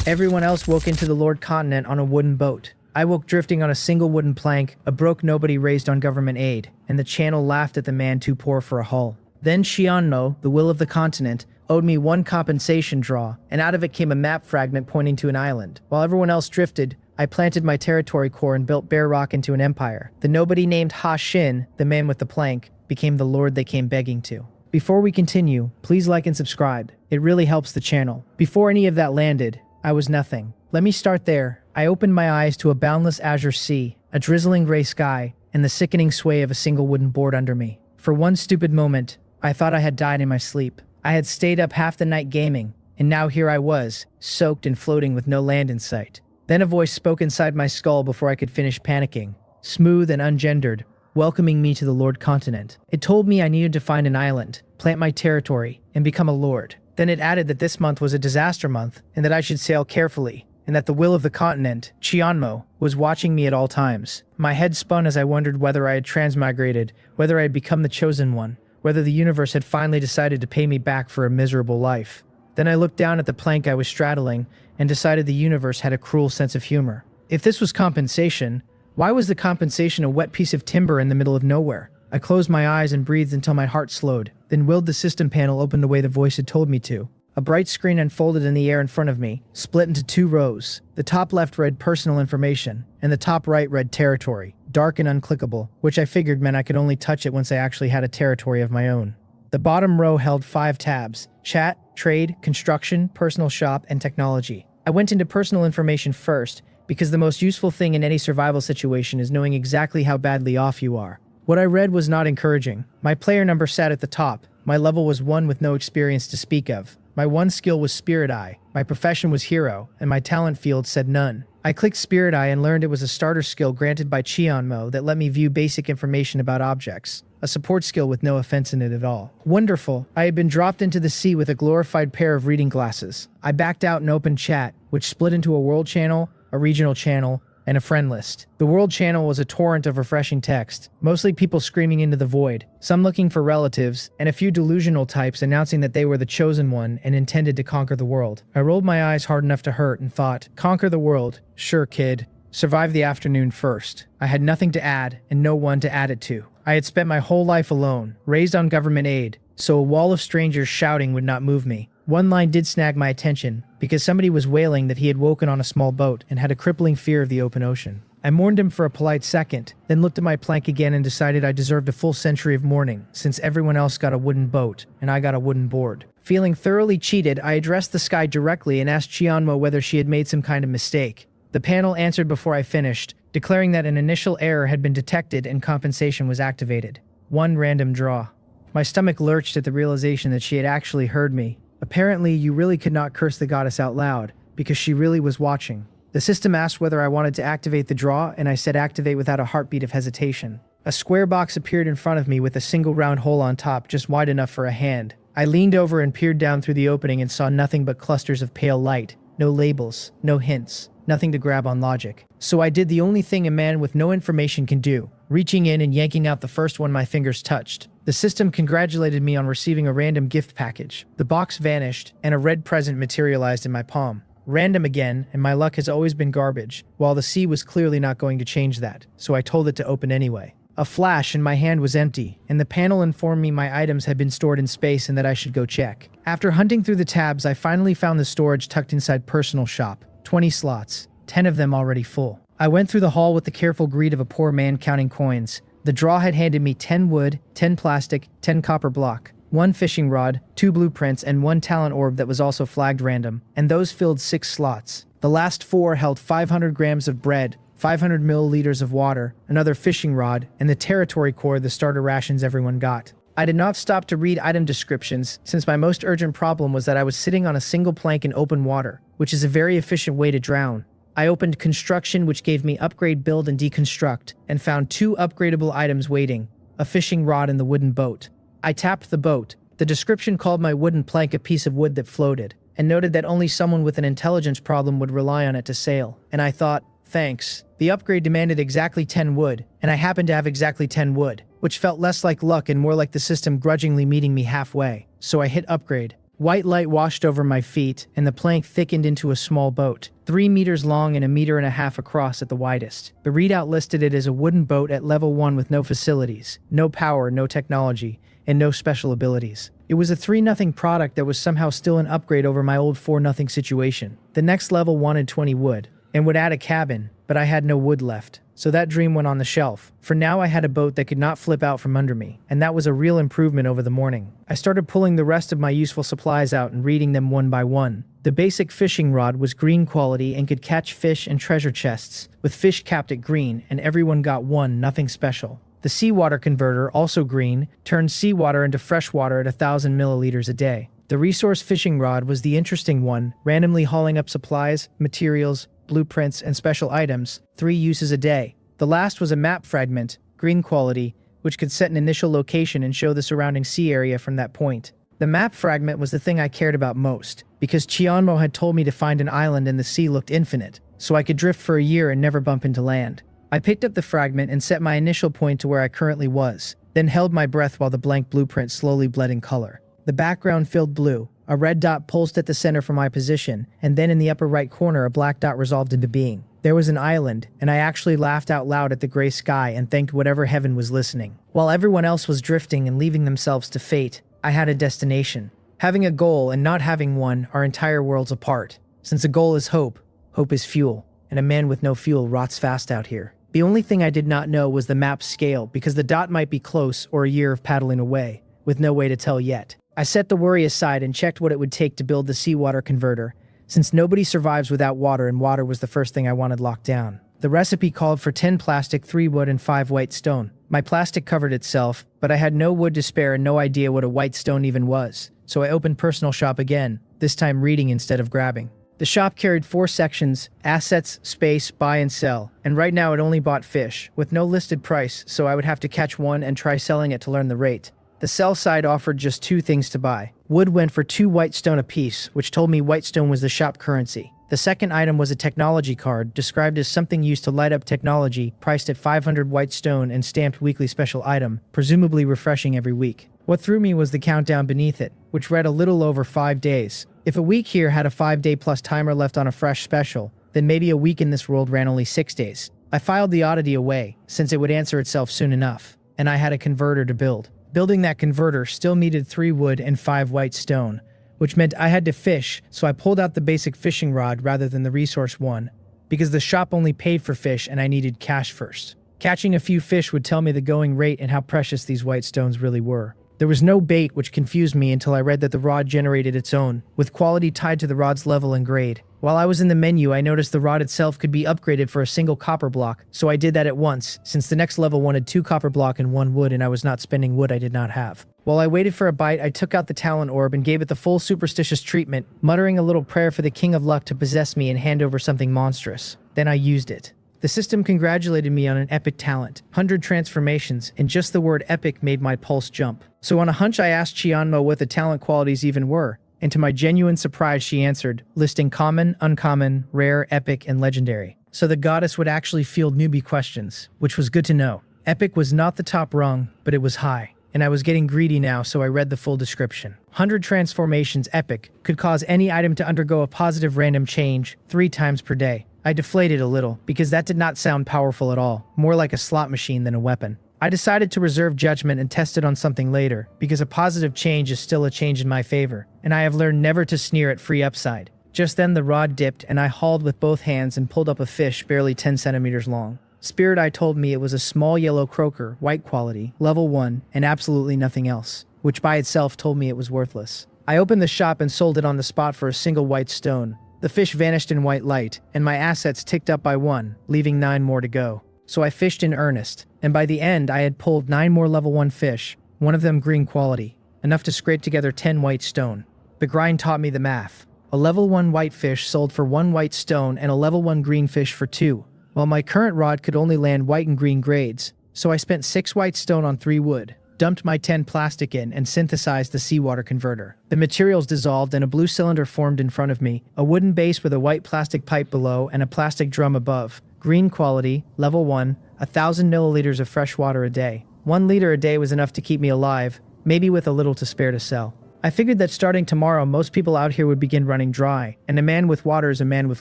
Everyone else woke into the Lord continent on a wooden boat. I woke drifting on a single wooden plank, a broke nobody raised on government aid, and the channel laughed at the man too poor for a hull. Then Xianmo, the will of the continent, owed me one compensation draw, and out of it came a map fragment pointing to an island. While everyone else drifted, I planted my territory core and built Bear Rock into an empire. The nobody named Ha Xin, the man with the plank, became the lord they came begging to. Before we continue, please like and subscribe. It really helps the channel. Before any of that landed, I was nothing. Let me start there. I opened my eyes to a boundless azure sea, a drizzling gray sky, and the sickening sway of a single wooden board under me. For one stupid moment, I thought I had died in my sleep. I had stayed up half the night gaming, and now here I was, soaked and floating with no land in sight. Then a voice spoke inside my skull before I could finish panicking, smooth and ungendered, welcoming me to the Lord continent. It told me I needed to find an island, plant my territory, and become a lord. Then it added that this month was a disaster month, and that I should sail carefully, and that the will of the continent, Qianmo, was watching me at all times. My head spun as I wondered whether I had transmigrated, whether I had become the chosen one, whether the universe had finally decided to pay me back for a miserable life. Then I looked down at the plank I was straddling and decided the universe had a cruel sense of humor. If this was compensation, why was the compensation a wet piece of timber in the middle of nowhere? I closed my eyes and breathed until my heart slowed, then willed the system panel open the way the voice had told me to. A bright screen unfolded in the air in front of me, split into two rows. The top left read personal information, and the top right read territory, dark and unclickable, which I figured meant I could only touch it once I actually had a territory of my own. The bottom row held 5 tabs: chat, trade, construction, personal shop, and technology. I went into personal information first, because the most useful thing in any survival situation is knowing exactly how badly off you are. What I read was not encouraging. My player number sat at the top. My level was 1 with no experience to speak of. My one skill was Spirit Eye. My profession was Hero, and my talent field said None. I clicked Spirit Eye and learned it was a starter skill granted by Qianmo that let me view basic information about objects. A support skill with no offense in it at all. Wonderful. I had been dropped into the sea with a glorified pair of reading glasses. I backed out and opened chat, which split into a world channel, a regional channel, and a friend list. The world channel was a torrent of refreshing text, mostly people screaming into the void, some looking for relatives, and a few delusional types announcing that they were the chosen one and intended to conquer the world. I rolled my eyes hard enough to hurt and thought, conquer the world? Sure, kid. Survive the afternoon first. I had nothing to add and no one to add it to. I had spent my whole life alone, raised on government aid, so a wall of strangers shouting would not move me. One line did snag my attention, because somebody was wailing that he had woken on a small boat and had a crippling fear of the open ocean. I mourned him for a polite second, then looked at my plank again and decided I deserved a full century of mourning, since everyone else got a wooden boat, and I got a wooden board. Feeling thoroughly cheated, I addressed the sky directly and asked Qianmo whether she had made some kind of mistake. The panel answered before I finished, declaring that an initial error had been detected and compensation was activated. 1 random draw. My stomach lurched at the realization that she had actually heard me. Apparently, you really could not curse the goddess out loud, because she really was watching. The system asked whether I wanted to activate the draw, and I said activate without a heartbeat of hesitation. A square box appeared in front of me with a single round hole on top just wide enough for a hand. I leaned over and peered down through the opening and saw nothing but clusters of pale light. No labels, no hints, nothing to grab on logic. So I did the only thing a man with no information can do, reaching in and yanking out the first one my fingers touched. The system congratulated me on receiving a random gift package. The box vanished, and a red present materialized in my palm. Random again, and my luck has always been garbage, while the sea was clearly not going to change that, so I told it to open anyway. A flash and my hand was empty, and the panel informed me my items had been stored in space and that I should go check. After hunting through the tabs, I finally found the storage tucked inside Personal Shop. 20 slots, 10 of them already full. I went through the hall with the careful greed of a poor man counting coins. The draw had handed me 10 wood, 10 plastic, 10 copper block, 1 fishing rod, 2 blueprints, and 1 talent orb that was also flagged random, and those filled 6 slots. The last 4 held 500 grams of bread, 500 milliliters of water, another fishing rod, and the territory core, the starter rations everyone got. I did not stop to read item descriptions, since my most urgent problem was that I was sitting on a single plank in open water, which is a very efficient way to drown. I opened construction, which gave me upgrade, build, and deconstruct, and found 2 upgradable items waiting, a fishing rod and the wooden boat. I tapped the boat. The description called my wooden plank a piece of wood that floated, and noted that only someone with an intelligence problem would rely on it to sail. And I thought, thanks. The upgrade demanded exactly 10 wood, and I happened to have exactly 10 wood, which felt less like luck and more like the system grudgingly meeting me halfway. So I hit upgrade. White light washed over my feet, and the plank thickened into a small boat, 3 meters long and 1.5 meters across at the widest. The readout listed it as a wooden boat at level 1 with no facilities, no power, no technology, and no special abilities. It was a 3-0 product that was somehow still an upgrade over my old 4-0 situation. The next level wanted 20 wood, and would add a cabin, but I had no wood left. So that dream went on the shelf. For now I had a boat that could not flip out from under me, and that was a real improvement over the morning. I started pulling the rest of my useful supplies out and reading them one by one. The basic fishing rod was green quality and could catch fish and treasure chests, with fish capped at green, and everyone got one, nothing special. The seawater converter, also green, turned seawater into fresh water at 1,000 milliliters a day. The resource fishing rod was the interesting one, randomly hauling up supplies, materials, blueprints, and special items, 3 uses a day. The last was a map fragment, green quality, which could set an initial location and show the surrounding sea area from that point. The map fragment was the thing I cared about most, because Chianmo had told me to find an island and the sea looked infinite, so I could drift for a year and never bump into land. I picked up the fragment and set my initial point to where I currently was, then held my breath while the blank blueprint slowly bled in color. The background filled blue. A red dot pulsed at the center for my position, and then in the upper right corner a black dot resolved into being. There was an island, and I actually laughed out loud at the gray sky and thanked whatever heaven was listening. While everyone else was drifting and leaving themselves to fate, I had a destination. Having a goal and not having one are entire worlds apart. Since a goal is hope, hope is fuel, and a man with no fuel rots fast out here. The only thing I did not know was the map's scale, because the dot might be close or a year of paddling away, with no way to tell yet. I set the worry aside and checked what it would take to build the seawater converter, since nobody survives without water and water was the first thing I wanted locked down. The recipe called for 10 plastic, 3 wood, and 5 white stone. My plastic covered itself, but I had no wood to spare and no idea what a white stone even was, so I opened personal shop again, this time reading instead of grabbing. The shop carried 4 sections: assets, space, buy and sell, and right now it only bought fish, with no listed price, so I would have to catch one and try selling it to learn the rate. The sell side offered just 2 things to buy. Wood went for 2 white stone apiece, which told me white stone was the shop currency. The second item was a technology card, described as something used to light up technology, priced at 500 white stone and stamped weekly special item, presumably refreshing every week. What threw me was the countdown beneath it, which read a little over 5 days. If a week here had a 5-day plus timer left on a fresh special, then maybe a week in this world ran only 6 days. I filed the oddity away, since it would answer itself soon enough, and I had a converter to build. Building that converter still needed 3 wood and 5 white stone, which meant I had to fish, so I pulled out the basic fishing rod rather than the resource one, because the shop only paid for fish and I needed cash first. Catching a few fish would tell me the going rate and how precious these white stones really were. There was no bait, which confused me until I read that the rod generated its own, with quality tied to the rod's level and grade. While I was in the menu, I noticed the rod itself could be upgraded for a single copper block, so I did that at once, since the next level wanted 2 copper block and 1 wood and I was not spending wood I did not have. While I waited for a bite, I took out the talent orb and gave it the full superstitious treatment, muttering a little prayer for the king of luck to possess me and hand over something monstrous. Then I used it. The system congratulated me on an epic talent, 100 transformations, and just the word epic made my pulse jump. So on a hunch I asked Chianmo what the talent qualities even were, and to my genuine surprise she answered, listing common, uncommon, rare, epic, and legendary. So the goddess would actually field newbie questions, which was good to know. Epic was not the top rung, but it was high, and I was getting greedy now, so I read the full description. 100 transformations epic could cause any item to undergo a positive random change 3 times per day. I deflated a little, because that did not sound powerful at all, more like a slot machine than a weapon. I decided to reserve judgment and test it on something later, because a positive change is still a change in my favor, and I have learned never to sneer at free upside. Just then the rod dipped and I hauled with both hands and pulled up a fish barely 10 centimeters long. Spirit Eye told me it was a small yellow croaker, white quality, level 1, and absolutely nothing else, which by itself told me it was worthless. I opened the shop and sold it on the spot for a single white stone. The fish vanished in white light, and my assets ticked up by 1, leaving 9 more to go. So I fished in earnest, and by the end I had pulled 9 more level 1 fish, one of them green quality, enough to scrape together 10 white stone. The grind taught me the math. A level 1 white fish sold for 1 white stone and a level 1 green fish for 2, while my current rod could only land white and green grades, so I spent 6 white stone on 3 wood, dumped my 10 plastic in, and synthesized the seawater converter. The materials dissolved and a blue cylinder formed in front of me, a wooden base with a white plastic pipe below and a plastic drum above. Green quality, level 1, 1,000 milliliters of fresh water a day. 1 liter a day was enough to keep me alive, maybe with a little to spare to sell. I figured that starting tomorrow, most people out here would begin running dry, and a man with water is a man with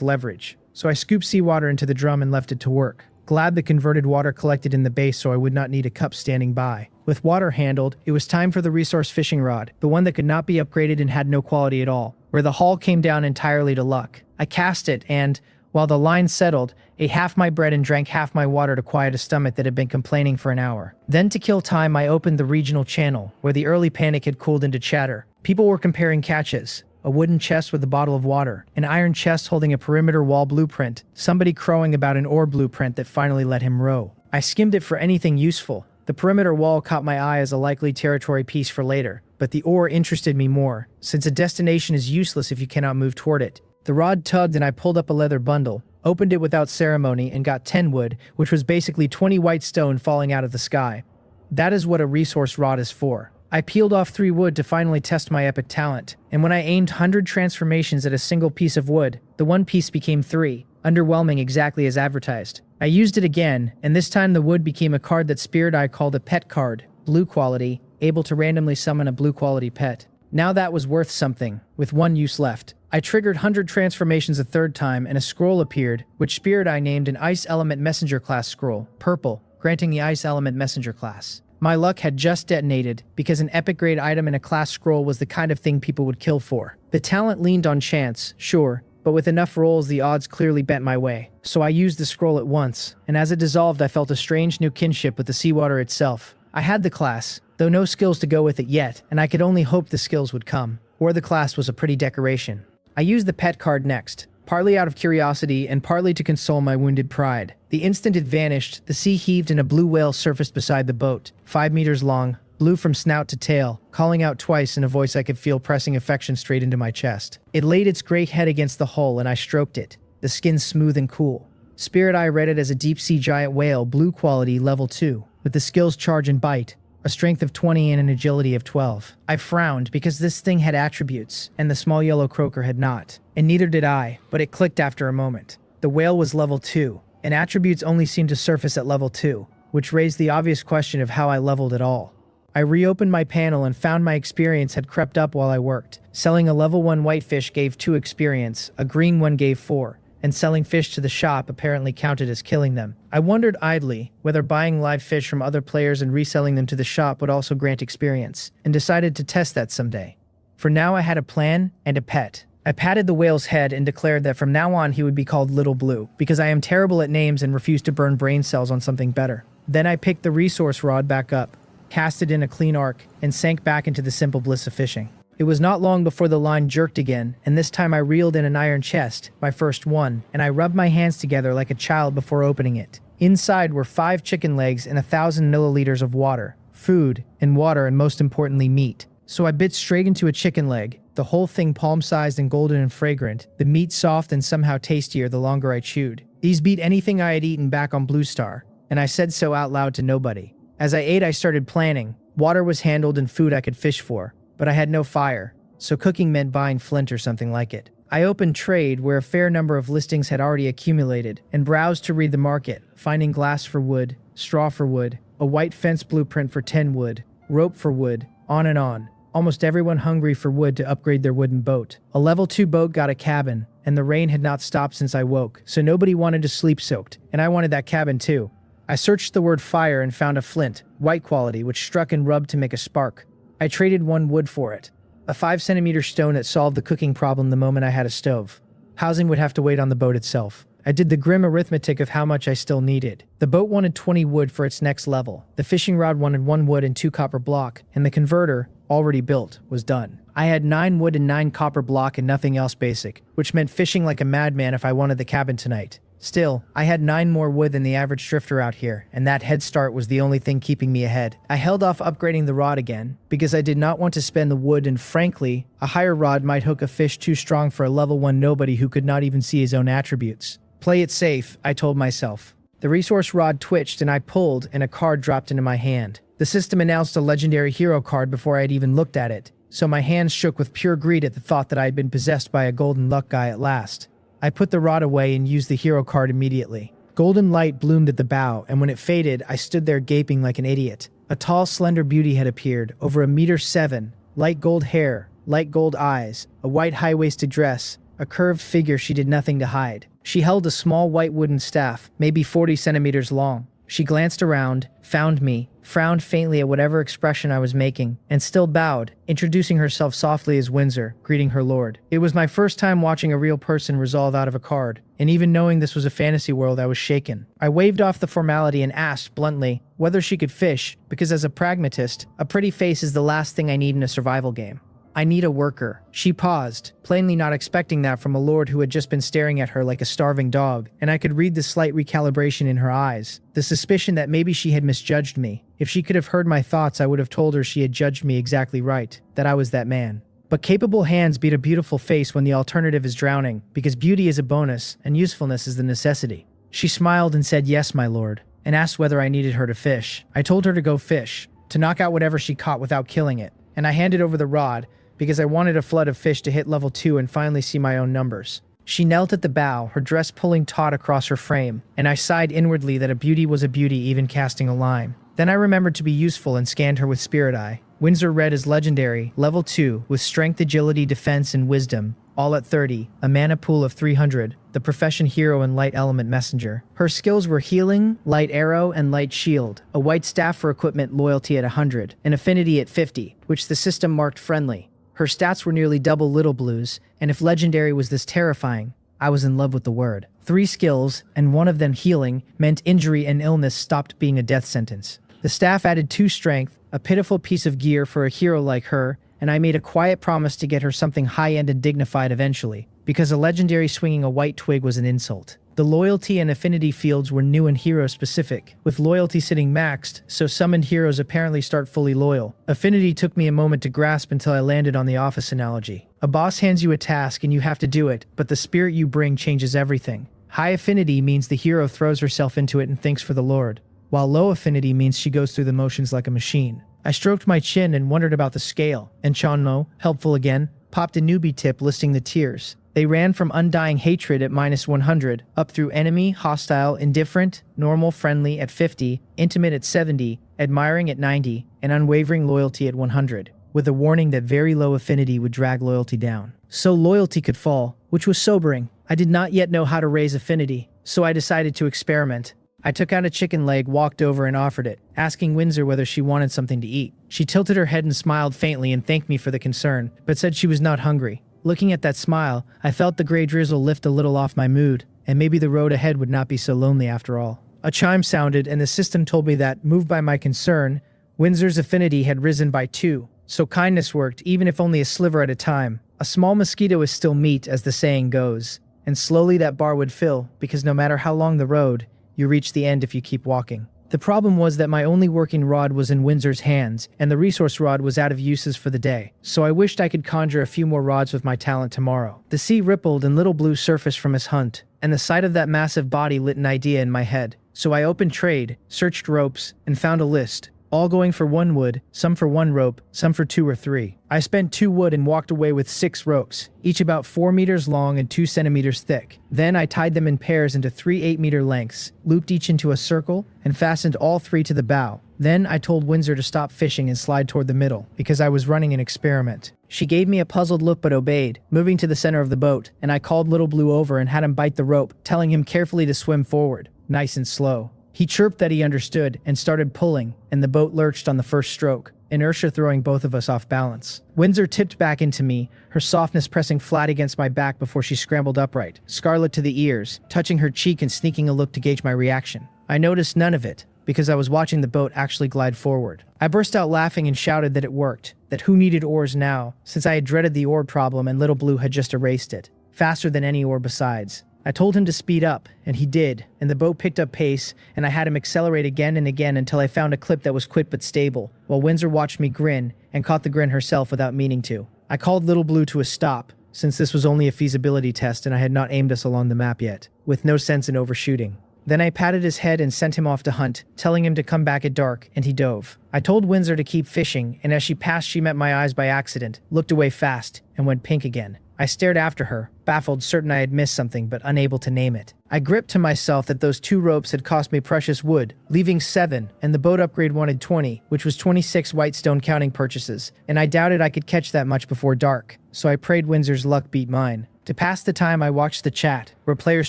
leverage. So I scooped seawater into the drum and left it to work. Glad the converted water collected in the base so I would not need a cup standing by. With water handled, it was time for the resource fishing rod, the one that could not be upgraded and had no quality at all, where the haul came down entirely to luck. I cast it and, while the line settled, ate half my bread and drank half my water to quiet a stomach that had been complaining for an hour. Then to kill time, I opened the regional channel, where the early panic had cooled into chatter. People were comparing catches. A wooden chest with a bottle of water, an iron chest holding a perimeter wall blueprint, somebody crowing about an ore blueprint that finally let him row. I skimmed it for anything useful. The perimeter wall caught my eye as a likely territory piece for later, but the ore interested me more, since a destination is useless if you cannot move toward it. The rod tugged and I pulled up a leather bundle, opened it without ceremony, and got 10 wood, which was basically 20 white stone falling out of the sky. That is what a resource rod is for. I peeled off 3 wood to finally test my epic talent, and when I aimed 100 transformations at a single piece of wood, the one piece became 3, underwhelming exactly as advertised. I used it again, and this time the wood became a card that Spirit Eye called a pet card, blue quality, able to randomly summon a blue quality pet. Now that was worth something, with 1 use left. I triggered 100 transformations a 3rd time and a scroll appeared, which Spirit Eye named an Ice Element Messenger class scroll, purple, granting the Ice Element Messenger class. My luck had just detonated, because an epic grade item in a class scroll was the kind of thing people would kill for. The talent leaned on chance, sure, but with enough rolls the odds clearly bent my way. So I used the scroll at once, and as it dissolved I felt a strange new kinship with the seawater itself. I had the class, though no skills to go with it yet, and I could only hope the skills would come. Or the class was a pretty decoration. I used the pet card next, partly out of curiosity and partly to console my wounded pride. The instant it vanished, the sea heaved and a blue whale surfaced beside the boat, 5 meters long, blue from snout to tail, calling out twice in a voice I could feel pressing affection straight into my chest. It laid its great head against the hull and I stroked it, the skin smooth and cool. Spirit Eye read it as a deep-sea giant whale, blue quality, level 2, with the skills charge and bite, a strength of 20 and an agility of 12. I frowned because this thing had attributes, and the small yellow croaker had not. And neither did I, but it clicked after a moment. The whale was level 2, and attributes only seemed to surface at level 2, which raised the obvious question of how I leveled at all. I reopened my panel and found my experience had crept up while I worked. Selling a level 1 whitefish gave 2 experience, a green one gave 4, and selling fish to the shop apparently counted as killing them. I wondered idly whether buying live fish from other players and reselling them to the shop would also grant experience, and decided to test that someday. For now I had a plan and a pet. I patted the whale's head and declared that from now on he would be called Little Blue, because I am terrible at names and refuse to burn brain cells on something better. Then I picked the resource rod back up, cast it in a clean arc, and sank back into the simple bliss of fishing. It was not long before the line jerked again, and this time I reeled in an iron chest, my first one, and I rubbed my hands together like a child before opening it. Inside were 5 chicken legs and 1,000 milliliters of water, food, and water, and most importantly meat. So I bit straight into a chicken leg, the whole thing palm-sized and golden and fragrant, the meat soft and somehow tastier the longer I chewed. These beat anything I had eaten back on Blue Star, and I said so out loud to nobody. As I ate I started planning. Water was handled and food I could fish for. But I had no fire, so cooking meant buying flint or something like it. I opened trade, where a fair number of listings had already accumulated, and browsed to read the market, finding glass for wood, straw for wood, a white fence blueprint for 10 wood, rope for wood, on and on. Almost everyone hungry for wood to upgrade their wooden boat. A level 2 boat got a cabin, and the rain had not stopped since I woke, so nobody wanted to sleep soaked, and I wanted that cabin too. I searched the word fire and found a flint, white quality, which struck and rubbed to make a spark. I traded 1 wood for it, a 5-centimeter stone that solved the cooking problem the moment I had a stove. Housing would have to wait on the boat itself. I did the grim arithmetic of how much I still needed. The boat wanted 20 wood for its next level, the fishing rod wanted 1 wood and 2 copper block, and the converter, already built, was done. I had 9 wood and 9 copper block and nothing else basic, which meant fishing like a madman if I wanted the cabin tonight. Still, I had 9 more wood than the average drifter out here, and that head start was the only thing keeping me ahead. I held off upgrading the rod again, because I did not want to spend the wood, and frankly, a higher rod might hook a fish too strong for a level 1 nobody who could not even see his own attributes. Play it safe, I told myself. The resource rod twitched and I pulled, and a card dropped into my hand. The system announced a legendary hero card before I had even looked at it, so my hands shook with pure greed at the thought that I had been possessed by a golden luck guy at last. I put the rod away and used the hero card immediately. Golden light bloomed at the bow, and when it faded, I stood there gaping like an idiot. A tall, slender beauty had appeared, over 1.7 meters, light gold hair, light gold eyes, a white high-waisted dress, a curved figure she did nothing to hide. She held a small white wooden staff, maybe 40 centimeters long. She glanced around, found me, frowned faintly at whatever expression I was making, and still bowed, introducing herself softly as Windsor, greeting her lord. It was my first time watching a real person resolve out of a card, and even knowing this was a fantasy world, I was shaken. I waved off the formality and asked, bluntly, whether she could fish, because as a pragmatist, a pretty face is the last thing I need in a survival game. I need a worker. She paused, plainly not expecting that from a lord who had just been staring at her like a starving dog, and I could read the slight recalibration in her eyes, the suspicion that maybe she had misjudged me. If she could have heard my thoughts, I would have told her she had judged me exactly right, that I was that man. But capable hands beat a beautiful face when the alternative is drowning, because beauty is a bonus, and usefulness is the necessity. She smiled and said, "Yes, my lord," and asked whether I needed her to fish. I told her to go fish, to knock out whatever she caught without killing it, and I handed over the rod, because I wanted a flood of fish to hit level 2 and finally see my own numbers. She knelt at the bow, her dress pulling taut across her frame, and I sighed inwardly that a beauty was a beauty even casting a line. Then I remembered to be useful and scanned her with Spirit Eye. Windsor read as legendary, level 2, with strength, agility, defense, and wisdom, all at 30, a mana pool of 300, the profession hero and light element messenger. Her skills were healing, light arrow, and light shield, a white staff for equipment, loyalty at 100, and affinity at 50, which the system marked friendly. Her stats were nearly double Little Blue's, and if legendary was this terrifying, I was in love with the word. 3 skills, and one of them healing, meant injury and illness stopped being a death sentence. The staff added 2 strength, a pitiful piece of gear for a hero like her, and I made a quiet promise to get her something high-end and dignified eventually, because a legendary swinging a white twig was an insult. The loyalty and affinity fields were new and hero-specific, with loyalty sitting maxed, so summoned heroes apparently start fully loyal. Affinity took me a moment to grasp until I landed on the office analogy. A boss hands you a task and you have to do it, but the spirit you bring changes everything. High affinity means the hero throws herself into it and thinks for the Lord, while low affinity means she goes through the motions like a machine. I stroked my chin and wondered about the scale, and Chanmo, helpful again, popped a newbie tip listing the tiers. They ran from undying hatred at -100, up through enemy, hostile, indifferent, normal, friendly at 50, intimate at 70, admiring at 90, and unwavering loyalty at 100, with a warning that very low affinity would drag loyalty down. So loyalty could fall, which was sobering. I did not yet know how to raise affinity, so I decided to experiment. I took out a chicken leg, walked over and offered it, asking Windsor whether she wanted something to eat. She tilted her head and smiled faintly and thanked me for the concern, but said she was not hungry. Looking at that smile, I felt the gray drizzle lift a little off my mood, and maybe the road ahead would not be so lonely after all. A chime sounded, and the system told me that, moved by my concern, Windsor's affinity had risen by 2, so kindness worked, even if only a sliver at a time. A small mosquito is still meat, as the saying goes, and slowly that bar would fill, because no matter how long the road, you reach the end if you keep walking. The problem was that my only working rod was in Windsor's hands, and the resource rod was out of uses for the day, so I wished I could conjure a few more rods with my talent tomorrow. The sea rippled and Little Blue surfaced from his hunt, and the sight of that massive body lit an idea in my head. So I opened trade, searched ropes, and found a list, all going for 1 wood, some for 1 rope, some for 2 or 3. I spent 2 wood and walked away with 6 ropes, each about 4 meters long and 2 centimeters thick. Then I tied them in pairs into 3 8-meter lengths, looped each into a circle, and fastened all 3 to the bow. Then I told Windsor to stop fishing and slide toward the middle, because I was running an experiment. She gave me a puzzled look but obeyed, moving to the center of the boat, and I called Little Blue over and had him bite the rope, telling him carefully to swim forward, nice and slow. He chirped that he understood and started pulling, and the boat lurched on the first stroke, inertia throwing both of us off balance. Windsor tipped back into me, her softness pressing flat against my back before she scrambled upright, scarlet to the ears, touching her cheek and sneaking a look to gauge my reaction. I noticed none of it, because I was watching the boat actually glide forward. I burst out laughing and shouted that it worked, that who needed oars now, since I had dreaded the oar problem and Little Blue had just erased it, faster than any oar besides. I told him to speed up, and he did, and the boat picked up pace, and I had him accelerate again and again until I found a clip that was quick but stable, while Windsor watched me grin, and caught the grin herself without meaning to. I called Little Blue to a stop, since this was only a feasibility test and I had not aimed us along the map yet, with no sense in overshooting. Then I patted his head and sent him off to hunt, telling him to come back at dark, and he dove. I told Windsor to keep fishing, and as she passed she met my eyes by accident, looked away fast, and went pink again. I stared after her, baffled, certain I had missed something but unable to name it. I gripped to myself that those 2 ropes had cost me precious wood, leaving 7, and the boat upgrade wanted 20, which was 26 white stone counting purchases, and I doubted I could catch that much before dark, so I prayed Windsor's luck beat mine. To pass the time, I watched the chat, where players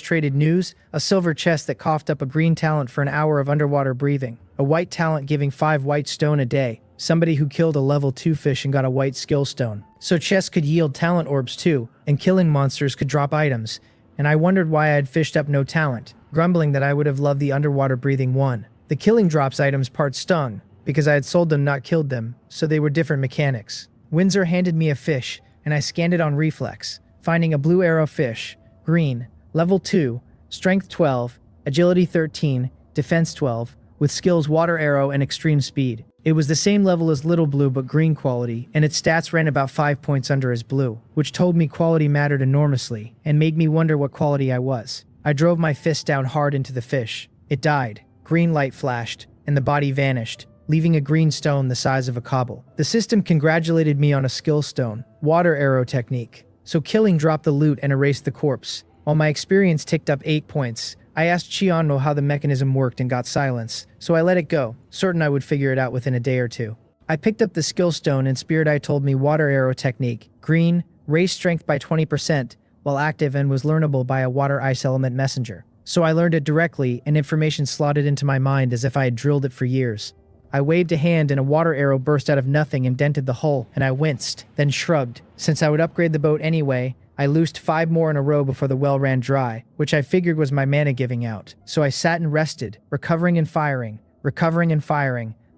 traded news, a silver chest that coughed up a green talent for an hour of underwater breathing, a white talent giving 5 white stone a day, somebody who killed a level 2 fish and got a white skill stone. So chests could yield talent orbs too, and killing monsters could drop items, and I wondered why I had fished up no talent, grumbling that I would have loved the underwater breathing one. The killing drops items part stung, because I had sold them not killed them, so they were different mechanics. Windsor handed me a fish, and I scanned it on reflex, finding a blue arrow fish, green, level 2, strength 12, agility 13, defense 12, with skills water arrow and extreme speed. It was the same level as Little Blue but green quality, and its stats ran about 5 points under as blue, which told me quality mattered enormously, and made me wonder what quality I was. I drove my fist down hard into the fish. It died, green light flashed, and the body vanished, leaving a green stone the size of a cobble. The system congratulated me on a skill stone, water arrow technique. So killing dropped the loot and erased the corpse. While my experience ticked up 8 points, I asked Chiano how the mechanism worked and got silence, so I let it go, certain I would figure it out within a day or two. I picked up the skill stone and Spirit Eye told me water arrow technique, green, raised strength by 20%, while active and was learnable by a water ice element messenger. So I learned it directly and information slotted into my mind as if I had drilled it for years. I waved a hand and a water arrow burst out of nothing and dented the hull, and I winced, then shrugged. Since I would upgrade the boat anyway, I loosed 5 more in a row before the well ran dry, which I figured was my mana giving out. So I sat and rested, recovering and firing,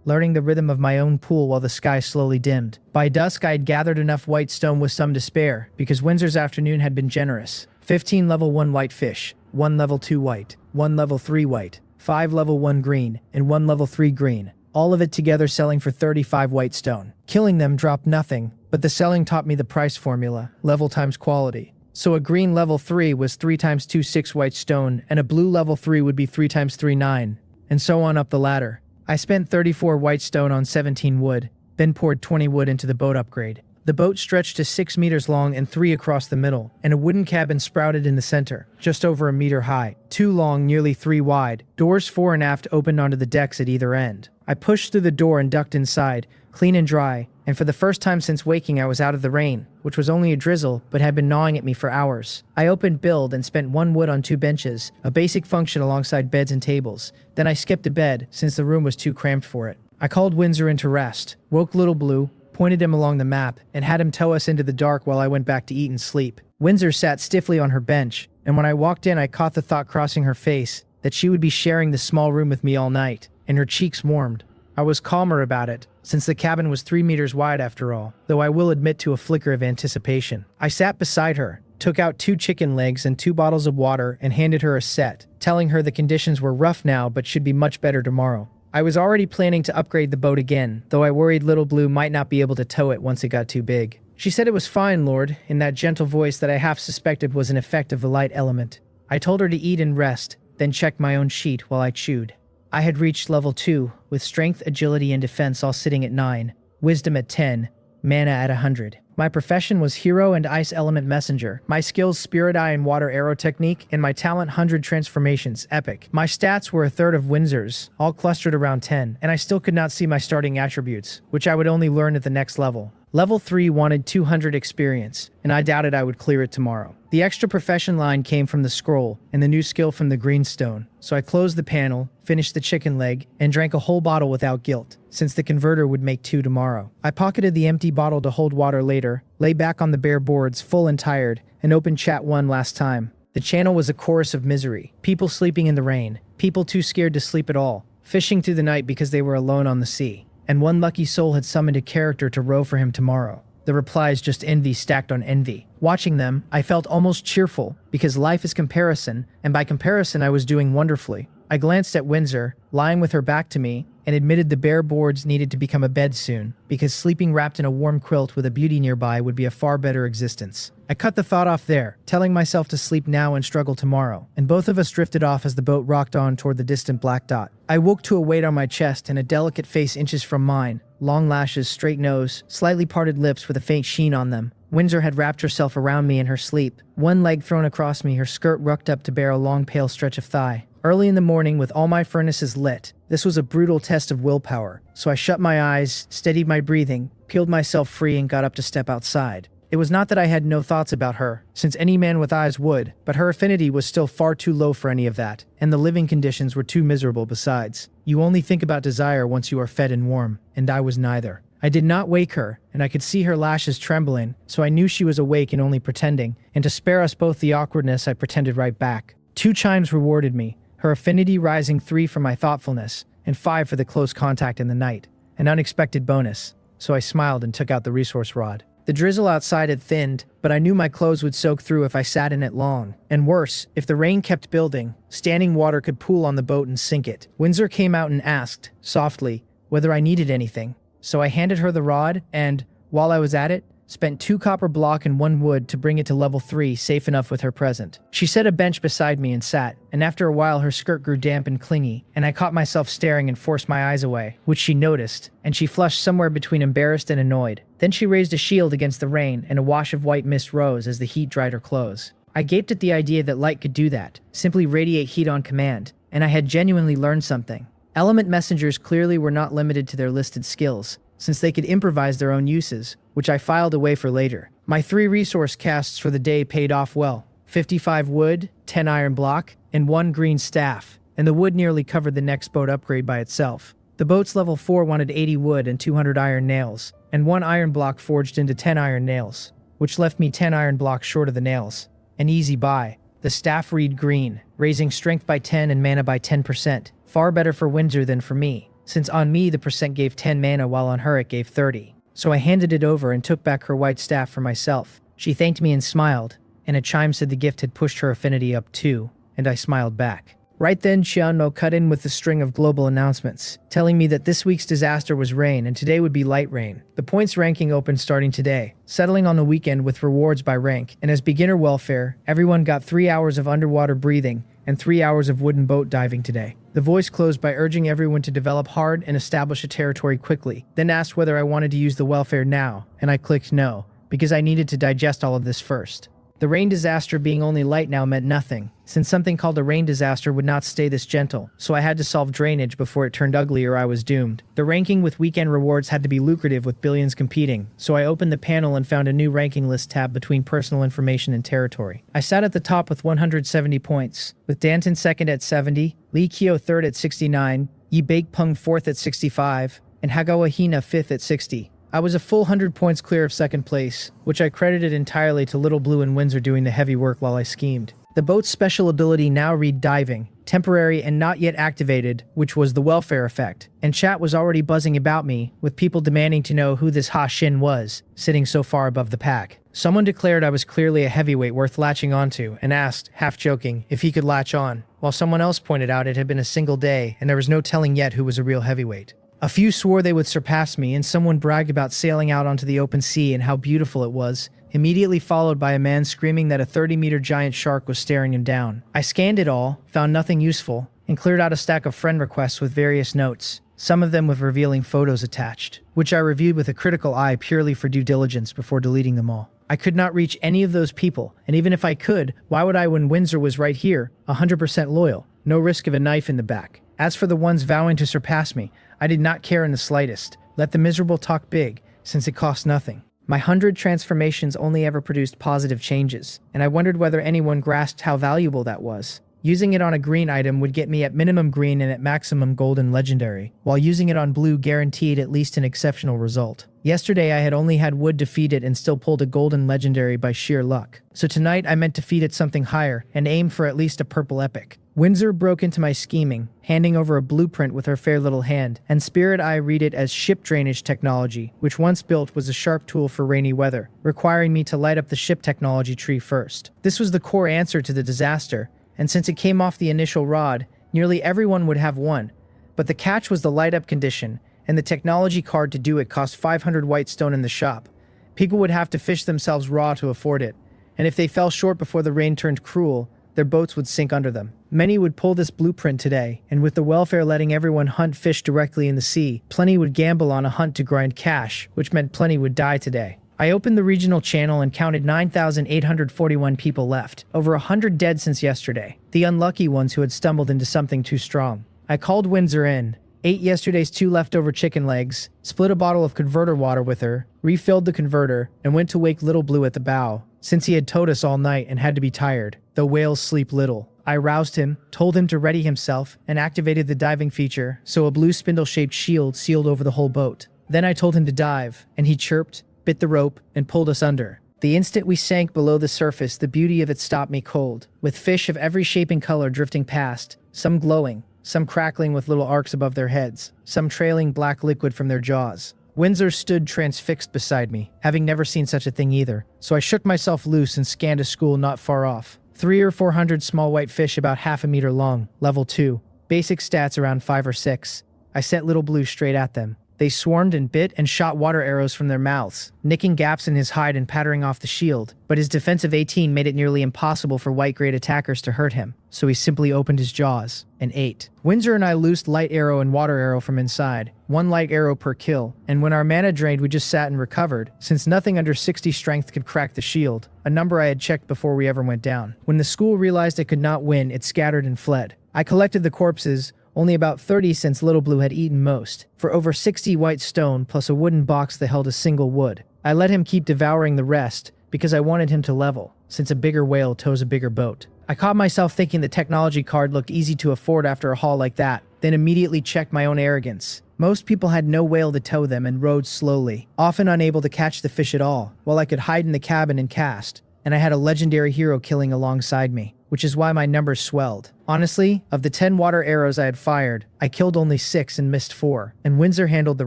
learning the rhythm of my own pool while the sky slowly dimmed. By dusk I had gathered enough white stone with some to spare, because Windsor's afternoon had been generous. 15 level 1 white fish, 1 level 2 white, 1 level 3 white, 5 level 1 green, and 1 level 3 green. All of it together selling for 35 white stone. Killing them dropped nothing, but the selling taught me the price formula, level times quality. So a green level 3 was 3 times 2 6 white stone, and a blue level 3 would be 3 times 3 9, and so on up the ladder. I spent 34 white stone on 17 wood, then poured 20 wood into the boat upgrade. The boat stretched to 6 meters long and 3 across the middle, and a wooden cabin sprouted in the center, just over a meter high, 2 long, nearly 3 wide. Doors fore and aft opened onto the decks at either end. I pushed through the door and ducked inside, clean and dry, and for the first time since waking I was out of the rain, which was only a drizzle but had been gnawing at me for hours. I opened build and spent 1 wood on 2 benches, a basic function alongside beds and tables. Then I skipped a bed, since the room was too cramped for it. I called Windsor into rest, woke Little Blue, pointed him along the map, and had him tow us into the dark while I went back to eat and sleep. Windsor sat stiffly on her bench, and when I walked in I caught the thought crossing her face that she would be sharing this small room with me all night, and her cheeks warmed. I was calmer about it, since the cabin was 3 meters wide after all, though I will admit to a flicker of anticipation. I sat beside her, took out 2 chicken legs and 2 bottles of water and handed her a set, telling her the conditions were rough now but should be much better tomorrow. I was already planning to upgrade the boat again, though I worried Little Blue might not be able to tow it once it got too big. She said it was fine, Lord, in that gentle voice that I half suspected was an effect of the light element. I told her to eat and rest, then checked my own sheet while I chewed. I had reached level 2, with strength, agility, and defense all sitting at 9, wisdom at 10, mana at 100. My profession was hero and ice element messenger. My skills Spirit Eye and water arrow technique, and my talent 100 transformations, epic. My stats were a third of Windsor's, all clustered around 10, and I still could not see my starting attributes, which I would only learn at the next level. Level 3 wanted 200 experience, and I doubted I would clear it tomorrow. The extra profession line came from the scroll, and the new skill from the greenstone, so I closed the panel, finished the chicken leg, and drank a whole bottle without guilt, since the converter would make 2 tomorrow. I pocketed the empty bottle to hold water later, lay back on the bare boards, full and tired, and opened chat one last time. The channel was a chorus of misery, people sleeping in the rain, people too scared to sleep at all, fishing through the night because they were alone on the sea. And one lucky soul had summoned a character to row for him tomorrow. The replies just envy stacked on envy. Watching them, I felt almost cheerful, because life is comparison, and by comparison I was doing wonderfully. I glanced at Windsor, lying with her back to me, and admitted the bare boards needed to become a bed soon, because sleeping wrapped in a warm quilt with a beauty nearby would be a far better existence. I cut the thought off there, telling myself to sleep now and struggle tomorrow, and both of us drifted off as the boat rocked on toward the distant black dot. I woke to a weight on my chest and a delicate face inches from mine, long lashes, straight nose, slightly parted lips with a faint sheen on them. Windsor had wrapped herself around me in her sleep, one leg thrown across me, her skirt rucked up to bare a long pale stretch of thigh. Early in the morning, with all my furnaces lit, this was a brutal test of willpower, so I shut my eyes, steadied my breathing, peeled myself free and got up to step outside. It was not that I had no thoughts about her, since any man with eyes would, but her affinity was still far too low for any of that, and the living conditions were too miserable besides. You only think about desire once you are fed and warm, and I was neither. I did not wake her, and I could see her lashes trembling, so I knew she was awake and only pretending, and to spare us both the awkwardness I pretended right back. 2 chimes rewarded me, her affinity rising 3 for my thoughtfulness, and 5 for the close contact in the night. An unexpected bonus, so I smiled and took out the resource rod. The drizzle outside had thinned, but I knew my clothes would soak through if I sat in it long. And worse, if the rain kept building, standing water could pool on the boat and sink it. Windsor came out and asked, softly, whether I needed anything. So I handed her the rod and, while I was at it, spent 2 copper block and 1 wood to bring it to level 3 safe enough with her present. She set a bench beside me and sat, and after a while her skirt grew damp and clingy, and I caught myself staring and forced my eyes away, which she noticed, and she flushed somewhere between embarrassed and annoyed. Then she raised a shield against the rain, and a wash of white mist rose as the heat dried her clothes. I gaped at the idea that light could do that, simply radiate heat on command, and I had genuinely learned something. Element messengers clearly were not limited to their listed skills, since they could improvise their own uses, which I filed away for later. My 3 resource casts for the day paid off well. 55 wood, 10 iron block, and 1 green staff, and the wood nearly covered the next boat upgrade by itself. The boat's level 4 wanted 80 wood and 200 iron nails, and 1 iron block forged into 10 iron nails, which left me 10 iron blocks short of the nails. An easy buy. The staff read green, raising strength by 10 and mana by 10%. Far better for Windsor than for me, since on me the percent gave 10 mana while on her it gave 30. So I handed it over and took back her white staff for myself. She thanked me and smiled, and a chime said the gift had pushed her affinity up too, and I smiled back. Right then, Xianmo cut in with a string of global announcements, telling me that this week's disaster was rain and today would be light rain. The points ranking opened starting today, settling on the weekend with rewards by rank, and as beginner welfare, everyone got 3 hours of underwater breathing and 3 hours of wooden boat diving today. The voice closed by urging everyone to develop hard and establish a territory quickly, then asked whether I wanted to use the welfare now, and I clicked no, because I needed to digest all of this first. The rain disaster being only light now meant nothing, since something called a rain disaster would not stay this gentle, so I had to solve drainage before it turned ugly or I was doomed. The ranking with weekend rewards had to be lucrative with billions competing, so I opened the panel and found a new ranking list tab between personal information and territory. I sat at the top with 170 points, with Danton second at 70, Li Kyo third at 69, Yi Baekpeng fourth at 65, and Hagawa Hina fifth at 60. I was a full 100 points clear of second place, which I credited entirely to Little Blue and Windsor doing the heavy work while I schemed. The boat's special ability now read diving, temporary and not yet activated, which was the welfare effect, and chat was already buzzing about me, with people demanding to know who this Ha Shin was, sitting so far above the pack. Someone declared I was clearly a heavyweight worth latching onto, and asked, half joking, if he could latch on, while someone else pointed out it had been a single day and there was no telling yet who was a real heavyweight. A few swore they would surpass me, and someone bragged about sailing out onto the open sea and how beautiful it was, immediately followed by a man screaming that a 30-meter giant shark was staring him down. I scanned it all, found nothing useful, and cleared out a stack of friend requests with various notes, some of them with revealing photos attached, which I reviewed with a critical eye purely for due diligence before deleting them all. I could not reach any of those people, and even if I could, why would I when Windsor was right here, 100% loyal, no risk of a knife in the back? As for the ones vowing to surpass me, I did not care in the slightest. Let the miserable talk big, since it cost nothing. My 100 transformations only ever produced positive changes, and I wondered whether anyone grasped how valuable that was. Using it on a green item would get me at minimum green and at maximum golden legendary, while using it on blue guaranteed at least an exceptional result. Yesterday I had only had wood to feed it and still pulled a golden legendary by sheer luck. So tonight I meant to feed it something higher and aim for at least a purple epic. Windsor broke into my scheming, handing over a blueprint with her fair little hand, and Spirit Eye read it as ship drainage technology, which once built was a sharp tool for rainy weather, requiring me to light up the ship technology tree first. This was the core answer to the disaster, and since it came off the initial rod, nearly everyone would have one. But the catch was the light-up condition, and the technology card to do it cost 500 white stone in the shop. People would have to fish themselves raw to afford it, and if they fell short before the rain turned cruel, their boats would sink under them. Many would pull this blueprint today, and with the welfare letting everyone hunt fish directly in the sea, plenty would gamble on a hunt to grind cash, which meant plenty would die today. I opened the regional channel and counted 9,841 people left, over 100 dead since yesterday, the unlucky ones who had stumbled into something too strong. I called Windsor in, ate yesterday's 2 leftover chicken legs, split a bottle of converter water with her, refilled the converter, and went to wake Little Blue at the bow, since he had towed us all night and had to be tired, though whales sleep little. I roused him, told him to ready himself, and activated the diving feature, so a blue spindle-shaped shield sealed over the whole boat. Then I told him to dive, and he chirped, bit the rope, and pulled us under. The instant we sank below the surface, the beauty of it stopped me cold, with fish of every shape and color drifting past, some glowing, some crackling with little arcs above their heads, some trailing black liquid from their jaws. Windsor stood transfixed beside me, having never seen such a thing either, so I shook myself loose and scanned a school not far off. 300 or 400 small white fish about half a meter long, level 2. Basic stats around 5 or 6. I sent Little Blue straight at them. They swarmed and bit and shot water arrows from their mouths, nicking gaps in his hide and pattering off the shield, but his defensive 18 made it nearly impossible for white-grade attackers to hurt him, so he simply opened his jaws and ate. Windsor and I loosed light arrow and water arrow from inside, 1 light arrow per kill, and when our mana drained we just sat and recovered, since nothing under 60 strength could crack the shield, a number I had checked before we ever went down. When the school realized it could not win, it scattered and fled. I collected the corpses, only about 30 since Little Blue had eaten most, for over 60 white stone plus a wooden box that held a single wood. I let him keep devouring the rest because I wanted him to level, since a bigger whale tows a bigger boat. I caught myself thinking the technology card looked easy to afford after a haul like that, then immediately checked my own arrogance. Most people had no whale to tow them and rowed slowly, often unable to catch the fish at all, while I could hide in the cabin and cast, and I had a legendary hero killing alongside me, which is why my numbers swelled. Honestly, of the 10 water arrows I had fired, I killed only 6 and missed 4, and Windsor handled the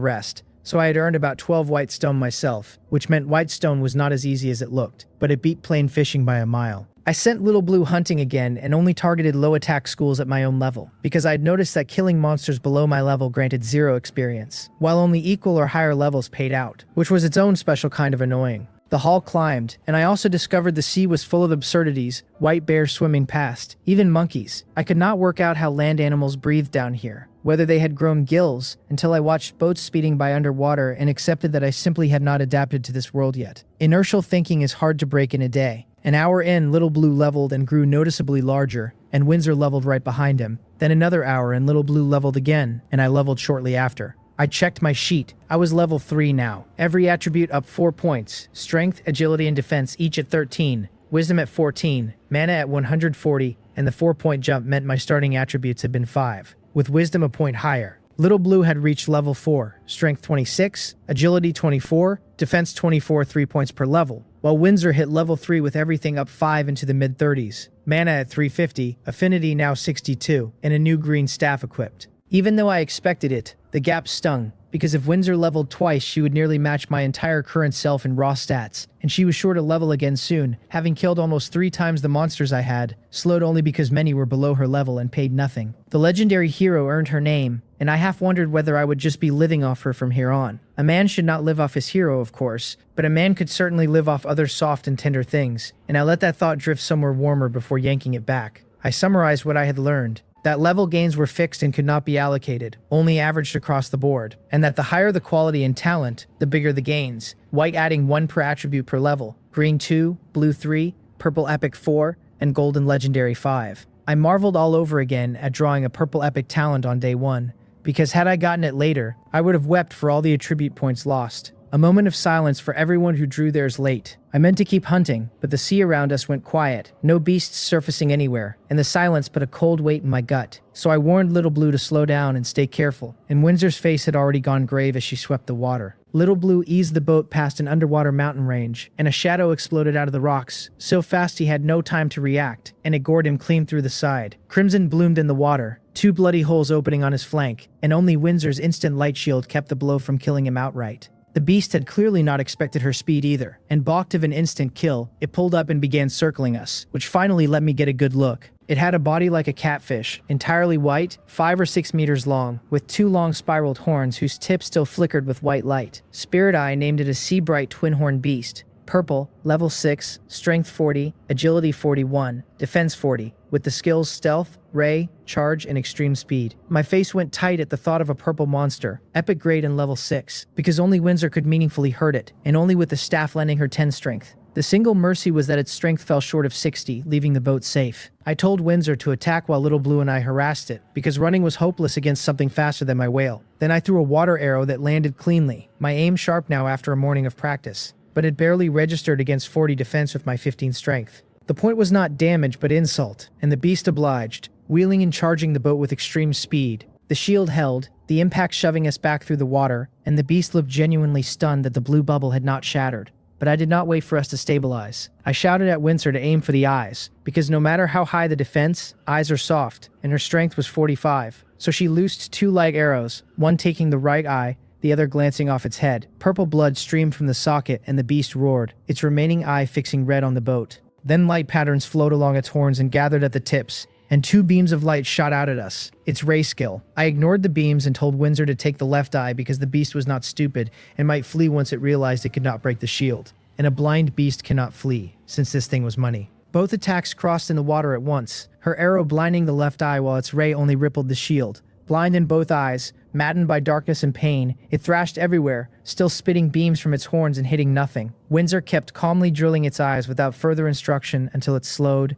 rest, so I had earned about 12 white stone myself, which meant white stone was not as easy as it looked, but it beat plain fishing by a mile. I sent Little Blue hunting again and only targeted low attack schools at my own level, because I'd noticed that killing monsters below my level granted 0 experience, while only equal or higher levels paid out, which was its own special kind of annoying. The haul climbed, and I also discovered the sea was full of absurdities, white bears swimming past, even monkeys. I could not work out how land animals breathed down here, whether they had grown gills, until I watched boats speeding by underwater and accepted that I simply had not adapted to this world yet. Inertial thinking is hard to break in a day. An hour in, Little Blue leveled and grew noticeably larger, and Windsor leveled right behind him. Then another hour and Little Blue leveled again, and I leveled shortly after. I checked my sheet. I was level 3 now. Every attribute up 4 points. Strength, agility, and defense each at 13. Wisdom at 14. Mana at 140. And the 4-point jump meant my starting attributes had been 5, with wisdom a point higher. Little Blue had reached level 4. Strength 26. Agility 24. Defense 24, 3 points per level. While Windsor hit level 3 with everything up 5 into the mid-30s. Mana at 350. Affinity now 62. And a new green staff equipped. Even though I expected it, the gap stung, because if Windsor leveled twice she would nearly match my entire current self in raw stats, and she was sure to level again soon, having killed almost 3 times the monsters I had, slowed only because many were below her level and paid nothing. The legendary hero earned her name, and I half wondered whether I would just be living off her from here on. A man should not live off his hero, of course, but a man could certainly live off other soft and tender things, and I let that thought drift somewhere warmer before yanking it back. I summarized what I had learned. That level gains were fixed and could not be allocated, only averaged across the board, and that the higher the quality and talent, the bigger the gains, white adding 1 per attribute per level, green 2, blue 3, purple epic 4, and golden legendary 5. I marveled all over again at drawing a purple epic talent on day 1, because had I gotten it later, I would have wept for all the attribute points lost. A moment of silence for everyone who drew theirs late. I meant to keep hunting, but the sea around us went quiet, no beasts surfacing anywhere, and the silence put a cold weight in my gut. So I warned Little Blue to slow down and stay careful, and Windsor's face had already gone grave as she swept the water. Little Blue eased the boat past an underwater mountain range, and a shadow exploded out of the rocks, so fast he had no time to react, and it gored him clean through the side. Crimson bloomed in the water, 2 bloody holes opening on his flank, and only Windsor's instant light shield kept the blow from killing him outright. The beast had clearly not expected her speed either, and balked of an instant kill, it pulled up and began circling us, which finally let me get a good look. It had a body like a catfish, entirely white, 5 or 6 meters long, with 2 long spiraled horns whose tips still flickered with white light. Spirit Eye named it a sea-bright twin-horned beast. Purple, level 6, strength 40, agility 41, defense 40, with the skills stealth, ray, charge, and extreme speed. My face went tight at the thought of a purple monster, epic grade and level 6, because only Windsor could meaningfully hurt it, and only with the staff lending her 10 strength. The single mercy was that its strength fell short of 60, leaving the boat safe. I told Windsor to attack while Little Blue and I harassed it, because running was hopeless against something faster than my whale. Then I threw a water arrow that landed cleanly, my aim sharp now after a morning of practice, but it barely registered against 40 defense with my 15 strength. The point was not damage but insult, and the beast obliged, wheeling and charging the boat with extreme speed. The shield held, the impact shoving us back through the water, and the beast looked genuinely stunned that the blue bubble had not shattered. But I did not wait for us to stabilize. I shouted at Windsor to aim for the eyes, because no matter how high the defense, eyes are soft, and her strength was 45. So she loosed 2 light arrows, one taking the right eye, the other glancing off its head. Purple blood streamed from the socket and the beast roared, its remaining eye fixing red on the boat. Then light patterns flowed along its horns and gathered at the tips, and 2 beams of light shot out at us. Its ray skill. I ignored the beams and told Windsor to take the left eye because the beast was not stupid and might flee once it realized it could not break the shield. And a blind beast cannot flee, since this thing was money. Both attacks crossed in the water at once, her arrow blinding the left eye while its ray only rippled the shield. Blind in both eyes, maddened by darkness and pain, it thrashed everywhere, still spitting beams from its horns and hitting nothing. Windsor kept calmly drilling its eyes without further instruction until it slowed,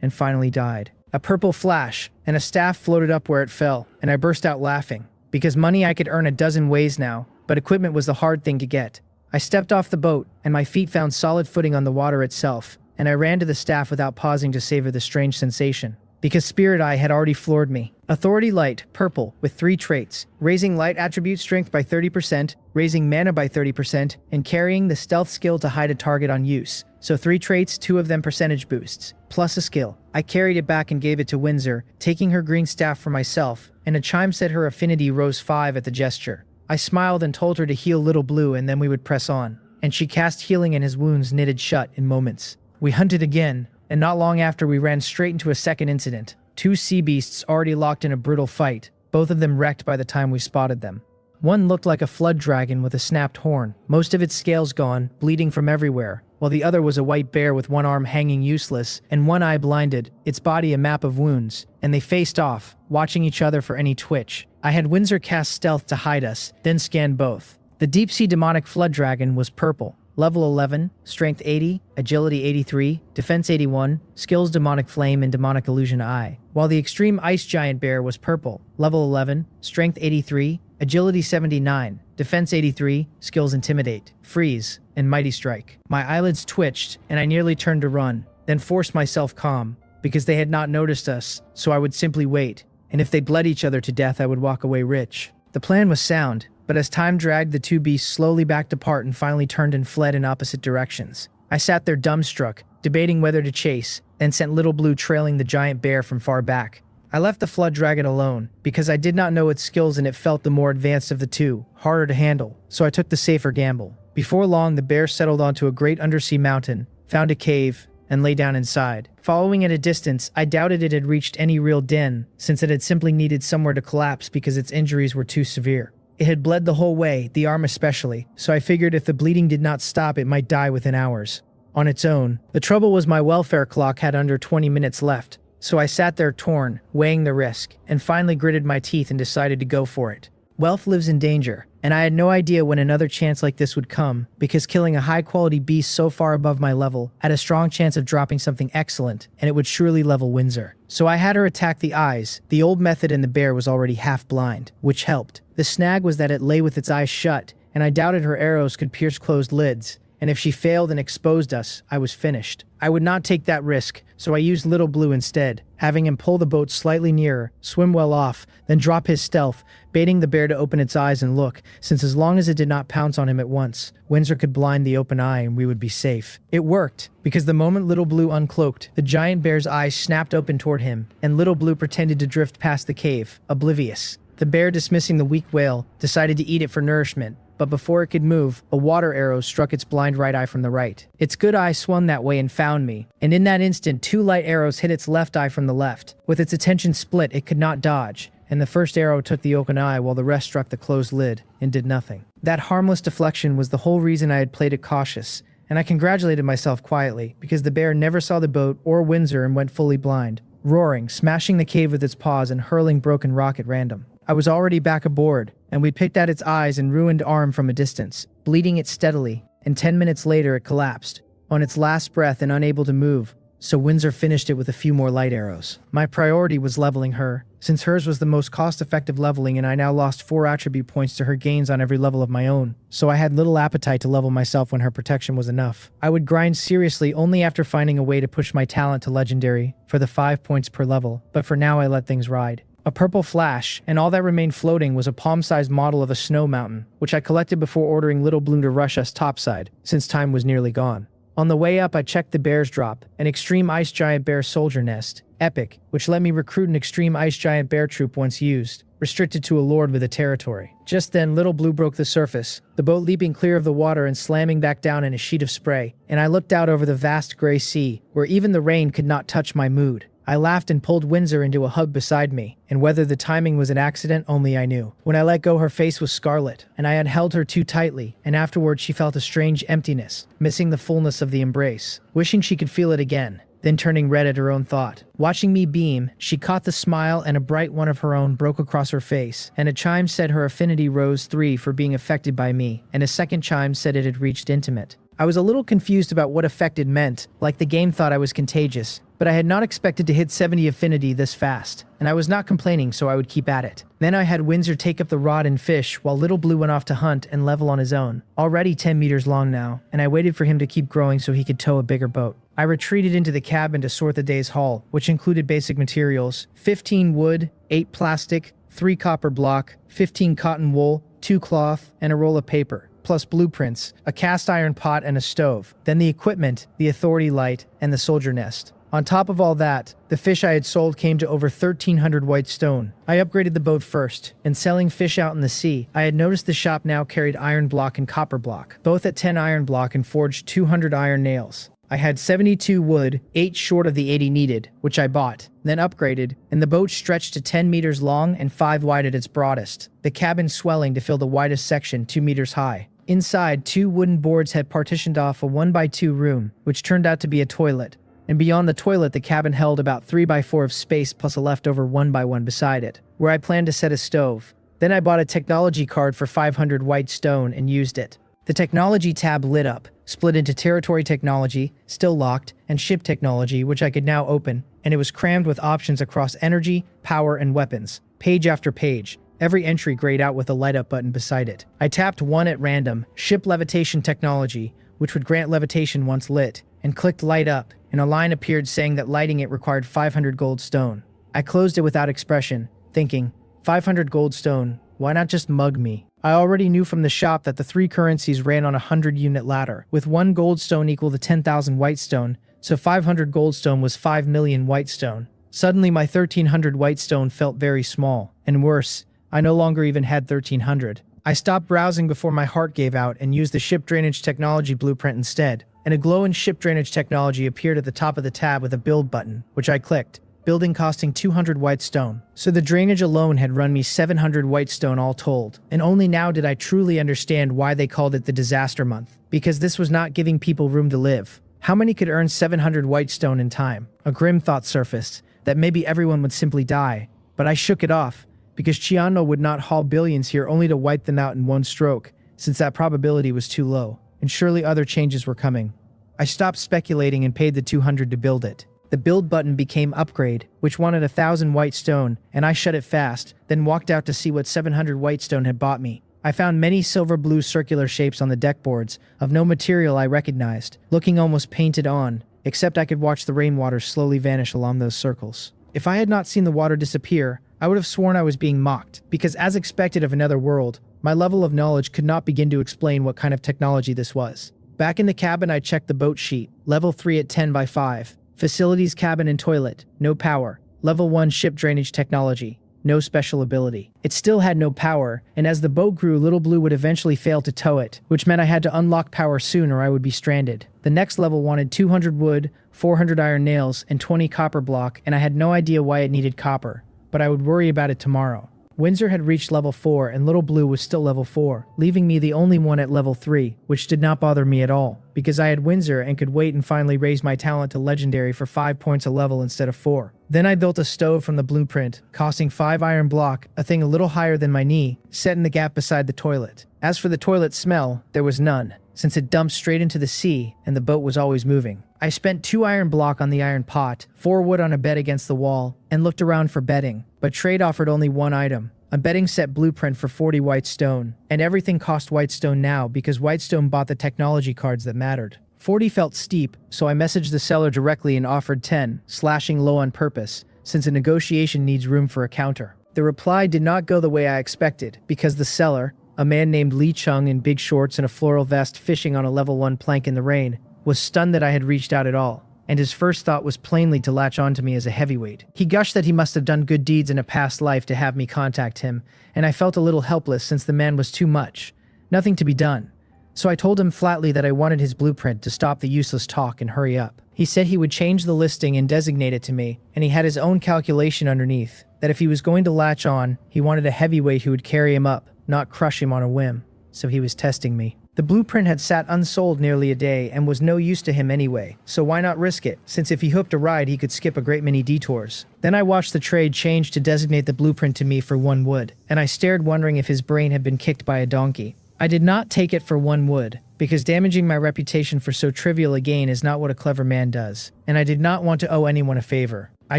and finally died. A purple flash, and a staff floated up where it fell, and I burst out laughing. Because money I could earn a dozen ways now, but equipment was the hard thing to get. I stepped off the boat, and my feet found solid footing on the water itself, and I ran to the staff without pausing to savor the strange sensation. Because Spirit Eye had already floored me. Authority Light, purple, with 3 traits. Raising light attribute strength by 30%, raising mana by 30%, and carrying the stealth skill to hide a target on use. So 3 traits, 2 of them percentage boosts, plus a skill. I carried it back and gave it to Windsor, taking her green staff for myself, and a chime said her affinity rose 5 at the gesture. I smiled and told her to heal Little Blue and then we would press on. And she cast healing and his wounds knitted shut in moments. We hunted again, and not long after we ran straight into a second incident. 2 sea beasts already locked in a brutal fight, both of them wrecked by the time we spotted them. One looked like a flood dragon with a snapped horn, most of its scales gone, bleeding from everywhere, while the other was a white bear with one arm hanging useless and one eye blinded, its body a map of wounds, and they faced off, watching each other for any twitch. I had Windsor cast stealth to hide us, then scanned both. The deep-sea demonic flood dragon was purple, level 11, strength 80, agility 83, defense 81, skills demonic flame and demonic illusion eye, while the extreme ice giant bear was purple, level 11, strength 83, agility 79, defense 83, skills intimidate, freeze, and mighty strike. My eyelids twitched and I nearly turned to run, then forced myself calm, because they had not noticed us, so I would simply wait, and if they bled each other to death I would walk away rich. The plan was sound, but as time dragged the 2 beasts slowly backed apart and finally turned and fled in opposite directions. I sat there dumbstruck, debating whether to chase, then sent Little Blue trailing the giant bear from far back. I left the flood dragon alone, because I did not know its skills and it felt the more advanced of the 2, harder to handle, so I took the safer gamble. Before long the bear settled onto a great undersea mountain, found a cave, and lay down inside. Following at a distance, I doubted it had reached any real den, since it had simply needed somewhere to collapse because its injuries were too severe. It had bled the whole way, the arm especially, so I figured if the bleeding did not stop, it might die within hours. On its own. The trouble was my welfare clock had under 20 minutes left, so I sat there torn, weighing the risk, and finally gritted my teeth and decided to go for it. Wealth lives in danger, and I had no idea when another chance like this would come, because killing a high-quality beast so far above my level had a strong chance of dropping something excellent, and it would surely level Windsor. So I had her attack the eyes. The old method in the bear was already half blind, which helped. The snag was that it lay with its eyes shut, and I doubted her arrows could pierce closed lids, and if she failed and exposed us, I was finished. I would not take that risk, so I used Little Blue instead, having him pull the boat slightly nearer, swim well off, then drop his stealth, baiting the bear to open its eyes and look, since as long as it did not pounce on him at once, Windsor could blind the open eye and we would be safe. It worked, because the moment Little Blue uncloaked, the giant bear's eyes snapped open toward him, and Little Blue pretended to drift past the cave, oblivious. The bear, dismissing the weak whale, decided to eat it for nourishment, but before it could move, a water arrow struck its blind right eye from the right. Its good eye swung that way and found me, and in that instant 2 light arrows hit its left eye from the left. With its attention split, it could not dodge, and the first arrow took the open eye while the rest struck the closed lid, and did nothing. That harmless deflection was the whole reason I had played it cautious, and I congratulated myself quietly, because the bear never saw the boat or Windsor and went fully blind. roaring, smashing the cave with its paws and hurling broken rock at random. I was already back aboard, and we picked at its eyes and ruined arm from a distance, bleeding it steadily, and 10 minutes later it collapsed, on its last breath and unable to move, so Windsor finished it with a few more light arrows. My priority was leveling her, since hers was the most cost-effective leveling and I now lost 4 attribute points to her gains on every level of my own, so I had little appetite to level myself when her protection was enough. I would grind seriously only after finding a way to push my talent to legendary, for the 5 points per level, but for now I let things ride. A purple flash, and all that remained floating was a palm-sized model of a snow mountain, which I collected before ordering Little Bloom to rush us topside, since time was nearly gone. On the way up, I checked the bear's drop, an extreme ice giant bear soldier nest, epic, which let me recruit an extreme ice giant bear troop once used, restricted to a lord with a territory. Just then, Little Blue broke the surface, the boat leaping clear of the water and slamming back down in a sheet of spray, and I looked out over the vast gray sea, where even the rain could not touch my mood. I laughed and pulled Windsor into a hug beside me, and whether the timing was an accident, only I knew. When I let go, her face was scarlet, and I had held her too tightly, and afterward she felt a strange emptiness, missing the fullness of the embrace, wishing she could feel it again, then turning red at her own thought. Watching me beam, she caught the smile and a bright one of her own broke across her face, and a chime said her affinity rose 3 for being affected by me, and a second chime said it had reached intimate. I was a little confused about what affected meant, like the game thought I was contagious, but I had not expected to hit 70 affinity this fast, and I was not complaining, so I would keep at it. Then I had Windsor take up the rod and fish while Little Blue went off to hunt and level on his own, already 10 meters long now, and I waited for him to keep growing so he could tow a bigger boat. I retreated into the cabin to sort the day's haul, which included basic materials: 15 wood, 8 plastic, 3 copper block, 15 cotton wool, 2 cloth, and a roll of paper, plus blueprints, a cast iron pot and a stove, then the equipment, the authority light, and the soldier nest. On top of all that, the fish I had sold came to over 1,300 white stone. I upgraded the boat first, and selling fish out in the sea, I had noticed the shop now carried iron block and copper block, both at 10 iron block, and forged 200 iron nails. I had 72 wood, 8 short of the 80 needed, which I bought, then upgraded, and the boat stretched to 10 meters long and 5 wide at its broadest, the cabin swelling to fill the widest section 2 meters high. Inside, 2 wooden boards had partitioned off a 1x2 room, which turned out to be a toilet, and beyond the toilet the cabin held about 3x4 of space plus a leftover 1x1 beside it, where I planned to set a stove. Then I bought a technology card for 500 white stone and used it. The technology tab lit up, split into territory technology, still locked, and ship technology, which I could now open, and it was crammed with options across energy, power, and weapons, page after page, every entry grayed out with a light up button beside it. I tapped one at random, ship levitation technology, which would grant levitation once lit, and clicked light up, and a line appeared saying that lighting it required 500 gold stone. I closed it without expression, thinking, 500 gold stone, why not just mug me? I already knew from the shop that the 3 currencies ran on a 100-unit ladder, with 1 gold stone equal to 10,000 white stone, so 500 gold stone was 5 million white stone. Suddenly my 1,300 white stone felt very small, and worse, I no longer even had 1,300. I stopped browsing before my heart gave out and used the ship drainage technology blueprint instead, and a glow in ship drainage technology appeared at the top of the tab with a build button, which I clicked, building costing 200 white stone. So the drainage alone had run me 700 white stone all told, and only now did I truly understand why they called it the disaster month, because this was not giving people room to live. How many could earn 700 white stone in time? A grim thought surfaced, that maybe everyone would simply die, but I shook it off, because Chiano would not haul billions here only to wipe them out in one stroke, since that probability was too low, and surely other changes were coming. I stopped speculating and paid the 200 to build it. The build button became upgrade, which wanted 1,000 white stone, and I shut it fast, then walked out to see what 700 white stone had bought me. I found many silver-blue circular shapes on the deck boards, of no material I recognized, looking almost painted on, except I could watch the rainwater slowly vanish along those circles. If I had not seen the water disappear, I would have sworn I was being mocked, because as expected of another world, my level of knowledge could not begin to explain what kind of technology this was. Back in the cabin I checked the boat sheet, level 3 at 10x5. Facilities, cabin, and toilet, no power. Level 1 ship drainage technology, no special ability. It still had no power, and as the boat grew, Little Blue would eventually fail to tow it, which meant I had to unlock power soon or I would be stranded. The next level wanted 200 wood, 400 iron nails, and 20 copper block, and I had no idea why it needed copper, but I would worry about it tomorrow. Windsor had reached level 4 and Little Blue was still level 4, leaving me the only one at level 3, which did not bother me at all, because I had Windsor and could wait and finally raise my talent to legendary for 5 points a level instead of 4. Then I built a stove from the blueprint, costing 5 iron block, a thing a little higher than my knee, set in the gap beside the toilet. As for the toilet smell, there was none, since it dumped straight into the sea and the boat was always moving. I spent 2 iron block on the iron pot, 4 wood on a bed against the wall, and looked around for bedding, but trade offered only 1 item. A bedding set blueprint for 40 white stone, and everything cost white stone now because white stone bought the technology cards that mattered. 40 felt steep, so I messaged the seller directly and offered 10, slashing low on purpose, since a negotiation needs room for a counter. The reply did not go the way I expected, because the seller, a man named Lee Chung in big shorts and a floral vest fishing on a level 1 plank in the rain, was stunned that I had reached out at all, and his first thought was plainly to latch onto me as a heavyweight. He gushed that he must have done good deeds in a past life to have me contact him, and I felt a little helpless since the man was too much. Nothing to be done. So I told him flatly that I wanted his blueprint to stop the useless talk and hurry up. He said he would change the listing and designate it to me, and he had his own calculation underneath, that if he was going to latch on, he wanted a heavyweight who would carry him up, not crush him on a whim. So he was testing me. The blueprint had sat unsold nearly a day and was no use to him anyway, so why not risk it, since if he hooked a ride he could skip a great many detours. Then I watched the trade change to designate the blueprint to me for 1 wood, and I stared wondering if his brain had been kicked by a donkey. I did not take it for 1 wood, because damaging my reputation for so trivial a gain is not what a clever man does, and I did not want to owe anyone a favor. I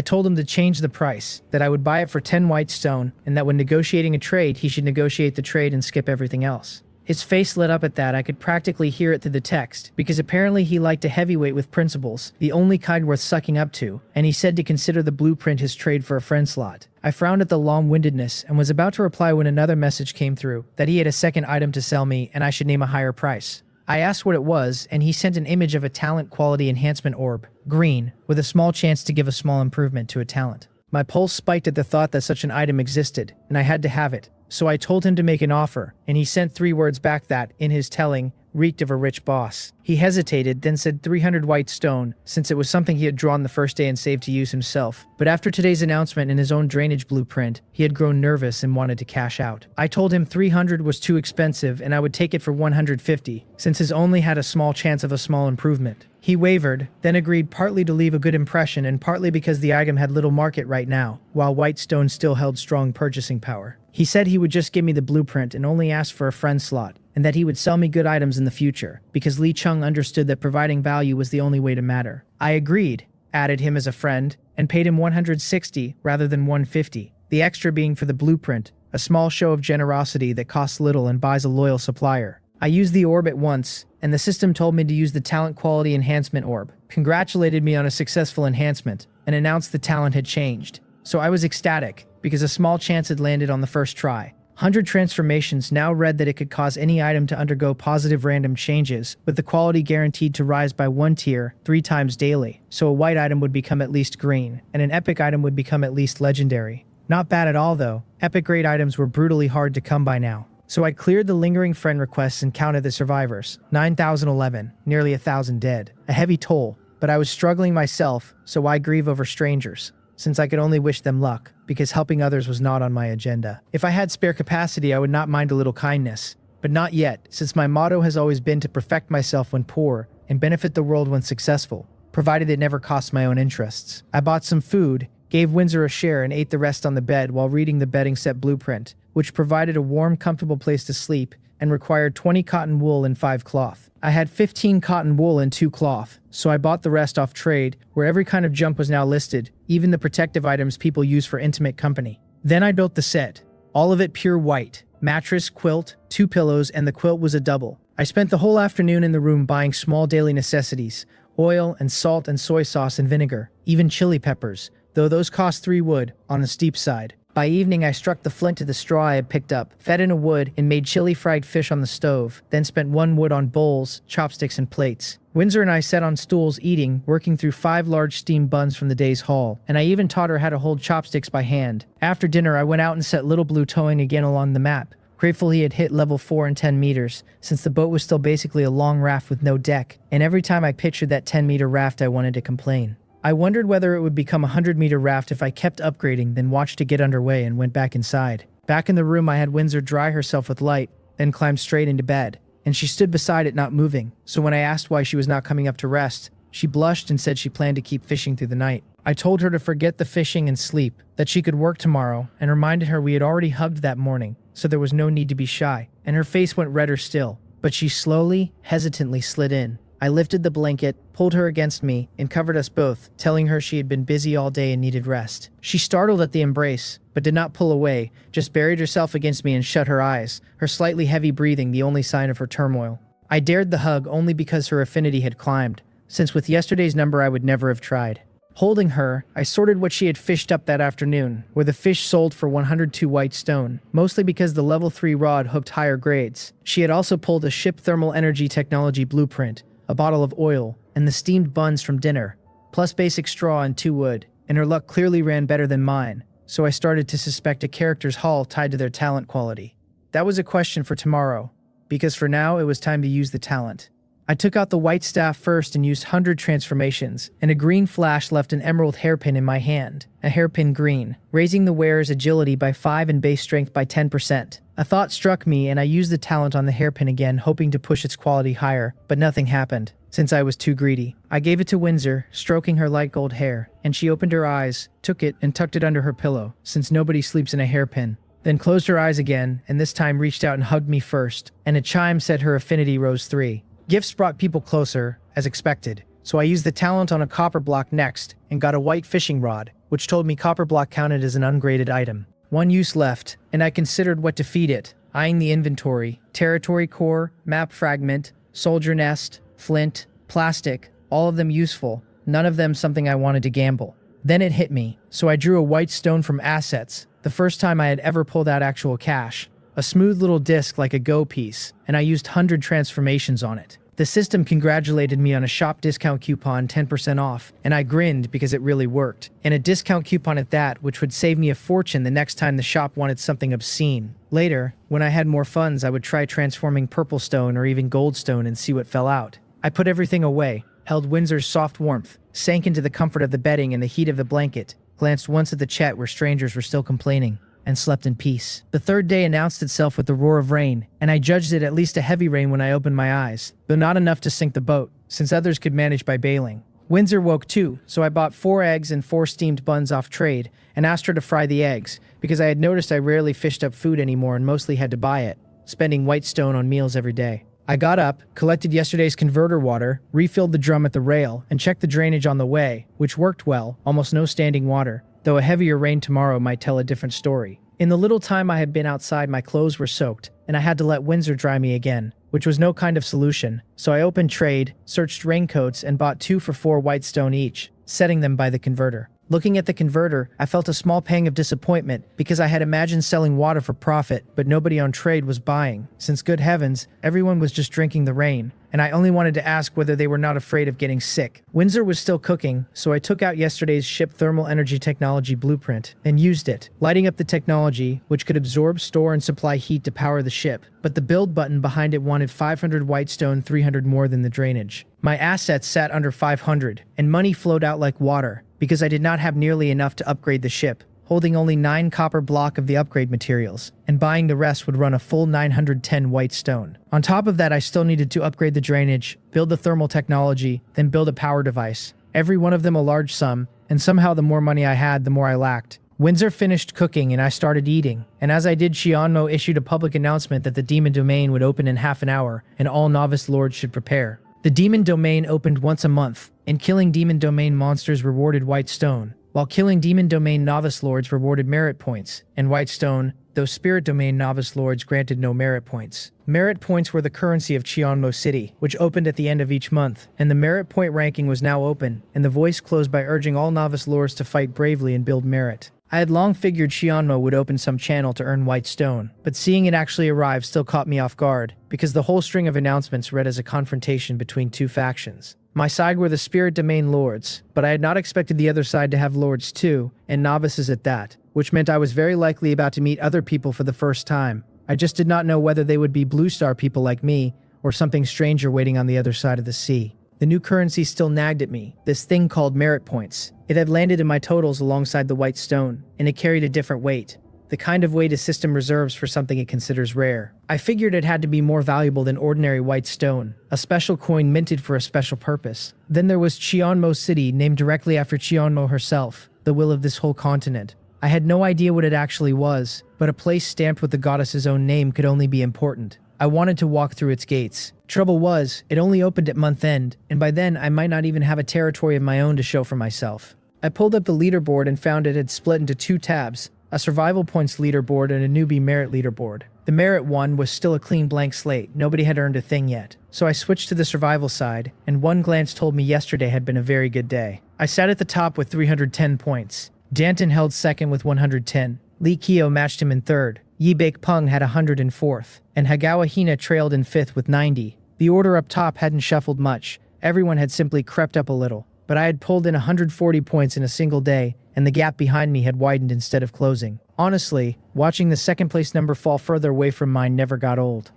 told him to change the price, that I would buy it for 10 white stone, and that when negotiating a trade he should negotiate the trade and skip everything else. His face lit up at that. I could practically hear it through the text, because apparently he liked a heavyweight with principles, the only kind worth sucking up to, and he said to consider the blueprint his trade for a friend slot. I frowned at the long-windedness and was about to reply when another message came through, that he had a second item to sell me and I should name a higher price. I asked what it was, and he sent an image of a talent quality enhancement orb, green, with a small chance to give a small improvement to a talent. My pulse spiked at the thought that such an item existed, and I had to have it. So I told him to make an offer, and he sent 3 words back that, in his telling, reeked of a rich boss. He hesitated, then said 300 white stone, since it was something he had drawn the first day and saved to use himself. But after today's announcement in his own drainage blueprint, he had grown nervous and wanted to cash out. I told him 300 was too expensive and I would take it for 150, since his only had a small chance of a small improvement. He wavered, then agreed partly to leave a good impression and partly because the item had little market right now, while white stone still held strong purchasing power. He said he would just give me the blueprint and only ask for a friend slot, and that he would sell me good items in the future, because Lee Chung understood that providing value was the only way to matter. I agreed, added him as a friend, and paid him 160 rather than 150, the extra being for the blueprint, a small show of generosity that costs little and buys a loyal supplier. I used the orb at once, and the system told me to use the talent quality enhancement orb, congratulated me on a successful enhancement, and announced the talent had changed. So I was ecstatic, because a small chance had landed on the first try. 100 transformations now read that it could cause any item to undergo positive random changes, with the quality guaranteed to rise by 1 tier 3 times daily, so a white item would become at least green, and an epic item would become at least legendary. Not bad at all though. Epic grade items were brutally hard to come by now. So I cleared the lingering friend requests and counted the survivors. 9,011, nearly 1,000 dead. A heavy toll, but I was struggling myself, so why grieve over strangers? Since I could only wish them luck, because helping others was not on my agenda. If I had spare capacity, I would not mind a little kindness. But not yet, since my motto has always been to perfect myself when poor and benefit the world when successful, provided it never costs my own interests. I bought some food, gave Windsor a share and ate the rest on the bed while reading the bedding set blueprint, which provided a warm, comfortable place to sleep and required 20 cotton wool and 5 cloth. I had 15 cotton wool and 2 cloth, so I bought the rest off trade, where every kind of junk was now listed, even the protective items people use for intimate company. Then I built the set, all of it pure white, mattress, quilt, 2 pillows, and the quilt was a double. I spent the whole afternoon in the room buying small daily necessities, oil and salt and soy sauce and vinegar, even chili peppers, though those cost 3 wood, on the steep side. By evening, I struck the flint to the straw I had picked up, fed in a wood, and made chili fried fish on the stove, then spent 1 wood on bowls, chopsticks, and plates. Windsor and I sat on stools eating, working through 5 large steamed buns from the day's haul, and I even taught her how to hold chopsticks by hand. After dinner, I went out and set Little Blue towing again along the map, grateful he had hit level 4 and 10 meters, since the boat was still basically a long raft with no deck, and every time I pictured that 10-meter raft I wanted to complain. I wondered whether it would become a 100-meter raft if I kept upgrading, then watched it get underway and went back inside. Back in the room, I had Windsor dry herself with light, then climbed straight into bed, and she stood beside it not moving, so when I asked why she was not coming up to rest, she blushed and said she planned to keep fishing through the night. I told her to forget the fishing and sleep, that she could work tomorrow, and reminded her we had already hugged that morning, so there was no need to be shy, and her face went redder still, but she slowly, hesitantly slid in. I lifted the blanket, pulled her against me, and covered us both, telling her she had been busy all day and needed rest. She startled at the embrace, but did not pull away, just buried herself against me and shut her eyes, her slightly heavy breathing the only sign of her turmoil. I dared the hug only because her affinity had climbed, since with yesterday's number I would never have tried. Holding her, I sorted what she had fished up that afternoon, where the fish sold for 102 white stone, mostly because the level 3 rod hooked higher grades. She had also pulled a ship thermal energy technology blueprint, a bottle of oil, and the steamed buns from dinner, plus basic straw and 2 wood, and her luck clearly ran better than mine, so I started to suspect a character's haul tied to their talent quality. That was a question for tomorrow, because for now it was time to use the talent. I took out the white staff first and used 100 transformations, and a green flash left an emerald hairpin in my hand, a hairpin green, raising the wearer's agility by 5 and base strength by 10%. A thought struck me and I used the talent on the hairpin again, hoping to push its quality higher, but nothing happened, since I was too greedy. I gave it to Windsor, stroking her light gold hair, and she opened her eyes, took it, and tucked it under her pillow, since nobody sleeps in a hairpin. Then closed her eyes again, and this time reached out and hugged me first, and a chime said her affinity rose 3. Gifts brought people closer, as expected, so I used the talent on a copper block next, and got a white fishing rod, which told me copper block counted as an ungraded item. 1 use left, and I considered what to feed it, eyeing the inventory, territory core, map fragment, soldier nest, flint, plastic, all of them useful, none of them something I wanted to gamble. Then it hit me, so I drew a white stone from assets, the first time I had ever pulled out actual cash. A smooth little disc like a Go piece, and I used 100 transformations on it. The system congratulated me on a shop discount coupon 10% off, and I grinned because it really worked. And a discount coupon at that, which would save me a fortune the next time the shop wanted something obscene. Later, when I had more funds, I would try transforming purple stone or even gold stone and see what fell out. I put everything away, held Windsor's soft warmth, sank into the comfort of the bedding and the heat of the blanket, glanced once at the chat where strangers were still complaining, and slept in peace. The third day announced itself with the roar of rain, and I judged it at least a heavy rain when I opened my eyes, though not enough to sink the boat, since others could manage by bailing. Windsor woke too, so I bought 4 eggs and 4 steamed buns off trade, and asked her to fry the eggs, because I had noticed I rarely fished up food anymore and mostly had to buy it, spending white stone on meals every day. I got up, collected yesterday's converter water, refilled the drum at the rail, and checked the drainage on the way, which worked well, almost no standing water, though a heavier rain tomorrow might tell a different story. In the little time I had been outside, my clothes were soaked, and I had to let Windsor dry me again, which was no kind of solution, so I opened trade, searched raincoats, and bought 2 for 4 white stone each, setting them by the converter. Looking at the converter, I felt a small pang of disappointment because I had imagined selling water for profit, but nobody on trade was buying, since good heavens, everyone was just drinking the rain, and I only wanted to ask whether they were not afraid of getting sick. Windsor was still cooking, so I took out yesterday's ship thermal energy technology blueprint and used it, lighting up the technology, which could absorb, store, and supply heat to power the ship, but the build button behind it wanted 500 white stone, 300 more than the drainage. My assets sat under 500, and money flowed out like water, because I did not have nearly enough to upgrade the ship, holding only 9 copper block of the upgrade materials, and buying the rest would run a full 910 white stone. On top of that, I still needed to upgrade the drainage, build the thermal technology, then build a power device. Every one of them a large sum, and somehow the more money I had, the more I lacked. Windsor finished cooking and I started eating, and as I did, Shianmo issued a public announcement that the demon domain would open in half an hour, and all novice lords should prepare. The demon domain opened once a month, and killing demon domain monsters rewarded white stone, while killing demon domain novice lords rewarded merit points, and white stone, though spirit domain novice lords granted no merit points. Merit points were the currency of Cheonmo City, which opened at the end of each month, and the merit point ranking was now open, and the voice closed by urging all novice lords to fight bravely and build merit. I had long figured Cheonmo would open some channel to earn white stone, but seeing it actually arrive still caught me off guard, because the whole string of announcements read as a confrontation between 2 factions. My side were the spirit domain lords, but I had not expected the other side to have lords too, and novices at that, which meant I was very likely about to meet other people for the first time. I just did not know whether they would be blue star people like me, or something stranger waiting on the other side of the sea. The new currency still nagged at me, this thing called merit points. It had landed in my totals alongside the white stone, and it carried a different weight. the kind of weight a system reserves for something it considers rare. I figured it had to be more valuable than ordinary white stone, a special coin minted for a special purpose. Then there was Cheonmo City, named directly after Cheonmo herself, the will of this whole continent. I had no idea what it actually was, but a place stamped with the goddess's own name could only be important. I wanted to walk through its gates. Trouble was, it only opened at month end, and by then I might not even have a territory of my own to show for myself. I pulled up the leaderboard and found it had split into two tabs, a survival points leaderboard and a newbie merit leaderboard. The merit one was still a clean blank slate, nobody had earned a thing yet. So I switched to the survival side, and one glance told me yesterday had been a very good day. I sat at the top with 310 points. Danton held second with 110. Lee Kyo matched him in third. Yi Baek Peng had 104th, and Hagawa Hina trailed in fifth with 90. The order up top hadn't shuffled much, everyone had simply crept up a little. But I had pulled in 140 points in a single day, and the gap behind me had widened instead of closing. Honestly, watching the second place number fall further away from mine never got old.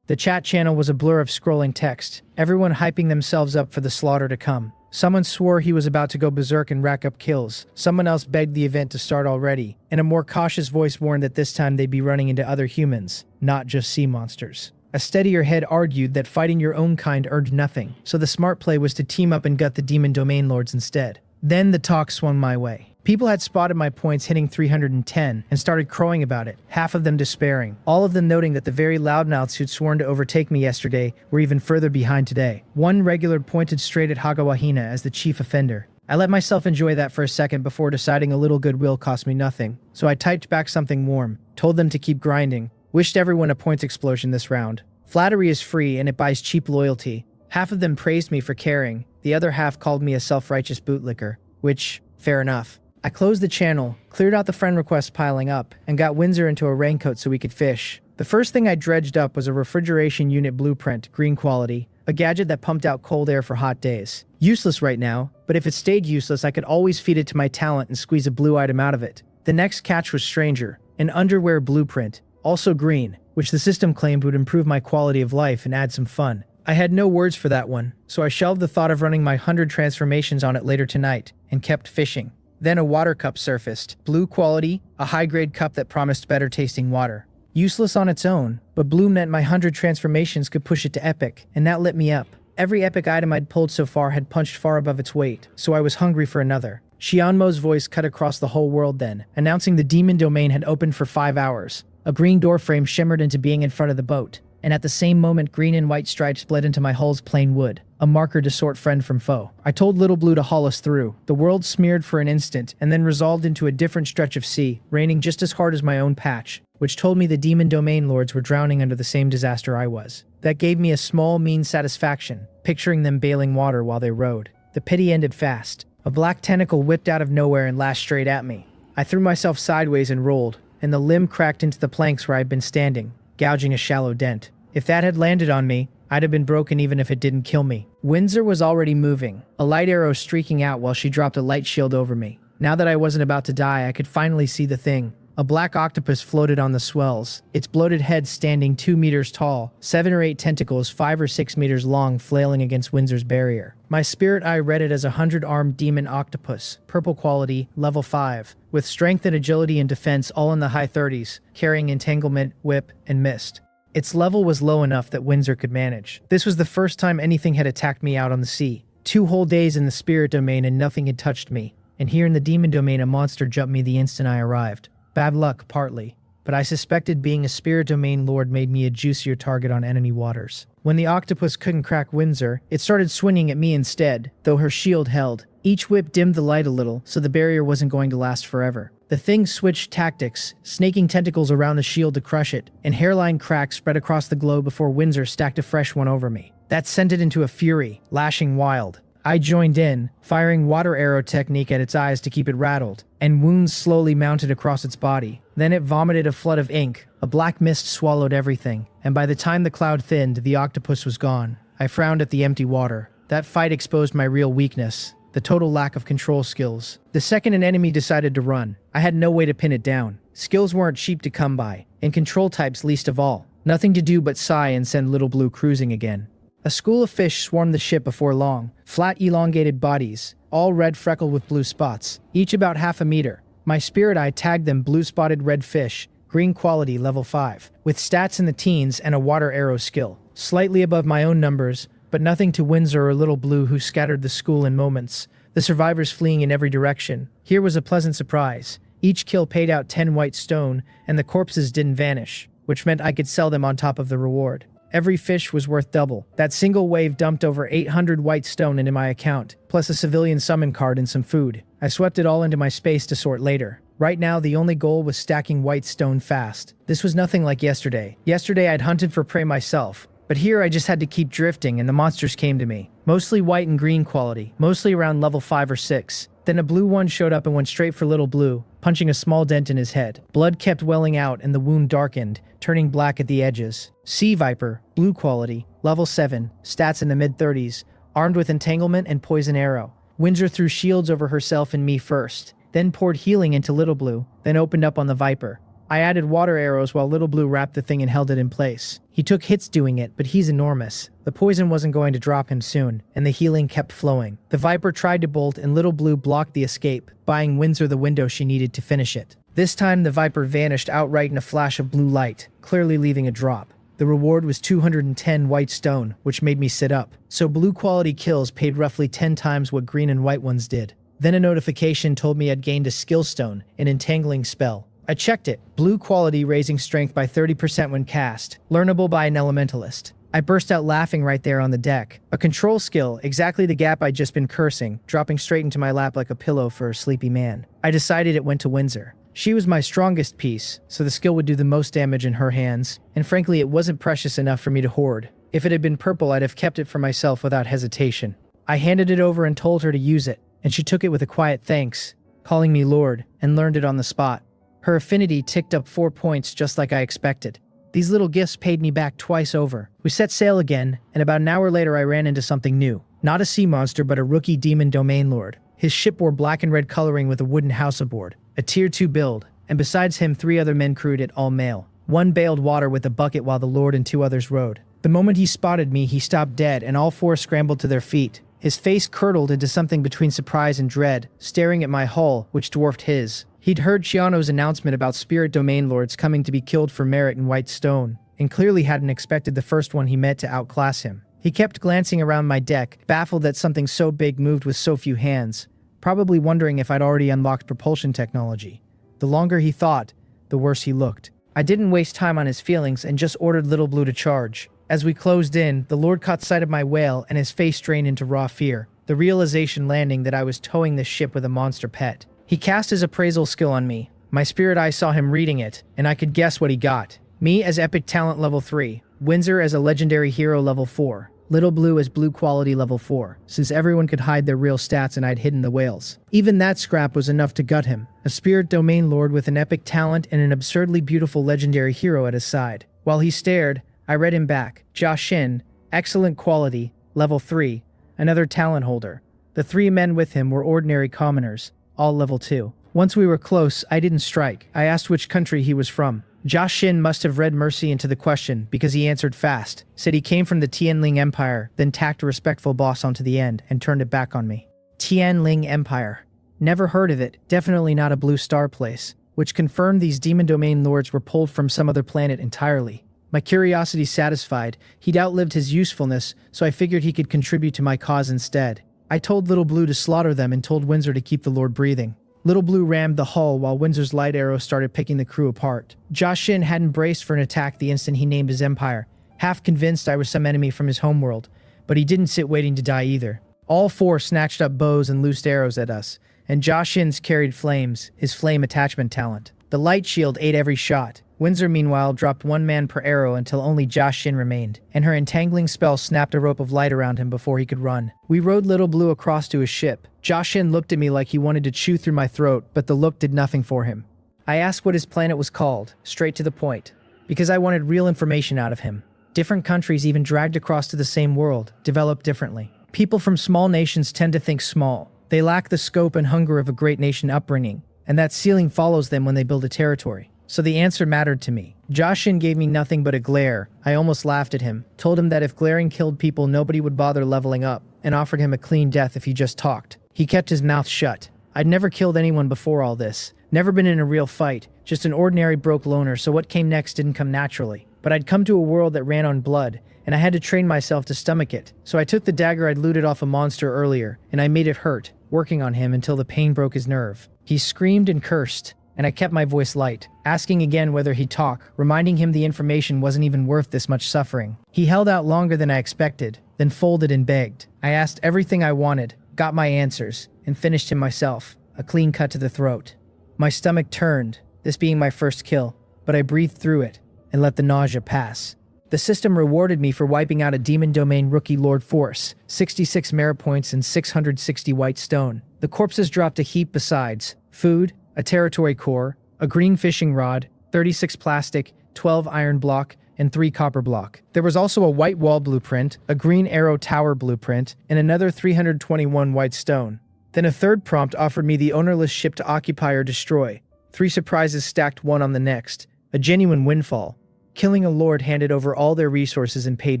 The chat channel was a blur of scrolling text, everyone hyping themselves up for the slaughter to come. Someone swore he was about to go berserk and rack up kills. Someone else begged the event to start already, and a more cautious voice warned that this time they'd be running into other humans, not just sea monsters. A steadier head argued that fighting your own kind earned nothing, so the smart play was to team up and gut the demon domain lords instead. Then the talk swung my way. People had spotted my points hitting 310 and started crowing about it, half of them despairing, all of them noting that the very loudmouths who'd sworn to overtake me yesterday were even further behind today. One regular pointed straight at Hagawa Hina as the chief offender. I let myself enjoy that for a second before deciding a little goodwill cost me nothing, so I typed back something warm, told them to keep grinding, wished everyone a points explosion this round. Flattery is free and it buys cheap loyalty. Half of them praised me for caring, the other half called me a self-righteous bootlicker, which, fair enough. I closed the channel, cleared out the friend requests piling up, and got Windsor into a raincoat so we could fish. The first thing I dredged up was a refrigeration unit blueprint, green quality, a gadget that pumped out cold air for hot days. Useless right now, but if it stayed useless I could always feed it to my talent and squeeze a blue item out of it. The next catch was stranger, an underwear blueprint, also green, which the system claimed would improve my quality of life and add some fun. I had no words for that one, so I shelved the thought of running my 100 transformations on it later tonight, and kept fishing. Then a water cup surfaced, blue quality, a high-grade cup that promised better tasting water. Useless on its own, but blue meant my 100 transformations could push it to epic, and that lit me up. Every epic item I'd pulled so far had punched far above its weight, so I was hungry for another. Xianmo's voice cut across the whole world then, announcing the demon domain had opened for 5 hours. A green doorframe shimmered into being in front of the boat, and at the same moment green and white stripes bled into my hull's plain wood, a marker to sort friend from foe. I told Little Blue to haul us through. The world smeared for an instant, and then resolved into a different stretch of sea, raining just as hard as my own patch, which told me the demon domain lords were drowning under the same disaster I was. That gave me a small, mean satisfaction, picturing them bailing water while they rowed. The pity ended fast. A black tentacle whipped out of nowhere and lashed straight at me. I threw myself sideways and rolled, and the limb cracked into the planks where I'd been standing, gouging a shallow dent. If that had landed on me, I'd have been broken even if it didn't kill me. Windsor was already moving, a light arrow streaking out while she dropped a light shield over me. Now that I wasn't about to die, I could finally see the thing. A black octopus floated on the swells, its bloated head standing 2 meters tall, 7 or 8 tentacles 5 or 6 meters long flailing against Windsor's barrier. My spirit eye read it as a 100-armed demon octopus, purple quality, level 5, with strength and agility and defense all in the high 30s, carrying entanglement, whip, and mist. Its level was low enough that Windsor could manage. This was the first time anything had attacked me out on the sea. 2 whole days in the spirit domain and nothing had touched me, and here in the demon domain a monster jumped me the instant I arrived. Bad luck, partly, but I suspected being a spirit domain lord made me a juicier target on enemy waters. When the octopus couldn't crack Windsor, it started swinging at me instead, though her shield held. Each whip dimmed the light a little, so the barrier wasn't going to last forever. The thing switched tactics, snaking tentacles around the shield to crush it, and hairline cracks spread across the globe before Windsor stacked a fresh one over me. That sent it into a fury, lashing wild. I joined in, firing water arrow technique at its eyes to keep it rattled, and wounds slowly mounted across its body. Then it vomited a flood of ink. A black mist swallowed everything, and by the time the cloud thinned, the octopus was gone. I frowned at the empty water. That fight exposed my real weakness, the total lack of control skills. The second an enemy decided to run, I had no way to pin it down. Skills weren't cheap to come by, and control types least of all. Nothing to do but sigh and send Little Blue cruising again. A school of fish swarmed the ship before long, flat elongated bodies, all red freckled with blue spots, each about half a meter. My spirit eye tagged them blue-spotted red fish, green quality level 5, with stats in the teens and a water arrow skill. Slightly above my own numbers, but nothing to Windsor or Little Blue who scattered the school in moments, the survivors fleeing in every direction. Here was a pleasant surprise. Each kill paid out 10 white stone, and the corpses didn't vanish, which meant I could sell them on top of the reward. Every fish was worth double. That single wave dumped over 800 white stone into my account, plus a civilian summon card and some food. I swept it all into my space to sort later. Right now, the only goal was stacking white stone fast. This was nothing like yesterday. Yesterday, I'd hunted for prey myself, but here I just had to keep drifting and the monsters came to me. Mostly white and green quality, mostly around level 5 or 6. Then a blue one showed up and went straight for Little Blue, punching a small dent in his head. Blood kept welling out and the wound darkened, turning black at the edges. Sea Viper, blue quality, level 7, stats in the mid-30s, armed with entanglement and poison arrow. Windsor threw shields over herself and me first, then poured healing into Little Blue, then opened up on the Viper. I added water arrows while Little Blue wrapped the thing and held it in place. He took hits doing it, but he's enormous. The poison wasn't going to drop him soon, and the healing kept flowing. The Viper tried to bolt and Little Blue blocked the escape, buying Windsor the window she needed to finish it. This time the Viper vanished outright in a flash of blue light, clearly leaving a drop. The reward was 210 white stone, which made me sit up. So blue quality kills paid roughly 10 times what green and white ones did. Then a notification told me I'd gained a skill stone, an entangling spell. I checked it. Blue quality, raising strength by 30% when cast. Learnable by an elementalist. I burst out laughing right there on the deck. A control skill, exactly the gap I'd just been cursing, dropping straight into my lap like a pillow for a sleepy man. I decided it went to Windsor. She was my strongest piece, so the skill would do the most damage in her hands, and frankly it wasn't precious enough for me to hoard. If it had been purple, I'd have kept it for myself without hesitation. I handed it over and told her to use it, and she took it with a quiet thanks, calling me Lord, and learned it on the spot. Her affinity ticked up 4 points just like I expected. These little gifts paid me back twice over. We set sail again, and about an hour later I ran into something new. Not a sea monster, but a rookie demon domain lord. His ship wore black and red coloring with a wooden house aboard. A tier 2 build, and besides him 3 other men crewed it, all male. One bailed water with a bucket while the lord and 2 others rowed. The moment he spotted me, he stopped dead, and all 4 scrambled to their feet. His face curdled into something between surprise and dread, staring at my hull, which dwarfed his. He'd heard Chiano's announcement about spirit domain lords coming to be killed for merit in white stone, and clearly hadn't expected the first one he met to outclass him. He kept glancing around my deck, baffled that something so big moved with so few hands, probably wondering if I'd already unlocked propulsion technology. The longer he thought, the worse he looked. I didn't waste time on his feelings and just ordered Little Blue to charge. As we closed in, the Lord caught sight of my whale and his face drained into raw fear, the realization landing that I was towing this ship with a monster pet. He cast his appraisal skill on me. My spirit eye saw him reading it, and I could guess what he got. Me as epic talent level 3, Windsor as a legendary hero level 4, Little Blue as blue quality level 4, since everyone could hide their real stats and I'd hidden the whales. Even that scrap was enough to gut him, a spirit domain lord with an epic talent and an absurdly beautiful legendary hero at his side. While he stared, I read him back. Jia Xin, excellent quality, level 3, another talent holder. The 3 men with him were ordinary commoners, all level 2. Once we were close, I didn't strike. I asked which country he was from. Jia Xin must have read mercy into the question because he answered fast, said he came from the Tianling Empire, then tacked a respectful boss onto the end and turned it back on me. Tianling Empire. Never heard of it, definitely not a blue star place, which confirmed these demon domain lords were pulled from some other planet entirely. My curiosity satisfied, he'd outlived his usefulness, so I figured he could contribute to my cause instead. I told Little Blue to slaughter them and told Windsor to keep the Lord breathing. Little Blue rammed the hull while Windsor's light arrow started picking the crew apart. Jia Xin hadn't braced for an attack the instant he named his empire, half convinced I was some enemy from his homeworld, but he didn't sit waiting to die either. All 4 snatched up bows and loosed arrows at us, and Jia Xin's carried flames, his flame attachment talent. The light shield ate every shot. Windsor, meanwhile, dropped 1 man per arrow until only Jia Xin remained, and her entangling spell snapped a rope of light around him before he could run. We rowed Little Blue across to his ship. Jia Xin looked at me like he wanted to chew through my throat, but the look did nothing for him. I asked what his planet was called, straight to the point, because I wanted real information out of him. Different countries, even dragged across to the same world, develop differently. People from small nations tend to think small. They lack the scope and hunger of a great nation upbringing, and that ceiling follows them when they build a territory. So the answer mattered to me. Jia Xin gave me nothing but a glare. I almost laughed at him, told him that if glaring killed people nobody would bother leveling up, and offered him a clean death if he just talked. He kept his mouth shut. I'd never killed anyone before all this, Never been in a real fight, just an ordinary broke loner, so what came next didn't come naturally. But I'd come to a world that ran on blood, and I had to train myself to stomach it. So I took the dagger I'd looted off a monster earlier, and I made it hurt, working on him until the pain broke his nerve. He screamed and cursed, and I kept my voice light, asking again whether he'd talk, reminding him the information wasn't even worth this much suffering. He held out longer than I expected, then folded and begged. I asked everything I wanted, got my answers, and finished him myself, a clean cut to the throat. My stomach turned, this being my first kill, but I breathed through it and let the nausea pass. The system rewarded me for wiping out a demon domain rookie Lord Force, 66 merit points and 660 white stone. The corpses dropped a heap besides food, a territory core, a green fishing rod, 36 plastic, 12 iron block, and 3 copper block. There was also a white wall blueprint, a green arrow tower blueprint, and another 321 white stone. Then a third prompt offered me the ownerless ship to occupy or destroy. 3 surprises stacked one on the next, a genuine windfall. Killing a lord handed over all their resources and paid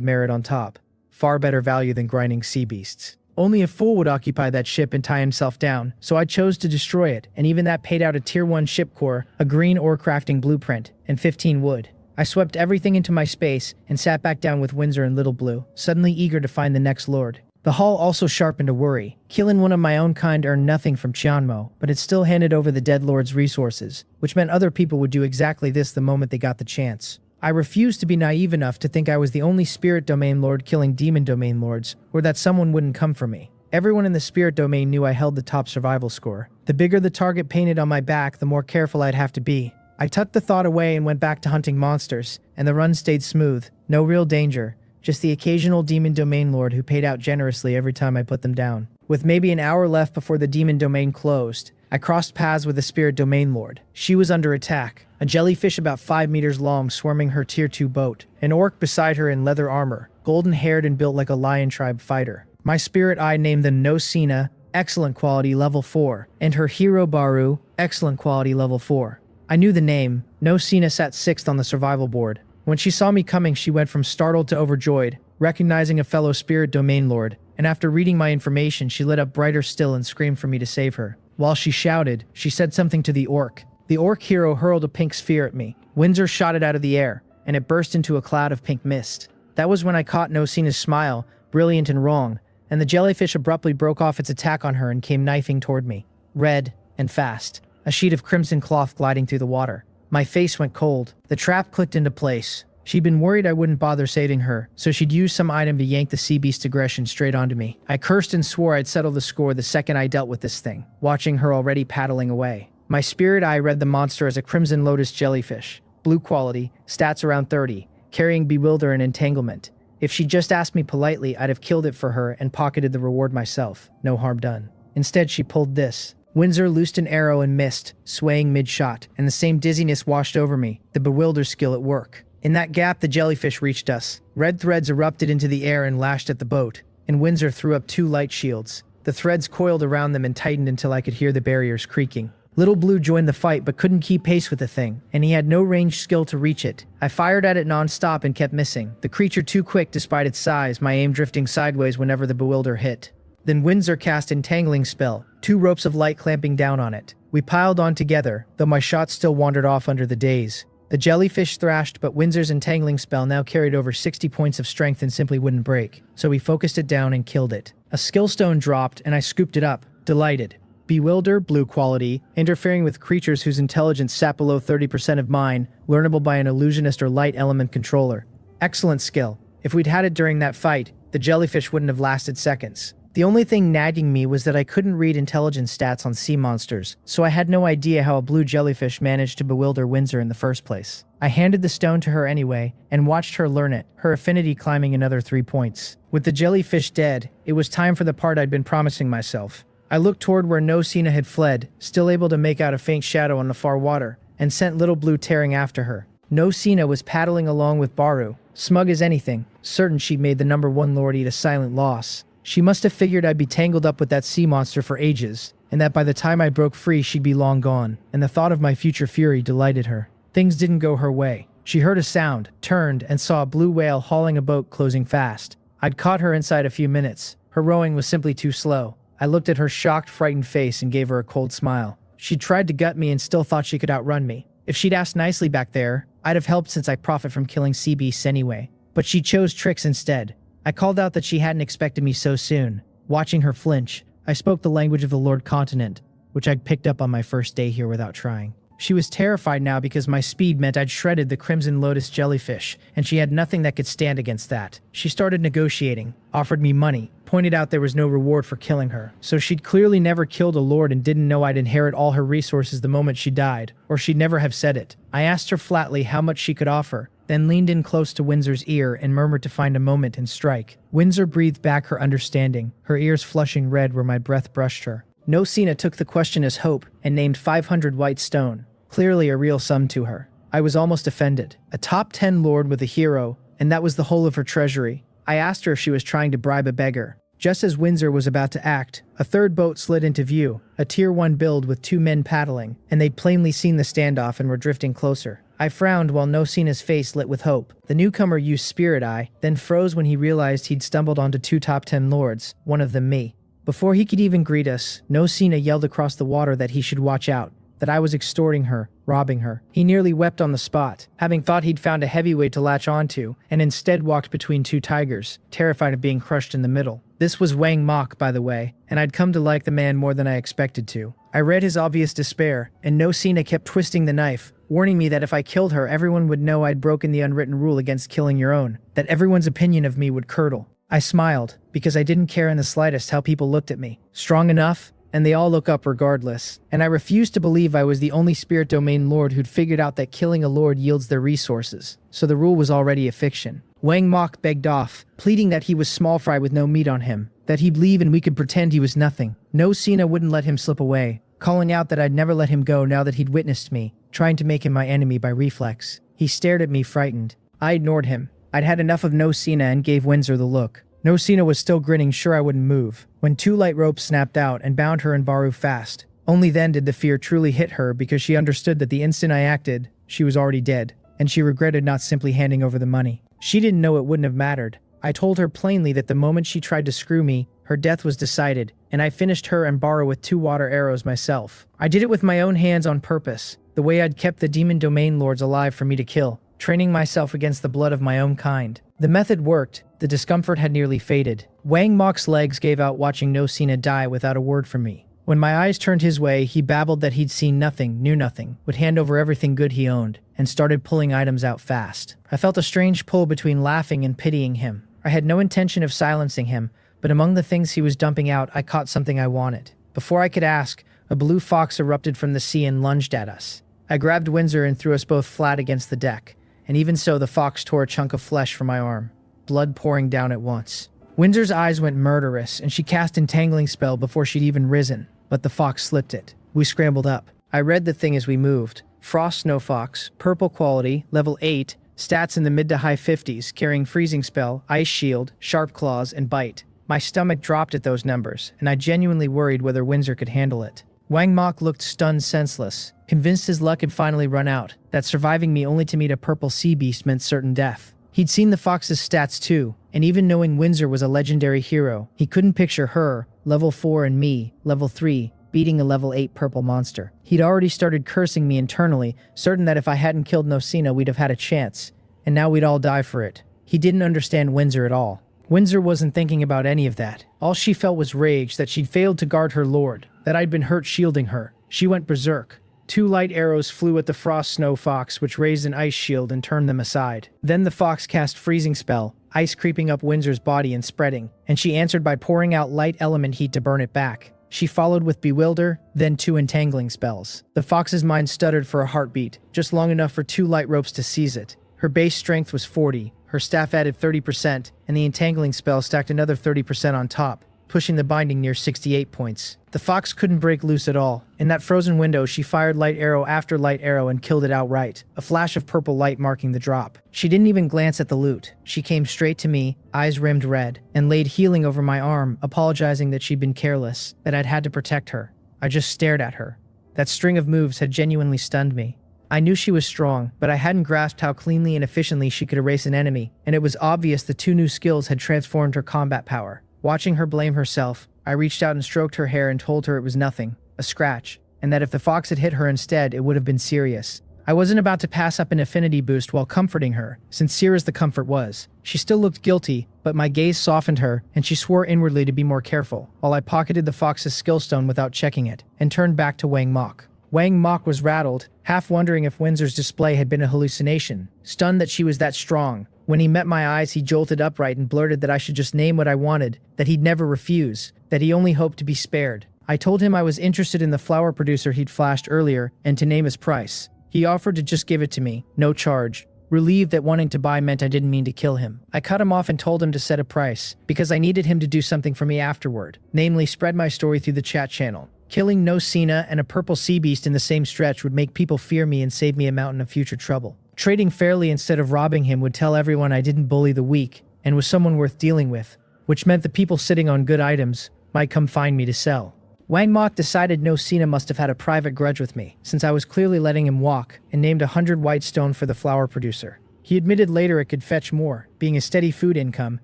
merit on top. Far better value than grinding sea beasts. Only a fool would occupy that ship and tie himself down, so I chose to destroy it, and even that paid out a tier 1 ship core, a green ore crafting blueprint, and 15 wood. I swept everything into my space and sat back down with Windsor and Little Blue, suddenly eager to find the next lord. The haul also sharpened a worry. Killing one of my own kind earned nothing from Chianmo, but it still handed over the dead lord's resources, which meant other people would do exactly this the moment they got the chance. I refused to be naive enough to think I was the only spirit domain lord killing demon domain lords, or that someone wouldn't come for me. Everyone in the spirit domain knew I held the top survival score. The bigger the target painted on my back, the more careful I'd have to be. I tucked the thought away and went back to hunting monsters, and the run stayed smooth. No real danger, just the occasional demon domain lord who paid out generously every time I put them down. With maybe an hour left before the demon domain closed, I crossed paths with the spirit domain lord. She was under attack. A jellyfish about 5 meters long swarming her tier 2 boat. An orc beside her in leather armor, golden-haired and built like a lion tribe fighter. My spirit eye named them No Sina, excellent quality level 4, and her hero Baru, excellent quality level 4. I knew the name. No Sina sat 6th on the survival board. When she saw me coming, she went from startled to overjoyed, recognizing a fellow spirit domain lord, and after reading my information, she lit up brighter still and screamed for me to save her. While she shouted, she said something to the orc. The orc hero hurled a pink sphere at me. Windsor shot it out of the air, and it burst into a cloud of pink mist. That was when I caught No Sina's smile, brilliant and wrong, and the jellyfish abruptly broke off its attack on her and came knifing toward me. Red and fast. A sheet of crimson cloth gliding through the water. My face went cold. The trap clicked into place. She'd been worried I wouldn't bother saving her, so she'd use some item to yank the sea beast aggression straight onto me. I cursed and swore I'd settle the score the second I dealt with this thing, watching her already paddling away. My spirit eye read the monster as a crimson lotus jellyfish. Blue quality, stats around 30, carrying bewilder and entanglement. If she'd just asked me politely, I'd have killed it for her and pocketed the reward myself. No harm done. Instead, she pulled this. Windsor loosed an arrow and missed, swaying mid-shot, and the same dizziness washed over me, the bewilder skill at work. In that gap, the jellyfish reached us. Red threads erupted into the air and lashed at the boat, and Windsor threw up 2 light shields. The threads coiled around them and tightened until I could hear the barriers creaking. Little Blue joined the fight but couldn't keep pace with the thing, and he had no ranged skill to reach it. I fired at it non-stop and kept missing, the creature too quick despite its size, my aim drifting sideways whenever the bewilder hit. Then Windsor cast Entangling Spell, 2 ropes of light clamping down on it. We piled on together, though my shots still wandered off under the daze. The jellyfish thrashed, but Windsor's Entangling Spell now carried over 60 points of strength and simply wouldn't break, so we focused it down and killed it. A skill stone dropped, and I scooped it up, delighted. Bewilder, blue quality, interfering with creatures whose intelligence sat below 30% of mine, learnable by an illusionist or light element controller. Excellent skill. If we'd had it during that fight, the jellyfish wouldn't have lasted seconds. The only thing nagging me was that I couldn't read intelligence stats on sea monsters, so I had no idea how a blue jellyfish managed to bewilder Windsor in the first place. I handed the stone to her anyway, and watched her learn it, her affinity climbing another 3 points. With the jellyfish dead, it was time for the part I'd been promising myself. I looked toward where No Sina had fled, still able to make out a faint shadow on the far water, and sent Little Blue tearing after her. No Sina was paddling along with Baru, smug as anything, certain she'd made the number 1 lord eat a silent loss. She must have figured I'd be tangled up with that sea monster for ages, and that by the time I broke free she'd be long gone, and the thought of my future fury delighted her. Things didn't go her way. She heard a sound, turned, and saw a blue whale hauling a boat closing fast. I'd caught her inside a few minutes. Her rowing was simply too slow. I looked at her shocked, frightened face and gave her a cold smile. She tried to gut me and still thought she could outrun me. If she'd asked nicely back there, I'd have helped since I profit from killing sea beasts anyway. But she chose tricks instead. I called out that she hadn't expected me so soon. Watching her flinch, I spoke the language of the Lord Continent, which I'd picked up on my first day here without trying. She was terrified now because my speed meant I'd shredded the Crimson Lotus jellyfish, and she had nothing that could stand against that. She started negotiating, offered me money, pointed out there was no reward for killing her. So she'd clearly never killed a lord and didn't know I'd inherit all her resources the moment she died, or she'd never have said it. I asked her flatly how much she could offer, then leaned in close to Windsor's ear and murmured to find a moment and strike. Windsor breathed back her understanding, her ears flushing red where my breath brushed her. No Sina took the question as hope and named 500 white stone. Clearly a real sum to her. I was almost offended. A top 10 lord with a hero, and that was the whole of her treasury. I asked her if she was trying to bribe a beggar. Just as Windsor was about to act, a third boat slid into view, a Tier 1 build with 2 men paddling, and they'd plainly seen the standoff and were drifting closer. I frowned while No Sina's face lit with hope. The newcomer used Spirit Eye, then froze when he realized he'd stumbled onto 2 top 10 lords, one of them me. Before he could even greet us, No Sina yelled across the water that he should watch out, that I was extorting her, robbing her. He nearly wept on the spot, having thought he'd found a heavyweight to latch onto, and instead walked between 2 tigers, terrified of being crushed in the middle. This was Wang Mok, by the way, and I'd come to like the man more than I expected to. I read his obvious despair, and No Sina kept twisting the knife, warning me that if I killed her, everyone would know I'd broken the unwritten rule against killing your own, that everyone's opinion of me would curdle. I smiled, because I didn't care in the slightest how people looked at me. Strong enough? And they all look up regardless. And I refused to believe I was the only spirit domain lord who'd figured out that killing a lord yields their resources. So the rule was already a fiction. Wang Mok begged off, pleading that he was small fry with no meat on him, that he'd leave and we could pretend he was nothing. No Sina wouldn't let him slip away, calling out that I'd never let him go now that he'd witnessed me, trying to make him my enemy by reflex. He stared at me frightened. I ignored him. I'd had enough of No Sina and gave Windsor the look. No Sina was still grinning, sure I wouldn't move, when 2 light ropes snapped out and bound her and Baru fast. Only then did the fear truly hit her, because she understood that the instant I acted, she was already dead, and she regretted not simply handing over the money. She didn't know it wouldn't have mattered. I told her plainly that the moment she tried to screw me, her death was decided, and I finished her and Baru with 2 water arrows myself. I did it with my own hands on purpose, the way I'd kept the demon domain lords alive for me to kill, training myself against the blood of my own kind. The method worked. The discomfort had nearly faded. Wang Mok's legs gave out watching No Sina die without a word from me. When my eyes turned his way, he babbled that he'd seen nothing, knew nothing, would hand over everything good he owned, and started pulling items out fast. I felt a strange pull between laughing and pitying him. I had no intention of silencing him, but among the things he was dumping out, I caught something I wanted. Before I could ask, a blue fox erupted from the sea and lunged at us. I grabbed Windsor and threw us both flat against the deck, and even so the fox tore a chunk of flesh from my arm, blood pouring down at once. Windsor's eyes went murderous, and she cast Entangling Spell before she'd even risen, but the fox slipped it. We scrambled up. I read the thing as we moved. Frost Snow Fox, purple quality, level 8, stats in the mid to high 50s, carrying Freezing Spell, Ice Shield, Sharp Claws, and Bite. My stomach dropped at those numbers, and I genuinely worried whether Windsor could handle it. Wang Mok looked stunned senseless, convinced his luck had finally run out, that surviving me only to meet a purple sea beast meant certain death. He'd seen the fox's stats too, and even knowing Windsor was a legendary hero, he couldn't picture her, level 4, and me, level 3, beating a level 8 purple monster. He'd already started cursing me internally, certain that if I hadn't killed No Sina we'd have had a chance, and now we'd all die for it. He didn't understand Windsor at all. Windsor wasn't thinking about any of that. All she felt was rage that she'd failed to guard her lord, that I'd been hurt shielding her. She went berserk. 2 light arrows flew at the Frost Snow Fox, which raised an ice shield and turned them aside. Then the fox cast Freezing Spell, ice creeping up Windsor's body and spreading, and she answered by pouring out light element heat to burn it back. She followed with Bewilder, then 2 Entangling Spells. The fox's mind stuttered for a heartbeat, just long enough for 2 light ropes to seize it. Her base strength was 40, her staff added 30%, and the Entangling Spell stacked another 30% on top, pushing the binding near 68 points. The fox couldn't break loose at all. In that frozen window, she fired light arrow after light arrow and killed it outright, a flash of purple light marking the drop. She didn't even glance at the loot. She came straight to me, eyes rimmed red, and laid healing over my arm, apologizing that she'd been careless, that I'd had to protect her. I just stared at her. That string of moves had genuinely stunned me. I knew she was strong, but I hadn't grasped how cleanly and efficiently she could erase an enemy, and it was obvious the 2 new skills had transformed her combat power. Watching her blame herself, I reached out and stroked her hair and told her it was nothing, a scratch. and that if the fox had hit her instead, it would have been serious. I wasn't about to pass up an affinity boost while comforting her, sincere as the comfort was. She still looked guilty, but my gaze softened her, and she swore inwardly to be more careful, while I pocketed the fox's skill stone without checking it, and turned back to Wang Mok. Wang Mok was rattled, half wondering if Windsor's display had been a hallucination, stunned that she was that strong. When he met my eyes, he jolted upright and blurted that I should just name what I wanted, that he'd never refuse, that he only hoped to be spared. I told him I was interested in the flower producer he'd flashed earlier, and to name his price. He offered to just give it to me, no charge. Relieved that wanting to buy meant I didn't mean to kill him. I cut him off and told him to set a price, because I needed him to do something for me afterward, namely spread my story through the chat channel. Killing No Sina and a purple sea beast in the same stretch would make people fear me and save me a mountain of future trouble. Trading fairly instead of robbing him would tell everyone I didn't bully the weak, and was someone worth dealing with, which meant the people sitting on good items might come find me to sell. Wang Mok decided No Sina must have had a private grudge with me, since I was clearly letting him walk, and named 100 white stone for the flower producer. He admitted later it could fetch more, being a steady food income,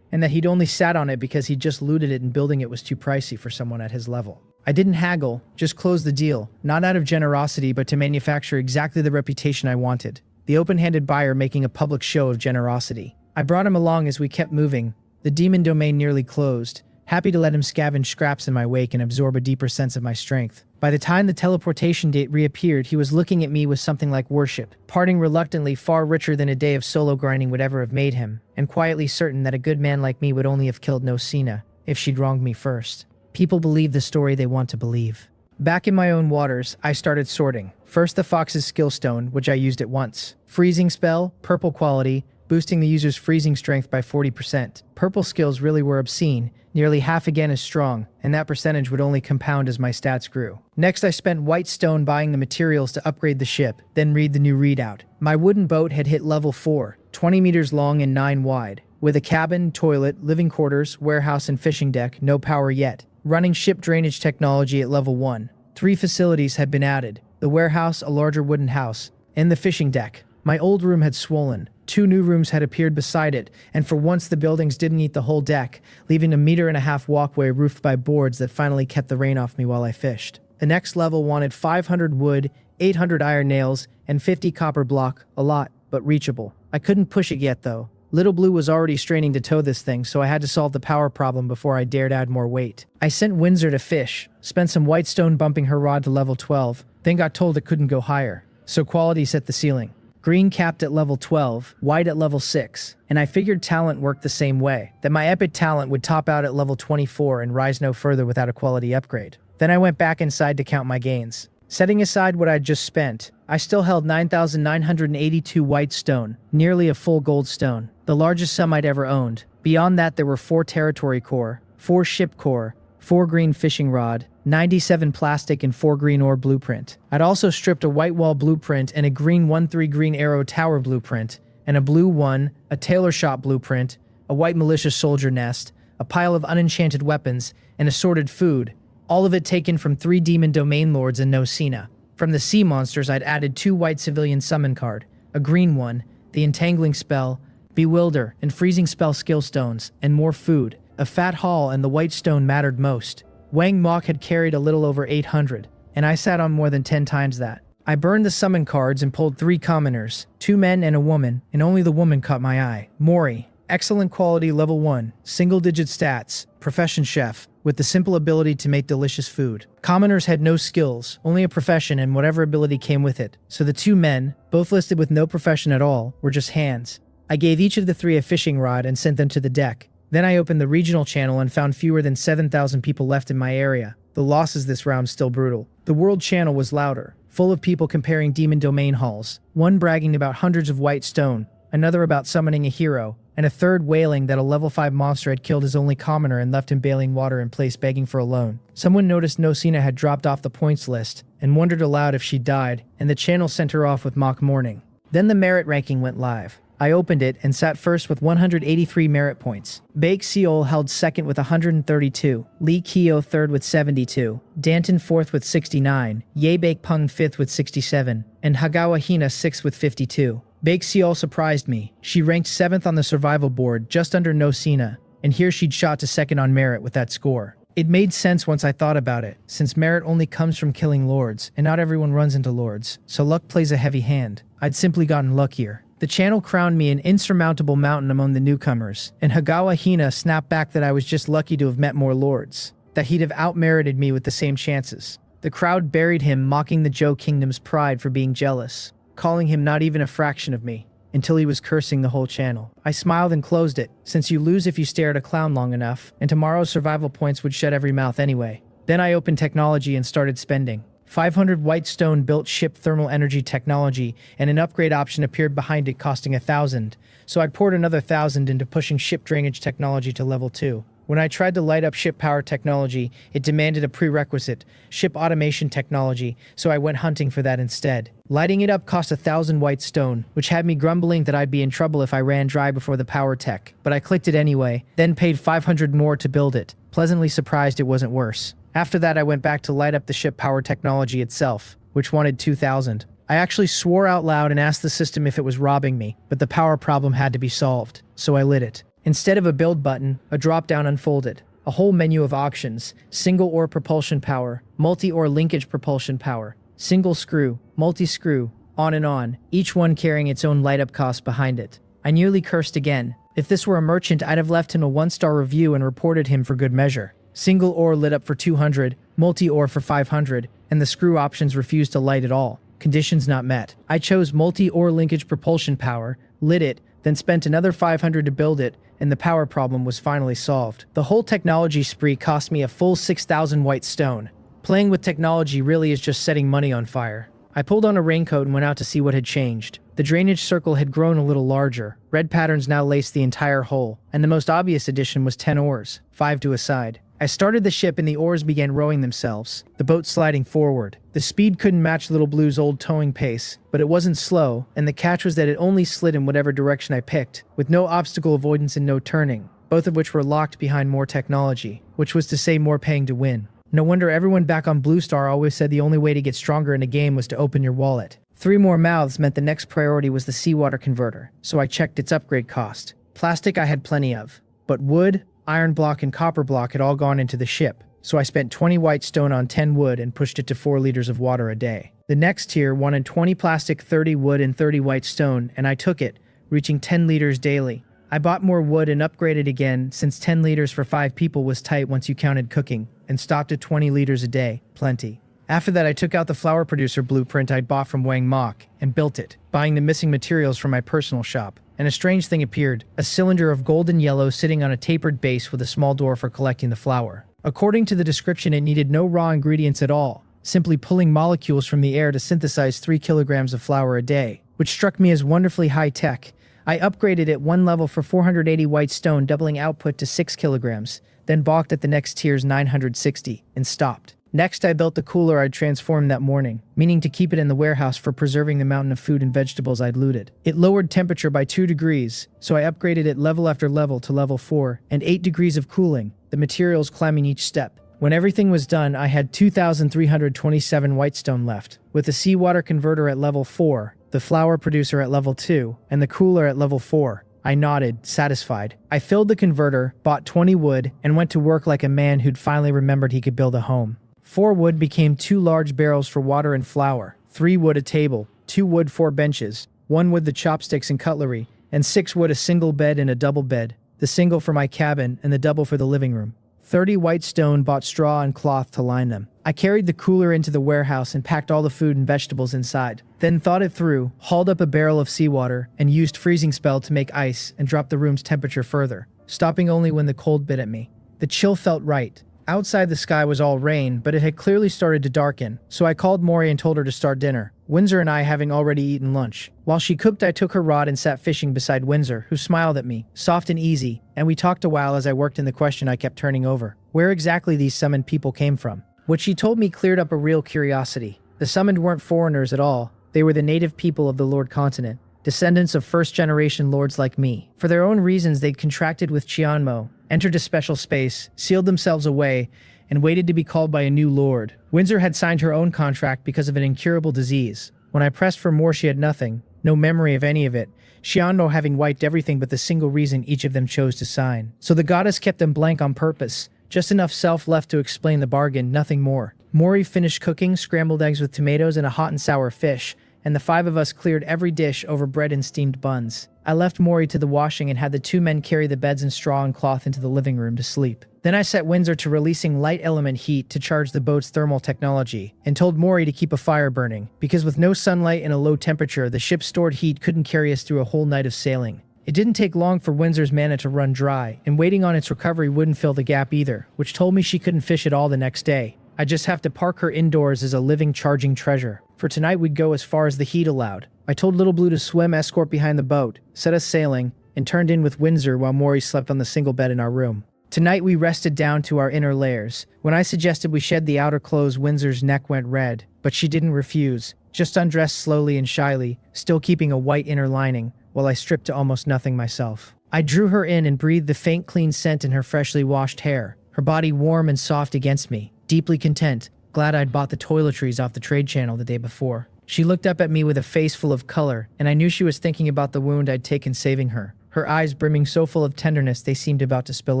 and that he'd only sat on it because he'd just looted it and building it was too pricey for someone at his level. I didn't haggle, just closed the deal, not out of generosity but to manufacture exactly the reputation I wanted. The open-handed buyer making a public show of generosity. I brought him along as we kept moving. The demon domain nearly closed, happy to let him scavenge scraps in my wake and absorb a deeper sense of my strength. By the time the teleportation date reappeared, he was looking at me with something like worship, parting reluctantly, far richer than a day of solo grinding would ever have made him, and quietly certain that a good man like me would only have killed No Sina if she'd wronged me first. People believe the story they want to believe. Back in my own waters, I started sorting. First the fox's skill stone, which I used at once. Freezing spell, purple quality, boosting the user's freezing strength by 40%. Purple skills really were obscene, nearly half again as strong, and that percentage would only compound as my stats grew. Next I spent white stone buying the materials to upgrade the ship, then read the new readout. My wooden boat had hit level 4, 20 meters long and 9 wide, with a cabin, toilet, living quarters, warehouse and fishing deck, no power yet. Running ship drainage technology at level 1. 3 facilities had been added, the warehouse, a larger wooden house, and the fishing deck. My old room had swollen. 2 new rooms had appeared beside it, and for once the buildings didn't eat the whole deck, leaving a 1.5-meter walkway roofed by boards that finally kept the rain off me while I fished. The next level wanted 500 wood, 800 iron nails, and 50 copper block, a lot, but reachable. I couldn't push it yet though. Little Blue was already straining to tow this thing, so I had to solve the power problem before I dared add more weight. I sent Windsor to fish, spent some white stone bumping her rod to level 12, then got told it couldn't go higher, so quality set the ceiling. Green capped at level 12, white at level 6, and I figured talent worked the same way, that my epic talent would top out at level 24 and rise no further without a quality upgrade. Then I went back inside to count my gains. Setting aside what I'd just spent, I still held 9,982 white stone, nearly a full gold stone, the largest sum I'd ever owned. Beyond that there were 4 territory core, 4 ship core, 4 green fishing rod, 97 plastic and 4 green ore blueprint. I'd also stripped a white wall blueprint and a green 1-3 green arrow tower blueprint, and a blue 1, a tailor shop blueprint, a white militia soldier nest, a pile of unenchanted weapons, and assorted food, all of it taken from 3 demon domain lords and No Sina. From the sea monsters I'd added 2 white civilian summon card, a green 1, the entangling spell, bewilder, and freezing spell skill stones, and more food. A fat haul, and the white stone mattered most. Wang Mok had carried a little over 800, and I sat on more than 10 times that. I burned the summon cards and pulled 3 commoners, 2 men and a woman, and only the woman caught my eye. Mori, excellent quality level 1, single-digit stats, profession chef, with the simple ability to make delicious food. Commoners had no skills, only a profession and whatever ability came with it, so the 2 men, both listed with no profession at all, were just hands. I gave each of the 3 a fishing rod and sent them to the deck. Then I opened the regional channel and found fewer than 7,000 people left in my area. The losses this round still brutal. The world channel was louder, full of people comparing demon domain halls, one bragging about hundreds of white stone, another about summoning a hero, and a third wailing that a level 5 monster had killed his only commoner and left him bailing water in place begging for a loan. Someone noticed No Sina had dropped off the points list and wondered aloud if she died, and the channel sent her off with mock mourning. Then the merit ranking went live. I opened it and sat first with 183 merit points. Baek Seol held second with 132, Lee Kyo third with 72, Danton fourth with 69, Ye Baek Pung fifth with 67, and Hagawa Hina sixth with 52. Baek Seol surprised me. She ranked 7th on the survival board, just under No Sina, and here she'd shot to second on merit with that score. It made sense once I thought about it, since merit only comes from killing lords, and not everyone runs into lords, so luck plays a heavy hand. I'd simply gotten luckier. The channel crowned me an insurmountable mountain among the newcomers, and Hagawa Hina snapped back that I was just lucky to have met more lords, that he'd have outmerited me with the same chances. The crowd buried him, mocking the Joe Kingdom's pride for being jealous, calling him not even a fraction of me, until he was cursing the whole channel. I smiled and closed it, since you lose if you stare at a clown long enough, and tomorrow's survival points would shut every mouth anyway. Then I opened technology and started spending. 500 white stone built ship thermal energy technology, and an upgrade option appeared behind it costing 1,000, so I poured another 1,000 into pushing ship drainage technology to level 2. When I tried to light up ship power technology, it demanded a prerequisite, ship automation technology, so I went hunting for that instead. Lighting it up cost 1,000 white stone, which had me grumbling that I'd be in trouble if I ran dry before the power tech, but I clicked it anyway, then paid 500 more to build it, pleasantly surprised it wasn't worse. After that, I went back to light up the ship power technology itself, which wanted 2,000. I actually swore out loud and asked the system if it was robbing me, but the power problem had to be solved, so I lit it. Instead of a build button, a drop-down unfolded. A whole menu of options: single-ore propulsion power, multi-ore linkage propulsion power, single screw, multi-screw, on, each one carrying its own light-up cost behind it. I nearly cursed again. If this were a merchant, I'd have left him a 1-star review and reported him for good measure. Single ore lit up for 200, multi-ore for 500, and the screw options refused to light at all. Conditions not met. I chose multi-ore linkage propulsion power, lit it, then spent another 500 to build it, and the power problem was finally solved. The whole technology spree cost me a full 6,000 white stone. Playing with technology really is just setting money on fire. I pulled on a raincoat and went out to see what had changed. The drainage circle had grown a little larger. Red patterns now laced the entire hull, and the most obvious addition was 10 oars, 5 to a side. I started the ship and the oars began rowing themselves, the boat sliding forward. The speed couldn't match Little Blue's old towing pace, but it wasn't slow, and the catch was that it only slid in whatever direction I picked, with no obstacle avoidance and no turning, both of which were locked behind more technology, which was to say more paying to win. No wonder everyone back on Blue Star always said the only way to get stronger in a game was to open your wallet. 3 more mouths meant the next priority was the seawater converter, so I checked its upgrade cost. Plastic I had plenty of, but wood, iron block, and copper block had all gone into the ship, so I spent 20 white stone on 10 wood and pushed it to 4 liters of water a day. The next tier wanted 20 plastic, 30 wood, and 30 white stone, and I took it, reaching 10 liters daily. I bought more wood and upgraded again, since 10 liters for 5 people was tight once you counted cooking, and stopped at 20 liters a day, plenty. After that, I took out the flower producer blueprint I'd bought from Wang Mok and built it, buying the missing materials from my personal shop. And a strange thing appeared, a cylinder of golden yellow sitting on a tapered base with a small door for collecting the flour. According to the description, it needed no raw ingredients at all, simply pulling molecules from the air to synthesize 3 kilograms of flour a day, which struck me as wonderfully high-tech. I upgraded it 1 level for 480 white stone, doubling output to 6 kilograms, then balked at the next tier's 960, and stopped. Next, I built the cooler I'd transformed that morning, meaning to keep it in the warehouse for preserving the mountain of food and vegetables I'd looted. It lowered temperature by 2 degrees, so I upgraded it level after level to level 4, and 8 degrees of cooling, the materials climbing each step. When everything was done, I had 2,327 white stone left, with the seawater converter at level 4, the flour producer at level 2, and the cooler at level 4. I nodded, satisfied. I filled the converter, bought 20 wood, and went to work like a man who'd finally remembered he could build a home. 4 wood became 2 large barrels for water and flour, 3 wood a table, 2 wood 4 benches, 1 wood the chopsticks and cutlery, and 6 wood a single bed and a double bed, the single for my cabin and the double for the living room. 30 white stone bought straw and cloth to line them. I carried the cooler into the warehouse and packed all the food and vegetables inside, then thought it through, hauled up a barrel of seawater, and used freezing spell to make ice and drop the room's temperature further, stopping only when the cold bit at me. The chill felt right. Outside the sky was all rain, but it had clearly started to darken, so I called Mori and told her to start dinner, Windsor and I having already eaten lunch. While she cooked, I took her rod and sat fishing beside Windsor, who smiled at me, soft and easy, and we talked a while as I worked in the question I kept turning over: where exactly these summoned people came from. What she told me cleared up a real curiosity. The summoned weren't foreigners at all. They were the native people of the Lord Continent, descendants of first-generation lords like me. For their own reasons, they'd contracted with Qianmo, entered a special space, sealed themselves away, and waited to be called by a new lord. Windsor had signed her own contract because of an incurable disease. When I pressed for more, she had nothing, no memory of any of it, Qianmo having wiped everything but the single reason each of them chose to sign. So the goddess kept them blank on purpose, Just enough self left to explain the bargain, nothing more. Mori finished cooking scrambled eggs with tomatoes and a hot and sour fish, and the 5 of us cleared every dish over bread and steamed buns. I left Mori to the washing and had the 2 men carry the beds and straw and cloth into the living room to sleep. Then I set Windsor to releasing light element heat to charge the boat's thermal technology, and told Mori to keep a fire burning, because with no sunlight and a low temperature, the ship's stored heat couldn't carry us through a whole night of sailing. It didn't take long for Windsor's mana to run dry, and waiting on its recovery wouldn't fill the gap either, which told me she couldn't fish at all the next day. I just have to park her indoors as a living charging treasure. For tonight we'd go as far as the heat allowed. I told Little Blue to swim escort behind the boat, set us sailing, and turned in with Windsor while Maury slept on the single bed in our room. Tonight we rested down to our inner layers. When I suggested we shed the outer clothes, Windsor's neck went red, but she didn't refuse, just undressed slowly and shyly, still keeping a white inner lining, while I stripped to almost nothing myself. I drew her in and breathed the faint clean scent in her freshly washed hair, her body warm and soft against me, deeply content, glad I'd bought the toiletries off the trade channel the day before. She looked up at me with a face full of color, and I knew she was thinking about the wound I'd taken saving her, her eyes brimming so full of tenderness they seemed about to spill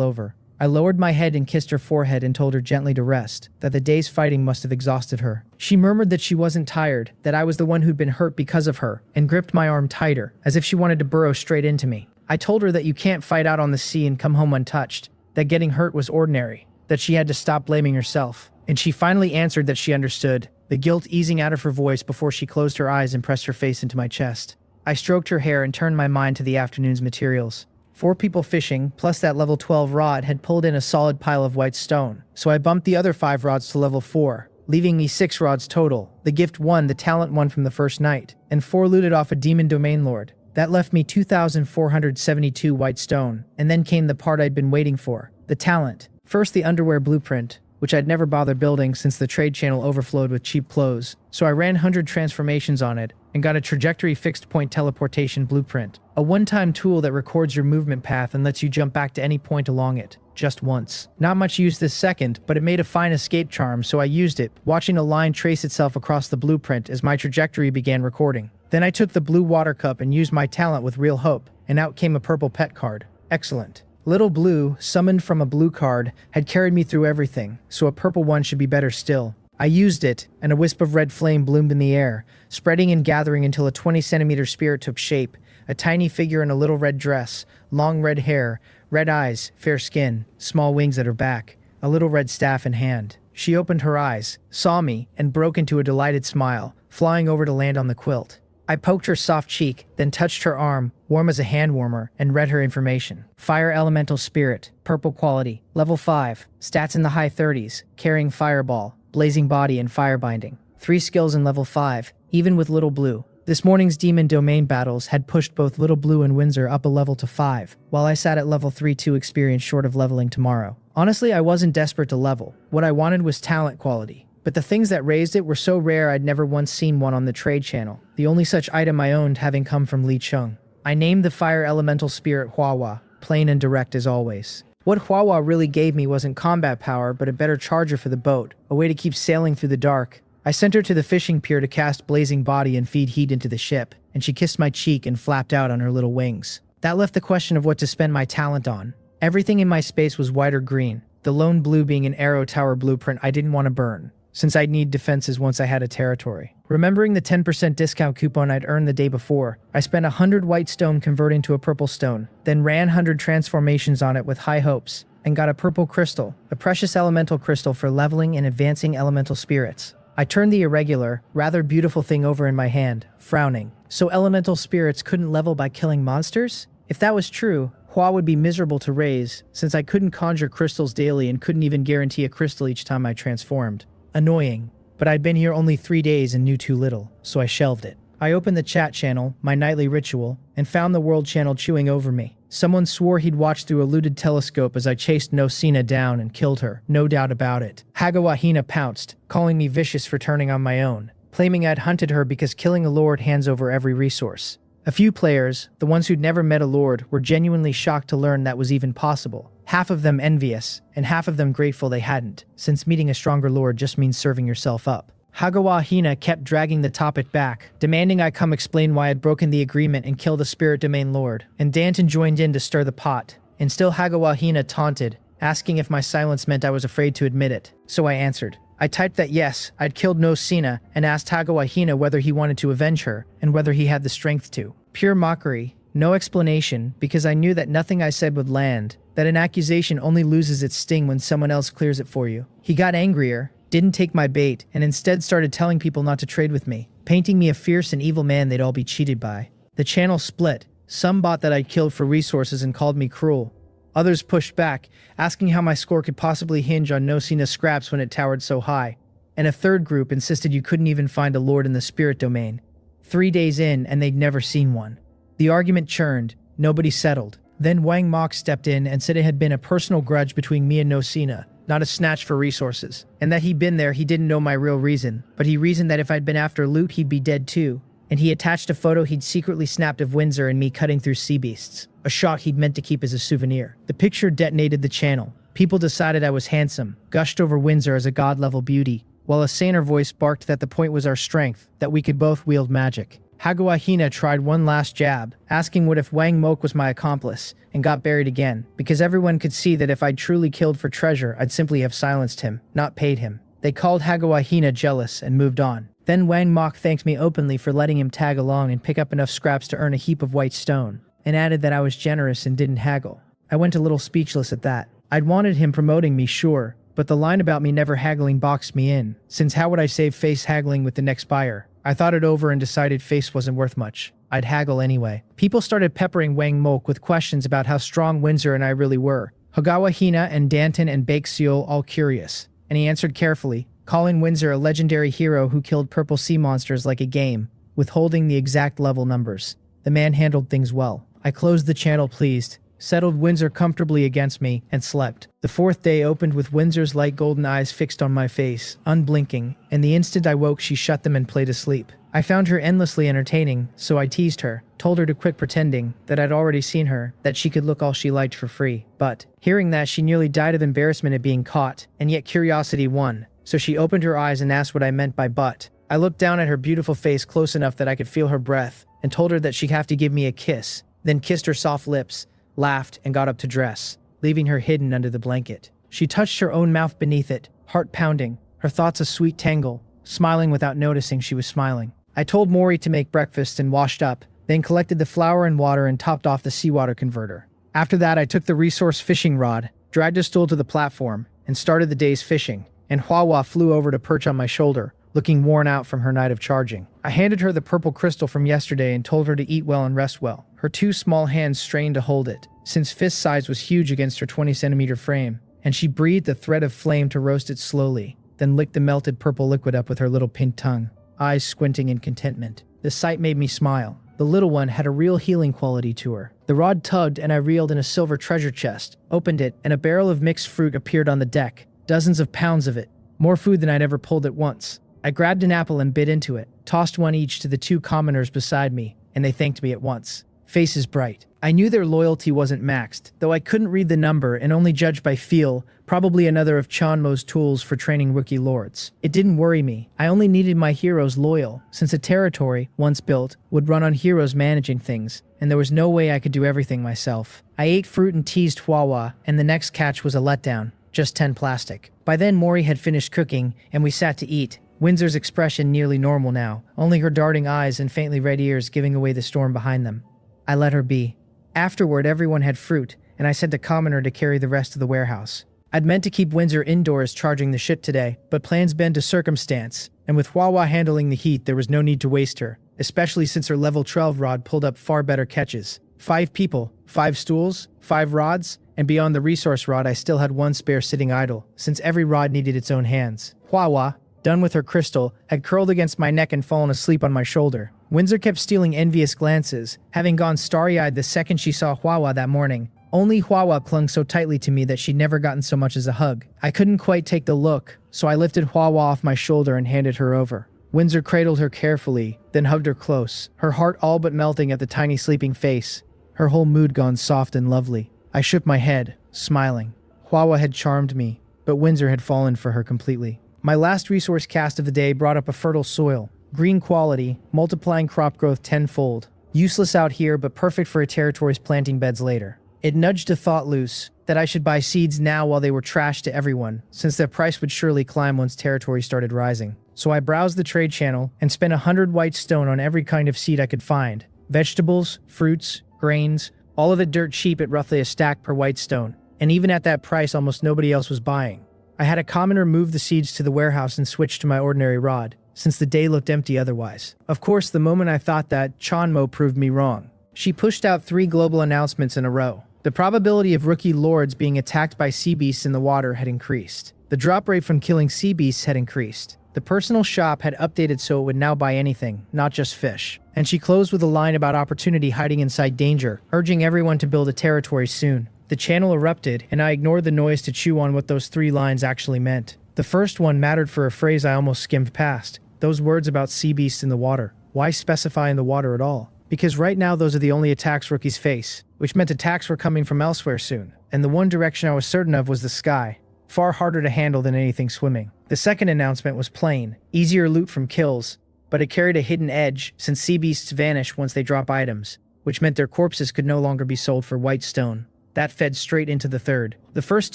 over. I lowered my head and kissed her forehead and told her gently to rest, that the day's fighting must have exhausted her. She murmured that she wasn't tired, that I was the one who'd been hurt because of her, and gripped my arm tighter, as if she wanted to burrow straight into me. I told her that you can't fight out on the sea and come home untouched, that getting hurt was ordinary, that she had to stop blaming herself. And she finally answered that she understood, the guilt easing out of her voice before she closed her eyes and pressed her face into my chest. I stroked her hair and turned my mind to the afternoon's materials. 4 people fishing, plus that level 12 rod, had pulled in a solid pile of white stone, so I bumped the other 5 rods to level 4, leaving me 6 rods total, the gift 1, the talent 1 from the first night, and 4 looted off a demon domain lord. That left me 2,472 white stone, and then came the part I'd been waiting for, the talent. First the underwear blueprint, which I'd never bothered building since the trade channel overflowed with cheap clothes, so I ran 100 transformations on it, and got a trajectory fixed point teleportation blueprint, a one-time tool that records your movement path and lets you jump back to any point along it, just once. Not much use this second, but it made a fine escape charm, so I used it, watching a line trace itself across the blueprint as my trajectory began recording. Then I took the blue water cup and used my talent with real hope, and out came a purple pet card. Excellent. Little Blue, summoned from a blue card, had carried me through everything, so a purple one should be better still. I used it, and a wisp of red flame bloomed in the air, spreading and gathering until a 20-centimeter spirit took shape, a tiny figure in a little red dress, long red hair, red eyes, fair skin, small wings at her back, a little red staff in hand. She opened her eyes, saw me, and broke into a delighted smile, flying over to land on the quilt. I poked her soft cheek, then touched her arm, warm as a hand warmer, and read her information. Fire Elemental Spirit, purple quality, level 5, stats in the high 30s, carrying fireball, blazing body, and firebinding. 3 skills in level 5, even with Little Blue. This morning's demon domain battles had pushed both Little Blue and Windsor up a level to 5, while I sat at level 3-2 experience short of leveling tomorrow. Honestly, I wasn't desperate to level. What I wanted was talent quality. But the things that raised it were so rare I'd never once seen one on the trade channel, the only such item I owned having come from Li Chung. I named the Fire Elemental Spirit Huahua, plain and direct as always. What Huahua really gave me wasn't combat power, but a better charger for the boat, a way to keep sailing through the dark. I sent her to the fishing pier to cast Blazing Body and feed heat into the ship, and she kissed my cheek and flapped out on her little wings. That left the question of what to spend my talent on. Everything in my space was white or green, the lone blue being an arrow tower blueprint I didn't want to burn, since I'd need defenses once I had a territory. Remembering the 10% discount coupon I'd earned the day before, I spent 100 white stone converting to a purple stone, then ran 100 transformations on it with high hopes, and got a purple crystal, a precious elemental crystal for leveling and advancing elemental spirits. I turned the irregular, rather beautiful thing over in my hand, frowning. So elemental spirits couldn't level by killing monsters? If that was true, Hua would be miserable to raise, since I couldn't conjure crystals daily and couldn't even guarantee a crystal each time I transformed. Annoying, but I'd been here only 3 days and knew too little, so I shelved it. I opened the chat channel, my nightly ritual, and found the world channel chewing over me. Someone swore he'd watched through a looted telescope as I chased Nosina down and killed her, no doubt about it. Hagawahina pounced, calling me vicious for turning on my own, claiming I'd hunted her because killing a lord hands over every resource. A few players, the ones who'd never met a lord, were genuinely shocked to learn that was even possible. Half of them envious, and half of them grateful they hadn't, since meeting a stronger lord just means serving yourself up. Hagawa Hina kept dragging the topic back, demanding I come explain why I'd broken the agreement and killed the spirit domain lord, and Danton joined in to stir the pot. And still Hagawa Hina taunted, asking if my silence meant I was afraid to admit it. So I answered. I typed that yes, I'd killed no Sina and asked Hagawahina whether he wanted to avenge her and whether he had the strength to. Pure mockery, no explanation, because I knew that nothing I said would land, that an accusation only loses its sting when someone else clears it for you. He got angrier, didn't take my bait, and instead started telling people not to trade with me, painting me a fierce and evil man they'd all be cheated by. The channel split. Some bought that I'd killed for resources and called me cruel. Others pushed back, asking how my score could possibly hinge on no Sina scraps when it towered so high. And a third group insisted you couldn't even find a lord in the spirit domain. 3 days in, and they'd never seen one. The argument churned. Nobody settled. Then Wang Mok stepped in and said it had been a personal grudge between me and no Sina, not a snatch for resources. And that he'd been there, he didn't know my real reason, but he reasoned that if I'd been after loot, he'd be dead too. And he attached a photo he'd secretly snapped of Windsor and me cutting through sea beasts. A shot he'd meant to keep as a souvenir. The picture detonated the channel. People decided I was handsome, gushed over Windsor as a god-level beauty, while a saner voice barked that the point was our strength, that we could both wield magic. Hagawahina tried one last jab, asking what if Wang Mok was my accomplice, and got buried again, because everyone could see that if I'd truly killed for treasure, I'd simply have silenced him, not paid him. They called Hagawahina jealous and moved on. Then Wang Mok thanked me openly for letting him tag along and pick up enough scraps to earn a heap of white stone, and added that I was generous and didn't haggle. I went a little speechless at that. I'd wanted him promoting me, sure, but the line about me never haggling boxed me in, since how would I save face haggling with the next buyer? I thought it over and decided face wasn't worth much. I'd haggle anyway. People started peppering Wang Mok with questions about how strong Windsor and I really were. Hagawahina and Danton and Bake Seol all curious, and he answered carefully, calling Windsor a legendary hero who killed purple sea monsters like a game, withholding the exact level numbers. The man handled things well. I closed the channel pleased, settled Windsor comfortably against me, and slept. The fourth day opened with Windsor's light golden eyes fixed on my face, unblinking, and the instant I woke she shut them and played asleep. I found her endlessly entertaining, so I teased her, told her to quit pretending, that I'd already seen her, that she could look all she liked for free. But, hearing that, she nearly died of embarrassment at being caught, and yet curiosity won, so she opened her eyes and asked what I meant by but. I looked down at her beautiful face close enough that I could feel her breath, and told her that she'd have to give me a kiss, then kissed her soft lips, laughed, and got up to dress, leaving her hidden under the blanket. She touched her own mouth beneath it, heart pounding, her thoughts a sweet tangle, smiling without noticing she was smiling. I told Mori to make breakfast and washed up, then collected the flour and water and topped off the seawater converter. After that, I took the resource fishing rod, dragged a stool to the platform, and started the day's fishing, and Huahua flew over to perch on my shoulder, looking worn out from her night of charging. I handed her the purple crystal from yesterday and told her to eat well and rest well. Her 2 small hands strained to hold it, since fist size was huge against her 20-centimeter frame, and she breathed a thread of flame to roast it slowly, then licked the melted purple liquid up with her little pink tongue, eyes squinting in contentment. The sight made me smile. The little one had a real healing quality to her. The rod tugged and I reeled in a silver treasure chest, opened it, and a barrel of mixed fruit appeared on the deck, dozens of pounds of it, more food than I'd ever pulled at once. I grabbed an apple and bit into it, tossed one each to the 2 commoners beside me, and they thanked me at once. Faces bright. I knew their loyalty wasn't maxed, though I couldn't read the number and only judged by feel, probably another of Chanmo's tools for training rookie lords. It didn't worry me. I only needed my heroes loyal, since a territory, once built, would run on heroes managing things, and there was no way I could do everything myself. I ate fruit and teased Huahua, and the next catch was a letdown, just 10 plastic. By then Mori had finished cooking, and we sat to eat. Windsor's expression nearly normal now, only her darting eyes and faintly red ears giving away the storm behind them. I let her be. Afterward, everyone had fruit, and I sent a commoner to carry the rest of the warehouse. I'd meant to keep Windsor indoors charging the ship today, but plans bend to circumstance, and with Huahua handling the heat, there was no need to waste her, especially since her level 12 rod pulled up far better catches. 5 people, 5 stools, 5 rods, and beyond the resource rod I still had 1 spare sitting idle, since every rod needed its own hands. Huahua, done with her crystal, had curled against my neck and fallen asleep on my shoulder. Windsor kept stealing envious glances, having gone starry-eyed the second she saw Huahua that morning. Only Huahua clung so tightly to me that she'd never gotten so much as a hug. I couldn't quite take the look, so I lifted Huahua off my shoulder and handed her over. Windsor cradled her carefully, then hugged her close, her heart all but melting at the tiny sleeping face, her whole mood gone soft and lovely. I shook my head, smiling. Huahua had charmed me, but Windsor had fallen for her completely. My last resource cast of the day brought up a fertile soil. Green quality, multiplying crop growth tenfold. Useless out here, but perfect for a territory's planting beds later. It nudged a thought loose that I should buy seeds now while they were trashed to everyone, since their price would surely climb once territory started rising. So I browsed the trade channel and spent 100 white stone on every kind of seed I could find. Vegetables, fruits, grains, all of it dirt cheap at roughly a stack per white stone. And even at that price, almost nobody else was buying. I had a commoner move the seeds to the warehouse and switch to my ordinary rod, since the day looked empty otherwise. Of course, the moment I thought that, Chanmo proved me wrong. She pushed out 3 global announcements in a row. The probability of rookie lords being attacked by sea beasts in the water had increased. The drop rate from killing sea beasts had increased. The personal shop had updated so it would now buy anything, not just fish. And she closed with a line about opportunity hiding inside danger, urging everyone to build a territory soon. The channel erupted, and I ignored the noise to chew on what those 3 lines actually meant. The first one mattered for a phrase I almost skimmed past. Those words about sea beasts in the water. Why specify in the water at all? Because right now those are the only attacks rookies face, which meant attacks were coming from elsewhere soon, and the one direction I was certain of was the sky. Far harder to handle than anything swimming. The second announcement was plain, easier loot from kills, but it carried a hidden edge since sea beasts vanish once they drop items, which meant their corpses could no longer be sold for white stone. That fed straight into the third. The first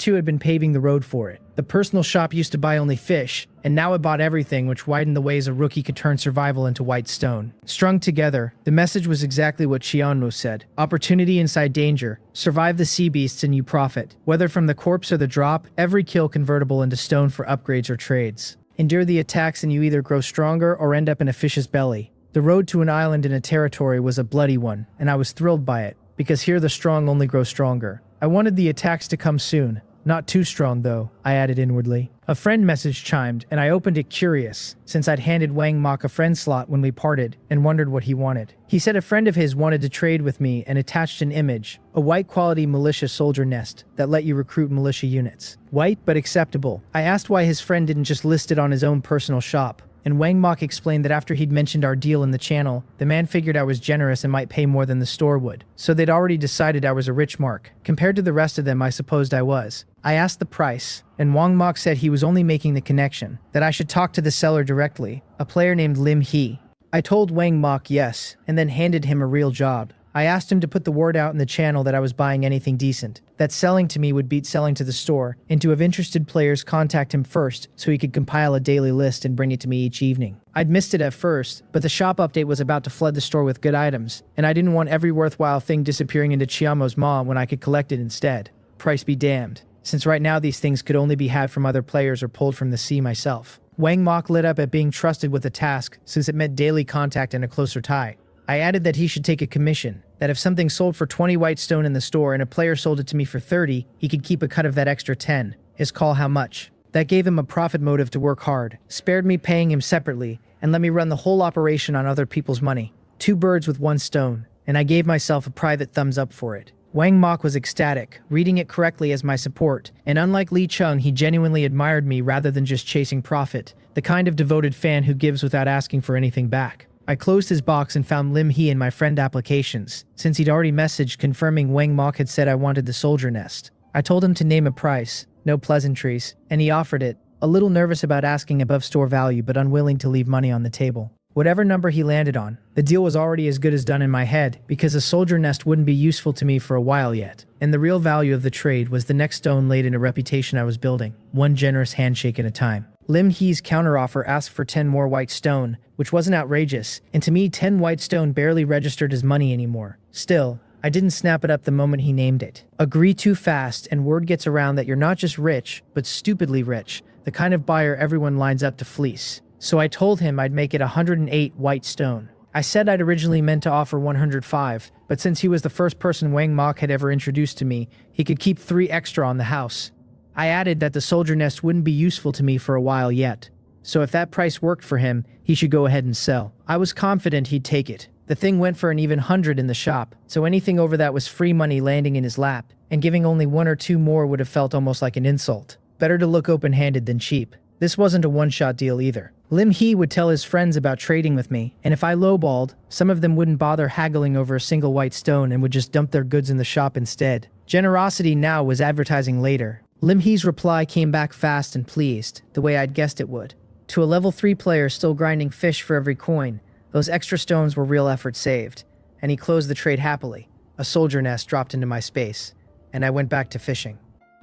2 had been paving the road for it. The personal shop used to buy only fish, and now it bought everything, which widened the ways a rookie could turn survival into white stone. Strung together, the message was exactly what Chiano said. Opportunity inside danger. Survive the sea beasts and you profit. Whether from the corpse or the drop, every kill convertible into stone for upgrades or trades. Endure the attacks and you either grow stronger or end up in a fish's belly. The road to an island in a territory was a bloody one, and I was thrilled by it. Because here the strong only grow stronger. I wanted the attacks to come soon. Not too strong though, I added inwardly. A friend message chimed, and I opened it curious, since I'd handed Wang Mok a friend slot when we parted, and wondered what he wanted. He said a friend of his wanted to trade with me and attached an image, a white quality militia soldier nest that let you recruit militia units. White but acceptable. I asked why his friend didn't just list it on his own personal shop. And Wang Mok explained that after he'd mentioned our deal in the channel, the man figured I was generous and might pay more than the store would. So they'd already decided I was a rich mark. Compared to the rest of them, I supposed I was. I asked the price, and Wang Mok said he was only making the connection, that I should talk to the seller directly, a player named Lim He. I told Wang Mok yes, and then handed him a real job. I asked him to put the word out in the channel that I was buying anything decent, that selling to me would beat selling to the store, and to have interested players contact him first so he could compile a daily list and bring it to me each evening. I'd missed it at first, but the shop update was about to flood the store with good items, and I didn't want every worthwhile thing disappearing into Chiamo's maw when I could collect it instead. Price be damned, since right now these things could only be had from other players or pulled from the sea myself. Wang Mok lit up at being trusted with a task, since it meant daily contact and a closer tie. I added that he should take a commission, that if something sold for 20 white stone in the store and a player sold it to me for 30, he could keep a cut of that extra 10. His call how much. That gave him a profit motive to work hard, spared me paying him separately, and let me run the whole operation on other people's money. 2 birds with 1 stone, and I gave myself a private thumbs up for it. Wang Mok was ecstatic, reading it correctly as my support, and unlike Li Chung, he genuinely admired me rather than just chasing profit, the kind of devoted fan who gives without asking for anything back. I closed his box and found Lim He in my friend applications, since he'd already messaged confirming Wang Mok had said I wanted the soldier nest. I told him to name a price, no pleasantries, and he offered it, a little nervous about asking above store value but unwilling to leave money on the table. Whatever number he landed on, the deal was already as good as done in my head, because a soldier nest wouldn't be useful to me for a while yet, and the real value of the trade was the next stone laid in a reputation I was building, one generous handshake at a time. Lim He's counteroffer asked for 10 more white stone, which wasn't outrageous, and to me 10 white stone barely registered as money anymore. Still, I didn't snap it up the moment he named it. Agree too fast and word gets around that you're not just rich, but stupidly rich, the kind of buyer everyone lines up to fleece. So I told him I'd make it 108 white stone. I said I'd originally meant to offer 105, but since he was the first person Wang Mok had ever introduced to me, he could keep 3 extra on the house. I added that the soldier nest wouldn't be useful to me for a while yet, so if that price worked for him, he should go ahead and sell. I was confident he'd take it. The thing went for an even 100 in the shop, so anything over that was free money landing in his lap, and giving only 1 or 2 more would have felt almost like an insult. Better to look open-handed than cheap. This wasn't a one-shot deal either. Lim He would tell his friends about trading with me, and if I lowballed, some of them wouldn't bother haggling over a single white stone and would just dump their goods in the shop instead. Generosity now was advertising later. Lim He's reply came back fast and pleased, the way I'd guessed it would. To a level 3 player still grinding fish for every coin, those extra stones were real effort saved, and he closed the trade happily. A soldier nest dropped into my space. and I went back to fishing.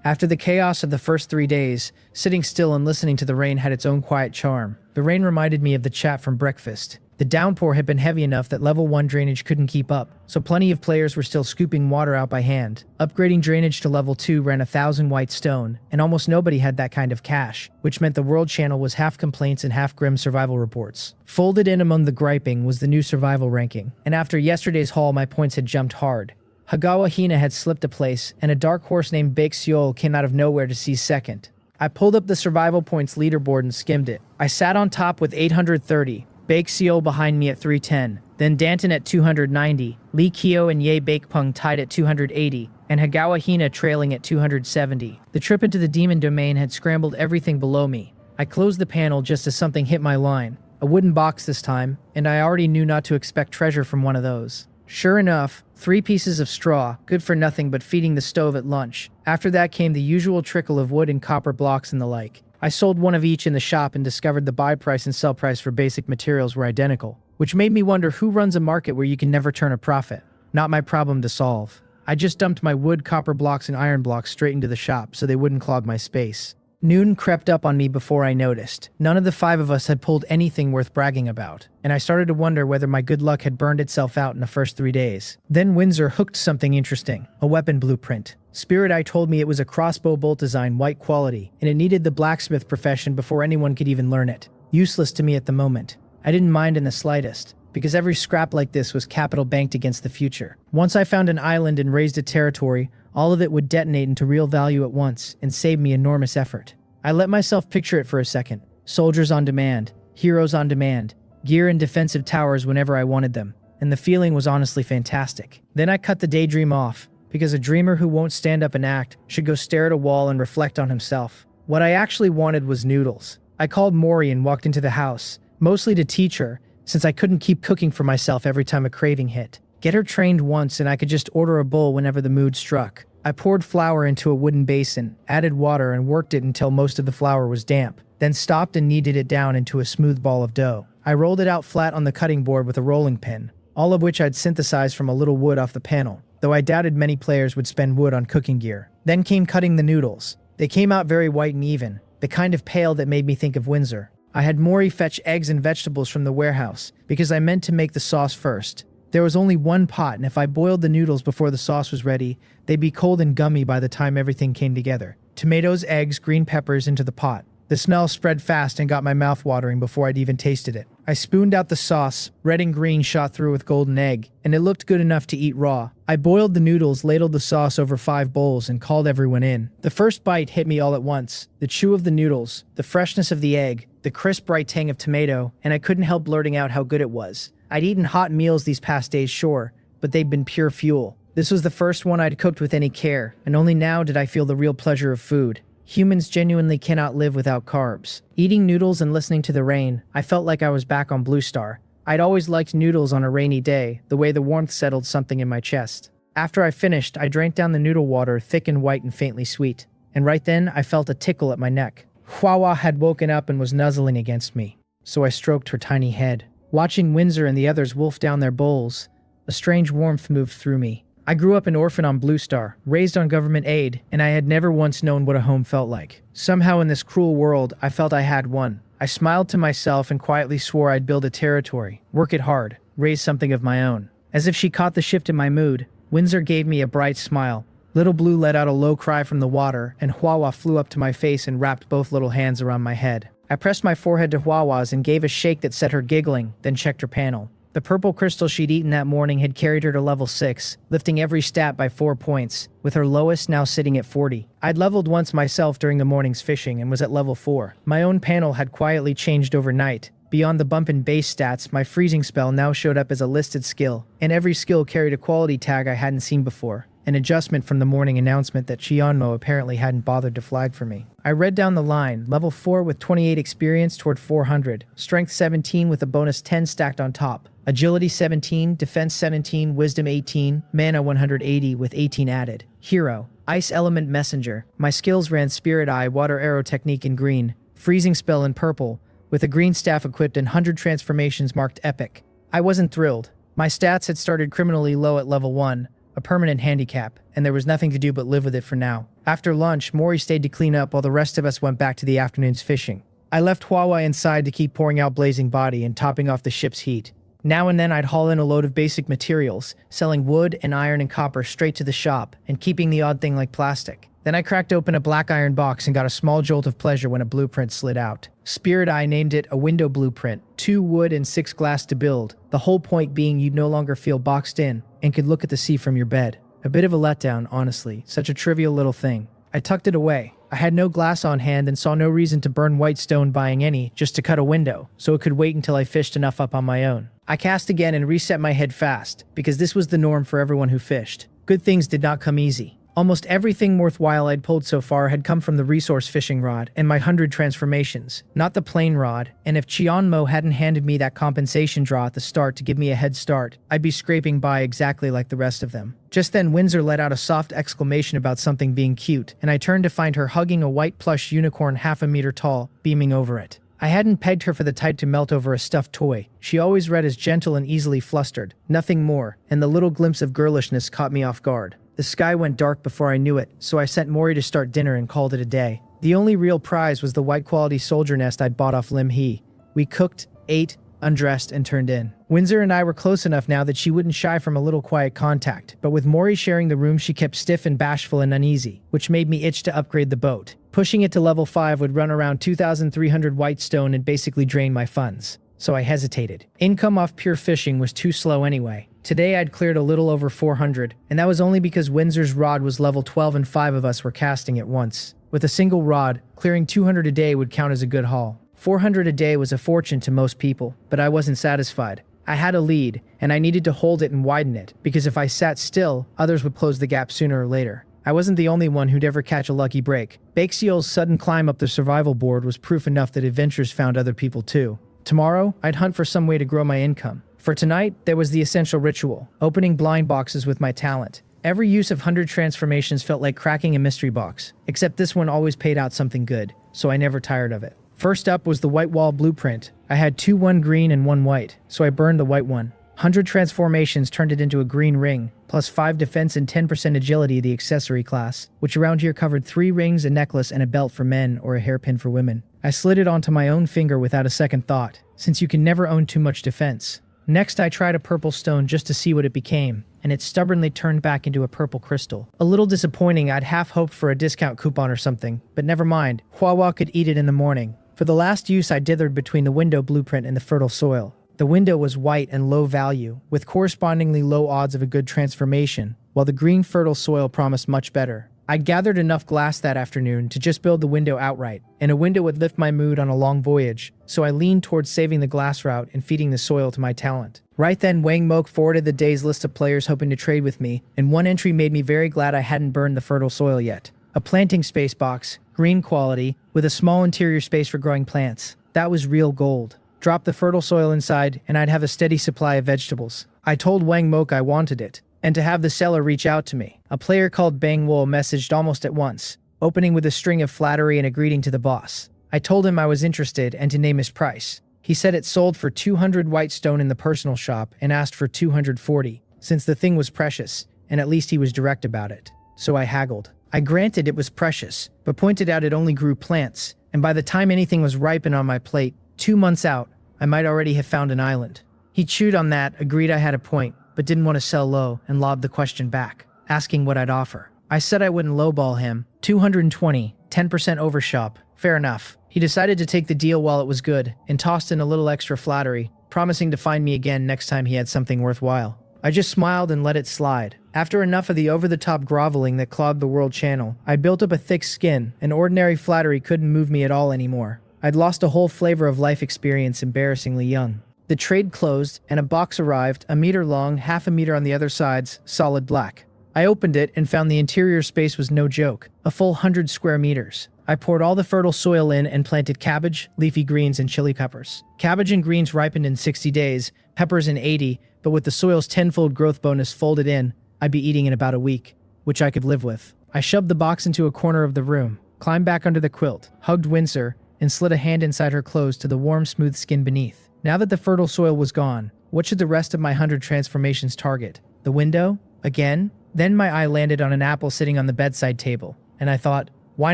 After the chaos of the first 3 days, sitting still and listening to the rain had its own quiet charm. The rain reminded me of the chat from breakfast. The downpour had been heavy enough that level 1 drainage couldn't keep up, so plenty of players were still scooping water out by hand. Upgrading drainage to level 2 ran 1,000 white stone, and almost nobody had that kind of cash, which meant the world channel was half complaints and half grim survival reports. Folded in among the griping was the new survival ranking, and after yesterday's haul my points had jumped hard. Hagawa Hina had slipped a place, and a dark horse named Bake Seol came out of nowhere to seize second. I pulled up the survival points leaderboard and skimmed it. I sat on top with 830, Bake Seol behind me at 310, then Danton at 290, Lee Kyo and Ye Bakepung tied at 280, and Hagawa Hina trailing at 270. The trip into the demon domain had scrambled everything below me. I closed the panel just as something hit my line. A wooden box this time, and I already knew not to expect treasure from one of those. Sure enough, 3 pieces of straw, good for nothing but feeding the stove at lunch. After that came the usual trickle of wood and copper blocks and the like. I sold one of each in the shop and discovered the buy price and sell price for basic materials were identical, which made me wonder who runs a market where you can never turn a profit. Not my problem to solve. I just dumped my wood, copper blocks, and iron blocks straight into the shop so they wouldn't clog my space. Noon crept up on me before I noticed. None of the 5 of us had pulled anything worth bragging about, and I started to wonder whether my good luck had burned itself out in the first 3 days. Then Windsor hooked something interesting, a weapon blueprint. Spirit Eye told me it was a crossbow bolt design, white quality, and it needed the blacksmith profession before anyone could even learn it. Useless to me at the moment. I didn't mind in the slightest, because every scrap like this was capital banked against the future. Once I found an island and raised a territory, all of it would detonate into real value at once and save me enormous effort. I let myself picture it for a second. Soldiers on demand, heroes on demand, gear and defensive towers whenever I wanted them, and the feeling was honestly fantastic. Then I cut the daydream off, because a dreamer who won't stand up and act should go stare at a wall and reflect on himself. What I actually wanted was noodles. I called Mori and walked into the house, mostly to teach her, since I couldn't keep cooking for myself every time a craving hit. Get her trained once and I could just order a bowl whenever the mood struck. I poured flour into a wooden basin, added water and worked it until most of the flour was damp, then stopped and kneaded it down into a smooth ball of dough. I rolled it out flat on the cutting board with a rolling pin, all of which I'd synthesized from a little wood off the panel, though I doubted many players would spend wood on cooking gear. Then came cutting the noodles. They came out very white and even, the kind of pale that made me think of Windsor. I had Mori fetch eggs and vegetables from the warehouse, because I meant to make the sauce first. There was only one pot, and if I boiled the noodles before the sauce was ready, they'd be cold and gummy by the time everything came together. Tomatoes, eggs, green peppers into the pot. The smell spread fast and got my mouth watering before I'd even tasted it. I spooned out the sauce, red and green shot through with golden egg, and it looked good enough to eat raw. I boiled the noodles, ladled the sauce over 5 bowls, and called everyone in. The first bite hit me all at once. The chew of the noodles, the freshness of the egg, the crisp bright tang of tomato, and I couldn't help blurting out how good it was. I'd eaten hot meals these past days, sure, but they'd been pure fuel. This was the first one I'd cooked with any care, and only now did I feel the real pleasure of food. Humans genuinely cannot live without carbs. Eating noodles and listening to the rain, I felt like I was back on Blue Star. I'd always liked noodles on a rainy day, the way the warmth settled something in my chest. After I finished, I drank down the noodle water, thick and white and faintly sweet. And right then, I felt a tickle at my neck. Hwawa had woken up and was nuzzling against me, so I stroked her tiny head. Watching Windsor and the others wolf down their bowls, a strange warmth moved through me. I grew up an orphan on Blue Star, raised on government aid, and I had never once known what a home felt like. Somehow in this cruel world, I felt I had one. I smiled to myself and quietly swore I'd build a territory, work it hard, raise something of my own. As if she caught the shift in my mood, Windsor gave me a bright smile. Little Blue let out a low cry from the water, and Hwawa flew up to my face and wrapped both little hands around my head. I pressed my forehead to Hwawa's and gave a shake that set her giggling, then checked her panel. The purple crystal she'd eaten that morning had carried her to level 6, lifting every stat by 4 points, with her lowest now sitting at 40. I'd leveled once myself during the morning's fishing and was at level 4. My own panel had quietly changed overnight. Beyond the bump in base stats, my freezing spell now showed up as a listed skill, and every skill carried a quality tag I hadn't seen before. An adjustment from the morning announcement that Chionmo apparently hadn't bothered to flag for me. I read down the line, level 4 with 28 experience toward 400, strength 17 with a bonus 10 stacked on top, agility 17, defense 17, wisdom 18, mana 180 with 18 added. Hero, ice element messenger. My skills ran spirit eye, water arrow technique in green, freezing spell in purple, with a green staff equipped and 100 transformations marked epic. I wasn't thrilled. My stats had started criminally low at level 1, a permanent handicap, and there was nothing to do but live with it for now. After lunch, Mori stayed to clean up while the rest of us went back to the afternoon's fishing. I left Huawei inside to keep pouring out blazing body and topping off the ship's heat. Now and then I'd haul in a load of basic materials, selling wood and iron and copper straight to the shop, and keeping the odd thing like plastic. Then I cracked open a black iron box and got a small jolt of pleasure when a blueprint slid out. Spirit Eye named it a window blueprint, 2 wood and 6 glass to build, the whole point being you'd no longer feel boxed in and could look at the sea from your bed. A bit of a letdown, honestly, such a trivial little thing. I tucked it away. I had no glass on hand and saw no reason to burn white stone buying any just to cut a window, so it could wait until I fished enough up on my own. I cast again and reset my head fast, because this was the norm for everyone who fished. Good things did not come easy. Almost everything worthwhile I'd pulled so far had come from the resource fishing rod and my 100 transformations, not the plain rod, and if Chionmo hadn't handed me that compensation draw at the start to give me a head start, I'd be scraping by exactly like the rest of them. Just then Windsor let out a soft exclamation about something being cute, and I turned to find her hugging a white plush unicorn half a meter tall, beaming over it. I hadn't pegged her for the type to melt over a stuffed toy. She always read as gentle and easily flustered, nothing more, and the little glimpse of girlishness caught me off guard. The sky went dark before I knew it, so I sent Mori to start dinner and called it a day. The only real prize was the white-quality soldier nest I'd bought off Lim Hee. We cooked, ate, undressed, and turned in. Windsor and I were close enough now that she wouldn't shy from a little quiet contact, but with Mori sharing the room she kept stiff and bashful and uneasy, which made me itch to upgrade the boat. Pushing it to level 5 would run around 2,300 white stone and basically drain my funds. So I hesitated. Income off pure fishing was too slow anyway. Today I'd cleared a little over 400, and that was only because Windsor's rod was level 12 and 5 of us were casting at once. With a single rod, clearing 200 a day would count as a good haul. 400 a day was a fortune to most people, but I wasn't satisfied. I had a lead, and I needed to hold it and widen it, because if I sat still, others would close the gap sooner or later. I wasn't the only one who'd ever catch a lucky break. Bakeseal's sudden climb up the survival board was proof enough that adventurers found other people too. Tomorrow, I'd hunt for some way to grow my income. For tonight, there was the essential ritual, opening blind boxes with my talent. Every use of 100 transformations felt like cracking a mystery box, except this one always paid out something good, so I never tired of it. First up was the white wall blueprint. I had 2 1 green and 1 white, so I burned the white one. 100 transformations turned it into a green ring, plus 5 defense and 10% agility the accessory class, which around here covered 3 rings, a necklace, and a belt for men or a hairpin for women. I slid it onto my own finger without a second thought, since you can never own too much defense. Next I tried a purple stone just to see what it became, and it stubbornly turned back into a purple crystal. A little disappointing, I'd half hoped for a discount coupon or something, but never mind, Huawei could eat it in the morning. For the last use I dithered between the window blueprint and the fertile soil. The window was white and low value, with correspondingly low odds of a good transformation, while the green fertile soil promised much better. I'd gathered enough glass that afternoon to just build the window outright, and a window would lift my mood on a long voyage, so I leaned towards saving the glass route and feeding the soil to my talent. Right then, Wang Mok forwarded the day's list of players hoping to trade with me, and one entry made me very glad I hadn't burned the fertile soil yet. A planting space box, green quality, with a small interior space for growing plants. That was real gold. Drop the fertile soil inside, and I'd have a steady supply of vegetables. I told Wang Mok I wanted it, and to have the seller reach out to me. A player called Bang Wo messaged almost at once, opening with a string of flattery and a greeting to the boss. I told him I was interested and to name his price. He said it sold for 200 white stone in the personal shop and asked for 240, since the thing was precious, and at least he was direct about it. So I haggled. I granted it was precious, but pointed out it only grew plants, and by the time anything was ripened on my plate, 2 months out, I might already have found an island. He chewed on that, agreed I had a point, but didn't want to sell low, and lobbed the question back, asking what I'd offer. I said I wouldn't lowball him. 220, 10% overshop. Fair enough. He decided to take the deal while it was good, and tossed in a little extra flattery, promising to find me again next time he had something worthwhile. I just smiled and let it slide. After enough of the over-the-top groveling that clogged the world channel, I built up a thick skin, and ordinary flattery couldn't move me at all anymore. I'd lost a whole flavor of life experience embarrassingly young. The trade closed, and a box arrived, a meter long, half a meter on the other sides, solid black. I opened it and found the interior space was no joke, a full 100 square meters. I poured all the fertile soil in and planted cabbage, leafy greens, and chili peppers. Cabbage and greens ripened in 60 days, peppers in 80, but with the soil's tenfold growth bonus folded in, I'd be eating in about a week, which I could live with. I shoved the box into a corner of the room, climbed back under the quilt, hugged Windsor, and slid a hand inside her clothes to the warm, smooth skin beneath. Now that the fertile soil was gone, what should the rest of my 100 transformations target? The window? Again? Then my eye landed on an apple sitting on the bedside table, and I thought, why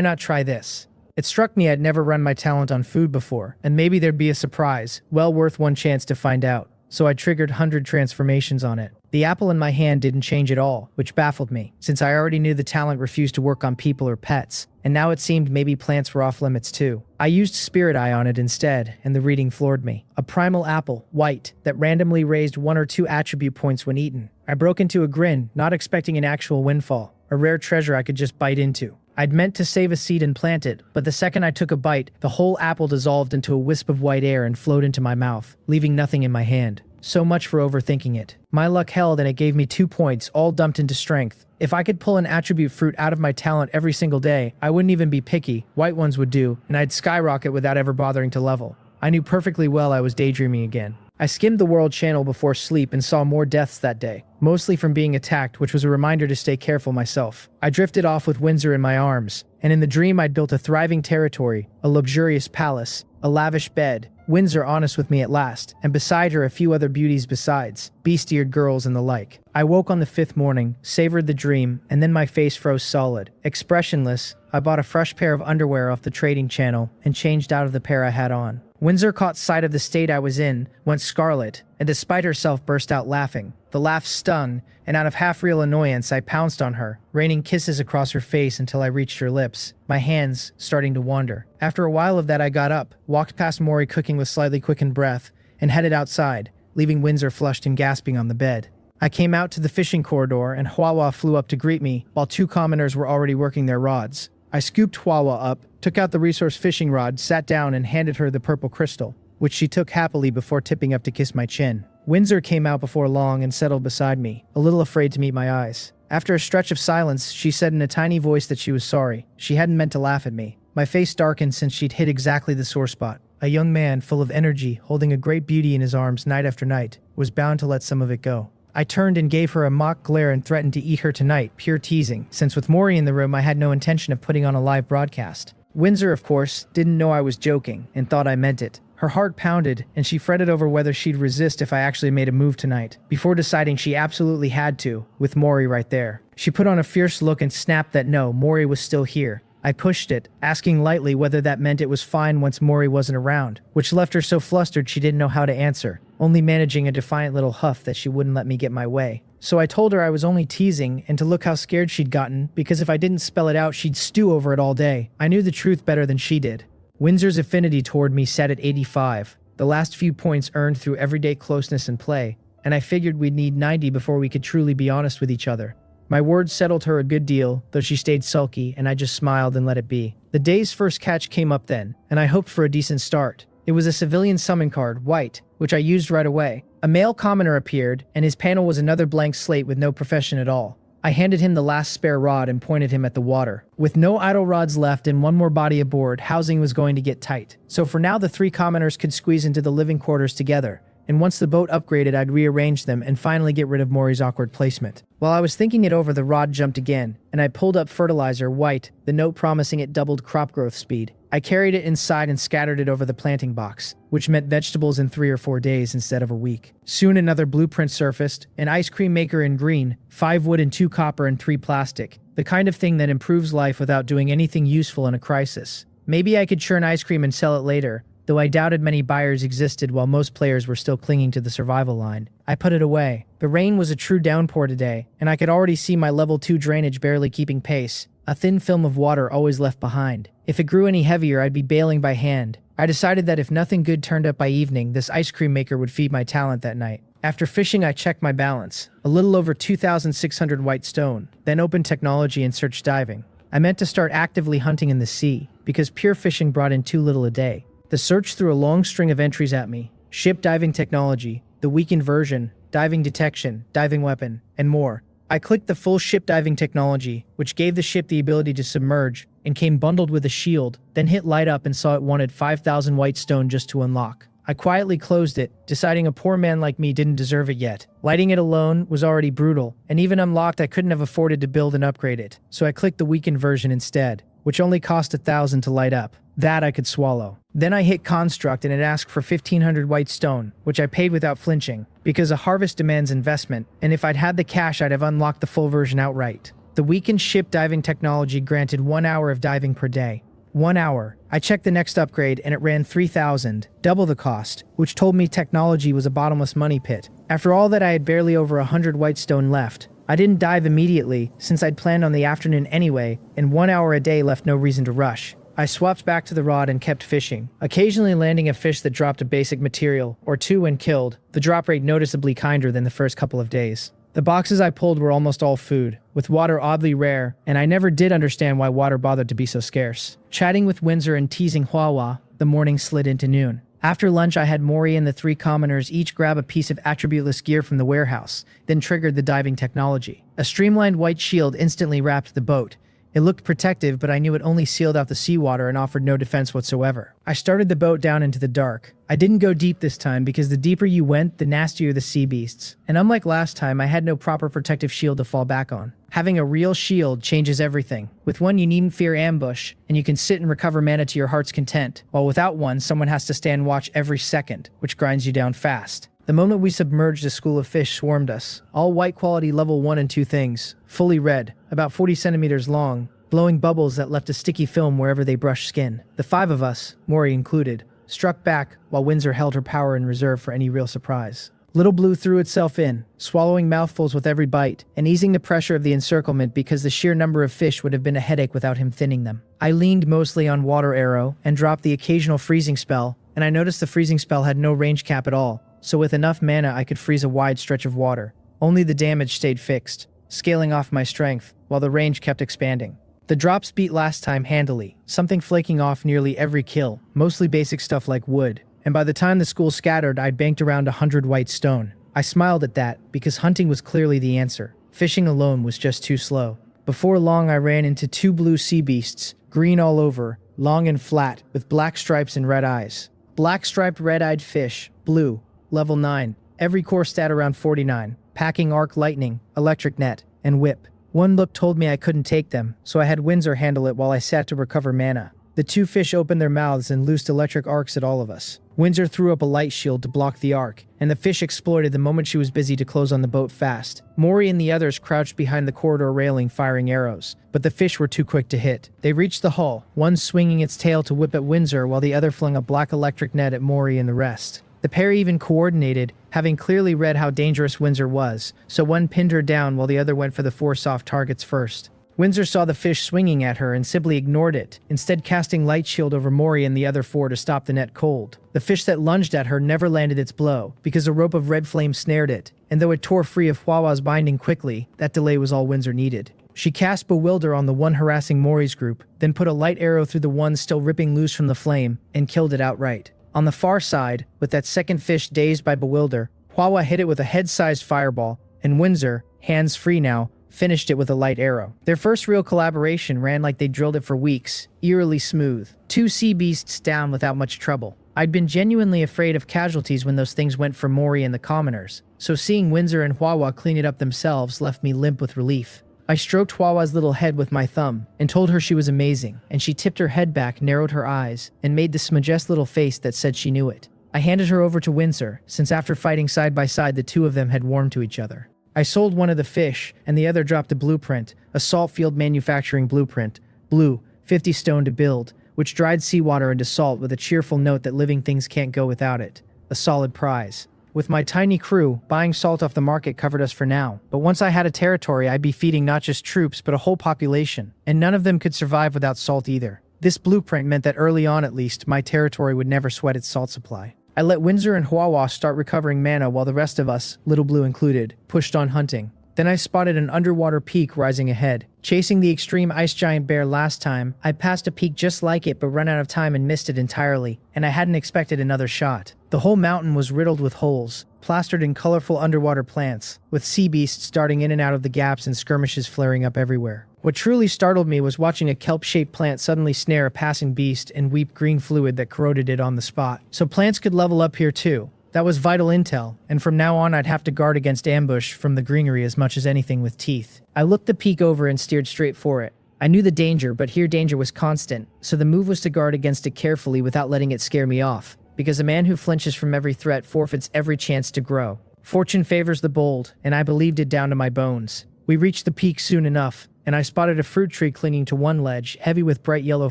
not try this? It struck me I'd never run my talent on food before, and maybe there'd be a surprise, well worth one chance to find out. So I triggered 100 transformations on it. The apple in my hand didn't change at all, which baffled me, since I already knew the talent refused to work on people or pets, and now it seemed maybe plants were off limits too. I used Spirit Eye on it instead, and the reading floored me. A primal apple, white, that randomly raised 1 or 2 attribute points when eaten. I broke into a grin, not expecting an actual windfall, a rare treasure I could just bite into. I'd meant to save a seed and plant it, but the second I took a bite, the whole apple dissolved into a wisp of white air and flowed into my mouth, leaving nothing in my hand. So much for overthinking it. My luck held and it gave me 2 points, all dumped into strength. If I could pull an attribute fruit out of my talent every single day, I wouldn't even be picky, white ones would do, and I'd skyrocket without ever bothering to level. I knew perfectly well I was daydreaming again. I skimmed the World Channel before sleep and saw more deaths that day, mostly from being attacked, which was a reminder to stay careful myself. I drifted off with Windsor in my arms, and in the dream I'd built a thriving territory, a luxurious palace, a lavish bed, Windsor honest with me at last, and beside her a few other beauties besides, beast-eared girls and the like. I woke on the 5th morning, savored the dream, and then my face froze solid. Expressionless, I bought a fresh pair of underwear off the trading channel and changed out of the pair I had on. Windsor caught sight of the state I was in, went scarlet, and despite herself burst out laughing. The laugh stung, and out of half-real annoyance I pounced on her, raining kisses across her face until I reached her lips, my hands starting to wander. After a while of that I got up, walked past Mori cooking with slightly quickened breath, and headed outside, leaving Windsor flushed and gasping on the bed. I came out to the fishing corridor and Huahua flew up to greet me, while 2 commoners were already working their rods. I scooped Huahua up, took out the resource fishing rod, sat down and handed her the purple crystal, which she took happily before tipping up to kiss my chin. Windsor came out before long and settled beside me, a little afraid to meet my eyes. After a stretch of silence, she said in a tiny voice that she was sorry. She hadn't meant to laugh at me. My face darkened since she'd hit exactly the sore spot. A young man, full of energy, holding a great beauty in his arms night after night, was bound to let some of it go. I turned and gave her a mock glare and threatened to eat her tonight, pure teasing, since with Mori in the room I had no intention of putting on a live broadcast. Windsor, of course, didn't know I was joking and thought I meant it. Her heart pounded, and she fretted over whether she'd resist if I actually made a move tonight, before deciding she absolutely had to, with Mori right there. She put on a fierce look and snapped that no, Mori was still here. I pushed it, asking lightly whether that meant it was fine once Mori wasn't around, which left her so flustered she didn't know how to answer, only managing a defiant little huff that she wouldn't let me get my way. So I told her I was only teasing and to look how scared she'd gotten, because if I didn't spell it out she'd stew over it all day. I knew the truth better than she did. Windsor's affinity toward me sat at 85, the last few points earned through everyday closeness and play, and I figured we'd need 90 before we could truly be honest with each other. My words settled her a good deal, though she stayed sulky, and I just smiled and let it be. The day's first catch came up then, and I hoped for a decent start. It was a civilian summon card, white, which I used right away. A male commoner appeared, and his panel was another blank slate with no profession at all. I handed him the last spare rod and pointed him at the water. With no idle rods left and one more body aboard, housing was going to get tight. So for now the 3 commoners could squeeze into the living quarters together, and once the boat upgraded I'd rearrange them and finally get rid of Mori's awkward placement. While I was thinking it over, the rod jumped again, and I pulled up fertilizer, white, the note promising it doubled crop growth speed. I carried it inside and scattered it over the planting box, which meant vegetables in 3 or 4 days instead of a week. Soon another blueprint surfaced, an ice cream maker in green, 5 wood and 2 copper and 3 plastic, the kind of thing that improves life without doing anything useful in a crisis. Maybe I could churn ice cream and sell it later, though I doubted many buyers existed while most players were still clinging to the survival line. I put it away. The rain was a true downpour today, and I could already see my level 2 drainage barely keeping pace, a thin film of water always left behind. If it grew any heavier, I'd be bailing by hand. I decided that if nothing good turned up by evening, this ice cream maker would feed my talent that night. After fishing, I checked my balance, a little over 2,600 white stone, then opened technology and searched diving. I meant to start actively hunting in the sea, because pure fishing brought in too little a day. The search threw a long string of entries at me: ship diving technology, the weakened version, diving detection, diving weapon, and more. I clicked the full ship diving technology, which gave the ship the ability to submerge, and came bundled with a shield, then hit light up and saw it wanted 5,000 white stone just to unlock. I quietly closed it, deciding a poor man like me didn't deserve it yet. Lighting it alone was already brutal, and even unlocked I couldn't have afforded to build and upgrade it, so I clicked the weakened version instead. which only cost 1,000 to light up. That I could swallow. Then I hit construct and it asked for 1,500 white stone, which I paid without flinching, because a harvest demands investment, and if I'd had the cash I'd have unlocked the full version outright. The weakened ship diving technology granted 1 hour of diving per day. 1 hour. I checked the next upgrade and it ran 3,000, double the cost, which told me technology was a bottomless money pit. After all that, I had barely over 100 white stone left. I didn't dive immediately, since I'd planned on the afternoon anyway, and 1 hour a day left no reason to rush. I swapped back to the rod and kept fishing, occasionally landing a fish that dropped a basic material, or two when killed, the drop rate noticeably kinder than the first couple of days. The boxes I pulled were almost all food, with water oddly rare, and I never did understand why water bothered to be so scarce. Chatting with Windsor and teasing Huahua, the morning slid into noon. After lunch, I had Mori and the 3 commoners each grab a piece of attributeless gear from the warehouse, then triggered the diving technology. A streamlined white shield instantly wrapped the boat. It looked protective, but I knew it only sealed out the seawater and offered no defense whatsoever. I started the boat down into the dark. I didn't go deep this time because the deeper you went, the nastier the sea beasts. And unlike last time, I had no proper protective shield to fall back on. Having a real shield changes everything. With one, you needn't fear ambush, and you can sit and recover mana to your heart's content. While without one, someone has to stand watch every second, which grinds you down fast. The moment we submerged, a school of fish swarmed us. All white quality level 1 and 2 things. Fully red, about 40 centimeters long, blowing bubbles that left a sticky film wherever they brushed skin. The 5 of us, Mori included, struck back while Windsor held her power in reserve for any real surprise. Little Blue threw itself in, swallowing mouthfuls with every bite, and easing the pressure of the encirclement because the sheer number of fish would have been a headache without him thinning them. I leaned mostly on Water Arrow and dropped the occasional freezing spell, and I noticed the freezing spell had no range cap at all, so with enough mana I could freeze a wide stretch of water. Only the damage stayed fixed, scaling off my strength, while the range kept expanding. The drops beat last time handily, something flaking off nearly every kill, mostly basic stuff like wood, and by the time the school scattered I'd banked around 100 white stone. I smiled at that, because hunting was clearly the answer. Fishing alone was just too slow. Before long I ran into 2 blue sea beasts, green all over, long and flat, with black stripes and red eyes. Black striped red-eyed fish, blue, level 9, every core stat around 49, packing arc lightning, electric net, and whip. One look told me I couldn't take them, so I had Windsor handle it while I sat to recover mana. The 2 fish opened their mouths and loosed electric arcs at all of us. Windsor threw up a light shield to block the arc, and the fish exploded the moment she was busy to close on the boat fast. Mori and the others crouched behind the corridor railing firing arrows, but the fish were too quick to hit. They reached the hull, one swinging its tail to whip at Windsor while the other flung a black electric net at Mori and the rest. The pair even coordinated, having clearly read how dangerous Windsor was, so one pinned her down while the other went for the 4 soft targets first. Windsor saw the fish swinging at her and simply ignored it, instead casting light shield over Mori and the other 4 to stop the net cold. The fish that lunged at her never landed its blow, because a rope of red flame snared it, and though it tore free of Huahua's binding quickly, that delay was all Windsor needed. She cast Bewilder on the one harassing Mori's group, then put a light arrow through the one still ripping loose from the flame, and killed it outright. On the far side, with that second fish dazed by Bewilder, Huahua hit it with a head-sized fireball, and Windsor, hands free now, finished it with a light arrow. Their first real collaboration ran like they drilled it for weeks, eerily smooth. 2 sea beasts down without much trouble. I'd been genuinely afraid of casualties when those things went for Mori and the commoners, so seeing Windsor and Huahua clean it up themselves left me limp with relief. I stroked Huahua's little head with my thumb, and told her she was amazing, and she tipped her head back, narrowed her eyes, and made this majestic little face that said she knew it. I handed her over to Windsor, since after fighting side by side the 2 of them had warmed to each other. I sold one of the fish, and the other dropped a blueprint, a salt field manufacturing blueprint. Blue, 50 stone to build, which dried seawater into salt with a cheerful note that living things can't go without it. A solid prize. With my tiny crew, buying salt off the market covered us for now. But once I had a territory, I'd be feeding not just troops, but a whole population, and none of them could survive without salt either. This blueprint meant that early on at least, my territory would never sweat its salt supply. I let Windsor and Huahua start recovering mana while the rest of us, Little Blue included, pushed on hunting. Then I spotted an underwater peak rising ahead. Chasing the extreme ice giant bear last time, I passed a peak just like it but run out of time and missed it entirely, and I hadn't expected another shot. The whole mountain was riddled with holes, plastered in colorful underwater plants, with sea beasts darting in and out of the gaps and skirmishes flaring up everywhere. What truly startled me was watching a kelp-shaped plant suddenly snare a passing beast and weep green fluid that corroded it on the spot. So plants could level up here too. That was vital intel, and from now on I'd have to guard against ambush from the greenery as much as anything with teeth. I looked the peak over and steered straight for it. I knew the danger, but here danger was constant, so the move was to guard against it carefully without letting it scare me off, because a man who flinches from every threat forfeits every chance to grow. Fortune favors the bold, and I believed it down to my bones. We reached the peak soon enough, and I spotted a fruit tree clinging to one ledge, heavy with bright yellow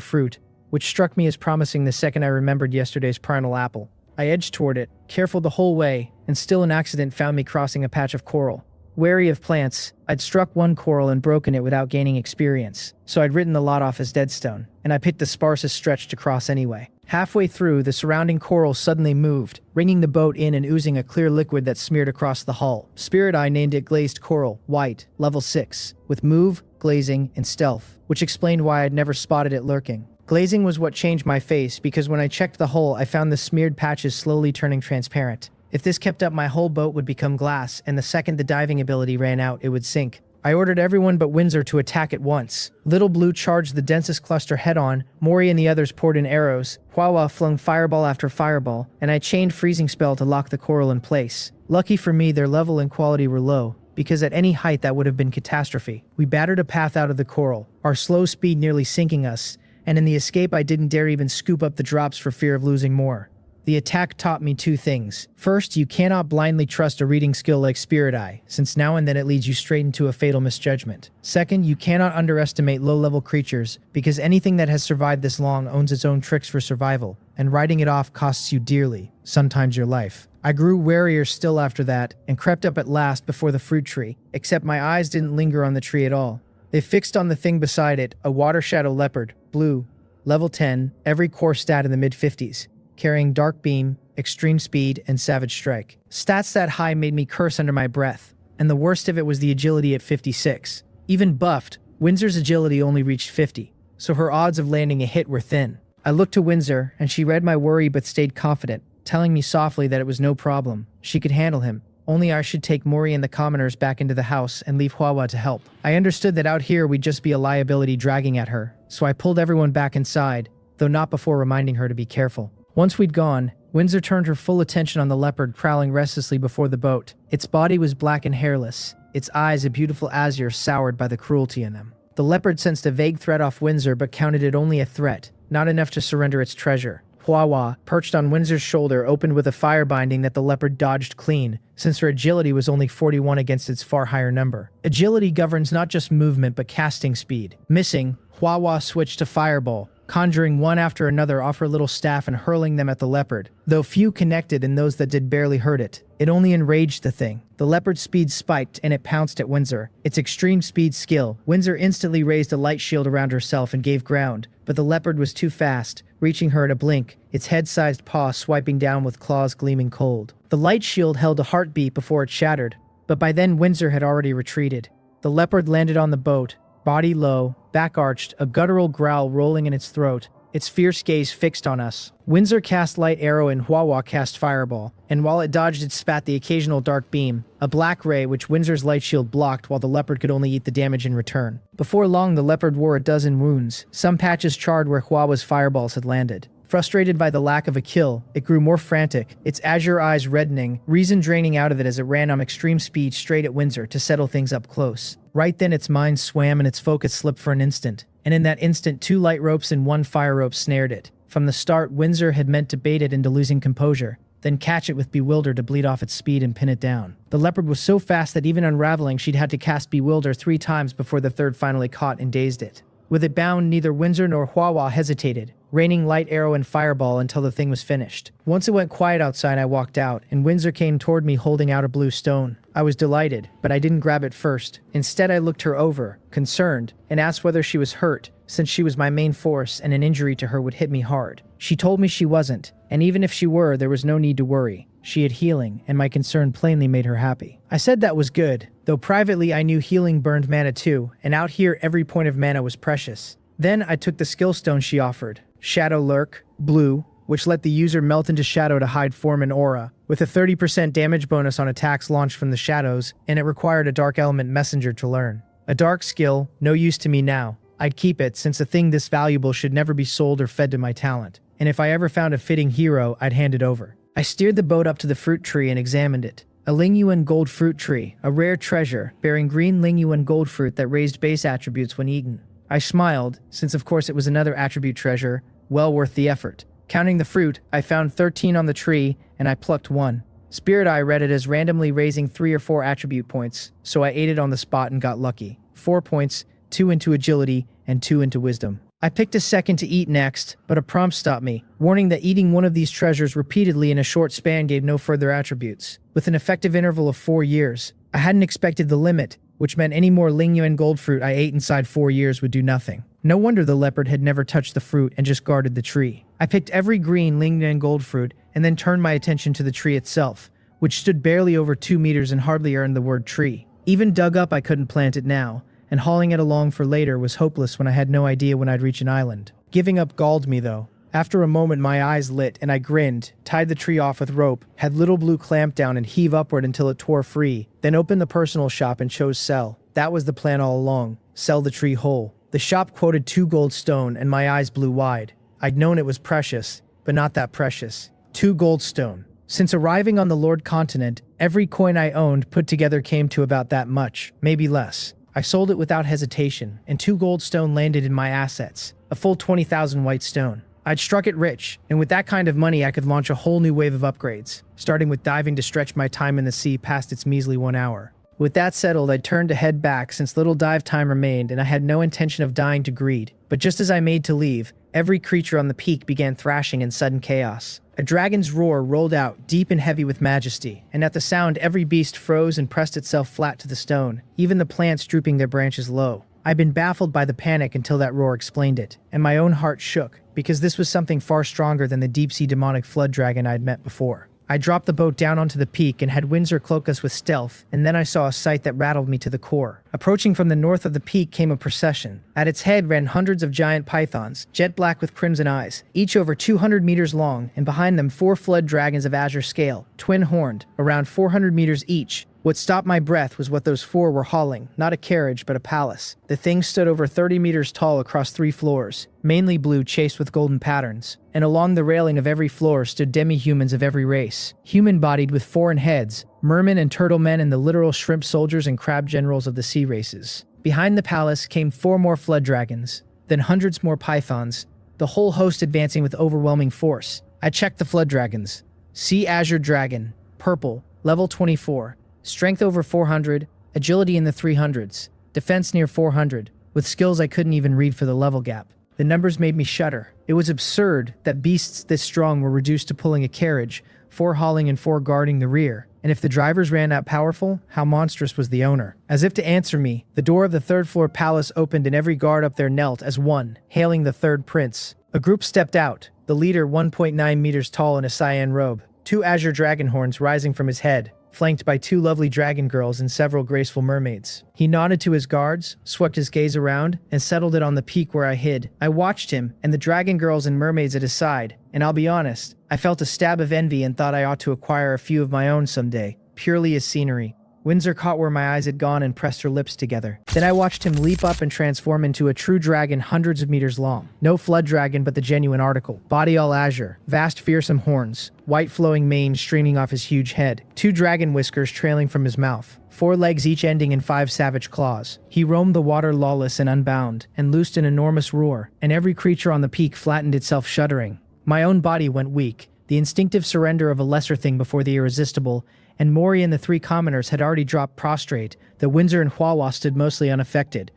fruit, which struck me as promising the second I remembered yesterday's primal apple. I edged toward it, careful the whole way, and still an accident found me crossing a patch of coral. Wary of plants, I'd struck one coral and broken it without gaining experience, so I'd written the lot off as deadstone, and I picked the sparsest stretch to cross anyway. Halfway through, the surrounding coral suddenly moved, ringing the boat in and oozing a clear liquid that smeared across the hull. Spirit Eye named it glazed coral, white, level 6, with move, glazing, and stealth, which explained why I'd never spotted it lurking. Glazing was what changed my face, because when I checked the hull, I found the smeared patches slowly turning transparent. If this kept up, my whole boat would become glass, and the second the diving ability ran out, it would sink. I ordered everyone but Windsor to attack at once. Little Blue charged the densest cluster head-on, Mori and the others poured in arrows, Huawa flung fireball after fireball, and I chained freezing spell to lock the coral in place. Lucky for me, their level and quality were low, because at any height that would have been catastrophe. We battered a path out of the coral, our slow speed nearly sinking us, and in the escape I didn't dare even scoop up the drops for fear of losing more. The attack taught me two things. First, you cannot blindly trust a reading skill like Spirit Eye, since now and then it leads you straight into a fatal misjudgment. Second, you cannot underestimate low-level creatures, because anything that has survived this long owns its own tricks for survival, and writing it off costs you dearly, sometimes your life. I grew warier still after that, and crept up at last before the fruit tree, except my eyes didn't linger on the tree at all. They fixed on the thing beside it, a water shadow leopard, blue, level 10, every core stat in the mid-50s. Carrying Dark Beam, Extreme Speed, and Savage Strike. Stats that high made me curse under my breath, and the worst of it was the agility at 56. Even buffed, Windsor's agility only reached 50, so her odds of landing a hit were thin. I looked to Windsor, and she read my worry but stayed confident, telling me softly that it was no problem. She could handle him. Only I should take Mori and the commoners back into the house and leave Huawa to help. I understood that out here we'd just be a liability dragging at her, so I pulled everyone back inside, though not before reminding her to be careful. Once we'd gone, Windsor turned her full attention on the leopard prowling restlessly before the boat. Its body was black and hairless, its eyes a beautiful azure soured by the cruelty in them. The leopard sensed a vague threat off Windsor but counted it only a threat, not enough to surrender its treasure. Huawa, perched on Windsor's shoulder, opened with a fire binding that the leopard dodged clean, since her agility was only 41 against its far higher number. Agility governs not just movement but casting speed. Missing, Huawa switched to fireball, conjuring one after another off her little staff and hurling them at the leopard. Though few connected and those that did barely hurt it, it only enraged the thing. The leopard's speed spiked and it pounced at Windsor. Its extreme speed skill, Windsor instantly raised a light shield around herself and gave ground, but the leopard was too fast, reaching her in a blink, its head-sized paw swiping down with claws gleaming cold. The light shield held a heartbeat before it shattered, but by then Windsor had already retreated. The leopard landed on the boat, body low, back arched, a guttural growl rolling in its throat, its fierce gaze fixed on us. Windsor cast light arrow and Huawa cast fireball, and while it dodged it spat the occasional dark beam, a black ray which Windsor's light shield blocked while the leopard could only eat the damage in return. Before long the leopard wore a dozen wounds, some patches charred where Huawa's fireballs had landed. Frustrated by the lack of a kill, it grew more frantic, its azure eyes reddening, reason draining out of it as it ran on extreme speed straight at Windsor to settle things up close. Right then its mind swam and its focus slipped for an instant, and in that instant 2 light ropes and 1 fire rope snared it. From the start, Windsor had meant to bait it into losing composure, then catch it with Bewilder to bleed off its speed and pin it down. The leopard was so fast that even unraveling she'd had to cast Bewilder 3 times before the third finally caught and dazed it. With it bound, neither Windsor nor Huawa hesitated, raining light arrow and fireball until the thing was finished. Once it went quiet outside, I walked out, and Windsor came toward me holding out a blue stone. I was delighted, but I didn't grab it first. Instead, I looked her over, concerned, and asked whether she was hurt, since she was my main force and an injury to her would hit me hard. She told me she wasn't, and even if she were, there was no need to worry. She had healing, and my concern plainly made her happy. I said that was good, though privately I knew healing burned mana too, and out here every point of mana was precious. Then I took the skill stone she offered, Shadow Lurk, blue, which let the user melt into shadow to hide form and aura, with a 30% damage bonus on attacks launched from the shadows, and it required a Dark Element Messenger to learn. A dark skill, no use to me now. I'd keep it, since a thing this valuable should never be sold or fed to my talent, and if I ever found a fitting hero, I'd hand it over. I steered the boat up to the fruit tree and examined it. A Lingyuan gold fruit tree, a rare treasure, bearing green Lingyuan gold fruit that raised base attributes when eaten. I smiled, since of course it was another attribute treasure, well worth the effort. Counting the fruit, I found 13 on the tree, and I plucked one. Spirit Eye read it as randomly raising 3 or 4 attribute points, so I ate it on the spot and got lucky. 4 points, 2 into agility, and 2 into wisdom. I picked a second to eat next, but a prompt stopped me, warning that eating one of these treasures repeatedly in a short span gave no further attributes. With an effective interval of 4 years, I hadn't expected the limit, which meant any more Lingyuan gold fruit I ate inside 4 years would do nothing. No wonder the leopard had never touched the fruit and just guarded the tree. I picked every green Lingyuan gold fruit and then turned my attention to the tree itself, which stood barely over 2 meters and hardly earned the word tree. Even dug up I couldn't plant it now, and hauling it along for later was hopeless when I had no idea when I'd reach an island. Giving up galled me though. After a moment my eyes lit and I grinned, tied the tree off with rope, had Little Blue clamp down and heave upward until it tore free, then opened the personal shop and chose sell. That was the plan all along, sell the tree whole. The shop quoted 2 gold stone and my eyes blew wide. I'd known it was precious, but not that precious. 2 gold stone. Since arriving on the Lord Continent, every coin I owned put together came to about that much, maybe less. I sold it without hesitation, and 2 gold stone landed in my assets, a full 20,000 white stone. I'd struck it rich, and with that kind of money I could launch a whole new wave of upgrades, starting with diving to stretch my time in the sea past its measly 1 hour. With that settled, I turned to head back since little dive time remained and I had no intention of dying to greed. But just as I made to leave, every creature on the peak began thrashing in sudden chaos. A dragon's roar rolled out, deep and heavy with majesty, and at the sound every beast froze and pressed itself flat to the stone, even the plants drooping their branches low. I'd been baffled by the panic until that roar explained it, and my own heart shook, because this was something far stronger than the deep-sea demonic flood dragon I'd met before. I dropped the boat down onto the peak and had Windsor cloak us with stealth, and then I saw a sight that rattled me to the core. Approaching from the north of the peak came a procession. At its head ran hundreds of giant pythons, jet black with crimson eyes, each over 200 meters long, and behind them 4 flood dragons of azure scale, twin-horned, around 400 meters each. What stopped my breath was what those 4 were hauling, not a carriage but a palace. The thing stood over 30 meters tall across 3 floors, mainly blue chased with golden patterns, and along the railing of every floor stood demi-humans of every race, human-bodied with foreign heads, mermen and turtle men and the literal shrimp soldiers and crab generals of the sea races. Behind the palace came 4 more flood dragons, then hundreds more pythons, the whole host advancing with overwhelming force. I checked the flood dragons. Sea Azure Dragon, purple, level 24. Strength over 400, agility in the 300s, defense near 400, with skills I couldn't even read for the level gap. The numbers made me shudder. It was absurd that beasts this strong were reduced to pulling a carriage, 4 hauling and 4 guarding the rear. And if the drivers ran that powerful, how monstrous was the owner? As if to answer me, the door of the 3rd floor palace opened and every guard up there knelt as one, hailing the 3rd prince. A group stepped out, the leader 1.9 meters tall in a cyan robe, 2 azure dragon horns rising from his head, flanked by 2 lovely dragon girls and several graceful mermaids. He nodded to his guards, swept his gaze around, and settled it on the peak where I hid. I watched him, and the dragon girls and mermaids at his side, and I'll be honest, I felt a stab of envy and thought I ought to acquire a few of my own someday, purely as scenery. Windsor caught where my eyes had gone and pressed her lips together. Then I watched him leap up and transform into a true dragon hundreds of meters long. No flood dragon but the genuine article. Body all azure, vast fearsome horns, white flowing mane streaming off his huge head, 2 dragon whiskers trailing from his mouth, 4 legs each ending in 5 savage claws. He roamed the water lawless and unbound, and loosed an enormous roar, and every creature on the peak flattened itself shuddering. My own body went weak, the instinctive surrender of a lesser thing before the irresistible, and Mori and the 3 commoners had already dropped prostrate, though Windsor and Huawa stood mostly unaffected,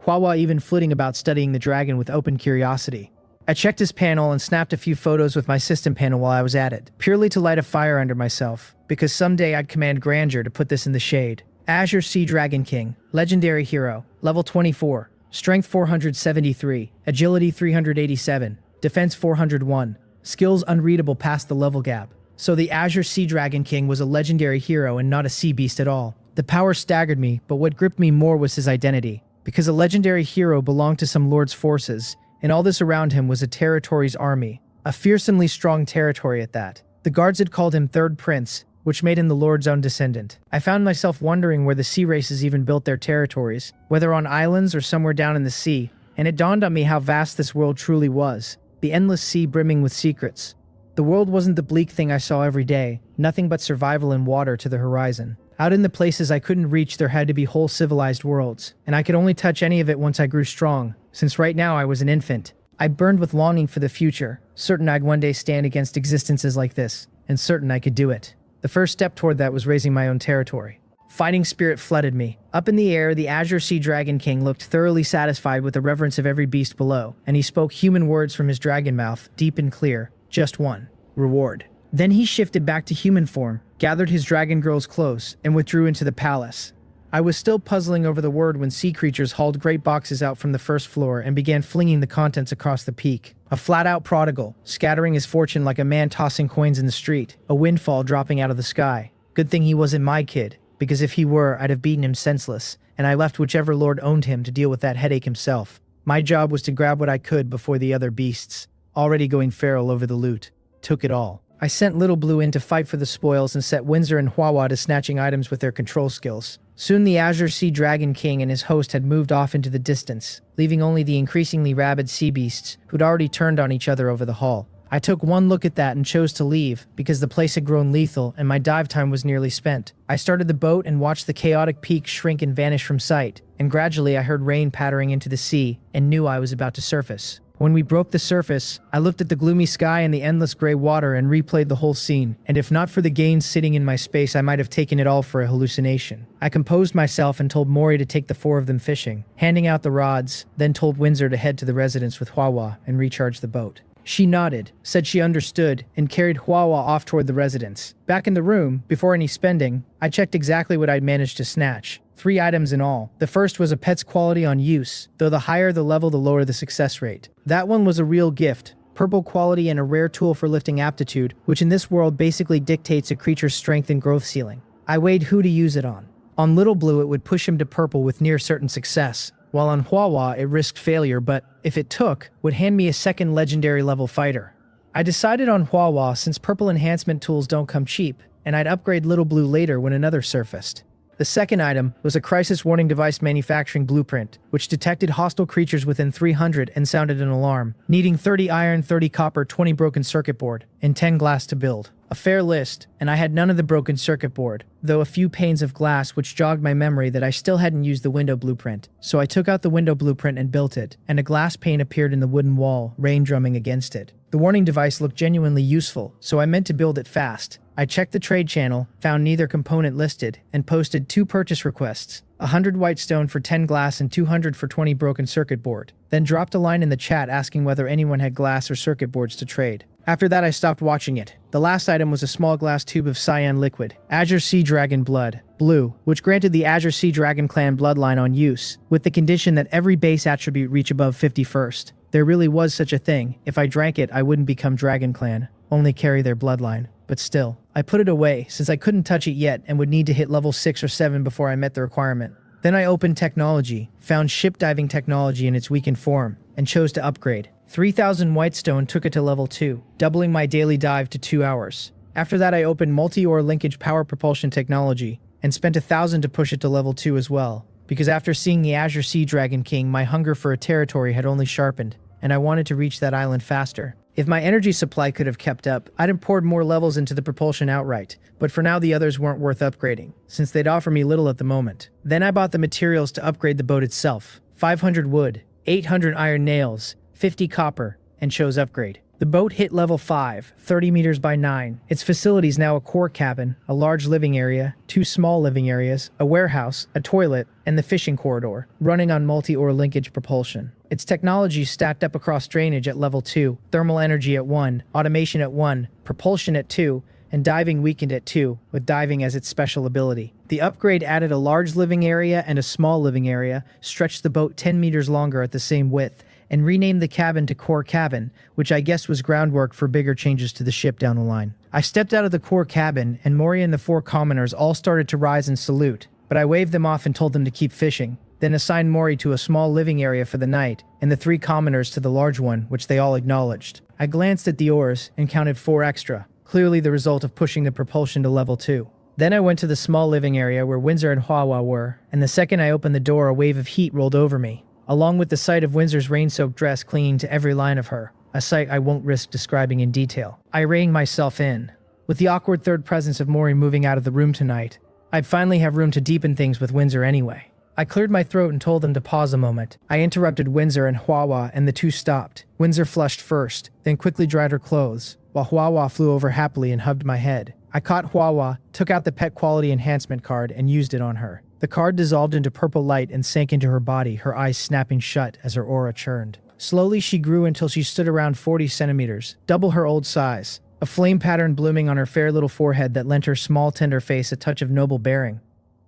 Huawa even flitting about studying the dragon with open curiosity. I checked his panel and snapped a few photos with my system panel while I was at it, purely to light a fire under myself, because someday I'd command grandeur to put this in the shade. Azure Sea Dragon King, legendary hero, level 24, strength 473, agility 387, defense 401, skills unreadable past the level gap. So the Azure Sea Dragon King was a legendary hero and not a sea beast at all. The power staggered me, but what gripped me more was his identity. Because a legendary hero belonged to some lord's forces, and all this around him was a territory's army. A fearsomely strong territory at that. The guards had called him 3rd Prince, which made him the lord's own descendant. I found myself wondering where the sea races even built their territories, whether on islands or somewhere down in the sea, and it dawned on me how vast this world truly was. The endless sea brimming with secrets. The world wasn't the bleak thing I saw every day, nothing but survival and water to the horizon. Out in the places I couldn't reach there had to be whole civilized worlds, and I could only touch any of it once I grew strong, since right now I was an infant. I burned with longing for the future, certain I'd one day stand against existences like this, and certain I could do it. The first step toward that was raising my own territory. Fighting spirit flooded me. Up in the air, the Azure Sea Dragon King looked thoroughly satisfied with the reverence of every beast below, and he spoke human words from his dragon mouth, deep and clear. Just one. Reward. Then he shifted back to human form, gathered his dragon girls close, and withdrew into the palace. I was still puzzling over the word when sea creatures hauled great boxes out from the first floor and began flinging the contents across the peak. A flat-out prodigal, scattering his fortune like a man tossing coins in the street, a windfall dropping out of the sky. Good thing he wasn't my kid, because if he were, I'd have beaten him senseless, and I left whichever lord owned him to deal with that headache himself. My job was to grab what I could before the other beasts, already going feral over the loot, took it all. I sent Little Blue in to fight for the spoils and set Windsor and Manhwa to snatching items with their control skills. Soon the Azure Sea Dragon King and his host had moved off into the distance, leaving only the increasingly rabid sea beasts, who'd already turned on each other over the hall. I took one look at that and chose to leave, because the place had grown lethal and my dive time was nearly spent. I started the boat and watched the chaotic peak shrink and vanish from sight, and gradually I heard rain pattering into the sea and knew I was about to surface. When we broke the surface, I looked at the gloomy sky and the endless gray water and replayed the whole scene, and if not for the gains sitting in my space, I might have taken it all for a hallucination. I composed myself and told Mori to take the four of them fishing, handing out the rods, then told Windsor to head to the residence with Manhwa and recharge the boat. She nodded, said she understood, and carried Manhwa off toward the residence. Back in the room, before any spending, I checked exactly what I'd managed to snatch. 3 items in all. The first was a pet's quality on use, though the higher the level, the lower the success rate. That one was a real gift. Purple quality and a rare tool for lifting aptitude, which in this world basically dictates a creature's strength and growth ceiling. I weighed who to use it on. On Little Blue, it would push him to purple with near certain success, while on Manhwa, it risked failure, but, if it took, would hand me a second legendary level fighter. I decided on Manhwa since purple enhancement tools don't come cheap, and I'd upgrade Little Blue later when another surfaced. The second item was a crisis warning device manufacturing blueprint, which detected hostile creatures within 300 and sounded an alarm, needing 30 iron, 30 copper, 20 broken circuit board, and 10 glass to build. A fair list, and I had none of the broken circuit board, though a few panes of glass which jogged my memory that I still hadn't used the window blueprint. So I took out the window blueprint and built it, and a glass pane appeared in the wooden wall, rain drumming against it. The warning device looked genuinely useful, so I meant to build it fast. I checked the trade channel, found neither component listed, and posted 2 purchase requests, 100 white stone for 10 glass and 200 for 20 broken circuit board, then dropped a line in the chat asking whether anyone had glass or circuit boards to trade. After that I stopped watching it. The last item was a small glass tube of cyan liquid, Azure Sea Dragon Blood, Blue, which granted the Azure Sea Dragon Clan bloodline on use, with the condition that every base attribute reach above 51st. There really was such a thing. If I drank it, I wouldn't become Dragon Clan, only carry their bloodline. But still, I put it away since I couldn't touch it yet and would need to hit level 6 or 7 before I met the requirement. Then I opened technology, found ship diving technology in its weakened form, and chose to upgrade. 3,000 whitestone took it to level 2, doubling my daily dive to 2 hours. After that I opened multi-ore linkage power propulsion technology, and spent 1,000 to push it to level 2 as well, because after seeing the Azure Sea Dragon King, my hunger for a territory had only sharpened, and I wanted to reach that island faster. If my energy supply could have kept up, I'd have poured more levels into the propulsion outright, but for now the others weren't worth upgrading, since they'd offer me little at the moment. Then I bought the materials to upgrade the boat itself, 500 wood, 800 iron nails, 50 copper, and chose upgrade. The boat hit level 5, 30 meters by 9. Its facilities now a core cabin, a large living area, 2 small living areas, a warehouse, a toilet, and the fishing corridor, running on multi-ore linkage propulsion. Its technology stacked up across drainage at level 2, thermal energy at 1, automation at 1, propulsion at 2, and diving weakened at 2, with diving as its special ability. The upgrade added a large living area and a small living area, stretched the boat 10 meters longer at the same width, and renamed the cabin to Core Cabin, which I guess was groundwork for bigger changes to the ship down the line. I stepped out of the core cabin, and Mori and the 4 commoners all started to rise and salute, but I waved them off and told them to keep fishing, then assigned Mori to a small living area for the night, and the 3 commoners to the large one, which they all acknowledged. I glanced at the oars and counted 4 extra, clearly the result of pushing the propulsion to level 2. Then I went to the small living area where Windsor and Manhwa were, and the second I opened the door, a wave of heat rolled over me, along with the sight of Windsor's rain-soaked dress clinging to every line of her, a sight I won't risk describing in detail. I reined myself in. With the awkward third presence of Mori moving out of the room tonight, I'd finally have room to deepen things with Windsor anyway. I cleared my throat and told them to pause a moment. I interrupted Windsor and Huahua, and the two stopped. Windsor flushed first, then quickly dried her clothes, while Huahua flew over happily and hugged my head. I caught Huahua, took out the pet quality enhancement card, and used it on her. The card dissolved into purple light and sank into her body, her eyes snapping shut as her aura churned. Slowly she grew until she stood around 40 centimeters, double her old size. A flame pattern blooming on her fair little forehead that lent her small tender face a touch of noble bearing.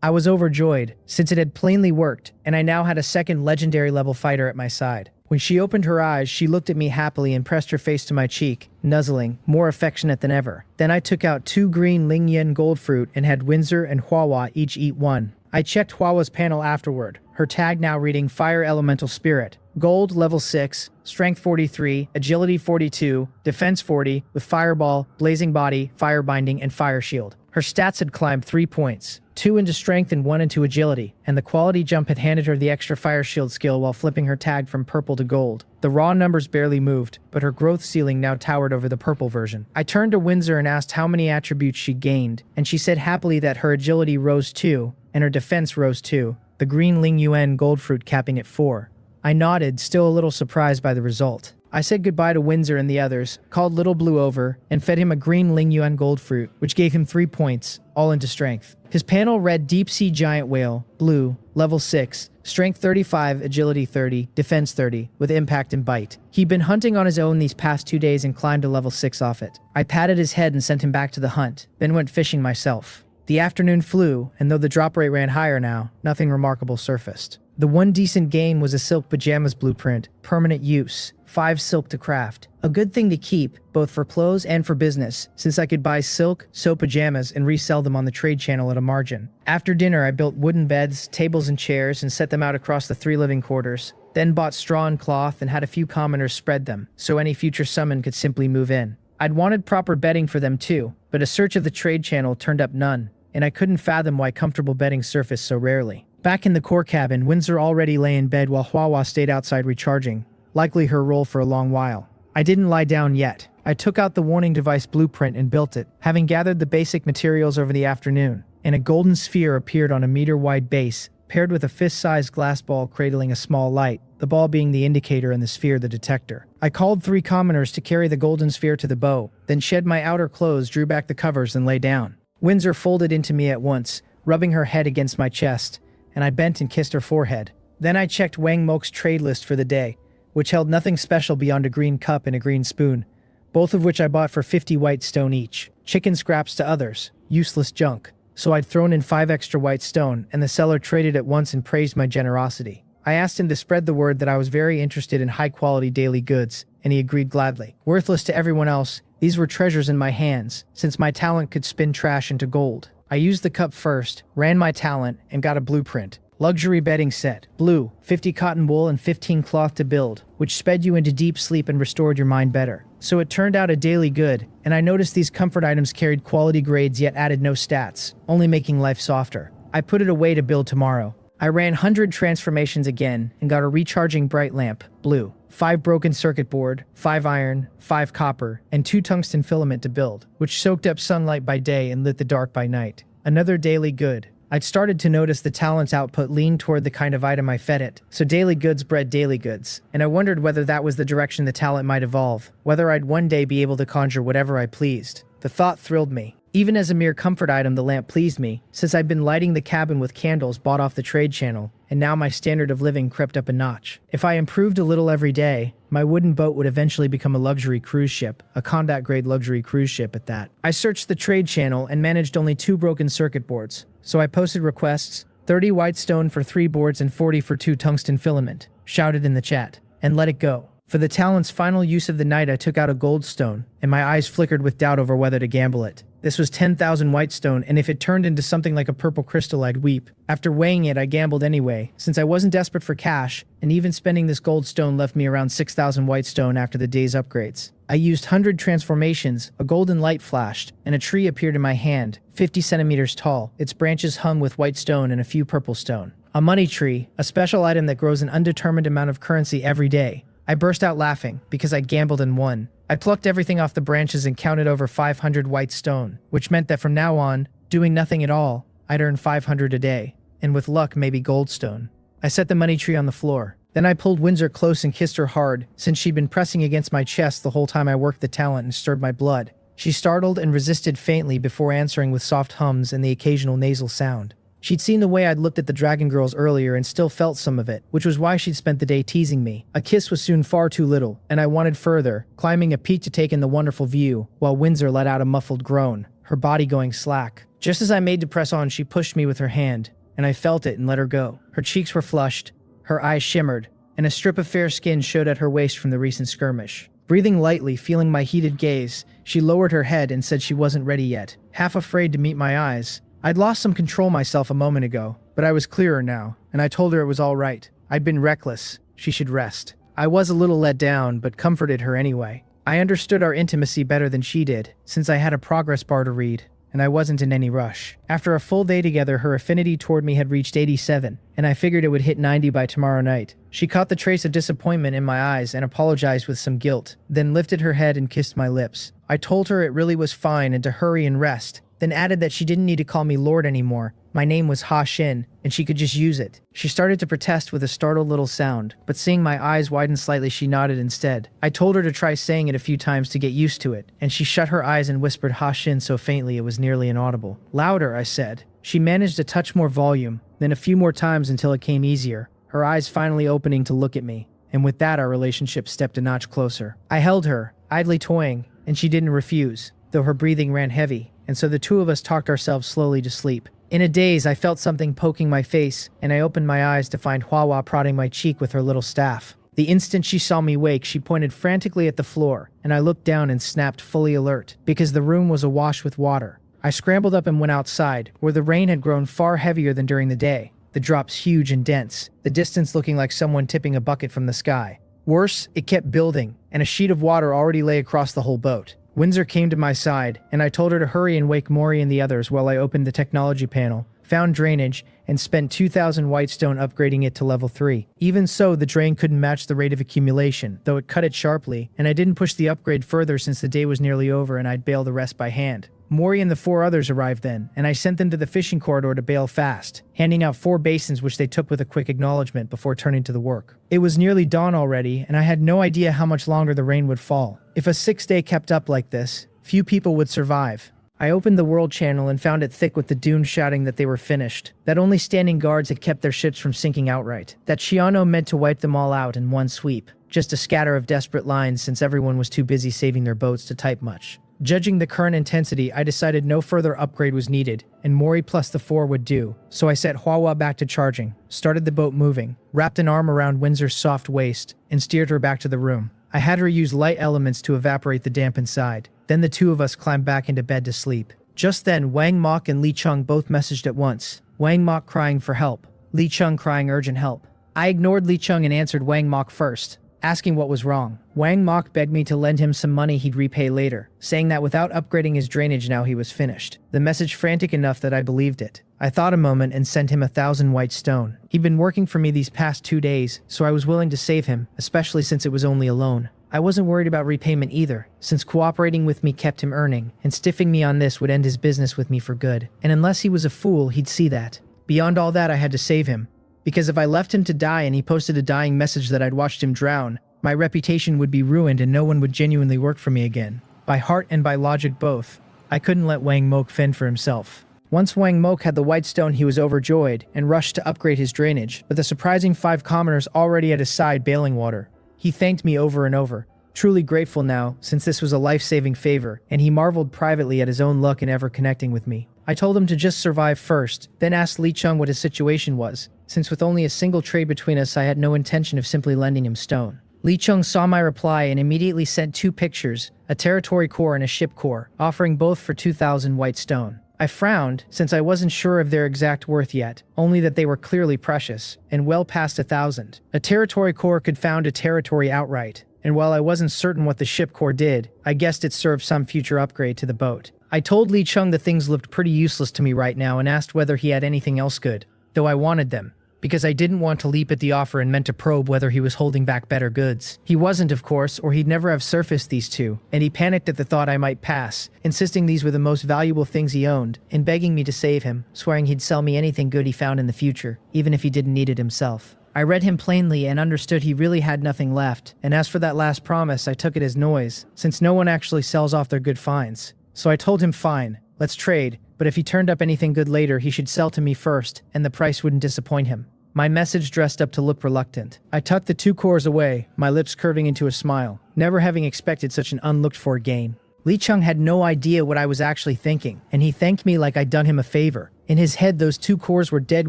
I was overjoyed, since it had plainly worked, and I now had a second legendary level fighter at my side. When she opened her eyes, she looked at me happily and pressed her face to my cheek, nuzzling, more affectionate than ever. Then I took out 2 green Lingyan gold fruit and had Windsor and Huahua each eat 1. I checked Huahua's panel afterward, her tag now reading Fire Elemental Spirit. Gold, level 6, Strength 43, Agility 42, Defense 40, with Fireball, Blazing Body, Fire Binding, and Fire Shield. Her stats had climbed 3 points, 2 into Strength and 1 into Agility, and the quality jump had handed her the extra Fire Shield skill while flipping her tag from purple to gold. The raw numbers barely moved, but her growth ceiling now towered over the purple version. I turned to Windsor and asked how many attributes she gained, and she said happily that her Agility rose 2, and her Defense rose 2, the green Ling Yuan gold fruit capping at 4. I nodded, still a little surprised by the result. I said goodbye to Windsor and the others, called Little Blue over, and fed him a green Ling Yuan gold fruit, which gave him 3 points, all into strength. His panel read Deep Sea Giant Whale, Blue, level 6, Strength 35, Agility 30, Defense 30, with Impact and Bite. He'd been hunting on his own these past 2 days and climbed to level 6 off it. I patted his head and sent him back to the hunt, then went fishing myself. The afternoon flew, and though the drop rate ran higher now, nothing remarkable surfaced. The one decent gain was a silk pajamas blueprint, permanent use, 5 silk to craft. A good thing to keep, both for clothes and for business, since I could buy silk, sew pajamas, and resell them on the trade channel at a margin. After dinner, I built wooden beds, tables, and chairs and set them out across the 3 living quarters, then bought straw and cloth and had a few commoners spread them, so any future summon could simply move in. I'd wanted proper bedding for them too, but a search of the trade channel turned up none, and I couldn't fathom why comfortable bedding surfaced so rarely. Back in the core cabin, Windsor already lay in bed while Huahua stayed outside recharging, likely her role for a long while. I didn't lie down yet. I took out the warning device blueprint and built it, having gathered the basic materials over the afternoon, and a golden sphere appeared on a meter-wide base, paired with a fist-sized glass ball cradling a small light, the ball being the indicator and the sphere the detector. I called 3 commoners to carry the golden sphere to the bow, then shed my outer clothes, drew back the covers, and lay down. Windsor folded into me at once, rubbing her head against my chest, and I bent and kissed her forehead. Then I checked Wang Mok's trade list for the day, which held nothing special beyond a green cup and a green spoon, both of which I bought for 50 white stone each. Chicken scraps to others, useless junk. So I'd thrown in 5 extra white stone, and the seller traded at once and praised my generosity. I asked him to spread the word that I was very interested in high-quality daily goods, and he agreed gladly. Worthless to everyone else, these were treasures in my hands, since my talent could spin trash into gold. I used the cup first, ran my talent, and got a blueprint. Luxury bedding set. Blue, 50 cotton wool and 15 cloth to build, which sped you into deep sleep and restored your mind better. So it turned out a daily good, and I noticed these comfort items carried quality grades yet added no stats, only making life softer. I put it away to build tomorrow. I ran 100 transformations again and got a recharging bright lamp, blue, 5 broken circuit board, 5 iron, 5 copper, and 2 tungsten filament to build, which soaked up sunlight by day and lit the dark by night. Another daily good. I'd started to notice the talent's output leaned toward the kind of item I fed it, so daily goods bred daily goods, and I wondered whether that was the direction the talent might evolve, whether I'd one day be able to conjure whatever I pleased. The thought thrilled me. Even as a mere comfort item, the lamp pleased me, since I'd been lighting the cabin with candles bought off the trade channel, and now my standard of living crept up a notch. If I improved a little every day, my wooden boat would eventually become a luxury cruise ship, a combat-grade luxury cruise ship at that. I searched the trade channel and managed only 2 broken circuit boards, so I posted requests, 30 white stone for 3 boards and 40 for 2 tungsten filament, shouted in the chat, and let it go. For the talent's final use of the night, I took out a gold stone, and my eyes flickered with doubt over whether to gamble it. This was 10,000 white stone, and if it turned into something like a purple crystal, I'd weep. After weighing it, I gambled anyway, since I wasn't desperate for cash, and even spending this gold stone left me around 6,000 white stone after the day's upgrades. I used 100 transformations, a golden light flashed, and a tree appeared in my hand, 50 centimeters tall, its branches hung with white stone and a few purple stone. A money tree, a special item that grows an undetermined amount of currency every day. I burst out laughing, because I gambled and won. I plucked everything off the branches and counted over 500 white stone, which meant that from now on, doing nothing at all, I'd earn 500 a day. and with luck, maybe goldstone. I set the money tree on the floor. Then I pulled Windsor close and kissed her hard, since she'd been pressing against my chest the whole time I worked the talent and stirred my blood. She startled and resisted faintly before answering with soft hums and the occasional nasal sound. She'd seen the way I'd looked at the dragon girls earlier and still felt some of it, which was why she'd spent the day teasing me. A kiss was soon far too little, and I wanted further, climbing a peak to take in the wonderful view, while Windsor let out a muffled groan, her body going slack. Just as I made to press on, she pushed me with her hand, and I felt it and let her go. Her cheeks were flushed, her eyes shimmered, and a strip of fair skin showed at her waist from the recent skirmish. Breathing lightly, feeling my heated gaze, she lowered her head and said she wasn't ready yet, half afraid to meet my eyes. I'd lost some control myself a moment ago, but I was clearer now, and I told her it was all right. I'd been reckless. She should rest. I was a little let down, but comforted her anyway. I understood our intimacy better than she did, since I had a progress bar to read, and I wasn't in any rush. After a full day together, her affinity toward me had reached 87, and I figured it would hit 90 by tomorrow night. She caught the trace of disappointment in my eyes and apologized with some guilt, then lifted her head and kissed my lips. I told her it really was fine and to hurry and rest, then added that she didn't need to call me Lord anymore. My name was Ha Shin, and she could just use it. She started to protest with a startled little sound, but seeing my eyes widen slightly, she nodded instead. I told her to try saying it a few times to get used to it, and she shut her eyes and whispered Ha Shin so faintly it was nearly inaudible. Louder, I said. She managed a touch more volume, then a few more times until it came easier, her eyes finally opening to look at me, and with that our relationship stepped a notch closer. I held her, idly toying, and she didn't refuse, though her breathing ran heavy, and so the two of us talked ourselves slowly to sleep. In a daze, I felt something poking my face, and I opened my eyes to find Hua prodding my cheek with her little staff. The instant she saw me wake, she pointed frantically at the floor, and I looked down and snapped, fully alert, because the room was awash with water. I scrambled up and went outside, where the rain had grown far heavier than during the day, the drops huge and dense, the distance looking like someone tipping a bucket from the sky. Worse, it kept building, and a sheet of water already lay across the whole boat. Windsor came to my side, and I told her to hurry and wake Mori and the others while I opened the technology panel, found drainage, and spent 2,000 whitestone upgrading it to level 3. Even so, the drain couldn't match the rate of accumulation, though it cut it sharply, and I didn't push the upgrade further since the day was nearly over and I'd bail the rest by hand. Mori and the 4 others arrived then, and I sent them to the fishing corridor to bail fast, handing out 4 basins which they took with a quick acknowledgement before turning to the work. It was nearly dawn already, and I had no idea how much longer the rain would fall. If a 6th day kept up like this, few people would survive. I opened the world channel and found it thick with the dunes shouting that they were finished, that only standing guards had kept their ships from sinking outright, that Shiano meant to wipe them all out in one sweep, just a scatter of desperate lines since everyone was too busy saving their boats to type much. Judging the current intensity, I decided no further upgrade was needed, and Mori plus the 4 would do, so I set Hua back to charging, started the boat moving, wrapped an arm around Windsor's soft waist, and steered her back to the room. I had her use light elements to evaporate the damp inside. Then the two of us climbed back into bed to sleep. Just then, Wang Mok and Li Chung both messaged at once, Wang Mok crying for help, Li Chung crying urgent help. I ignored Li Chung and answered Wang Mok first, asking what was wrong. Wang Mok begged me to lend him some money he'd repay later, saying that without upgrading his drainage now he was finished. The message frantic enough that I believed it. I thought a moment and sent him 1,000 white stone. He'd been working for me these past 2 days, so I was willing to save him, especially since it was only a loan. I wasn't worried about repayment either, since cooperating with me kept him earning, and stiffing me on this would end his business with me for good. And unless he was a fool, he'd see that. Beyond all that, I had to save him. Because if I left him to die and he posted a dying message that I'd watched him drown, my reputation would be ruined and no one would genuinely work for me again. By heart and by logic both, I couldn't let Wang Mok fend for himself. Once Wang Mok had the white stone, he was overjoyed and rushed to upgrade his drainage, but the surprising 5 commoners already at his side bailing water. He thanked me over and over, truly grateful now, since this was a life-saving favor, and he marveled privately at his own luck in ever connecting with me. I told him to just survive first, then asked Li Chung what his situation was, since with only a single trade between us I had no intention of simply lending him stone. Li Chung saw my reply and immediately sent 2 pictures, a territory core and a ship core, offering both for 2,000 white stone. I frowned, since I wasn't sure of their exact worth yet, only that they were clearly precious, and well past 1,000. A territory core could found a territory outright, and while I wasn't certain what the ship core did, I guessed it served some future upgrade to the boat. I told Li Chung the things looked pretty useless to me right now and asked whether he had anything else good, though I wanted them. because I didn't want to leap at the offer and meant to probe whether he was holding back better goods. He wasn't, of course, or he'd never have surfaced these two, and he panicked at the thought I might pass, insisting these were the most valuable things he owned, and begging me to save him, swearing he'd sell me anything good he found in the future, even if he didn't need it himself. I read him plainly and understood he really had nothing left, and as for that last promise, I took it as noise, since no one actually sells off their good finds. So I told him fine, let's trade, but if he turned up anything good later, he should sell to me first, and the price wouldn't disappoint him. My message dressed up to look reluctant. I tucked the 2 cores away, my lips curving into a smile, never having expected such an unlooked-for gain. Li Chung had no idea what I was actually thinking, and he thanked me like I'd done him a favor. In his head, those 2 cores were dead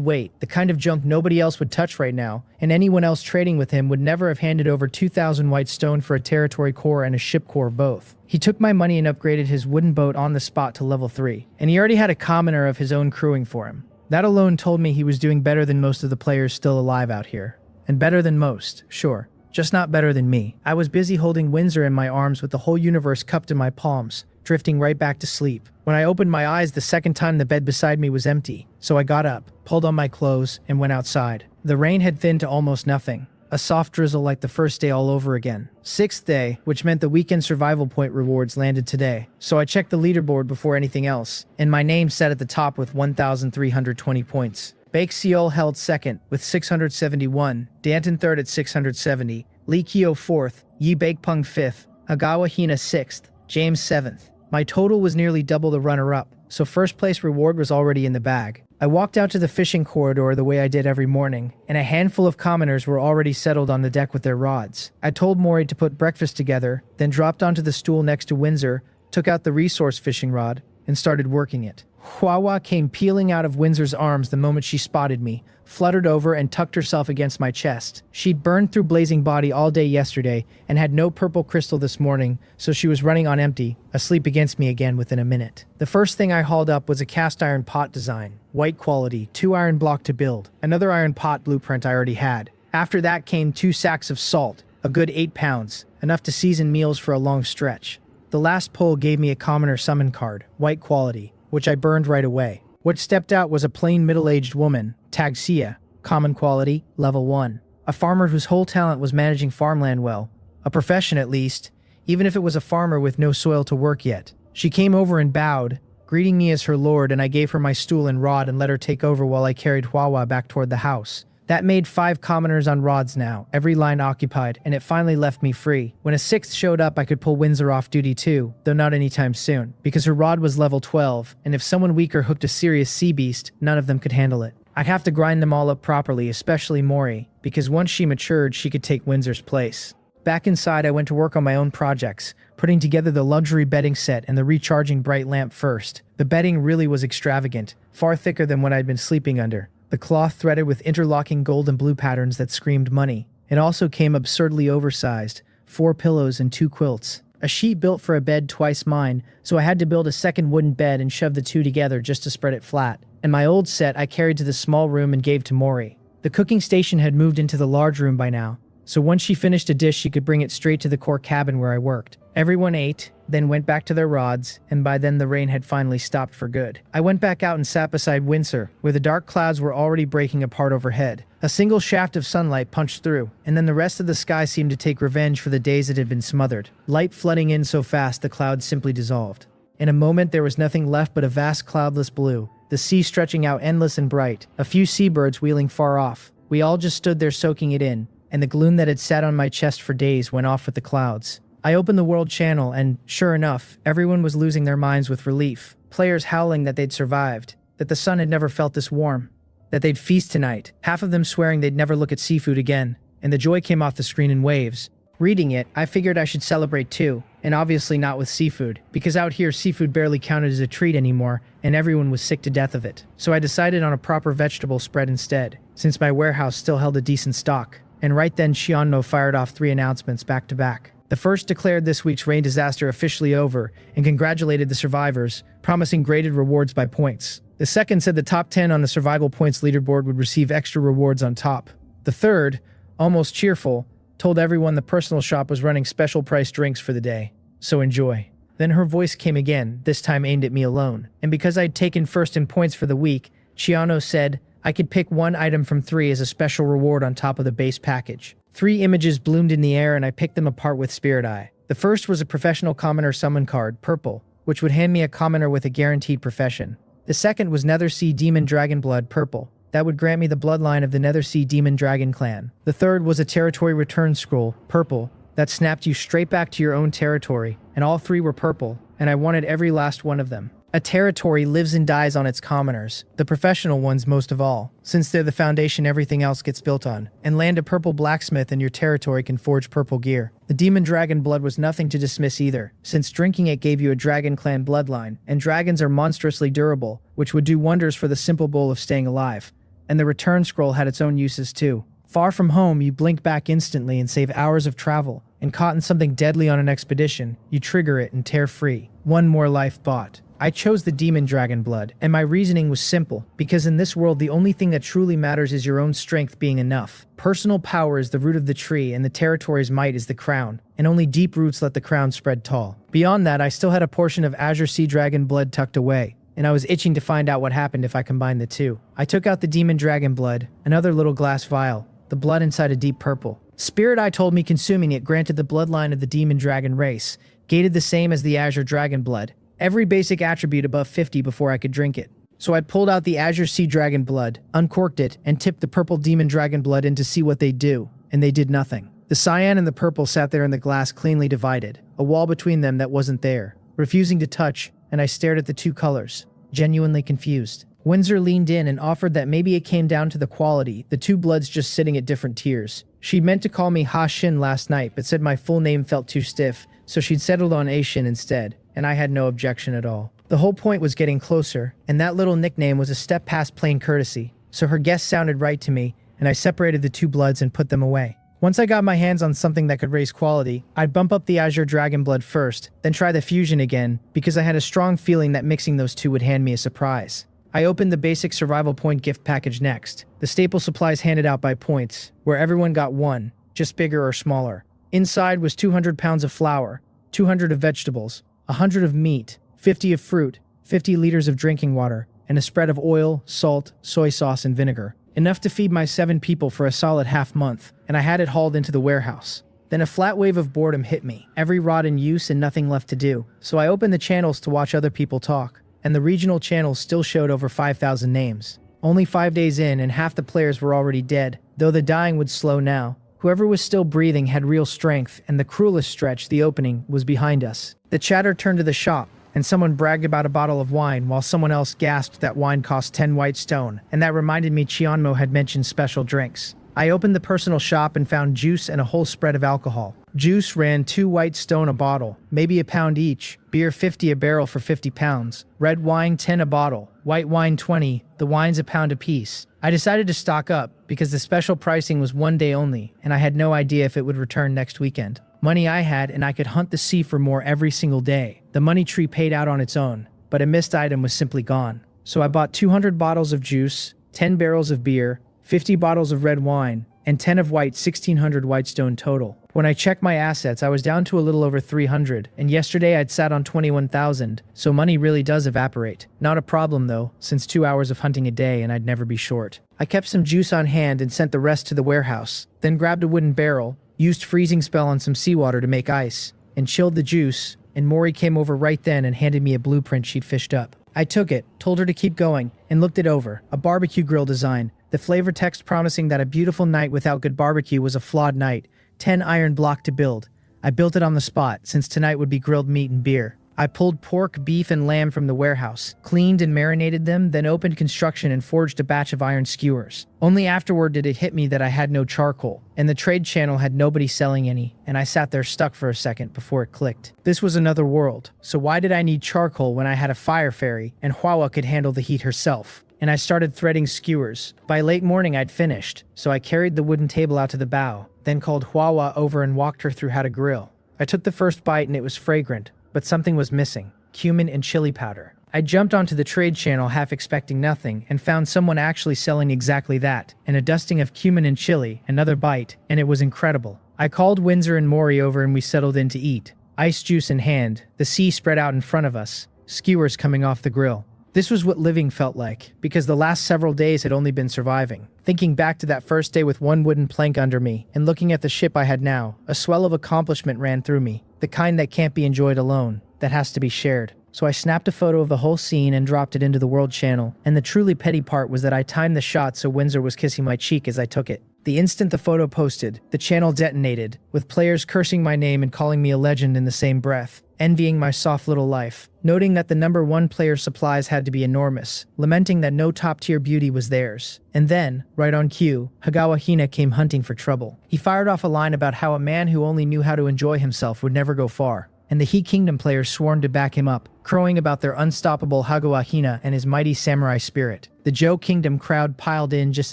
weight, the kind of junk nobody else would touch right now, and anyone else trading with him would never have handed over 2,000 white stone for a territory core and a ship core both. He took my money and upgraded his wooden boat on the spot to level 3, and he already had a commoner of his own crewing for him. That alone told me he was doing better than most of the players still alive out here. And better than most, sure. Just not better than me. I was busy holding Windsor in my arms with the whole universe cupped in my palms, drifting right back to sleep. When I opened my eyes the second time, the bed beside me was empty, so I got up, pulled on my clothes, and went outside. The rain had thinned to almost nothing. A soft drizzle like the first day all over again. 6th day, which meant the weekend survival point rewards landed today. So I checked the leaderboard before anything else, and my name sat at the top with 1,320 points. Baek Seol held second with 671, Danton third at 670, Lee Kyo fourth, Yi Baekpung fifth, Hagawa Hina sixth, James seventh. My total was nearly double the runner-up, so first place reward was already in the bag. I walked out to the fishing corridor the way I did every morning, and a handful of commoners were already settled on the deck with their rods. I told Mori to put breakfast together, then dropped onto the stool next to Windsor, took out the resource fishing rod, and started working it. Hua came peeling out of Windsor's arms the moment she spotted me, fluttered over and tucked herself against my chest. She'd burned through Blazing Body all day yesterday and had no purple crystal this morning, so she was running on empty, asleep against me again within a minute. The first thing I hauled up was a cast iron pot design, white quality, 2 iron block to build, another iron pot blueprint I already had. After that came 2 sacks of salt, a good 8 pounds, enough to season meals for a long stretch. The last pull gave me a commoner summon card, white quality, which I burned right away. What stepped out was a plain middle-aged woman, tagged Sia, common quality, level 1. A farmer whose whole talent was managing farmland well. A profession at least, even if it was a farmer with no soil to work yet. She came over and bowed, greeting me as her lord, and I gave her my stool and rod and let her take over while I carried Hua back toward the house. That made 5 commoners on rods now, every line occupied, and it finally left me free. When a 6th showed up, I could pull Windsor off duty too, though not anytime soon, because her rod was level 12, and if someone weaker hooked a serious sea beast, none of them could handle it. I'd have to grind them all up properly, especially Mori, because once she matured, she could take Windsor's place. Back inside, I went to work on my own projects, putting together the luxury bedding set and the recharging bright lamp first. The bedding really was extravagant, far thicker than what I'd been sleeping under. The cloth threaded with interlocking gold and blue patterns that screamed money. It also came absurdly oversized, 4 pillows and 2 quilts. A sheet built for a bed twice mine, so I had to build a second wooden bed and shove the 2 together just to spread it flat. And my old set I carried to the small room and gave to Mori. The cooking station had moved into the large room by now, so once she finished a dish she could bring it straight to the core cabin where I worked. Everyone ate, then went back to their rods, and by then the rain had finally stopped for good. I went back out and sat beside Windsor, where the dark clouds were already breaking apart overhead. A single shaft of sunlight punched through, and then the rest of the sky seemed to take revenge for the days it had been smothered. Light flooding in so fast the clouds simply dissolved. In a moment there was nothing left but a vast cloudless blue, the sea stretching out endless and bright, a few seabirds wheeling far off. We all just stood there soaking it in, and the gloom that had sat on my chest for days went off with the clouds. I opened the world channel and, sure enough, everyone was losing their minds with relief. Players howling that they'd survived, that the sun had never felt this warm, that they'd feast tonight, half of them swearing they'd never look at seafood again, and the joy came off the screen in waves. Reading it, I figured I should celebrate too, and obviously not with seafood, because out here seafood barely counted as a treat anymore, and everyone was sick to death of it. So I decided on a proper vegetable spread instead, since my warehouse still held a decent stock. And right then Shion-no fired off 3 announcements back to back. The first declared this week's rain disaster officially over and congratulated the survivors, promising graded rewards by points. The second said the top 10 on the survival points leaderboard would receive extra rewards on top. The third, almost cheerful, told everyone the personal shop was running special price drinks for the day. So enjoy. Then her voice came again, this time aimed at me alone. And because I'd taken first in points for the week, Chiano said, I could pick one item from 3 as a special reward on top of the base package. 3 images bloomed in the air and I picked them apart with Spirit Eye. The first was a professional commoner summon card, purple, which would hand me a commoner with a guaranteed profession. The second was Nethersea Demon Dragon Blood, purple. That would grant me the bloodline of the Nethersea Demon Dragon clan. The third was a territory return scroll, purple, that snapped you straight back to your own territory, and all 3 were purple, and I wanted every last one of them. A territory lives and dies on its commoners, the professional ones most of all, since they're the foundation everything else gets built on, and land a purple blacksmith and your territory can forge purple gear. The Demon Dragon Blood was nothing to dismiss either, since drinking it gave you a Dragon Clan bloodline, and dragons are monstrously durable, which would do wonders for the simple goal of staying alive. And the return scroll had its own uses too. Far from home, you blink back instantly and save hours of travel, and caught in something deadly on an expedition, you trigger it and tear free. One more life bought. I chose the Demon Dragon Blood, and my reasoning was simple, because in this world the only thing that truly matters is your own strength being enough. Personal power is the root of the tree and the territory's might is the crown, and only deep roots let the crown spread tall. Beyond that, I still had a portion of Azure Sea Dragon Blood tucked away, and I was itching to find out what happened if I combined the two. I took out the Demon Dragon Blood, another little glass vial, the blood inside a deep purple. Spirit Eye told me consuming it granted the bloodline of the Demon Dragon race, gated the same as the Azure Dragon Blood. Every basic attribute above 50 before I could drink it. So I pulled out the Azure Sea Dragon Blood, uncorked it, and tipped the purple Demon Dragon Blood in to see what they'd do, and they did nothing. The cyan and the purple sat there in the glass cleanly divided, a wall between them that wasn't there, refusing to touch, and I stared at the 2 colors, genuinely confused. Windsor leaned in and offered that maybe it came down to the quality, the 2 bloods just sitting at different tiers. She'd meant to call me Ha Shin last night, but said my full name felt too stiff, so she'd settled on A Shin instead, and I had no objection at all. The whole point was getting closer, and that little nickname was a step past plain courtesy, so her guess sounded right to me, and I separated the 2 bloods and put them away. Once I got my hands on something that could raise quality, I'd bump up the Azure Dragon Blood first, then try the fusion again, because I had a strong feeling that mixing those 2 would hand me a surprise. I opened the basic survival point gift package next, the staple supplies handed out by points, where everyone got 1, just bigger or smaller. Inside was 200 pounds of flour, 200 of vegetables, 100 of meat, 50 of fruit, 50 liters of drinking water, and a spread of oil, salt, soy sauce, and vinegar. Enough to feed my 7 people for a solid half month, and I had it hauled into the warehouse. Then a flat wave of boredom hit me, every rod in use and nothing left to do. So I opened the channels to watch other people talk, and the regional channels still showed over 5,000 names. Only 5 days in and half the players were already dead, though the dying would slow now. Whoever was still breathing had real strength, and the cruelest stretch, the opening, was behind us. The chatter turned to the shop, and someone bragged about a bottle of wine while someone else gasped that wine cost 10 white stone, and that reminded me Chionmo had mentioned special drinks. I opened the personal shop and found juice and a whole spread of alcohol. Juice ran 2 white stone a bottle, maybe a pound each, beer 50 a barrel for 50 pounds, red wine 10 a bottle, white wine 20, the wines a pound apiece. I decided to stock up because the special pricing was 1 day only, and I had no idea if it would return next weekend. Money I had, and I could hunt the sea for more every single day. The money tree paid out on its own, but a missed item was simply gone. So I bought 200 bottles of juice, 10 barrels of beer, 50 bottles of red wine, and 10 of white, 1,600 whitestone total. When I checked my assets, I was down to a little over 300, and yesterday I'd sat on 21,000, so money really does evaporate. Not a problem though, since 2 hours of hunting a day and I'd never be short. I kept some juice on hand and sent the rest to the warehouse, then grabbed a wooden barrel, used freezing spell on some seawater to make ice, and chilled the juice, and Mori came over right then and handed me a blueprint she'd fished up. I took it, told her to keep going, and looked it over, a barbecue grill design, the flavor text promising that a beautiful night without good barbecue was a flawed night, 10 iron block to build. I built it on the spot, since tonight would be grilled meat and beer. I pulled pork, beef, and lamb from the warehouse, cleaned and marinated them, then opened construction and forged a batch of iron skewers. Only afterward did it hit me that I had no charcoal, and the trade channel had nobody selling any, and I sat there stuck for a second before it clicked. This was another world, so why did I need charcoal when I had a fire fairy, and Hwawa could handle the heat herself? And I started threading skewers. By late morning I'd finished, so I carried the wooden table out to the bow, then called Hwawa over and walked her through how to grill. I took the first bite and it was fragrant, but something was missing: cumin and chili powder. I jumped onto the trade channel half expecting nothing and found someone actually selling exactly that, and a dusting of cumin and chili, another bite, and it was incredible. I called Windsor and Mori over and we settled in to eat. Ice juice in hand, the sea spread out in front of us, skewers coming off the grill. This was what living felt like, because the last several days had only been surviving. Thinking back to that first day with one wooden plank under me, and looking at the ship I had now, a swell of accomplishment ran through me. The kind that can't be enjoyed alone, that has to be shared. So I snapped a photo of the whole scene and dropped it into the World Channel, and the truly petty part was that I timed the shot so Windsor was kissing my cheek as I took it. The instant the photo posted, the channel detonated, with players cursing my name and calling me a legend in the same breath, envying my soft little life, noting that the #1 player supplies had to be enormous, lamenting that no top-tier beauty was theirs. And then, right on cue, Hagawa Hina came hunting for trouble. He fired off a line about how a man who only knew how to enjoy himself would never go far, and the He Kingdom players swarmed to back him up, crowing about their unstoppable Hagawa Hina and his mighty samurai spirit. The Joe Kingdom crowd piled in just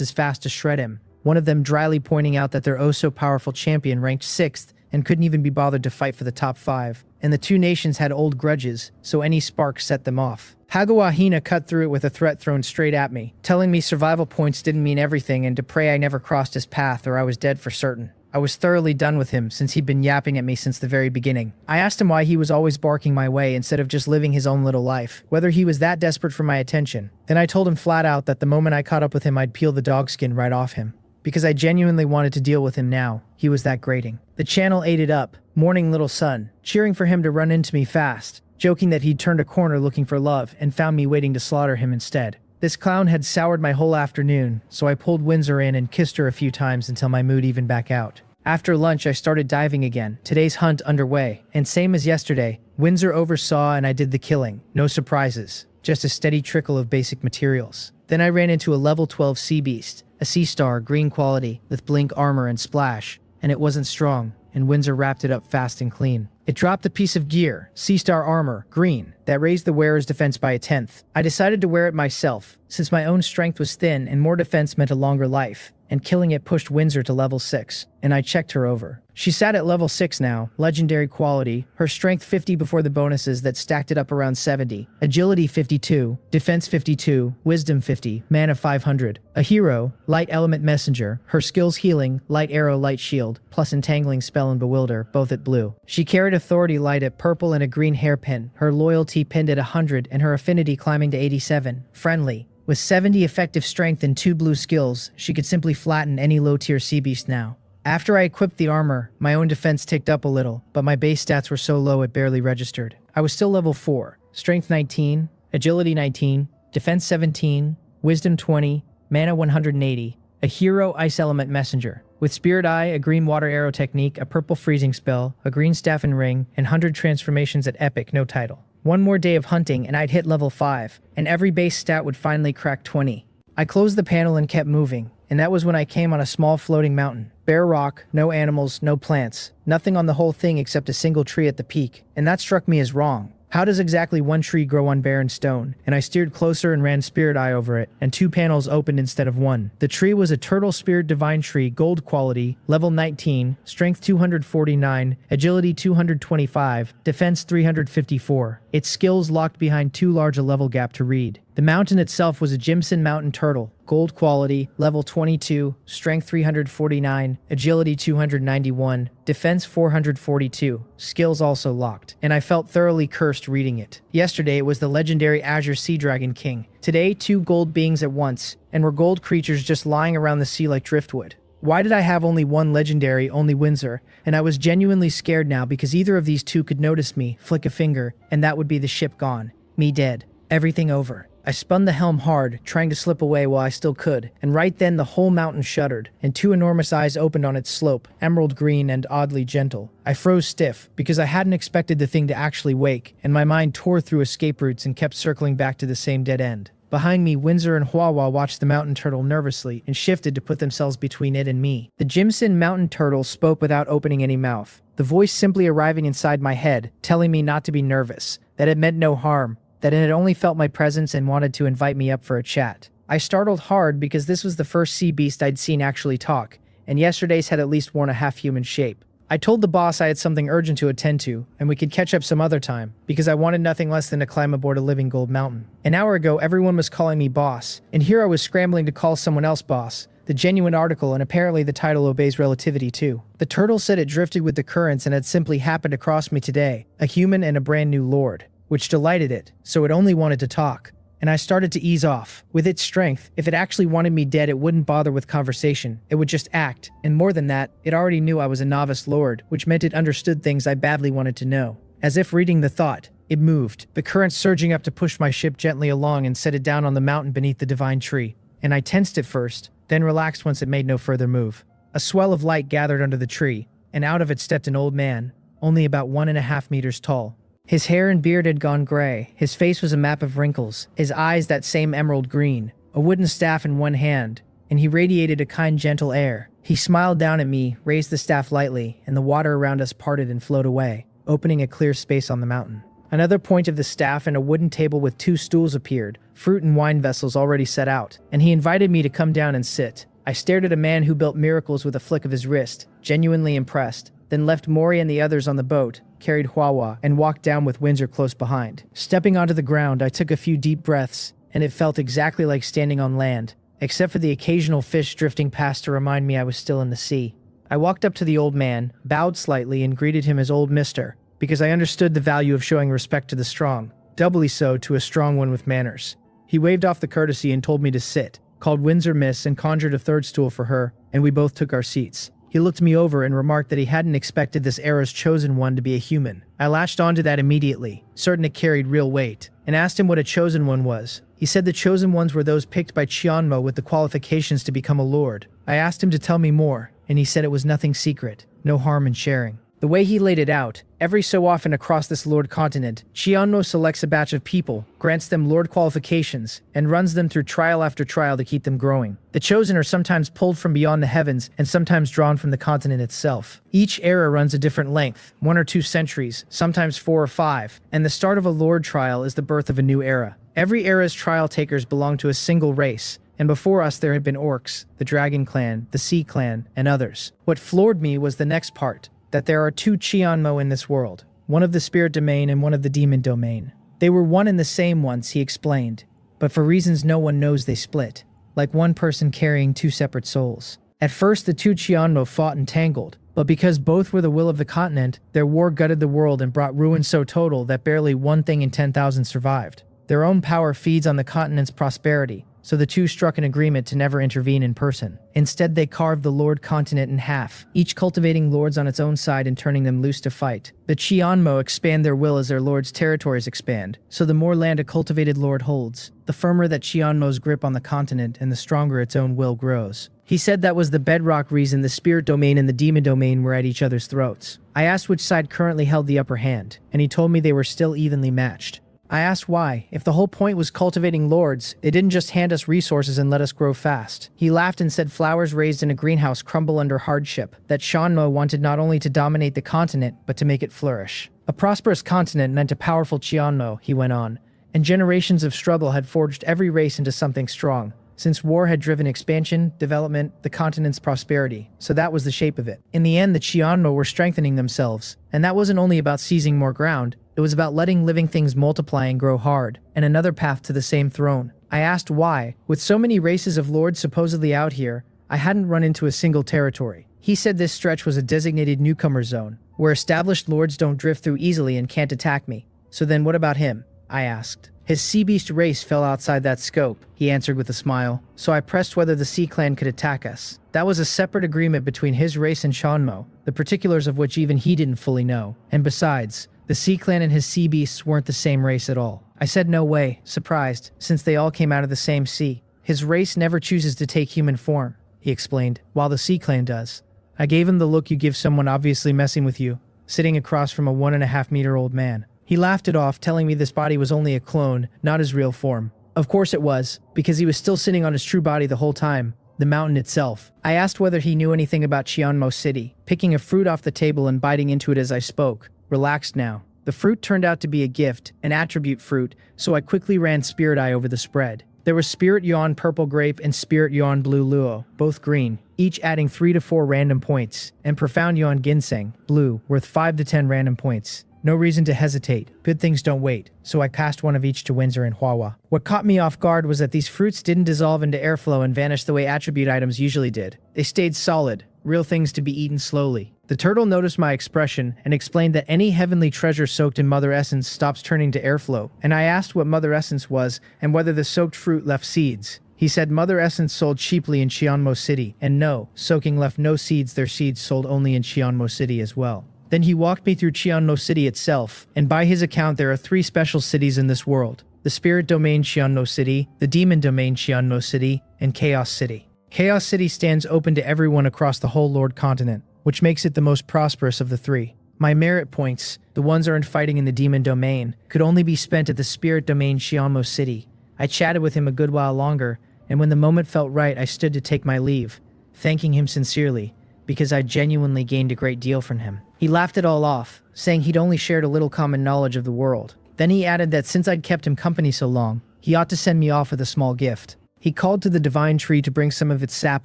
as fast to shred him, one of them dryly pointing out that their oh-so-powerful champion ranked 6th and couldn't even be bothered to fight for the top 5, and the two nations had old grudges, so any spark set them off. Hagawa Hina cut through it with a threat thrown straight at me, telling me survival points didn't mean everything and to pray I never crossed his path or I was dead for certain. I was thoroughly done with him since he'd been yapping at me since the very beginning. I asked him why he was always barking my way instead of just living his own little life, whether he was that desperate for my attention. Then I told him flat out that the moment I caught up with him I'd peel the dog skin right off him, because I genuinely wanted to deal with him now. He was that grating. The channel ate it up, mourning little son, cheering for him to run into me fast, joking that he'd turned a corner looking for love and found me waiting to slaughter him instead. This clown had soured my whole afternoon, so I pulled Windsor in and kissed her a few times until my mood evened back out. After lunch, I started diving again, today's hunt underway, and same as yesterday, Windsor oversaw and I did the killing. No surprises, just a steady trickle of basic materials. Then I ran into a level 12 sea beast, a sea star, green quality, with blink armor and splash, and it wasn't strong, and Windsor wrapped it up fast and clean. It dropped a piece of gear, sea star armor, green, that raised the wearer's defense by 1/10. I decided to wear it myself, since my own strength was thin and more defense meant a longer life, and killing it pushed Windsor to level 6, and I checked her over. She sat at level 6 now, legendary quality, her strength 50 before the bonuses that stacked it up around 70, agility 52, defense 52, wisdom 50, mana 500. A hero, light element messenger, her skills healing, light arrow, light shield, plus entangling spell and bewilder, both at blue. She carried authority light at purple and a green hairpin, her loyalty pinned at 100 and her affinity climbing to 87, friendly. With 70 effective strength and 2 blue skills, she could simply flatten any low-tier sea beast now. After I equipped the armor, my own defense ticked up a little, but my base stats were so low it barely registered. I was still level 4, strength 19, agility 19, defense 17, wisdom 20, mana 180, a hero ice element messenger. With Spirit Eye, a green water arrow technique, a purple freezing spell, a green staff and ring, and 100 transformations at epic, no title. One more day of hunting and I'd hit level 5, and every base stat would finally crack 20. I closed the panel and kept moving, and that was when I came on a small floating mountain. Bare rock, no animals, no plants, nothing on the whole thing except a single tree at the peak, and that struck me as wrong. How does exactly one tree grow on barren stone? And I steered closer and ran Spirit Eye over it, and 2 panels opened instead of 1. The tree was a Turtle Spirit Divine Tree, gold quality, level 19, strength 249, agility 225, defense 354. Its skills locked behind too large a level gap to read. The mountain itself was a Jimson Mountain Turtle, gold quality, level 22, strength 349, agility 291, defense 442, skills also locked, and I felt thoroughly cursed reading it. Yesterday it was the legendary Azure Sea Dragon King. Today 2 gold beings at once, and were gold creatures just lying around the sea like driftwood. Why did I have only one legendary, only Windsor? And I was genuinely scared now because either of these two could notice me, flick a finger, and that would be the ship gone. Me dead. Everything over. I spun the helm hard, trying to slip away while I still could, and right then the whole mountain shuddered, and 2 enormous eyes opened on its slope, emerald green and oddly gentle. I froze stiff, because I hadn't expected the thing to actually wake, and my mind tore through escape routes and kept circling back to the same dead end. Behind me, Windsor and Huahua watched the mountain turtle nervously and shifted to put themselves between it and me. The Jimson mountain turtle spoke without opening any mouth, the voice simply arriving inside my head, telling me not to be nervous, that it meant no harm, that it had only felt my presence and wanted to invite me up for a chat. I startled hard because this was the first sea beast I'd seen actually talk, and yesterday's had at least worn a half-human shape. I told the boss I had something urgent to attend to, and we could catch up some other time, because I wanted nothing less than to climb aboard a living gold mountain. An hour ago, everyone was calling me boss, and here I was scrambling to call someone else boss. The genuine article, and apparently the title obeys relativity too. The turtle said it drifted with the currents and had simply happened across me today, a human and a brand new lord, which delighted it, so it only wanted to talk. and I started to ease off. With its strength, if it actually wanted me dead, it wouldn't bother with conversation. It would just act. And more than that, it already knew I was a novice lord, which meant it understood things I badly wanted to know. As if reading the thought, it moved, the current surging up to push my ship gently along and set it down on the mountain beneath the divine tree. And I tensed at first, then relaxed once it made no further move. A swell of light gathered under the tree, and out of it stepped an old man, only about 1.5 meters tall. His hair and beard had gone gray, his face was a map of wrinkles, his eyes that same emerald green, a wooden staff in one hand, and he radiated a kind, gentle air. He smiled down at me, raised the staff lightly, and the water around us parted and flowed away, opening a clear space on the mountain. Another point of the staff and a wooden table with 2 stools appeared, fruit and wine vessels already set out, and he invited me to come down and sit. I stared at a man who built miracles with a flick of his wrist, genuinely impressed, then left Mori and the others on the boat, carried Huahua, and walked down with Windsor close behind. Stepping onto the ground, I took a few deep breaths, and it felt exactly like standing on land, except for the occasional fish drifting past to remind me I was still in the sea. I walked up to the old man, bowed slightly, and greeted him as Old Mister, because I understood the value of showing respect to the strong, doubly so to a strong one with manners. He waved off the courtesy and told me to sit, called Windsor Miss and conjured a third stool for her, and we both took our seats. He looked me over and remarked that he hadn't expected this era's chosen one to be a human. I latched onto that immediately, certain it carried real weight, and asked him what a chosen one was. He said the chosen ones were those picked by Qianmo with the qualifications to become a lord. I asked him to tell me more, and he said it was nothing secret, no harm in sharing. The way he laid it out, every so often across this lord continent, Qianmo selects a batch of people, grants them lord qualifications, and runs them through trial after trial to keep them growing. The chosen are sometimes pulled from beyond the heavens and sometimes drawn from the continent itself. Each era runs a different length, 1 or 2 centuries, sometimes 4 or 5, and the start of a lord trial is the birth of a new era. Every era's trial takers belong to a single race, and before us there had been orcs, the dragon clan, the sea clan, and others. What floored me was the next part, that there are 2 Qianmo in this world, one of the spirit domain and one of the demon domain. They were one and the same once, he explained, but for reasons no one knows they split, like one person carrying 2 separate souls. At first the 2 Qianmo fought and tangled, but because both were the will of the continent, their war gutted the world and brought ruin so total that barely 1 thing in 10,000 survived. Their own power feeds on the continent's prosperity, so the 2 struck an agreement to never intervene in person. Instead, they carved the Lord continent in half, each cultivating lords on its own side and turning them loose to fight. The Qianmo expand their will as their lords' territories expand, so the more land a cultivated lord holds, the firmer that Qianmo's grip on the continent and the stronger its own will grows. He said that was the bedrock reason the spirit domain and the demon domain were at each other's throats. I asked which side currently held the upper hand, and he told me they were still evenly matched. I asked why. If the whole point was cultivating lords, it didn't just hand us resources and let us grow fast. He laughed and said flowers raised in a greenhouse crumble under hardship, that Qianmo wanted not only to dominate the continent, but to make it flourish. A prosperous continent meant a powerful Qianmo, he went on, and generations of struggle had forged every race into something strong, since war had driven expansion, development, the continent's prosperity. So that was the shape of it. In the end, the Qianmo were strengthening themselves, and that wasn't only about seizing more ground, it was about letting living things multiply and grow hard, and another path to the same throne. I asked why, with so many races of lords supposedly out here, I hadn't run into a single territory. He said this stretch was a designated newcomer zone, where established lords don't drift through easily and can't attack me. So then what about him? I asked. His sea beast race fell outside that scope, he answered with a smile, so I pressed whether the sea clan could attack us. That was a separate agreement between his race and Qianmo, the particulars of which even he didn't fully know. And besides, the sea clan and his sea beasts weren't the same race at all. I said no way, surprised, since they all came out of the same sea. His race never chooses to take human form, he explained, while the sea clan does. I gave him the look you give someone obviously messing with you, sitting across from a 1.5-meter-old man. He laughed it off, telling me this body was only a clone, not his real form. Of course it was, because he was still sitting on his true body the whole time, the mountain itself. I asked whether he knew anything about Qianmo City, picking a fruit off the table and biting into it as I spoke. Relaxed now. The fruit turned out to be a gift, an attribute fruit, so I quickly ran Spirit Eye over the spread. There was Spirit Yawn Purple Grape and Spirit Yawn Blue Luo, both green, each adding 3 to 4 random points, and Profound Yawn Ginseng, blue, worth 5 to 10 random points. No reason to hesitate. Good things don't wait, so I passed one of each to Windsor and Huahua. What caught me off guard was that these fruits didn't dissolve into airflow and vanish the way attribute items usually did. They stayed solid, real things to be eaten slowly. The turtle noticed my expression and explained that any heavenly treasure soaked in mother essence stops turning to airflow, and I asked what mother essence was and whether the soaked fruit left seeds. He said mother essence sold cheaply in Cheonmo City, and no, soaking left no seeds, their seeds sold only in Cheonmo City as well. Then he walked me through Cheonmo City itself, and by his account there are 3 special cities in this world: the Spirit Domain Cheonmo City, the Demon Domain Cheonmo City, and Chaos City. Chaos City stands open to everyone across the whole Lord continent, which makes it the most prosperous of the 3. My merit points, the ones earned fighting in the Demon Domain, could only be spent at the Spirit Domain Cheonmo City. I chatted with him a good while longer, and when the moment felt right, I stood to take my leave, thanking him sincerely, because I genuinely gained a great deal from him. He laughed it all off, saying he'd only shared a little common knowledge of the world. Then he added that since I'd kept him company so long, he ought to send me off with a small gift. He called to the divine tree to bring some of its sap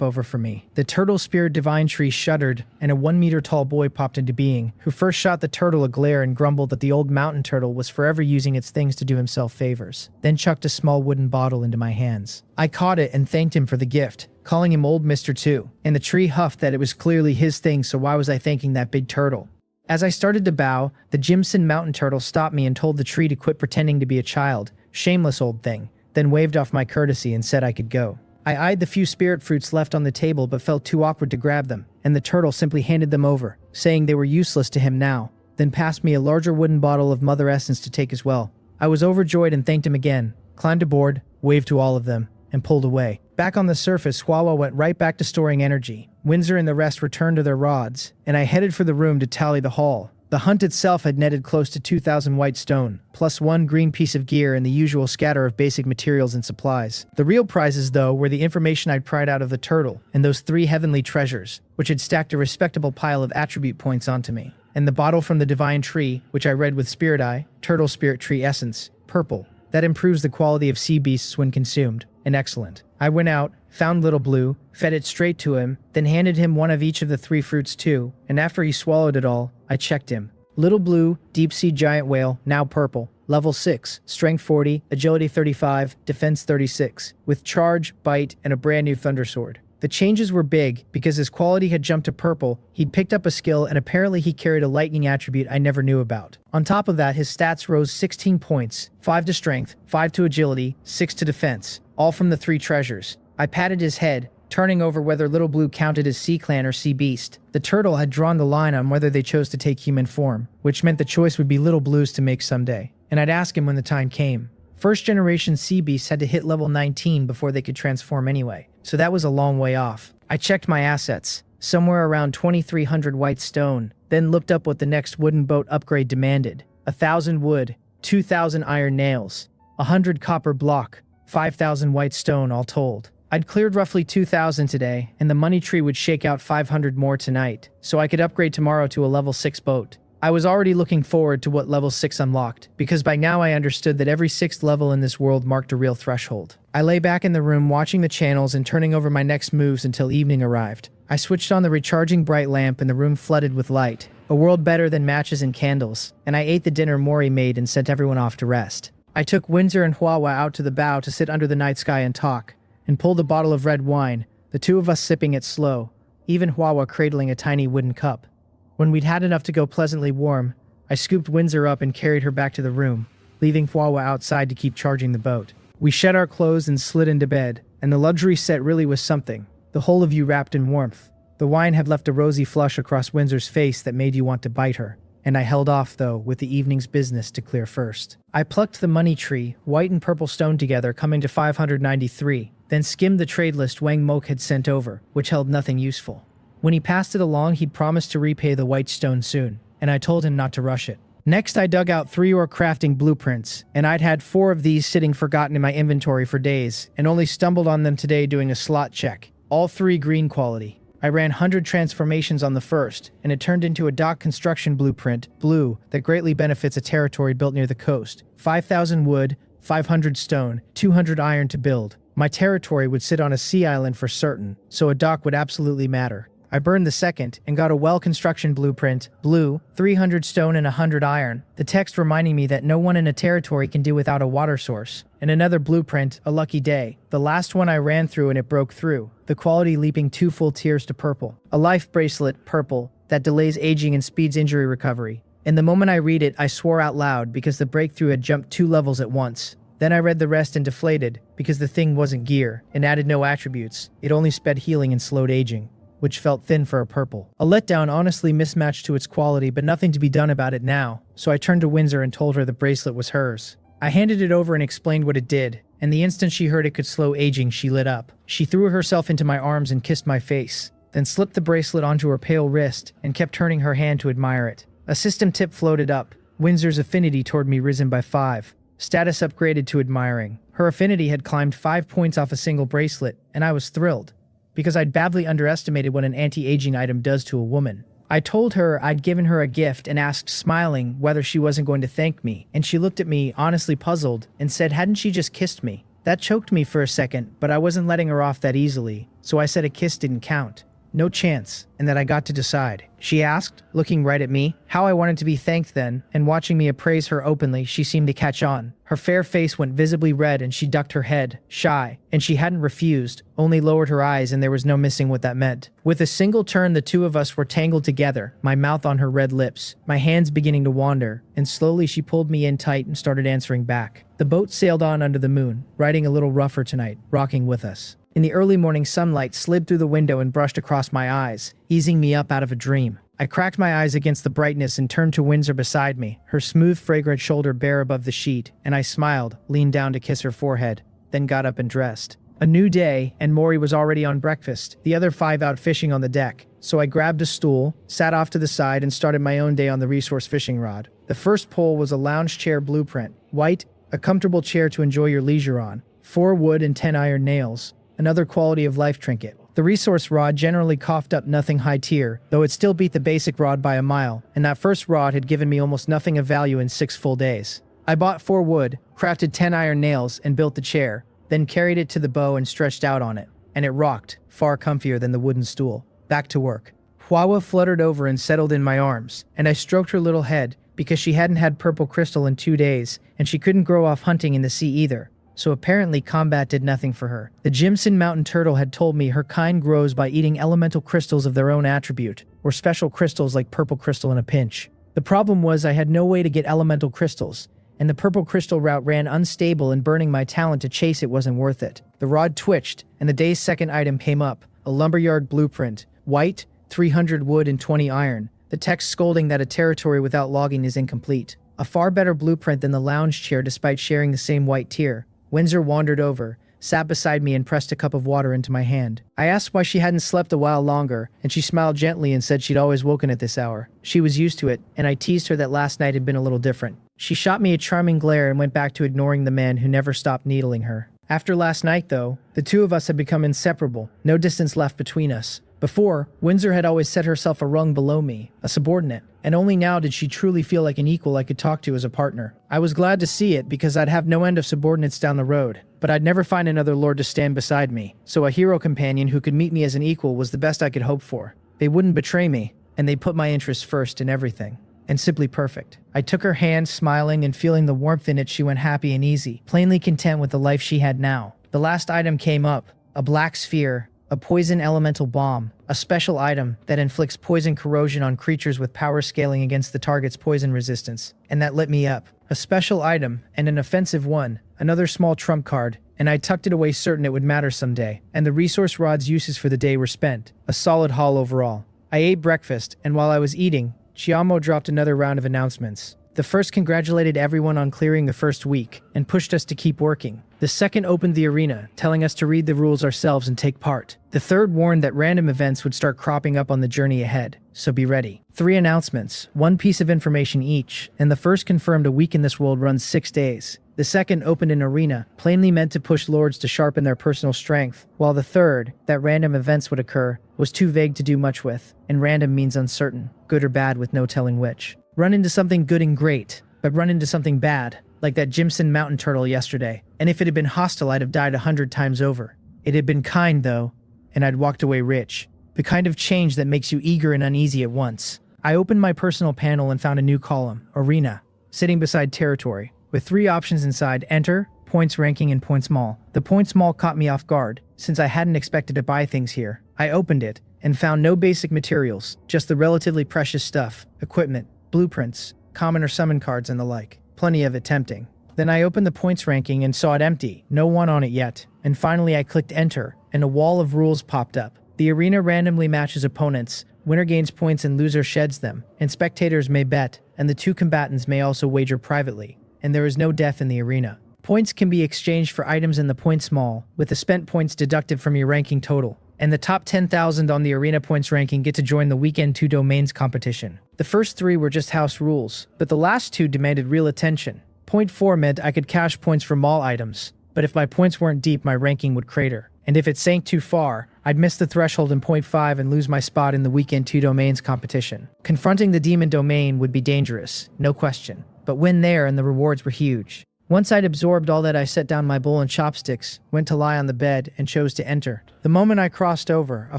over for me. The turtle spirit divine tree shuddered, and a 1-meter-tall boy popped into being, who first shot the turtle a glare and grumbled that the old mountain turtle was forever using its things to do himself favors, then chucked a small wooden bottle into my hands. I caught it and thanked him for the gift, calling him Old Mr. 2, and the tree huffed that it was clearly his thing, so why was I thanking that big turtle? As I started to bow, the Jimson mountain turtle stopped me and told the tree to quit pretending to be a child, shameless old thing, then waved off my courtesy and said I could go. I eyed the few spirit fruits left on the table but felt too awkward to grab them, and the turtle simply handed them over, saying they were useless to him now, then passed me a larger wooden bottle of mother essence to take as well. I was overjoyed and thanked him again, climbed aboard, waved to all of them, and pulled away. Back on the surface, Hwawa went right back to storing energy. Windsor and the rest returned to their rods, and I headed for the room to tally the haul. The hunt itself had netted close to 2,000 white stone, plus 1 green piece of gear and the usual scatter of basic materials and supplies. The real prizes, though, were the information I'd pried out of the turtle, and those 3 heavenly treasures, which had stacked a respectable pile of attribute points onto me. And the bottle from the divine tree, which I read with Spirit Eye, Turtle Spirit Tree Essence, purple. That improves the quality of sea beasts when consumed, and excellent. I went out, found Little Blue, fed it straight to him, then handed him one of each of the 3 fruits too, and after he swallowed it all, I checked him. Little Blue, Deep Sea Giant Whale, now purple, level 6, Strength 40, Agility 35, Defense 36, with Charge, Bite, and a brand new Thunder Sword. The changes were big, because his quality had jumped to purple, he'd picked up a skill, and apparently he carried a lightning attribute I never knew about. On top of that, his stats rose 16 points, 5 to Strength, 5 to Agility, 6 to Defense, all from the 3 treasures. I patted his head, turning over whether Little Blue counted as Sea Clan or Sea Beast. The turtle had drawn the line on whether they chose to take human form, which meant the choice would be Little Blue's to make someday, and I'd ask him when the time came. First generation sea beasts had to hit level 19 before they could transform anyway, so that was a long way off. I checked my assets, somewhere around 2,300 white stone, then looked up what the next wooden boat upgrade demanded. 1,000 wood, 2,000 iron nails, 100 copper block, 5,000 white stone all told. I'd cleared roughly 2,000 today, and the money tree would shake out 500 more tonight, so I could upgrade tomorrow to a level 6 boat. I was already looking forward to what level 6 unlocked, because by now I understood that every 6th level in this world marked a real threshold. I lay back in the room watching the channels and turning over my next moves until evening arrived. I switched on the recharging bright lamp and the room flooded with light, a world better than matches and candles, and I ate the dinner Mori made and sent everyone off to rest. I took Windsor and Hwawa out to the bow to sit under the night sky and talk, and pulled a bottle of red wine, the 2 of us sipping it slow, even Hwawa cradling a tiny wooden cup. When we'd had enough to go pleasantly warm, I scooped Windsor up and carried her back to the room, leaving Hwawa outside to keep charging the boat. We shed our clothes and slid into bed, and the luxury set really was something, the whole of you wrapped in warmth. The wine had left a rosy flush across Windsor's face that made you want to bite her, and I held off, though, with the evening's business to clear first. I plucked the money tree, white and purple stone together, coming to 593, then skimmed the trade list Wang Mok had sent over, which held nothing useful. When he passed it along, he'd promised to repay the white stone soon, and I told him not to rush it. Next, I dug out 3 ore crafting blueprints, and I'd had 4 of these sitting forgotten in my inventory for days, and only stumbled on them today doing a slot check. All 3 green quality. I ran 100 transformations on the first, and it turned into a dock construction blueprint, blue, that greatly benefits a territory built near the coast. 5,000 wood, 500 stone, 200 iron to build. My territory would sit on a sea island for certain, so a dock would absolutely matter. I burned the second and got a well construction blueprint, blue, 300 stone and 100 iron, the text reminding me that no one in a territory can do without a water source, and another blueprint, a lucky day, the last one I ran through and it broke through, the quality leaping 2 full tiers to purple. A life bracelet, purple, that delays aging and speeds injury recovery. And the moment I read it, I swore out loud because the breakthrough had jumped 2 levels at once. Then I read the rest and deflated because the thing wasn't gear and added no attributes. It only sped healing and slowed aging, which felt thin for a purple. A letdown, honestly mismatched to its quality, but nothing to be done about it now. So I turned to Windsor and told her the bracelet was hers. I handed it over and explained what it did, and the instant she heard it could slow aging, she lit up. She threw herself into my arms and kissed my face, then slipped the bracelet onto her pale wrist and kept turning her hand to admire it. A system tip floated up. Windsor's affinity toward me risen by 5. Status upgraded to admiring. Her affinity had climbed 5 points off a single bracelet, and I was thrilled, because I'd badly underestimated what an anti-aging item does to a woman. I told her I'd given her a gift and asked, smiling, whether she wasn't going to thank me, and she looked at me, honestly puzzled, and said, hadn't she just kissed me? That choked me for a second, but I wasn't letting her off that easily, so I said a kiss didn't count. No chance, and that I got to decide. She asked, looking right at me, how I wanted to be thanked then, and watching me appraise her openly, she seemed to catch on. Her fair face went visibly red and she ducked her head, shy, and she hadn't refused, only lowered her eyes, and there was no missing what that meant. With a single turn, the two of us were tangled together, my mouth on her red lips, my hands beginning to wander, and slowly she pulled me in tight and started answering back. The boat sailed on under the moon, riding a little rougher tonight, rocking with us. In the early morning sunlight slid through the window and brushed across my eyes, easing me up out of a dream. I cracked my eyes against the brightness and turned to Windsor beside me, her smooth, fragrant shoulder bare above the sheet, and I smiled, leaned down to kiss her forehead, then got up and dressed. A new day, and Maury was already on breakfast, the other 5 out fishing on the deck, so I grabbed a stool, sat off to the side, and started my own day on the resource fishing rod. The first pole was a lounge chair blueprint, white, a comfortable chair to enjoy your leisure on, 4 wood and 10 iron nails, another quality of life trinket. The resource rod generally coughed up nothing high tier, though it still beat the basic rod by a mile, and that first rod had given me almost nothing of value in 6 full days. I bought 4 wood, crafted 10 iron nails, and built the chair, then carried it to the bow and stretched out on it, and it rocked, far comfier than the wooden stool. Back to work. Huawa fluttered over and settled in my arms, and I stroked her little head, because she hadn't had purple crystal in 2 days, and she couldn't grow off hunting in the sea either. So apparently combat did nothing for her. The Jimson mountain turtle had told me her kind grows by eating elemental crystals of their own attribute, or special crystals like purple crystal in a pinch. The problem was I had no way to get elemental crystals, and the purple crystal route ran unstable, and burning my talent to chase it wasn't worth it. The rod twitched, and the day's second item came up, a lumberyard blueprint, white, 300 wood and 20 iron, the text scolding that a territory without logging is incomplete. A far better blueprint than the lounge chair despite sharing the same white tier. Windsor wandered over, sat beside me, and pressed a cup of water into my hand. I asked why she hadn't slept a while longer, and she smiled gently and said she'd always woken at this hour. She was used to it, and I teased her that last night had been a little different. She shot me a charming glare and went back to ignoring the man who never stopped needling her. After last night, though, the two of us had become inseparable, no distance left between us. Before, Windsor had always set herself a rung below me, a subordinate, and only now did she truly feel like an equal I could talk to as a partner. I was glad to see it because I'd have no end of subordinates down the road, but I'd never find another lord to stand beside me, so a hero companion who could meet me as an equal was the best I could hope for. They wouldn't betray me, and they'd put my interests first in everything. And simply perfect. I took her hand, smiling and feeling the warmth in it. She went happy and easy, plainly content with the life she had now. The last item came up, a black sphere, a poison elemental bomb, a special item that inflicts poison corrosion on creatures with power scaling against the target's poison resistance, and that lit me up. A special item, and an offensive one, another small trump card, and I tucked it away certain it would matter someday, and the resource rod's uses for the day were spent. A solid haul overall. I ate breakfast, and while I was eating, Chiamo dropped another round of announcements. The first congratulated everyone on clearing the first week, and pushed us to keep working. The second opened the arena, telling us to read the rules ourselves and take part. The third warned that random events would start cropping up on the journey ahead, so be ready. 3 announcements, 1 piece of information each, and the first confirmed a week in this world runs 6 days. The second opened an arena, plainly meant to push lords to sharpen their personal strength, while the third, that random events would occur, was too vague to do much with, and random means uncertain, good or bad with no telling which. Run into something good and great, but run into something bad, like that Jimson mountain turtle yesterday, and if it had been hostile I'd have died 100 times over. It had been kind though, and I'd walked away rich. The kind of change that makes you eager and uneasy at once. I opened my personal panel and found a new column, Arena, sitting beside Territory, with 3 options inside: Enter, Points Ranking, and Points Mall. The Points Mall caught me off guard, since I hadn't expected to buy things here. I opened it, and found no basic materials, just the relatively precious stuff, equipment, blueprints, common or summon cards and the like. Plenty of it tempting. Then I opened the points ranking and saw it empty, no one on it yet. And finally I clicked enter, and a wall of rules popped up. The arena randomly matches opponents, winner gains points and loser sheds them, and spectators may bet, and the two combatants may also wager privately, and there is no death in the arena. Points can be exchanged for items in the points mall, with the spent points deducted from your ranking total. And the top 10,000 on the arena points ranking get to join the Weekend 2 Domains competition. The first 3 were just house rules, but the last 2 demanded real attention. Point 4 meant I could cash points for mall items, but if my points weren't deep, my ranking would crater. And if it sank too far, I'd miss the threshold in point 5 and lose my spot in the Weekend 2 Domains competition. Confronting the demon domain would be dangerous, no question, but win there and the rewards were huge. Once I'd absorbed all that, I set down my bowl and chopsticks, went to lie on the bed, and chose to enter. The moment I crossed over, a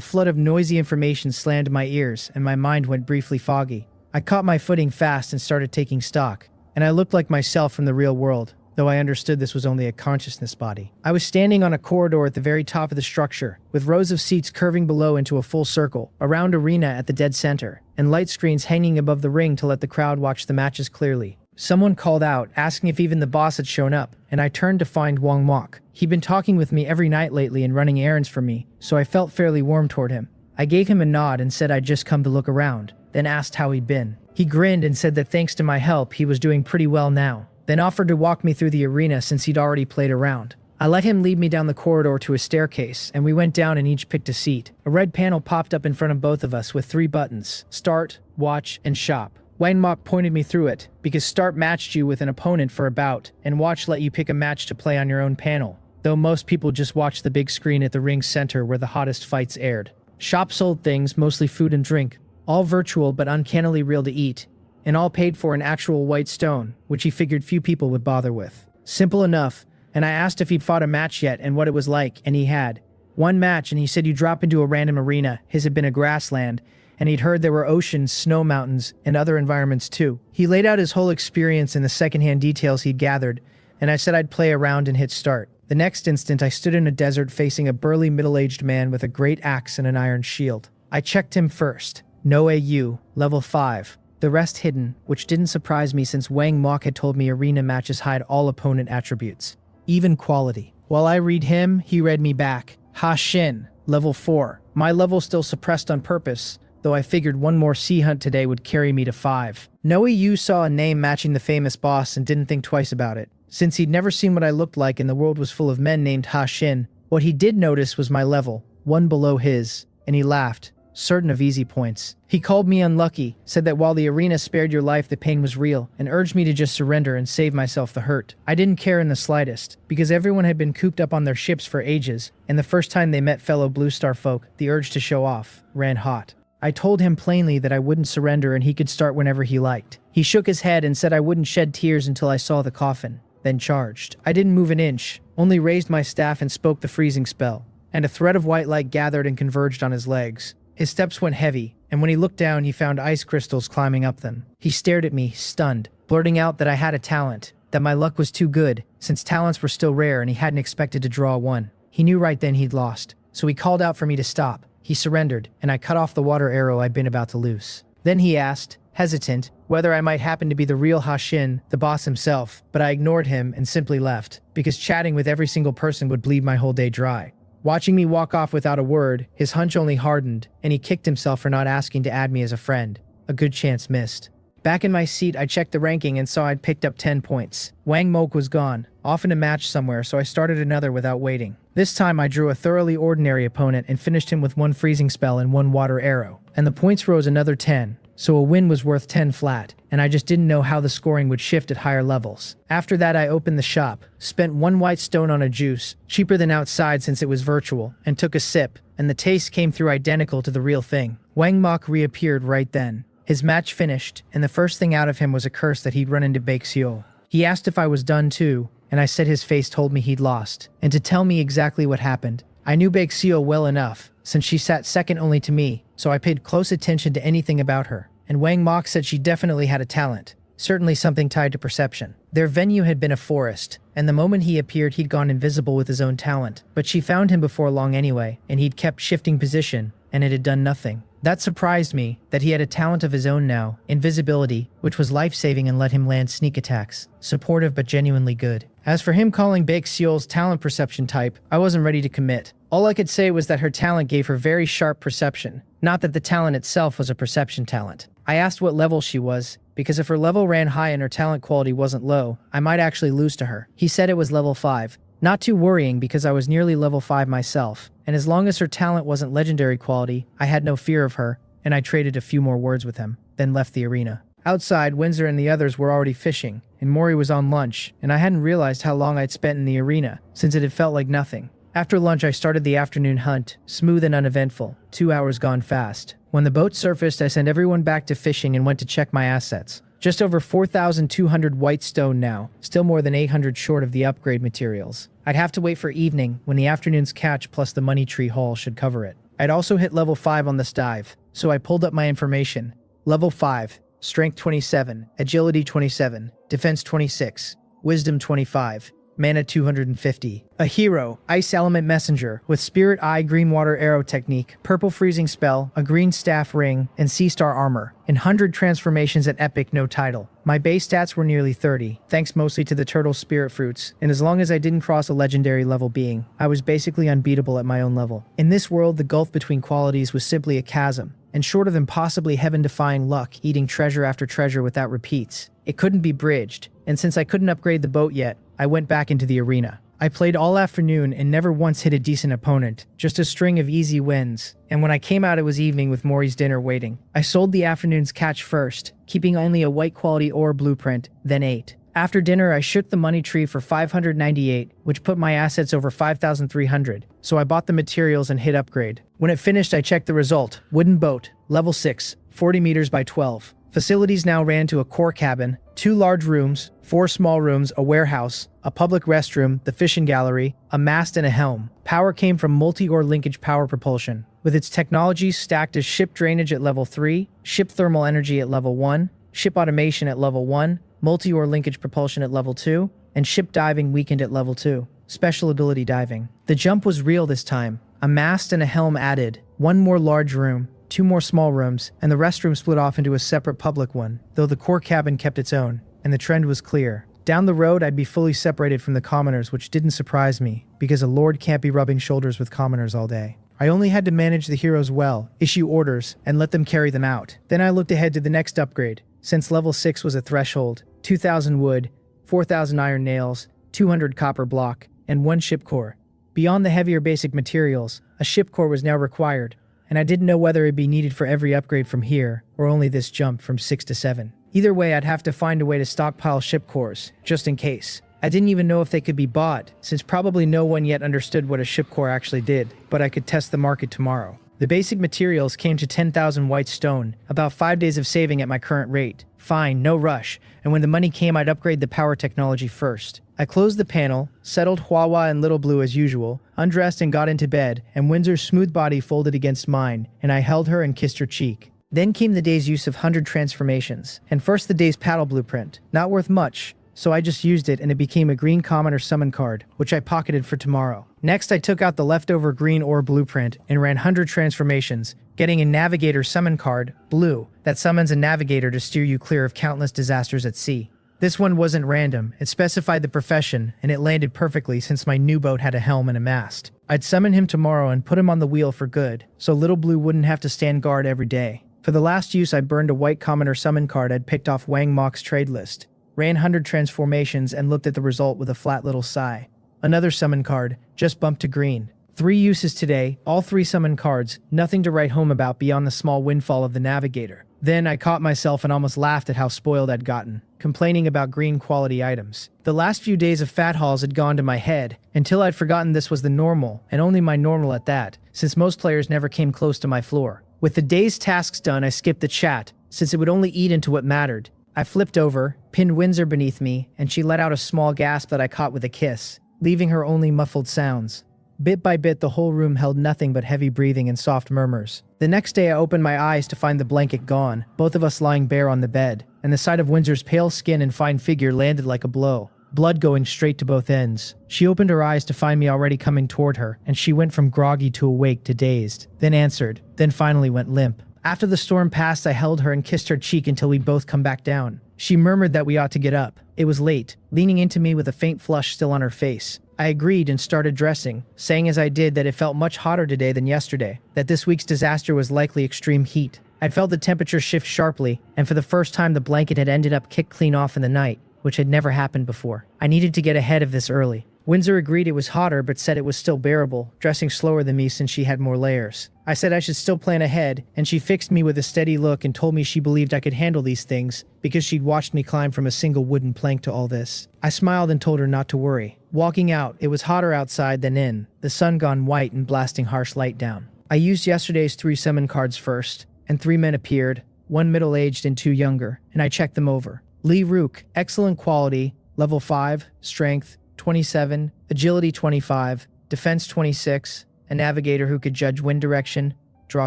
flood of noisy information slammed my ears, and my mind went briefly foggy. I caught my footing fast and started taking stock, and I looked like myself from the real world, though I understood this was only a consciousness body. I was standing on a corridor at the very top of the structure, with rows of seats curving below into a full circle, a round arena at the dead center, and light screens hanging above the ring to let the crowd watch the matches clearly. Someone called out, asking if even the boss had shown up, and I turned to find Wang Mok. He'd been talking with me every night lately and running errands for me, so I felt fairly warm toward him. I gave him a nod and said I'd just come to look around, then asked how he'd been. He grinned and said that thanks to my help, he was doing pretty well now, then offered to walk me through the arena since he'd already played around. I let him lead me down the corridor to a staircase, and we went down and each picked a seat. A red panel popped up in front of both of us with 3 buttons: Start, Watch, and Shop. Wang Mok pointed me through it, because Start matched you with an opponent for a bout, and Watch let you pick a match to play on your own panel, though most people just watched the big screen at the ring's center where the hottest fights aired. Shop sold things, mostly food and drink, all virtual but uncannily real to eat, and all paid for in actual white stone, which he figured few people would bother with. Simple enough, and I asked if he'd fought a match yet and what it was like, and he had. One match, and he said you drop into a random arena, his had been a grassland, and he'd heard there were oceans, snow mountains, and other environments too. He laid out his whole experience and the secondhand details he'd gathered, and I said I'd play around and hit start. The next instant, I stood in a desert facing a burly middle-aged man with a great axe and an iron shield. I checked him first. No AU, level 5. The rest hidden, which didn't surprise me since Wang Mok had told me arena matches hide all opponent attributes, even quality. While I read him, he read me back. Ha Shin, level 4. My level still suppressed on purpose, though I figured one more sea hunt today would carry me to 5. Noe Yu saw a name matching the famous boss and didn't think twice about it. Since he'd never seen what I looked like and the world was full of men named Ha Shin, what he did notice was my level, 1 below his, and he laughed, certain of easy points. He called me unlucky, said that while the arena spared your life, the pain was real, and urged me to just surrender and save myself the hurt. I didn't care in the slightest, because everyone had been cooped up on their ships for ages, and the first time they met fellow Blue Star folk, the urge to show off ran hot. I told him plainly that I wouldn't surrender and he could start whenever he liked. He shook his head and said I wouldn't shed tears until I saw the coffin, then charged. I didn't move an inch, only raised my staff and spoke the freezing spell, and a thread of white light gathered and converged on his legs. His steps went heavy, and when he looked down, he found ice crystals climbing up them. He stared at me, stunned, blurting out that I had a talent, that my luck was too good, since talents were still rare and he hadn't expected to draw one. He knew right then he'd lost, so he called out for me to stop. He surrendered, and I cut off the water arrow I'd been about to loose. Then he asked, hesitant, whether I might happen to be the real Hashin, the boss himself, but I ignored him and simply left, because chatting with every single person would bleed my whole day dry. Watching me walk off without a word, his hunch only hardened, and he kicked himself for not asking to add me as a friend. A good chance missed. Back in my seat, I checked the ranking and saw I'd picked up 10 points. Wang Mok was gone, off in a match somewhere, so I started another without waiting. This time I drew a thoroughly ordinary opponent and finished him with 1 freezing spell and 1 water arrow, and the points rose another 10, so a win was worth 10 flat, and I just didn't know how the scoring would shift at higher levels. After that I opened the shop, spent 1 white stone on a juice, cheaper than outside since it was virtual, and took a sip, and the taste came through identical to the real thing. Wang Mok reappeared right then. His match finished, and the first thing out of him was a curse that he'd run into Baekseol. He asked if I was done too, and I said his face told me he'd lost, and to tell me exactly what happened. I knew Baekseol well enough, since she sat second only to me, so I paid close attention to anything about her, and Wang Mok said she definitely had a talent, certainly something tied to perception. Their venue had been a forest, and the moment he appeared he'd gone invisible with his own talent, but she found him before long anyway, and he'd kept shifting position, and it had done nothing. That surprised me, that he had a talent of his own now, invisibility, which was life-saving and let him land sneak attacks. Supportive but genuinely good. As for him calling Baek Seol's talent perception type, I wasn't ready to commit. All I could say was that her talent gave her very sharp perception, not that the talent itself was a perception talent. I asked what level she was, because if her level ran high and her talent quality wasn't low, I might actually lose to her. He said it was level 5. Not too worrying because I was nearly level 5 myself, and as long as her talent wasn't legendary quality, I had no fear of her, and I traded a few more words with him, then left the arena. Outside, Windsor and the others were already fishing, and Mori was on lunch, and I hadn't realized how long I'd spent in the arena, since it had felt like nothing. After lunch, I started the afternoon hunt, smooth and uneventful, 2 hours gone fast. When the boat surfaced, I sent everyone back to fishing and went to check my assets. Just over 4,200 white stone now, still more than 800 short of the upgrade materials. I'd have to wait for evening, when the afternoon's catch plus the money tree haul should cover it. I'd also hit level 5 on this dive, so I pulled up my information. Level 5, Strength 27, Agility 27, Defense 26, Wisdom 25, Mana 250. A hero, Ice Element Messenger, with Spirit Eye Green Water Arrow Technique, Purple Freezing Spell, a Green Staff Ring, and Sea Star Armor. In 100 transformations at Epic, no title. My base stats were nearly 30, thanks mostly to the Turtle Spirit Fruits, and as long as I didn't cross a legendary level being, I was basically unbeatable at my own level. In this world, the gulf between qualities was simply a chasm, and short of impossibly heaven-defying luck, eating treasure after treasure without repeats, it couldn't be bridged, and since I couldn't upgrade the boat yet, I went back into the arena. I played all afternoon and never once hit a decent opponent, just a string of easy wins, and when I came out it was evening with Mori's dinner waiting. I sold the afternoon's catch first, keeping only a white quality ore blueprint, then ate. After dinner I shook the money tree for 598, which put my assets over 5,300, so I bought the materials and hit upgrade. When it finished I checked the result. Wooden boat, level 6, 40 meters by 12. Facilities now ran to a core cabin, 2 large rooms, 4 small rooms, a warehouse, a public restroom, the fishing gallery, a mast and a helm. Power came from multi-ore linkage power propulsion, with its technologies stacked as ship drainage at level 3, ship thermal energy at level 1, ship automation at level 1, multi-ore linkage propulsion at level 2, and ship diving weakened at level 2. Special ability diving. The jump was real this time. A mast and a helm added, 1 more large room, 2 more small rooms, and the restroom split off into a separate public one, though the core cabin kept its own, and the trend was clear. Down the road, I'd be fully separated from the commoners, which didn't surprise me, because a lord can't be rubbing shoulders with commoners all day. I only had to manage the heroes well, issue orders, and let them carry them out. Then I looked ahead to the next upgrade, since level 6 was a threshold, 2,000 wood, 4,000 iron nails, 200 copper block, and 1 ship core. Beyond the heavier basic materials, a ship core was now required, and I didn't know whether it'd be needed for every upgrade from here, or only this jump from 6 to 7. Either way, I'd have to find a way to stockpile ship cores, just in case. I didn't even know if they could be bought, since probably no one yet understood what a ship core actually did, but I could test the market tomorrow. The basic materials came to 10,000 white stone, about 5 days of saving at my current rate. Fine, no rush, and when the money came I'd upgrade the power technology first. I closed the panel, settled Huahua and Little Blue as usual, undressed and got into bed, and Windsor's smooth body folded against mine, and I held her and kissed her cheek. Then came the day's use of 100 transformations, and first the day's paddle blueprint. Not worth much, so I just used it and it became a green commoner summon card, which I pocketed for tomorrow. Next I took out the leftover green ore blueprint and ran 100 transformations, getting a navigator summon card, blue, that summons a navigator to steer you clear of countless disasters at sea. This one wasn't random, it specified the profession, and it landed perfectly since my new boat had a helm and a mast. I'd summon him tomorrow and put him on the wheel for good, so Little Blue wouldn't have to stand guard every day. For the last use I burned a white commoner summon card I'd picked off Wang Mok's trade list, ran 100 transformations and looked at the result with a flat little sigh. Another summon card, just bumped to green. 3 uses today, all 3 summon cards, nothing to write home about beyond the small windfall of the navigator. Then I caught myself and almost laughed at how spoiled I'd gotten, complaining about green quality items. The last few days of fat hauls had gone to my head, until I'd forgotten this was the normal, and only my normal at that, since most players never came close to my floor. With the day's tasks done, I skipped the chat, since it would only eat into what mattered. I flipped over, pinned Windsor beneath me, and she let out a small gasp that I caught with a kiss, leaving her only muffled sounds. Bit by bit, the whole room held nothing but heavy breathing and soft murmurs. The next day I opened my eyes to find the blanket gone, both of us lying bare on the bed, and the sight of Windsor's pale skin and fine figure landed like a blow. blood going straight to both ends. She opened her eyes to find me already coming toward her, and she went from groggy to awake to dazed, then answered, then finally went limp. After the storm passed, I held her and kissed her cheek until we both come back down. She murmured that we ought to get up. It was late, leaning into me with a faint flush still on her face. I agreed and started dressing, saying as I did that it felt much hotter today than yesterday, that this week's disaster was likely extreme heat. I'd felt the temperature shift sharply, and for the first time the blanket had ended up kicked clean off in the night, which had never happened before. I needed to get ahead of this early. Windsor agreed it was hotter but said it was still bearable, dressing slower than me since she had more layers. I said I should still plan ahead, and she fixed me with a steady look and told me she believed I could handle these things because she'd watched me climb from a single wooden plank to all this. I smiled and told her not to worry. Walking out, it was hotter outside than in, the sun gone white and blasting harsh light down. I used yesterday's 3 summon cards first, and 3 men appeared, 1 middle-aged and 2 younger, and I checked them over. Lee Rook, excellent quality, level 5, strength 27, agility 25, defense 26, a navigator who could judge wind direction, draw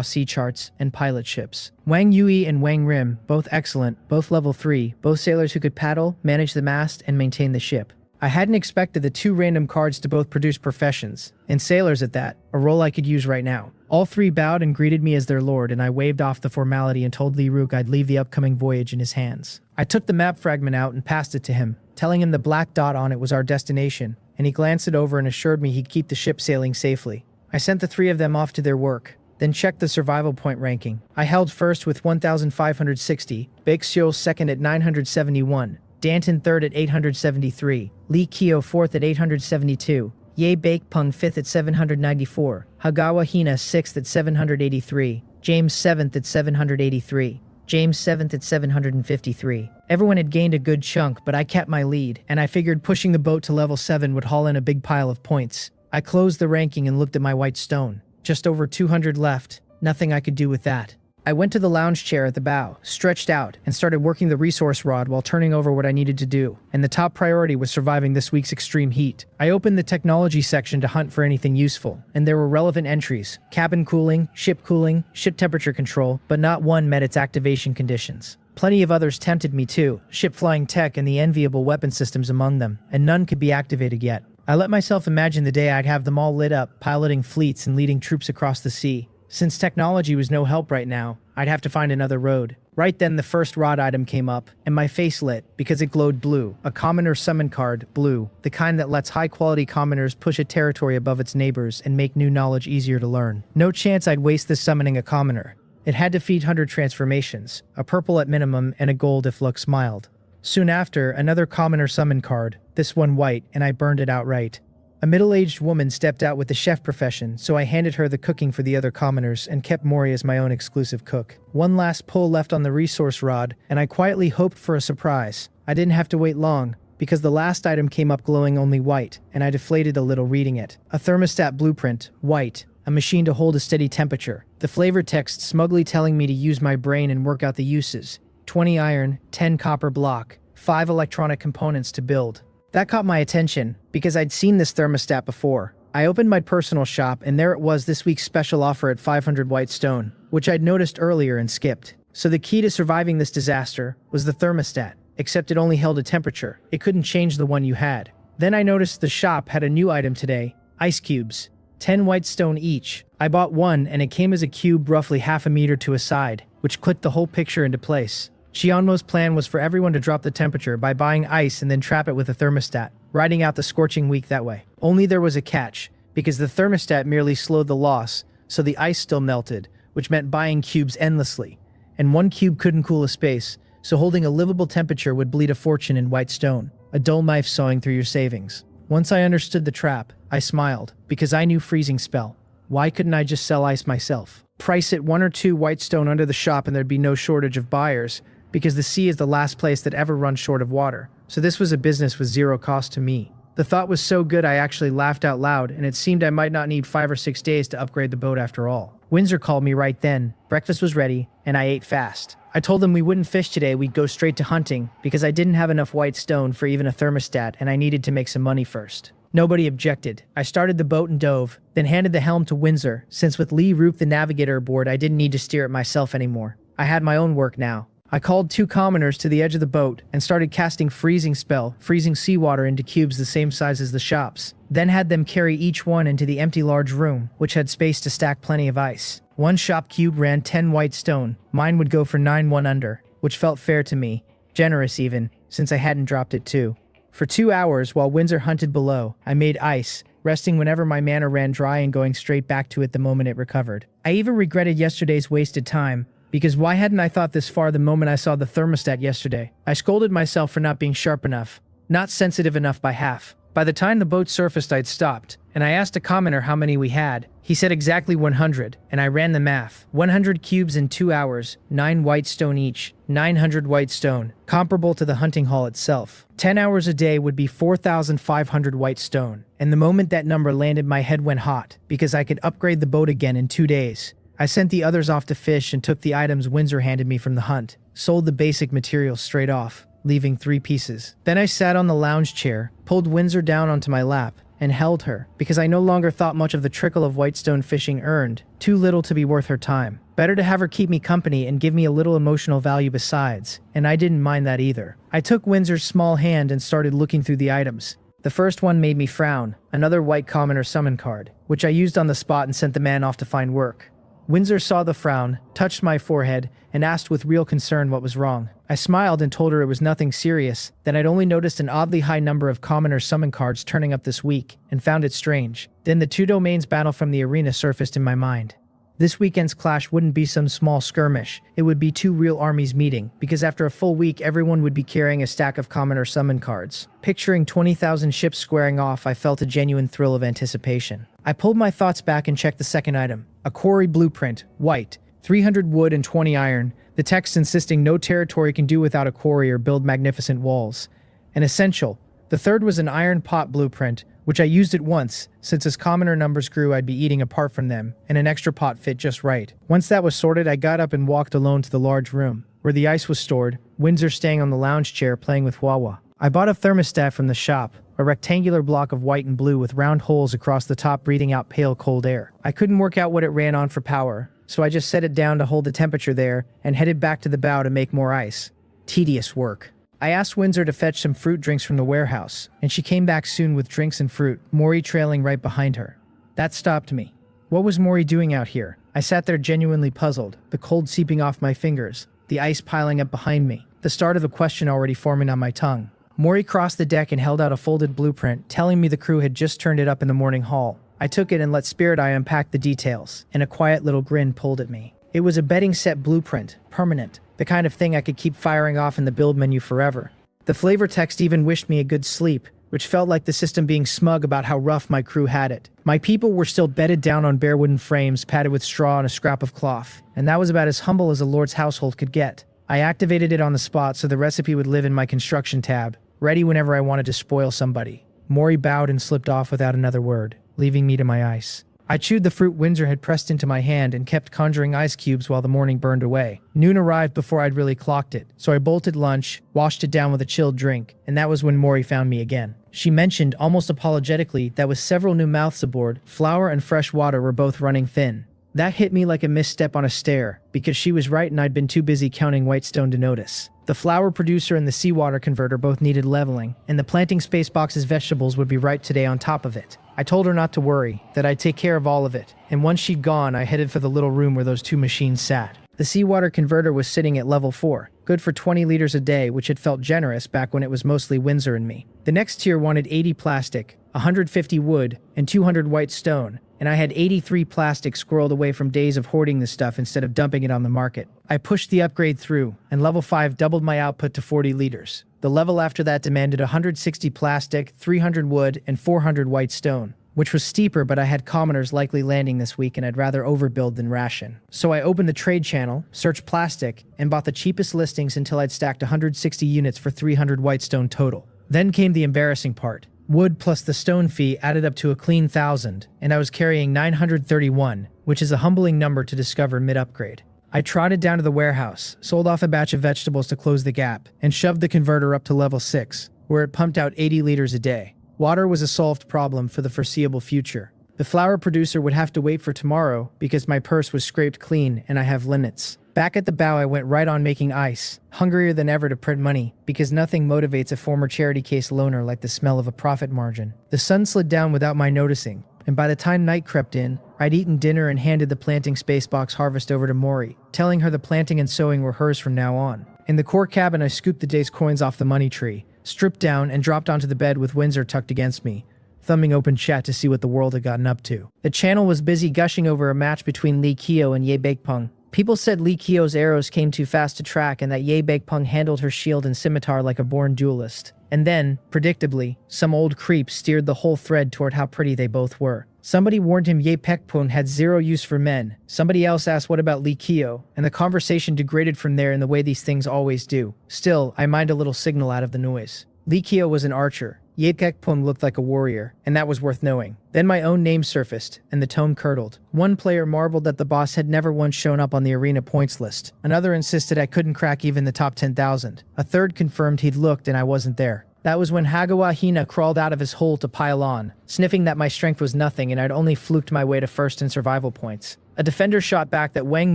sea charts, and pilot ships. Wang Yui and Wang Rim, both excellent, both level 3, both sailors who could paddle, manage the mast, and maintain the ship. I hadn't expected the 2 random cards to both produce professions, and sailors at that, a role I could use right now. All 3 bowed and greeted me as their lord, and I waved off the formality and told Lee Rook I'd leave the upcoming voyage in his hands. I took the map fragment out and passed it to him, telling him the black dot on it was our destination, and he glanced it over and assured me he'd keep the ship sailing safely. I sent the 3 of them off to their work, then checked the survival point ranking. I held first with 1,560, Baekseol second at 971, Danton third at 873, Lee Kyo fourth at 872, Ye Baekpeng fifth at 794, Hagawa Hina sixth at 783, James seventh at 783, James 7th at 753. Everyone had gained a good chunk, but I kept my lead, and I figured pushing the boat to level 7 would haul in a big pile of points. I closed the ranking and looked at my white stone. Just over 200 left. Nothing I could do with that. I went to the lounge chair at the bow, stretched out, and started working the resource rod while turning over what I needed to do, and the top priority was surviving this week's extreme heat. I opened the technology section to hunt for anything useful, and there were relevant entries: cabin cooling, ship temperature control, but not one met its activation conditions. Plenty of others tempted me too, ship flying tech and the enviable weapon systems among them, and none could be activated yet. I let myself imagine the day I'd have them all lit up, piloting fleets and leading troops across the sea. Since technology was no help right now, I'd have to find another road. Right then the first rod item came up, and my face lit because it glowed blue. A commoner summon card, blue, the kind that lets high-quality commoners push a territory above its neighbors and make new knowledge easier to learn. No chance I'd waste this summoning a commoner. It had to feed 100 transformations, a purple at minimum and a gold if luck smiled. Soon after, another commoner summon card, this one white, and I burned it outright. A middle-aged woman stepped out with the chef profession, so I handed her the cooking for the other commoners and kept Mori as my own exclusive cook. One last pull left on the resource rod, and I quietly hoped for a surprise. I didn't have to wait long, because the last item came up glowing only white, and I deflated a little reading it. A thermostat blueprint, white, a machine to hold a steady temperature. The flavor text smugly telling me to use my brain and work out the uses. 20 iron, 10 copper block, 5 electronic components to build. That caught my attention, because I'd seen this thermostat before. I opened my personal shop, and there it was, this week's special offer at 500 white stone, which I'd noticed earlier and skipped. So the key to surviving this disaster was the thermostat, except it only held a temperature. It couldn't change the one you had. Then I noticed the shop had a new item today, ice cubes, 10 white stone each. I bought one, and it came as a cube roughly half a meter to a side, which clicked the whole picture into place. Xianmo's plan was for everyone to drop the temperature by buying ice and then trap it with a thermostat, riding out the scorching week that way. Only there was a catch, because the thermostat merely slowed the loss, so the ice still melted, which meant buying cubes endlessly. And one cube couldn't cool a space, so holding a livable temperature would bleed a fortune in white stone, a dull knife sawing through your savings. Once I understood the trap, I smiled, because I knew freezing spell. Why couldn't I just sell ice myself? Price it 1 or 2 white stone under the shop and there'd be no shortage of buyers, because the sea is the last place that ever runs short of water. So this was a business with zero cost to me. The thought was so good I actually laughed out loud, and it seemed I might not need 5 or 6 days to upgrade the boat after all. Windsor called me right then. Breakfast was ready, and I ate fast. I told them we wouldn't fish today, we'd go straight to hunting, because I didn't have enough white stone for even a thermostat, and I needed to make some money first. Nobody objected. I started the boat and dove, then handed the helm to Windsor, since with Lee Rook the navigator aboard I didn't need to steer it myself anymore. I had my own work now. I called 2 commoners to the edge of the boat and started casting freezing seawater into cubes the same size as the shops. Then had them carry each one into the empty large room, which had space to stack plenty of ice. One shop cube ran 10 white stone. Mine would go for 9 1 under, which felt fair to me. Generous even, since I hadn't dropped it too. For 2 hours, while Windsor hunted below, I made ice, resting whenever my mana ran dry and going straight back to it the moment it recovered. I even regretted yesterday's wasted time, because why hadn't I thought this far the moment I saw the thermostat yesterday? I scolded myself for not being sharp enough, not sensitive enough by half. By the time the boat surfaced, I'd stopped, and I asked a commenter how many we had. He said exactly 100, and I ran the math. 100 cubes in 2 hours, 9 white stone each, 900 white stone, comparable to the hunting hall itself. 10 hours a day would be 4,500 white stone, and the moment that number landed, my head went hot, because I could upgrade the boat again in 2 days. I sent the others off to fish and took the items Windsor handed me from the hunt, sold the basic materials straight off, leaving 3 pieces. Then I sat on the lounge chair, pulled Windsor down onto my lap, and held her, because I no longer thought much of the trickle of whitestone fishing earned, too little to be worth her time. Better to have her keep me company and give me a little emotional value besides, and I didn't mind that either. I took Windsor's small hand and started looking through the items. The first one made me frown, another white commoner summon card, which I used on the spot and sent the man off to find work. Windsor saw the frown, touched my forehead, and asked with real concern what was wrong. I smiled and told her it was nothing serious, that I'd only noticed an oddly high number of commoner summon cards turning up this week, and found it strange. Then the 2 domains battle from the arena surfaced in my mind. This weekend's clash wouldn't be some small skirmish, it would be 2 real armies meeting, because after a full week everyone would be carrying a stack of commoner summon cards. Picturing 20,000 ships squaring off, I felt a genuine thrill of anticipation. I pulled my thoughts back and checked the second item. A quarry blueprint, white, 300 wood and 20 iron, the text insisting no territory can do without a quarry or build magnificent walls. An essential. The third was an iron pot blueprint, which I used at once, since as commoner numbers grew I'd be eating apart from them, and an extra pot fit just right. Once that was sorted, I got up and walked alone to the large room, where the ice was stored, Windsor staying on the lounge chair playing with Wawa. I bought a thermostat from the shop, a rectangular block of white and blue with round holes across the top breathing out pale cold air. I couldn't work out what it ran on for power, so I just set it down to hold the temperature there and headed back to the bow to make more ice. Tedious work. I asked Windsor to fetch some fruit drinks from the warehouse, and she came back soon with drinks and fruit, Mori trailing right behind her. That stopped me. What was Mori doing out here? I sat there genuinely puzzled, the cold seeping off my fingers, the ice piling up behind me, the start of a question already forming on my tongue. Mori crossed the deck and held out a folded blueprint, telling me the crew had just turned it up in the morning hall. I took it and let Spirit Eye unpack the details, and a quiet little grin pulled at me. It was a bedding set blueprint, permanent, the kind of thing I could keep firing off in the build menu forever. The flavor text even wished me a good sleep, which felt like the system being smug about how rough my crew had it. My people were still bedded down on bare wooden frames padded with straw and a scrap of cloth, and that was about as humble as a lord's household could get. I activated it on the spot so the recipe would live in my construction tab, ready whenever I wanted to spoil somebody. Mori bowed and slipped off without another word, leaving me to my ice. I chewed the fruit Windsor had pressed into my hand and kept conjuring ice cubes while the morning burned away. Noon arrived before I'd really clocked it, so I bolted lunch, washed it down with a chilled drink, and that was when Mori found me again. She mentioned, almost apologetically, that with several new mouths aboard, flour and fresh water were both running thin. That hit me like a misstep on a stair, because she was right and I'd been too busy counting whitestone to notice. The flour producer and the seawater converter both needed leveling, and the planting space box's vegetables would be ripe today on top of it. I told her not to worry, that I'd take care of all of it, and once she'd gone, I headed for the little room where those 2 machines sat. The seawater converter was sitting at level 4, good for 20 liters a day, which had felt generous back when it was mostly Windsor and me. The next tier wanted 80 plastic, 150 wood, and 200 white stone, and I had 83 plastic squirreled away from days of hoarding the stuff instead of dumping it on the market. I pushed the upgrade through, and level 5 doubled my output to 40 liters. The level after that demanded 160 plastic, 300 wood, and 400 white stone, which was steeper, but I had commoners likely landing this week and I'd rather overbuild than ration. So I opened the trade channel, searched plastic, and bought the cheapest listings until I'd stacked 160 units for 300 white stone total. Then came the embarrassing part. Wood plus the stone fee added up to a clean 1,000, and I was carrying 931, which is a humbling number to discover mid-upgrade. I trotted down to the warehouse, sold off a batch of vegetables to close the gap, and shoved the converter up to level 6, where it pumped out 80 liters a day. Water was a solved problem for the foreseeable future. The flower producer would have to wait for tomorrow because my purse was scraped clean and I have limits. Back at the bow, I went right on making ice, hungrier than ever to print money, because nothing motivates a former charity case loaner like the smell of a profit margin. The sun slid down without my noticing, and by the time night crept in, I'd eaten dinner and handed the planting spacebox harvest over to Mori, telling her the planting and sowing were hers from now on. In the core cabin, I scooped the day's coins off the money tree, stripped down, and dropped onto the bed with Windsor tucked against me, thumbing open chat to see what the world had gotten up to. The channel was busy gushing over a match between Lee Kyo and Ye Baekpung. People said Lee Kyo's arrows came too fast to track and that Ye Baekpung handled her shield and scimitar like a born duelist. And then, predictably, some old creep steered the whole thread toward how pretty they both were. Somebody warned him Ye Baekpung had zero use for men. Somebody else asked what about Lee Kyo, and the conversation degraded from there in the way these things always do. Still, I mined a little signal out of the noise. Lee Kyo was an archer. Ye Baekpung looked like a warrior, and that was worth knowing. Then my own name surfaced, and the tone curdled. One player marveled that the boss had never once shown up on the arena points list. Another insisted I couldn't crack even the top 10,000. A third confirmed he'd looked and I wasn't there. That was when Hagawa Hina crawled out of his hole to pile on, sniffing that my strength was nothing and I'd only fluked my way to first in survival points. A defender shot back that Wang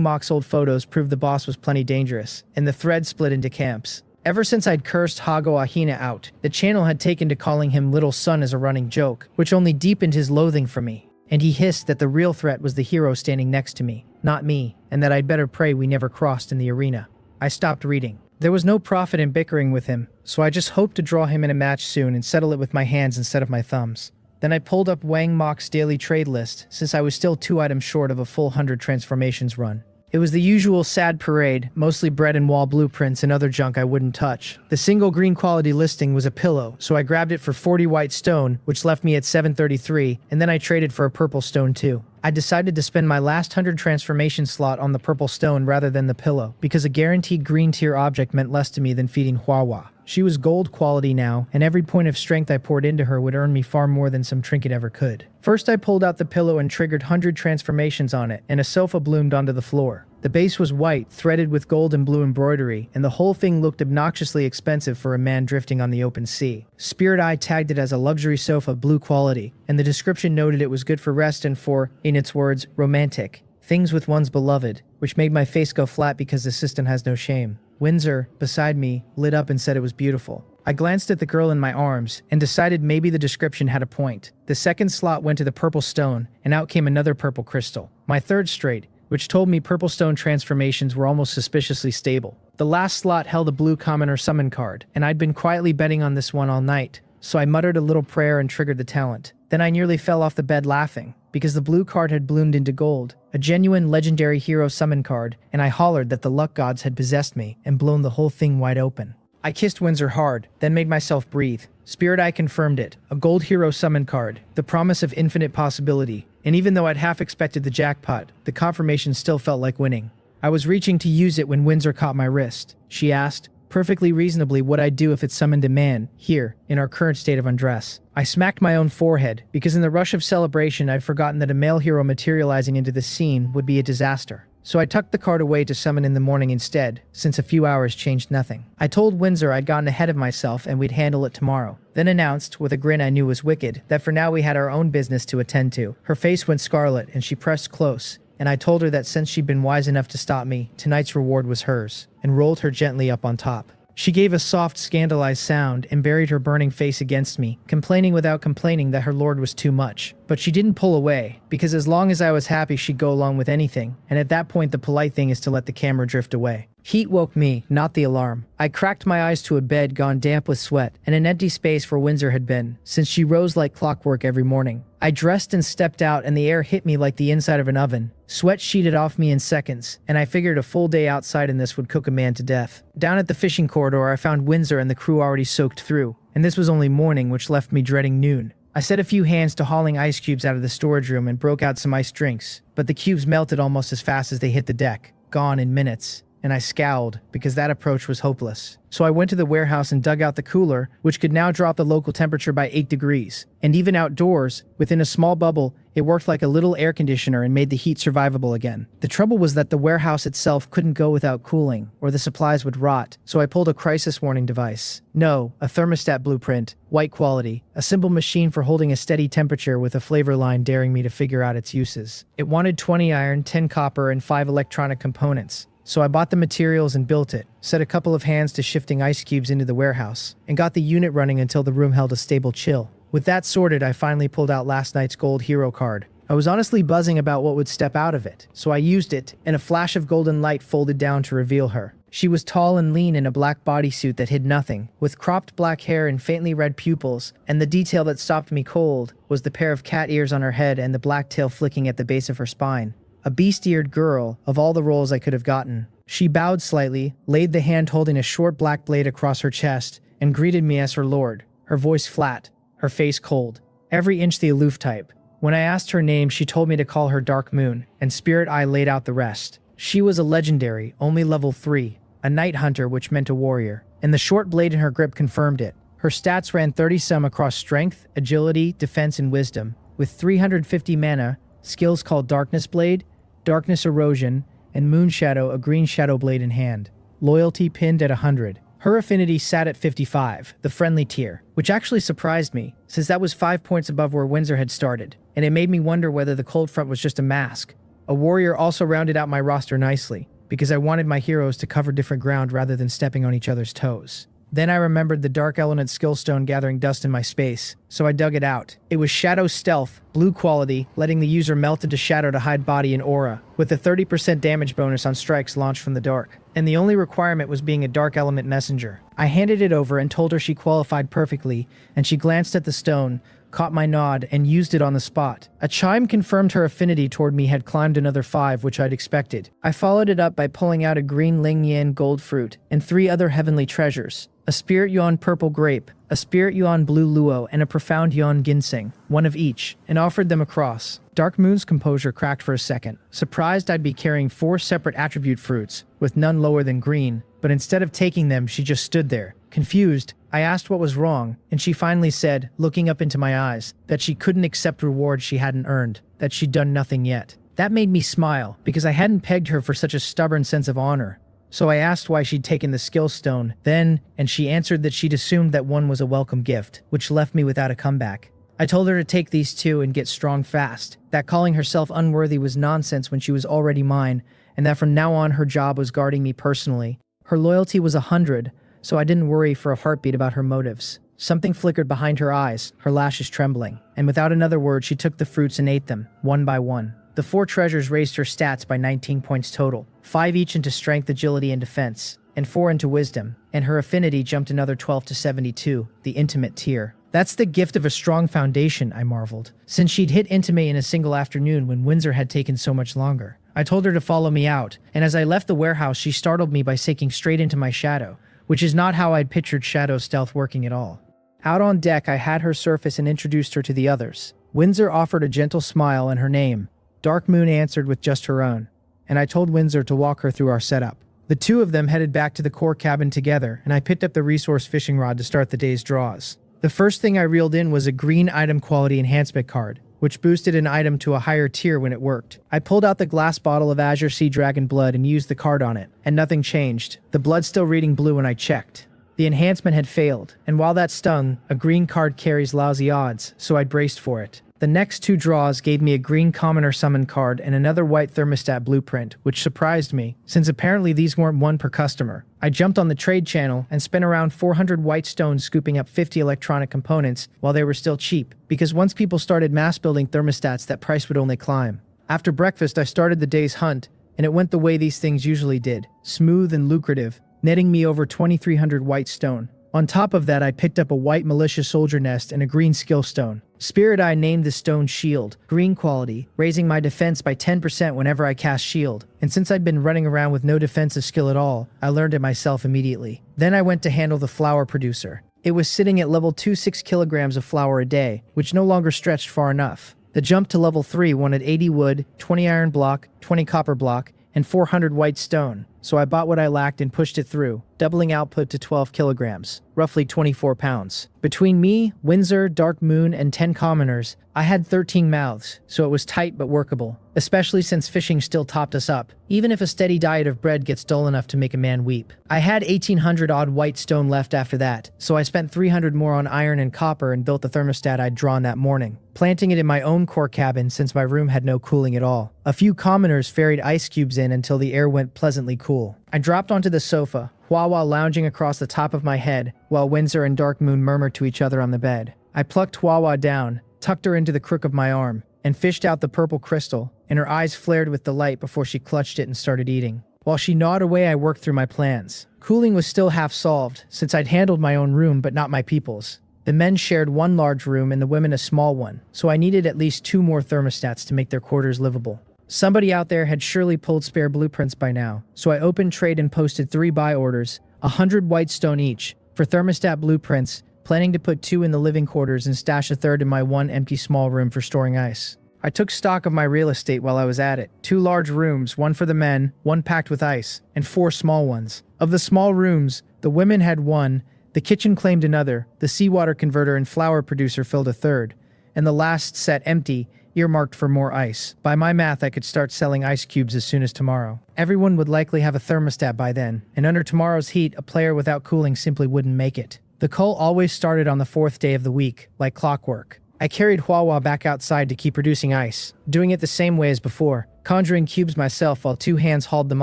Mok's old photos proved the boss was plenty dangerous, and the thread split into camps. Ever since I'd cursed Hagawa Hina out, the channel had taken to calling him Little Son as a running joke, which only deepened his loathing for me. And he hissed that the real threat was the hero standing next to me, not me, and that I'd better pray we never crossed in the arena. I stopped reading. There was no profit in bickering with him, so I just hoped to draw him in a match soon and settle it with my hands instead of my thumbs. Then I pulled up Wang Mok's daily trade list, since I was still 2 items short of a full 100 transformations run. It was the usual sad parade, mostly bread and wall blueprints and other junk I wouldn't touch. The single green quality listing was a pillow, so I grabbed it for 40 white stone, which left me at 733, and then I traded for a purple stone too. I decided to spend my last 100 transformation slot on the purple stone rather than the pillow, because a guaranteed green tier object meant less to me than feeding Huahua. She was gold quality now, and every point of strength I poured into her would earn me far more than some trinket ever could. First I pulled out the pillow and triggered 100 transformations on it, and a sofa bloomed onto the floor. The base was white, threaded with gold and blue embroidery, and the whole thing looked obnoxiously expensive for a man drifting on the open sea. Spirit Eye tagged it as a luxury sofa, blue quality, and the description noted it was good for rest and for, in its words, romantic things with one's beloved, which made my face go flat because the system has no shame. Windsor, beside me, lit up and said it was beautiful. I glanced at the girl in my arms and decided maybe the description had a point. The second slot went to the purple stone, and out came another purple crystal. My third straight, which told me purple stone transformations were almost suspiciously stable. The last slot held a blue common or summon card, and I'd been quietly betting on this one all night, so I muttered a little prayer and triggered the talent. Then I nearly fell off the bed laughing, because the blue card had bloomed into gold, a genuine legendary hero summon card, and I hollered that the luck gods had possessed me and blown the whole thing wide open. I kissed Windsor hard, then made myself breathe. Spirit Eye confirmed it, a gold hero summon card, the promise of infinite possibility, and even though I'd half expected the jackpot, the confirmation still felt like winning. I was reaching to use it when Windsor caught my wrist. She asked, perfectly reasonably, what I'd do if it summoned a man, here, in our current state of undress. I smacked my own forehead, because in the rush of celebration I'd forgotten that a male hero materializing into the scene would be a disaster. So I tucked the card away to summon in the morning instead, since a few hours changed nothing. I told Windsor I'd gotten ahead of myself and we'd handle it tomorrow. Then announced, with a grin I knew was wicked, that for now we had our own business to attend to. Her face went scarlet and she pressed close, and I told her that since she'd been wise enough to stop me, tonight's reward was hers, and rolled her gently up on top. She gave a soft, scandalized sound and buried her burning face against me, complaining without complaining that her lord was too much. But she didn't pull away, because as long as I was happy she'd go along with anything, and at that point the polite thing is to let the camera drift away. Heat woke me, not the alarm. I cracked my eyes to a bed gone damp with sweat, and an empty space where Windsor had been, since she rose like clockwork every morning. I dressed and stepped out, and the air hit me like the inside of an oven. Sweat sheeted off me in seconds, and I figured a full day outside in this would cook a man to death. Down at the fishing corridor I found Windsor and the crew already soaked through, and this was only morning, which left me dreading noon. I set a few hands to hauling ice cubes out of the storage room and broke out some iced drinks, but the cubes melted almost as fast as they hit the deck, gone in minutes. and I scowled because that approach was hopeless. So I went to the warehouse and dug out the cooler, which could now drop the local temperature by 8 degrees. And even outdoors, within a small bubble, it worked like a little air conditioner and made the heat survivable again. The trouble was that the warehouse itself couldn't go without cooling, or the supplies would rot, so I pulled a crisis warning device. No, a thermostat blueprint, white quality, a simple machine for holding a steady temperature with a flavor line daring me to figure out its uses. It wanted 20 iron, 10 copper, and 5 electronic components. So I bought the materials and built it, set a couple of hands to shifting ice cubes into the warehouse, and got the unit running until the room held a stable chill. With that sorted, I finally pulled out last night's gold hero card. I was honestly buzzing about what would step out of it, so I used it, and a flash of golden light folded down to reveal her. She was tall and lean in a black bodysuit that hid nothing, with cropped black hair and faintly red pupils, and the detail that stopped me cold was the pair of cat ears on her head and the black tail flicking at the base of her spine. A beast-eared girl, of all the roles I could have gotten. She bowed slightly, laid the hand holding a short black blade across her chest, and greeted me as her lord, her voice flat, her face cold, every inch the aloof type. When I asked her name, she told me to call her Dark Moon, and Spirit Eye laid out the rest. She was a legendary, only level 3, a night hunter, which meant a warrior, and the short blade in her grip confirmed it. Her stats ran 30-some across strength, agility, defense, and wisdom, with 350 mana, skills called Darkness Blade, Darkness Erosion, and Moon Shadow, a green shadow blade in hand. Loyalty pinned at 100. Her affinity sat at 55, the friendly tier, which actually surprised me, since that was 5 points above where Windsor had started, and it made me wonder whether the cold front was just a mask. A warrior also rounded out my roster nicely, because I wanted my heroes to cover different ground rather than stepping on each other's toes. Then I remembered the Dark Element skill stone gathering dust in my space, so I dug it out. It was Shadow Stealth, blue quality, letting the user melt into shadow to hide body and aura, with a 30% damage bonus on strikes launched from the dark. And the only requirement was being a Dark Element messenger. I handed it over and told her she qualified perfectly, and she glanced at the stone, caught my nod, and used it on the spot. A chime confirmed her affinity toward me had climbed another 5, which I'd expected. I followed it up by pulling out a green Ling Yan gold fruit and 3 other heavenly treasures. A Spirit Yuan purple grape, a Spirit Yuan blue luo, and a Profound Yuan ginseng, one of each, and offered them across. Dark Moon's composure cracked for a second, surprised I'd be carrying 4 separate attribute fruits, with none lower than green, but instead of taking them, she just stood there. Confused, I asked what was wrong, and she finally said, looking up into my eyes, that she couldn't accept rewards she hadn't earned, that she'd done nothing yet. That made me smile, because I hadn't pegged her for such a stubborn sense of honor. So I asked why she'd taken the skill stone, then, and she answered that she'd assumed that one was a welcome gift, which left me without a comeback. I told her to take these 2 and get strong fast, that calling herself unworthy was nonsense when she was already mine, and that from now on her job was guarding me personally. Her loyalty was 100, so I didn't worry for a heartbeat about her motives. Something flickered behind her eyes, her lashes trembling, and without another word she took the fruits and ate them, one by one. The 4 treasures raised her stats by 19 points total, 5 each into strength, agility, and defense, and 4 into wisdom, and her affinity jumped another 12 to 72, the intimate tier. That's the gift of a strong foundation, I marveled, since she'd hit intimate in a single afternoon when Windsor had taken so much longer. I told her to follow me out, and as I left the warehouse she startled me by sinking straight into my shadow, which is not how I'd pictured Shadow Stealth working at all. Out on deck I had her surface and introduced her to the others. Windsor offered a gentle smile and her name. Dark Moon answered with just her own, and I told Windsor to walk her through our setup. The 2 of them headed back to the core cabin together, and I picked up the resource fishing rod to start the day's draws. The first thing I reeled in was a green item quality enhancement card, which boosted an item to a higher tier when it worked. I pulled out the glass bottle of Azure Sea Dragon blood and used the card on it, and nothing changed. The blood still reading blue when I checked. The enhancement had failed, and while that stung, a green card carries lousy odds, so I braced for it. The next 2 draws gave me a green commoner summon card and another white thermostat blueprint, which surprised me, since apparently these weren't one per customer. I jumped on the trade channel and spent around 400 white stones scooping up 50 electronic components while they were still cheap, because once people started mass building thermostats, that price would only climb. After breakfast, I started the day's hunt, and it went the way these things usually did, smooth and lucrative, netting me over 2,300 white stone. On top of that, I picked up a white militia soldier nest and a green skill stone. Spirit Eye named the stone Shield, green quality, raising my defense by 10% whenever I cast Shield. And since I'd been running around with no defensive skill at all, I learned it myself immediately. Then I went to handle the flour producer. It was sitting at level 2 6 kilograms of flour a day, which no longer stretched far enough. The jump to level 3 wanted 80 wood, 20 iron block, 20 copper block, and 400 white stone. so I bought what I lacked and pushed it through, doubling output to 12 kilograms, roughly 24 pounds. Between me, Windsor, Dark Moon, and 10 commoners, I had 13 mouths, so it was tight but workable, especially since fishing still topped us up, even if a steady diet of bread gets dull enough to make a man weep. I had 1,800 odd white stone left after that, so I spent 300 more on iron and copper and built the thermostat I'd drawn that morning, planting it in my own core cabin since my room had no cooling at all. A few commoners ferried ice cubes in until the air went pleasantly cool. I dropped onto the sofa, Hua lounging across the top of my head, while Windsor and Dark Moon murmured to each other on the bed. I plucked Hua down, tucked her into the crook of my arm, and fished out the purple crystal, and her eyes flared with delight before she clutched it and started eating. While she gnawed away, I worked through my plans. Cooling was still half solved, since I'd handled my own room but not my people's. The men shared one large room and the women a small one, so I needed at least 2 more thermostats to make their quarters livable. Somebody out there had surely pulled spare blueprints by now, so I opened trade and posted 3 buy orders, 100 white stone each, for thermostat blueprints, planning to put 2 in the living quarters and stash a third in my one empty small room for storing ice. I took stock of my real estate while I was at it. 2 large rooms, 1 for the men, 1 packed with ice, and 4 small ones. Of the small rooms, the women had 1, the kitchen claimed another, the seawater converter and flour producer filled a third, and the last set empty, earmarked for more ice. By my math, I could start selling ice cubes as soon as tomorrow. Everyone would likely have a thermostat by then, and under tomorrow's heat, a player without cooling simply wouldn't make it. The cull always started on the 4th day of the week, like clockwork. I carried Hua back outside to keep producing ice, doing it the same way as before, conjuring cubes myself while 2 hands hauled them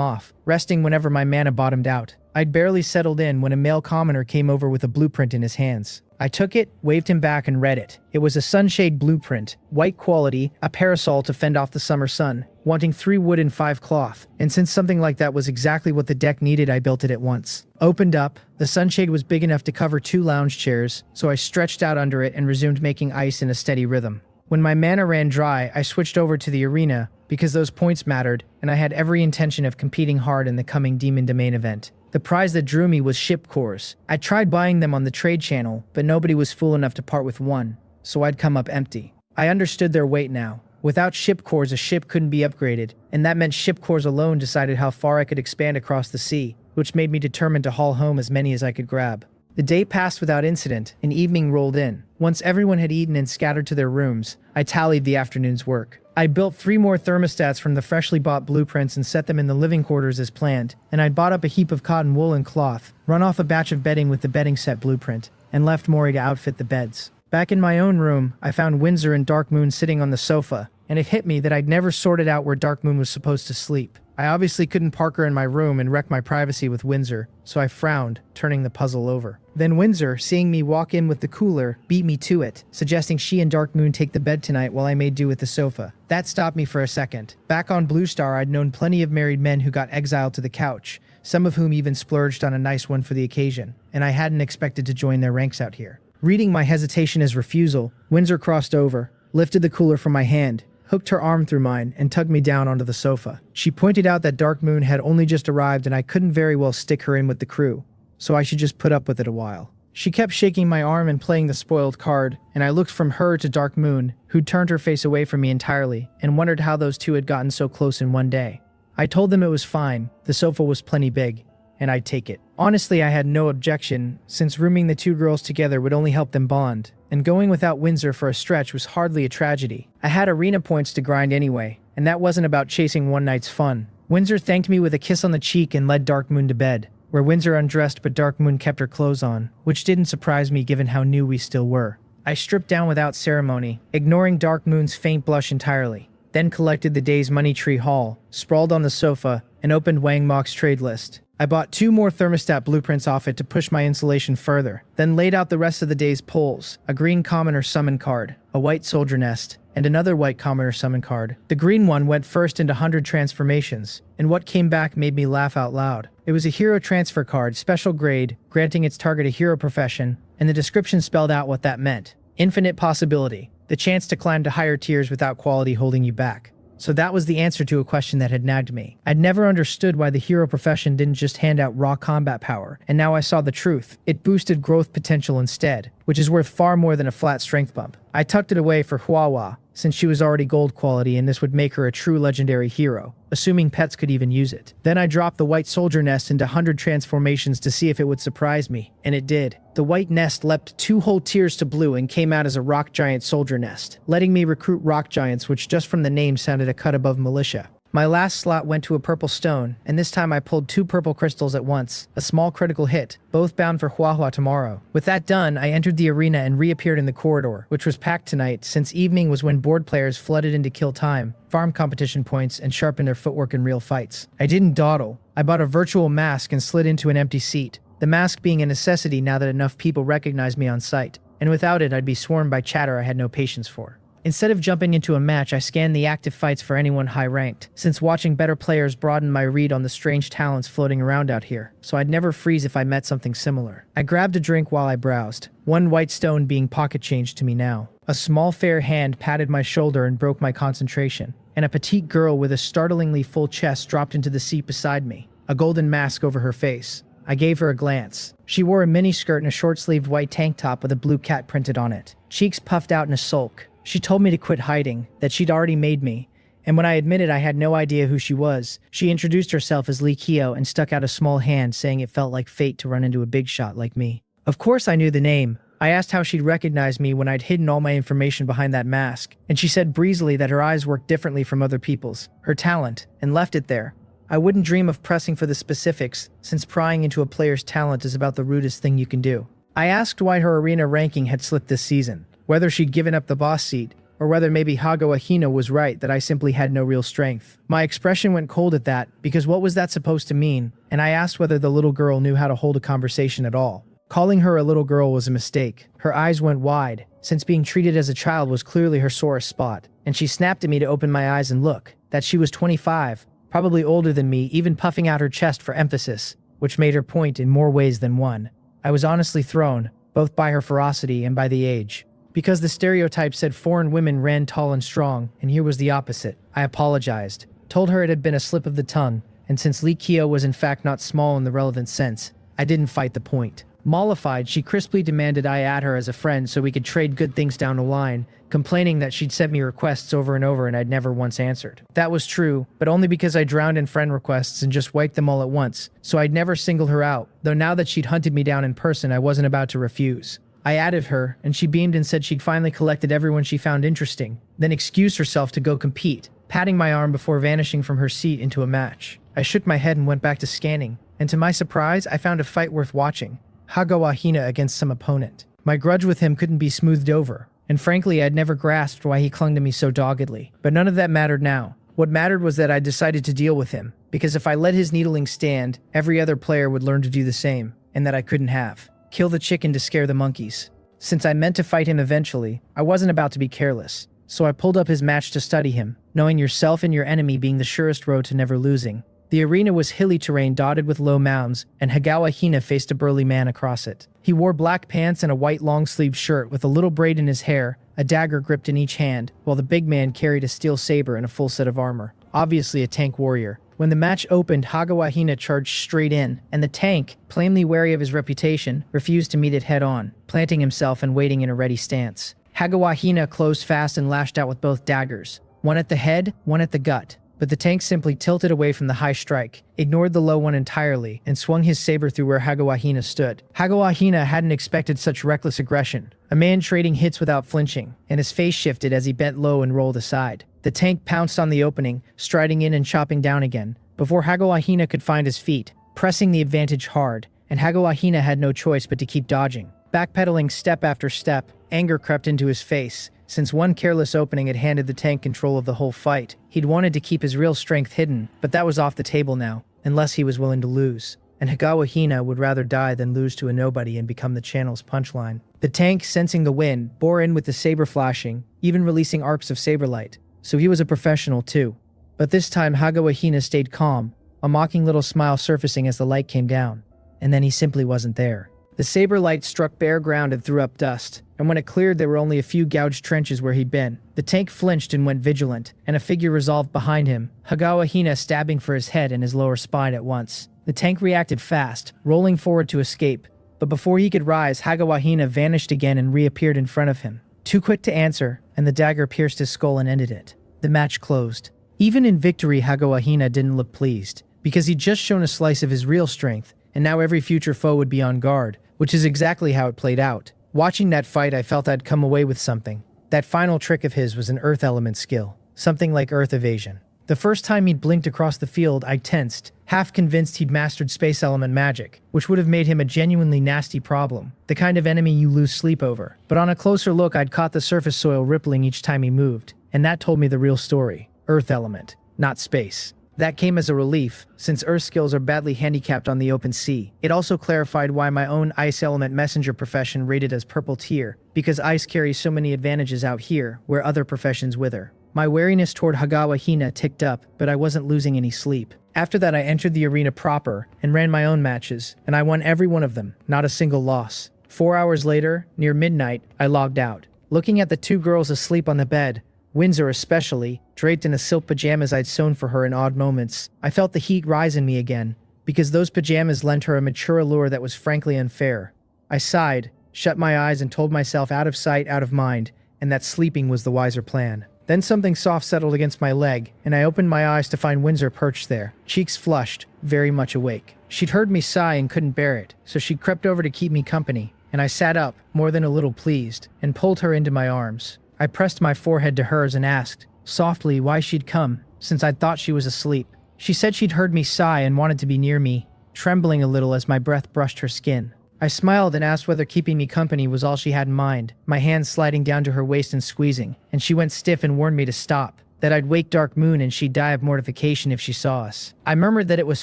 off, resting whenever my mana bottomed out. I'd barely settled in when a male commoner came over with a blueprint in his hands. I took it, waved him back, and read it. It was a sunshade blueprint, white quality, a parasol to fend off the summer sun, wanting 3 wood and 5 cloth, and since something like that was exactly what the deck needed, I built it at once. Opened up, the sunshade was big enough to cover 2 lounge chairs, so I stretched out under it and resumed making ice in a steady rhythm. When my mana ran dry, I switched over to the arena, because those points mattered, and I had every intention of competing hard in the coming Demon Domain event. The prize that drew me was ship cores. I tried buying them on the trade channel, but nobody was fool enough to part with 1, so I'd come up empty. I understood their weight now. Without ship cores, a ship couldn't be upgraded, and that meant ship cores alone decided how far I could expand across the sea, which made me determined to haul home as many as I could grab. The day passed without incident, and evening rolled in. Once everyone had eaten and scattered to their rooms, I tallied the afternoon's work. I built 3 more thermostats from the freshly bought blueprints and set them in the living quarters as planned, and I'd bought up a heap of cotton wool and cloth, run off a batch of bedding with the bedding set blueprint, and left Mori to outfit the beds. Back in my own room, I found Windsor and Dark Moon sitting on the sofa, and it hit me that I'd never sorted out where Dark Moon was supposed to sleep. I obviously couldn't park her in my room and wreck my privacy with Windsor, so I frowned, turning the puzzle over. Then Windsor, seeing me walk in with the cooler, beat me to it, suggesting she and Dark Moon take the bed tonight while I made do with the sofa. That stopped me for a second. Back on Blue Star, I'd known plenty of married men who got exiled to the couch, some of whom even splurged on a nice one for the occasion, and I hadn't expected to join their ranks out here. Reading my hesitation as refusal, Windsor crossed over, lifted the cooler from my hand, hooked her arm through mine, and tugged me down onto the sofa. She pointed out that Dark Moon had only just arrived and I couldn't very well stick her in with the crew, so I should just put up with it a while. She kept shaking my arm and playing the spoiled card, and I looked from her to Dark Moon, who'd turned her face away from me entirely, and wondered how those two had gotten so close in one day. I told them it was fine, the sofa was plenty big, and I'd take it. Honestly, I had no objection, since rooming the 2 girls together would only help them bond, and going without Windsor for a stretch was hardly a tragedy. I had arena points to grind anyway, and that wasn't about chasing one night's fun. Windsor thanked me with a kiss on the cheek and led Dark Moon to bed, where Windsor undressed but Dark Moon kept her clothes on, which didn't surprise me given how new we still were. I stripped down without ceremony, ignoring Dark Moon's faint blush entirely, then collected the day's money tree haul, sprawled on the sofa, and opened Wang Mok's trade list. I bought 2 more thermostat blueprints off it to push my insulation further, then laid out the rest of the day's pulls, a green commoner summon card, a white soldier nest, and another white commoner summon card. The green one went first into 100 transformations, and what came back made me laugh out loud. It was a hero transfer card, special grade, granting its target a hero profession, and the description spelled out what that meant. Infinite possibility, the chance to climb to higher tiers without quality holding you back. So that was the answer to a question that had nagged me. I'd never understood why the hero profession didn't just hand out raw combat power, and now I saw the truth. It boosted growth potential instead, which is worth far more than a flat strength bump. I tucked it away for Hua, since she was already gold quality and this would make her a true legendary hero, assuming pets could even use it. Then I dropped the white soldier nest into 100 transformations to see if it would surprise me, and it did. The white nest leapt 2 whole tiers to blue and came out as a rock giant soldier nest, letting me recruit rock giants, which just from the name sounded a cut above militia. My last slot went to a purple stone, and this time I pulled 2 purple crystals at once, a small critical hit, both bound for Huahua tomorrow. With that done, I entered the arena and reappeared in the corridor, which was packed tonight since evening was when board players flooded in to kill time, farm competition points, and sharpen their footwork in real fights. I didn't dawdle. I bought a virtual mask and slid into an empty seat, the mask being a necessity now that enough people recognized me on sight, and without it I'd be swarmed by chatter I had no patience for. Instead of jumping into a match, I scanned the active fights for anyone high-ranked, since watching better players broadened my read on the strange talents floating around out here, so I'd never freeze if I met something similar. I grabbed a drink while I browsed, 1 white stone being pocket change to me now. A small fair hand patted my shoulder and broke my concentration, and a petite girl with a startlingly full chest dropped into the seat beside me, a golden mask over her face. I gave her a glance. She wore a miniskirt and a short-sleeved white tank top with a blue cat printed on it, cheeks puffed out in a sulk. She told me to quit hiding, that she'd already made me, and when I admitted I had no idea who she was, she introduced herself as Li Kyo and stuck out a small hand, saying it felt like fate to run into a big shot like me. Of course I knew the name. I asked how she'd recognize me when I'd hidden all my information behind that mask, and she said breezily that her eyes worked differently from other people's, her talent, and left it there. I wouldn't dream of pressing for the specifics, since prying into a player's talent is about the rudest thing you can do. I asked why her arena ranking had slipped this season, whether she'd given up the boss seat, or whether maybe Hagawa Hina was right that I simply had no real strength. My expression went cold at that, because what was that supposed to mean? And I asked whether the little girl knew how to hold a conversation at all. Calling her a little girl was a mistake. Her eyes went wide, since being treated as a child was clearly her sorest spot, and she snapped at me to open my eyes and look, that she was 25, probably older than me, even puffing out her chest for emphasis, which made her point in more ways than one. I was honestly thrown, both by her ferocity and by the age. Because the stereotype said foreign women ran tall and strong, and here was the opposite. I apologized, told her it had been a slip of the tongue, and since Li Kyo was in fact not small in the relevant sense, I didn't fight the point. Mollified, she crisply demanded I add her as a friend so we could trade good things down the line, complaining that she'd sent me requests over and over and I'd never once answered. That was true, but only because I drowned in friend requests and just wiped them all at once, so I'd never single her out, though now that she'd hunted me down in person I wasn't about to refuse. I added her, and she beamed and said she'd finally collected everyone she found interesting, then excused herself to go compete, patting my arm before vanishing from her seat into a match. I shook my head and went back to scanning, and to my surprise, I found a fight worth watching. Hagawa Hina against some opponent. My grudge with him couldn't be smoothed over, and frankly I'd never grasped why he clung to me so doggedly. But none of that mattered now. What mattered was that I decided to deal with him, because if I let his needling stand, every other player would learn to do the same, and that I couldn't have. Kill the chicken to scare the monkeys. Since I meant to fight him eventually, I wasn't about to be careless, so I pulled up his match to study him, knowing yourself and your enemy being the surest road to never losing. The arena was hilly terrain dotted with low mounds, and Hagawa Hina faced a burly man across it. He wore black pants and a white long-sleeved shirt with a little braid in his hair, a dagger gripped in each hand, while the big man carried a steel saber and a full set of armor. Obviously a tank warrior. When the match opened, Hagawa Hina charged straight in, and the tank, plainly wary of his reputation, refused to meet it head-on, planting himself and waiting in a ready stance. Hagawa Hina closed fast and lashed out with both daggers, one at the head, one at the gut. But the tank simply tilted away from the high strike, ignored the low one entirely, and swung his saber through where Hagawa Hina stood. Hagawa Hina hadn't expected such reckless aggression, a man trading hits without flinching, and his face shifted as he bent low and rolled aside. The tank pounced on the opening, striding in and chopping down again, before Hagawa Hina could find his feet, pressing the advantage hard, and Hagawa Hina had no choice but to keep dodging. Backpedaling step after step, anger crept into his face. Since one careless opening had handed the tank control of the whole fight, he'd wanted to keep his real strength hidden, but that was off the table now, unless he was willing to lose. And Hagawa Hina would rather die than lose to a nobody and become the channel's punchline. The tank, sensing the wind, bore in with the saber flashing, even releasing arcs of saber light. So he was a professional too. But this time Hagawa Hina stayed calm, a mocking little smile surfacing as the light came down. And then he simply wasn't there. The saber light struck bare ground and threw up dust, and when it cleared there were only a few gouged trenches where he'd been. The tank flinched and went vigilant, and a figure resolved behind him, Hagawa Hina stabbing for his head and his lower spine at once. The tank reacted fast, rolling forward to escape, but before he could rise, Hagawa Hina vanished again and reappeared in front of him. Too quick to answer, and the dagger pierced his skull and ended it. The match closed. Even in victory, Hagawahina didn't look pleased, because he'd just shown a slice of his real strength, and now every future foe would be on guard, which is exactly how it played out. Watching that fight, I felt I'd come away with something. That final trick of his was an earth element skill, something like earth evasion. The first time he'd blinked across the field, I tensed, half convinced he'd mastered space element magic, which would have made him a genuinely nasty problem, the kind of enemy you lose sleep over. But on a closer look, I'd caught the surface soil rippling each time he moved, and that told me the real story. Earth element, not space. That came as a relief, since Earth skills are badly handicapped on the open sea. It also clarified why my own Ice Element Messenger profession rated as purple tier, because ice carries so many advantages out here, where other professions wither. My wariness toward Hagawahina ticked up, but I wasn't losing any sleep. After that, I entered the arena proper, and ran my own matches, and I won every one of them, not a single loss. 4 hours later, near midnight, I logged out. Looking at the two girls asleep on the bed, Windsor especially, draped in the silk pajamas I'd sewn for her in odd moments, I felt the heat rise in me again, because those pajamas lent her a mature allure that was frankly unfair. I sighed, shut my eyes, and told myself out of sight, out of mind, and that sleeping was the wiser plan. Then something soft settled against my leg, and I opened my eyes to find Windsor perched there, cheeks flushed, very much awake. She'd heard me sigh and couldn't bear it, so she crept over to keep me company, and I sat up, more than a little pleased, and pulled her into my arms. I pressed my forehead to hers and asked, softly, why she'd come, since I'd thought she was asleep. She said she'd heard me sigh and wanted to be near me, trembling a little as my breath brushed her skin. I smiled and asked whether keeping me company was all she had in mind, my hands sliding down to her waist and squeezing, and she went stiff and warned me to stop, that I'd wake Dark Moon and she'd die of mortification if she saw us. I murmured that it was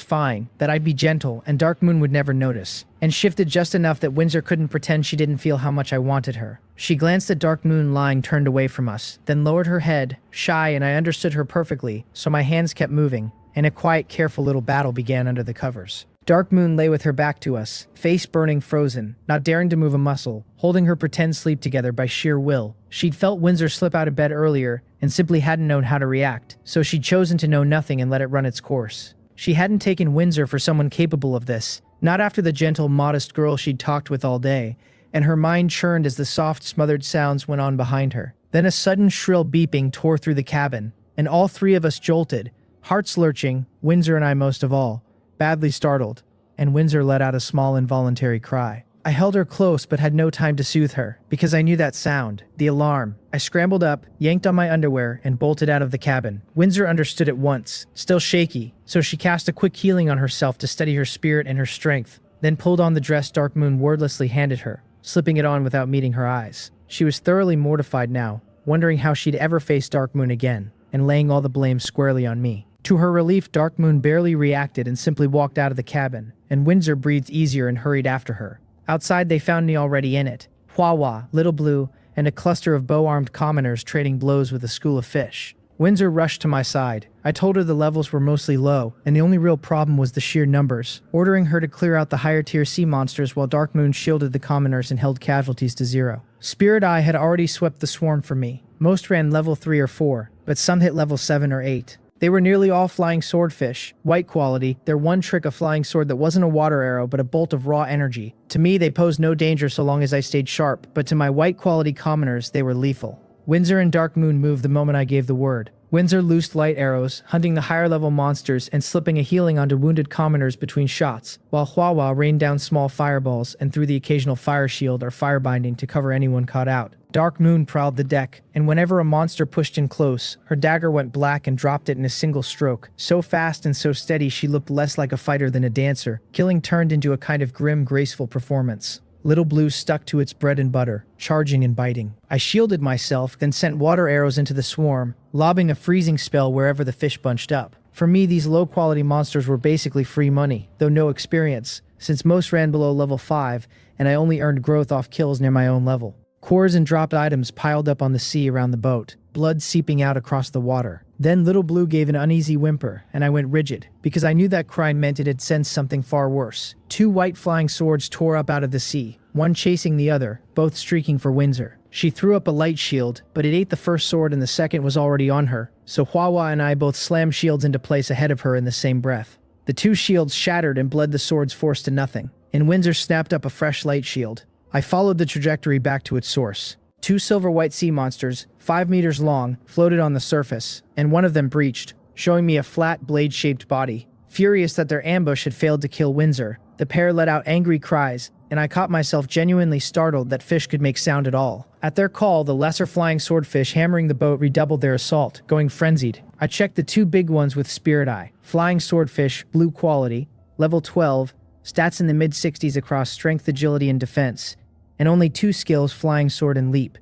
fine, that I'd be gentle, and Dark Moon would never notice, and shifted just enough that Windsor couldn't pretend she didn't feel how much I wanted her. She glanced at Dark Moon lying turned away from us, then lowered her head, shy, and I understood her perfectly, so my hands kept moving, and a quiet, careful little battle began under the covers. Dark Moon lay with her back to us, face burning frozen, not daring to move a muscle, holding her pretend sleep together by sheer will. She'd felt Windsor slip out of bed earlier and simply hadn't known how to react, so she'd chosen to know nothing and let it run its course. She hadn't taken Windsor for someone capable of this, not after the gentle, modest girl she'd talked with all day, and her mind churned as the soft, smothered sounds went on behind her. Then a sudden shrill beeping tore through the cabin, and all three of us jolted, hearts lurching, Windsor and I most of all, badly startled, and Windsor let out a small involuntary cry. I held her close but had no time to soothe her, because I knew that sound, the alarm. I scrambled up, yanked on my underwear, and bolted out of the cabin. Windsor understood at once, still shaky, so she cast a quick healing on herself to steady her spirit and her strength, then pulled on the dress Dark Moon wordlessly handed her, slipping it on without meeting her eyes. She was thoroughly mortified now, wondering how she'd ever face Dark Moon again, and laying all the blame squarely on me. To her relief, Dark Moon barely reacted and simply walked out of the cabin, and Windsor breathed easier and hurried after her. Outside, they found me already in it, Hwa, Little Blue, and a cluster of bow-armed commoners trading blows with a school of fish. Windsor rushed to my side. I told her the levels were mostly low, and the only real problem was the sheer numbers, ordering her to clear out the higher-tier sea monsters while Dark Moon shielded the commoners and held casualties to 0. Spirit Eye had already swept the swarm for me. Most ran level 3 or 4, but some hit level 7 or 8. They were nearly all flying swordfish, white quality, their one trick a flying sword that wasn't a water arrow but a bolt of raw energy. To me, they posed no danger so long as I stayed sharp, but to my white quality commoners, they were lethal. Windsor and Dark Moon moved the moment I gave the word. Windsor loosed light arrows, hunting the higher level monsters and slipping a healing onto wounded commoners between shots, while Hwa rained down small fireballs and threw the occasional fire shield or firebinding to cover anyone caught out. Dark Moon prowled the deck, and whenever a monster pushed in close, her dagger went black and dropped it in a single stroke. So fast and so steady she looked less like a fighter than a dancer. Killing turned into a kind of grim, graceful performance. Little Blue stuck to its bread and butter, charging and biting. I shielded myself, then sent water arrows into the swarm, lobbing a freezing spell wherever the fish bunched up. For me, these low-quality monsters were basically free money, though no experience, since most ran below level 5, and I only earned growth off kills near my own level. Cores and dropped items piled up on the sea around the boat, blood seeping out across the water. Then Little Blue gave an uneasy whimper, and I went rigid, because I knew that cry meant it had sensed something far worse. 2 white flying swords tore up out of the sea, one chasing the other, both streaking for Windsor. She threw up a light shield, but it ate the first sword and the second was already on her, so Hwa and I both slammed shields into place ahead of her in the same breath. The 2 shields shattered and bled the swords forced to nothing, and Windsor snapped up a fresh light shield. I followed the trajectory back to its source. 2 silver-white sea monsters, 5 meters long, floated on the surface, and one of them breached, showing me a flat, blade-shaped body. Furious that their ambush had failed to kill Windsor, the pair let out angry cries, and I caught myself genuinely startled that fish could make sound at all. At their call, the lesser flying swordfish hammering the boat redoubled their assault, going frenzied. I checked the two big ones with Spirit Eye. Flying swordfish, blue quality, level 12, stats in the mid-60s across strength, agility, and defense, and only 2 skills, flying sword and leap.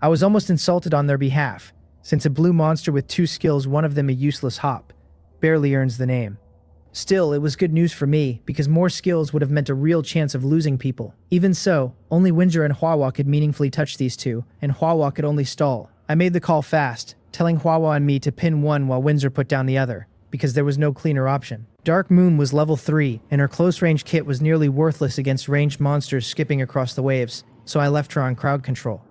I was almost insulted on their behalf, since a blue monster with 2 skills, one of them a useless hop, barely earns the name. Still, it was good news for me, because more skills would have meant a real chance of losing people. Even so, only Windsor and Manhwa could meaningfully touch these two, and Manhwa could only stall. I made the call fast, telling Manhwa and me to pin one while Windsor put down the other, because there was no cleaner option. Dark Moon was level 3, and her close-range kit was nearly worthless against ranged monsters skipping across the waves, so I left her on crowd control.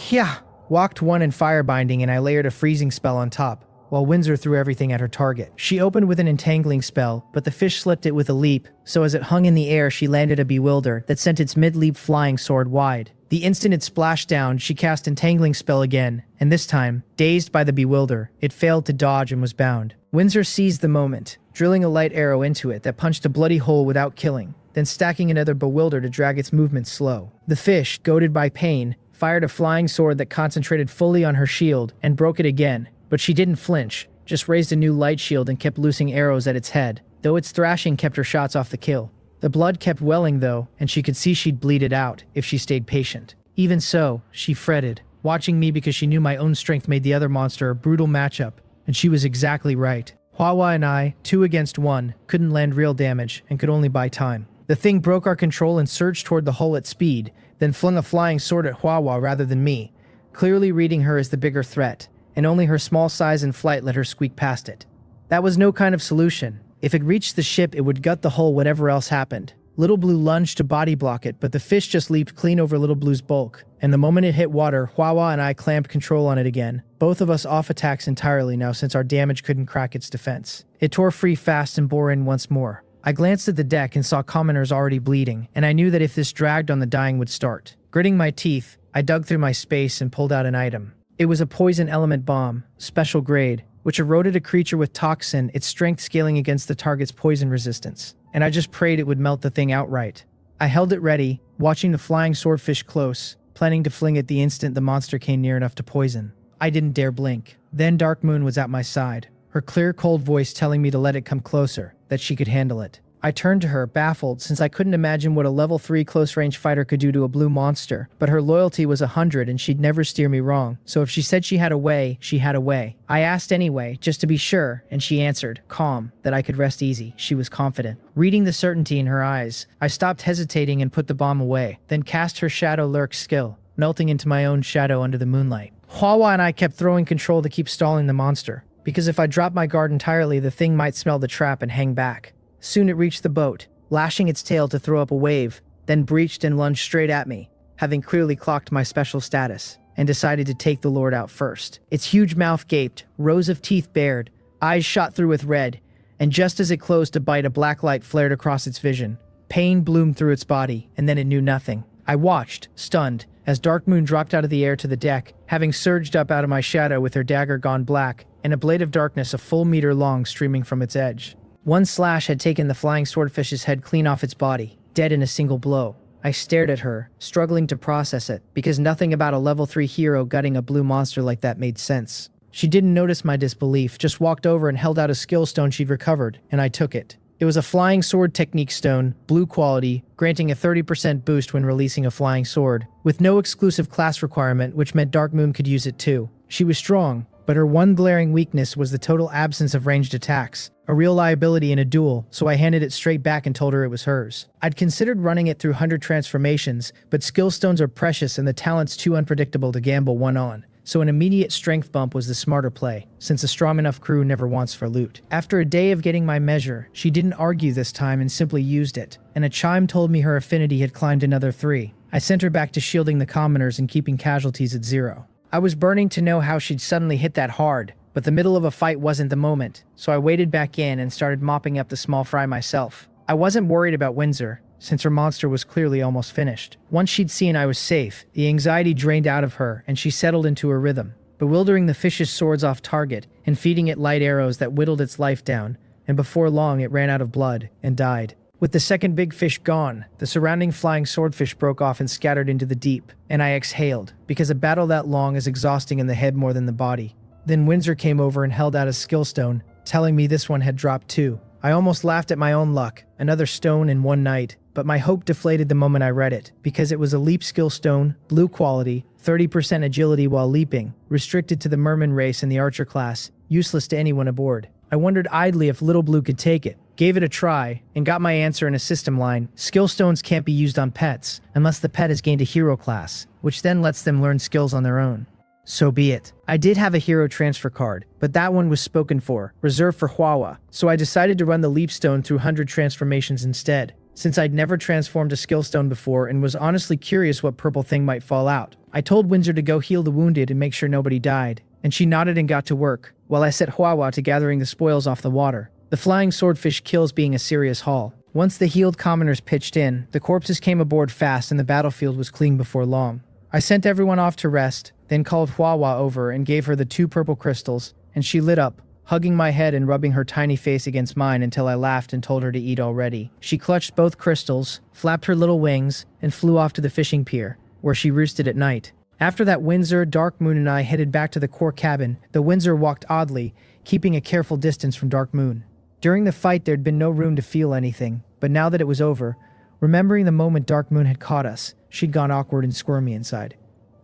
Yeah! Walked one in firebinding, and I layered a freezing spell on top, while Windsor threw everything at her target. She opened with an entangling spell, but the fish slipped it with a leap, so as it hung in the air she landed a bewilder that sent its mid-leap flying sword wide. The instant it splashed down, she cast entangling spell again, and this time, dazed by the bewilder, it failed to dodge and was bound. Windsor seized the moment, drilling a light arrow into it that punched a bloody hole without killing, then stacking another bewilder to drag its movements slow. The fish, goaded by pain, fired a flying sword that concentrated fully on her shield and broke it again, but she didn't flinch, just raised a new light shield and kept loosing arrows at its head, though its thrashing kept her shots off the kill. The blood kept welling though, and she could see she'd bleed it out if she stayed patient. Even so, she fretted, watching me because she knew my own strength made the other monster a brutal matchup, and she was exactly right. Manhwa and I, 2 against 1, couldn't land real damage and could only buy time. The thing broke our control and surged toward the hull at speed, then flung a flying sword at Manhwa rather than me, clearly reading her as the bigger threat, and only her small size and flight let her squeak past it. That was no kind of solution. If it reached the ship, it would gut the hull whatever else happened. Little Blue lunged to body block it, but the fish just leaped clean over Little Blue's bulk, and the moment it hit water, Manhwa and I clamped control on it again, both of us off attacks entirely now since our damage couldn't crack its defense. It tore free fast and bore in once more. I glanced at the deck and saw commoners already bleeding, and I knew that if this dragged on, the dying would start. Gritting my teeth, I dug through my space and pulled out an item. It was a poison element bomb, special grade, which eroded a creature with toxin, its strength scaling against the target's poison resistance, and I just prayed it would melt the thing outright. I held it ready, watching the flying swordfish close, planning to fling it the instant the monster came near enough to poison. I didn't dare blink. Then Dark Moon was at my side, her clear, cold voice telling me to let it come closer, that she could handle it. I turned to her, baffled, since I couldn't imagine what a level 3 close-range fighter could do to a blue monster, but her loyalty was 100 and she'd never steer me wrong, so if she said she had a way, she had a way. I asked anyway, just to be sure, and she answered, calm, that I could rest easy. She was confident. Reading the certainty in her eyes, I stopped hesitating and put the bomb away, then cast her Shadow Lurk skill, melting into my own shadow under the moonlight. Manhwa and I kept throwing control to keep stalling the monster, because if I dropped my guard entirely, the thing might smell the trap and hang back. Soon it reached the boat, lashing its tail to throw up a wave, then breached and lunged straight at me, having clearly clocked my special status, and decided to take the Lord out first. Its huge mouth gaped, rows of teeth bared, eyes shot through with red, and just as it closed to bite, a black light flared across its vision. Pain bloomed through its body, and then it knew nothing. I watched, stunned, as Dark Moon dropped out of the air to the deck, having surged up out of my shadow with her dagger gone black, and a blade of darkness a full meter long streaming from its edge. One slash had taken the flying swordfish's head clean off its body, dead in a single blow. I stared at her, struggling to process it, because nothing about a level 3 hero gutting a blue monster like that made sense. She didn't notice my disbelief, just walked over and held out a skill stone she'd recovered, and I took it. It was a flying sword technique stone, blue quality, granting a 30% boost when releasing a flying sword, with no exclusive class requirement, which meant Dark Moon could use it too. She was strong, but her one glaring weakness was the total absence of ranged attacks, a real liability in a duel, so I handed it straight back and told her it was hers. I'd considered running it through 100 transformations, but skill stones are precious and the talent's too unpredictable to gamble one on, so an immediate strength bump was the smarter play, since a strong enough crew never wants for loot. After a day of getting my measure, she didn't argue this time and simply used it, and a chime told me her affinity had climbed another 3. I sent her back to shielding the commoners and keeping casualties at 0. I was burning to know how she'd suddenly hit that hard, but the middle of a fight wasn't the moment, so I waded back in and started mopping up the small fry myself. I wasn't worried about Windsor, since her monster was clearly almost finished. Once she'd seen I was safe, the anxiety drained out of her and she settled into her rhythm, bewildering the fish's swords off target and feeding it light arrows that whittled its life down, and before long it ran out of blood and died. With the second big fish gone, the surrounding flying swordfish broke off and scattered into the deep, and I exhaled, because a battle that long is exhausting in the head more than the body. Then Windsor came over and held out a skill stone, telling me this one had dropped too. I almost laughed at my own luck, another stone in one night, but my hope deflated the moment I read it, because it was a leap skill stone, blue quality, 30% agility while leaping, restricted to the merman race and the archer class, useless to anyone aboard. I wondered idly if Little Blue could take it, gave it a try, and got my answer in a system line. Skill stones can't be used on pets, unless the pet has gained a hero class, which then lets them learn skills on their own. So be it. I did have a hero transfer card, but that one was spoken for, reserved for Hwawa, so I decided to run the leap stone through 100 transformations instead, since I'd never transformed a skill stone before and was honestly curious what purple thing might fall out. I told Windsor to go heal the wounded and make sure nobody died, and she nodded and got to work, while I set Hwawa to gathering the spoils off the water. The flying swordfish kills being a serious haul. Once the healed commoners pitched in, the corpses came aboard fast and the battlefield was clean before long. I sent everyone off to rest, then called Hwawa over and gave her the 2 purple crystals, and she lit up, hugging my head and rubbing her tiny face against mine until I laughed and told her to eat already. She clutched both crystals, flapped her little wings, and flew off to the fishing pier, where she roosted at night. After that, Windsor, Dark Moon, and I headed back to the core cabin, though Windsor walked oddly, keeping a careful distance from Dark Moon. During the fight, there'd been no room to feel anything, but now that it was over, remembering the moment Dark Moon had caught us, she'd gone awkward and squirmy inside.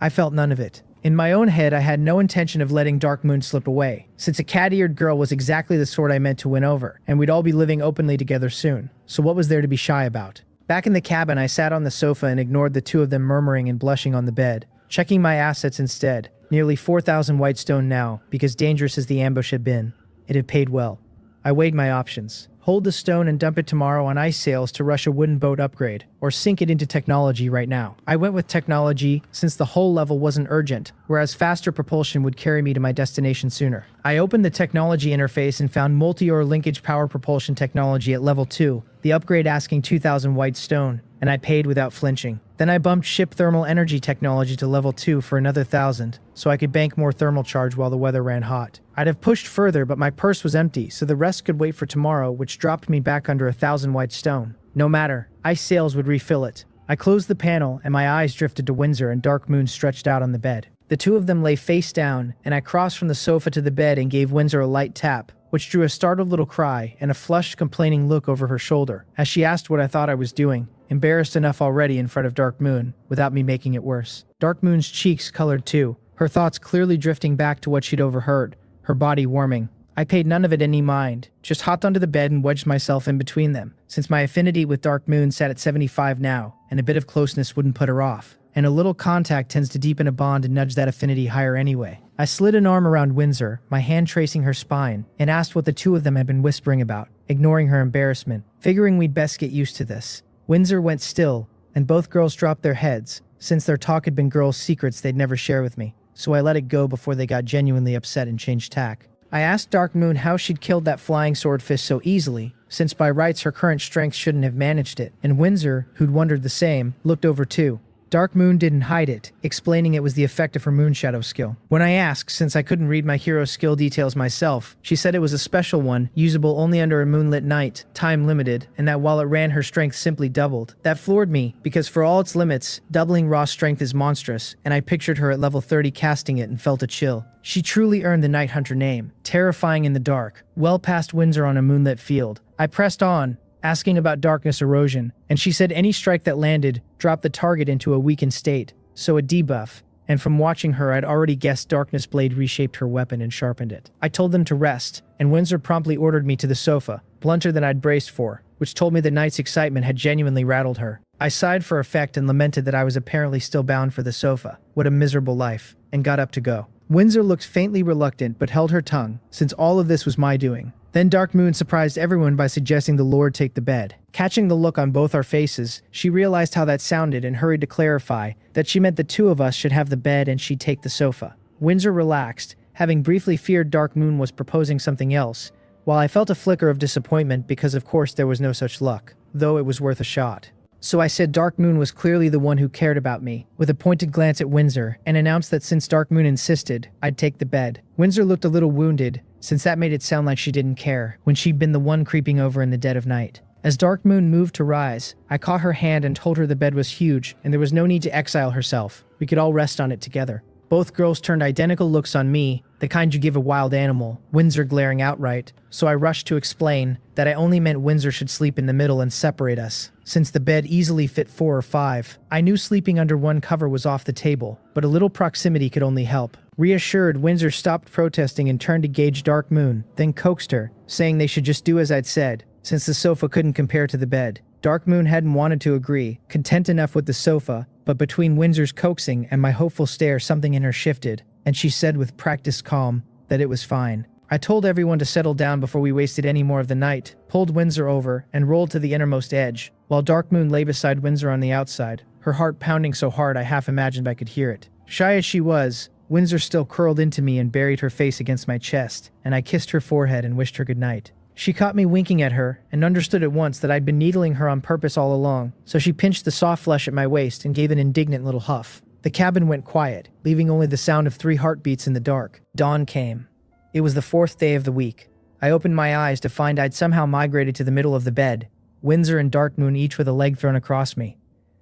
I felt none of it. In my own head, I had no intention of letting Dark Moon slip away, since a cat-eared girl was exactly the sort I meant to win over, and we'd all be living openly together soon, so what was there to be shy about? Back in the cabin, I sat on the sofa and ignored the 2 of them murmuring and blushing on the bed, checking my assets instead. Nearly 4,000 white stone now, because dangerous as the ambush had been. It had paid well. I weighed my options. Hold the stone and dump it tomorrow on ice sails to rush a wooden boat upgrade, or sink it into technology right now. I went with technology since the whole level wasn't urgent, whereas faster propulsion would carry me to my destination sooner. I opened the technology interface and found multi-or linkage power propulsion technology at level 2, the upgrade asking 2,000 white stone, and I paid without flinching. Then I bumped ship thermal energy technology to level 2 for another 1,000, so I could bank more thermal charge while the weather ran hot. I'd have pushed further, but my purse was empty, so the rest could wait for tomorrow, which dropped me back under 1,000 white stone. No matter, ice sails would refill it. I closed the panel, and my eyes drifted to Windsor and Dark Moon stretched out on the bed. The 2 of them lay face down, and I crossed from the sofa to the bed and gave Windsor a light tap, which drew a startled little cry and a flushed, complaining look over her shoulder, as she asked what I thought I was doing, embarrassed enough already in front of Dark Moon, without me making it worse. Dark Moon's cheeks colored too, her thoughts clearly drifting back to what she'd overheard, her body warming. I paid none of it any mind, just hopped onto the bed and wedged myself in between them, since my affinity with Dark Moon sat at 75 now, and a bit of closeness wouldn't put her off. And a little contact tends to deepen a bond and nudge that affinity higher anyway. I slid an arm around Windsor, my hand tracing her spine, and asked what the 2 of them had been whispering about, ignoring her embarrassment, figuring we'd best get used to this. Windsor went still, and both girls dropped their heads, since their talk had been girls' secrets they'd never share with me, so I let it go before they got genuinely upset and changed tack. I asked Dark Moon how she'd killed that flying swordfish so easily, since by rights her current strength shouldn't have managed it, and Windsor, who'd wondered the same, looked over too. Dark Moon didn't hide it, explaining it was the effect of her Moonshadow skill. When I asked, since I couldn't read my hero's skill details myself, she said it was a special one, usable only under a moonlit night, time limited, and that while it ran her strength simply doubled. That floored me, because for all its limits, doubling raw strength is monstrous, and I pictured her at level 30 casting it and felt a chill. She truly earned the Night Hunter name, terrifying in the dark, well past Windsor on a moonlit field. I pressed on, asking about darkness erosion, and she said any strike that landed dropped the target into a weakened state, so a debuff, and from watching her I'd already guessed Darkness Blade reshaped her weapon and sharpened it. I told them to rest, and Windsor promptly ordered me to the sofa, blunter than I'd braced for, which told me the night's excitement had genuinely rattled her. I sighed for effect and lamented that I was apparently still bound for the sofa. What a miserable life, and got up to go. Windsor looked faintly reluctant but held her tongue, since all of this was my doing. Then Dark Moon surprised everyone by suggesting the Lord take the bed. Catching the look on both our faces, she realized how that sounded and hurried to clarify that she meant the 2 of us should have the bed and she'd take the sofa. Windsor relaxed, having briefly feared Dark Moon was proposing something else, while I felt a flicker of disappointment because of course there was no such luck, though it was worth a shot. So I said Dark Moon was clearly the one who cared about me, with a pointed glance at Windsor, and announced that since Dark Moon insisted, I'd take the bed. Windsor looked a little wounded, since that made it sound like she didn't care, when she'd been the one creeping over in the dead of night. As Dark Moon moved to rise, I caught her hand and told her the bed was huge, and there was no need to exile herself. We could all rest on it together. Both girls turned identical looks on me, the kind you give a wild animal, Windsor glaring outright, so I rushed to explain that I only meant Windsor should sleep in the middle and separate us, since the bed easily fit 4 or 5. I knew sleeping under one cover was off the table, but a little proximity could only help. Reassured, Windsor stopped protesting and turned to gauge Dark Moon, then coaxed her, saying they should just do as I'd said, since the sofa couldn't compare to the bed. Dark Moon hadn't wanted to agree, content enough with the sofa, but between Windsor's coaxing and my hopeful stare something in her shifted, and she said with practiced calm that it was fine. I told everyone to settle down before we wasted any more of the night, pulled Windsor over, and rolled to the innermost edge, while Dark Moon lay beside Windsor on the outside, her heart pounding so hard I half imagined I could hear it. Shy as she was, Windsor still curled into me and buried her face against my chest, and I kissed her forehead and wished her good night. She caught me winking at her and understood at once that I'd been needling her on purpose all along, so she pinched the soft flesh at my waist and gave an indignant little huff. The cabin went quiet, leaving only the sound of 3 heartbeats in the dark. Dawn came. It was the 4th day of the week. I opened my eyes to find I'd somehow migrated to the middle of the bed, Windsor and Dark Moon each with a leg thrown across me.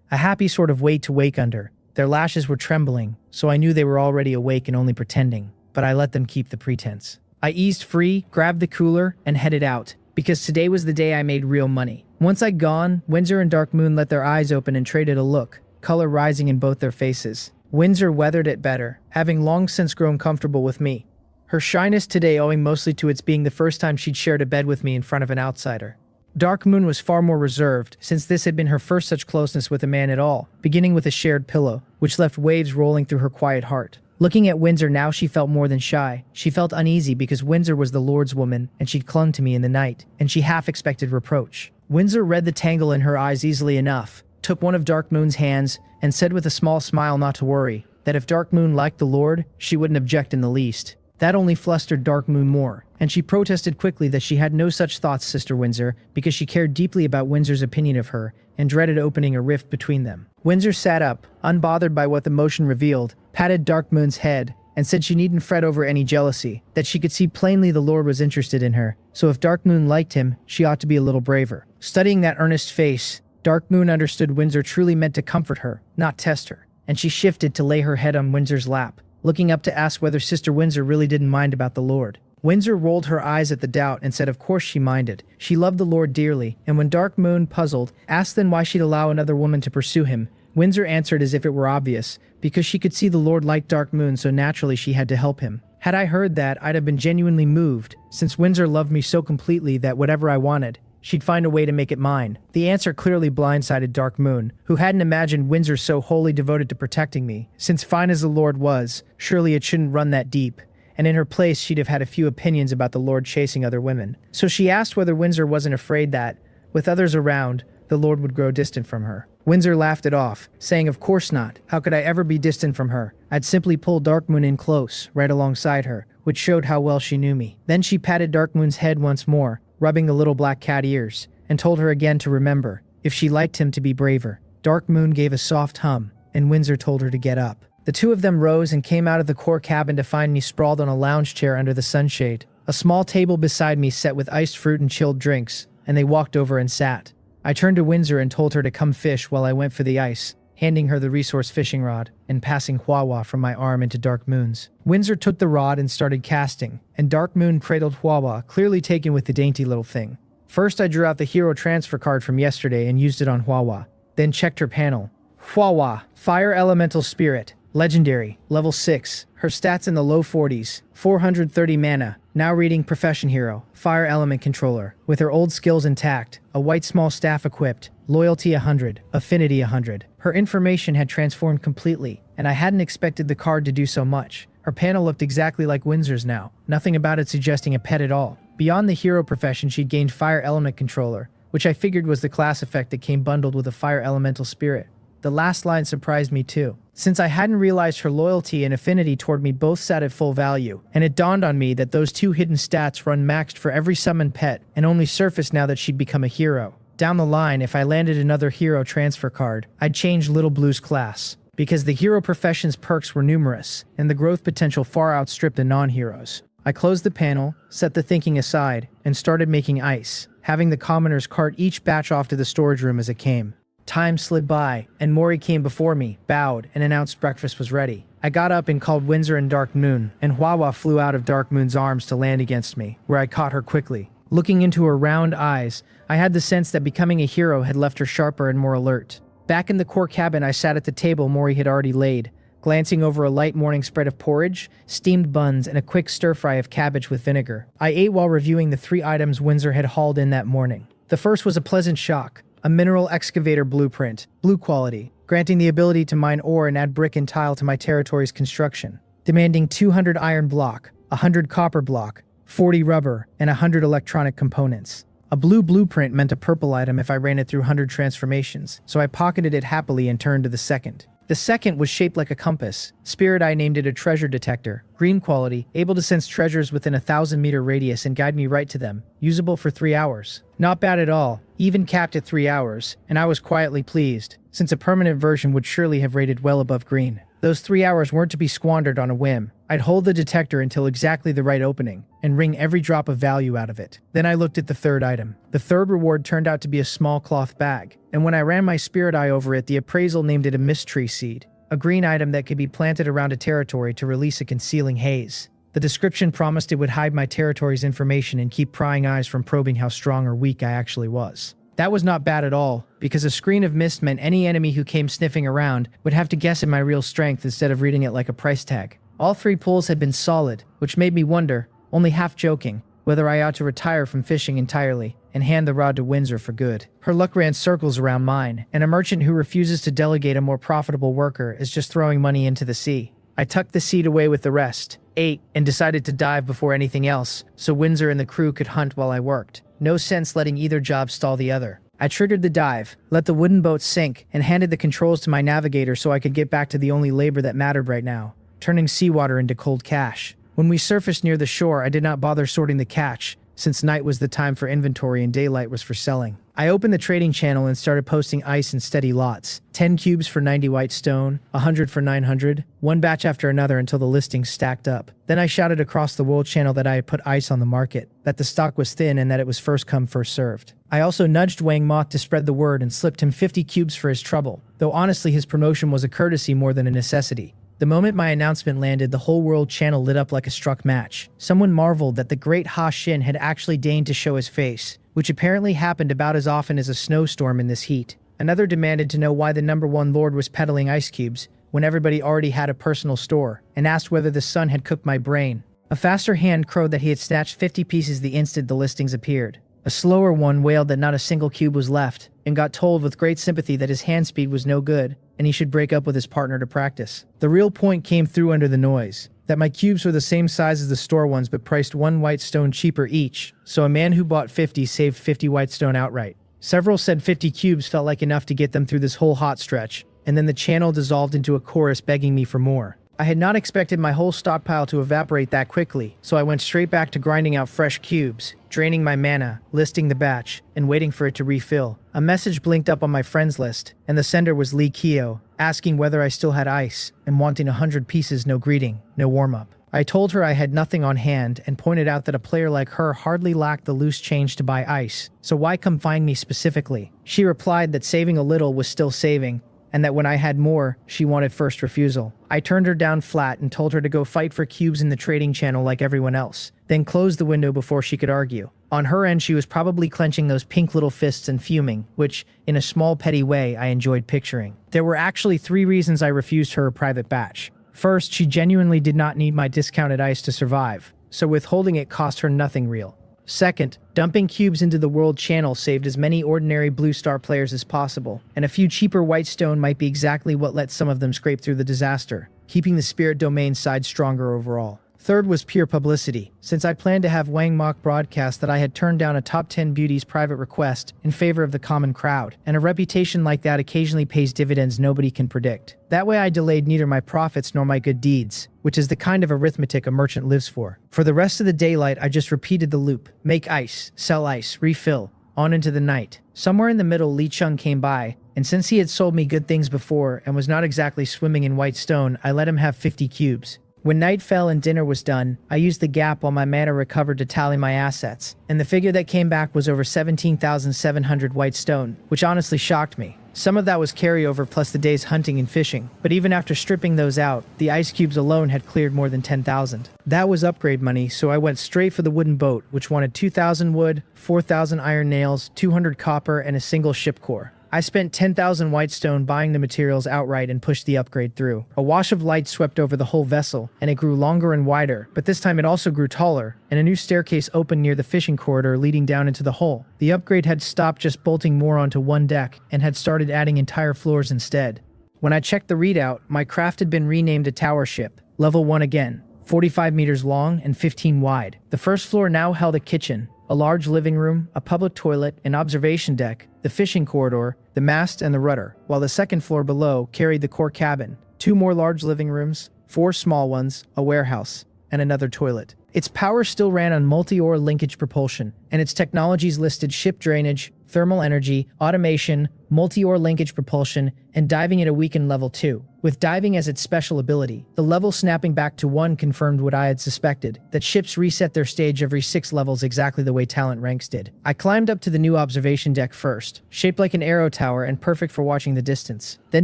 A happy sort of weight to wake under. Their lashes were trembling, so I knew they were already awake and only pretending, but I let them keep the pretense. I eased free, grabbed the cooler, and headed out, because today was the day I made real money. Once I'd gone, Windsor and Dark Moon let their eyes open and traded a look, color rising in both their faces. Windsor weathered it better, having long since grown comfortable with me. Her shyness today owing mostly to its being the first time she'd shared a bed with me in front of an outsider. Dark Moon was far more reserved, since this had been her first such closeness with a man at all, beginning with a shared pillow, which left waves rolling through her quiet heart. Looking at Windsor now, she felt more than shy. She felt uneasy because Windsor was the Lord's woman, and she'd clung to me in the night, and she half expected reproach. Windsor read the tangle in her eyes easily enough, took one of Dark Moon's hands, and said with a small smile not to worry, that if Dark Moon liked the Lord, she wouldn't object in the least. That only flustered Dark Moon more, and she protested quickly that she had no such thoughts, Sister Windsor, because she cared deeply about Windsor's opinion of her, and dreaded opening a rift between them. Windsor sat up, unbothered by what the motion revealed, patted Dark Moon's head, and said she needn't fret over any jealousy, that she could see plainly the Lord was interested in her, so if Dark Moon liked him, she ought to be a little braver. Studying that earnest face, Dark Moon understood Windsor truly meant to comfort her, not test her, and she shifted to lay her head on Windsor's lap, looking up to ask whether Sister Windsor really didn't mind about the Lord. Windsor rolled her eyes at the doubt and said of course she minded. She loved the Lord dearly, and when Dark Moon, puzzled, asked then why she'd allow another woman to pursue him, Windsor answered as if it were obvious, because she could see the Lord liked Dark Moon, so naturally she had to help him. Had I heard that, I'd have been genuinely moved, since Windsor loved me so completely that whatever I wanted, she'd find a way to make it mine. The answer clearly blindsided Dark Moon, who hadn't imagined Windsor so wholly devoted to protecting me. Since fine as the Lord was, surely it shouldn't run that deep, and in her place she'd have had a few opinions about the Lord chasing other women. So she asked whether Windsor wasn't afraid that, with others around, the Lord would grow distant from her. Windsor laughed it off, saying of course not. How could I ever be distant from her? I'd simply pull Dark Moon in close, right alongside her, which showed how well she knew me. Then she patted Dark Moon's head once more, rubbing the little black cat ears, and told her again to remember, if she liked him, to be braver. Dark Moon gave a soft hum, and Windsor told her to get up. The two of them rose and came out of the core cabin to find me sprawled on a lounge chair under the sunshade, a small table beside me set with iced fruit and chilled drinks, and they walked over and sat. I turned to Windsor and told her to come fish while I went for the ice, handing her the resource fishing rod, and passing Huahua from my arm into Dark Moon's. Windsor took the rod and started casting, and Dark Moon cradled Huahua, clearly taken with the dainty little thing. First I drew out the hero transfer card from yesterday and used it on Huahua, then checked her panel. Huahua, Fire Elemental Spirit, Legendary, level 6, her stats in the low 40s, 430 mana, now reading Profession Hero, Fire Element Controller, with her old skills intact, a white small staff equipped, Loyalty 100, Affinity 100. Her information had transformed completely, and I hadn't expected the card to do so much. Her panel looked exactly like Windsor's now, nothing about it suggesting a pet at all. Beyond the hero profession, she'd gained Fire Element Controller, which I figured was the class effect that came bundled with a Fire Elemental Spirit. The last line surprised me too, since I hadn't realized her loyalty and affinity toward me both sat at full value, and it dawned on me that those two hidden stats run maxed for every summoned pet and only surfaced now that she'd become a hero. Down the line, if I landed another hero transfer card, I'd change Little Blue's class, because the hero profession's perks were numerous, and the growth potential far outstripped the non-heroes. I closed the panel, set the thinking aside, and started making ice, having the commoners cart each batch off to the storage room as it came. Time slid by, and Mori came before me, bowed, and announced breakfast was ready. I got up and called Windsor and Dark Moon, and Huahua flew out of Dark Moon's arms to land against me, where I caught her quickly. Looking into her round eyes, I had the sense that becoming a hero had left her sharper and more alert. Back in the core cabin, I sat at the table Mori had already laid, glancing over a light morning spread of porridge, steamed buns, and a quick stir-fry of cabbage with vinegar. I ate while reviewing the 3 items Windsor had hauled in that morning. The first was a pleasant shock, a mineral excavator blueprint, blue quality, granting the ability to mine ore and add brick and tile to my territory's construction, demanding 200 iron block, 100 copper block, 40 rubber, and 100 electronic components. A blue blueprint meant a purple item if I ran it through 100 transformations, so I pocketed it happily and turned to the second. The second was shaped like a compass. Spirit Eye named it a treasure detector. Green quality, able to sense treasures within a 1,000-meter radius and guide me right to them. Usable for 3 hours. Not bad at all, even capped at 3 hours, and I was quietly pleased, since a permanent version would surely have rated well above green. Those 3 hours weren't to be squandered on a whim. I'd hold the detector until exactly the right opening, and wring every drop of value out of it. Then I looked at the third item. The third reward turned out to be a small cloth bag, and when I ran my spirit eye over it, the appraisal named it a mist tree seed, a green item that could be planted around a territory to release a concealing haze. The description promised it would hide my territory's information and keep prying eyes from probing how strong or weak I actually was. That was not bad at all, because a screen of mist meant any enemy who came sniffing around would have to guess at my real strength instead of reading it like a price tag. All 3 pulls had been solid, which made me wonder, only half joking, whether I ought to retire from fishing entirely and hand the rod to Windsor for good. Her luck ran circles around mine, and a merchant who refuses to delegate a more profitable worker is just throwing money into the sea. I tucked the seed away with the rest, ate, and decided to dive before anything else, so Windsor and the crew could hunt while I worked. No sense letting either job stall the other. I triggered the dive, let the wooden boat sink, and handed the controls to my navigator so I could get back to the only labor that mattered right now, turning seawater into cold cash. When we surfaced near the shore, I did not bother sorting the catch, since night was the time for inventory and daylight was for selling. I opened the trading channel and started posting ice in steady lots. 10 cubes for 90 white stone, 100 for 900, one batch after another until the listings stacked up. Then I shouted across the world channel that I had put ice on the market, that the stock was thin and that it was first come first served. I also nudged Wang Moth to spread the word and slipped him 50 cubes for his trouble, though honestly his promotion was a courtesy more than a necessity. The moment my announcement landed, the whole world channel lit up like a struck match. Someone marveled that the great Ha Shin had actually deigned to show his face, which apparently happened about as often as a snowstorm in this heat. Another demanded to know why the #1 lord was peddling ice cubes when everybody already had a personal store, and asked whether the sun had cooked my brain. A faster hand crowed that he had snatched 50 pieces the instant the listings appeared. A slower one wailed that not a single cube was left, and got told with great sympathy that his hand speed was no good, and he should break up with his partner to practice. The real point came through under the noise, that my cubes were the same size as the store ones but priced 1 white stone cheaper each, so a man who bought 50 saved 50 white stone outright. Several said 50 cubes felt like enough to get them through this whole hot stretch, and then the channel dissolved into a chorus begging me for more. I had not expected my whole stockpile to evaporate that quickly, so I went straight back to grinding out fresh cubes, draining my mana, listing the batch, and waiting for it to refill. A message blinked up on my friends list, and the sender was Lee Kyo, asking whether I still had ice, and wanting 100 pieces, no greeting, no warm-up. I told her I had nothing on hand, and pointed out that a player like her hardly lacked the loose change to buy ice, so why come find me specifically? She replied that saving a little was still saving, and that when I had more, she wanted first refusal. I turned her down flat and told her to go fight for cubes in the trading channel like everyone else, then closed the window before she could argue. On her end, she was probably clenching those pink little fists and fuming, which, in a small petty way, I enjoyed picturing. There were actually 3 reasons I refused her a private batch. First, she genuinely did not need my discounted ice to survive, so withholding it cost her nothing real. Second, dumping cubes into the world channel saved as many ordinary blue star players as possible, and a few cheaper white stone might be exactly what let some of them scrape through the disaster, keeping the spirit domain side stronger overall. Third was pure publicity, since I planned to have Wang Mok broadcast that I had turned down a top 10 beauties private request in favor of the common crowd, and a reputation like that occasionally pays dividends nobody can predict. That way I delayed neither my profits nor my good deeds, which is the kind of arithmetic a merchant lives for. For the rest of the daylight, I just repeated the loop: make ice, sell ice, refill, on into the night. Somewhere in the middle, Li Chung came by, and since he had sold me good things before and was not exactly swimming in white stone, I let him have 50 cubes. When night fell and dinner was done, I used the gap while my mana recovered to tally my assets, and the figure that came back was over 17,700 white stone, which honestly shocked me. Some of that was carryover plus the day's hunting and fishing, but even after stripping those out, the ice cubes alone had cleared more than 10,000. That was upgrade money, so I went straight for the wooden boat, which wanted 2,000 wood, 4,000 iron nails, 200 copper, and a single ship core. I spent 10,000 white stone buying the materials outright and pushed the upgrade through. A wash of light swept over the whole vessel, and it grew longer and wider, but this time it also grew taller, and a new staircase opened near the fishing corridor leading down into the hull. The upgrade had stopped just bolting more onto one deck, and had started adding entire floors instead. When I checked the readout, my craft had been renamed a tower ship, level 1 again, 45 meters long and 15 wide. The first floor now held a kitchen, a large living room, a public toilet, an observation deck, the fishing corridor, the mast, and the rudder, while the second floor below carried the core cabin, 2 more large living rooms, 4 small ones, a warehouse, and another toilet. Its power still ran on multi-ore linkage propulsion, and its technologies listed ship drainage, thermal energy, automation, multi-ore linkage propulsion, and diving at a weakened level 2. With diving as its special ability, the level snapping back to 1 confirmed what I had suspected, that ships reset their stage every 6 levels exactly the way talent ranks did. I climbed up to the new observation deck first, shaped like an arrow tower and perfect for watching the distance, then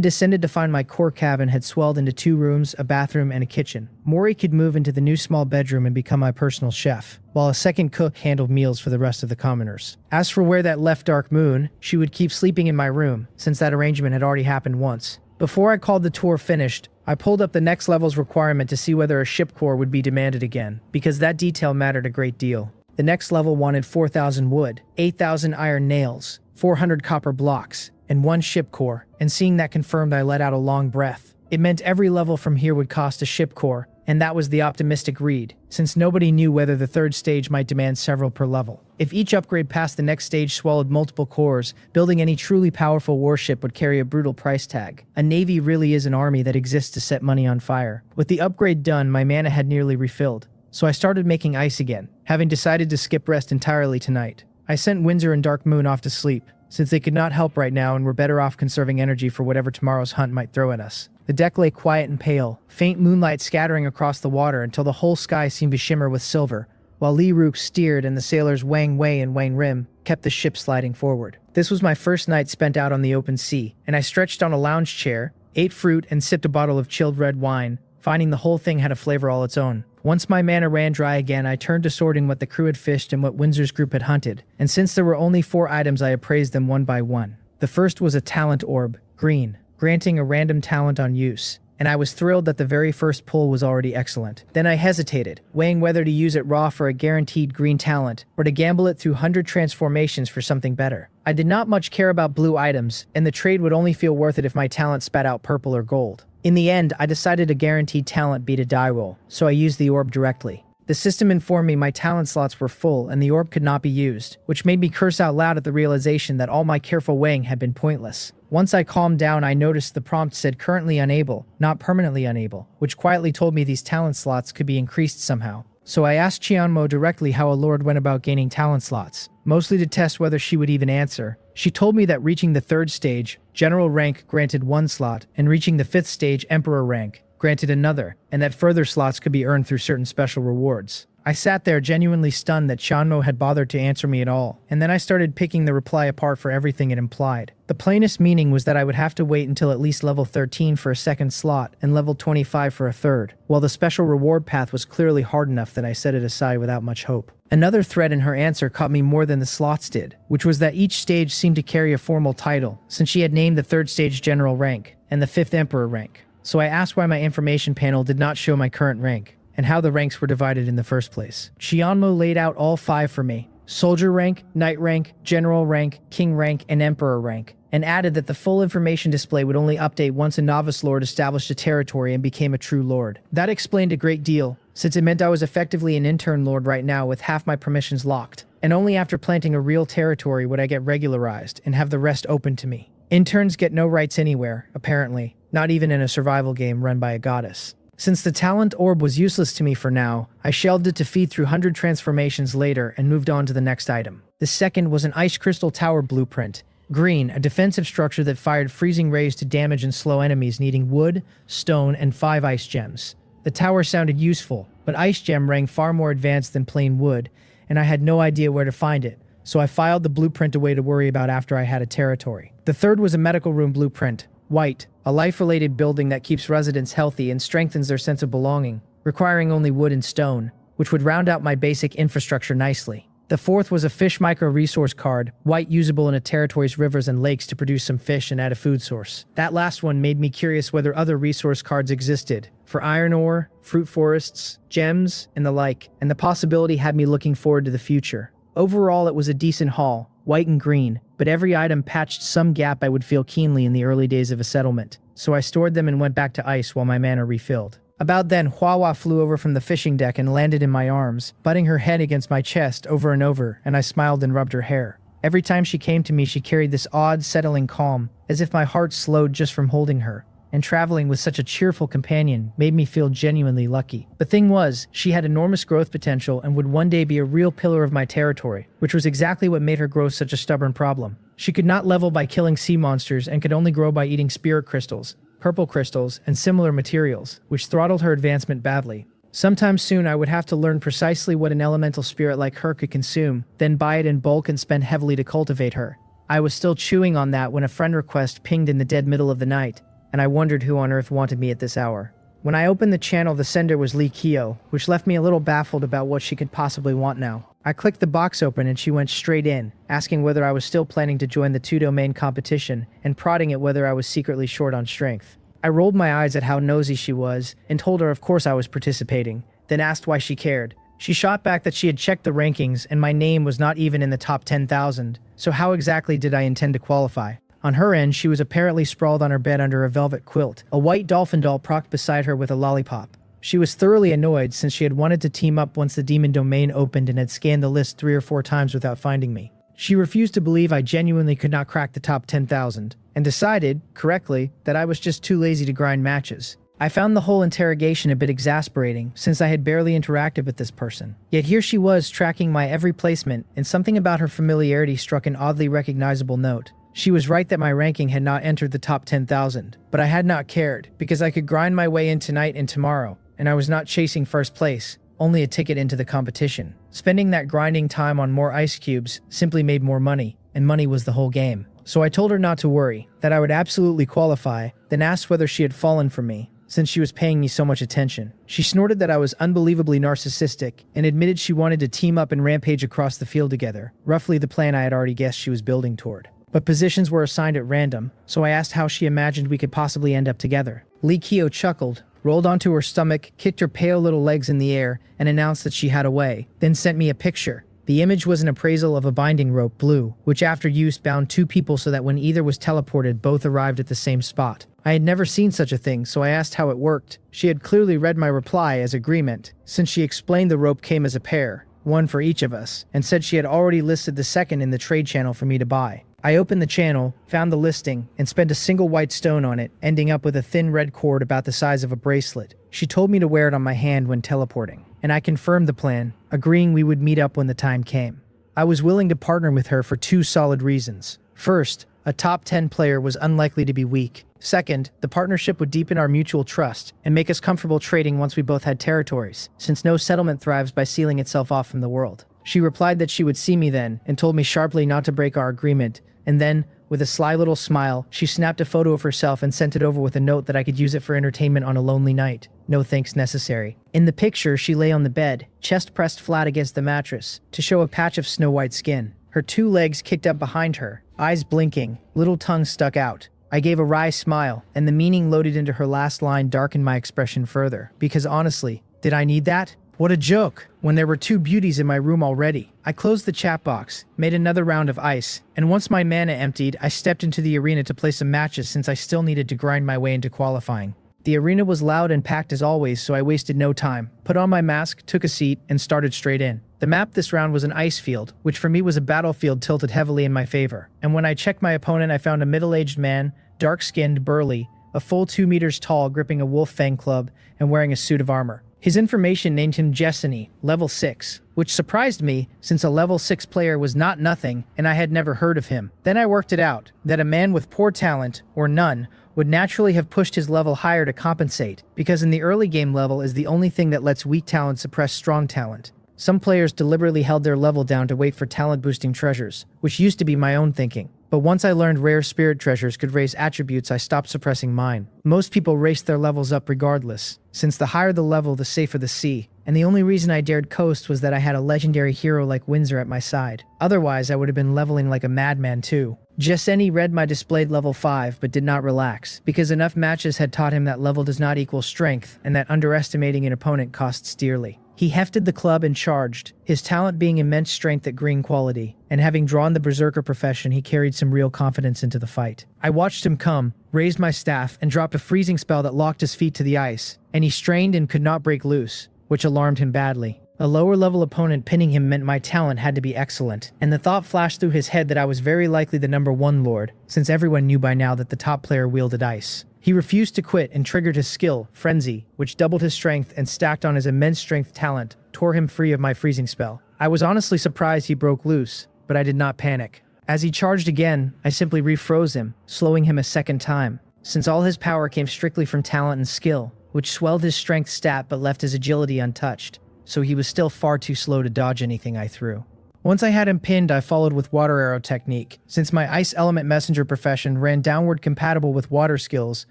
descended to find my core cabin had swelled into 2 rooms, a bathroom, and a kitchen. Mori could move into the new small bedroom and become my personal chef, while a second cook handled meals for the rest of the commoners. As for where that left Dark Moon, she would keep sleeping in my room, since that arrangement had already happened once. Before I called the tour finished, I pulled up the next level's requirement to see whether a ship core would be demanded again, because that detail mattered a great deal. The next level wanted 4,000 wood, 8,000 iron nails, 400 copper blocks, and 1 ship core, and seeing that confirmed, I let out a long breath. It meant every level from here would cost a ship core, and that was the optimistic read, since nobody knew whether the third stage might demand several per level. If each upgrade past the next stage swallowed multiple cores, building any truly powerful warship would carry a brutal price tag. A navy really is an army that exists to set money on fire. With the upgrade done, my mana had nearly refilled, so I started making ice again, having decided to skip rest entirely tonight. I sent Windsor and Dark Moon off to sleep, since they could not help right now and were better off conserving energy for whatever tomorrow's hunt might throw at us. The deck lay quiet and pale, faint moonlight scattering across the water until the whole sky seemed to shimmer with silver, while Li Rook steered and the sailors Wang Wei and Wang Rim kept the ship sliding forward. This was my first night spent out on the open sea, and I stretched on a lounge chair, ate fruit, and sipped a bottle of chilled red wine, finding the whole thing had a flavor all its own. Once my mana ran dry again, I turned to sorting what the crew had fished and what Windsor's group had hunted, and since there were only 4 items, I appraised them one by one. The first was a talent orb, green, granting a random talent on use, and I was thrilled that the very first pull was already excellent. Then I hesitated, weighing whether to use it raw for a guaranteed green talent, or to gamble it through 100 transformations for something better. I did not much care about blue items, and the trade would only feel worth it if my talent spat out purple or gold. In the end, I decided a guaranteed talent beat a die roll, so I used the orb directly. The system informed me my talent slots were full and the orb could not be used, which made me curse out loud at the realization that all my careful weighing had been pointless. Once I calmed down, I noticed the prompt said currently unable, not permanently unable, which quietly told me these talent slots could be increased somehow. So I asked Qianmo directly how a lord went about gaining talent slots, mostly to test whether she would even answer. She told me that reaching the 3rd stage, general rank, granted 1 slot, and reaching the 5th stage, emperor rank, granted another, and that further slots could be earned through certain special rewards. I sat there genuinely stunned that Qianmo had bothered to answer me at all, and then I started picking the reply apart for everything it implied. The plainest meaning was that I would have to wait until at least level 13 for a 2nd slot and level 25 for a 3rd, while the special reward path was clearly hard enough that I set it aside without much hope. Another thread in her answer caught me more than the slots did, which was that each stage seemed to carry a formal title, since she had named the 3rd stage general rank and the 5th emperor rank. So I asked why my information panel did not show my current rank, and how the ranks were divided in the first place. Qianmo laid out all 5 for me: soldier rank, knight rank, general rank, king rank, and emperor rank, and added that the full information display would only update once a novice lord established a territory and became a true lord. That explained a great deal, since it meant I was effectively an intern lord right now with half my permissions locked, and only after planting a real territory would I get regularized and have the rest open to me. Interns get no rights anywhere, apparently, not even in a survival game run by a goddess. Since the talent orb was useless to me for now, I shelved it to feed through 100 transformations later and moved on to the next item. The second was an ice crystal tower blueprint. Green, a defensive structure that fired freezing rays to damage and slow enemies needing wood, stone, and 5 ice gems. The tower sounded useful, but ice gem rang far more advanced than plain wood, and I had no idea where to find it, so I filed the blueprint away to worry about after I had a territory. The third was a medical room blueprint. White, a life-related building that keeps residents healthy and strengthens their sense of belonging, requiring only wood and stone, which would round out my basic infrastructure nicely. The fourth was a fish micro-resource card, white usable in a territory's rivers and lakes to produce some fish and add a food source. That last one made me curious whether other resource cards existed, for iron ore, fruit forests, gems, and the like, and the possibility had me looking forward to the future. Overall, it was a decent haul, white and green, but every item patched some gap I would feel keenly in the early days of a settlement, so I stored them and went back to ice while my mana refilled. About then, Hua flew over from the fishing deck and landed in my arms, butting her head against my chest over and over, and I smiled and rubbed her hair. Every time she came to me, she carried this odd, settling calm, as if my heart slowed just from holding her, and traveling with such a cheerful companion made me feel genuinely lucky. The thing was, she had enormous growth potential and would one day be a real pillar of my territory, which was exactly what made her growth such a stubborn problem. She could not level by killing sea monsters and could only grow by eating spirit crystals, purple crystals, and similar materials, which throttled her advancement badly. Sometime soon I would have to learn precisely what an elemental spirit like her could consume, then buy it in bulk and spend heavily to cultivate her. I was still chewing on that when a friend request pinged in the dead middle of the night, and I wondered who on earth wanted me at this hour. When I opened the channel, the sender was Lee Kyo, which left me a little baffled about what she could possibly want now. I clicked the box open and she went straight in, asking whether I was still planning to join the 2-domain competition and prodding at whether I was secretly short on strength. I rolled my eyes at how nosy she was and told her of course I was participating, then asked why she cared. She shot back that she had checked the rankings and my name was not even in the top 10,000, so how exactly did I intend to qualify? On her end, she was apparently sprawled on her bed under a velvet quilt, a white dolphin doll propped beside her with a lollipop. She was thoroughly annoyed since she had wanted to team up once the demon domain opened and had scanned the list 3 or 4 times without finding me. She refused to believe I genuinely could not crack the top 10,000, and decided, correctly, that I was just too lazy to grind matches. I found the whole interrogation a bit exasperating since I had barely interacted with this person. Yet here she was tracking my every placement, and something about her familiarity struck an oddly recognizable note. She was right that my ranking had not entered the top 10,000, but I had not cared, because I could grind my way in tonight and tomorrow, and I was not chasing first place, only a ticket into the competition. Spending that grinding time on more ice cubes simply made more money, and money was the whole game. So I told her not to worry, that I would absolutely qualify, then asked whether she had fallen for me, since she was paying me so much attention. She snorted that I was unbelievably narcissistic, and admitted she wanted to team up and rampage across the field together, roughly the plan I had already guessed she was building toward. But positions were assigned at random, so I asked how she imagined we could possibly end up together. Lee Kyo chuckled, rolled onto her stomach, kicked her pale little legs in the air, and announced that she had a way, then sent me a picture. The image was an appraisal of a binding rope, blue, which after use bound 2 people so that when either was teleported, both arrived at the same spot. I had never seen such a thing, so I asked how it worked. She had clearly read my reply as agreement, since she explained the rope came as a pair, one for each of us, and said she had already listed the second in the trade channel for me to buy. I opened the channel, found the listing, and spent a single white stone on it, ending up with a thin red cord about the size of a bracelet. She told me to wear it on my hand when teleporting, and I confirmed the plan, agreeing we would meet up when the time came. I was willing to partner with her for 2 solid reasons. First, a top 10 player was unlikely to be weak. Second, the partnership would deepen our mutual trust and make us comfortable trading once we both had territories, since no settlement thrives by sealing itself off from the world. She replied that she would see me then, and told me sharply not to break our agreement, and then, with a sly little smile, she snapped a photo of herself and sent it over with a note that I could use it for entertainment on a lonely night. No thanks necessary. In the picture, she lay on the bed, chest pressed flat against the mattress, to show a patch of snow-white skin. Her 2 legs kicked up behind her, eyes blinking, little tongue stuck out. I gave a wry smile, and the meaning loaded into her last line darkened my expression further. Because honestly, did I need that? What a joke, when there were 2 beauties in my room already. I closed the chat box, made another round of ice, and once my mana emptied, I stepped into the arena to play some matches since I still needed to grind my way into qualifying. The arena was loud and packed as always, so I wasted no time, put on my mask, took a seat, and started straight in. The map this round was an ice field, which for me was a battlefield tilted heavily in my favor. And when I checked my opponent, I found a middle-aged man, dark-skinned, burly, a full 2 meters tall, gripping a wolf fang club and wearing a suit of armor. His information named him Jesseny, level 6, which surprised me since a level 6 player was not nothing and I had never heard of him. Then I worked it out, that a man with poor talent, or none, would naturally have pushed his level higher to compensate, because in the early game level is the only thing that lets weak talent suppress strong talent. Some players deliberately held their level down to wait for talent-boosting treasures, which used to be my own thinking. But once I learned rare spirit treasures could raise attributes, I stopped suppressing mine. Most people raced their levels up regardless, since the higher the level, the safer the sea. And the only reason I dared coast was that I had a legendary hero like Windsor at my side. Otherwise, I would have been leveling like a madman too. Jesseny read my displayed level 5, but did not relax, because enough matches had taught him that level does not equal strength, and that underestimating an opponent costs dearly. He hefted the club and charged, his talent being immense strength at green quality, and having drawn the berserker profession, he carried some real confidence into the fight. I watched him come, raised my staff, and dropped a freezing spell that locked his feet to the ice, and he strained and could not break loose, which alarmed him badly. A lower-level opponent pinning him meant my talent had to be excellent, and the thought flashed through his head that I was very likely the number 1 lord, since everyone knew by now that the top player wielded ice. He refused to quit and triggered his skill, Frenzy, which doubled his strength and stacked on his immense strength talent, tore him free of my freezing spell. I was honestly surprised he broke loose, but I did not panic. As he charged again, I simply refroze him, slowing him a second time, since all his power came strictly from talent and skill, which swelled his strength stat but left his agility untouched, so he was still far too slow to dodge anything I threw. Once I had him pinned, I followed with water arrow technique, since my ice element messenger profession ran downward compatible with water skills,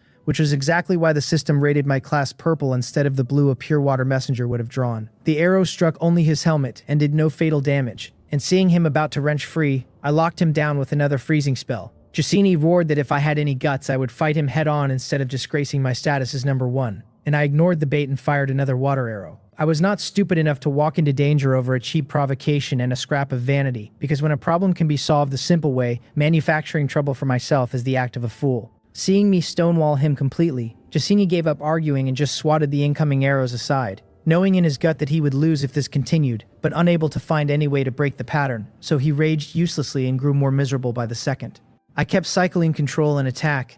which was exactly why the system rated my class purple instead of the blue a pure water messenger would have drawn. The arrow struck only his helmet and did no fatal damage, and seeing him about to wrench free, I locked him down with another freezing spell. Jesseny roared that if I had any guts I would fight him head on instead of disgracing my status as number 1, and I ignored the bait and fired another water arrow. I was not stupid enough to walk into danger over a cheap provocation and a scrap of vanity, because when a problem can be solved the simple way, manufacturing trouble for myself is the act of a fool. Seeing me stonewall him completely, Jesseny gave up arguing and just swatted the incoming arrows aside, knowing in his gut that he would lose if this continued, but unable to find any way to break the pattern, so he raged uselessly and grew more miserable by the second. I kept cycling control and attack,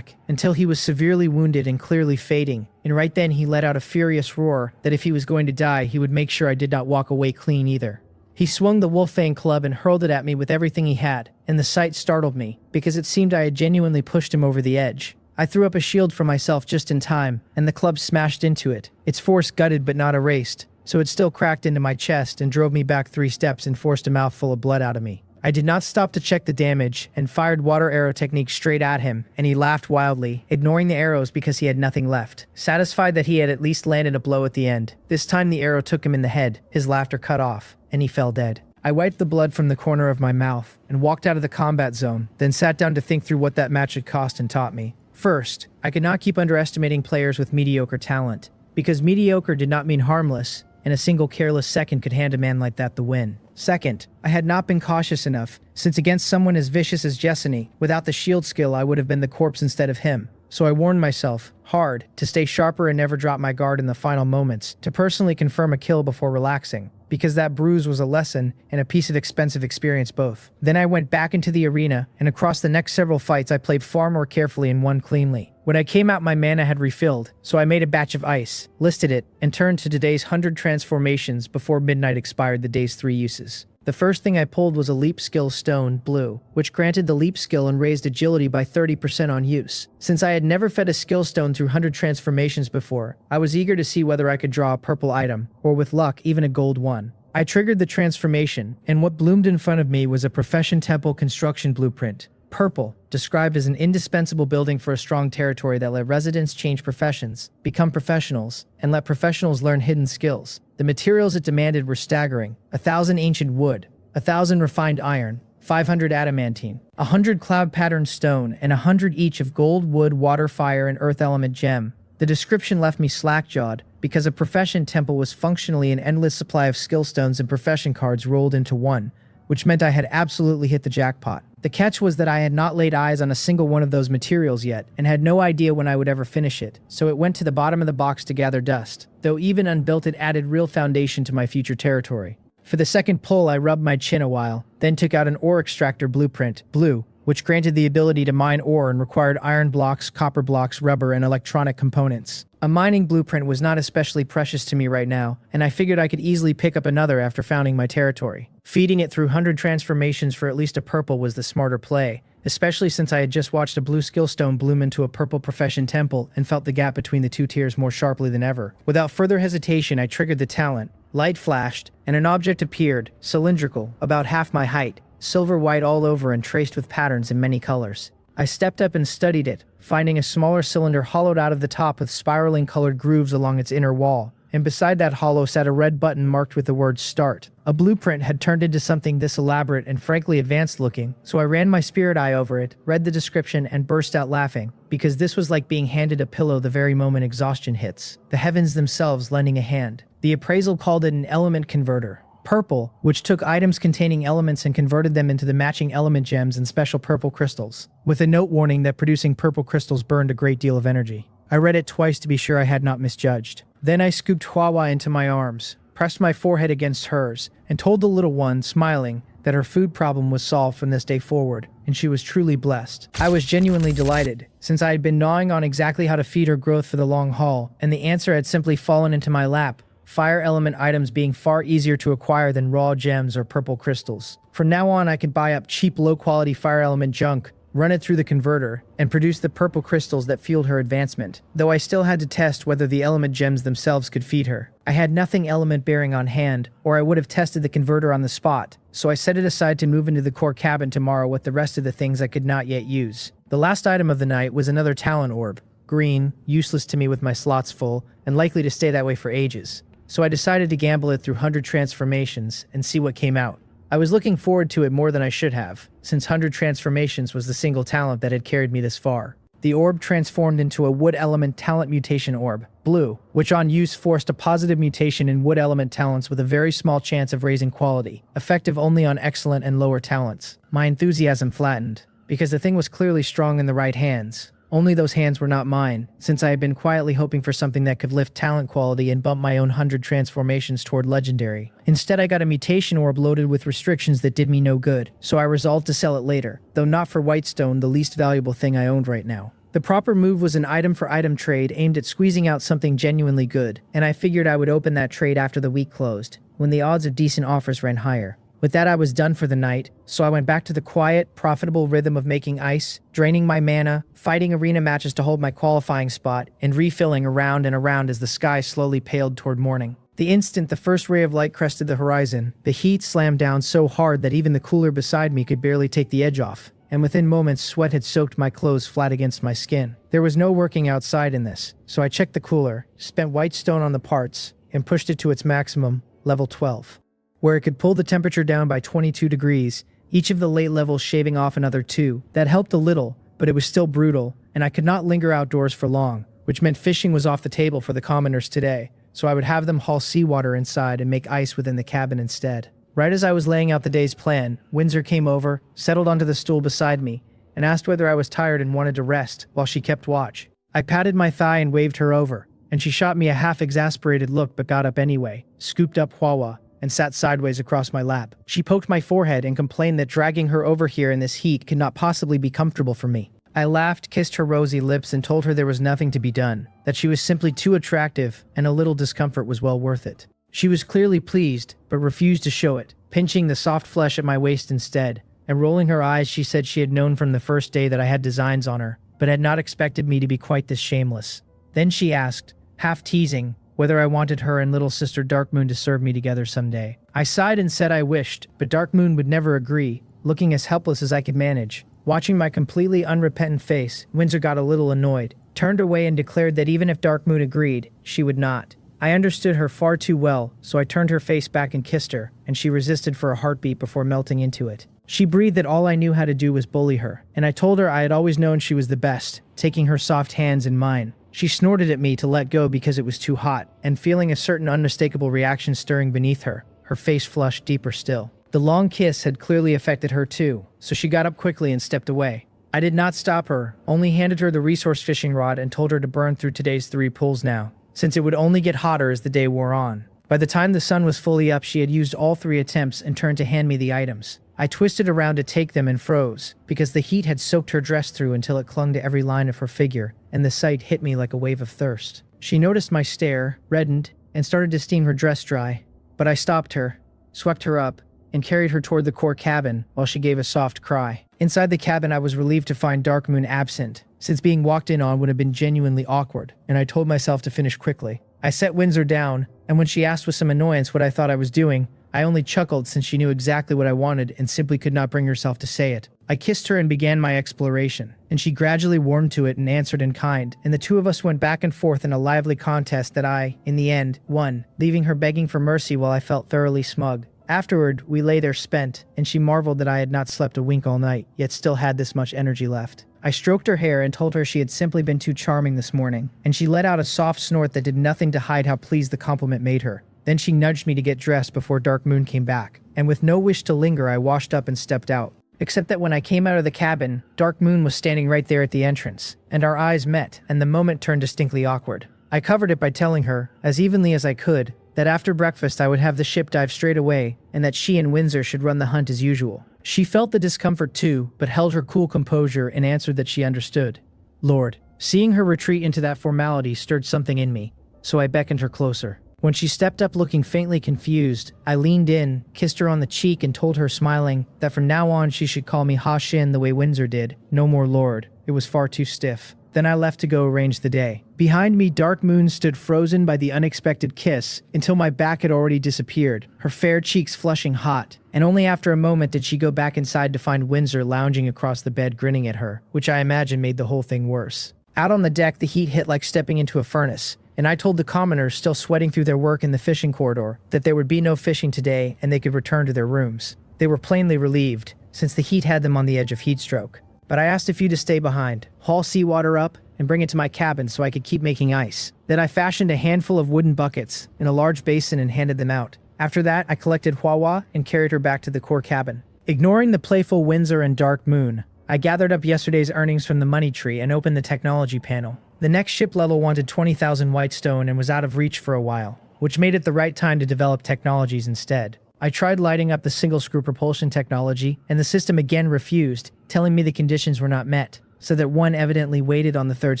until he was severely wounded and clearly fading, and right then he let out a furious roar that if he was going to die, he would make sure I did not walk away clean either. He swung the Wolfang club and hurled it at me with everything he had, and the sight startled me, because it seemed I had genuinely pushed him over the edge. I threw up a shield for myself just in time, and the club smashed into it, its force gutted but not erased, so it still cracked into my chest and drove me back 3 steps and forced a mouthful of blood out of me. I did not stop to check the damage, and fired water arrow technique straight at him, and he laughed wildly, ignoring the arrows because he had nothing left, satisfied that he had at least landed a blow at the end. This time the arrow took him in the head, his laughter cut off, and he fell dead. I wiped the blood from the corner of my mouth, and walked out of the combat zone, then sat down to think through what that match had cost and taught me. First, I could not keep underestimating players with mediocre talent, because mediocre did not mean harmless, and a single careless second could hand a man like that the win. Second, I had not been cautious enough, since against someone as vicious as Jesseny, without the shield skill I would have been the corpse instead of him. So I warned myself, hard, to stay sharper and never drop my guard in the final moments, to personally confirm a kill before relaxing, because that bruise was a lesson and a piece of expensive experience both. Then I went back into the arena, and across the next several fights I played far more carefully and won cleanly. When I came out my mana had refilled, so I made a batch of ice, listed it, and turned to today's 100 transformations before midnight expired the day's 3 uses. The first thing I pulled was a leap skill stone, blue, which granted the leap skill and raised agility by 30% on use. Since I had never fed a skill stone through 100 transformations before, I was eager to see whether I could draw a purple item, or with luck, even a gold one. I triggered the transformation, and what bloomed in front of me was a profession temple construction blueprint. Purple, described as an indispensable building for a strong territory that let residents change professions, become professionals, and let professionals learn hidden skills. The materials it demanded were staggering: 1,000 ancient wood, 1,000 refined iron, 500 adamantine, 100 cloud-patterned stone, and 100 each of gold, wood, water, fire, and earth element gem. The description left me slack-jawed, because a profession temple was functionally an endless supply of skill stones and profession cards rolled into one, which meant I had absolutely hit the jackpot. The catch was that I had not laid eyes on a single one of those materials yet, and had no idea when I would ever finish it, so it went to the bottom of the box to gather dust, though even unbuilt it added real foundation to my future territory. For the second pull I rubbed my chin a while, then took out an ore extractor blueprint, blue, which granted the ability to mine ore and required iron blocks, copper blocks, rubber, and electronic components. A mining blueprint was not especially precious to me right now, and I figured I could easily pick up another after founding my territory. Feeding it through 100 transformations for at least a purple was the smarter play, especially since I had just watched a blue skill stone bloom into a purple profession temple and felt the gap between the two tiers more sharply than ever. Without further hesitation, I triggered the talent. Light flashed, and an object appeared, cylindrical, about half my height, silver white all over and traced with patterns in many colors. I stepped up and studied it, finding a smaller cylinder hollowed out of the top with spiraling colored grooves along its inner wall, and beside that hollow sat a red button marked with the word START. A blueprint had turned into something this elaborate and frankly advanced looking, so I ran my spirit eye over it, read the description, and burst out laughing, because this was like being handed a pillow the very moment exhaustion hits, the heavens themselves lending a hand. The appraisal called it an element converter. Purple, which took items containing elements and converted them into the matching element gems and special purple crystals, with a note warning that producing purple crystals burned a great deal of energy. I read it twice to be sure I had not misjudged. Then I scooped Huahua into my arms, pressed my forehead against hers, and told the little one, smiling, that her food problem was solved from this day forward, and she was truly blessed. I was genuinely delighted, since I had been gnawing on exactly how to feed her growth for the long haul, and the answer had simply fallen into my lap. Fire element items being far easier to acquire than raw gems or purple crystals. From now on, I could buy up cheap, low-quality fire element junk, run it through the converter, and produce the purple crystals that fueled her advancement, though I still had to test whether the element gems themselves could feed her. I had nothing element-bearing on hand, or I would have tested the converter on the spot, so I set it aside to move into the core cabin tomorrow with the rest of the things I could not yet use. The last item of the night was another talent orb. Green, useless to me with my slots full, and likely to stay that way for ages. So I decided to gamble it through 100 transformations and see what came out. I was looking forward to it more than I should have, since 100 transformations was the single talent that had carried me this far. The orb transformed into a wood element talent mutation orb, blue, which on use forced a positive mutation in wood element talents with a very small chance of raising quality, effective only on excellent and lower talents. My enthusiasm flattened, because the thing was clearly strong in the right hands. Only those hands were not mine, since I had been quietly hoping for something that could lift talent quality and bump my own 100 transformations toward legendary. Instead, I got a mutation orb loaded with restrictions that did me no good, so I resolved to sell it later, though not for Whitestone, the least valuable thing I owned right now. The proper move was an item-for-item trade aimed at squeezing out something genuinely good, and I figured I would open that trade after the week closed, when the odds of decent offers ran higher. With that, I was done for the night, so I went back to the quiet, profitable rhythm of making ice, draining my mana, fighting arena matches to hold my qualifying spot, and refilling around and around as the sky slowly paled toward morning. The instant the first ray of light crested the horizon, the heat slammed down so hard that even the cooler beside me could barely take the edge off, and within moments sweat had soaked my clothes flat against my skin. There was no working outside in this, so I checked the cooler, spent Whitestone on the parts, and pushed it to its maximum, level 12. Where it could pull the temperature down by 22 degrees, each of the late levels shaving off another 2. That helped a little, but it was still brutal, and I could not linger outdoors for long, which meant fishing was off the table for the commoners today, so I would have them haul seawater inside and make ice within the cabin instead. Right as I was laying out the day's plan, Windsor came over, settled onto the stool beside me, and asked whether I was tired and wanted to rest while she kept watch. I patted my thigh and waved her over, and she shot me a half-exasperated look but got up anyway, scooped up Huahua, and sat sideways across my lap. She poked my forehead and complained that dragging her over here in this heat could not possibly be comfortable for me. I laughed, kissed her rosy lips, and told her there was nothing to be done, that she was simply too attractive, and a little discomfort was well worth it. She was clearly pleased, but refused to show it, pinching the soft flesh at my waist instead, and rolling her eyes she said she had known from the first day that I had designs on her, but had not expected me to be quite this shameless. Then she asked, half teasing, whether I wanted her and little sister Darkmoon to serve me together someday. I sighed and said I wished, but Darkmoon would never agree, looking as helpless as I could manage. Watching my completely unrepentant face, Windsor got a little annoyed, turned away and declared that even if Darkmoon agreed, she would not. I understood her far too well, so I turned her face back and kissed her, and she resisted for a heartbeat before melting into it. She breathed that all I knew how to do was bully her, and I told her I had always known she was the best, taking her soft hands in mine. She snorted at me to let go because it was too hot, and feeling a certain unmistakable reaction stirring beneath her, her face flushed deeper still. The long kiss had clearly affected her too, so she got up quickly and stepped away. I did not stop her, only handed her the resource fishing rod and told her to burn through today's 3 pulls now, since it would only get hotter as the day wore on. By the time the sun was fully up, she had used all 3 attempts and turned to hand me the items. I twisted around to take them and froze, because the heat had soaked her dress through until it clung to every line of her figure, and the sight hit me like a wave of thirst. She noticed my stare, reddened, and started to steam her dress dry, but I stopped her, swept her up, and carried her toward the core cabin while she gave a soft cry. Inside the cabin, I was relieved to find Dark Moon absent, since being walked in on would have been genuinely awkward, and I told myself to finish quickly. I set Windsor down, and when she asked with some annoyance what I thought I was doing, I only chuckled since she knew exactly what I wanted and simply could not bring herself to say it. I kissed her and began my exploration, and she gradually warmed to it and answered in kind, and the two of us went back and forth in a lively contest that I, in the end, won, leaving her begging for mercy while I felt thoroughly smug. Afterward, we lay there spent, and she marveled that I had not slept a wink all night, yet still had this much energy left. I stroked her hair and told her she had simply been too charming this morning, and she let out a soft snort that did nothing to hide how pleased the compliment made her. Then she nudged me to get dressed before Dark Moon came back, and with no wish to linger, I washed up and stepped out. Except that when I came out of the cabin, Dark Moon was standing right there at the entrance, and our eyes met, and the moment turned distinctly awkward. I covered it by telling her, as evenly as I could, that after breakfast I would have the ship dive straight away, and that she and Windsor should run the hunt as usual. She felt the discomfort too, but held her cool composure and answered that she understood. Lord, seeing her retreat into that formality stirred something in me, so I beckoned her closer. When she stepped up looking faintly confused, I leaned in, kissed her on the cheek, and told her, smiling, that from now on she should call me Ha Shin the way Windsor did, no more Lord. It was far too stiff. Then I left to go arrange the day. Behind me, Dark Moon stood frozen by the unexpected kiss until my back had already disappeared, her fair cheeks flushing hot, and only after a moment did she go back inside to find Windsor lounging across the bed grinning at her, which I imagine made the whole thing worse. Out on the deck, the heat hit like stepping into a furnace, and I told the commoners still sweating through their work in the fishing corridor that there would be no fishing today and they could return to their rooms. They were plainly relieved, since the heat had them on the edge of heat stroke. But I asked a few to stay behind, haul seawater up, and bring it to my cabin so I could keep making ice. Then I fashioned a handful of wooden buckets in a large basin and handed them out. After that, I collected Hwawa and carried her back to the core cabin. Ignoring the playful Windsor and Dark Moon, I gathered up yesterday's earnings from the money tree and opened the technology panel. The next ship level wanted 20,000 white stone and was out of reach for a while, which made it the right time to develop technologies instead. I tried lighting up the single-screw propulsion technology, and the system again refused, telling me the conditions were not met, so that one evidently waited on the third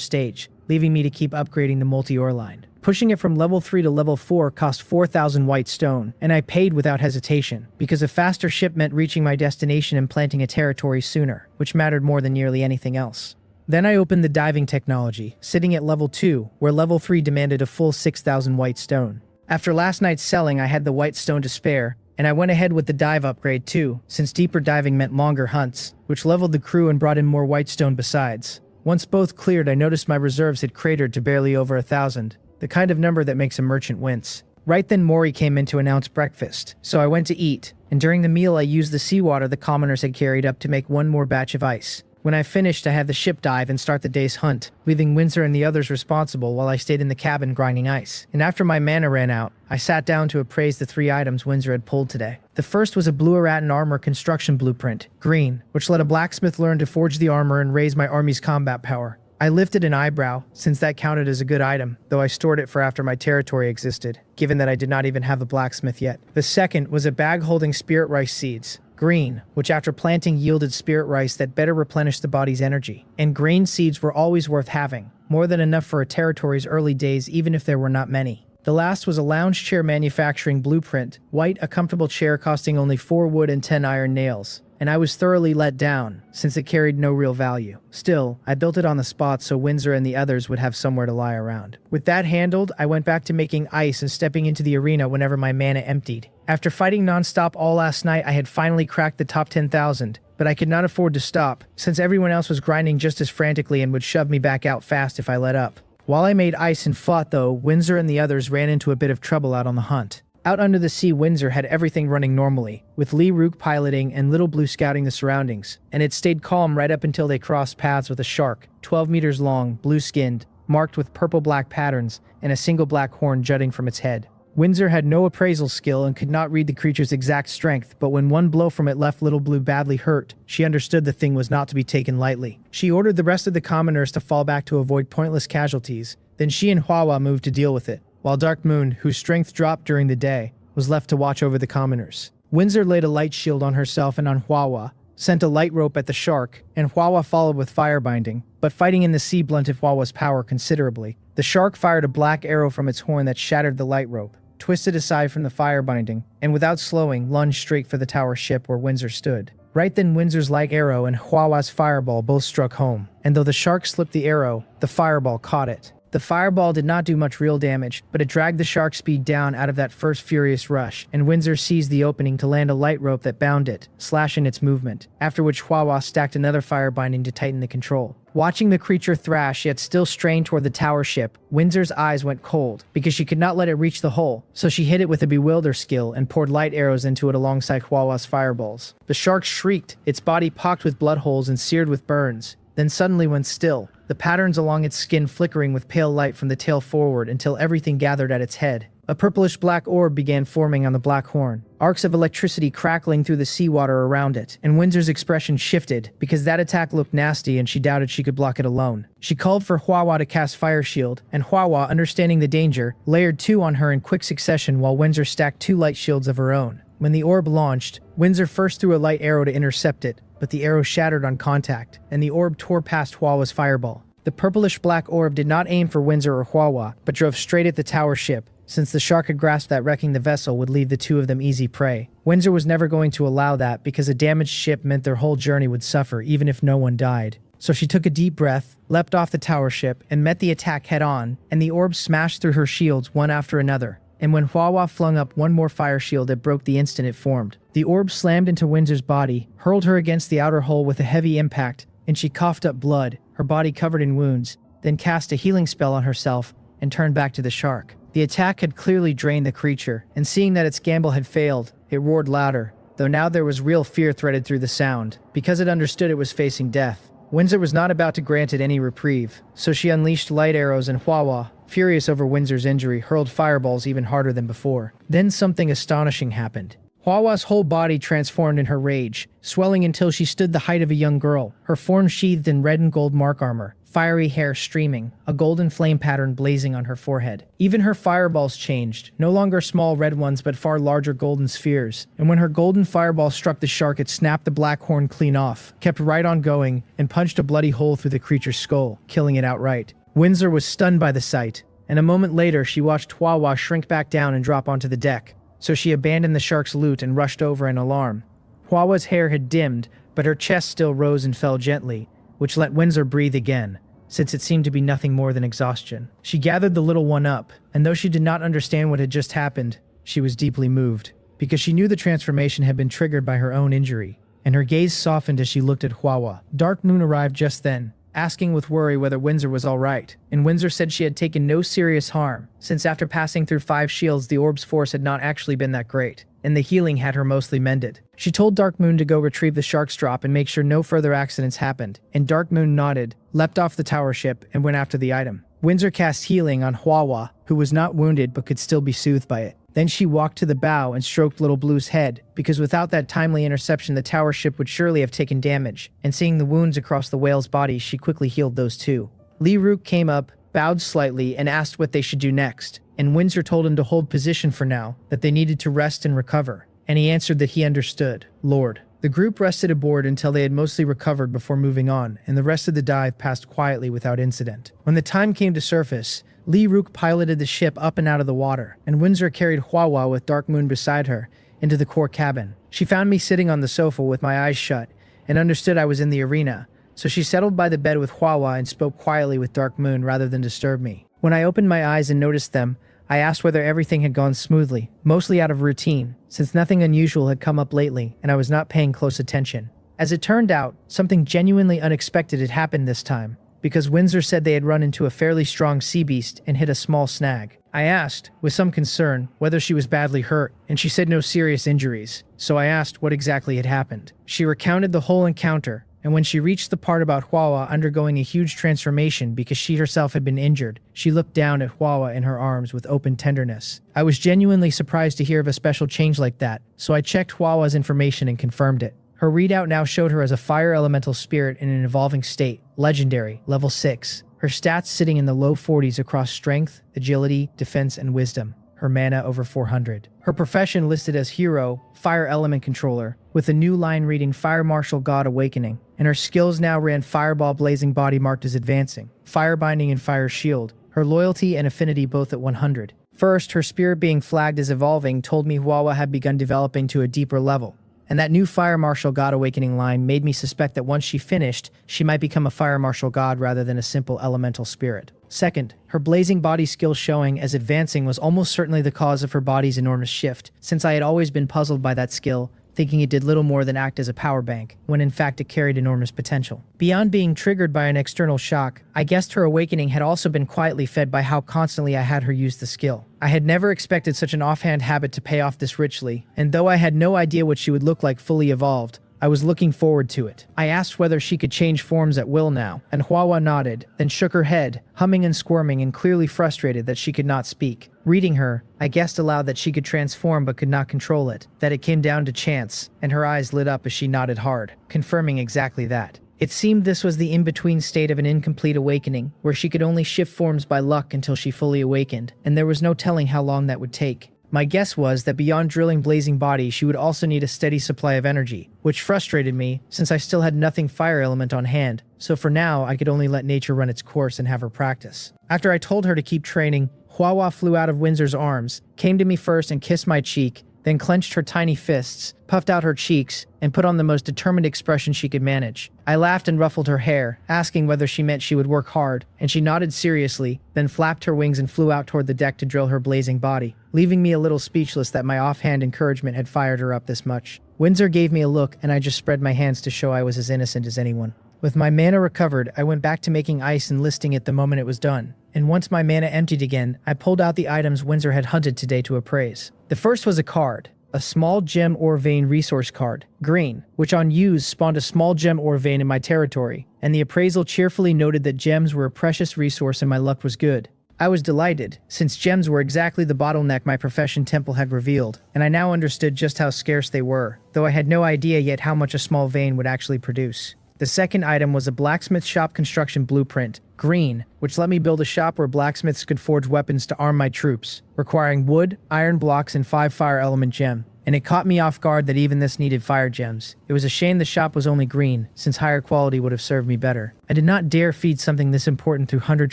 stage, leaving me to keep upgrading the multi-ore line. Pushing it from level 3 to level 4 cost 4,000 white stone, and I paid without hesitation, because a faster ship meant reaching my destination and planting a territory sooner, which mattered more than nearly anything else. Then I opened the diving technology, sitting at level 2, where level 3 demanded a full 6,000 white stone. After last night's selling, I had the white stone to spare, and I went ahead with the dive upgrade too, since deeper diving meant longer hunts, which leveled the crew and brought in more white stone besides. Once both cleared, I noticed my reserves had cratered to barely over 1,000, the kind of number that makes a merchant wince. Right then Mori came in to announce breakfast, so I went to eat, and during the meal I used the seawater the commoners had carried up to make one more batch of ice. When I finished, I had the ship dive and start the day's hunt, leaving Windsor and the others responsible while I stayed in the cabin grinding ice. And after my mana ran out, I sat down to appraise the 3 items Windsor had pulled today. The first was a blue Aratan armor construction blueprint, green, which let a blacksmith learn to forge the armor and raise my army's combat power. I lifted an eyebrow, since that counted as a good item, though I stored it for after my territory existed, given that I did not even have the blacksmith yet. The second was a bag holding spirit rice seeds, green, which after planting yielded spirit rice that better replenished the body's energy. And green seeds were always worth having, more than enough for a territory's early days even if there were not many. The last was a lounge chair manufacturing blueprint, white, a comfortable chair costing only 4 wood and 10 iron nails. And I was thoroughly let down, since it carried no real value. Still, I built it on the spot so Windsor and the others would have somewhere to lie around. With that handled, I went back to making ice and stepping into the arena whenever my mana emptied. After fighting non-stop all last night, I had finally cracked the top 10,000, but I could not afford to stop, since everyone else was grinding just as frantically and would shove me back out fast if I let up. While I made ice and fought though, Windsor and the others ran into a bit of trouble out on the hunt. Out under the sea, Windsor had everything running normally, with Lee Rook piloting and Little Blue scouting the surroundings, and it stayed calm right up until they crossed paths with a shark, 12 meters long, blue-skinned, marked with purple-black patterns, and a single black horn jutting from its head. Windsor had no appraisal skill and could not read the creature's exact strength, but when one blow from it left Little Blue badly hurt, she understood the thing was not to be taken lightly. She ordered the rest of the commoners to fall back to avoid pointless casualties, then she and Hwawa moved to deal with it, while Dark Moon, whose strength dropped during the day, was left to watch over the commoners. Windsor laid a light shield on herself and on Manhwa, sent a light rope at the shark, and Manhwa followed with fire binding, but fighting in the sea blunted Manhwa's power considerably. The shark fired a black arrow from its horn that shattered the light rope, twisted aside from the fire binding, and without slowing, lunged straight for the tower ship where Windsor stood. Right then Windsor's light arrow and Manhwa's fireball both struck home, and though the shark slipped the arrow, the fireball caught it. The fireball did not do much real damage, but it dragged the shark's speed down out of that first furious rush, and Windsor seized the opening to land a light rope that bound it, slashing its movement, after which Manhwa stacked another fire binding to tighten the control. Watching the creature thrash yet still strain toward the tower ship, Windsor's eyes went cold, because she could not let it reach the hull, so she hit it with a bewilder skill and poured light arrows into it alongside Manhwa's fireballs. The shark shrieked, its body pocked with blood holes and seared with burns, then suddenly went still, the patterns along its skin flickering with pale light from the tail forward until everything gathered at its head. A purplish black orb began forming on the black horn, arcs of electricity crackling through the seawater around it, and Windsor's expression shifted because that attack looked nasty and she doubted she could block it alone. She called for Manhwa to cast Fire Shield, and Manhwa, understanding the danger, layered 2 on her in quick succession while Windsor stacked 2 light shields of her own. When the orb launched, Windsor first threw a light arrow to intercept it, but the arrow shattered on contact, and the orb tore past Manhwa's fireball. The purplish-black orb did not aim for Windsor or Manhwa, but drove straight at the tower ship, since the shark had grasped that wrecking the vessel would leave the 2 of them easy prey. Windsor was never going to allow that because a damaged ship meant their whole journey would suffer even if no one died. So she took a deep breath, leapt off the tower ship, and met the attack head-on, and the orb smashed through her shields one after another. And when Manhwa flung up one more fire shield, it broke the instant it formed. The orb slammed into Windsor's body, hurled her against the outer hull with a heavy impact, and she coughed up blood, her body covered in wounds, then cast a healing spell on herself and turned back to the shark. The attack had clearly drained the creature, and seeing that its gamble had failed, it roared louder, though now there was real fear threaded through the sound, because it understood it was facing death. Windsor was not about to grant it any reprieve, so she unleashed light arrows, and Manhwa, furious over Windsor's injury, hurled fireballs even harder than before. Then something astonishing happened. Manhwa's whole body transformed in her rage, swelling until she stood the height of a young girl, her form sheathed in red and gold mark armor, fiery hair streaming, a golden flame pattern blazing on her forehead. Even her fireballs changed, no longer small red ones but far larger golden spheres, and when her golden fireball struck the shark it snapped the black horn clean off, kept right on going, and punched a bloody hole through the creature's skull, killing it outright. Windsor was stunned by the sight, and a moment later she watched Manhwa shrink back down and drop onto the deck, so she abandoned the shark's loot and rushed over in alarm. Manhwa's hair had dimmed, but her chest still rose and fell gently, which let Windsor breathe again, since it seemed to be nothing more than exhaustion. She gathered the little one up, and though she did not understand what had just happened, she was deeply moved, because she knew the transformation had been triggered by her own injury, and her gaze softened as she looked at Manhwa. Dark Moon arrived just then, asking with worry whether Windsor was all right, and Windsor said she had taken no serious harm, since after passing through 5 shields the orb's force had not actually been that great, and the healing had her mostly mended. She told Dark Moon to go retrieve the shark's drop and make sure no further accidents happened, and Dark Moon nodded, leapt off the tower ship, and went after the item. Windsor cast healing on Manhwa, who was not wounded but could still be soothed by it. Then she walked to the bow and stroked Little Blue's head, because without that timely interception the tower ship would surely have taken damage, and seeing the wounds across the whale's body she quickly healed those too. Lee Rook came up, bowed slightly, and asked what they should do next, and Windsor told him to hold position for now, that they needed to rest and recover, and he answered that he understood. Lord. The group rested aboard until they had mostly recovered before moving on, and the rest of the dive passed quietly without incident. When the time came to surface, Lee Rook piloted the ship up and out of the water, and Windsor carried Manhwa with Dark Moon beside her into the core cabin. She found me sitting on the sofa with my eyes shut, and understood I was in the arena, so she settled by the bed with Manhwa and spoke quietly with Dark Moon rather than disturb me. When I opened my eyes and noticed them, I asked whether everything had gone smoothly, mostly out of routine, since nothing unusual had come up lately and I was not paying close attention. As it turned out, something genuinely unexpected had happened this time, because Windsor said they had run into a fairly strong sea beast and hit a small snag. I asked, with some concern, whether she was badly hurt, and she said no serious injuries, so I asked what exactly had happened. She recounted the whole encounter, and when she reached the part about Manhwa undergoing a huge transformation because she herself had been injured, she looked down at Manhwa in her arms with open tenderness. I was genuinely surprised to hear of a special change like that, so I checked Manhwa's information and confirmed it. Her readout now showed her as a fire elemental spirit in an evolving state, legendary, level 6. Her stats sitting in the low 40s across strength, agility, defense, and wisdom. her mana over 400. Her profession listed as Hero, Fire Element Controller, with a new line reading Fire Martial God Awakening, and her skills now ran Fireball Blazing Body marked as Advancing, Fire Binding and Fire Shield, her loyalty and affinity both at 100. First, her spirit being flagged as evolving told me Huawa had begun developing to a deeper level, and that new Fire Martial God Awakening line made me suspect that once she finished, she might become a Fire Martial God rather than a simple elemental spirit. Second, her blazing body skill showing as advancing was almost certainly the cause of her body's enormous shift, since I had always been puzzled by that skill, thinking it did little more than act as a power bank, when in fact it carried enormous potential. Beyond being triggered by an external shock, I guessed her awakening had also been quietly fed by how constantly I had her use the skill. I had never expected such an offhand habit to pay off this richly, and though I had no idea what she would look like fully evolved, I was looking forward to it. I asked whether she could change forms at will now, and Huawa nodded, then shook her head, humming and squirming and clearly frustrated that she could not speak. Reading her, I guessed aloud that she could transform but could not control it, that it came down to chance, and her eyes lit up as she nodded hard, confirming exactly that. It seemed this was the in-between state of an incomplete awakening, where she could only shift forms by luck until she fully awakened, and there was no telling how long that would take. My guess was that beyond drilling blazing body, she would also need a steady supply of energy, which frustrated me since I still had nothing fire element on hand, so for now I could only let nature run its course and have her practice. After I told her to keep training, Huawa flew out of Windsor's arms, came to me first and kissed my cheek, then clenched her tiny fists, puffed out her cheeks, and put on the most determined expression she could manage. I laughed and ruffled her hair, asking whether she meant she would work hard, and she nodded seriously, then flapped her wings and flew out toward the deck to drill her blazing body, leaving me a little speechless that my offhand encouragement had fired her up this much. Windsor gave me a look, and I just spread my hands to show I was as innocent as anyone. With my mana recovered, I went back to making ice and listing it the moment it was done. And once my mana emptied again, I pulled out the items Windsor had hunted today to appraise. The first was a card, a small gem ore vein resource card, green, which on use spawned a small gem ore vein in my territory, and the appraisal cheerfully noted that gems were a precious resource and my luck was good. I was delighted, since gems were exactly the bottleneck my profession temple had revealed, and I now understood just how scarce they were, though I had no idea yet how much a small vein would actually produce. The second item was a blacksmith shop construction blueprint, green, which let me build a shop where blacksmiths could forge weapons to arm my troops, requiring wood, iron blocks, and 5 fire element gem. And it caught me off guard that even this needed fire gems. It was a shame the shop was only green, since higher quality would have served me better. I did not dare feed something this important through 100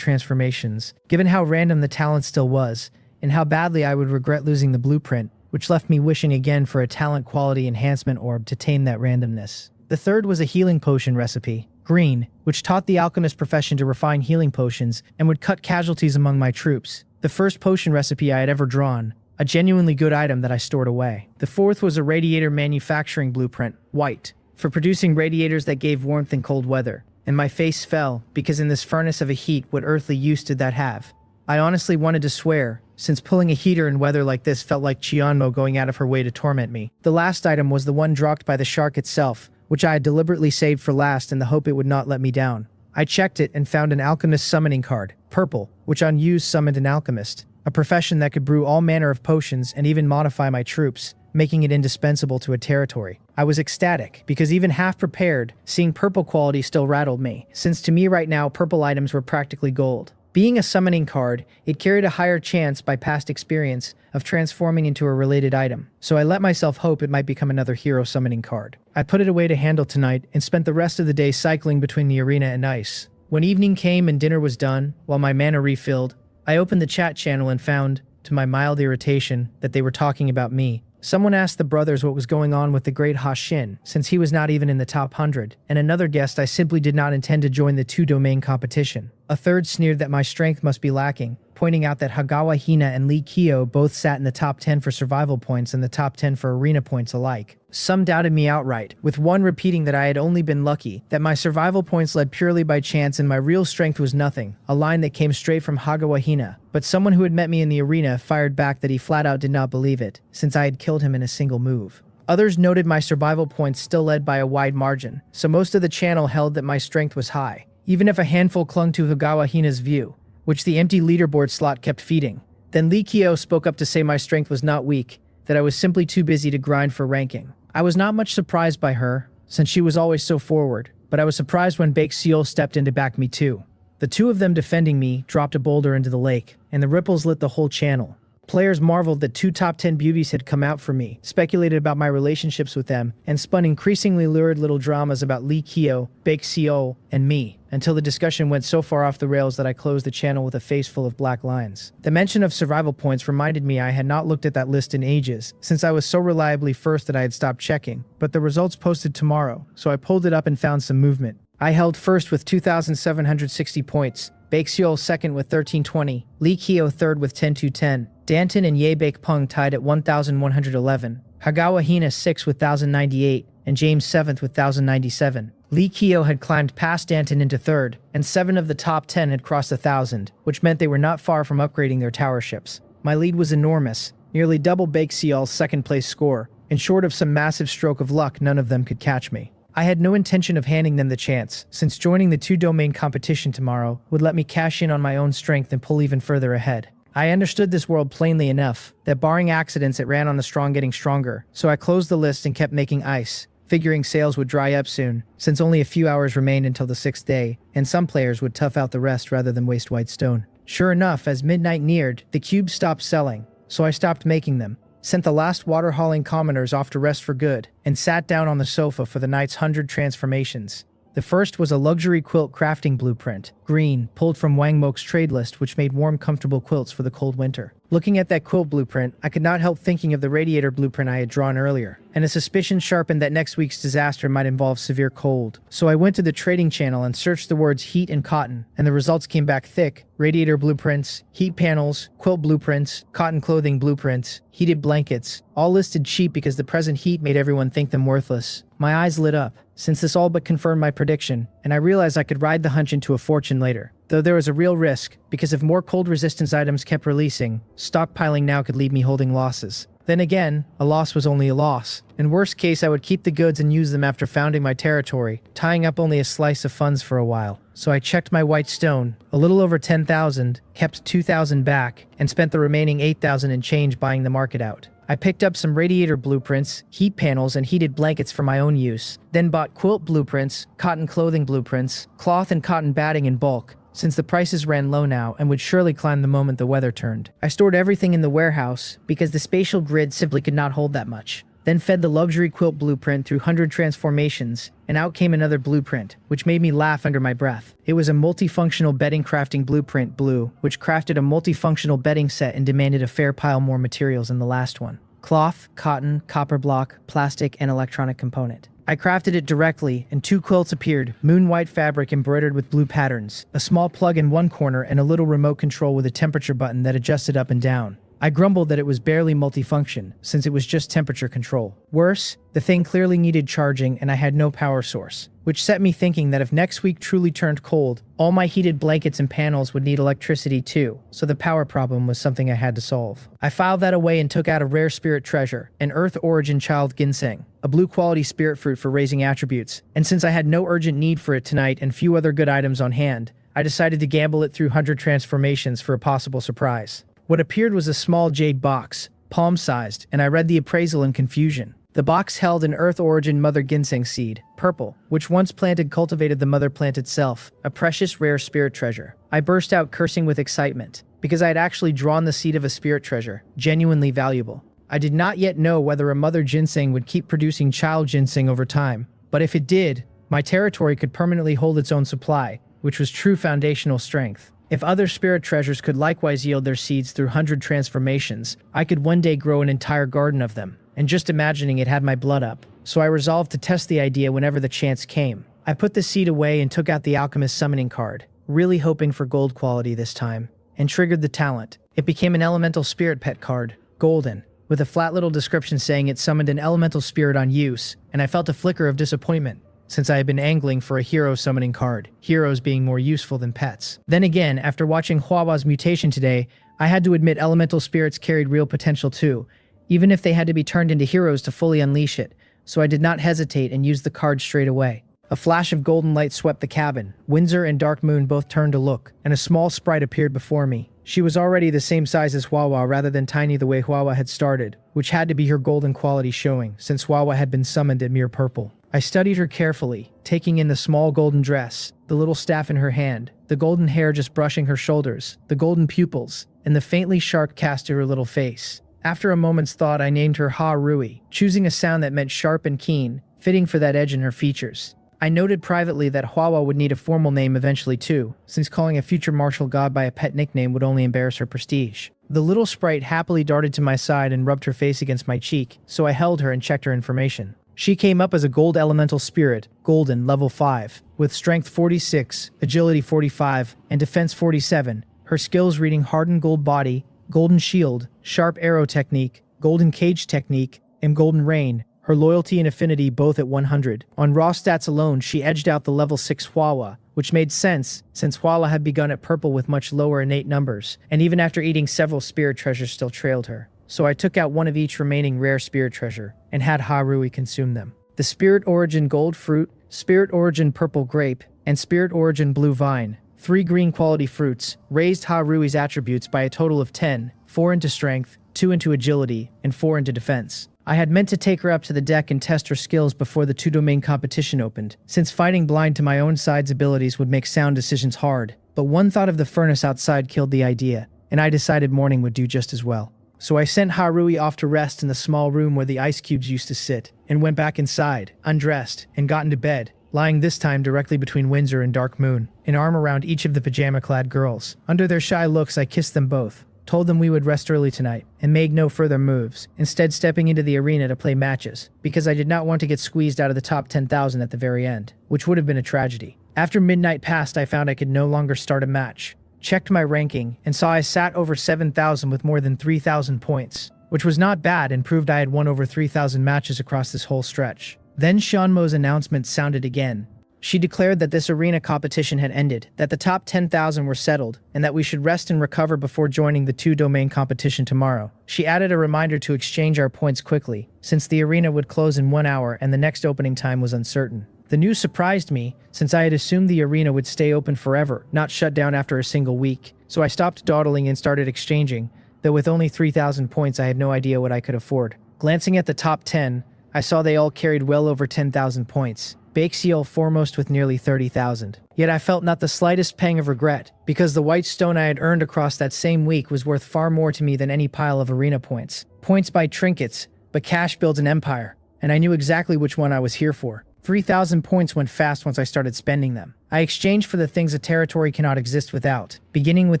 transformations, given how random the talent still was, and how badly I would regret losing the blueprint, which left me wishing again for a talent quality enhancement orb to tame that randomness. The third was a healing potion recipe, green, which taught the alchemist profession to refine healing potions and would cut casualties among my troops. The first potion recipe I had ever drawn, a genuinely good item that I stored away. The fourth was a radiator manufacturing blueprint, white, for producing radiators that gave warmth in cold weather. And my face fell, because in this furnace of a heat, what earthly use did that have? I honestly wanted to swear, since pulling a heater in weather like this felt like Chianmo going out of her way to torment me. The last item was the one dropped by the shark itself, which I had deliberately saved for last in the hope it would not let me down. I checked it and found an alchemist summoning card, purple, which on use summoned an alchemist, a profession that could brew all manner of potions and even modify my troops, making it indispensable to a territory. I was ecstatic, because even half prepared, seeing purple quality still rattled me, since to me right now purple items were practically gold. Being a summoning card, it carried a higher chance by past experience of transforming into a related item, so I let myself hope it might become another hero summoning card. I put it away to handle tonight and spent the rest of the day cycling between the arena and ice. When evening came and dinner was done, while my mana refilled, I opened the chat channel and found, to my mild irritation, that they were talking about me. Someone asked the brothers what was going on with the great Hashin, since he was not even in the top 100, and another guessed I simply did not intend to join the 2-domain competition. A third sneered that my strength must be lacking, pointing out that Hagawa Hina and Lee Kyo both sat in the top 10 for survival points and the top 10 for arena points alike. Some doubted me outright, with one repeating that I had only been lucky, that my survival points led purely by chance and my real strength was nothing, a line that came straight from Hagawa Hina. But someone who had met me in the arena fired back that he flat out did not believe it, since I had killed him in a single move. Others noted my survival points still led by a wide margin, so most of the channel held that my strength was high, even if a handful clung to Hagawa Hina's view, which the empty leaderboard slot kept feeding. Then Lee Kyo spoke up to say my strength was not weak, that I was simply too busy to grind for ranking. I was not much surprised by her, since she was always so forward, but I was surprised when Baek Seol stepped in to back me too. The two of them defending me dropped a boulder into the lake, and the ripples lit the whole channel. Players marveled that 2 top 10 beauties had come out for me, speculated about my relationships with them, and spun increasingly lurid little dramas about Lee Kyo, Baek Seol, and me, until the discussion went so far off the rails that I closed the channel with a face full of black lines. The mention of survival points reminded me I had not looked at that list in ages, since I was so reliably first that I had stopped checking, but the results posted tomorrow, so I pulled it up and found some movement. I held first with 2,760 points, Baek Seol second with 1,320, Lee Kyo third with 10,210, Danton and Ye Baek Pung tied at 1,111, Hagawa Hina sixth with 1,098, and James seventh with 1,097. Lee Kyo had climbed past Danton into third, and 7 of the top 10 had crossed 1,000, which meant they were not far from upgrading their tower ships. My lead was enormous, nearly double Baek Seol's second place score, and short of some massive stroke of luck, none of them could catch me. I had no intention of handing them the chance, since joining the 2-domain competition tomorrow would let me cash in on my own strength and pull even further ahead. I understood this world plainly enough, that barring accidents it ran on the strong getting stronger, so I closed the list and kept making ice, figuring sales would dry up soon, since only a few hours remained until the 6th day, and some players would tough out the rest rather than waste white stone. Sure enough, as midnight neared, the cubes stopped selling, so I stopped making them, sent the last water-hauling commoners off to rest for good, and sat down on the sofa for the night's 100 transformations. The first was a luxury quilt crafting blueprint, green, pulled from Wang Mok's trade list, which made warm, comfortable quilts for the cold winter. Looking at that quilt blueprint, I could not help thinking of the radiator blueprint I had drawn earlier, and a suspicion sharpened that next week's disaster might involve severe cold. So I went to the trading channel and searched the words heat and cotton, and the results came back thick: radiator blueprints, heat panels, quilt blueprints, cotton clothing blueprints, heated blankets, all listed cheap because the present heat made everyone think them worthless. My eyes lit up, since this all but confirmed my prediction, and I realized I could ride the hunch into a fortune later. Though there was a real risk, because if more cold resistance items kept releasing, stockpiling now could leave me holding losses. Then again, a loss was only a loss. In worst case, I would keep the goods and use them after founding my territory, tying up only a slice of funds for a while. So I checked my white stone, a little over 10,000, kept 2,000 back, and spent the remaining 8,000 and change buying the market out. I picked up some radiator blueprints, heat panels, and heated blankets for my own use, then bought quilt blueprints, cotton clothing blueprints, cloth and cotton batting in bulk, since the prices ran low now and would surely climb the moment the weather turned. I stored everything in the warehouse because the spatial grid simply could not hold that much. Then fed the luxury quilt blueprint through 100 transformations, and out came another blueprint, which made me laugh under my breath. It was a multifunctional bedding crafting blueprint blue, which crafted a multifunctional bedding set and demanded a fair pile more materials than the last one: cloth, cotton, copper block, plastic, and electronic component. I crafted it directly, and 2 quilts appeared, moon white fabric embroidered with blue patterns, a small plug in one corner, and a little remote control with a temperature button that adjusted up and down. I grumbled that it was barely multifunction, since it was just temperature control. Worse, the thing clearly needed charging and I had no power source, which set me thinking that if next week truly turned cold, all my heated blankets and panels would need electricity too, so the power problem was something I had to solve. I filed that away and took out a rare spirit treasure, an Earth Origin Child Ginseng, a blue quality spirit fruit for raising attributes, and since I had no urgent need for it tonight and few other good items on hand, I decided to gamble it through 100 transformations for a possible surprise. What appeared was a small jade box, palm-sized, and I read the appraisal in confusion. The box held an Earth Origin Mother Ginseng seed, purple, which once planted cultivated the mother plant itself, a precious rare spirit treasure. I burst out cursing with excitement, because I had actually drawn the seed of a spirit treasure, genuinely valuable. I did not yet know whether a mother ginseng would keep producing child ginseng over time, but if it did, my territory could permanently hold its own supply, which was true foundational strength. If other spirit treasures could likewise yield their seeds through 100 transformations, I could one day grow an entire garden of them, and just imagining it had my blood up. So I resolved to test the idea whenever the chance came. I put the seed away and took out the alchemist summoning card, really hoping for gold quality this time, and triggered the talent. It became an elemental spirit pet card, golden, with a flat little description saying it summoned an elemental spirit on use, and I felt a flicker of disappointment, since I had been angling for a hero summoning card, heroes being more useful than pets. Then again, after watching Huawa's mutation today, I had to admit elemental spirits carried real potential too, even if they had to be turned into heroes to fully unleash it, so I did not hesitate and used the card straight away. A flash of golden light swept the cabin. Windsor and Dark Moon both turned to look, and a small sprite appeared before me. She was already the same size as Huawa rather than tiny the way Huawa had started, which had to be her golden quality showing, since Huawa had been summoned at mere purple. I studied her carefully, taking in the small golden dress, the little staff in her hand, the golden hair just brushing her shoulders, the golden pupils, and the faintly sharp cast to her little face. After a moment's thought, I named her Ha-Rui, choosing a sound that meant sharp and keen, fitting for that edge in her features. I noted privately that Hwawa would need a formal name eventually too, since calling a future martial god by a pet nickname would only embarrass her prestige. The little sprite happily darted to my side and rubbed her face against my cheek, so I held her and checked her information. She came up as a gold elemental spirit, golden, level 5, with strength 46, agility 45, and defense 47. Her skills reading hardened gold body, golden shield, sharp arrow technique, golden cage technique, and golden rain. Her loyalty and affinity both at 100. On raw stats alone, she edged out the level 6 Hwawa, which made sense since Hwawa had begun at purple with much lower innate numbers, and even after eating several spirit treasures still trailed her. So I took out one of each remaining rare spirit treasure and had Ha-Rui consume them. The spirit origin gold fruit, spirit origin purple grape, and spirit origin blue vine, 3 green quality fruits, raised Ha-Rui's attributes by a total of 10, 4 into strength, 2 into agility, and 4 into defense. I had meant to take her up to the deck and test her skills before the 2-domain competition opened, since fighting blind to my own side's abilities would make sound decisions hard, but one thought of the furnace outside killed the idea, and I decided morning would do just as well. So I sent Ha-Rui off to rest in the small room where the ice cubes used to sit, and went back inside, undressed, and got into bed, lying this time directly between Windsor and Dark Moon, an arm around each of the pajama-clad girls. Under their shy looks, I kissed them both, told them we would rest early tonight, and made no further moves, instead stepping into the arena to play matches, because I did not want to get squeezed out of the top 10,000 at the very end, which would have been a tragedy. After midnight passed, I found I could no longer start a match. Checked my ranking, and saw I sat over 7,000 with more than 3,000 points, which was not bad and proved I had won over 3,000 matches across this whole stretch. Then Shanmo's announcement sounded again. She declared that this arena competition had ended, that the top 10,000 were settled, and that we should rest and recover before joining the 2-domain competition tomorrow. She added a reminder to exchange our points quickly, since the arena would close in 1 hour and the next opening time was uncertain. The news surprised me, since I had assumed the arena would stay open forever, not shut down after a single week, so I stopped dawdling and started exchanging, though with only 3,000 points I had no idea what I could afford. Glancing at the top 10, I saw they all carried well over 10,000 points. Baexiel foremost with nearly 30,000. Yet I felt not the slightest pang of regret, because the white stone I had earned across that same week was worth far more to me than any pile of arena points. Points buy trinkets, but cash builds an empire, and I knew exactly which one I was here for. 3,000 points went fast once I started spending them. I exchanged for the things a territory cannot exist without, beginning with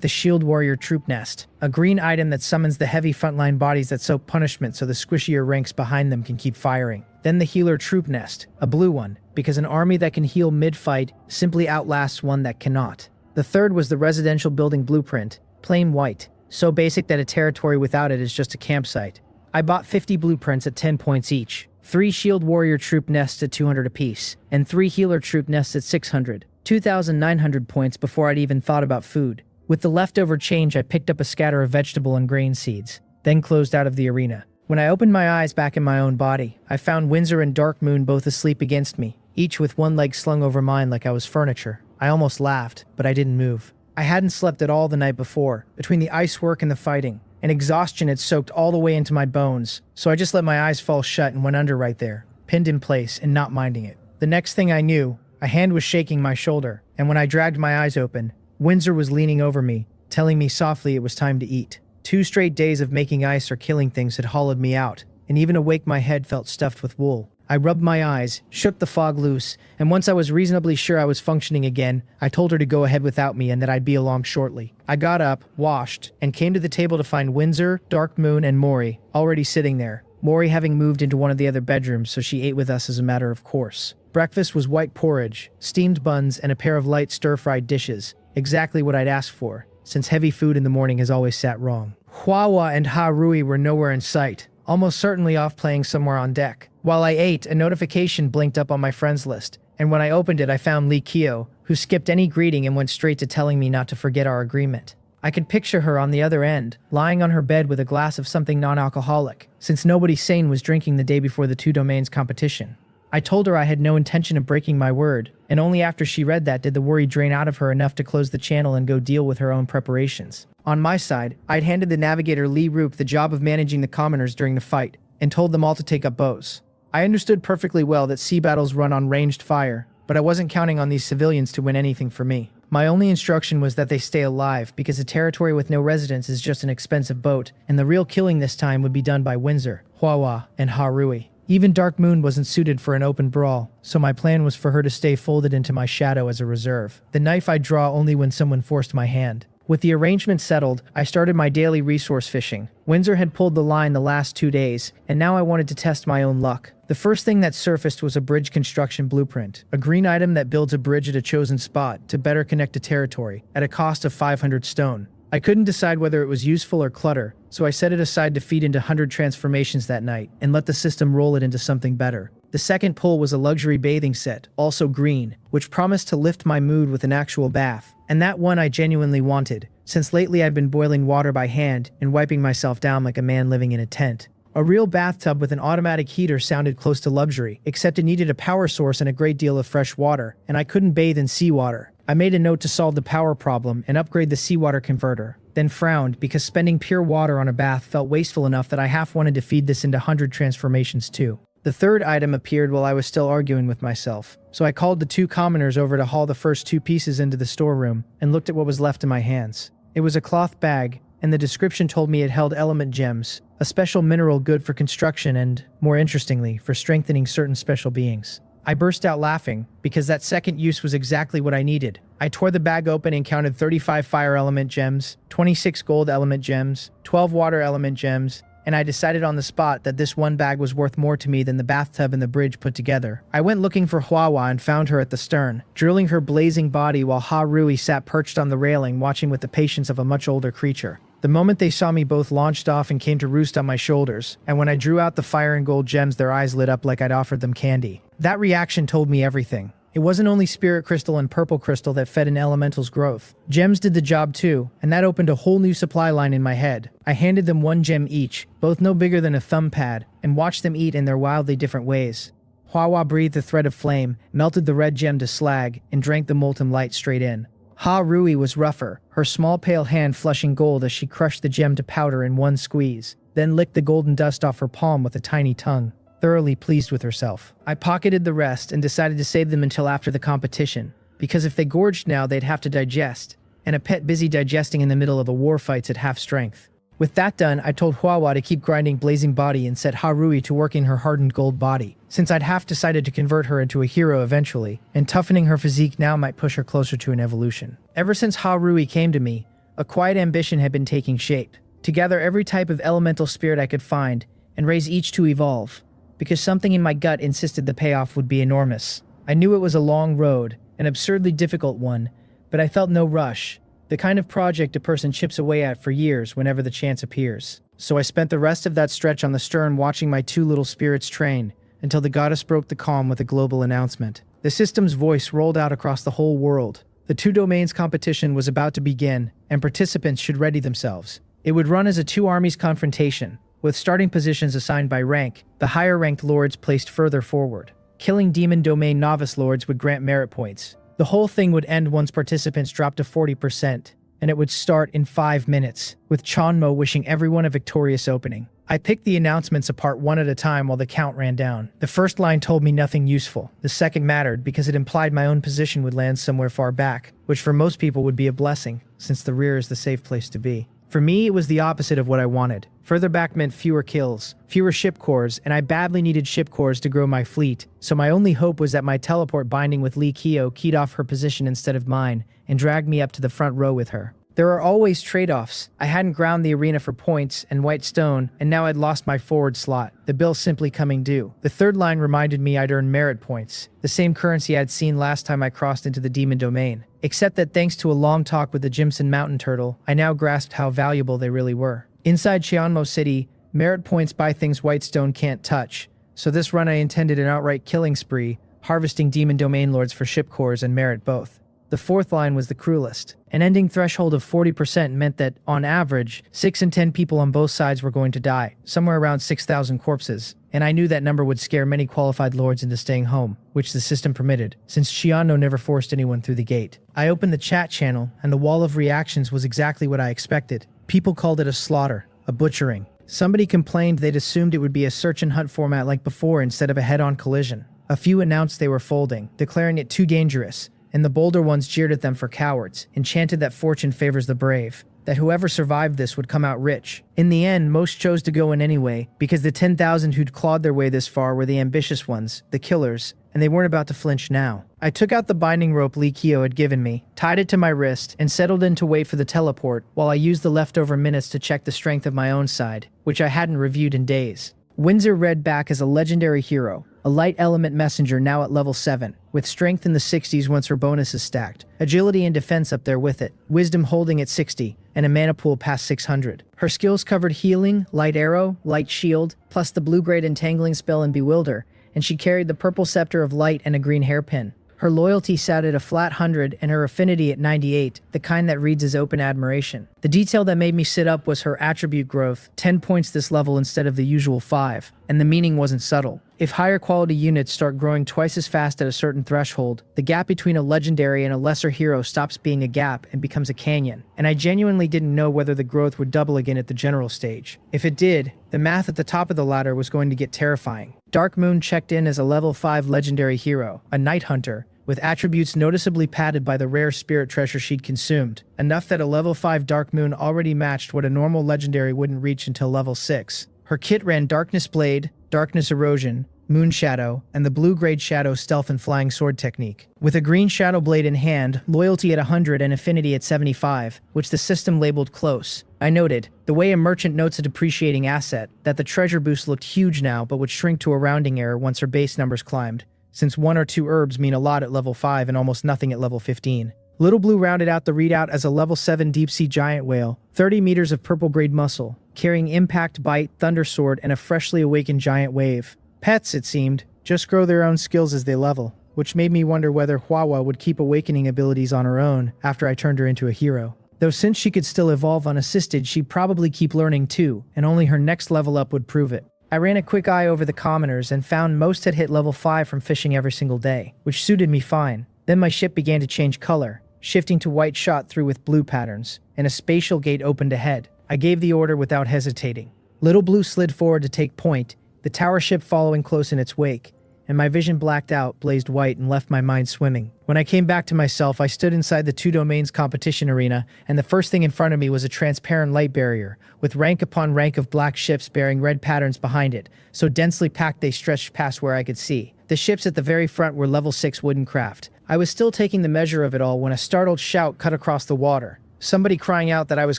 the Shield Warrior Troop Nest, a green item that summons the heavy frontline bodies that soak punishment so the squishier ranks behind them can keep firing. Then the Healer Troop Nest, a blue one, because an army that can heal mid-fight simply outlasts one that cannot. The third was the Residential Building Blueprint, plain white, so basic that a territory without it is just a campsite. I bought 50 blueprints at 10 points each, 3 Shield Warrior Troop Nests at 200 apiece, and 3 Healer Troop Nests at 600, 2,900 points before I'd even thought about food. With the leftover change, I picked up a scatter of vegetable and grain seeds, then closed out of the arena. When I opened my eyes back in my own body, I found Windsor and Dark Moon both asleep against me, each with one leg slung over mine like I was furniture. I almost laughed, but I didn't move. I hadn't slept at all the night before, between the ice work and the fighting, and exhaustion had soaked all the way into my bones, so I just let my eyes fall shut and went under right there, pinned in place and not minding it. The next thing I knew, a hand was shaking my shoulder, and when I dragged my eyes open, Windsor was leaning over me, telling me softly it was time to eat. 2 straight days of making ice or killing things had hollowed me out, and even awake my head felt stuffed with wool. I rubbed my eyes, shook the fog loose, and once I was reasonably sure I was functioning again, I told her to go ahead without me and that I'd be along shortly. I got up, washed, and came to the table to find Windsor, Dark Moon, and Mori already sitting there, Mori having moved into one of the other bedrooms so she ate with us as a matter of course. Breakfast was white porridge, steamed buns, and a pair of light stir-fried dishes, exactly what I'd asked for, since heavy food in the morning has always sat wrong. Hwawa and Ha-Rui were nowhere in sight, almost certainly off playing somewhere on deck. While I ate, a notification blinked up on my friends list, and when I opened it I found Lee Kyo, who skipped any greeting and went straight to telling me not to forget our agreement. I could picture her on the other end, lying on her bed with a glass of something non-alcoholic, since nobody sane was drinking the day before the 2 domains competition. I told her I had no intention of breaking my word, and only after she read that did the worry drain out of her enough to close the channel and go deal with her own preparations. On my side, I'd handed the navigator Lee Roop the job of managing the commoners during the fight, and told them all to take up bows. I understood perfectly well that sea battles run on ranged fire, but I wasn't counting on these civilians to win anything for me. My only instruction was that they stay alive, because a territory with no residents is just an expensive boat, and the real killing this time would be done by Windsor, Hwawa, and Harui. Even Dark Moon wasn't suited for an open brawl, so my plan was for her to stay folded into my shadow as a reserve. The knife I'd draw only when someone forced my hand. With the arrangement settled, I started my daily resource fishing. Windsor had pulled the line the last 2 days, and now I wanted to test my own luck. The first thing that surfaced was a bridge construction blueprint, a green item that builds a bridge at a chosen spot to better connect a territory, at a cost of 500 stone. I couldn't decide whether it was useful or clutter, so I set it aside to feed into 100 transformations that night, and let the system roll it into something better. The second pull was a luxury bathing set, also green, which promised to lift my mood with an actual bath. And that one I genuinely wanted, since lately I'd been boiling water by hand and wiping myself down like a man living in a tent. A real bathtub with an automatic heater sounded close to luxury, except it needed a power source and a great deal of fresh water, and I couldn't bathe in seawater. I made a note to solve the power problem and upgrade the seawater converter, then frowned because spending pure water on a bath felt wasteful enough that I half wanted to feed this into 100 transformations too. The third item appeared while I was still arguing with myself, so I called the 2 commoners over to haul the first 2 pieces into the storeroom and looked at what was left in my hands. It was a cloth bag, and the description told me it held element gems, a special mineral good for construction and, more interestingly, for strengthening certain special beings. I burst out laughing, because that second use was exactly what I needed. I tore the bag open and counted 35 fire element gems, 26 gold element gems, 12 water element gems, and I decided on the spot that this one bag was worth more to me than the bathtub and the bridge put together. I went looking for Hwawa and found her at the stern, drilling her blazing body while Harui sat perched on the railing watching with the patience of a much older creature. The moment they saw me, both launched off and came to roost on my shoulders, and when I drew out the fire and gold gems, their eyes lit up like I'd offered them candy. That reaction told me everything. It wasn't only spirit crystal and purple crystal that fed an elemental's growth. Gems did the job too, and that opened a whole new supply line in my head. I handed them 1 gem each, both no bigger than a thumb pad, and watched them eat in their wildly different ways. Hwawa breathed a thread of flame, melted the red gem to slag, and drank the molten light straight in. Harui was rougher, her small pale hand flushing gold as she crushed the gem to powder in one squeeze, then licked the golden dust off her palm with a tiny tongue, thoroughly pleased with herself. I pocketed the rest and decided to save them until after the competition, because if they gorged now, they'd have to digest, and a pet busy digesting in the middle of a war fight's at half strength. With that done, I told Hwawa to keep grinding blazing body and set Harui to working her hardened gold body, since I'd half decided to convert her into a hero eventually, and toughening her physique now might push her closer to an evolution. Ever since Harui came to me, a quiet ambition had been taking shape, to gather every type of elemental spirit I could find, and raise each to evolve, because something in my gut insisted the payoff would be enormous. I knew it was a long road, an absurdly difficult one, but I felt no rush, the kind of project a person chips away at for years whenever the chance appears. So I spent the rest of that stretch on the stern watching my 2 little spirits train, until the goddess broke the calm with a global announcement. The system's voice rolled out across the whole world. The 2 domains competition was about to begin, and participants should ready themselves. It would run as a 2 armies confrontation, with starting positions assigned by rank, the higher-ranked lords placed further forward. Killing demon domain novice lords would grant merit points. The whole thing would end once participants dropped to 40%, and it would start in 5 minutes, with Chanmo wishing everyone a victorious opening. I picked the announcements apart one at a time while the count ran down. The first line told me nothing useful. The second mattered because it implied my own position would land somewhere far back, which for most people would be a blessing, since the rear is the safe place to be. For me, it was the opposite of what I wanted. Further back meant fewer kills, fewer ship cores, and I badly needed ship cores to grow my fleet, so my only hope was that my teleport binding with Lee Kyo keyed off her position instead of mine, and dragged me up to the front row with her. There are always trade-offs. I hadn't ground the arena for points and white stone, and now I'd lost my forward slot, the bill simply coming due. The third line reminded me I'd earned merit points, the same currency I'd seen last time I crossed into the demon domain. Except that thanks to a long talk with the Jimson mountain turtle, I now grasped how valuable they really were. Inside Cheonmo City, merit points buy things white stone can't touch, so this run I intended an outright killing spree, harvesting demon domain lords for ship cores and merit both. The fourth line was the cruelest. An ending threshold of 40% meant that, on average, 6 in 10 people on both sides were going to die, somewhere around 6,000 corpses, and I knew that number would scare many qualified lords into staying home, which the system permitted, since Shiano never forced anyone through the gate. I opened the chat channel, and the wall of reactions was exactly what I expected. People called it a slaughter, a butchering. Somebody complained they'd assumed it would be a search and hunt format like before instead of a head-on collision. A few announced they were folding, declaring it too dangerous, and the bolder ones jeered at them for cowards, and chanted that fortune favors the brave, that whoever survived this would come out rich. In the end, most chose to go in anyway, because the 10,000 who'd clawed their way this far were the ambitious ones, the killers, and they weren't about to flinch now. I took out the binding rope Lee Kyo had given me, tied it to my wrist, and settled in to wait for the teleport, while I used the leftover minutes to check the strength of my own side, which I hadn't reviewed in days. Windsor read back as a legendary hero, a light element messenger now at level 7, with strength in the 60s once her bonus is stacked, agility and defense up there with it, wisdom holding at 60, and a mana pool past 600. Her skills covered healing, light arrow, light shield, plus the blue-grade entangling spell and bewilder, and she carried the purple scepter of light and a green hairpin. Her loyalty sat at a flat 100 and her affinity at 98, the kind that reads as open admiration. The detail that made me sit up was her attribute growth, 10 points this level instead of the usual 5, and the meaning wasn't subtle. If higher quality units start growing twice as fast at a certain threshold, the gap between a legendary and a lesser hero stops being a gap and becomes a canyon, and I genuinely didn't know whether the growth would double again at the general stage. If it did, the math at the top of the ladder was going to get terrifying. Dark Moon checked in as a level 5 legendary hero, a night hunter, with attributes noticeably padded by the rare spirit treasure she'd consumed, enough that a level 5 Dark Moon already matched what a normal legendary wouldn't reach until level 6. Her kit ran Darkness Blade, Darkness Erosion, Moon Shadow, and the blue-grade Shadow Stealth and Flying Sword technique. With a green Shadow Blade in hand, loyalty at 100 and affinity at 75, which the system labeled close. I noted, the way a merchant notes a depreciating asset, that the treasure boost looked huge now but would shrink to a rounding error once her base numbers climbed, since 1 or 2 herbs mean a lot at level 5 and almost nothing at level 15. Little Blue rounded out the readout as a level 7 deep-sea giant whale, 30 meters of purple-grade muscle, carrying Impact, Bite, Thunder Sword, and a freshly awakened giant wave. Pets, it seemed, just grow their own skills as they level, which made me wonder whether Hwawa would keep awakening abilities on her own after I turned her into a hero. Though since she could still evolve unassisted, she'd probably keep learning too, and only her next level up would prove it. I ran a quick eye over the commoners and found most had hit level 5 from fishing every single day, which suited me fine. Then my ship began to change color, shifting to white shot through with blue patterns, and a spatial gate opened ahead. I gave the order without hesitating. Little Blue slid forward to take point, the tower ship following close in its wake, and my vision blacked out, blazed white, and left my mind swimming. When I came back to myself, I stood inside the 2 domains competition arena, and the first thing in front of me was a transparent light barrier, with rank upon rank of black ships bearing red patterns behind it, so densely packed they stretched past where I could see. The ships at the very front were level 6 wooden craft. I was still taking the measure of it all when a startled shout cut across the water, somebody crying out that I was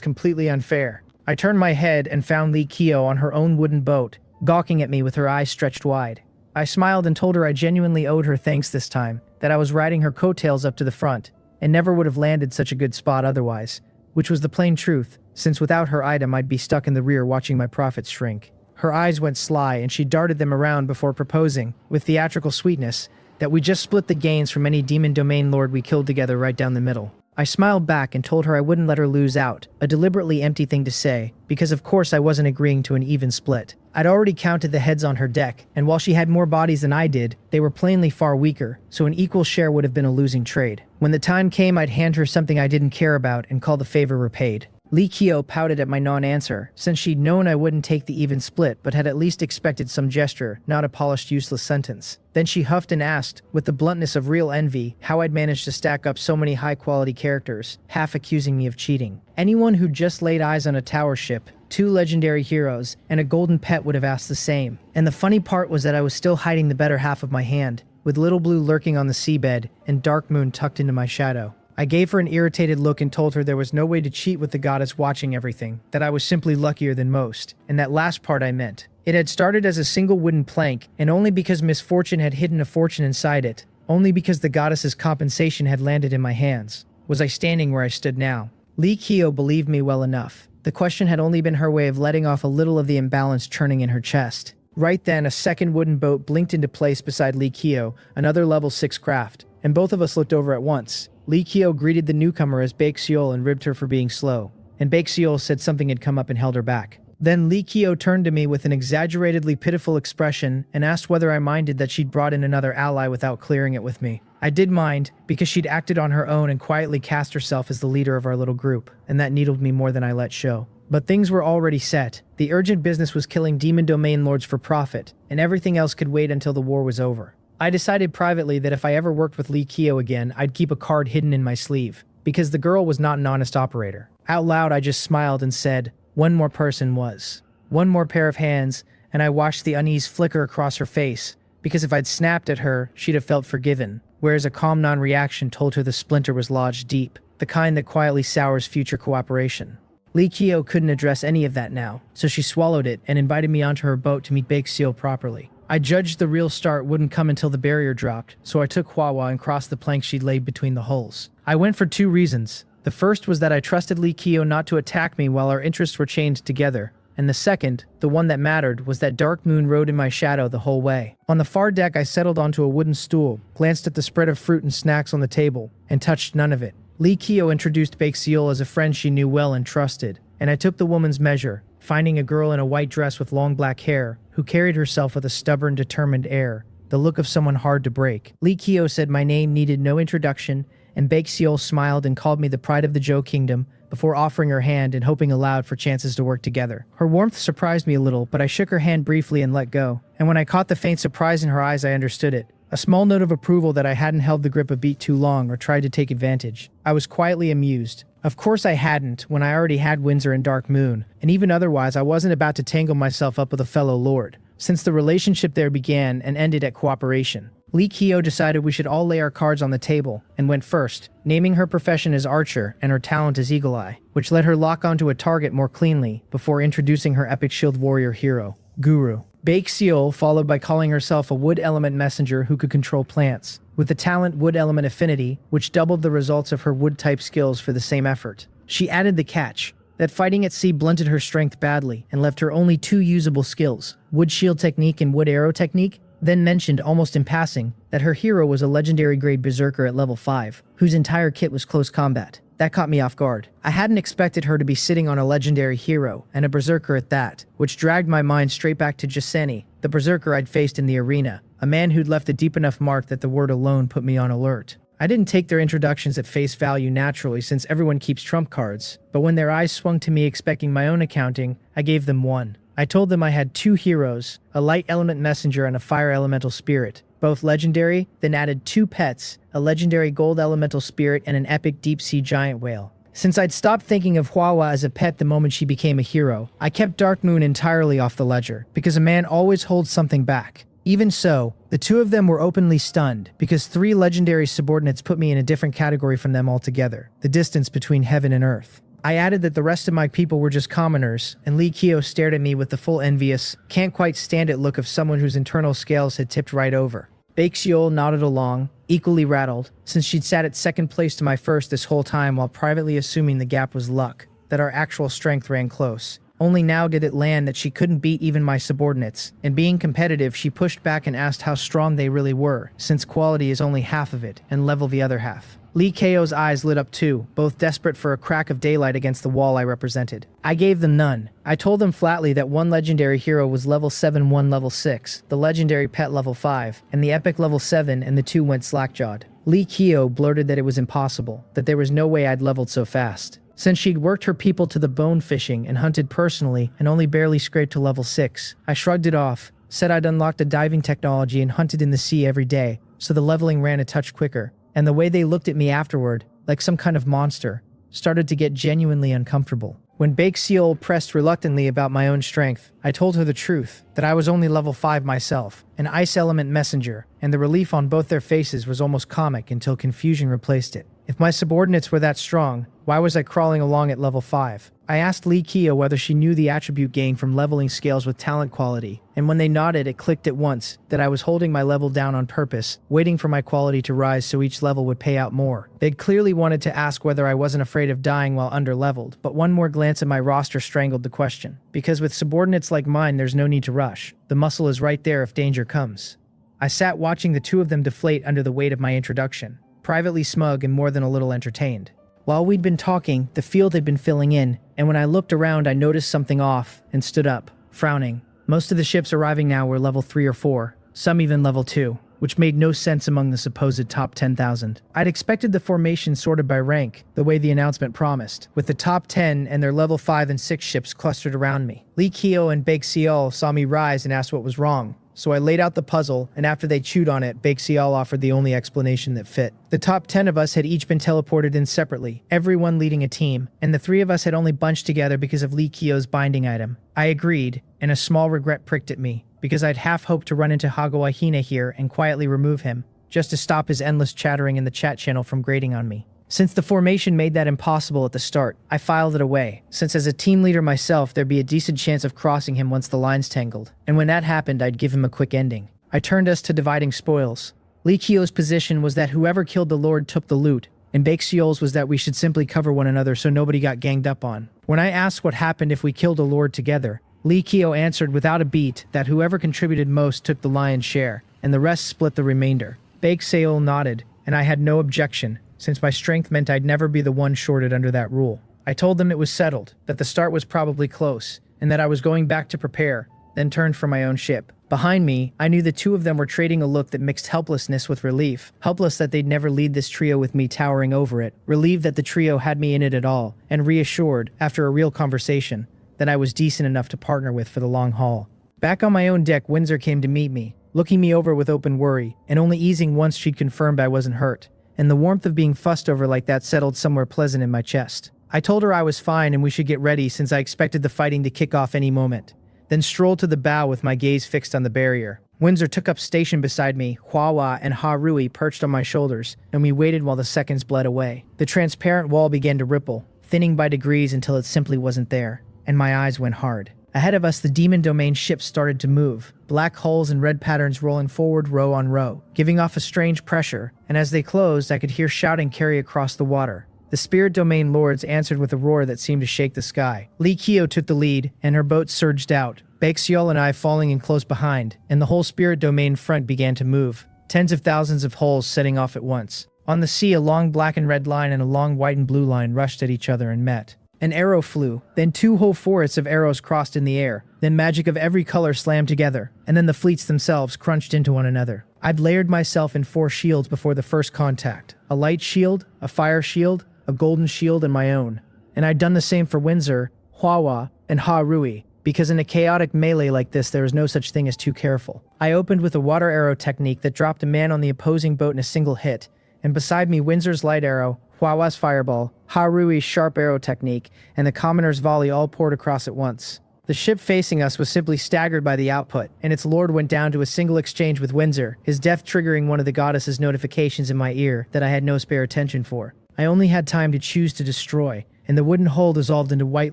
completely unfair. I turned my head and found Lee Kyo on her own wooden boat, gawking at me with her eyes stretched wide. I smiled and told her I genuinely owed her thanks this time, that I was riding her coattails up to the front, and never would have landed such a good spot otherwise, which was the plain truth, since without her item I'd be stuck in the rear watching my profits shrink. Her eyes went sly, and she darted them around before proposing, with theatrical sweetness, that we just split the gains from any demon domain lord we killed together right down the middle. I smiled back and told her I wouldn't let her lose out, a deliberately empty thing to say, because of course I wasn't agreeing to an even split. I'd already counted the heads on her deck, and while she had more bodies than I did, they were plainly far weaker, so an equal share would have been a losing trade. When the time came, I'd hand her something I didn't care about and call the favor repaid. Lee Kyo pouted at my non-answer, since she'd known I wouldn't take the even split but had at least expected some gesture, not a polished useless sentence. Then she huffed and asked, with the bluntness of real envy, how I'd managed to stack up so many high-quality characters, half accusing me of cheating. Anyone who'd just laid eyes on a tower ship, 2 legendary heroes, and a golden pet would have asked the same. And the funny part was that I was still hiding the better half of my hand, with Little Blue lurking on the seabed and Dark Moon tucked into my shadow. I gave her an irritated look and told her there was no way to cheat with the goddess watching everything, that I was simply luckier than most, and that last part I meant. It had started as a single wooden plank, and only because misfortune had hidden a fortune inside it, only because the goddess's compensation had landed in my hands, was I standing where I stood now. Lee Kyo believed me well enough. The question had only been her way of letting off a little of the imbalance churning in her chest. Right then, a second wooden boat blinked into place beside Lee Kyo, another level 6 craft, and both of us looked over at once. Lee Kyo greeted the newcomer as Baek Seol and ribbed her for being slow, and Baek Seol said something had come up and held her back. Then Lee Kyo turned to me with an exaggeratedly pitiful expression and asked whether I minded that she'd brought in another ally without clearing it with me. I did mind, because she'd acted on her own and quietly cast herself as the leader of our little group, and that needled me more than I let show. But things were already set. The urgent business was killing demon domain lords for profit, and everything else could wait until the war was over. I decided privately that if I ever worked with Lee Kyo again, I'd keep a card hidden in my sleeve, because the girl was not an honest operator. Out loud, I just smiled and said, one more person was. One more pair of hands, and I watched the unease flicker across her face, because if I'd snapped at her, she'd have felt forgiven, whereas a calm non-reaction told her the splinter was lodged deep, the kind that quietly sours future cooperation. Lee Kyo couldn't address any of that now, so she swallowed it and invited me onto her boat to meet Baekseol properly. I judged the real start wouldn't come until the barrier dropped, so I took Hwawa and crossed the plank she'd laid between the hulls. I went for 2 reasons. The first was that I trusted Lee Kyo not to attack me while our interests were chained together, and the second, the one that mattered, was that Dark Moon rode in my shadow the whole way. On the far deck, I settled onto a wooden stool, glanced at the spread of fruit and snacks on the table, and touched none of it. Lee Kyo introduced Baekseol as a friend she knew well and trusted, and I took the woman's measure, finding a girl in a white dress with long black hair, who carried herself with a stubborn, determined air, the look of someone hard to break. Lee Kyo said my name needed no introduction, and Baekseol smiled and called me the pride of the Joe Kingdom, before offering her hand and hoping aloud for chances to work together. Her warmth surprised me a little, but I shook her hand briefly and let go, and when I caught the faint surprise in her eyes, I understood it. A small note of approval that I hadn't held the grip a beat too long or tried to take advantage. I was quietly amused. Of course I hadn't, when I already had Windsor and Dark Moon, and even otherwise I wasn't about to tangle myself up with a fellow lord, since the relationship there began and ended at cooperation. Lee Kyo decided we should all lay our cards on the table, and went first, naming her profession as archer and her talent as Eagle Eye, which let her lock onto a target more cleanly before introducing her epic shield warrior hero, Guru. Baekseol followed by calling herself a wood element messenger who could control plants, with the talent wood element affinity, which doubled the results of her wood type skills for the same effort. She added the catch, that fighting at sea blunted her strength badly and left her only 2 usable skills, wood shield technique and wood arrow technique, then mentioned almost in passing that her hero was a legendary grade berserker at level 5, whose entire kit was close combat. That caught me off guard. I hadn't expected her to be sitting on a legendary hero, and a berserker at that, which dragged my mind straight back to Jaseni, the berserker I'd faced in the arena, a man who'd left a deep enough mark that the word alone put me on alert. I didn't take their introductions at face value naturally since everyone keeps trump cards, but when their eyes swung to me expecting my own accounting, I gave them one. I told them I had 2 heroes, a light element messenger and a fire elemental spirit, both legendary, then added 2 pets, a legendary gold elemental spirit and an epic deep-sea giant whale. Since I'd stopped thinking of Hwawa as a pet the moment she became a hero, I kept Dark Moon entirely off the ledger, because a man always holds something back. Even so, the 2 of them were openly stunned, because 3 legendary subordinates put me in a different category from them altogether, the distance between heaven and earth. I added that the rest of my people were just commoners, and Lee Kyo stared at me with the full envious, can't quite stand it look of someone whose internal scales had tipped right over. Baekseol nodded along, equally rattled, since she'd sat at second place to my first this whole time while privately assuming the gap was luck, that our actual strength ran close. Only now did it land that she couldn't beat even my subordinates, and being competitive she pushed back and asked how strong they really were, since quality is only half of it, and level the other half. Lee Kyo's eyes lit up too, both desperate for a crack of daylight against the wall I represented. I gave them none. I told them flatly that one legendary hero was level 7, one level 6, the legendary pet level 5, and the epic level 7, and the 2 went slack-jawed. Lee Kyo blurted that it was impossible, that there was no way I'd leveled so fast. Since she'd worked her people to the bone fishing and hunted personally and only barely scraped to level 6, I shrugged it off, said I'd unlocked a diving technology and hunted in the sea every day, so the leveling ran a touch quicker. And the way they looked at me afterward, like some kind of monster, started to get genuinely uncomfortable. When Baekseol pressed reluctantly about my own strength, I told her the truth, that I was only level 5 myself, an ice element messenger, and the relief on both their faces was almost comic until confusion replaced it. If my subordinates were that strong, why was I crawling along at level 5? I asked Lee Kyo whether she knew the attribute gain from leveling scales with talent quality, and when they nodded it clicked at once that I was holding my level down on purpose, waiting for my quality to rise so each level would pay out more. They'd clearly wanted to ask whether I wasn't afraid of dying while under-leveled, but one more glance at my roster strangled the question. Because with subordinates like mine there's no need to rush. The muscle is right there if danger comes. I sat watching the 2 of them deflate under the weight of my introduction, privately smug and more than a little entertained. While we'd been talking, the field had been filling in, and when I looked around I noticed something off and stood up, frowning. Most of the ships arriving now were level 3 or 4, some even level 2, which made no sense among the supposed top 10,000. I'd expected the formation sorted by rank, the way the announcement promised, with the top 10 and their level 5 and 6 ships clustered around me. Lee Kyo and Baekseol saw me rise and asked what was wrong, So I laid out the puzzle, and after they chewed on it, Baexial offered the only explanation that fit. The top 10 of us had each been teleported in separately, everyone leading a team, and the 3 of us had only bunched together because of Lee Kyo's binding item. I agreed, and a small regret pricked at me, because I'd half hoped to run into Hagawahina here and quietly remove him, just to stop his endless chattering in the chat channel from grating on me. Since the formation made that impossible at the start, I filed it away, since as a team leader myself there'd be a decent chance of crossing him once the lines tangled, and when that happened I'd give him a quick ending. I turned us to dividing spoils. Lee Kyo's position was that whoever killed the Lord took the loot, and Baexiol's was that we should simply cover one another so nobody got ganged up on. When I asked what happened if we killed a Lord together, Lee Kyo answered without a beat that whoever contributed most took the lion's share, and the rest split the remainder. Baexiol nodded, and I had no objection, since my strength meant I'd never be the one shorted under that rule. I told them it was settled, that the start was probably close, and that I was going back to prepare, then turned for my own ship. Behind me, I knew the 2 of them were trading a look that mixed helplessness with relief. Helpless that they'd never lead this trio with me towering over it, relieved that the trio had me in it at all, and reassured, after a real conversation, that I was decent enough to partner with for the long haul. Back on my own deck, Windsor came to meet me, looking me over with open worry, and only easing once she'd confirmed I wasn't hurt. And the warmth of being fussed over like that settled somewhere pleasant in my chest. I told her I was fine and we should get ready since I expected the fighting to kick off any moment, then strolled to the bow with my gaze fixed on the barrier. Windsor took up station beside me, Hua and Ha Rui perched on my shoulders, and we waited while the seconds bled away. The transparent wall began to ripple, thinning by degrees until it simply wasn't there, and my eyes went hard. Ahead of us, the Demon Domain ships started to move, black hulls and red patterns rolling forward row on row, giving off a strange pressure, and as they closed, I could hear shouting carry across the water. The Spirit Domain Lords answered with a roar that seemed to shake the sky. Lee Kyo took the lead, and her boat surged out, Baexiol and I falling in close behind, and the whole Spirit Domain front began to move, tens of thousands of hulls setting off at once. On the sea, a long black and red line and a long white and blue line rushed at each other and met. An arrow flew, then 2 whole forests of arrows crossed in the air, then magic of every color slammed together, and then the fleets themselves crunched into one another. I'd layered myself in 4 shields before the first contact, a light shield, a fire shield, a golden shield, and my own. And I'd done the same for Windsor, Hua, and Ha Rui, because in a chaotic melee like this there is no such thing as too careful. I opened with a water arrow technique that dropped a man on the opposing boat in a single hit, and beside me Windsor's light arrow, Huawa's fireball, Harui's sharp arrow technique, and the commoner's volley all poured across at once. The ship facing us was simply staggered by the output, and its lord went down to a single exchange with Windsor, his death triggering one of the goddess's notifications in my ear that I had no spare attention for. I only had time to choose to destroy, and the wooden hull dissolved into white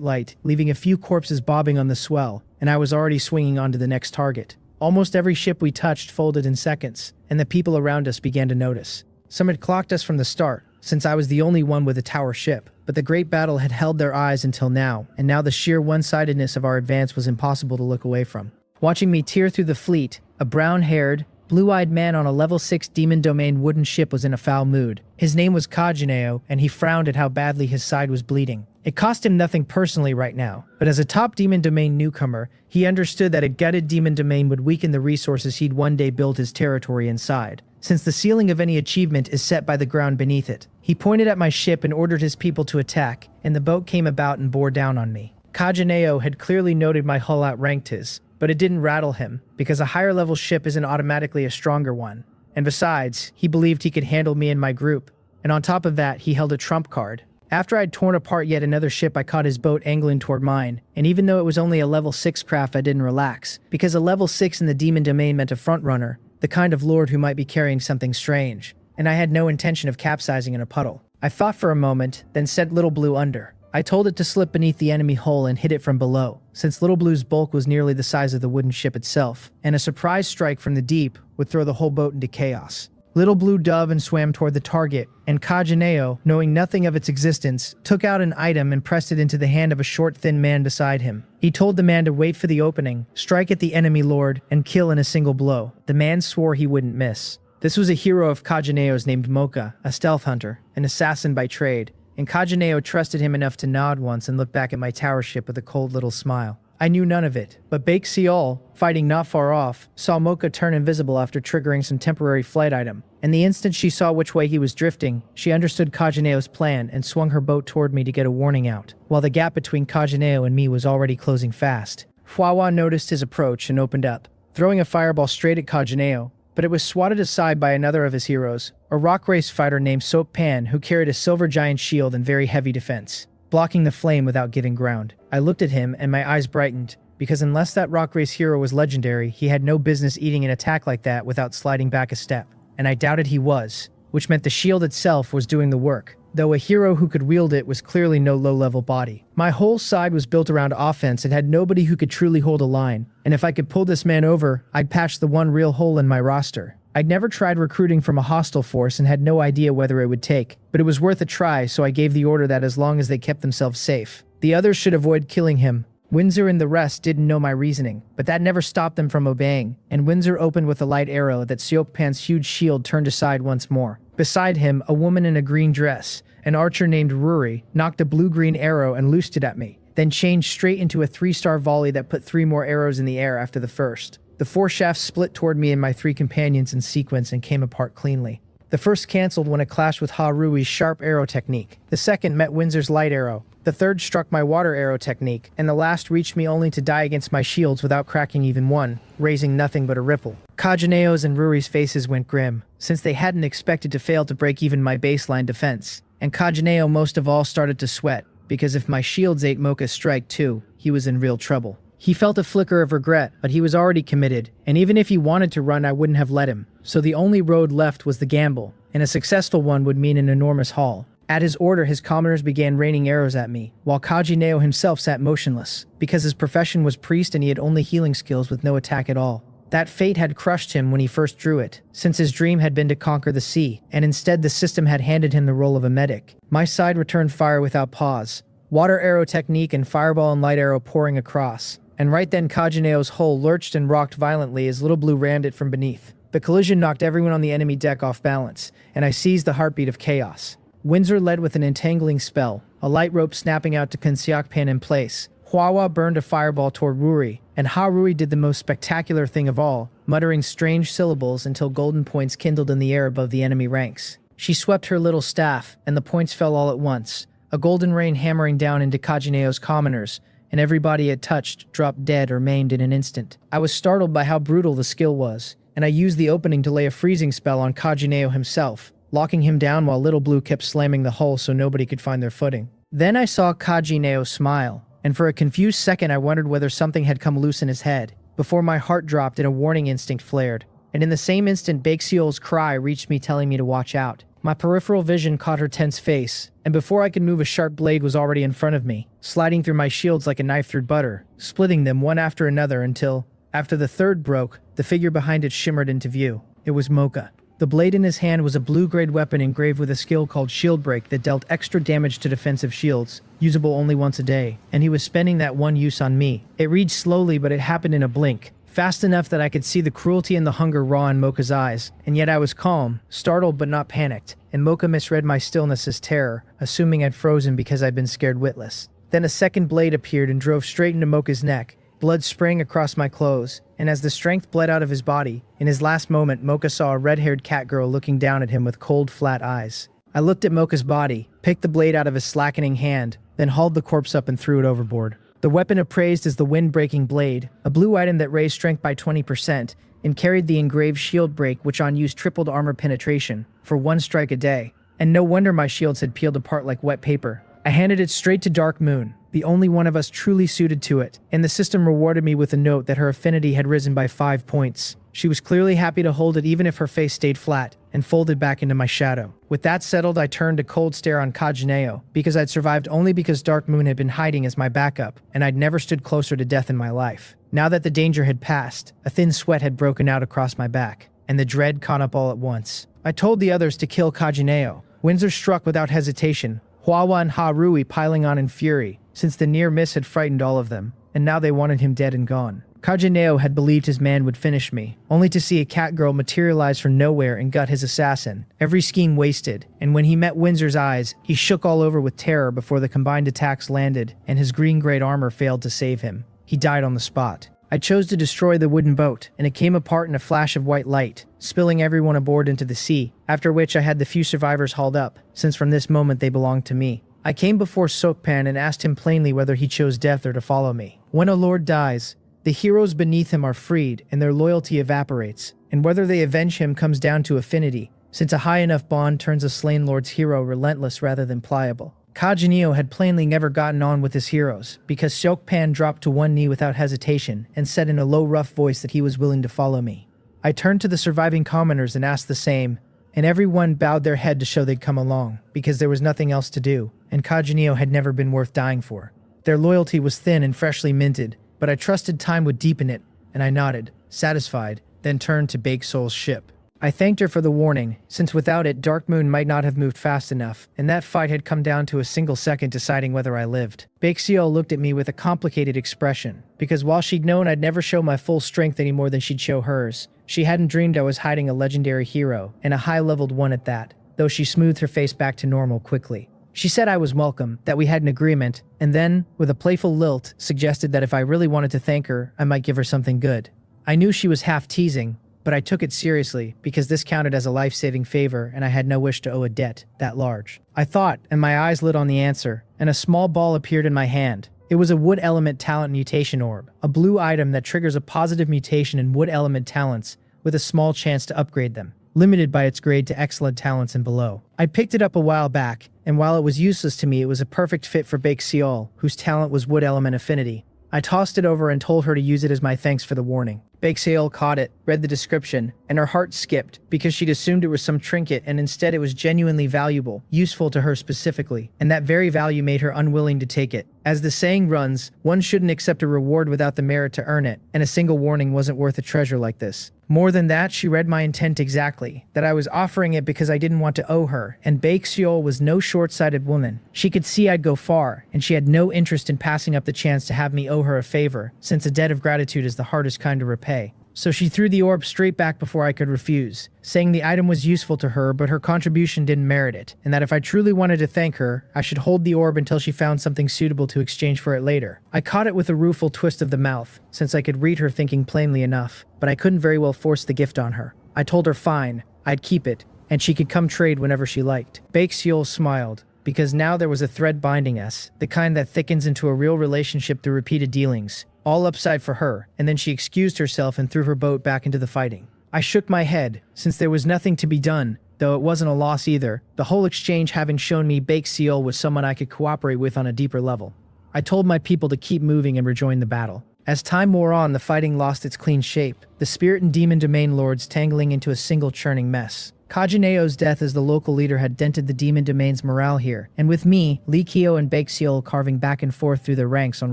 light, leaving a few corpses bobbing on the swell, and I was already swinging on to the next target. Almost every ship we touched folded in seconds, and the people around us began to notice. Some had clocked us from the start, since I was the only one with a tower ship, but the great battle had held their eyes until now, and now the sheer one-sidedness of our advance was impossible to look away from. Watching me tear through the fleet, a brown-haired, blue-eyed man on a level 6 Demon Domain wooden ship was in a foul mood. His name was Kajineo, and he frowned at how badly his side was bleeding. It cost him nothing personally right now, but as a top Demon Domain newcomer, he understood that a gutted Demon Domain would weaken the resources he'd one day build his territory inside, since the ceiling of any achievement is set by the ground beneath it. He pointed at my ship and ordered his people to attack, and the boat came about and bore down on me. Kajineo had clearly noted my hull outranked his, but it didn't rattle him, because a higher level ship isn't automatically a stronger one. And besides, he believed he could handle me and my group, and on top of that, he held a trump card. After I'd torn apart yet another ship, I caught his boat angling toward mine, and even though it was only a level 6 craft, I didn't relax, because a level 6 in the Demon Domain meant a frontrunner, the kind of lord who might be carrying something strange, and I had no intention of capsizing in a puddle. I thought for a moment, then sent Little Blue under. I told it to slip beneath the enemy hull and hit it from below, since Little Blue's bulk was nearly the size of the wooden ship itself, and a surprise strike from the deep would throw the whole boat into chaos. Little Blue dove and swam toward the target, and Kajineo, knowing nothing of its existence, took out an item and pressed it into the hand of a short, thin man beside him. He told the man to wait for the opening, strike at the enemy lord, and kill in a single blow. The man swore he wouldn't miss. This was a hero of Kajineo's named Mocha, a stealth hunter, an assassin by trade, and Kajineo trusted him enough to nod once and look back at my tower ship with a cold little smile. I knew none of it, but Baexiol, fighting not far off, saw Mocha turn invisible after triggering some temporary flight item, and the instant she saw which way he was drifting, she understood Kajineo's plan and swung her boat toward me to get a warning out, while the gap between Kajineo and me was already closing fast. Huawa noticed his approach and opened up, throwing a fireball straight at Kajineo, but it was swatted aside by another of his heroes, a rock race fighter named Pan who carried a silver giant shield and very heavy defense, blocking the flame without giving ground. I looked at him and my eyes brightened, because unless that rock race hero was legendary, he had no business eating an attack like that without sliding back a step. And I doubted he was, which meant the shield itself was doing the work, though a hero who could wield it was clearly no low-level body. My whole side was built around offense and had nobody who could truly hold a line, and if I could pull this man over, I'd patch the one real hole in my roster. I'd never tried recruiting from a hostile force and had no idea whether it would take, but it was worth a try, so I gave the order that as long as they kept themselves safe, the others should avoid killing him. Windsor and the rest didn't know my reasoning, but that never stopped them from obeying, and Windsor opened with a light arrow that Seokpan's huge shield turned aside once more. Beside him, a woman in a green dress, an archer named Ruri, knocked a blue-green arrow and loosed it at me, then changed straight into a 3-star volley that put 3 more arrows in the air after the first. The 4 shafts split toward me and my 3 companions in sequence and came apart cleanly. The first canceled when it clashed with Harui's sharp arrow technique. The second met Windsor's light arrow. The third struck my water arrow technique, and the last reached me only to die against my shields without cracking even one, raising nothing but a ripple. Kajineo's and Ruri's faces went grim, since they hadn't expected to fail to break even my baseline defense, and Kajineo most of all started to sweat, because if my shields ate Mocha's strike too, he was in real trouble. He felt a flicker of regret, but he was already committed, and even if he wanted to run I wouldn't have let him, so the only road left was the gamble, and a successful one would mean an enormous haul. At his order, his commoners began raining arrows at me, while Kajineo himself sat motionless, because his profession was priest and he had only healing skills with no attack at all. That fate had crushed him when he first drew it, since his dream had been to conquer the sea, and instead the system had handed him the role of a medic. My side returned fire without pause, water arrow technique and fireball and light arrow pouring across, and right then Kajineo's hull lurched and rocked violently as Little Blue rammed it from beneath. The collision knocked everyone on the enemy deck off balance, and I seized the heartbeat of chaos. Windsor led with an entangling spell, a light rope snapping out to pin Seokpan in place. Hwawa burned a fireball toward Ruri, and Harui did the most spectacular thing of all, muttering strange syllables until golden points kindled in the air above the enemy ranks. She swept her little staff, and the points fell all at once, a golden rain hammering down into Kajineo's commoners, and everybody it touched dropped dead or maimed in an instant. I was startled by how brutal the skill was, and I used the opening to lay a freezing spell on Kajineo himself, locking him down while Little Blue kept slamming the hull so nobody could find their footing. Then I saw Kajineo smile, and for a confused second I wondered whether something had come loose in his head, before my heart dropped and a warning instinct flared. And in the same instant Baexiol's cry reached me telling me to watch out. My peripheral vision caught her tense face, and before I could move a sharp blade was already in front of me, sliding through my shields like a knife through butter, splitting them one after another until, after the third broke, the figure behind it shimmered into view. It was Mocha. The blade in his hand was a blue-grade weapon engraved with a skill called Shield Break that dealt extra damage to defensive shields, usable only once a day, and he was spending that one use on me. It reached slowly, but it happened in a blink, fast enough that I could see the cruelty and the hunger raw in Mocha's eyes, and yet I was calm, startled but not panicked, and Mocha misread my stillness as terror, assuming I'd frozen because I'd been scared witless. Then a second blade appeared and drove straight into Mocha's neck. Blood sprang across my clothes, and as the strength bled out of his body, in his last moment Mocha saw a red-haired cat girl looking down at him with cold, flat eyes. I looked at Mocha's body, picked the blade out of his slackening hand, then hauled the corpse up and threw it overboard. The weapon appraised as the wind-breaking blade, a blue item that raised strength by 20%, and carried the engraved shield break which on use tripled armor penetration, for 1 strike a day. And no wonder my shields had peeled apart like wet paper. I handed it straight to Dark Moon, the only one of us truly suited to it, and the system rewarded me with a note that her affinity had risen by 5 points. She was clearly happy to hold it even if her face stayed flat, and folded back into my shadow. With that settled, I turned a cold stare on Kajineo, because I'd survived only because Dark Moon had been hiding as my backup, and I'd never stood closer to death in my life. Now that the danger had passed, a thin sweat had broken out across my back, and the dread caught up all at once. I told the others to kill Kajineo. Windsor struck without hesitation, Hwawa and Harui piling on in fury, since the near miss had frightened all of them, and now they wanted him dead and gone. Kajineo had believed his man would finish me, only to see a cat girl materialize from nowhere and gut his assassin. Every scheme wasted, and when he met Windsor's eyes, he shook all over with terror before the combined attacks landed, and his green-grade armor failed to save him. He died on the spot. I chose to destroy the wooden boat, and it came apart in a flash of white light, spilling everyone aboard into the sea, after which I had the few survivors hauled up, since from this moment they belonged to me. I came before Seokpan and asked him plainly whether he chose death or to follow me. When a lord dies, The heroes beneath him are freed, and their loyalty evaporates, and whether they avenge him comes down to affinity, since a high enough bond turns a slain lord's hero relentless rather than pliable. Kajinio had plainly never gotten on with his heroes, because Seokpan dropped to one knee without hesitation and said in a low, rough voice that he was willing to follow me. I turned to the surviving commoners and asked the same, and everyone bowed their head to show they'd come along, because there was nothing else to do, and Kajinio had never been worth dying for. Their loyalty was thin and freshly minted, but I trusted time would deepen it, and I nodded, satisfied, then turned to Bake Soul's ship. I thanked her for the warning, since without it, Dark Moon might not have moved fast enough, and that fight had come down to a single second deciding whether I lived. Bake Seol looked at me with a complicated expression, because while she'd known I'd never show my full strength any more than she'd show hers, she hadn't dreamed I was hiding a legendary hero, and a high-leveled one at that, though she smoothed her face back to normal quickly. She said I was welcome, that we had an agreement, and then, with a playful lilt, suggested that if I really wanted to thank her, I might give her something good. I knew she was half teasing, but I took it seriously because this counted as a life-saving favor and I had no wish to owe a debt that large. I thought, and my eyes lit on the answer, and a small ball appeared in my hand. It was a wood element talent mutation orb, a blue item that triggers a positive mutation in wood element talents with a small chance to upgrade them, limited by its grade to excellent talents and below. I picked it up a while back, and while it was useless to me, it was a perfect fit for Bake Seol, whose talent was wood element affinity. I tossed it over and told her to use it as my thanks for the warning. Bake Seol caught it, read the description, and her heart skipped because she'd assumed it was some trinket and instead it was genuinely valuable, useful to her specifically, and that very value made her unwilling to take it. As the saying runs, one shouldn't accept a reward without the merit to earn it, and a single warning wasn't worth a treasure like this. More than that, she read my intent exactly, that I was offering it because I didn't want to owe her, and Bake Seol was no short-sighted woman. She could see I'd go far, and she had no interest in passing up the chance to have me owe her a favor, since a debt of gratitude is the hardest kind to repay. So she threw the orb straight back before I could refuse, saying the item was useful to her but her contribution didn't merit it, and that if I truly wanted to thank her, I should hold the orb until she found something suitable to exchange for it later. I caught it with a rueful twist of the mouth, since I could read her thinking plainly enough, but I couldn't very well force the gift on her. I told her fine, I'd keep it, and she could come trade whenever she liked. Bake Seol smiled, because now there was a thread binding us, the kind that thickens into a real relationship through repeated dealings. All upside for her, and then she excused herself and threw her boat back into the fighting. I shook my head, since there was nothing to be done, though it wasn't a loss either, the whole exchange having shown me Bake Seol was someone I could cooperate with on a deeper level. I told my people to keep moving and rejoin the battle. As time wore on, the fighting lost its clean shape, the spirit and demon domain lords tangling into a single churning mess. Kajineo's death as the local leader had dented the demon domain's morale here, and with me, Lee Kyo and Bake Seol carving back and forth through their ranks on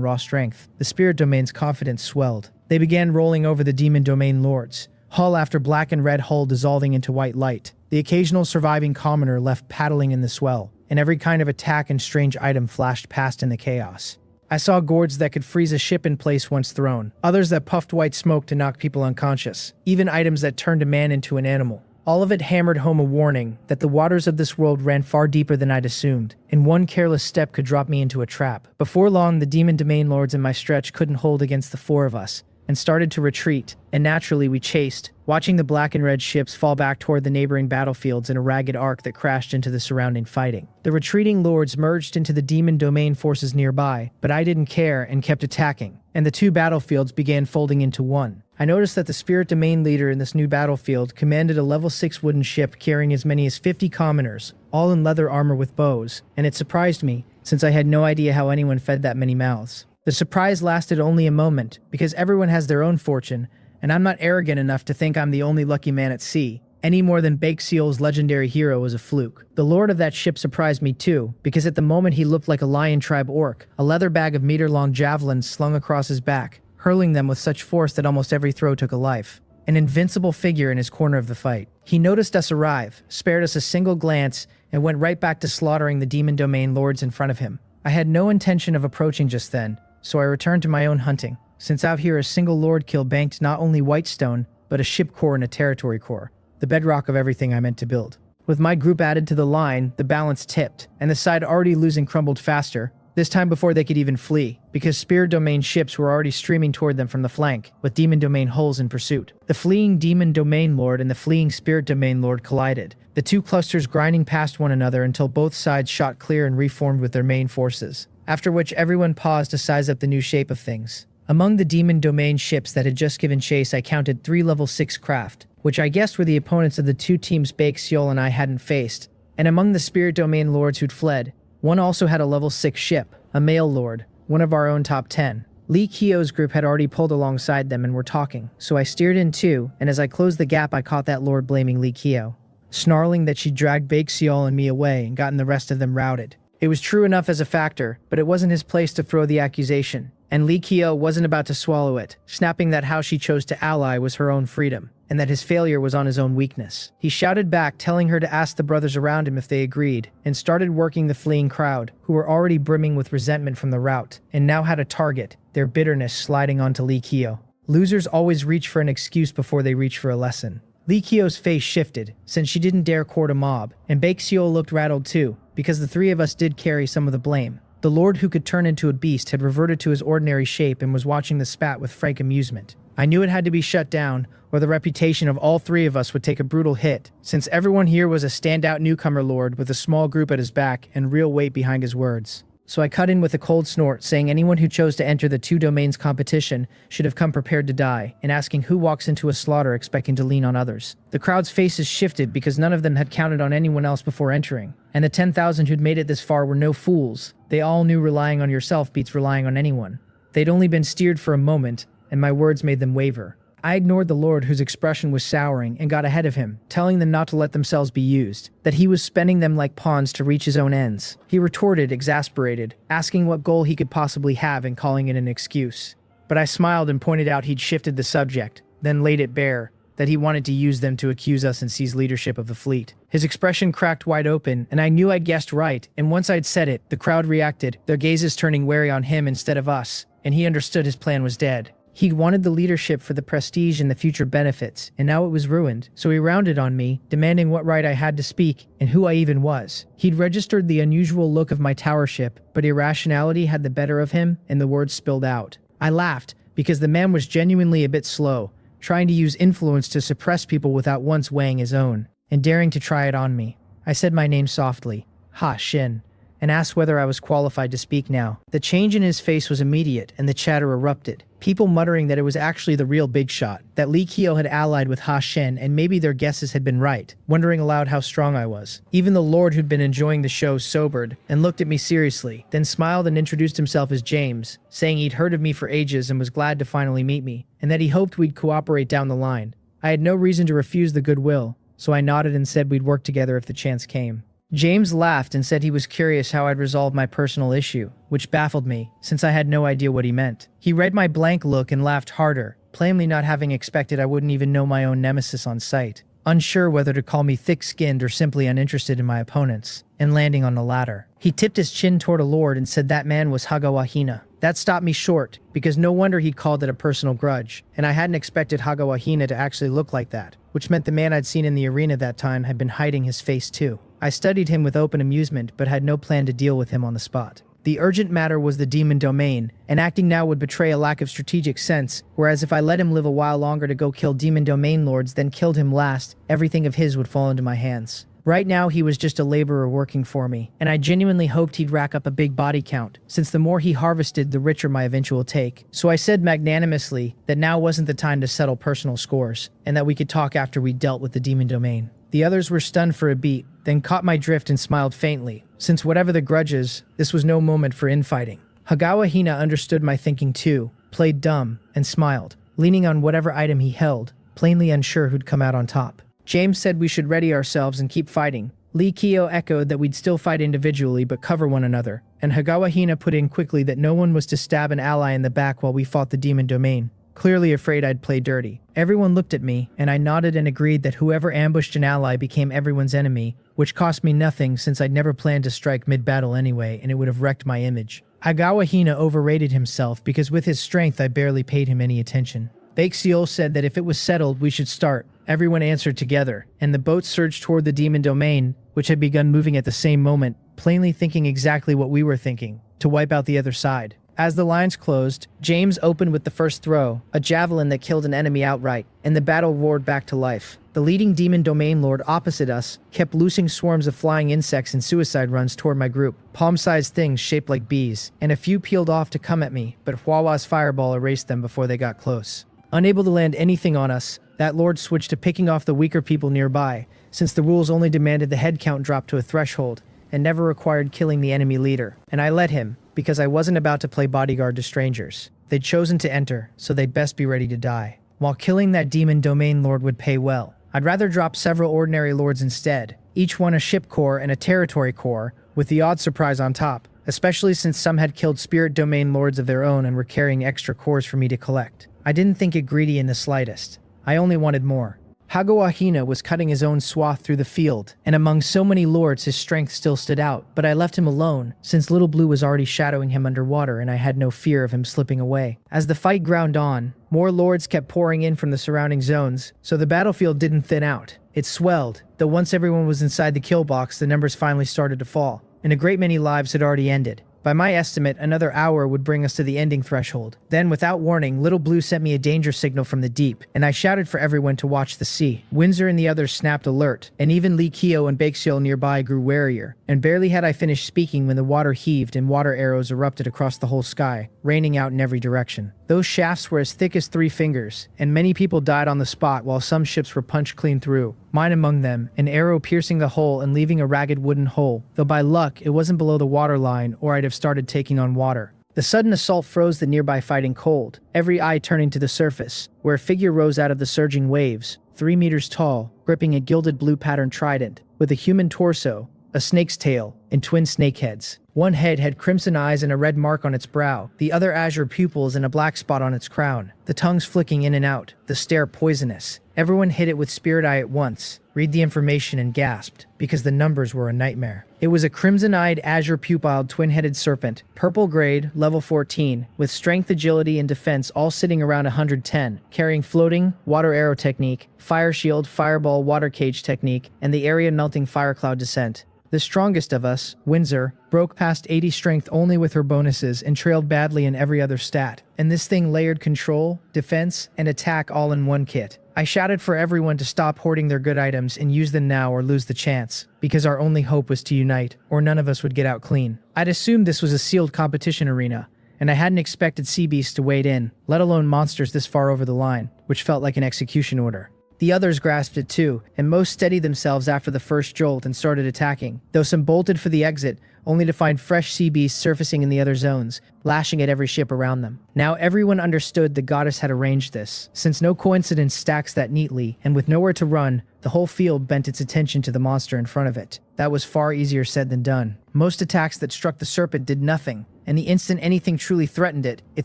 raw strength, the spirit domain's confidence swelled. They began rolling over the demon domain lords, hull after black and red hull dissolving into white light, the occasional surviving commoner left paddling in the swell, and every kind of attack and strange item flashed past in the chaos. I saw gourds that could freeze a ship in place once thrown, others that puffed white smoke to knock people unconscious, even items that turned a man into an animal. All of it hammered home a warning that the waters of this world ran far deeper than I'd assumed, and one careless step could drop me into a trap. Before long, the demon domain lords in my stretch couldn't hold against the four of us, and started to retreat, and naturally we chased, watching the black and red ships fall back toward the neighboring battlefields in a ragged arc that crashed into the surrounding fighting. The retreating lords merged into the demon domain forces nearby, but I didn't care and kept attacking, and the two battlefields began folding into one. I noticed that the spirit domain leader in this new battlefield commanded a level 6 wooden ship carrying as many as 50 commoners, all in leather armor with bows, and it surprised me, since I had no idea how anyone fed that many mouths. The surprise lasted only a moment, because everyone has their own fortune, and I'm not arrogant enough to think I'm the only lucky man at sea, any more than Bake Seol's legendary hero was a fluke. The lord of that ship surprised me too, because at the moment he looked like a lion tribe orc, a leather bag of meter-long javelins slung across his back, hurling them with such force that almost every throw took a life. An invincible figure in his corner of the fight. He noticed us arrive, spared us a single glance, and went right back to slaughtering the demon domain lords in front of him. I had no intention of approaching just then, so I returned to my own hunting, since out here a single lord kill banked not only whitestone, but a ship core and a territory core, the bedrock of everything I meant to build. With my group added to the line, the balance tipped, and the side already losing crumbled faster, this time before they could even flee, because spirit domain ships were already streaming toward them from the flank, with demon domain hulls in pursuit. The fleeing demon domain lord and the fleeing spirit domain lord collided, the two clusters grinding past one another until both sides shot clear and reformed with their main forces, after which everyone paused to size up the new shape of things. Among the demon domain ships that had just given chase, I counted 3 level 6 craft, which I guessed were the opponents of the 2 teams Baek Seol and I hadn't faced. And among the spirit domain lords who'd fled, one also had a level 6 ship, a male lord, one of our own top 10. Lee Kyo's group had already pulled alongside them and were talking, so I steered in too, and as I closed the gap I caught that lord blaming Lee Kyo, snarling that she dragged Baek Seol and me away and gotten the rest of them routed. It was true enough as a factor, but it wasn't his place to throw the accusation, and Lee Kyo wasn't about to swallow it, snapping that how she chose to ally was her own freedom, and that his failure was on his own weakness. He shouted back, telling her to ask the brothers around him if they agreed, and started working the fleeing crowd, who were already brimming with resentment from the rout, and now had a target, their bitterness sliding onto Lee Kyo. Losers always reach for an excuse before they reach for a lesson. Lee Kyo's face shifted, since she didn't dare court a mob, and Baek Seol looked rattled too, because the 3 of us did carry some of the blame. The lord who could turn into a beast had reverted to his ordinary shape and was watching the spat with frank amusement. I knew it had to be shut down, or the reputation of all 3 of us would take a brutal hit, since everyone here was a standout newcomer lord with a small group at his back and real weight behind his words. So I cut in with a cold snort, saying anyone who chose to enter the 2 domains competition should have come prepared to die, and asking who walks into a slaughter expecting to lean on others. The crowd's faces shifted because none of them had counted on anyone else before entering, and the 10,000 who'd made it this far were no fools. They all knew relying on yourself beats relying on anyone. They'd only been steered for a moment, and my words made them waver. I ignored the lord whose expression was souring and got ahead of him, telling them not to let themselves be used, that he was spending them like pawns to reach his own ends. He retorted, exasperated, asking what goal he could possibly have and calling it an excuse. But I smiled and pointed out he'd shifted the subject, then laid it bare, that he wanted to use them to accuse us and seize leadership of the fleet. His expression cracked wide open, and I knew I'd guessed right, and once I'd said it, the crowd reacted, their gazes turning wary on him instead of us, and he understood his plan was dead. He'd wanted the leadership for the prestige and the future benefits, and now it was ruined, so he rounded on me, demanding what right I had to speak and who I even was. He'd registered the unusual look of my tower ship, but irrationality had the better of him, and the words spilled out. I laughed, because the man was genuinely a bit slow, trying to use influence to suppress people without once weighing his own, and daring to try it on me. I said my name softly, Ha Shin, and asked whether I was qualified to speak now. The change in his face was immediate, and the chatter erupted. People muttering that it was actually the real big shot, that Lee Kyo had allied with Ha Shen, and maybe their guesses had been right, wondering aloud how strong I was. Even the lord who'd been enjoying the show sobered, and looked at me seriously, then smiled and introduced himself as James, saying he'd heard of me for ages and was glad to finally meet me, and that he hoped we'd cooperate down the line. I had no reason to refuse the goodwill, so I nodded and said we'd work together if the chance came. James laughed and said he was curious how I'd resolve my personal issue, which baffled me, since I had no idea what he meant. He read my blank look and laughed harder, plainly not having expected I wouldn't even know my own nemesis on sight, unsure whether to call me thick-skinned or simply uninterested in my opponents, and landing on the latter. He tipped his chin toward a lord and said that man was Hagawa Hina. That stopped me short, because no wonder he'd called it a personal grudge, and I hadn't expected Hagawa Hina to actually look like that, which meant the man I'd seen in the arena that time had been hiding his face too. I studied him with open amusement, but had no plan to deal with him on the spot. The urgent matter was the demon domain, and acting now would betray a lack of strategic sense, whereas if I let him live a while longer to go kill demon domain lords, then killed him last, everything of his would fall into my hands. Right now he was just a laborer working for me, and I genuinely hoped he'd rack up a big body count, since the more he harvested, the richer my eventual take. So I said magnanimously that now wasn't the time to settle personal scores, and that we could talk after we dealt with the demon domain. The others were stunned for a beat, then caught my drift and smiled faintly, since whatever the grudges, this was no moment for infighting. Hagawa Hina understood my thinking too, played dumb, and smiled, leaning on whatever item he held, plainly unsure who'd come out on top. James said we should ready ourselves and keep fighting. Lee Kyo echoed that we'd still fight individually but cover one another, and Hagawa Hina put in quickly that no one was to stab an ally in the back while we fought the demon domain, clearly afraid I'd play dirty. Everyone looked at me, and I nodded and agreed that whoever ambushed an ally became everyone's enemy, which cost me nothing since I'd never planned to strike mid-battle anyway, and it would have wrecked my image. Hagawa Hina overrated himself because with his strength I barely paid him any attention. Baek Seol said that if it was settled, we should start. Everyone answered together, and the boat surged toward the demon domain, which had begun moving at the same moment, plainly thinking exactly what we were thinking, to wipe out the other side. As the lines closed, James opened with the first throw, a javelin that killed an enemy outright, and the battle roared back to life. The leading demon domain lord opposite us kept loosing swarms of flying insects and suicide runs toward my group, palm-sized things shaped like bees, and a few peeled off to come at me, but Huahua's fireball erased them before they got close. Unable to land anything on us, that lord switched to picking off the weaker people nearby, since the rules only demanded the head count drop to a threshold, and never required killing the enemy leader. And I let him, because I wasn't about to play bodyguard to strangers. They'd chosen to enter, so they'd best be ready to die. While killing that demon domain lord would pay well, I'd rather drop several ordinary lords instead, each one a ship core and a territory core, with the odd surprise on top, especially since some had killed spirit domain lords of their own and were carrying extra cores for me to collect. I didn't think it greedy in the slightest. I only wanted more. Hagawahina was cutting his own swath through the field, and among so many lords his strength still stood out, but I left him alone, since Little Blue was already shadowing him underwater and I had no fear of him slipping away. As the fight ground on, more lords kept pouring in from the surrounding zones, so the battlefield didn't thin out. It swelled, though once everyone was inside the kill box, the numbers finally started to fall, and a great many lives had already ended. By my estimate, another hour would bring us to the ending threshold. Then, without warning, Little Blue sent me a danger signal from the deep, and I shouted for everyone to watch the sea. Windsor and the others snapped alert, and even Li Kyo and Bakeseol nearby grew warier. And barely had I finished speaking when the water heaved and water arrows erupted across the whole sky, raining out in every direction. Those shafts were as thick as 3 fingers, and many people died on the spot while some ships were punched clean through. Mine among them, an arrow piercing the hull and leaving a ragged wooden hole, though by luck it wasn't below the water line or I'd have started taking on water. The sudden assault froze the nearby fighting cold, every eye turning to the surface, where a figure rose out of the surging waves, 3 meters tall, gripping a gilded blue patterned trident, with a human torso, a snake's tail, and twin snake heads. One head had crimson eyes and a red mark on its brow, the other azure pupils and a black spot on its crown, the tongues flicking in and out, the stare poisonous. Everyone hit it with Spirit Eye at once, read the information and gasped, because the numbers were a nightmare. It was a crimson-eyed, azure-pupiled, twin-headed serpent, purple grade, level 14, with strength, agility, and defense all sitting around 110, carrying floating, water arrow technique, fire shield, fireball, water cage technique, and the area-melting fire cloud descent. The strongest of us, Windsor, broke past 80 strength only with her bonuses and trailed badly in every other stat. And this thing layered control, defense, and attack all in one kit. I shouted for everyone to stop hoarding their good items and use them now or lose the chance, because our only hope was to unite, or none of us would get out clean. I'd assumed this was a sealed competition arena, and I hadn't expected sea beasts to wade in, let alone monsters this far over the line, which felt like an execution order. The others grasped it too, and most steadied themselves after the first jolt and started attacking, though some bolted for the exit, only to find fresh sea beasts surfacing in the other zones, lashing at every ship around them. Now everyone understood the goddess had arranged this, since no coincidence stacks that neatly, and with nowhere to run, the whole field bent its attention to the monster in front of it. That was far easier said than done. Most attacks that struck the serpent did nothing, and the instant anything truly threatened it, it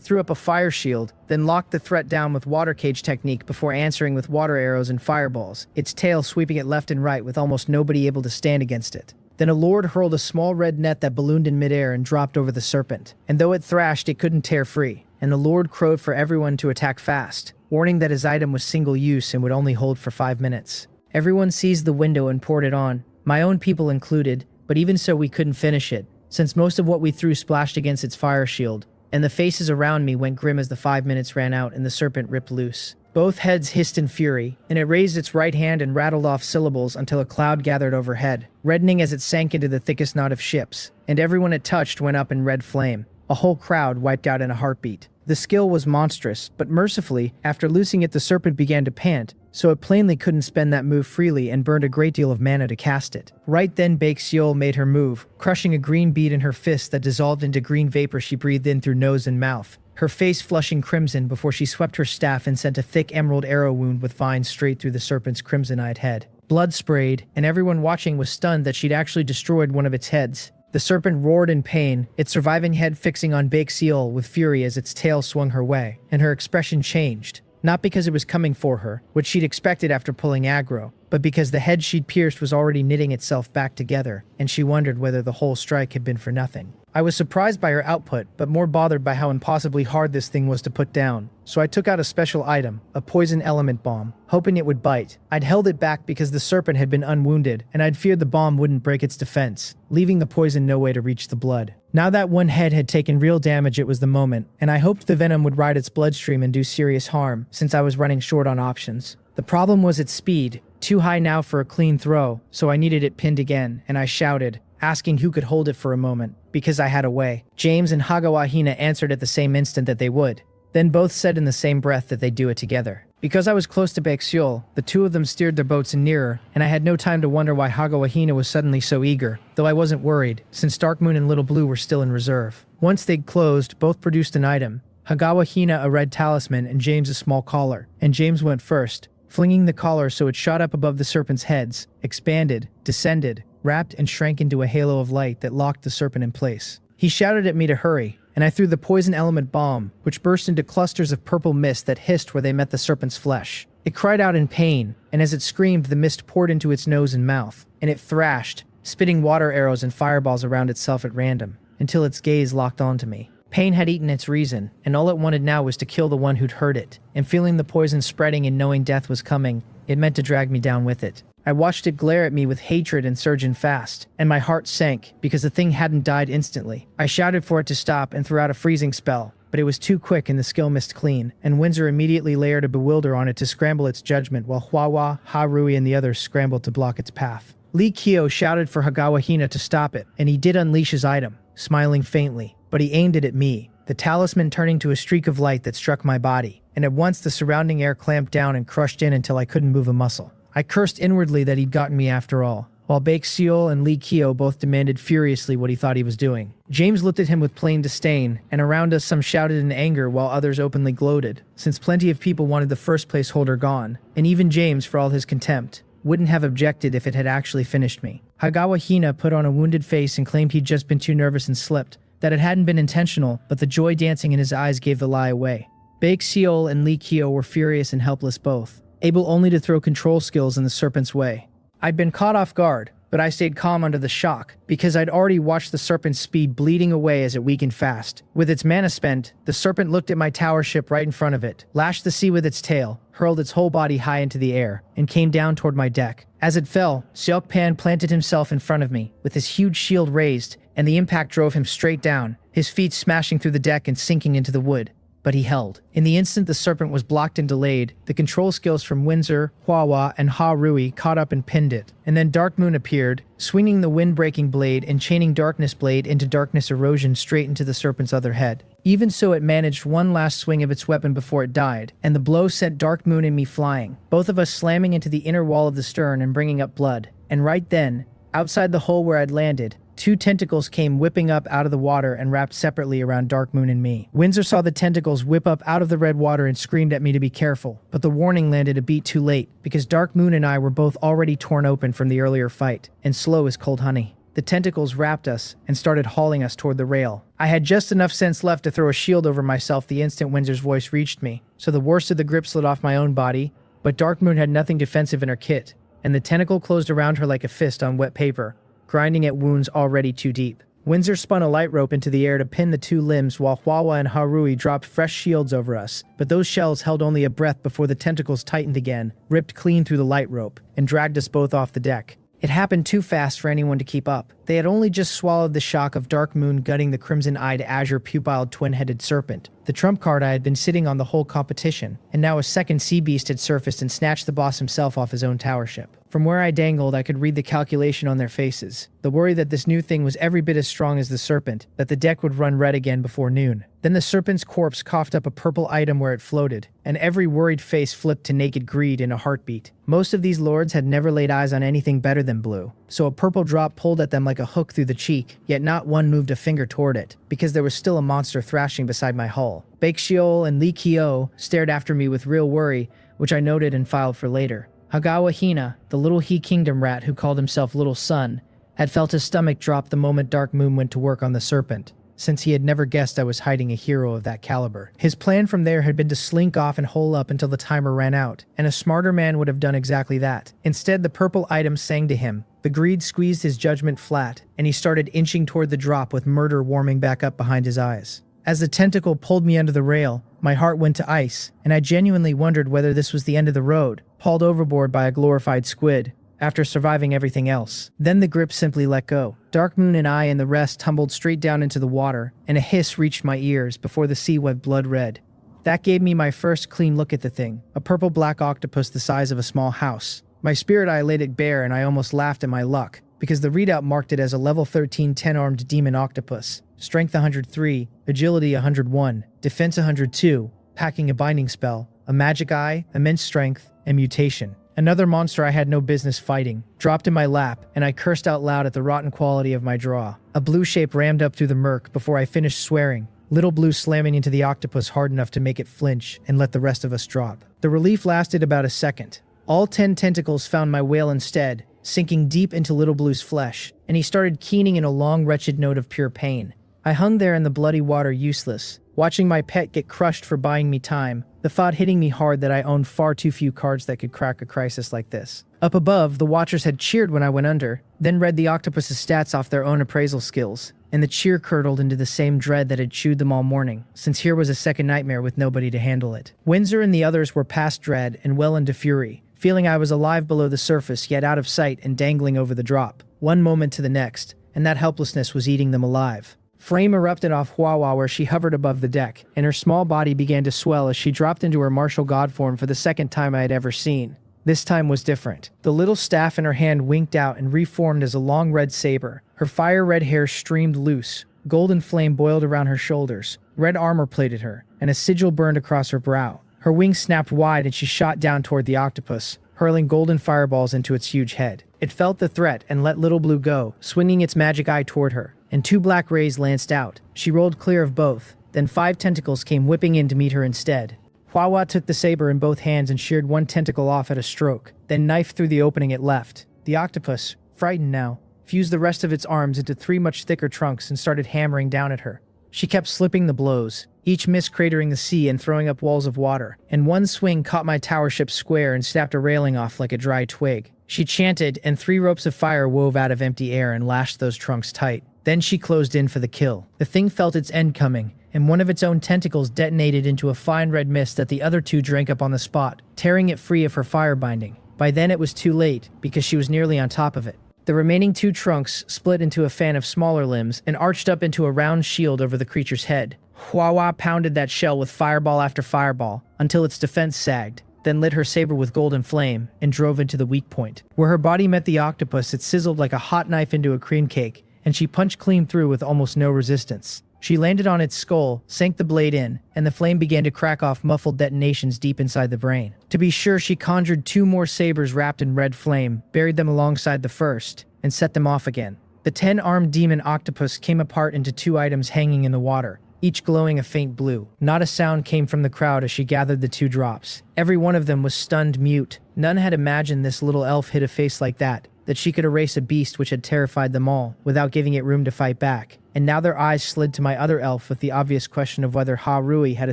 threw up a fire shield, then locked the threat down with water cage technique before answering with water arrows and fireballs, its tail sweeping it left and right with almost nobody able to stand against it. Then a lord hurled a small red net that ballooned in midair and dropped over the serpent, and though it thrashed, it couldn't tear free, and the lord crowed for everyone to attack fast, warning that his item was single use and would only hold for 5 minutes. Everyone seized the window and poured it on, my own people included, but even so we couldn't finish it, since most of what we threw splashed against its fire shield, and the faces around me went grim as the 5 minutes ran out and the serpent ripped loose. Both heads hissed in fury, and it raised its right hand and rattled off syllables until a cloud gathered overhead, reddening as it sank into the thickest knot of ships, and everyone it touched went up in red flame. A whole crowd wiped out in a heartbeat. The skill was monstrous, but mercifully, after loosing it the serpent began to pant, so it plainly couldn't spend that move freely and burned a great deal of mana to cast it. Right then Bakeseol made her move, crushing a green bead in her fist that dissolved into green vapor she breathed in through nose and mouth, her face flushing crimson before she swept her staff and sent a thick emerald arrow wound with vines straight through the serpent's crimson-eyed head. Blood sprayed, and everyone watching was stunned that she'd actually destroyed one of its heads. The serpent roared in pain, its surviving head fixing on Bakeseol with fury as its tail swung her way, and her expression changed. Not because it was coming for her, which she'd expected after pulling aggro, but because the head she'd pierced was already knitting itself back together, and she wondered whether the whole strike had been for nothing. I was surprised by her output, but more bothered by how impossibly hard this thing was to put down. So I took out a special item, a poison element bomb, hoping it would bite. I'd held it back because the serpent had been unwounded, and I'd feared the bomb wouldn't break its defense, leaving the poison no way to reach the blood. Now that one head had taken real damage, it was the moment, and I hoped the venom would ride its bloodstream and do serious harm, since I was running short on options. The problem was its speed, too high now for a clean throw, so I needed it pinned again, and I shouted, asking who could hold it for a moment, because I had a way. James and Hagawahina answered at the same instant that they would. Then both said in the same breath that they'd do it together. Because I was close to Baekseol, the two of them steered their boats in nearer, and I had no time to wonder why Hagawahina was suddenly so eager, though I wasn't worried, since Dark Moon and Little Blue were still in reserve. Once they'd closed, both produced an item. Hagawahina a red talisman and James a small collar, and James went first, flinging the collar so it shot up above the serpents' heads, expanded, descended, wrapped and shrank into a halo of light that locked the serpent in place. He shouted at me to hurry, and I threw the poison element bomb, which burst into clusters of purple mist that hissed where they met the serpent's flesh. It cried out in pain, and as it screamed, the mist poured into its nose and mouth, and it thrashed, spitting water arrows and fireballs around itself at random, until its gaze locked onto me. Pain had eaten its reason, and all it wanted now was to kill the one who'd hurt it, and feeling the poison spreading and knowing death was coming, it meant to drag me down with it. I watched it glare at me with hatred and surge in fast, and my heart sank because the thing hadn't died instantly. I shouted for it to stop and threw out a freezing spell, but it was too quick and the skill missed clean, and Windsor immediately layered a bewilder on it to scramble its judgment while Hwawa, Harui, and the others scrambled to block its path. Lee Kyo shouted for Hagawahina to stop it, and he did unleash his item, smiling faintly, but he aimed it at me, the talisman turning to a streak of light that struck my body, and at once the surrounding air clamped down and crushed in until I couldn't move a muscle. I cursed inwardly that he'd gotten me after all, while Baekseol and Lee Kyo both demanded furiously what he thought he was doing. James looked at him with plain disdain, and around us some shouted in anger while others openly gloated, since plenty of people wanted the first place holder gone, and even James, for all his contempt, wouldn't have objected if it had actually finished me. Hagawahina put on a wounded face and claimed he'd just been too nervous and slipped, that it hadn't been intentional, but the joy dancing in his eyes gave the lie away. Baekseol and Lee Kyo were furious and helpless both, able only to throw control skills in the serpent's way. I'd been caught off guard, but I stayed calm under the shock, because I'd already watched the serpent's speed bleeding away as it weakened fast. With its mana spent, the serpent looked at my tower ship right in front of it, lashed the sea with its tail, hurled its whole body high into the air, and came down toward my deck. As it fell, Seokpan planted himself in front of me, with his huge shield raised, and the impact drove him straight down, his feet smashing through the deck and sinking into the wood. But he held. In the instant the serpent was blocked and delayed, the control skills from Windsor, Hwawa, and Harui caught up and pinned it, and then Dark Moon appeared, swinging the wind-breaking blade and chaining Darkness Blade into Darkness Erosion straight into the serpent's other head. Even so, it managed one last swing of its weapon before it died, and the blow sent Dark Moon and me flying, both of us slamming into the inner wall of the stern and bringing up blood. And right then, outside the hole where I'd landed, two tentacles came whipping up out of the water and wrapped separately around Dark Moon and me. Windsor saw the tentacles whip up out of the red water and screamed at me to be careful, but the warning landed a beat too late, because Dark Moon and I were both already torn open from the earlier fight, and slow as cold honey. The tentacles wrapped us and started hauling us toward the rail. I had just enough sense left to throw a shield over myself the instant Windsor's voice reached me, so the worst of the grip slid off my own body, but Dark Moon had nothing defensive in her kit, and the tentacle closed around her like a fist on wet paper, grinding at wounds already too deep. Windsor spun a light rope into the air to pin the two limbs while Hwawa and Harui dropped fresh shields over us, but those shells held only a breath before the tentacles tightened again, ripped clean through the light rope, and dragged us both off the deck. It happened too fast for anyone to keep up. They had only just swallowed the shock of Dark Moon gutting the crimson-eyed azure pupiled twin-headed serpent, the trump card I had been sitting on the whole competition, and now a second sea beast had surfaced and snatched the boss himself off his own tower ship. From where I dangled, I could read the calculation on their faces, the worry that this new thing was every bit as strong as the serpent, that the deck would run red again before noon. Then the serpent's corpse coughed up a purple item where it floated, and every worried face flipped to naked greed in a heartbeat. Most of these lords had never laid eyes on anything better than blue, so a purple drop pulled at them like a hook through the cheek, yet not one moved a finger toward it, because there was still a monster thrashing beside my hull. Baekseol and Lee Kyo stared after me with real worry, which I noted and filed for later. Hagawahina, the little He Kingdom rat who called himself Little Sun, had felt his stomach drop the moment Dark Moon went to work on the serpent, since he had never guessed I was hiding a hero of that caliber. His plan from there had been to slink off and hole up until the timer ran out, and a smarter man would have done exactly that. Instead, the purple item sang to him. The greed squeezed his judgment flat, and he started inching toward the drop with murder warming back up behind his eyes. As the tentacle pulled me under the rail, my heart went to ice, and I genuinely wondered whether this was the end of the road, hauled overboard by a glorified squid, after surviving everything else. Then the grip simply let go. Dark Moon and I and the rest tumbled straight down into the water, and a hiss reached my ears before the sea went blood red. That gave me my first clean look at the thing, a purple-black octopus the size of a small house. My spirit eye laid it bare and I almost laughed at my luck, because the readout marked it as a level 13 10-armed demon octopus. Strength 103, agility 101, defense 102, packing a binding spell, a magic eye, immense strength, and mutation. Another monster I had no business fighting, dropped in my lap, and I cursed out loud at the rotten quality of my draw. A blue shape rammed up through the murk before I finished swearing, Little Blue slamming into the octopus hard enough to make it flinch and let the rest of us drop. The relief lasted about a second. All 10 tentacles found my whale instead, sinking deep into Little Blue's flesh, and he started keening in a long, wretched note of pure pain. I hung there in the bloody water useless, watching my pet get crushed for buying me time, the thought hitting me hard that I owned far too few cards that could crack a crisis like this. Up above, the watchers had cheered when I went under, then read the octopus's stats off their own appraisal skills, and the cheer curdled into the same dread that had chewed them all morning, since here was a second nightmare with nobody to handle it. Windsor and the others were past dread and well into fury, feeling I was alive below the surface yet out of sight and dangling over the drop, one moment to the next, and that helplessness was eating them alive. Flame erupted off Hua where she hovered above the deck, and her small body began to swell as she dropped into her martial god form for the second time I had ever seen. This time was different. The little staff in her hand winked out and reformed as a long red saber. Her fire-red hair streamed loose, golden flame boiled around her shoulders, red armor plated her, and a sigil burned across her brow. Her wings snapped wide and she shot down toward the octopus, hurling golden fireballs into its huge head. It felt the threat and let Little Blue go, swinging its magic eye toward her, and 2 black rays lanced out. She rolled clear of both, then 5 tentacles came whipping in to meet her instead. Hua took the saber in both hands and sheared 1 tentacle off at a stroke, then knifed through the opening it left. The octopus, frightened now, fused the rest of its arms into 3 much thicker trunks and started hammering down at her. She kept slipping the blows, each miss cratering the sea and throwing up walls of water, and one swing caught my tower ship square and snapped a railing off like a dry twig. She chanted, and 3 ropes of fire wove out of empty air and lashed those trunks tight. Then she closed in for the kill. The thing felt its end coming, and one of its own tentacles detonated into a fine red mist that the other 2 drank up on the spot, tearing it free of her fire binding. By then it was too late, because she was nearly on top of it. The remaining 2 trunks split into a fan of smaller limbs and arched up into a round shield over the creature's head. Hua pounded that shell with fireball after fireball until its defense sagged, then lit her saber with golden flame and drove into the weak point. Where her body met the octopus, it sizzled like a hot knife into a cream cake, and she punched clean through with almost no resistance. She landed on its skull, sank the blade in, and the flame began to crack off muffled detonations deep inside the brain. To be sure, she conjured 2 more sabers wrapped in red flame, buried them alongside the first, and set them off again. The 10-armed demon octopus came apart into 2 items hanging in the water, each glowing a faint blue. Not a sound came from the crowd as she gathered the 2 drops. Every one of them was stunned mute. None had imagined this little elf hit a face like that she could erase a beast which had terrified them all, without giving it room to fight back. And now their eyes slid to my other elf with the obvious question of whether Ha Rui had a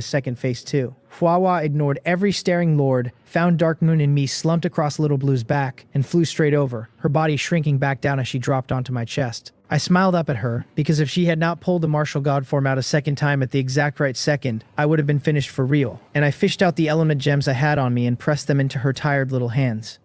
second face too. Hua ignored every staring lord, found Dark Moon and me slumped across Little Blue's back, and flew straight over, her body shrinking back down as she dropped onto my chest. I smiled up at her, because if she had not pulled the martial god form out a second time at the exact right second, I would have been finished for real. And I fished out the element gems I had on me and pressed them into her tired little hands.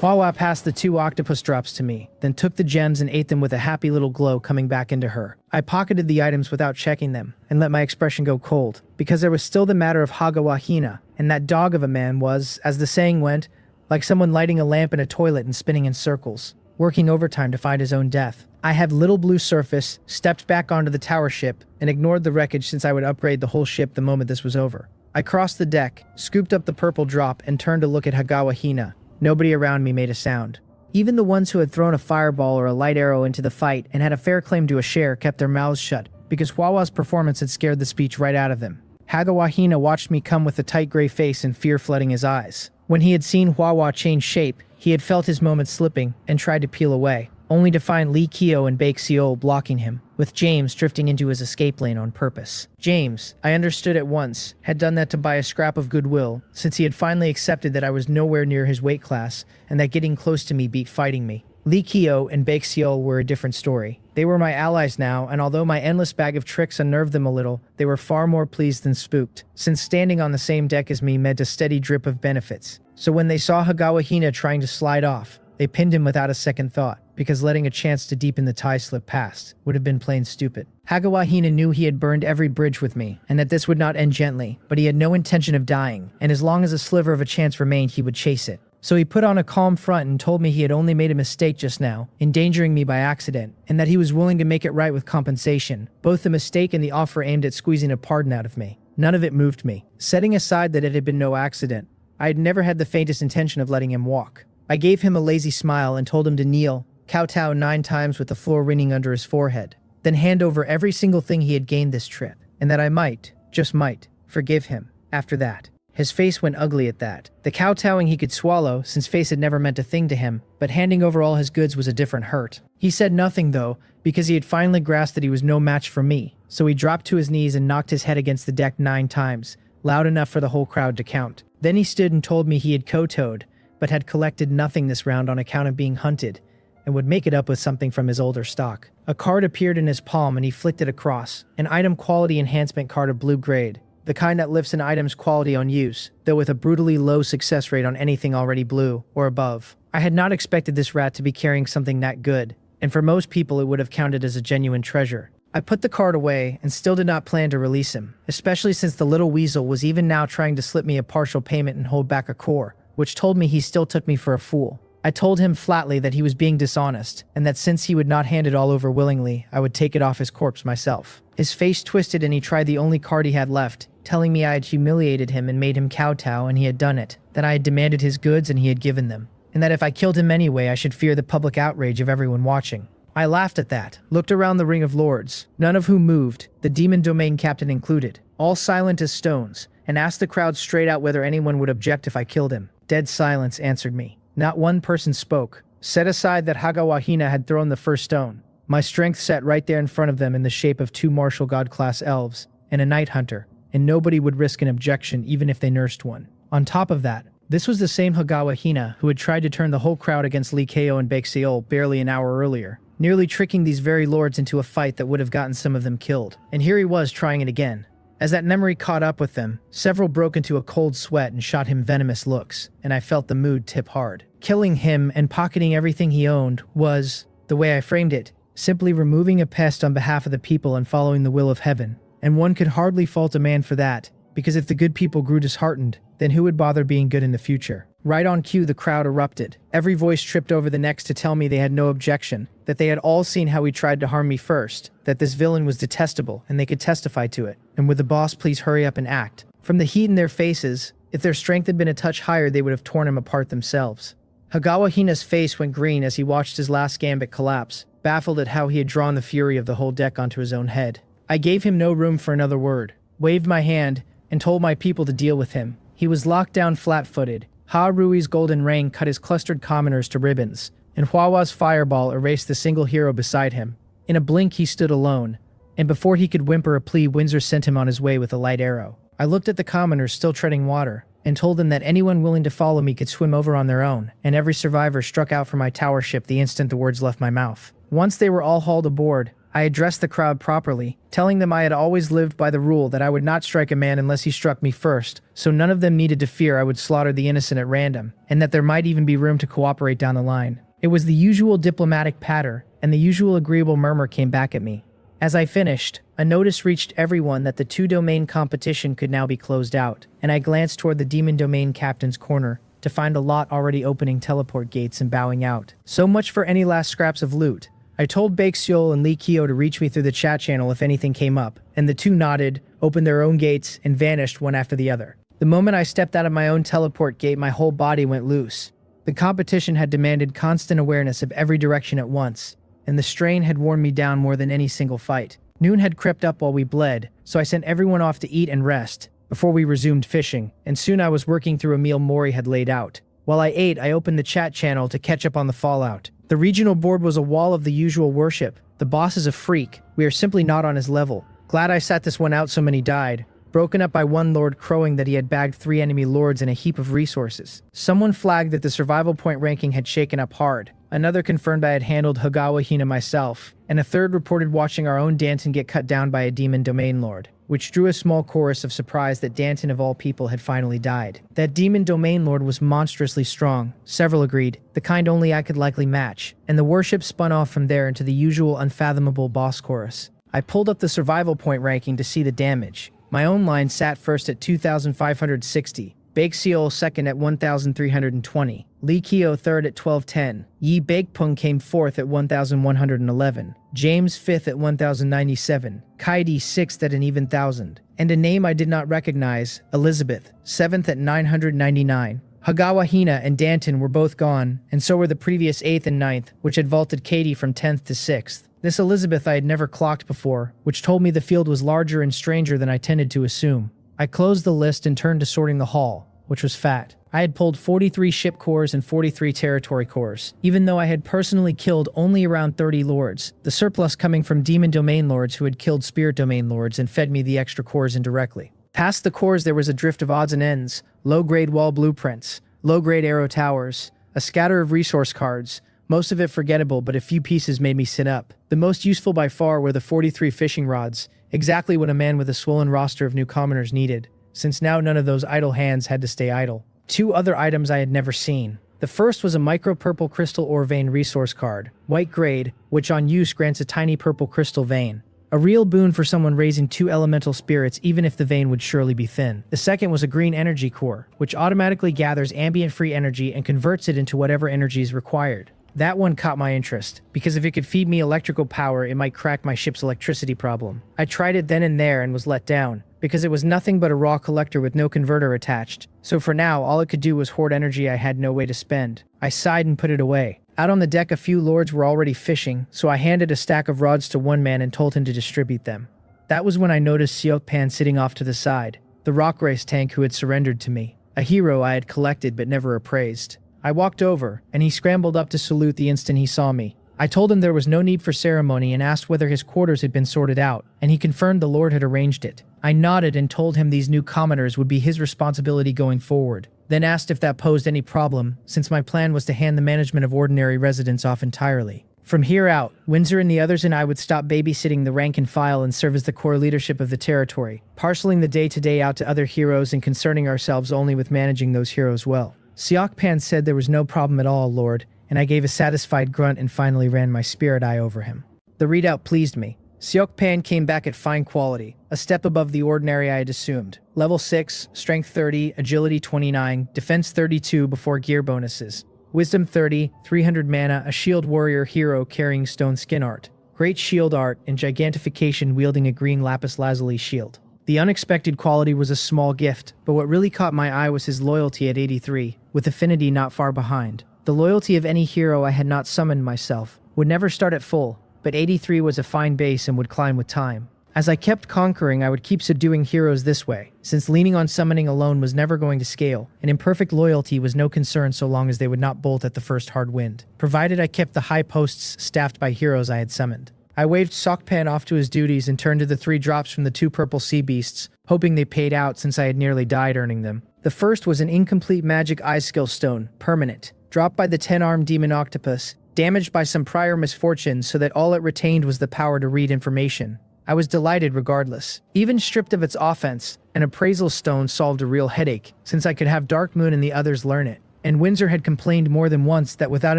Hua passed the 2 octopus drops to me, then took the gems and ate them with a happy little glow coming back into her. I pocketed the items without checking them, and let my expression go cold, because there was still the matter of Hagawahina, and that dog of a man was, as the saying went, like someone lighting a lamp in a toilet and spinning in circles, working overtime to find his own death. I had Little Blue surface, stepped back onto the tower ship, and ignored the wreckage since I would upgrade the whole ship the moment this was over. I crossed the deck, scooped up the purple drop, and turned to look at Hagawahina. Nobody around me made a sound. Even the ones who had thrown a fireball or a light arrow into the fight and had a fair claim to a share kept their mouths shut, because Hua's performance had scared the speech right out of them. Hagawahina watched me come with a tight gray face and fear flooding his eyes. When he had seen Hua change shape, he had felt his moment slipping and tried to peel away, only to find Li Kyo and Baek Seol blocking him, with James drifting into his escape lane on purpose. James, I understood at once, had done that to buy a scrap of goodwill, since he had finally accepted that I was nowhere near his weight class, and that getting close to me beat fighting me. Li Kyo and Baek Seol were a different story. They were my allies now, and although my endless bag of tricks unnerved them a little, they were far more pleased than spooked, since standing on the same deck as me meant a steady drip of benefits. So when they saw Hagawa Hina trying to slide off, they pinned him without a second thought, because letting a chance to deepen the tie slip past would have been plain stupid. Hagawa Hina knew he had burned every bridge with me, and that this would not end gently, but he had no intention of dying, and as long as a sliver of a chance remained, he would chase it. So he put on a calm front and told me he had only made a mistake just now, endangering me by accident, and that he was willing to make it right with compensation, both the mistake and the offer aimed at squeezing a pardon out of me. None of it moved me. Setting aside that it had been no accident, I had never had the faintest intention of letting him walk. I gave him a lazy smile and told him to kneel, kowtow 9 times with the floor ringing under his forehead, then hand over every single thing he had gained this trip, and that I might, just might, forgive him after that. His face went ugly at that. The kowtowing he could swallow, since face had never meant a thing to him, but handing over all his goods was a different hurt. He said nothing though, because he had finally grasped that he was no match for me, so he dropped to his knees and knocked his head against the deck 9 times, loud enough for the whole crowd to count. Then he stood and told me he had kowtowed, but had collected nothing this round on account of being hunted, and would make it up with something from his older stock. A card appeared in his palm and he flicked it across, an item quality enhancement card of blue grade, the kind that lifts an item's quality on use, though with a brutally low success rate on anything already blue or above. I had not expected this rat to be carrying something that good, and for most people it would have counted as a genuine treasure. I put the card away and still did not plan to release him, especially since the little weasel was even now trying to slip me a partial payment and hold back a core, which told me he still took me for a fool. I told him flatly that he was being dishonest, and that since he would not hand it all over willingly, I would take it off his corpse myself. His face twisted and he tried the only card he had left, telling me I had humiliated him and made him kowtow, and he had done it, that I had demanded his goods and he had given them, and that if I killed him anyway I should fear the public outrage of everyone watching. I laughed at that, looked around the ring of lords, none of whom moved, the demon domain captain included, all silent as stones, and asked the crowd straight out whether anyone would object if I killed him. Dead silence answered me. Not one person spoke. Set aside that Hagawa Hina had thrown the first stone. My strength sat right there in front of them in the shape of 2 martial god-class elves and a night hunter, and nobody would risk an objection even if they nursed one. On top of that, this was the same Hagawa Hina who had tried to turn the whole crowd against Lee Kao and Baekseol barely an hour earlier, nearly tricking these very lords into a fight that would have gotten some of them killed. And here he was trying it again. As that memory caught up with them, several broke into a cold sweat and shot him venomous looks, and I felt the mood tip hard. Killing him and pocketing everything he owned was, the way I framed it, simply removing a pest on behalf of the people and following the will of heaven. And one could hardly fault a man for that, because if the good people grew disheartened, then who would bother being good in the future? Right on cue, the crowd erupted. Every voice tripped over the next to tell me they had no objection, that they had all seen how he tried to harm me first, that this villain was detestable, and they could testify to it. And would the boss please hurry up and act? From the heat in their faces, if their strength had been a touch higher, they would have torn him apart themselves. Hagawa Hina's face went green as he watched his last gambit collapse, baffled at how he had drawn the fury of the whole deck onto his own head. I gave him no room for another word, waved my hand, and told my people to deal with him. He was locked down flat-footed. Ha Rui's golden rain cut his clustered commoners to ribbons, and Huawa's fireball erased the single hero beside him. In a blink he stood alone, and before he could whimper a plea, Windsor sent him on his way with a light arrow. I looked at the commoners still treading water, and told them that anyone willing to follow me could swim over on their own, and every survivor struck out for my tower ship the instant the words left my mouth. Once they were all hauled aboard, I addressed the crowd properly, telling them I had always lived by the rule that I would not strike a man unless he struck me first, so none of them needed to fear I would slaughter the innocent at random, and that there might even be room to cooperate down the line. It was the usual diplomatic patter, and the usual agreeable murmur came back at me. As I finished, a notice reached everyone that the 2-domain competition could now be closed out, and I glanced toward the demon domain captain's corner to find a lot already opening teleport gates and bowing out. So much for any last scraps of loot. I told Baekseol and Lee Kao to reach me through the chat channel if anything came up, and the two nodded, opened their own gates, and vanished one after the other. The moment I stepped out of my own teleport gate, my whole body went loose. The competition had demanded constant awareness of every direction at once, and the strain had worn me down more than any single fight. Noon had crept up while we bled, so I sent everyone off to eat and rest before we resumed fishing, and soon I was working through a meal Mori had laid out. While I ate, I opened the chat channel to catch up on the fallout. The regional board was a wall of the usual worship. The boss is a freak. We are simply not on his level. Glad I sat this one out so many died. broken up by one lord crowing that he had bagged 3 enemy lords and a heap of resources. Someone flagged that the survival point ranking had shaken up hard. Another confirmed I had handled Hagawa Hina myself, and a third reported watching our own Danton get cut down by a demon domain lord, which drew a small chorus of surprise that Danton of all people had finally died. That demon domain lord was monstrously strong, several agreed, the kind only I could likely match, and the worship spun off from there into the usual unfathomable boss chorus. I pulled up the survival point ranking to see the damage. My own line sat first at 2,560, Baekseol second at 1,320, Lee Kyo third at 1210, Yi Baekpung came fourth at 1,111, James fifth at 1,097, Kaidi sixth at an even 1,000, and a name I did not recognize, Elizabeth, seventh at 999. Hagawa Hina and Danton were both gone, and so were the previous 8th and 9th, which had vaulted Katie from 10th to 6th. This Elizabeth I had never clocked before, which told me the field was larger and stranger than I tended to assume. I closed the list and turned to sorting the haul, which was fat. I had pulled 43 ship cores and 43 territory cores, even though I had personally killed only around 30 lords, the surplus coming from demon domain lords who had killed spirit domain lords and fed me the extra cores indirectly. Past the cores there was a drift of odds and ends, low-grade wall blueprints, low-grade arrow towers, a scatter of resource cards, most of it forgettable but a few pieces made me sit up. The most useful by far were the 43 fishing rods, exactly what a man with a swollen roster of new commoners needed, since now none of those idle hands had to stay idle. 2 other items I had never seen. The first was a micro-purple crystal ore vein resource card, white grade, which on use grants a tiny purple crystal vein. A real boon for someone raising 2 elemental spirits even if the vein would surely be thin. The second was a green energy core, which automatically gathers ambient free energy and converts it into whatever energy is required. That one caught my interest, because if it could feed me electrical power, it might crack my ship's electricity problem. I tried it then and there and was let down, because it was nothing but a raw collector with no converter attached. So for now, all it could do was hoard energy I had no way to spend. I sighed and put it away. Out on the deck, a few lords were already fishing, so I handed a stack of rods to one man and told him to distribute them. That was when I noticed Seokpan sitting off to the side, the rock race tank who had surrendered to me, a hero I had collected but never appraised. I walked over, and he scrambled up to salute the instant he saw me. I told him there was no need for ceremony and asked whether his quarters had been sorted out, and he confirmed the Lord had arranged it. I nodded and told him these new commoners would be his responsibility going forward, then asked if that posed any problem, since my plan was to hand the management of ordinary residents off entirely. From here out, Windsor and the others and I would stop babysitting the rank and file and serve as the core leadership of the territory, parceling the day-to-day out to other heroes and concerning ourselves only with managing those heroes well. Seokpan said there was no problem at all, Lord, and I gave a satisfied grunt and finally ran my spirit eye over him. The readout pleased me. Seokpan came back at fine quality, a step above the ordinary I had assumed. Level 6, Strength 30, Agility 29, Defense 32 before gear bonuses. Wisdom 30, 300 mana, a shield warrior hero carrying stone skin art. Great shield art, and gigantification wielding a green lapis lazuli shield. The unexpected quality was a small gift, but what really caught my eye was his loyalty at 83, with affinity not far behind. The loyalty of any hero I had not summoned myself would never start at full, but 83 was a fine base and would climb with time. As I kept conquering, I would keep subduing heroes this way, since leaning on summoning alone was never going to scale, and imperfect loyalty was no concern so long as they would not bolt at the first hard wind, provided I kept the high posts staffed by heroes I had summoned. I waved Seokpan off to his duties and turned to the 3 drops from the 2 purple sea beasts, hoping they paid out since I had nearly died earning them. The first was an incomplete magic eye skill stone, permanent, dropped by the 10-armed demon octopus, damaged by some prior misfortunes so that all it retained was the power to read information. I was delighted regardless. Even stripped of its offense, an appraisal stone solved a real headache, since I could have Dark Moon and the others learn it. And Windsor had complained more than once that without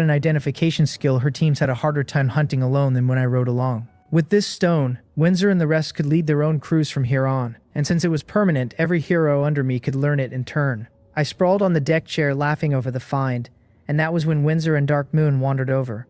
an identification skill her teams had a harder time hunting alone than when I rode along. With this stone, Windsor and the rest could lead their own crews from here on, and since it was permanent, every hero under me could learn it in turn. I sprawled on the deck chair laughing over the find, and that was when Windsor and Dark Moon wandered over,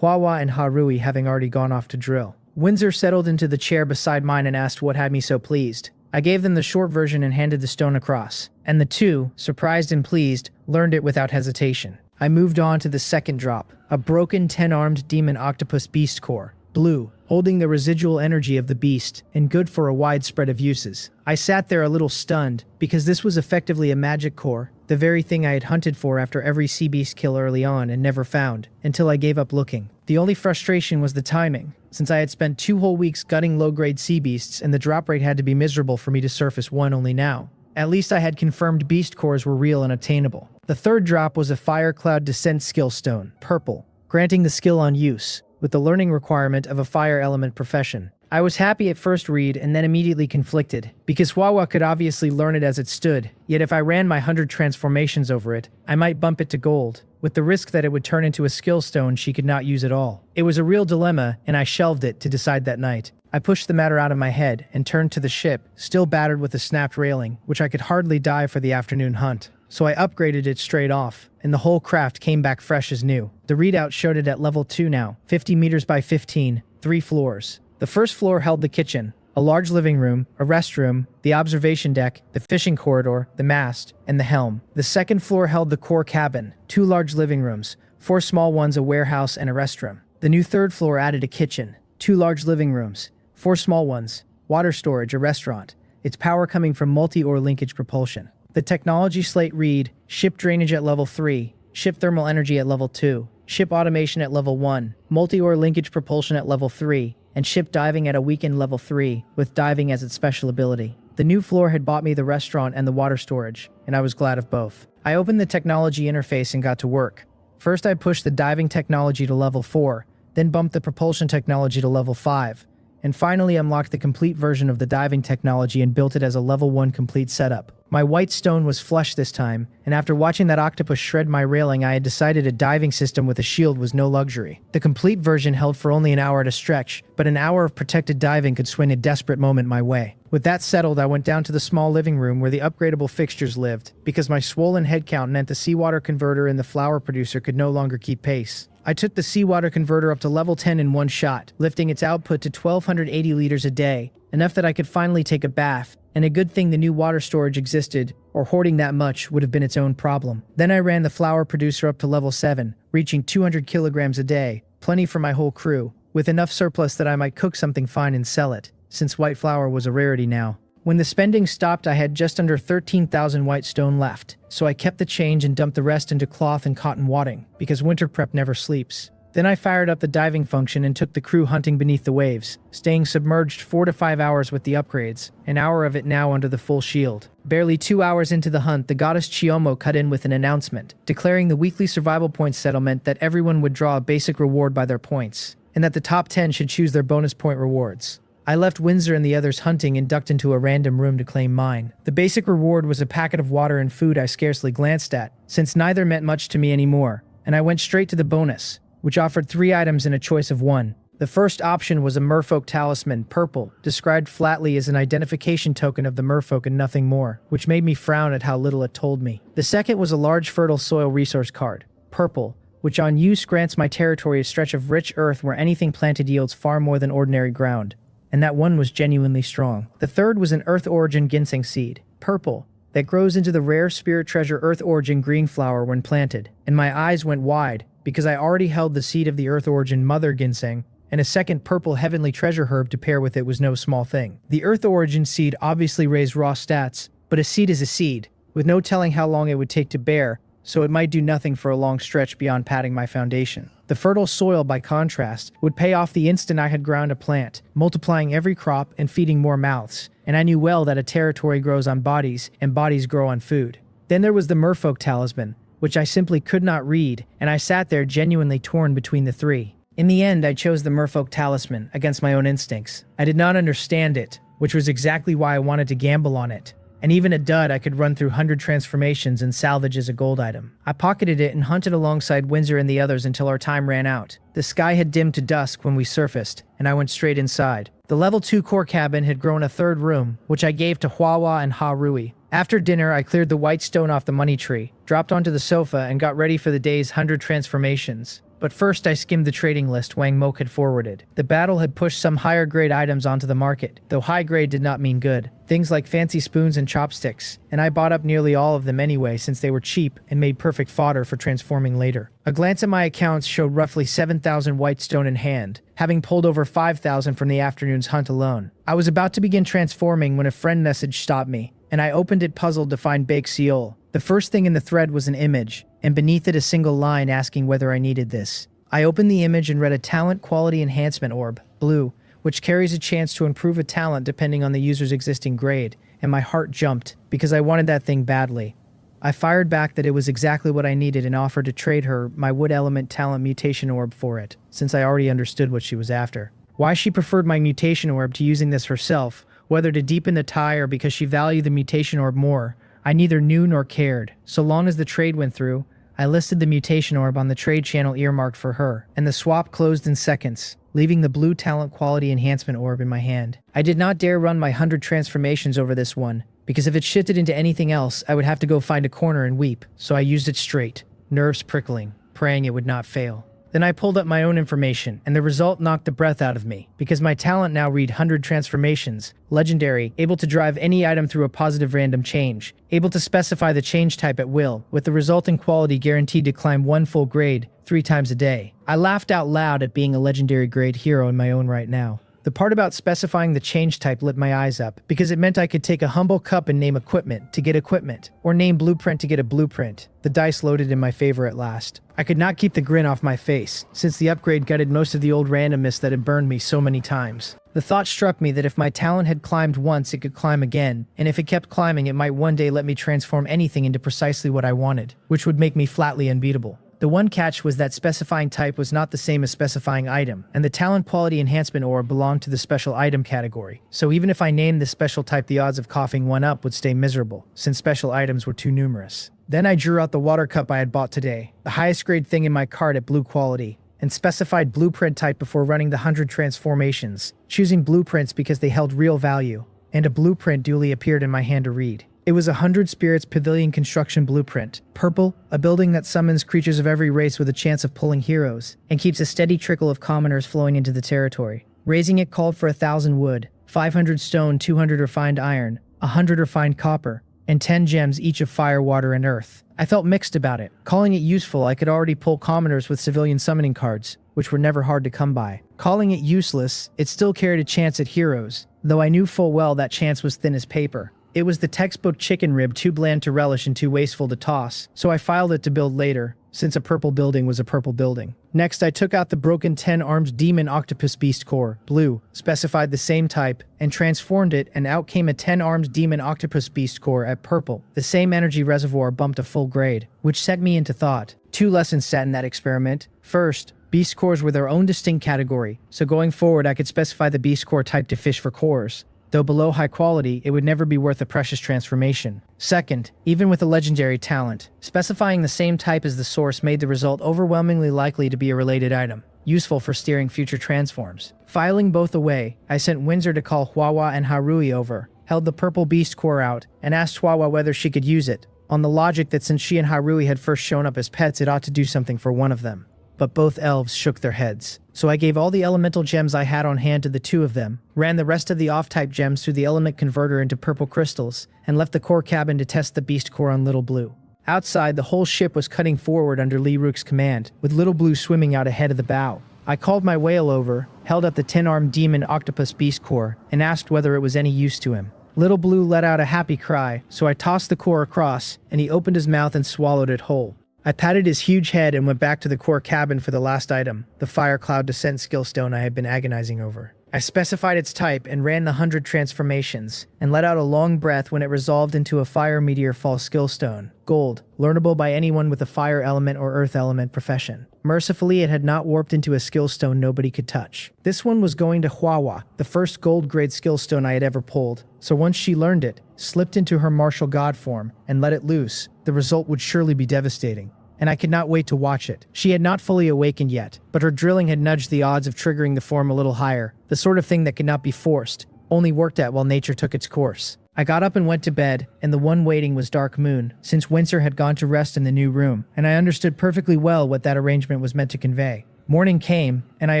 Hwawa and Harui having already gone off to drill. Windsor settled into the chair beside mine and asked what had me so pleased. I gave them the short version and handed the stone across, and the 2, surprised and pleased, learned it without hesitation. I moved on to the second drop, a broken 10-armed demon octopus beast core, blue, holding the residual energy of the beast, and good for a wide spread of uses. I sat there a little stunned, because this was effectively a magic core, the very thing I had hunted for after every sea beast kill early on and never found, until I gave up looking. The only frustration was the timing, since I had spent 2 whole weeks gutting low-grade sea beasts and the drop rate had to be miserable for me to surface one only now. At least I had confirmed beast cores were real and attainable. The third drop was a Fire Cloud Descent skill stone, purple, granting the skill on use, with the learning requirement of a fire element profession. I was happy at first read and then immediately conflicted, because Wawa could obviously learn it as it stood, yet if I ran my 100 transformations over it, I might bump it to gold, with the risk that it would turn into a skill stone she could not use at all. It was a real dilemma, and I shelved it to decide that night. I pushed the matter out of my head and turned to the ship, still battered with a snapped railing, which I could hardly dive for the afternoon hunt. So I upgraded it straight off, and the whole craft came back fresh as new. The readout showed it at level 2 now, 50 meters by 15, 3 floors. The first floor held the kitchen, a large living room, a restroom, the observation deck, the fishing corridor, the mast, and the helm. The second floor held the core cabin, 2 large living rooms, 4 small ones, a warehouse, and a restroom. The new third floor added a kitchen, 2 large living rooms, 4 small ones, water storage, a restaurant, its power coming from multi-ore linkage propulsion. The technology slate read, ship drainage at level 3, ship thermal energy at level 2, ship automation at level 1, multi-ore linkage propulsion at level 3, and ship diving at a weakened level 3, with diving as its special ability. The new floor had bought me the restaurant and the water storage, and I was glad of both. I opened the technology interface and got to work. First I pushed the diving technology to level 4, then bumped the propulsion technology to level 5, and finally unlocked the complete version of the diving technology and built it as a level 1 complete setup. My white stone was flush this time, and after watching that octopus shred my railing, I had decided a diving system with a shield was no luxury. The complete version held for only an hour at a stretch, but an hour of protected diving could swing a desperate moment my way. With that settled, I went down to the small living room where the upgradable fixtures lived, because my swollen head count meant the seawater converter and the flower producer could no longer keep pace. I took the seawater converter up to level 10 in one shot, lifting its output to 1,280 liters a day, enough that I could finally take a bath, and a good thing the new water storage existed, or hoarding that much would have been its own problem. Then I ran the flower producer up to level 7, reaching 200 kilograms a day, plenty for my whole crew, with enough surplus that I might cook something fine and sell it, since white flour was a rarity now. When the spending stopped, I had just under 13,000 white stone left, so I kept the change and dumped the rest into cloth and cotton wadding, because winter prep never sleeps. Then I fired up the diving function and took the crew hunting beneath the waves, staying submerged 4 to 5 hours with the upgrades, an hour of it now under the full shield. Barely 2 hours into the hunt, the goddess Chiyomo cut in with an announcement, declaring the weekly survival points settlement that everyone would draw a basic reward by their points, and that the top 10 should choose their bonus point rewards. I left Windsor and the others hunting and ducked into a random room to claim mine. The basic reward was a packet of water and food I scarcely glanced at, since neither meant much to me anymore, and I went straight to the bonus, which offered 3 items and a choice of 1. The first option was a merfolk talisman, purple, described flatly as an identification token of the merfolk and nothing more, which made me frown at how little it told me. The second was a large fertile soil resource card, purple, which on use grants my territory a stretch of rich earth where anything planted yields far more than ordinary ground. And that one was genuinely strong. The third was an Earth Origin ginseng seed, purple, that grows into the rare spirit treasure Earth Origin green flower when planted, and my eyes went wide, because I already held the seed of the Earth Origin mother ginseng, and a second purple heavenly treasure herb to pair with it was no small thing. The Earth Origin seed obviously raised raw stats, but a seed is a seed, with no telling how long it would take to bear, so it might do nothing for a long stretch beyond padding my foundation. The fertile soil, by contrast, would pay off the instant I had ground a plant, multiplying every crop and feeding more mouths, and I knew well that a territory grows on bodies, and bodies grow on food. Then there was the merfolk talisman, which I simply could not read, and I sat there genuinely torn between the 3. In the end, I chose the merfolk talisman, against my own instincts. I did not understand it, which was exactly why I wanted to gamble on it. And even a dud I could run through 100 transformations and salvage as a gold item. I pocketed it and hunted alongside Windsor and the others until our time ran out. The sky had dimmed to dusk when we surfaced, and I went straight inside. The level 2 core cabin had grown a third room, which I gave to Huawa and Ha Rui. After dinner, I cleared the white stone off the money tree, dropped onto the sofa, and got ready for the day's 100 transformations. But first I skimmed the trading list Wang Mok had forwarded. The battle had pushed some higher grade items onto the market, though high grade did not mean good. Things like fancy spoons and chopsticks, and I bought up nearly all of them anyway since they were cheap and made perfect fodder for transforming later. A glance at my accounts showed roughly 7,000 white stone in hand, having pulled over 5,000 from the afternoon's hunt alone. I was about to begin transforming when a friend message stopped me, and I opened it puzzled to find Bake Seol. The first thing in the thread was an image, and beneath it a single line asking whether I needed this. I opened the image and read a talent quality enhancement orb, blue, which carries a chance to improve a talent depending on the user's existing grade, and my heart jumped because I wanted that thing badly. I fired back that it was exactly what I needed and offered to trade her my wood element talent mutation orb for it, since I already understood what she was after. Why she preferred my mutation orb to using this herself, whether to deepen the tie or because she valued the mutation orb more, I neither knew nor cared. So long as the trade went through, I listed the mutation orb on the trade channel earmarked for her, and the swap closed in seconds, leaving the blue talent quality enhancement orb in my hand. I did not dare run my 100 transformations over this one, because if it shifted into anything else, I would have to go find a corner and weep, so I used it straight, nerves prickling, praying it would not fail. Then I pulled up my own information, and the result knocked the breath out of me, because my talent now read 100 transformations, legendary, able to drive any item through a positive random change, able to specify the change type at will, with the resulting quality guaranteed to climb 1 full grade 3 times a day. I laughed out loud at being a legendary grade hero in my own right now. The part about specifying the change type lit my eyes up, because it meant I could take a humble cup and name equipment to get equipment, or name blueprint to get a blueprint. The dice loaded in my favor at last. I could not keep the grin off my face, since the upgrade gutted most of the old randomness that had burned me so many times. The thought struck me that if my talent had climbed once, it could climb again, and if it kept climbing, it might one day let me transform anything into precisely what I wanted, which would make me flatly unbeatable. The one catch was that specifying type was not the same as specifying item, and the talent quality enhancement orb belonged to the special item category. So even if I named the special type, the odds of coughing one up would stay miserable, since special items were too numerous. Then I drew out the water cup I had bought today, the highest grade thing in my cart at blue quality, and specified blueprint type before running the 100 transformations, choosing blueprints because they held real value, and a blueprint duly appeared in my hand to read. It was 100 Spirits Pavilion Construction Blueprint. Purple, a building that summons creatures of every race with a chance of pulling heroes, and keeps a steady trickle of commoners flowing into the territory. Raising it called for 1,000 wood, 500 stone, 200 refined iron, 100 refined copper, and 10 gems each of fire, water, and earth. I felt mixed about it. Calling it useful, I could already pull commoners with civilian summoning cards, which were never hard to come by. Calling it useless, it still carried a chance at heroes, though I knew full well that chance was thin as paper. It was the textbook chicken rib, too bland to relish and too wasteful to toss, so I filed it to build later, since a purple building was a purple building. Next, I took out the broken 10-armed demon octopus beast core, blue, specified the same type, and transformed it, and out came a 10-armed demon octopus beast core at purple. The same energy reservoir bumped a full grade, which set me into thought. 2 lessons sat in that experiment. First, beast cores were their own distinct category, so going forward I could specify the beast core type to fish for cores. Though below high quality, it would never be worth a precious transformation. Second, even with a legendary talent, specifying the same type as the source made the result overwhelmingly likely to be a related item, useful for steering future transforms. Filing both away, I sent Windsor to call Huawa and Harui over, held the purple beast core out, and asked Huawa whether she could use it, on the logic that since she and Harui had first shown up as pets, it ought to do something for one of them. But both elves shook their heads. So I gave all the elemental gems I had on hand to the 2 of them, ran the rest of the off-type gems through the element converter into purple crystals, and left the core cabin to test the beast core on Little Blue. Outside, the whole ship was cutting forward under Li Rook's command, with Little Blue swimming out ahead of the bow. I called my whale over, held up the 10-armed demon octopus beast core, and asked whether it was any use to him. Little Blue let out a happy cry, so I tossed the core across, and he opened his mouth and swallowed it whole. I patted his huge head and went back to the core cabin for the last item, the Fire Cloud Descent skill stone I had been agonizing over. I specified its type and ran the 100 transformations, and let out a long breath when it resolved into a Fire Meteor Fall skill stone, gold, learnable by anyone with a fire element or earth element profession. Mercifully, it had not warped into a skill stone nobody could touch. This one was going to Huawa, the first gold grade skill stone I had ever pulled, so once she learned it, slipped into her martial god form, and let it loose, the result would surely be devastating. And I could not wait to watch it. She had not fully awakened yet, but her drilling had nudged the odds of triggering the form a little higher, the sort of thing that could not be forced, only worked at while nature took its course. I got up and went to bed, and the one waiting was Dark Moon, since Windsor had gone to rest in the new room, and I understood perfectly well what that arrangement was meant to convey. Morning came, and I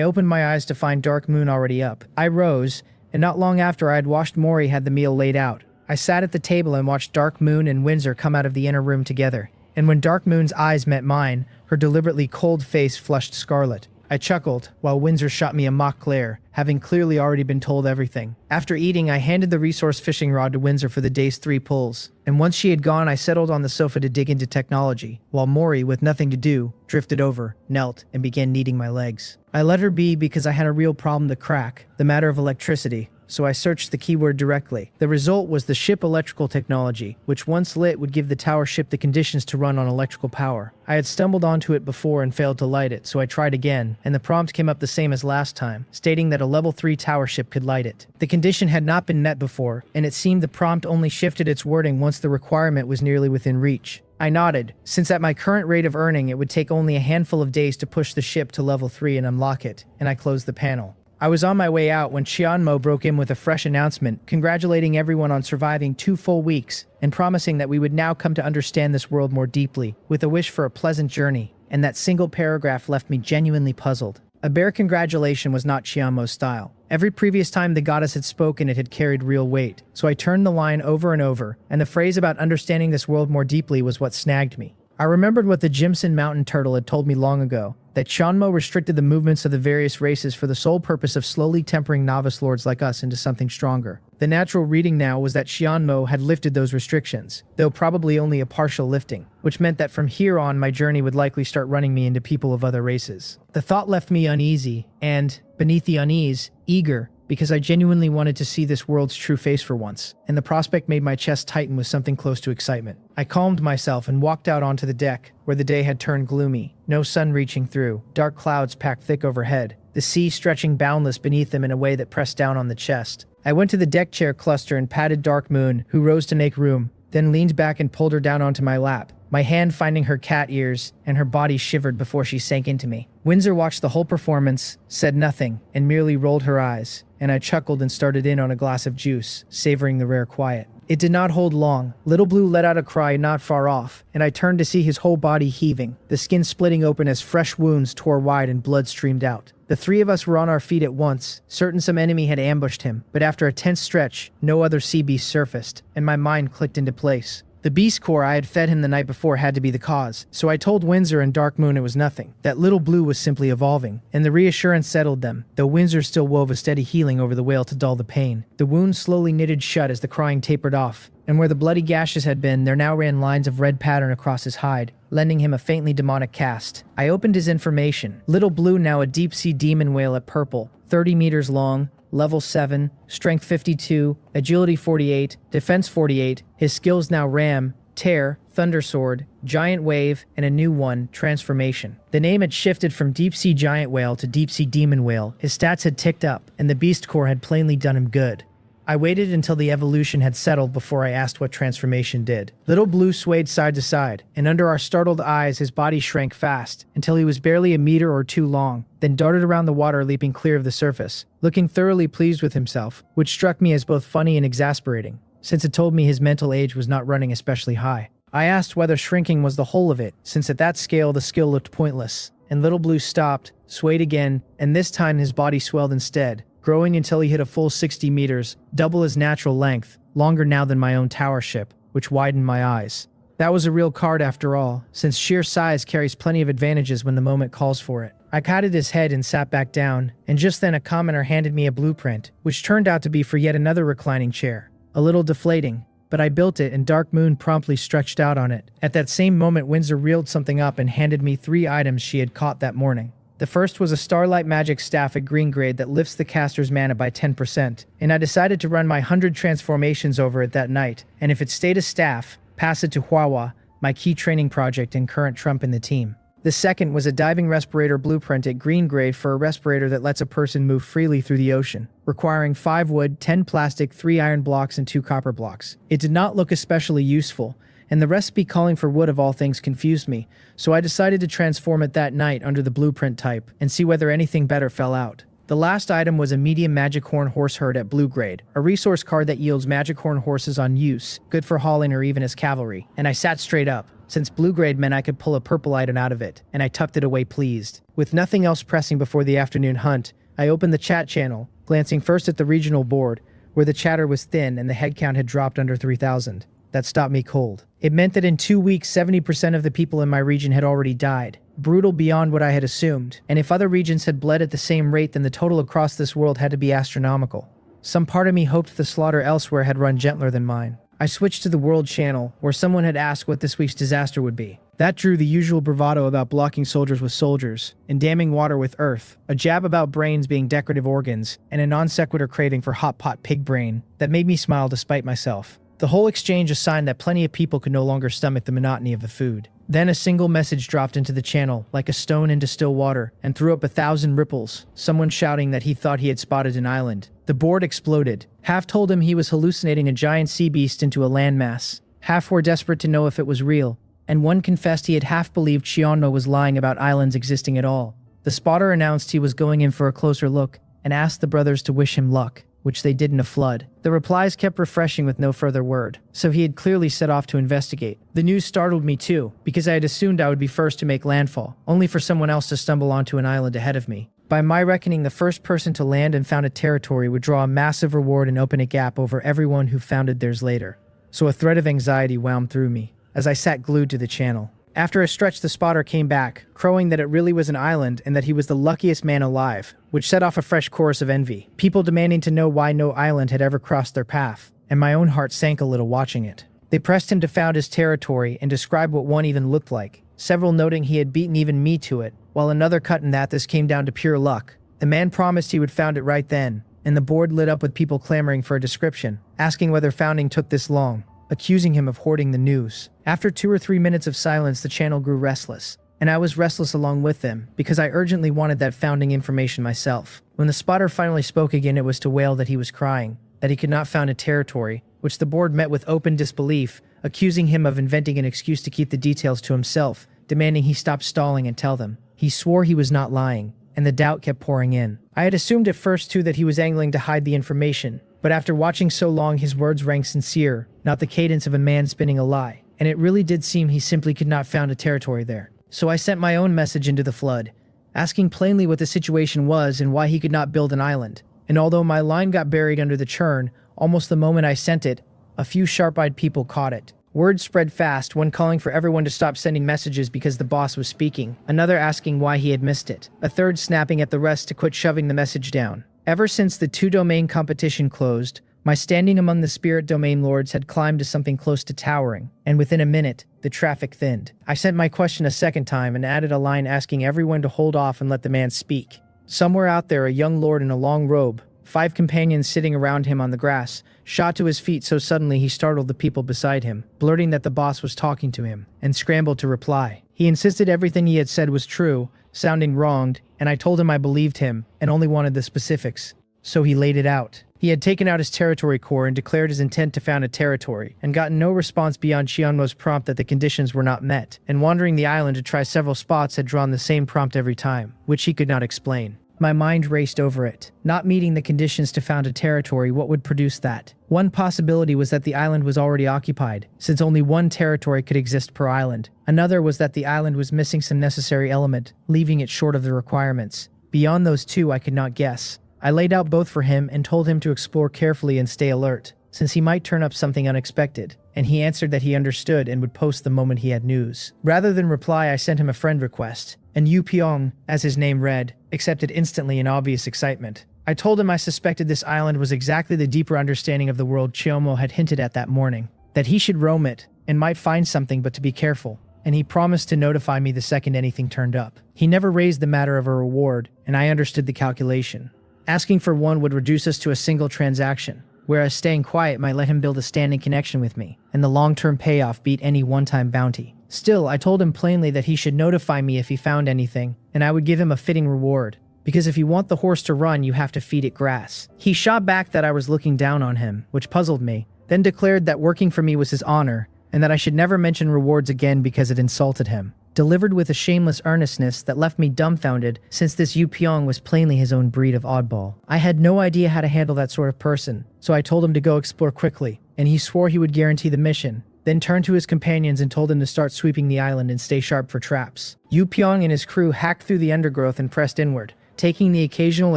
opened my eyes to find Dark Moon already up. I rose, and not long after I had washed Mori had the meal laid out. I sat at the table and watched Dark Moon and Windsor come out of the inner room together. And when Dark Moon's eyes met mine, her deliberately cold face flushed scarlet. I chuckled, while Windsor shot me a mock glare, having clearly already been told everything. After eating, I handed the resource fishing rod to Windsor for the day's 3 pulls, and once she had gone, I settled on the sofa to dig into technology, while Mori, with nothing to do, drifted over, knelt, and began kneading my legs. I let her be because I had a real problem to crack, the matter of electricity, so I searched the keyword directly. The result was the ship electrical technology, which once lit would give the tower ship the conditions to run on electrical power. I had stumbled onto it before and failed to light it, so I tried again, and the prompt came up the same as last time, stating that a level 3 tower ship could light it. The condition had not been met before, and it seemed the prompt only shifted its wording once the requirement was nearly within reach. I nodded, since at my current rate of earning it would take only a handful of days to push the ship to level 3 and unlock it, and I closed the panel. I was on my way out when Xianmo broke in with a fresh announcement, congratulating everyone on surviving 2 full weeks, and promising that we would now come to understand this world more deeply, with a wish for a pleasant journey, and that single paragraph left me genuinely puzzled. A bare congratulation was not Xianmo's style. Every previous time the goddess had spoken, it had carried real weight, so I turned the line over and over, and the phrase about understanding this world more deeply was what snagged me. I remembered what the Jimson mountain turtle had told me long ago, that Xianmo restricted the movements of the various races for the sole purpose of slowly tempering novice lords like us into something stronger. The natural reading now was that Xianmo had lifted those restrictions, though probably only a partial lifting, which meant that from here on my journey would likely start running me into people of other races. The thought left me uneasy, and, beneath the unease, eager, because I genuinely wanted to see this world's true face for once, and the prospect made my chest tighten with something close to excitement. I calmed myself and walked out onto the deck, where the day had turned gloomy, no sun reaching through, dark clouds packed thick overhead, the sea stretching boundless beneath them in a way that pressed down on the chest. I went to the deck chair cluster and patted Dark Moon, who rose to make room, then leaned back and pulled her down onto my lap, my hand finding her cat ears, and her body shivered before she sank into me. Windsor watched the whole performance, said nothing, and merely rolled her eyes, and I chuckled and started in on a glass of juice, savoring the rare quiet. It did not hold long. Little Blue let out a cry not far off, and I turned to see his whole body heaving, the skin splitting open as fresh wounds tore wide and blood streamed out. The 3 of us were on our feet at once, certain some enemy had ambushed him, but after a tense stretch, no other sea beast surfaced, and my mind clicked into place. The beast core I had fed him the night before had to be the cause, so I told Windsor and Dark Moon it was nothing, that Little Blue was simply evolving, and the reassurance settled them, though Windsor still wove a steady healing over the whale to dull the pain. The wound slowly knitted shut as the crying tapered off, and where the bloody gashes had been, there now ran lines of red pattern across his hide, lending him a faintly demonic cast. I opened his information. Little Blue, now a deep-sea demon whale at purple, 30 meters long, level 7, strength 52, agility 48, defense 48, his skills now ram, tear, thunder sword, giant wave, and a new one, transformation. The name had shifted from deep sea giant whale to deep sea demon whale, his stats had ticked up, and the beast core had plainly done him good. I waited until the evolution had settled before I asked what transformation did. Little Blue swayed side to side, and under our startled eyes his body shrank fast, until he was barely a meter or 2 long, then darted around the water leaping clear of the surface, looking thoroughly pleased with himself, which struck me as both funny and exasperating, since it told me his mental age was not running especially high. I asked whether shrinking was the whole of it, since at that scale the skill looked pointless, and Little Blue stopped, swayed again, and this time his body swelled instead, growing until he hit a full 60 meters, double his natural length, longer now than my own tower ship, which widened my eyes. That was a real card after all, since sheer size carries plenty of advantages when the moment calls for it. I patted his head and sat back down, and just then a commenter handed me a blueprint, which turned out to be for yet another reclining chair. A little deflating, but I built it and Dark Moon promptly stretched out on it. At that same moment, Windsor reeled something up and handed me 3 items she had caught that morning. The first was a Starlight Magic Staff at green grade that lifts the caster's mana by 10%, and I decided to run my 100 transformations over it that night, and if it stayed a staff, pass it to Huahua, my key training project and current trump in the team. The second was a diving respirator blueprint at green grade for a respirator that lets a person move freely through the ocean, requiring 5 wood, 10 plastic, 3 iron blocks, and 2 copper blocks. It did not look especially useful, and the recipe calling for wood of all things confused me, so I decided to transform it that night under the blueprint type and see whether anything better fell out. The last item was a medium magic horn horse herd at blue grade, a resource card that yields magic horn horses on use, good for hauling or even as cavalry, and I sat straight up, since blue grade meant I could pull a purple item out of it, and I tucked it away pleased. With nothing else pressing before the afternoon hunt, I opened the chat channel, glancing first at the regional board, where the chatter was thin and the headcount had dropped under 3,000. That stopped me cold. It meant that in 2 weeks, 70% of the people in my region had already died, brutal beyond what I had assumed, and if other regions had bled at the same rate, then the total across this world had to be astronomical. Some part of me hoped the slaughter elsewhere had run gentler than mine. I switched to the World Channel, where someone had asked what this week's disaster would be. That drew the usual bravado about blocking soldiers with soldiers, and damming water with earth, a jab about brains being decorative organs, and a non sequitur craving for hot pot pig brain that made me smile despite myself. The whole exchange a sign that plenty of people could no longer stomach the monotony of the food. Then a single message dropped into the channel, like a stone into still water, and threw up 1,000 ripples, someone shouting that he thought he had spotted an island. The board exploded. Half told him he was hallucinating a giant sea beast into a landmass. Half were desperate to know if it was real, and one confessed he had half believed Shiano was lying about islands existing at all. The spotter announced he was going in for a closer look, and asked the brothers to wish him luck, which they did in a flood. The replies kept refreshing with no further word, so he had clearly set off to investigate. The news startled me too, because I had assumed I would be first to make landfall, only for someone else to stumble onto an island ahead of me. By my reckoning, the first person to land and found a territory would draw a massive reward and open a gap over everyone who founded theirs later. So a thread of anxiety wound through me, as I sat glued to the channel. After a stretch, the spotter came back, crowing that it really was an island and that he was the luckiest man alive, which set off a fresh chorus of envy, people demanding to know why no island had ever crossed their path, and my own heart sank a little watching it. They pressed him to found his territory and describe what one even looked like, several noting he had beaten even me to it, while another cut in that this came down to pure luck. The man promised he would found it right then, and the board lit up with people clamoring for a description, asking whether founding took this long, accusing him of hoarding the news. After 2 or 3 minutes of silence, the channel grew restless, and I was restless along with them, because I urgently wanted that founding information myself. When the spotter finally spoke again, it was to wail that he was crying, that he could not found a territory, which the board met with open disbelief, accusing him of inventing an excuse to keep the details to himself, demanding he stop stalling and tell them. He swore he was not lying, and the doubt kept pouring in. I had assumed at first too that he was angling to hide the information, but after watching so long, his words rang sincere, not the cadence of a man spinning a lie, and it really did seem he simply could not found a territory there. So I sent my own message into the flood, asking plainly what the situation was and why he could not build an island. And although my line got buried under the churn, almost the moment I sent it, a few sharp-eyed people caught it. Word spread fast, one calling for everyone to stop sending messages because the boss was speaking, another asking why he had missed it, a third snapping at the rest to quit shoving the message down. Ever since the 2-domain competition closed, my standing among the spirit domain lords had climbed to something close to towering, and within a minute, the traffic thinned. I sent my question a second time and added a line asking everyone to hold off and let the man speak. Somewhere out there, a young lord in a long robe, 5 companions sitting around him on the grass, shot to his feet so suddenly he startled the people beside him, blurting that the boss was talking to him, and scrambled to reply. He insisted everything he had said was true, sounding wronged, and I told him I believed him, and only wanted the specifics. So he laid it out. He had taken out his territory core and declared his intent to found a territory, and gotten no response beyond Shianmo's prompt that the conditions were not met, and wandering the island to try several spots had drawn the same prompt every time, which he could not explain. My mind raced over it. Not meeting the conditions to found a territory, what would produce that? One possibility was that the island was already occupied, since only one territory could exist per island. Another was that the island was missing some necessary element, leaving it short of the requirements. Beyond those two, I could not guess. I laid out both for him and told him to explore carefully and stay alert, since he might turn up something unexpected, and he answered that he understood and would post the moment he had news. Rather than reply, I sent him a friend request, and Yu Pyong, as his name read, accepted instantly in obvious excitement. I told him I suspected this island was exactly the deeper understanding of the world Chiyomo had hinted at that morning, that he should roam it, and might find something but to be careful, and he promised to notify me the second anything turned up. He never raised the matter of a reward, and I understood the calculation. Asking for one would reduce us to a single transaction, whereas staying quiet might let him build a standing connection with me, and the long-term payoff beat any one-time bounty. Still, I told him plainly that he should notify me if he found anything, and I would give him a fitting reward, because if you want the horse to run, you have to feed it grass. He shot back that I was looking down on him, which puzzled me, then declared that working for me was his honor, and that I should never mention rewards again because it insulted him. Delivered with a shameless earnestness that left me dumbfounded, since this Yu Pyong was plainly his own breed of oddball. I had no idea how to handle that sort of person, so I told him to go explore quickly, and he swore he would guarantee the mission, then turned to his companions and told them to start sweeping the island and stay sharp for traps. Yu Pyong and his crew hacked through the undergrowth and pressed inward, taking the occasional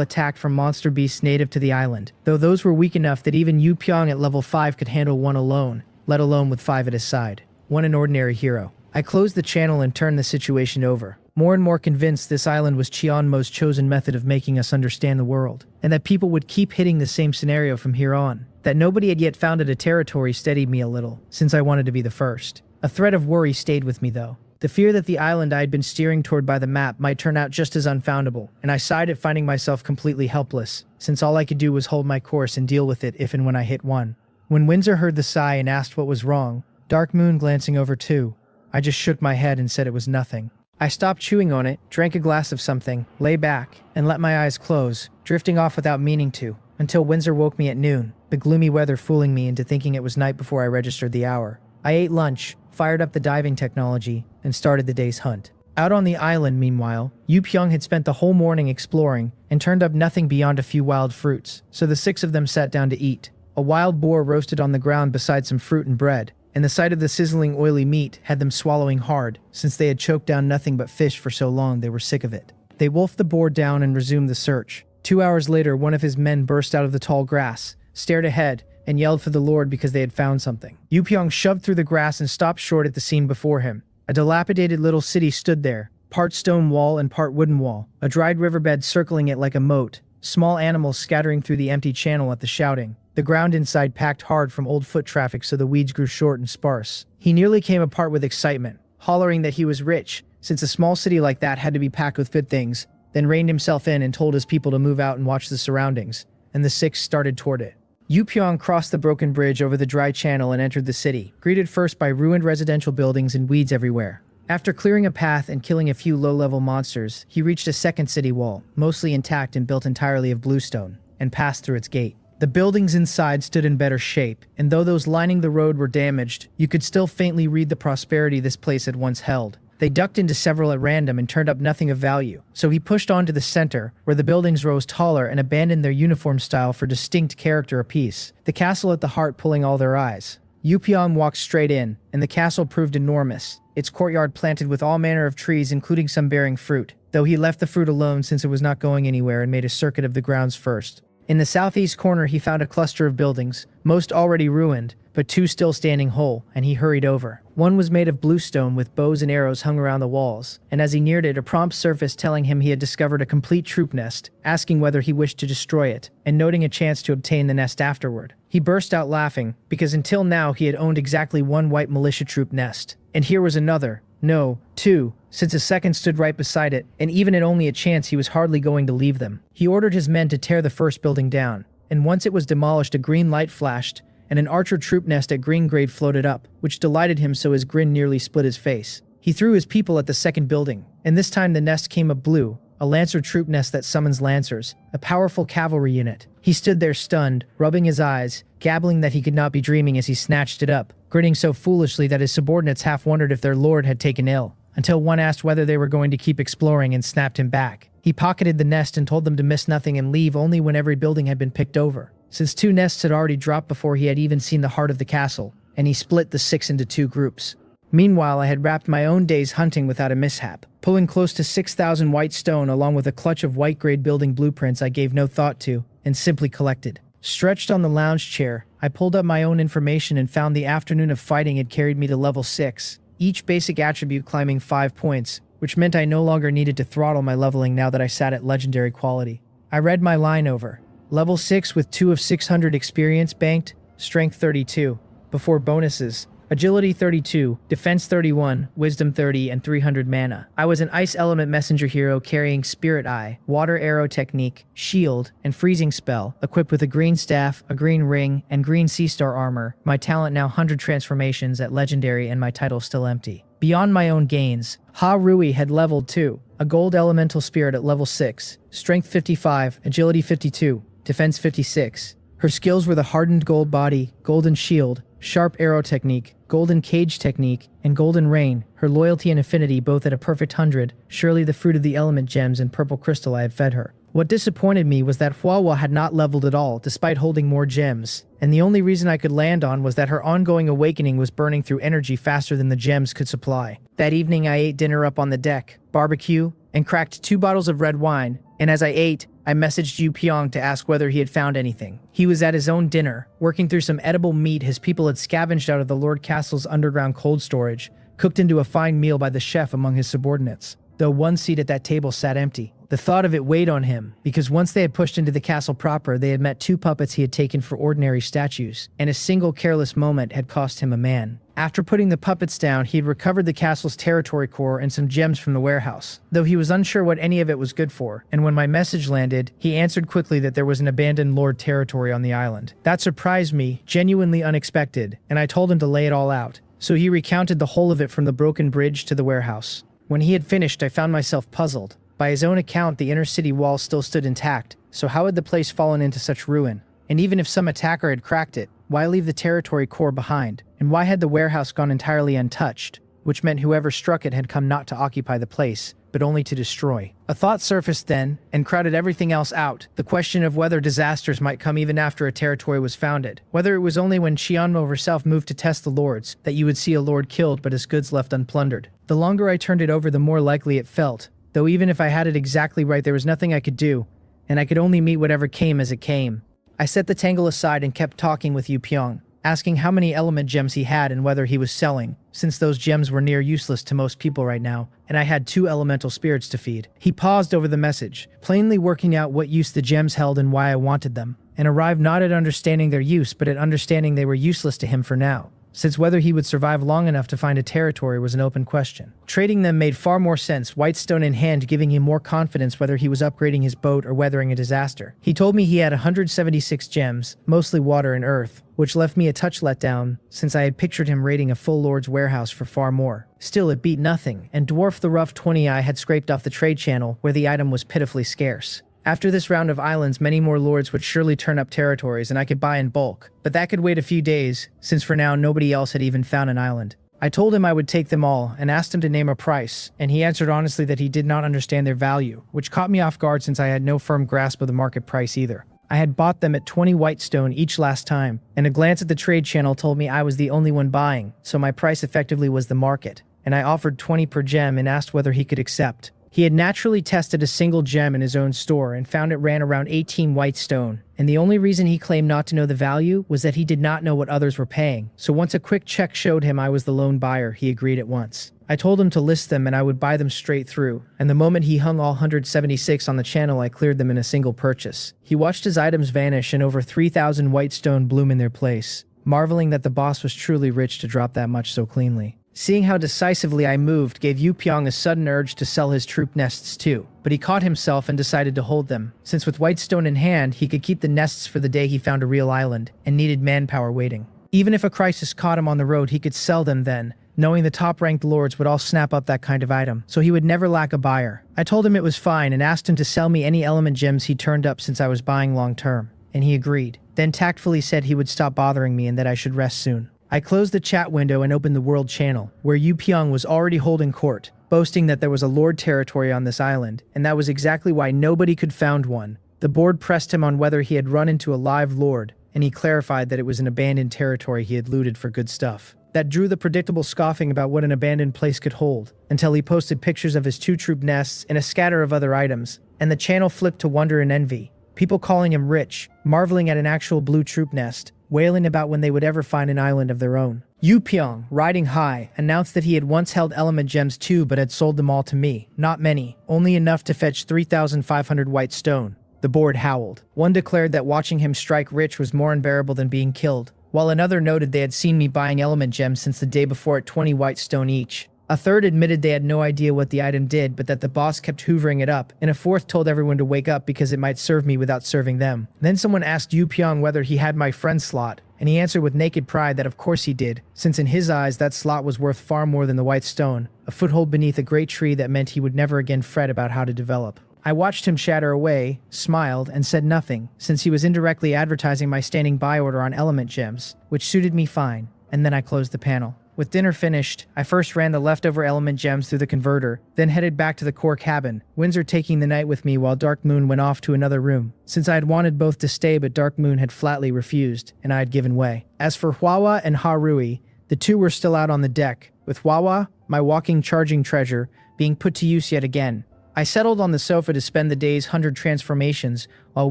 attack from monster beasts native to the island, though those were weak enough that even Yu Pyong at level 5 could handle one alone, let alone with 5 at his side. One an ordinary hero. I closed the channel and turned the situation over. more and more convinced this island was Chianmo's chosen method of making us understand the world, and that people would keep hitting the same scenario from here on. That nobody had yet founded a territory steadied me a little, since I wanted to be the first. A thread of worry stayed with me though. The fear that the island I had been steering toward by the map might turn out just as unfoundable, and I sighed at finding myself completely helpless, since all I could do was hold my course and deal with it if and when I hit one. When Windsor heard the sigh and asked what was wrong, Dark Moon glancing over too, I just shook my head and said it was nothing. I stopped chewing on it, drank a glass of something, lay back, and let my eyes close, drifting off without meaning to, until Windsor woke me at noon, the gloomy weather fooling me into thinking it was night before I registered the hour. I ate lunch, fired up the diving technology, and started the day's hunt. Out on the island, meanwhile, Yu Pyong had spent the whole morning exploring and turned up nothing beyond a few wild fruits, so the 6 of them sat down to eat. A wild boar roasted on the ground beside some fruit and bread, and the sight of the sizzling oily meat had them swallowing hard, since they had choked down nothing but fish for so long they were sick of it. They wolfed the boar down and resumed the search. 2 hours later, one of his men burst out of the tall grass, stared ahead, and yelled for the Lord because they had found something. Yu Pyong shoved through the grass and stopped short at the scene before him. A dilapidated little city stood there, part stone wall and part wooden wall, a dried riverbed circling it like a moat, small animals scattering through the empty channel at the shouting. The ground inside packed hard from old foot traffic so the weeds grew short and sparse. He nearly came apart with excitement, hollering that he was rich, since a small city like that had to be packed with good things, then reined himself in and told his people to move out and watch the surroundings, and the 6 started toward it. Yu Pyong crossed the broken bridge over the dry channel and entered the city, greeted first by ruined residential buildings and weeds everywhere. After clearing a path and killing a few low-level monsters, he reached a second city wall, mostly intact and built entirely of bluestone, and passed through its gate. The buildings inside stood in better shape, and though those lining the road were damaged, you could still faintly read the prosperity this place had once held. They ducked into several at random and turned up nothing of value, so he pushed on to the center, where the buildings rose taller and abandoned their uniform style for distinct character apiece, the castle at the heart pulling all their eyes. Yu Pyong walked straight in, and the castle proved enormous, its courtyard planted with all manner of trees including some bearing fruit, though he left the fruit alone since it was not going anywhere and made a circuit of the grounds first. In the southeast corner he found a cluster of buildings, most already ruined, but 2 still standing whole, and he hurried over. One was made of bluestone with bows and arrows hung around the walls, and as he neared it a prompt surfaced telling him he had discovered a complete troop nest, asking whether he wished to destroy it, and noting a chance to obtain the nest afterward. He burst out laughing, because until now he had owned exactly 1 white militia troop nest, and here was another, no, 2, since a second stood right beside it, and even at only a chance he was hardly going to leave them. He ordered his men to tear the first building down, and once it was demolished a green light flashed, and an archer troop nest at green grade floated up, which delighted him so his grin nearly split his face. He threw his people at the second building, and this time the nest came up blue, a lancer troop nest that summons lancers, a powerful cavalry unit. He stood there stunned, rubbing his eyes, gabbling that he could not be dreaming as he snatched it up, grinning so foolishly that his subordinates half wondered if their lord had taken ill, until one asked whether they were going to keep exploring and snapped him back. He pocketed the nest and told them to miss nothing and leave only when every building had been picked over, since 2 nests had already dropped before he had even seen the heart of the castle, and he split the 6 into 2 groups. Meanwhile, I had wrapped my own days hunting without a mishap, pulling close to 6,000 white stone along with a clutch of white-grade building blueprints I gave no thought to, and simply collected. Stretched on the lounge chair, I pulled up my own information and found the afternoon of fighting had carried me to level 6, each basic attribute climbing 5 points, which meant I no longer needed to throttle my leveling now that I sat at legendary quality. I read my line over. Level 6 with 2 of 600 experience banked, strength 32, before bonuses, agility 32, defense 31, wisdom 30, and 300 mana. I was an ice element messenger hero carrying spirit eye, water arrow technique, shield, and freezing spell, equipped with a green staff, a green ring, and green sea star armor, my talent now 100 transformations at legendary and my title still empty. Beyond my own gains, Ha Rui had leveled 2, a gold elemental spirit at level 6, strength 55, agility 52, defense 56. Her skills were the hardened gold body, golden shield, sharp arrow technique, golden cage technique, and golden rain, her loyalty and affinity both at a perfect 100, surely the fruit of the element gems and purple crystal I had fed her. What disappointed me was that Hua had not leveled at all, despite holding more gems, and the only reason I could land on was that her ongoing awakening was burning through energy faster than the gems could supply. That evening I ate dinner up on the deck, barbecue, and cracked 2 bottles of red wine, and as I ate, I messaged Yu Pyong to ask whether he had found anything. He was at his own dinner, working through some edible meat his people had scavenged out of the Lord Castle's underground cold storage, cooked into a fine meal by the chef among his subordinates. though one seat at that table sat empty. The thought of it weighed on him, because once they had pushed into the castle proper, they had met 2 puppets he had taken for ordinary statues, and a single careless moment had cost him a man. After putting the puppets down, he had recovered the castle's territory core and some gems from the warehouse, though he was unsure what any of it was good for, and when my message landed, he answered quickly that there was an abandoned lord territory on the island. That surprised me, genuinely unexpected, and I told him to lay it all out. So he recounted the whole of it from the broken bridge to the warehouse. When he had finished, I found myself puzzled. By his own account, the inner city wall still stood intact, so how had the place fallen into such ruin? And even if some attacker had cracked it, why leave the territory core behind? And why had the warehouse gone entirely untouched? Which meant whoever struck it had come not to occupy the place, but only to destroy. A thought surfaced then, and crowded everything else out, the question of whether disasters might come even after a territory was founded. Whether it was only when Xianmo herself moved to test the lords, that you would see a lord killed but his goods left unplundered. The longer I turned it over, the more likely it felt. Though even if I had it exactly right, there was nothing I could do, and I could only meet whatever came as it came. I set the tangle aside and kept talking with Yu Pyong, asking how many element gems he had and whether he was selling, since those gems were near useless to most people right now, and I had 2 elemental spirits to feed. He paused over the message, plainly working out what use the gems held and why I wanted them, and arrived not at understanding their use, but at understanding they were useless to him for now, since whether he would survive long enough to find a territory was an open question. Trading them made far more sense, Whitestone in hand, giving him more confidence whether he was upgrading his boat or weathering a disaster. He told me he had 176 gems, mostly water and earth, which left me a touch let down, since I had pictured him raiding a full lord's warehouse for far more. Still, it beat nothing, and dwarfed the rough 20 I had scraped off the trade channel, where the item was pitifully scarce. After this round of islands, many more lords would surely turn up territories and I could buy in bulk, but that could wait a few days, since for now nobody else had even found an island. I told him I would take them all and asked him to name a price, and he answered honestly that he did not understand their value, which caught me off guard since I had no firm grasp of the market price either. I had bought them at 20 whitestone each last time, and a glance at the trade channel told me I was the only one buying, so my price effectively was the market, and I offered 20 per gem and asked whether he could accept. He had naturally tested a single gem in his own store and found it ran around 18 whitestone, and the only reason he claimed not to know the value was that he did not know what others were paying, so once a quick check showed him I was the lone buyer, he agreed at once. I told him to list them and I would buy them straight through, and the moment he hung all 176 on the channel, I cleared them in a single purchase. He watched his items vanish and over 3,000 whitestone bloom in their place, marveling that the boss was truly rich to drop that much so cleanly. Seeing how decisively I moved gave Yu Pyong a sudden urge to sell his troop nests too, but he caught himself and decided to hold them, since with Whitestone in hand, he could keep the nests for the day he found a real island, and needed manpower waiting. Even if a crisis caught him on the road, he could sell them then, knowing the top-ranked lords would all snap up that kind of item, so he would never lack a buyer. I told him it was fine and asked him to sell me any element gems he turned up since I was buying long-term, and he agreed, then tactfully said he would stop bothering me and that I should rest soon. I closed the chat window and opened the world channel, where Yu Pyong was already holding court, boasting that there was a lord territory on this island, and that was exactly why nobody could found one. The board pressed him on whether he had run into a live lord, and he clarified that it was an abandoned territory he had looted for good stuff. That drew the predictable scoffing about what an abandoned place could hold, until he posted pictures of his 2 troop nests and a scatter of other items, and the channel flipped to wonder and envy. People calling him rich, marveling at an actual blue troop nest, wailing about when they would ever find an island of their own. Yu Pyong, riding high, announced that he had once held element gems too but had sold them all to me. Not many, only enough to fetch 3,500 white stone. The board howled. One declared that watching him strike rich was more unbearable than being killed, while another noted they had seen me buying element gems since the day before at 20 white stone each. A third admitted they had no idea what the item did, but that the boss kept hoovering it up, and a fourth told everyone to wake up because it might serve me without serving them. Then someone asked Yu Pyong whether he had my friend slot, and he answered with naked pride that of course he did, since in his eyes that slot was worth far more than the white stone, a foothold beneath a great tree that meant he would never again fret about how to develop. I watched him shatter away, smiled, and said nothing, since he was indirectly advertising my standing buy order on element gems, which suited me fine, and then I closed the panel. With dinner finished, I first ran the leftover element gems through the converter, then headed back to the core cabin, Windsor taking the night with me while Dark Moon went off to another room, since I had wanted both to stay but Dark Moon had flatly refused, and I had given way. As for Hwawa and Harui, the two were still out on the deck, with Hwawa, my walking charging treasure, being put to use yet again. I settled on the sofa to spend the day's 100 transformations, while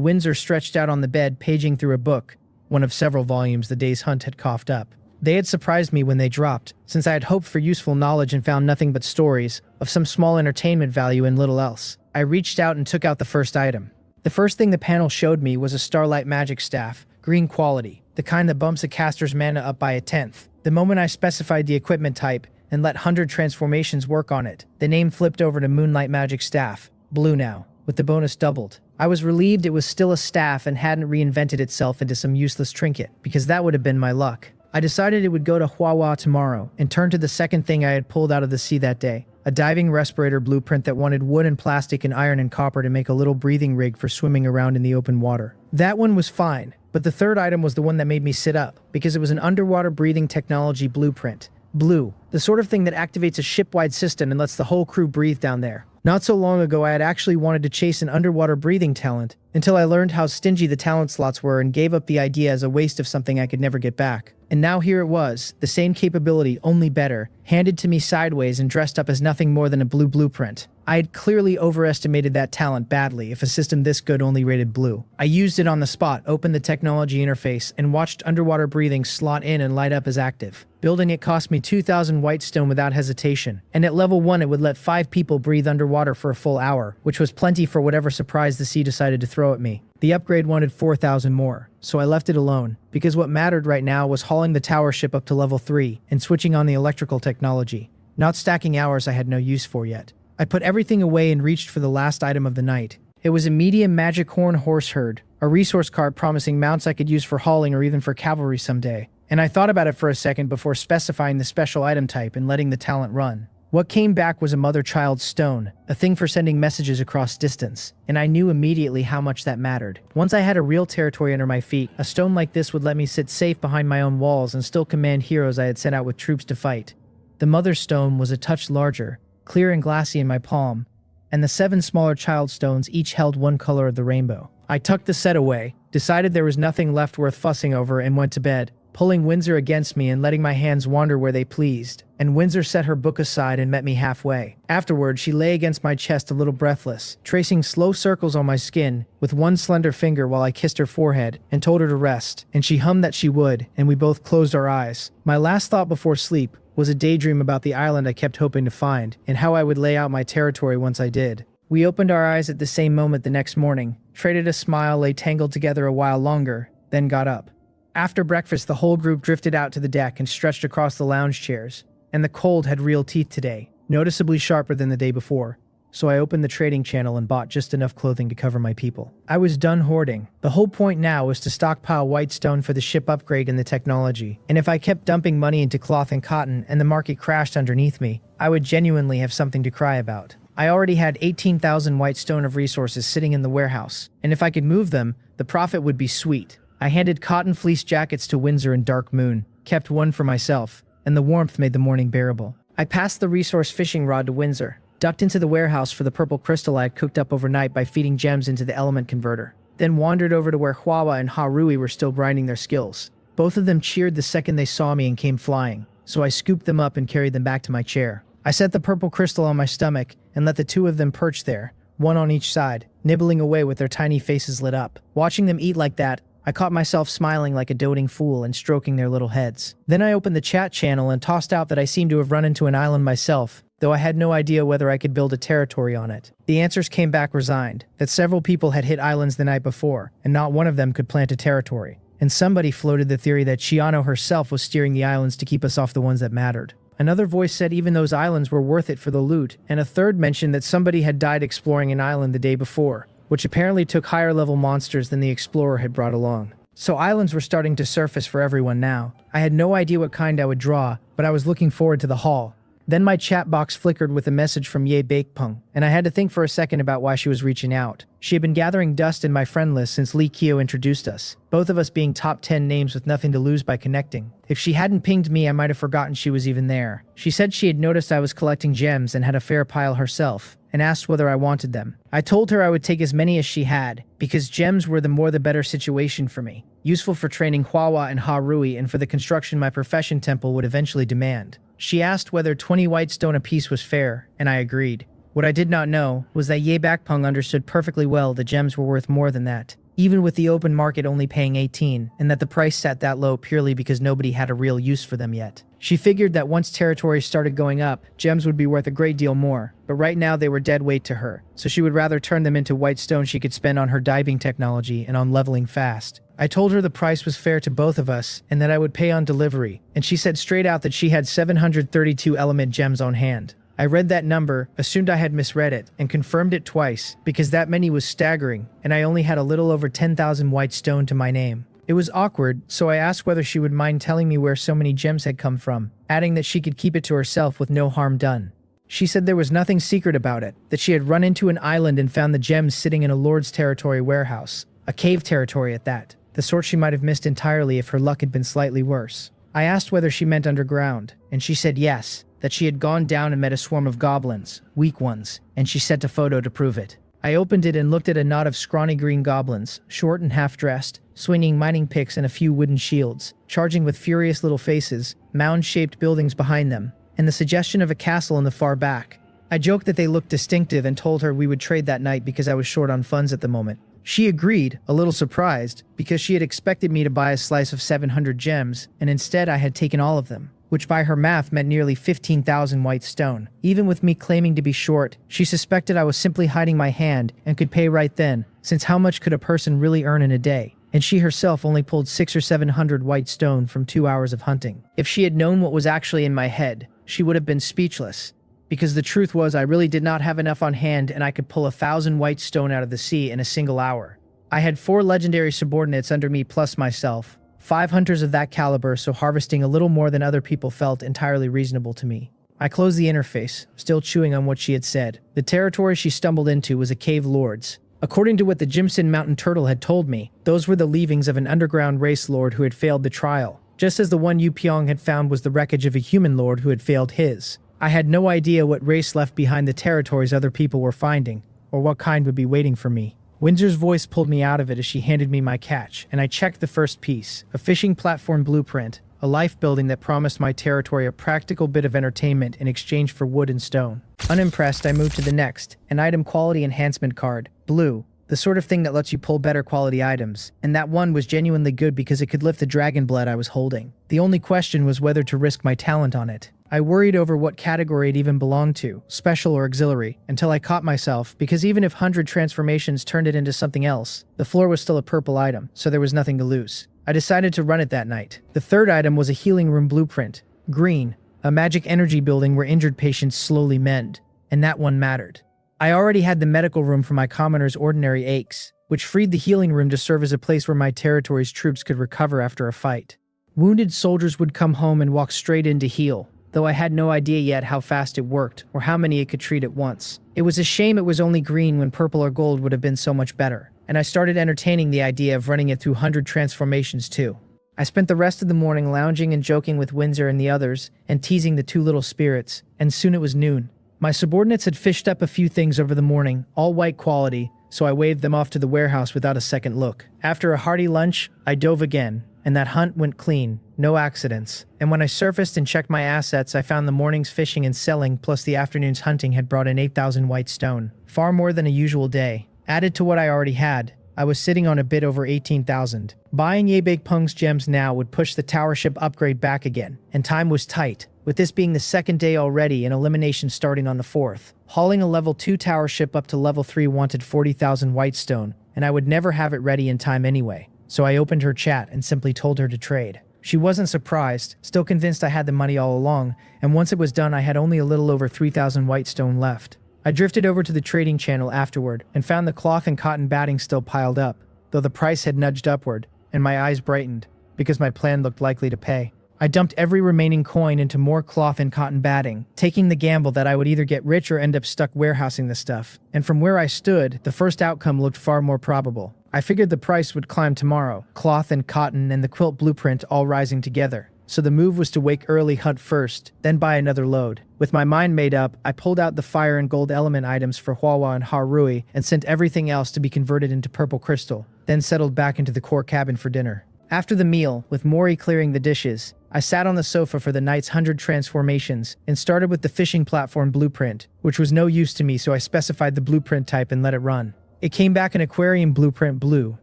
Windsor stretched out on the bed paging through a book, one of several volumes the day's hunt had coughed up. They had surprised me when they dropped, since I had hoped for useful knowledge and found nothing but stories of some small entertainment value and little else. I reached out and took out the first item. The first thing the panel showed me was a starlight magic staff, green quality, the kind that bumps a caster's mana up by 1/10. The moment I specified the equipment type and let 100 transformations work on it, the name flipped over to Moonlight Magic Staff, blue now, with the bonus doubled. I was relieved it was still a staff and hadn't reinvented itself into some useless trinket, because that would have been my luck. I decided it would go to Huahua tomorrow, and turned to the second thing I had pulled out of the sea that day, a diving respirator blueprint that wanted wood and plastic and iron and copper to make a little breathing rig for swimming around in the open water. That one was fine, but the third item was the one that made me sit up, because it was an underwater breathing technology blueprint. Blue, the sort of thing that activates a ship-wide system and lets the whole crew breathe down there. Not so long ago I had actually wanted to chase an underwater breathing talent, until I learned how stingy the talent slots were and gave up the idea as a waste of something I could never get back. And now here it was, the same capability, only better, handed to me sideways and dressed up as nothing more than a blue blueprint. I had clearly overestimated that talent badly if a system this good only rated blue. I used it on the spot, opened the technology interface, and watched underwater breathing slot in and light up as active. Building it cost me 2,000 white stone without hesitation, and at level 1 it would let 5 people breathe underwater for a full hour, which was plenty for whatever surprise the sea decided to throw at me. The upgrade wanted 4,000 more, so I left it alone, because what mattered right now was hauling the tower ship up to level 3 and switching on the electrical technology, not stacking hours I had no use for yet. I put everything away and reached for the last item of the night. It was a medium magic horn horse herd, a resource cart promising mounts I could use for hauling or even for cavalry someday, and I thought about it for a second before specifying the special item type and letting the talent run. What came back was a mother-child stone, a thing for sending messages across distance, and I knew immediately how much that mattered. Once I had a real territory under my feet, a stone like this would let me sit safe behind my own walls and still command heroes I had sent out with troops to fight. The mother stone was a touch larger, clear and glassy in my palm, and the 7 smaller child stones each held one color of the rainbow. I tucked the set away, decided there was nothing left worth fussing over, and went to bed, pulling Windsor against me and letting my hands wander where they pleased. And Windsor set her book aside and met me halfway. Afterward, she lay against my chest a little breathless, tracing slow circles on my skin with one slender finger while I kissed her forehead and told her to rest, and she hummed that she would, and we both closed our eyes. My last thought before sleep was a daydream about the island I kept hoping to find, and how I would lay out my territory once I did. We opened our eyes at the same moment the next morning, traded a smile, lay tangled together a while longer, then got up. After breakfast, the whole group drifted out to the deck and stretched across the lounge chairs, and the cold had real teeth today, noticeably sharper than the day before, so I opened the trading channel and bought just enough clothing to cover my people. I was done hoarding. The whole point now was to stockpile white stone for the ship upgrade and the technology, and if I kept dumping money into cloth and cotton and the market crashed underneath me, I would genuinely have something to cry about. I already had 18,000 white stone of resources sitting in the warehouse, and if I could move them, the profit would be sweet. I handed cotton fleece jackets to Windsor and Dark Moon, kept one for myself, and the warmth made the morning bearable. I passed the resource fishing rod to Windsor, ducked into the warehouse for the purple crystal I had cooked up overnight by feeding gems into the element converter, then wandered over to where Huahua and Harui were still grinding their skills. Both of them cheered the second they saw me and came flying, so I scooped them up and carried them back to my chair. I set the purple crystal on my stomach and let the two of them perch there, one on each side, nibbling away with their tiny faces lit up. Watching them eat like that, I caught myself smiling like a doting fool and stroking their little heads. Then I opened the chat channel and tossed out that I seemed to have run into an island myself, though I had no idea whether I could build a territory on it. The answers came back resigned, that several people had hit islands the night before, and not one of them could plant a territory. And somebody floated the theory that Shiano herself was steering the islands to keep us off the ones that mattered. Another voice said even those islands were worth it for the loot, and a third mentioned that somebody had died exploring an island the day before, which apparently took higher level monsters than the explorer had brought along. So islands were starting to surface for everyone now. I had no idea what kind I would draw, but I was looking forward to the haul. Then my chat box flickered with a message from Ye Bakepung, and I had to think for a second about why she was reaching out. She had been gathering dust in my friend list since Lee Kyo introduced us, both of us being top 10 names with nothing to lose by connecting. If she hadn't pinged me, I might have forgotten she was even there. She said she had noticed I was collecting gems and had a fair pile herself, and asked whether I wanted them. I told her I would take as many as she had, because gems were the more the better situation for me, useful for training Huahua and Harui and for the construction my profession temple would eventually demand. She asked whether 20 white stone apiece was fair, and I agreed. What I did not know was that Ye Bakpung understood perfectly well the gems were worth more than that. even with the open market only paying 18, and that the price sat that low purely because nobody had a real use for them yet. She figured that once territories started going up, gems would be worth a great deal more, but right now they were dead weight to her, so she would rather turn them into white stone she could spend on her diving technology and on leveling fast. I told her the price was fair to both of us, and that I would pay on delivery, and she said straight out that she had 732 element gems on hand. I read that number, assumed I had misread it, and confirmed it twice, because that many was staggering, and I only had a little over 10,000 white stone to my name. It was awkward, so I asked whether she would mind telling me where so many gems had come from, adding that she could keep it to herself with no harm done. She said there was nothing secret about it, that she had run into an island and found the gems sitting in a Lord's Territory warehouse, a cave territory at that, the sort she might have missed entirely if her luck had been slightly worse. I asked whether she meant underground, and she said yes, that she had gone down and met a swarm of goblins, weak ones, and she sent a photo to prove it. I opened it and looked at a knot of scrawny green goblins, short and half-dressed, swinging mining picks and a few wooden shields, charging with furious little faces, mound-shaped buildings behind them, and the suggestion of a castle in the far back. I joked that they looked distinctive and told her we would trade that night because I was short on funds at the moment. She agreed, a little surprised, because she had expected me to buy a slice of 700 gems, and instead I had taken all of them, which by her math meant nearly 15,000 white stone. Even with me claiming to be short, she suspected I was simply hiding my hand and could pay right then, since how much could a person really earn in a day? And she herself only pulled 600 or 700 white stone from 2 hours of hunting. If she had known what was actually in my head, she would have been speechless. Because the truth was I really did not have enough on hand and I could pull 1,000 white stone out of the sea in a single hour. I had 4 legendary subordinates under me plus myself, 5 hunters of that caliber, so harvesting a little more than other people felt entirely reasonable to me. I closed the interface, still chewing on what she had said. The territory she stumbled into was a cave lord's. According to what the Jimson Mountain Turtle had told me, those were the leavings of an underground race lord who had failed the trial, just as the one Yu Pyong had found was the wreckage of a human lord who had failed his. I had no idea what race left behind the territories other people were finding, or what kind would be waiting for me. Windsor's voice pulled me out of it as she handed me my catch, and I checked the first piece, a fishing platform blueprint, a life building that promised my territory a practical bit of entertainment in exchange for wood and stone. Unimpressed, I moved to the next, an item quality enhancement card, blue, the sort of thing that lets you pull better quality items, and that one was genuinely good because it could lift the dragon blood I was holding. The only question was whether to risk my talent on it. I worried over what category it even belonged to, special or auxiliary, until I caught myself, because even if 100 transformations turned it into something else, the floor was still a purple item, so there was nothing to lose. I decided to run it that night. The third item was a healing room blueprint, green, a magic energy building where injured patients slowly mend, and that one mattered. I already had the medical room for my commoner's ordinary aches, which freed the healing room to serve as a place where my territory's troops could recover after a fight. Wounded soldiers would come home and walk straight in to heal, though I had no idea yet how fast it worked or how many it could treat at once. It was a shame it was only green when purple or gold would have been so much better, and I started entertaining the idea of running it through 100 transformations too. I spent the rest of the morning lounging and joking with Windsor and the others, and teasing the 2 little spirits, and soon it was noon. My subordinates had fished up a few things over the morning, all white quality, so I waved them off to the warehouse without a second look. After a hearty lunch, I dove again, and that hunt went clean, no accidents. And when I surfaced and checked my assets, I found the morning's fishing and selling plus the afternoon's hunting had brought in 8,000 white stone, far more than a usual day. Added to what I already had, I was sitting on a bit over 18,000. Buying Yebek Peng's gems now would push the tower ship upgrade back again, and time was tight, with this being the 2nd day already and elimination starting on the 4th. Hauling a level 2 tower ship up to level 3 wanted 40,000 white stone, and I would never have it ready in time anyway. So I opened her chat and simply told her to trade. She wasn't surprised, still convinced I had the money all along, and once it was done I had only a little over 3,000 white stone left. I drifted over to the trading channel afterward and found the cloth and cotton batting still piled up, though the price had nudged upward, and my eyes brightened, because my plan looked likely to pay. I dumped every remaining coin into more cloth and cotton batting, taking the gamble that I would either get rich or end up stuck warehousing the stuff, and from where I stood, the first outcome looked far more probable. I figured the price would climb tomorrow, cloth and cotton and the quilt blueprint all rising together. So the move was to wake early, hunt first, then buy another load. With my mind made up, I pulled out the fire and gold element items for Huahua and Harui and sent everything else to be converted into purple crystal, then settled back into the core cabin for dinner. After the meal, with Mori clearing the dishes, I sat on the sofa for the night's 100 transformations and started with the fishing platform blueprint, which was no use to me, so I specified the blueprint type and let it run. It came back an aquarium blueprint blue,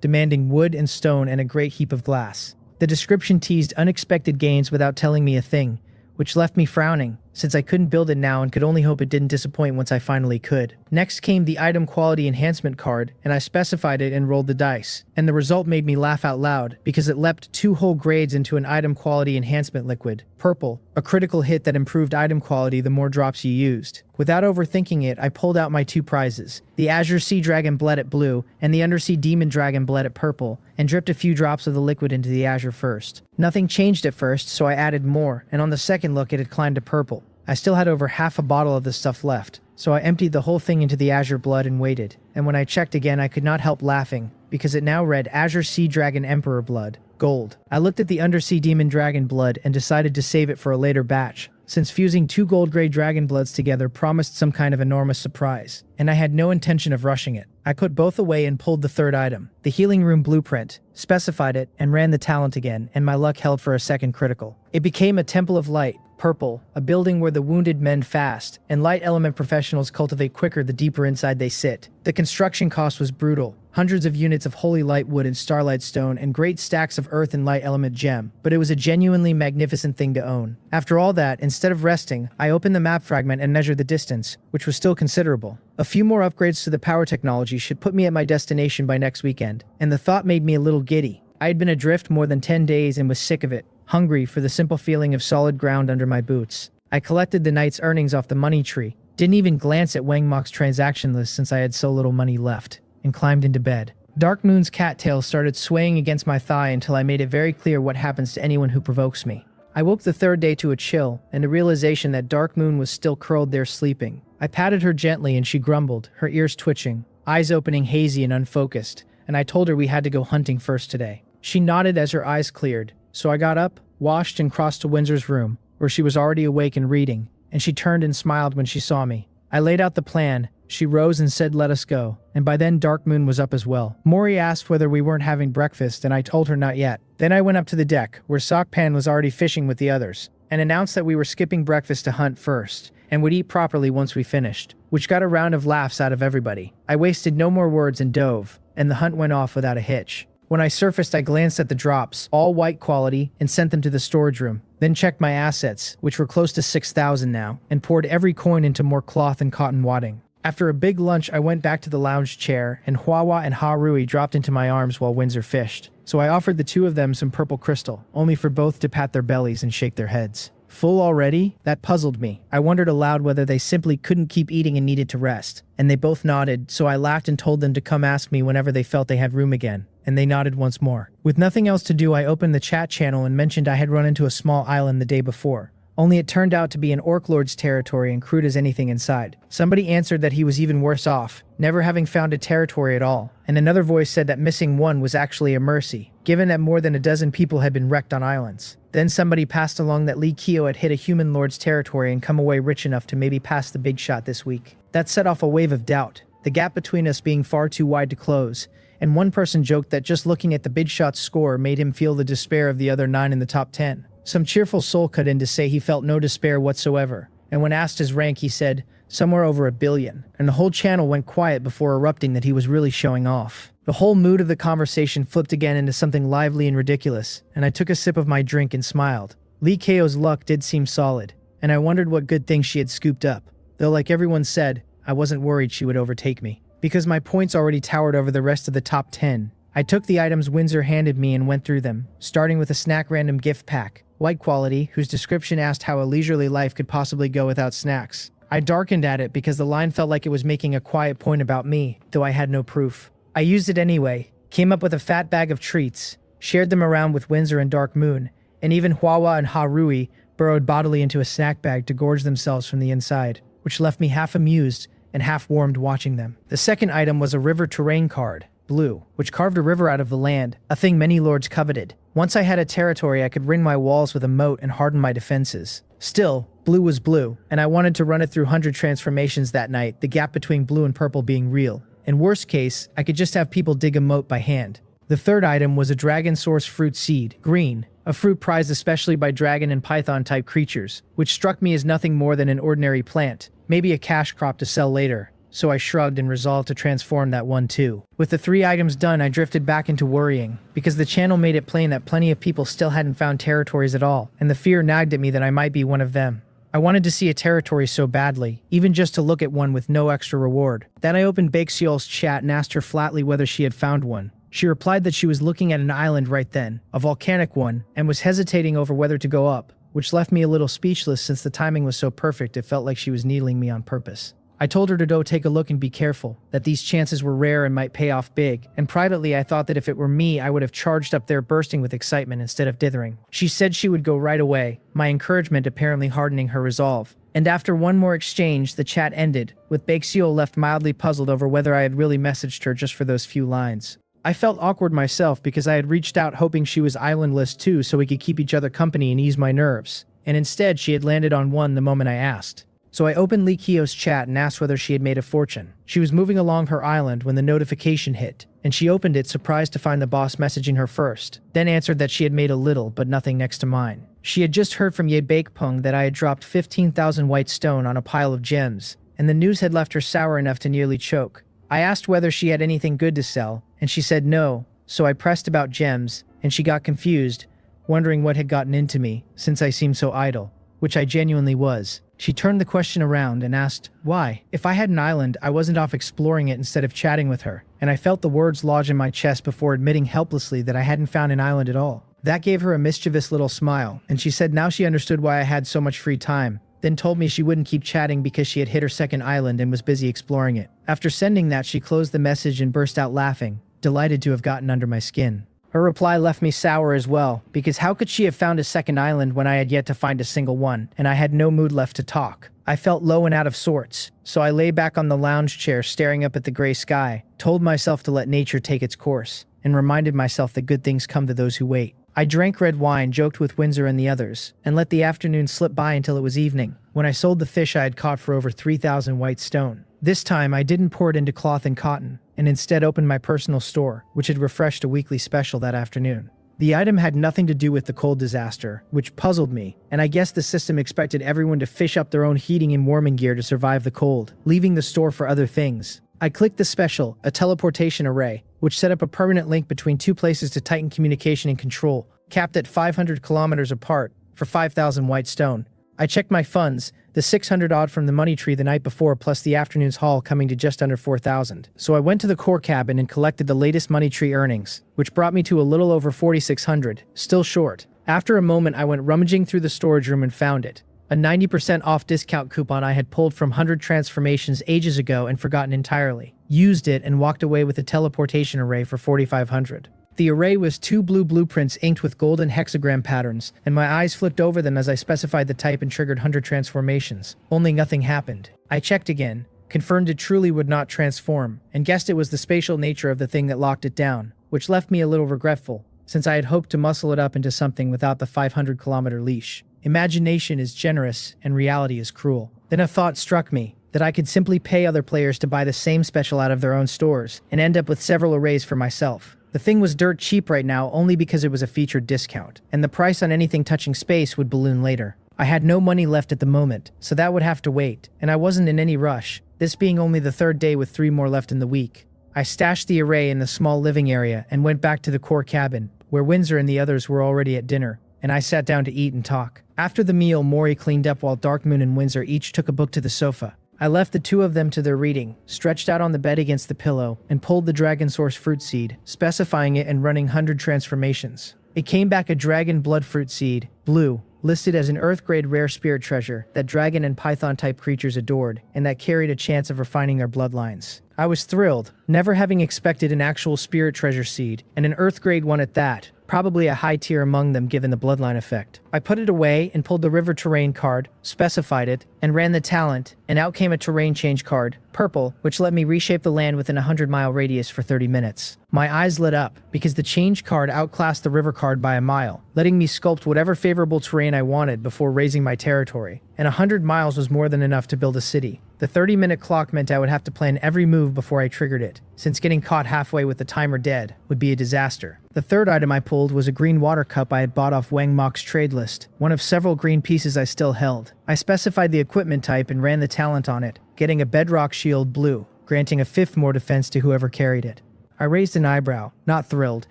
demanding wood and stone and a great heap of glass. The description teased unexpected gains without telling me a thing, which left me frowning, since I couldn't build it now and could only hope it didn't disappoint once I finally could. Next came the item quality enhancement card, and I specified it and rolled the dice. And the result made me laugh out loud, because it leapt 2 whole grades into an item quality enhancement liquid. Purple, a critical hit that improved item quality the more drops you used. Without overthinking it, I pulled out my 2 prizes, the Azure Sea Dragon bled at blue and the Undersea Demon Dragon bled at purple, and dripped a few drops of the liquid into the Azure first. Nothing changed at first, so I added more, and on the second look it had climbed to purple. I still had over half a bottle of the stuff left, so I emptied the whole thing into the Azure blood and waited. And when I checked again, I could not help laughing, because it now read Azure Sea Dragon Emperor blood, gold. I looked at the Undersea Demon Dragon blood and decided to save it for a later batch, since fusing 2 gold-grade dragon bloods together promised some kind of enormous surprise, and I had no intention of rushing it. I put both away and pulled the third item, the Healing Room blueprint, specified it, and ran the talent again, and my luck held for a second critical. It became a Temple of Light, purple, a building where the wounded mend fast, and light element professionals cultivate quicker the deeper inside they sit. The construction cost was brutal. Hundreds of units of holy light wood and starlight stone and great stacks of earth and light element gem, but it was a genuinely magnificent thing to own. After all that, instead of resting, I opened the map fragment and measured the distance, which was still considerable. A few more upgrades to the power technology should put me at my destination by next weekend, and the thought made me a little giddy. I had been adrift more than 10 days and was sick of it, hungry for the simple feeling of solid ground under my boots. I collected the night's earnings off the money tree, didn't even glance at Wang Mok's transaction list since I had so little money left, and climbed into bed. Dark Moon's cattail started swaying against my thigh until I made it very clear what happens to anyone who provokes me. I woke the third day to a chill and a realization that Dark Moon was still curled there sleeping. I patted her gently and she grumbled, her ears twitching, eyes opening hazy and unfocused, and I told her we had to go hunting first today. She nodded as her eyes cleared, so I got up, washed, and crossed to Windsor's room, where she was already awake and reading, and she turned and smiled when she saw me. I laid out the plan. She rose and said, "Let us go," and by then Dark Moon was up as well. Mori asked whether we weren't having breakfast, and I told her not yet. Then I went up to the deck, where Sockpan was already fishing with the others, and announced that we were skipping breakfast to hunt first, and would eat properly once we finished, which got a round of laughs out of everybody. I wasted no more words and dove, and the hunt went off without a hitch. When I surfaced, I glanced at the drops, all white quality, and sent them to the storage room, then checked my assets, which were close to 6,000 now, and poured every coin into more cloth and cotton wadding. After a big lunch, I went back to the lounge chair, and Huawa and Harui dropped into my arms while Windsor fished. So I offered the 2 of them some purple crystal, only for both to pat their bellies and shake their heads. Full already? That puzzled me. I wondered aloud whether they simply couldn't keep eating and needed to rest. And they both nodded, so I laughed and told them to come ask me whenever they felt they had room again. And they nodded once more. With nothing else to do, I opened the chat channel and mentioned I had run into a small island the day before. Only it turned out to be an Orc Lord's territory and crude as anything inside. Somebody answered that he was even worse off, never having found a territory at all. And another voice said that missing one was actually a mercy, given that more than a dozen people had been wrecked on islands. Then somebody passed along that Lee Kyo had hit a human lord's territory and come away rich enough to maybe pass the big shot this week. That set off a wave of doubt, the gap between us being far too wide to close, and one person joked that just looking at the big shot's score made him feel the despair of the other 9 in the top 10. Some cheerful soul cut in to say he felt no despair whatsoever, and when asked his rank he said, somewhere over 1 billion, and the whole channel went quiet before erupting that he was really showing off. The whole mood of the conversation flipped again into something lively and ridiculous, and I took a sip of my drink and smiled. Lee Ko's luck did seem solid, and I wondered what good things she had scooped up, though like everyone said, I wasn't worried she would overtake me, because my points already towered over the rest of the top 10. I took the items Windsor handed me and went through them, starting with a snack random gift pack, white quality, whose description asked how a leisurely life could possibly go without snacks. I darkened at it because the line felt like it was making a quiet point about me, though I had no proof. I used it anyway, came up with a fat bag of treats, shared them around with Windsor and Dark Moon, and even Huawa and Harui burrowed bodily into a snack bag to gorge themselves from the inside, which left me half amused and half warmed watching them. The second item was a river terrain card, blue, which carved a river out of the land, a thing many lords coveted. Once I had a territory, I could ring my walls with a moat and harden my defenses. Still, blue was blue, and I wanted to run it through 100 transformations that night, the gap between blue and purple being real. In worst case, I could just have people dig a moat by hand. The third item was a dragon source fruit seed, green, a fruit prized especially by dragon and python type creatures, which struck me as nothing more than an ordinary plant, maybe a cash crop to sell later. so I shrugged and resolved to transform that one too. With the 3 items done, I drifted back into worrying, because the channel made it plain that plenty of people still hadn't found territories at all, and the fear nagged at me that I might be one of them. I wanted to see a territory so badly, even just to look at one with no extra reward. Then I opened Bakeseol's chat and asked her flatly whether she had found one. She replied that she was looking at an island right then, a volcanic one, and was hesitating over whether to go up, which left me a little speechless since the timing was so perfect it felt like she was needling me on purpose. I told her to go take a look and be careful, that these chances were rare and might pay off big, and privately I thought that if it were me I would have charged up there bursting with excitement instead of dithering. She said she would go right away, my encouragement apparently hardening her resolve. And after one more exchange, the chat ended, with Bakeseol left mildly puzzled over whether I had really messaged her just for those few lines. I felt awkward myself because I had reached out hoping she was islandless too so we could keep each other company and ease my nerves, and instead she had landed on one the moment I asked. So I opened Lee Kyo's chat and asked whether she had made a fortune. She was moving along her island when the notification hit, and she opened it surprised to find the boss messaging her first, then answered that she had made a little, but nothing next to mine. She had just heard from Ye Bakepung that I had dropped 15,000 white stone on a pile of gems, and the news had left her sour enough to nearly choke. I asked whether she had anything good to sell, and she said no, so I pressed about gems, and she got confused, wondering what had gotten into me, since I seemed so idle, which I genuinely was. She turned the question around and asked, why? If I had an island, I wasn't off exploring it instead of chatting with her, and I felt the words lodge in my chest before admitting helplessly that I hadn't found an island at all. That gave her a mischievous little smile, and she said now she understood why I had so much free time, then told me she wouldn't keep chatting because she had hit her second island and was busy exploring it. After sending that, she closed the message and burst out laughing, delighted to have gotten under my skin. Her reply left me sour as well, because how could she have found a second island when I had yet to find a single one, and I had no mood left to talk. I felt low and out of sorts, so I lay back on the lounge chair staring up at the gray sky, told myself to let nature take its course, and reminded myself that good things come to those who wait. I drank red wine, joked with Windsor and the others, and let the afternoon slip by until it was evening, when I sold the fish I had caught for over 3,000 white stone. This time I didn't pour it into cloth and cotton, and instead opened my personal store, which had refreshed a weekly special that afternoon. The item had nothing to do with the cold disaster, which puzzled me, and I guess the system expected everyone to fish up their own heating and warming gear to survive the cold, leaving the store for other things. I clicked the special, a teleportation array, which set up a permanent link between 2 places to tighten communication and control, capped at 500 kilometers apart, for 5,000 white stone. I checked my funds, the 600 odd from the money tree the night before plus the afternoon's haul coming to just under 4,000. So I went to the core cabin and collected the latest money tree earnings, which brought me to a little over 4,600, still short. After a moment I went rummaging through the storage room and found it. A 90% off discount coupon I had pulled from 100 transformations ages ago and forgotten entirely. Used it and walked away with a teleportation array for 4,500. The array was 2 blue blueprints inked with golden hexagram patterns, and my eyes flicked over them as I specified the type and triggered 100 transformations. Only nothing happened. I checked again, confirmed it truly would not transform, and guessed it was the spatial nature of the thing that locked it down, which left me a little regretful, since I had hoped to muscle it up into something without the 500-kilometer leash. Imagination is generous, and reality is cruel. Then a thought struck me, that I could simply pay other players to buy the same special out of their own stores, and end up with several arrays for myself. The thing was dirt cheap right now only because it was a featured discount, and the price on anything touching space would balloon later. I had no money left at the moment, so that would have to wait, and I wasn't in any rush, this being only the 3rd day with 3 more left in the week. I stashed the array in the small living area and went back to the core cabin, where Windsor and the others were already at dinner, and I sat down to eat and talk. After the meal, Mori cleaned up while Darkmoon and Windsor each took a book to the sofa. I left the 2 of them to their reading, stretched out on the bed against the pillow, and pulled the Dragon Source fruit seed, specifying it and running 100 transformations. It came back a Dragon Blood fruit seed, blue, listed as an Earth-grade rare spirit treasure that dragon and python-type creatures adored, and that carried a chance of refining our bloodlines. I was thrilled, never having expected an actual spirit treasure seed, and an Earth-grade one at that, probably a high tier among them given the bloodline effect. I put it away and pulled the river terrain card, specified it, and ran the talent, and out came a terrain change card, purple, which let me reshape the land within a 100-mile radius for 30 minutes. My eyes lit up, because the change card outclassed the river card by a mile, letting me sculpt whatever favorable terrain I wanted before raising my territory, and 100 miles was more than enough to build a city. The 30-minute clock meant I would have to plan every move before I triggered it, since getting caught halfway with the timer dead would be a disaster. The 3rd item I pulled was a green water cup I had bought off Wang Mok's trade list, one of several green pieces I still held. I specified the equipment type and ran the talent on it, getting a bedrock shield blue, granting a 5th more defense to whoever carried it. I raised an eyebrow, not thrilled,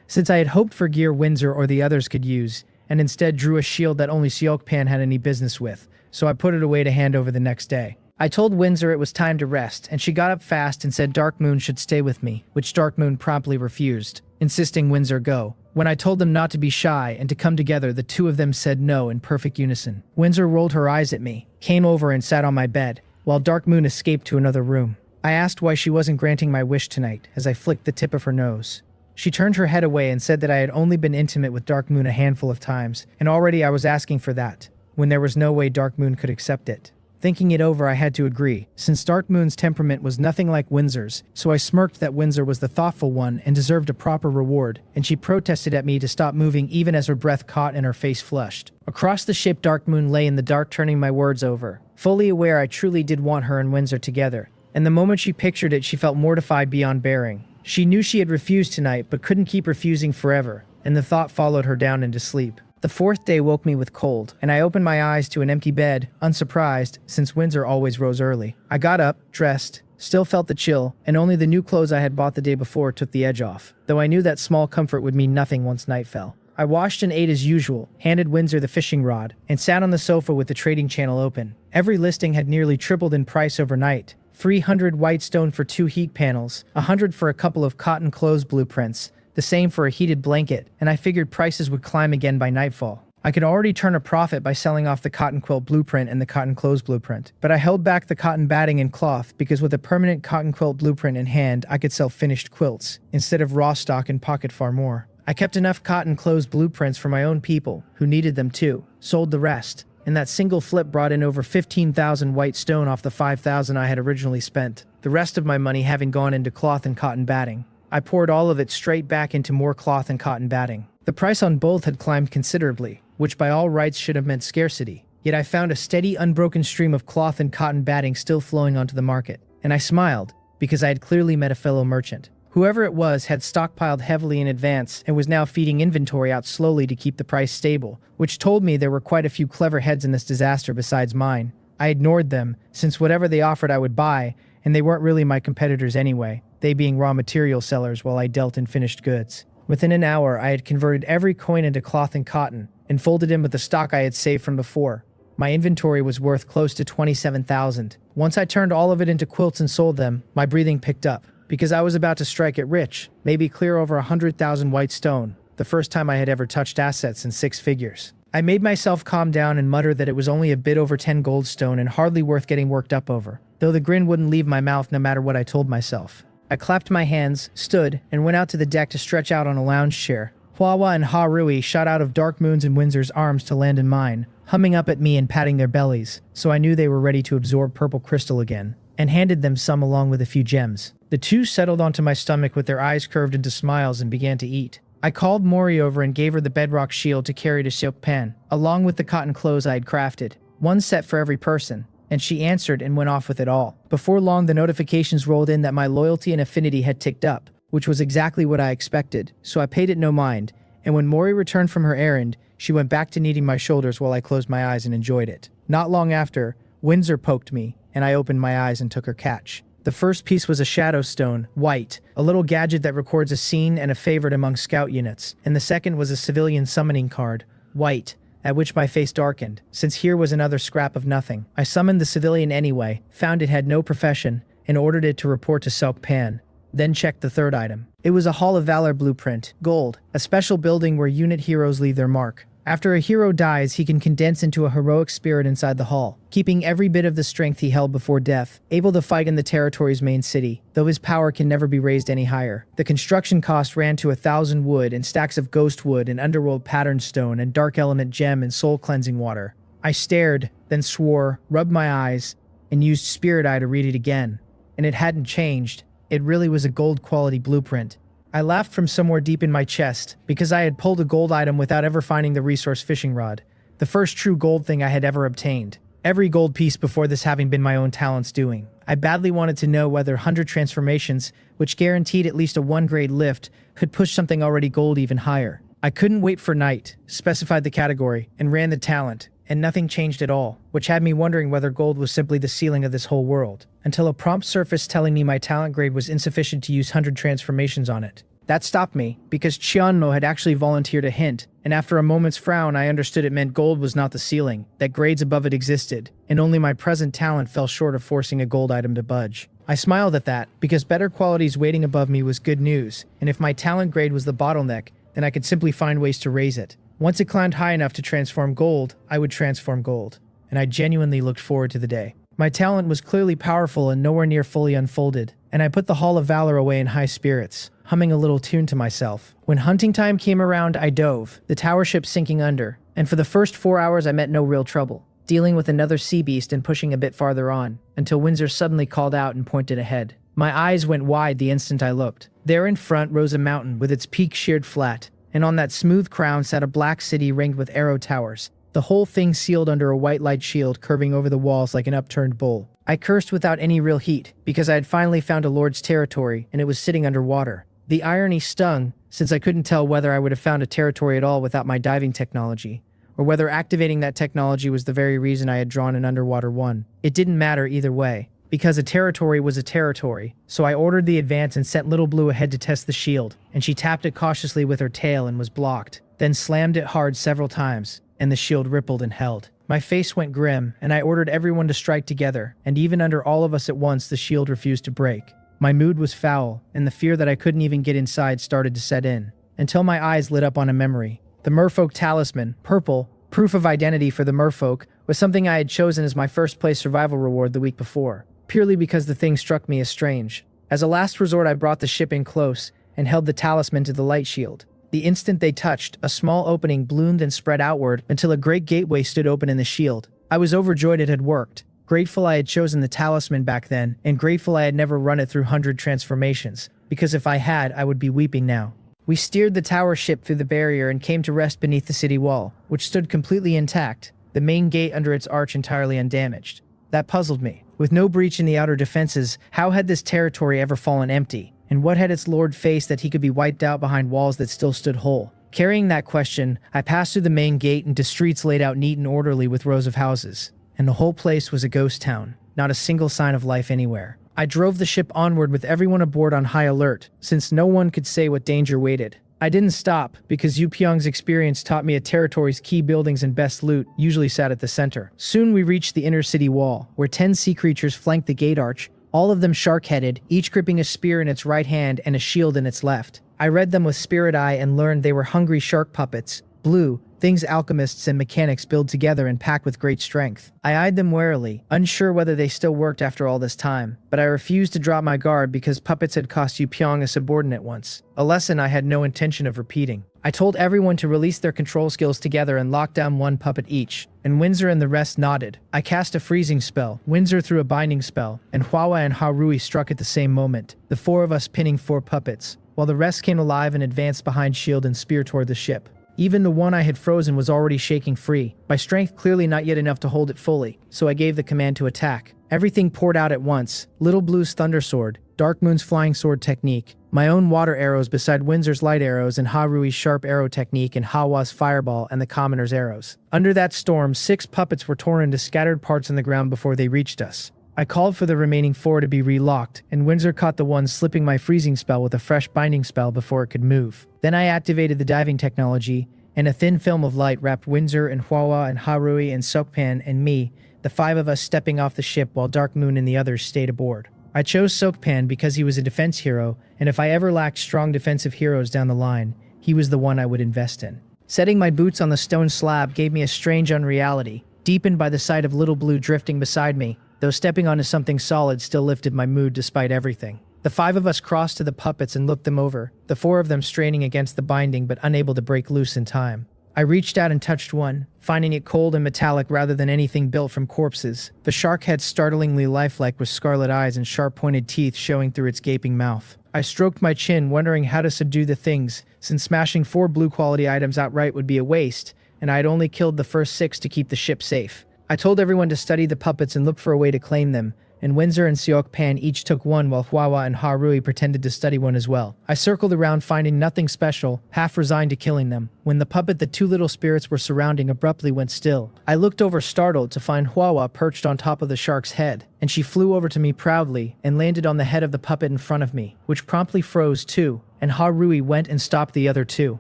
since I had hoped for gear Windsor or the others could use, and instead drew a shield that only Seokpan had any business with, so I put it away to hand over the next day. I told Windsor it was time to rest, and she got up fast and said Dark Moon should stay with me, which Dark Moon promptly refused, insisting Windsor go. When I told them not to be shy and to come together, the two of them said no in perfect unison. Windsor rolled her eyes at me, came over and sat on my bed, while Dark Moon escaped to another room. I asked why she wasn't granting my wish tonight, as I flicked the tip of her nose. She turned her head away and said that I had only been intimate with Dark Moon a handful of times, and already I was asking for that, when there was no way Dark Moon could accept it. Thinking it over, I had to agree, since Dark Moon's temperament was nothing like Windsor's, so I smirked that Windsor was the thoughtful one and deserved a proper reward, and she protested at me to stop moving even as her breath caught and her face flushed. Across the ship, Dark Moon lay in the dark, turning my words over, fully aware I truly did want her and Windsor together, and the moment she pictured it, she felt mortified beyond bearing. She knew she had refused tonight, but couldn't keep refusing forever, and the thought followed her down into sleep. The 4th day woke me with cold, and I opened my eyes to an empty bed, unsurprised, since Windsor always rose early. I got up, dressed, still felt the chill, and only the new clothes I had bought the day before took the edge off, though I knew that small comfort would mean nothing once night fell. I washed and ate as usual, handed Windsor the fishing rod, and sat on the sofa with the trading channel open. Every listing had nearly tripled in price overnight. 300 white stone for 2 heat panels, 100 for a couple of cotton clothes blueprints, the same for a heated blanket, and I figured prices would climb again by nightfall. I could already turn a profit by selling off the cotton quilt blueprint and the cotton clothes blueprint, but I held back the cotton batting and cloth because with a permanent cotton quilt blueprint in hand, I could sell finished quilts, instead of raw stock and pocket far more. I kept enough cotton clothes blueprints for my own people, who needed them too, sold the rest, and that single flip brought in over 15,000 white stone off the 5,000 I had originally spent, the rest of my money having gone into cloth and cotton batting. I poured all of it straight back into more cloth and cotton batting. The price on both had climbed considerably, which by all rights should have meant scarcity, yet I found a steady, unbroken stream of cloth and cotton batting still flowing onto the market, and I smiled, because I had clearly met a fellow merchant. Whoever it was had stockpiled heavily in advance and was now feeding inventory out slowly to keep the price stable, which told me there were quite a few clever heads in this disaster besides mine. I ignored them, since whatever they offered I would buy, and they weren't really my competitors anyway, they being raw material sellers while I dealt in finished goods. Within an hour, I had converted every coin into cloth and cotton, and folded in with the stock I had saved from before. My inventory was worth close to 27,000. Once I turned all of it into quilts and sold them, my breathing picked up, because I was about to strike it rich, maybe clear over 100,000 white stone, the first time I had ever touched assets in 6 figures. I made myself calm down and mutter that it was only a bit over 10 gold stone and hardly worth getting worked up over, though the grin wouldn't leave my mouth no matter what I told myself. I clapped my hands, stood, and went out to the deck to stretch out on a lounge chair. Hwawa and Ha Rui shot out of Dark Moon's and Windsor's arms to land in mine, humming up at me and patting their bellies, so I knew they were ready to absorb purple crystal again, and handed them some along with a few gems. The two settled onto my stomach with their eyes curved into smiles and began to eat. I called Mori over and gave her the bedrock shield to carry to Seokpan, along with the cotton clothes I had crafted, one set for every person, and she answered and went off with it all. Before long, the notifications rolled in that my loyalty and affinity had ticked up, which was exactly what I expected, so I paid it no mind, and when Mori returned from her errand, she went back to kneading my shoulders while I closed my eyes and enjoyed it. Not long after, Windsor poked me, and I opened my eyes and took her catch. The first piece was a shadow stone, white, a little gadget that records a scene and a favorite among scout units, and the second was a civilian summoning card, white, at which my face darkened, since here was another scrap of nothing. I summoned the civilian anyway, found it had no profession, and ordered it to report to Seokpan, then checked the third item. It was a Hall of Valor blueprint, gold, a special building where unit heroes leave their mark. After a hero dies, he can condense into a heroic spirit inside the hall, keeping every bit of the strength he held before death, able to fight in the territory's main city, though his power can never be raised any higher. The construction cost ran to 1,000 wood and stacks of ghost wood and underworld pattern stone and dark element gem and soul cleansing water. I stared, then swore, rubbed my eyes, and used Spirit Eye to read it again. And it hadn't changed. It really was a gold quality blueprint. I laughed from somewhere deep in my chest, because I had pulled a gold item without ever finding the resource fishing rod. The first true gold thing I had ever obtained. Every gold piece before this having been my own talent's doing. I badly wanted to know whether 100 transformations, which guaranteed at least a 1-grade lift, could push something already gold even higher. I couldn't wait for night, specified the category, and ran the talent, and nothing changed at all, which had me wondering whether gold was simply the ceiling of this whole world, until a prompt surfaced telling me my talent grade was insufficient to use 100 transformations on it. That stopped me, because Chionlo had actually volunteered a hint, and after a moment's frown I understood it meant gold was not the ceiling, that grades above it existed, and only my present talent fell short of forcing a gold item to budge. I smiled at that, because better qualities waiting above me was good news, and if my talent grade was the bottleneck, then I could simply find ways to raise it. Once it climbed high enough to transform gold, I would transform gold, and I genuinely looked forward to the day. My talent was clearly powerful and nowhere near fully unfolded, and I put the Hall of Valor away in high spirits, humming a little tune to myself. When hunting time came around, I dove, the tower ship sinking under, and for the first 4 hours I met no real trouble, dealing with another sea beast and pushing a bit farther on, until Windsor suddenly called out and pointed ahead. My eyes went wide the instant I looked. There in front rose a mountain with its peak sheared flat, and on that smooth crown sat a black city ringed with arrow towers, the whole thing sealed under a white light shield curving over the walls like an upturned bowl. I cursed without any real heat, because I had finally found a lord's territory and it was sitting underwater. The irony stung, since I couldn't tell whether I would have found a territory at all without my diving technology, or whether activating that technology was the very reason I had drawn an underwater one. It didn't matter either way, because a territory was a territory, so I ordered the advance and sent Little Blue ahead to test the shield, and she tapped it cautiously with her tail and was blocked, then slammed it hard several times, and the shield rippled and held. My face went grim, and I ordered everyone to strike together, and even under all of us at once the shield refused to break. My mood was foul, and the fear that I couldn't even get inside started to set in, until my eyes lit up on a memory. The merfolk talisman, purple, proof of identity for the merfolk, was something I had chosen as my first place survival reward the week before, purely because the thing struck me as strange. As a last resort I brought the ship in close, and held the talisman to the light shield. The instant they touched, a small opening bloomed and spread outward until a great gateway stood open in the shield. I was overjoyed it had worked, grateful I had chosen the talisman back then, and grateful I had never run it through 100 transformations, because if I had, I would be weeping now. We steered the tower ship through the barrier and came to rest beneath the city wall, which stood completely intact, the main gate under its arch entirely undamaged. That puzzled me. With no breach in the outer defenses, how had this territory ever fallen empty? And what had its lord faced that he could be wiped out behind walls that still stood whole? Carrying that question, I passed through the main gate into streets laid out neat and orderly with rows of houses. And the whole place was a ghost town, not a single sign of life anywhere. I drove the ship onward with everyone aboard on high alert, since no one could say what danger waited. I didn't stop, because Yu Pyong's experience taught me a territory's key buildings and best loot usually sat at the center. Soon we reached the inner city wall, where 10 sea creatures flanked the gate arch, all of them shark-headed, each gripping a spear in its right hand and a shield in its left. I read them with spirit eye and learned they were hungry shark puppets, blue, things alchemists and mechanics build together and pack with great strength. I eyed them warily, unsure whether they still worked after all this time, but I refused to drop my guard because puppets had cost Yu Pyong a subordinate once, a lesson I had no intention of repeating. I told everyone to release their control skills together and lock down one puppet each, and Windsor and the rest nodded. I cast a freezing spell, Windsor threw a binding spell, and Hwawa and Harui struck at the same moment, the 4 of us pinning 4 puppets, while the rest came alive and advanced behind shield and spear toward the ship. Even the one I had frozen was already shaking free, my strength clearly not yet enough to hold it fully, so I gave the command to attack. Everything poured out at once, Little Blue's thunder sword, Dark Moon's flying sword technique, my own water arrows beside Windsor's light arrows and Harui's sharp arrow technique and Hawa's fireball and the commoner's arrows. Under that storm, 6 puppets were torn into scattered parts on the ground before they reached us. I called for the remaining 4 to be relocked, and Windsor caught the one slipping my freezing spell with a fresh binding spell before it could move. Then I activated the diving technology, and a thin film of light wrapped Windsor and Hwawa and Harui and Sokpan and me, the 5 of us stepping off the ship while Dark Moon and the others stayed aboard. I chose Sokpan because he was a defense hero, and if I ever lacked strong defensive heroes down the line, he was the one I would invest in. Setting my boots on the stone slab gave me a strange unreality, deepened by the sight of Little Blue drifting beside me, though stepping onto something solid still lifted my mood despite everything. The 5 of us crossed to the puppets and looked them over, the 4 of them straining against the binding but unable to break loose in time. I reached out and touched one, finding it cold and metallic rather than anything built from corpses. The shark had startlingly lifelike with scarlet eyes and sharp-pointed teeth showing through its gaping mouth. I stroked my chin, wondering how to subdue the things, since smashing 4 blue-quality items outright would be a waste, and I had only killed the first 6 to keep the ship safe. I told everyone to study the puppets and look for a way to claim them, and Windsor and Seokpan each took one while Hwawa and Harui pretended to study one as well. I circled around finding nothing special, half resigned to killing them, when the puppet the two little spirits were surrounding abruptly went still. I looked over startled to find Hwawa perched on top of the shark's head, and she flew over to me proudly and landed on the head of the puppet in front of me, which promptly froze too, and Harui went and stopped the other two.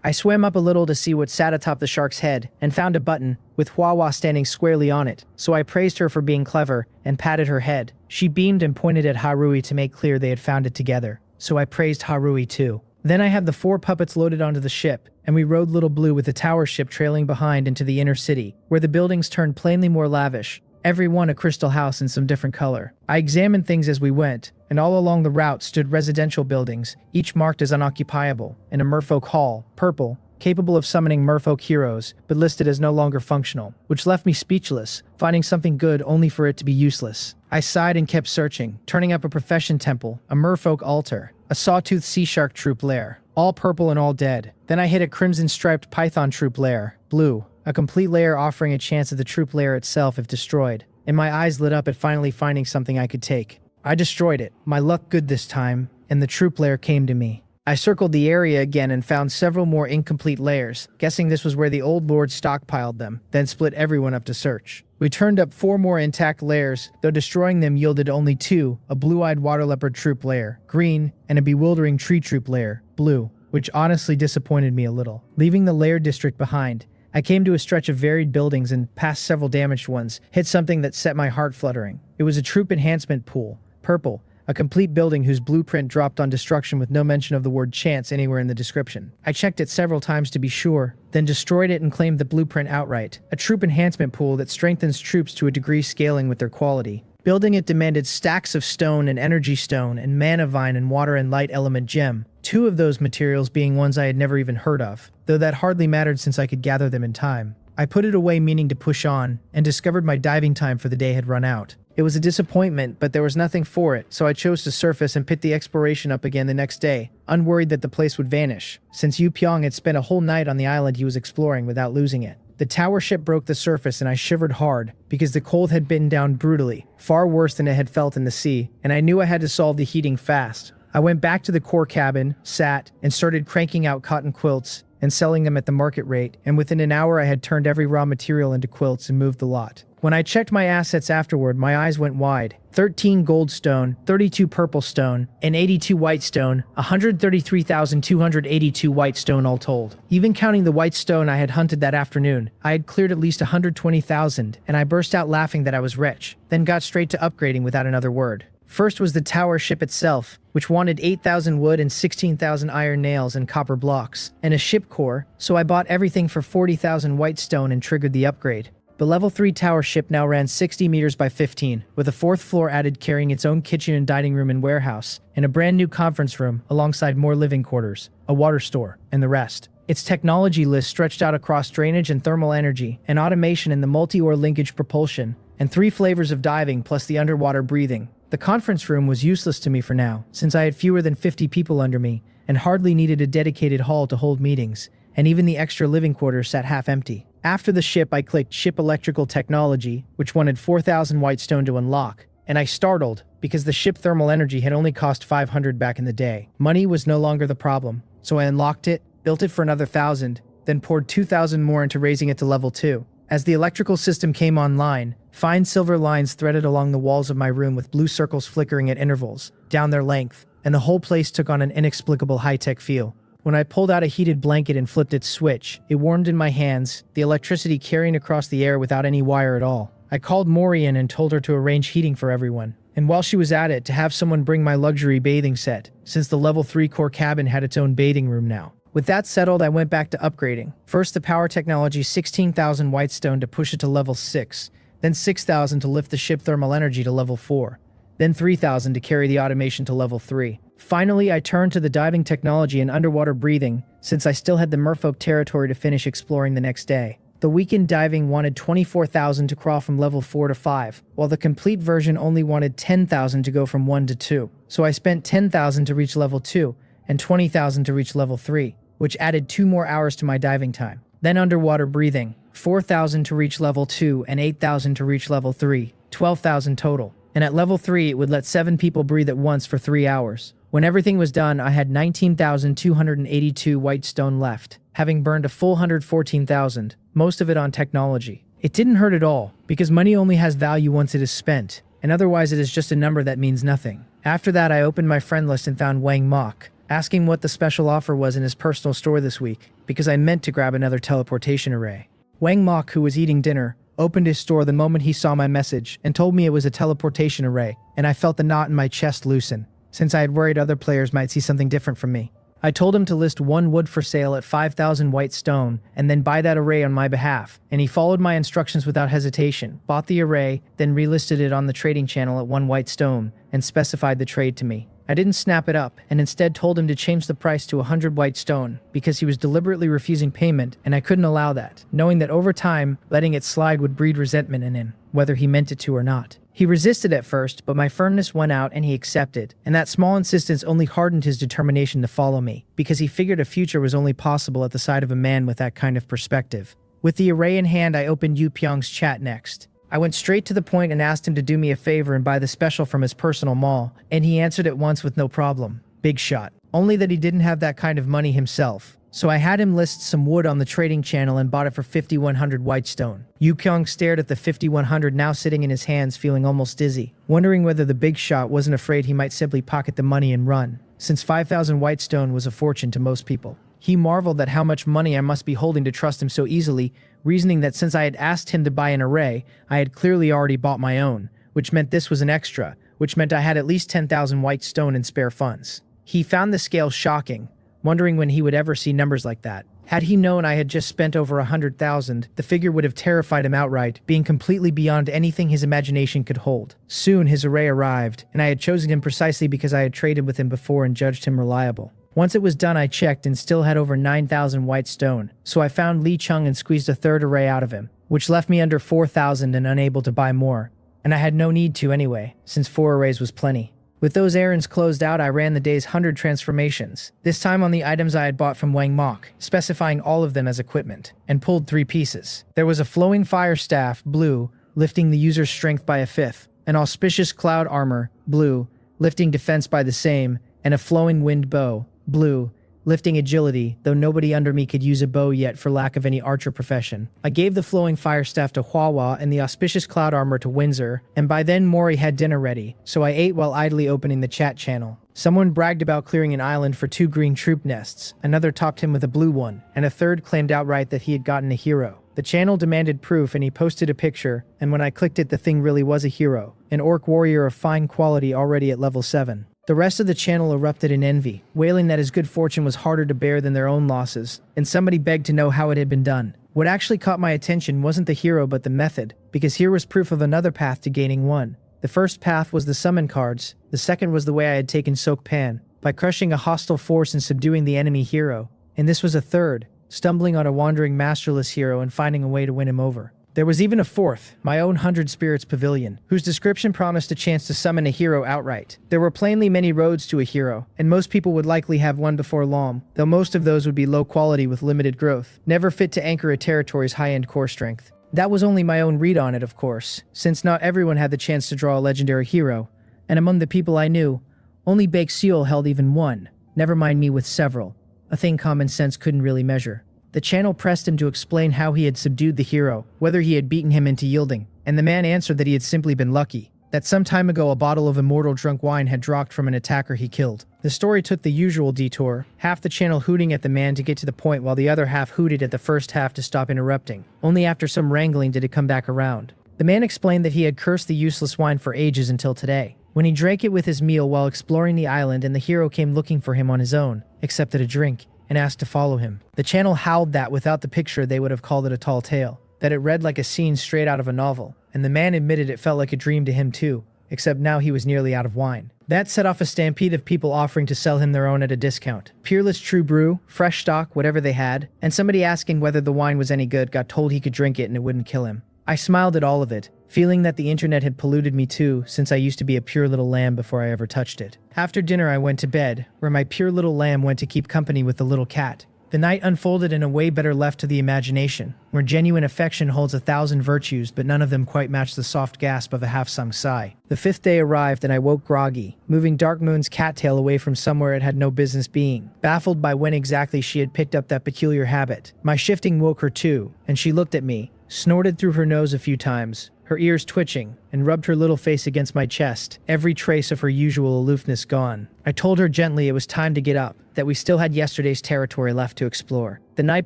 I swam up a little to see what sat atop the shark's head, and found a button, with Hwawa standing squarely on it, so I praised her for being clever, and patted her head. She beamed and pointed at Harui to make clear they had found it together, so I praised Harui too. Then I had the 4 puppets loaded onto the ship, and we rode Little Blue with the tower ship trailing behind into the inner city, where the buildings turned plainly more lavish, every one a crystal house in some different color. I examined things as we went, and all along the route stood residential buildings, each marked as unoccupiable, and a merfolk hall, purple, capable of summoning merfolk heroes, but listed as no longer functional, which left me speechless, finding something good only for it to be useless. I sighed and kept searching, turning up a profession temple, a merfolk altar, a sawtooth sea shark troop lair, all purple and all dead. Then I hit a crimson-striped python troop lair, blue, a complete lair offering a chance at the troop lair itself if destroyed, and my eyes lit up at finally finding something I could take. I destroyed it, my luck good this time, and the troop lair came to me. I circled the area again and found several more incomplete layers, guessing this was where the old lord stockpiled them, then split everyone up to search. We turned up 4 more intact layers, though destroying them yielded only 2, a blue-eyed water leopard troop lair, green, and a bewildering tree troop lair, blue, which honestly disappointed me a little. Leaving the lair district behind, I came to a stretch of varied buildings and, past several damaged ones, hit something that set my heart fluttering. It was a troop enhancement pool, purple, a complete building whose blueprint dropped on destruction with no mention of the word chance anywhere in the description. I checked it several times to be sure, then destroyed it and claimed the blueprint outright. A troop enhancement pool that strengthens troops to a degree scaling with their quality. Building it demanded stacks of stone and energy stone and mana vine and water and light element gem, 2 of those materials being ones I had never even heard of, though that hardly mattered since I could gather them in time. I put it away meaning to push on, and discovered my diving time for the day had run out. It was a disappointment, but there was nothing for it, so I chose to surface and pick the exploration up again the next day, unworried that the place would vanish, since Yu Pyong had spent a whole night on the island he was exploring without losing it. The tower ship broke the surface and I shivered hard, because the cold had bitten down brutally, far worse than it had felt in the sea, and I knew I had to solve the heating fast. I went back to the core cabin, sat, and started cranking out cotton quilts, and selling them at the market rate, and within an hour I had turned every raw material into quilts and moved the lot. When I checked my assets afterward, my eyes went wide. 13 gold stone, 32 purple stone, and 82 white stone, 133,282 white stone all told. Even counting the white stone I had hunted that afternoon, I had cleared at least 120,000, and I burst out laughing that I was rich, then got straight to upgrading without another word. First was the tower ship itself, which wanted 8,000 wood and 16,000 iron nails and copper blocks, and a ship core, so I bought everything for 40,000 white stone and triggered the upgrade. The level 3 tower ship now ran 60 meters by 15, with a 4th floor added carrying its own kitchen and dining room and warehouse, and a brand new conference room alongside more living quarters, a water store, and the rest. Its technology list stretched out across drainage and thermal energy, and automation in the multi-ore linkage propulsion, and 3 flavors of diving plus the underwater breathing. The conference room was useless to me for now, since I had fewer than 50 people under me, and hardly needed a dedicated hall to hold meetings, and even the extra living quarters sat half empty. After the ship, I clicked Ship Electrical Technology, which wanted 4,000 white stone to unlock, and I startled, because the ship thermal energy had only cost 500 back in the day. Money was no longer the problem, so I unlocked it, built it for another 1,000, then poured 2,000 more into raising it to level 2. As the electrical system came online, fine silver lines threaded along the walls of my room with blue circles flickering at intervals, down their length, and the whole place took on an inexplicable high-tech feel. When I pulled out a heated blanket and flipped its switch, it warmed in my hands, the electricity carrying across the air without any wire at all. I called Mori in and told her to arrange heating for everyone, and while she was at it, to have someone bring my luxury bathing set, since the level 3 core cabin had its own bathing room now. With that settled, I went back to upgrading. First the power technology 16,000 white stone to push it to level 6, then 6,000 to lift the ship thermal energy to level 4, then 3,000 to carry the automation to level 3. Finally, I turned to the diving technology and underwater breathing, since I still had the merfolk territory to finish exploring the next day. The weekend diving wanted 24,000 to crawl from level 4 to 5, while the complete version only wanted 10,000 to go from 1 to 2. So I spent 10,000 to reach level 2, and 20,000 to reach level 3, which added 2 more hours to my diving time. Then underwater breathing, 4,000 to reach level 2 and 8,000 to reach level 3, 12,000 total. and at level 3 it would let 7 people breathe at once for 3 hours. When everything was done, I had 19,282 white stone left, having burned a full 114,000, most of it on technology. It didn't hurt at all, because money only has value once it is spent, and otherwise it is just a number that means nothing. After that, I opened my friend list and found Wang Mok, asking what the special offer was in his personal store this week, because I meant to grab another teleportation array. Wang Mok, who was eating dinner, opened his store the moment he saw my message and told me it was a teleportation array, and I felt the knot in my chest loosen, since I had worried other players might see something different from me. I told him to list 1 wood for sale at 5,000 white stone and then buy that array on my behalf, and he followed my instructions without hesitation, bought the array, then relisted it on the trading channel at 1 white stone, and specified the trade to me. I didn't snap it up, and instead told him to change the price to 100 white stone, because he was deliberately refusing payment, and I couldn't allow that, knowing that over time, letting it slide would breed resentment in him, whether he meant it to or not. He resisted at first, but my firmness won out and he accepted, and that small insistence only hardened his determination to follow me, because he figured a future was only possible at the side of a man with that kind of perspective. With the array in hand, I opened Yu Pyong's chat next. I went straight to the point and asked him to do me a favor and buy the special from his personal mall, and he answered at once with no problem. Big shot. Only that he didn't have that kind of money himself. So I had him list some wood on the trading channel and bought it for 5,100 white stone. Yu Pyong stared at the 5,100 now sitting in his hands, feeling almost dizzy, wondering whether the big shot wasn't afraid he might simply pocket the money and run, since 5,000 white stone was a fortune to most people. He marveled at how much money I must be holding to trust him so easily, reasoning that since I had asked him to buy an array, I had clearly already bought my own, which meant this was an extra, which meant I had at least 10,000 white stone in spare funds. He found the scale shocking, wondering when he would ever see numbers like that. Had he known I had just spent over 100,000, the figure would have terrified him outright, being completely beyond anything his imagination could hold. Soon his array arrived, and I had chosen him precisely because I had traded with him before and judged him reliable. Once it was done, I checked and still had over 9,000 white stone, so I found Li Chung and squeezed a third array out of him, which left me under 4,000 and unable to buy more. And I had no need to anyway, since 4 arrays was plenty. With those errands closed out, I ran the day's 100 transformations, this time on the items I had bought from Wang Mok, specifying all of them as equipment, and pulled 3 pieces. There was a flowing fire staff, blue, lifting the user's strength by a 5th, an auspicious cloud armor, blue, lifting defense by the same, and a flowing wind bow, blue, lifting agility, though nobody under me could use a bow yet for lack of any archer profession. I gave the flowing fire staff to Hua and the auspicious cloud armor to Windsor, and by then Mori had dinner ready, so I ate while idly opening the chat channel. Someone bragged about clearing an island for 2 green troop nests, another topped him with a blue one, and a third claimed outright that he had gotten a hero. The channel demanded proof and he posted a picture, and when I clicked it the thing really was a hero, an orc warrior of fine quality already at level 7. The rest of the channel erupted in envy, wailing that his good fortune was harder to bear than their own losses, and somebody begged to know how it had been done. What actually caught my attention wasn't the hero but the method, because here was proof of another path to gaining one. The first path was the summon cards, the second was the way I had taken Sok Pan, by crushing a hostile force and subduing the enemy hero, and this was a third, stumbling on a wandering masterless hero and finding a way to win him over. There was even a fourth, my own 100 Spirits Pavilion, whose description promised a chance to summon a hero outright. There were plainly many roads to a hero, and most people would likely have one before long, though most of those would be low quality with limited growth, never fit to anchor a territory's high-end core strength. That was only my own read on it, of course, since not everyone had the chance to draw a legendary hero, and among the people I knew, only Baek Seol held even one, never mind me with several, a thing common sense couldn't really measure. The channel pressed him to explain how he had subdued the hero, whether he had beaten him into yielding, and the man answered that he had simply been lucky, that some time ago a bottle of immortal drunk wine had dropped from an attacker he killed. The story took the usual detour, half the channel hooting at the man to get to the point while the other half hooted at the first half to stop interrupting. Only after some wrangling did it come back around. The man explained that he had cursed the useless wine for ages until today, when he drank it with his meal while exploring the island and the hero came looking for him on his own, accepted a drink, and asked to follow him. The channel howled that without the picture they would have called it a tall tale, that it read like a scene straight out of a novel, and the man admitted it felt like a dream to him too, except now he was nearly out of wine. That set off a stampede of people offering to sell him their own at a discount. Peerless True Brew, fresh stock, whatever they had, and somebody asking whether the wine was any good got told he could drink it and it wouldn't kill him. I smiled at all of it, feeling that the internet had polluted me too, since I used to be a pure little lamb before I ever touched it. After dinner I went to bed, where my pure little lamb went to keep company with the little cat. The night unfolded in a way better left to the imagination, where genuine affection holds 1,000 virtues, but none of them quite match the soft gasp of a half-sung sigh. The 5th day arrived and I woke groggy, moving Dark Moon's cattail away from somewhere it had no business being, baffled by when exactly she had picked up that peculiar habit. My shifting woke her too, and she looked at me, snorted through her nose a few times, her ears twitching, and rubbed her little face against my chest, every trace of her usual aloofness gone. I told her gently it was time to get up, that we still had yesterday's territory left to explore. The night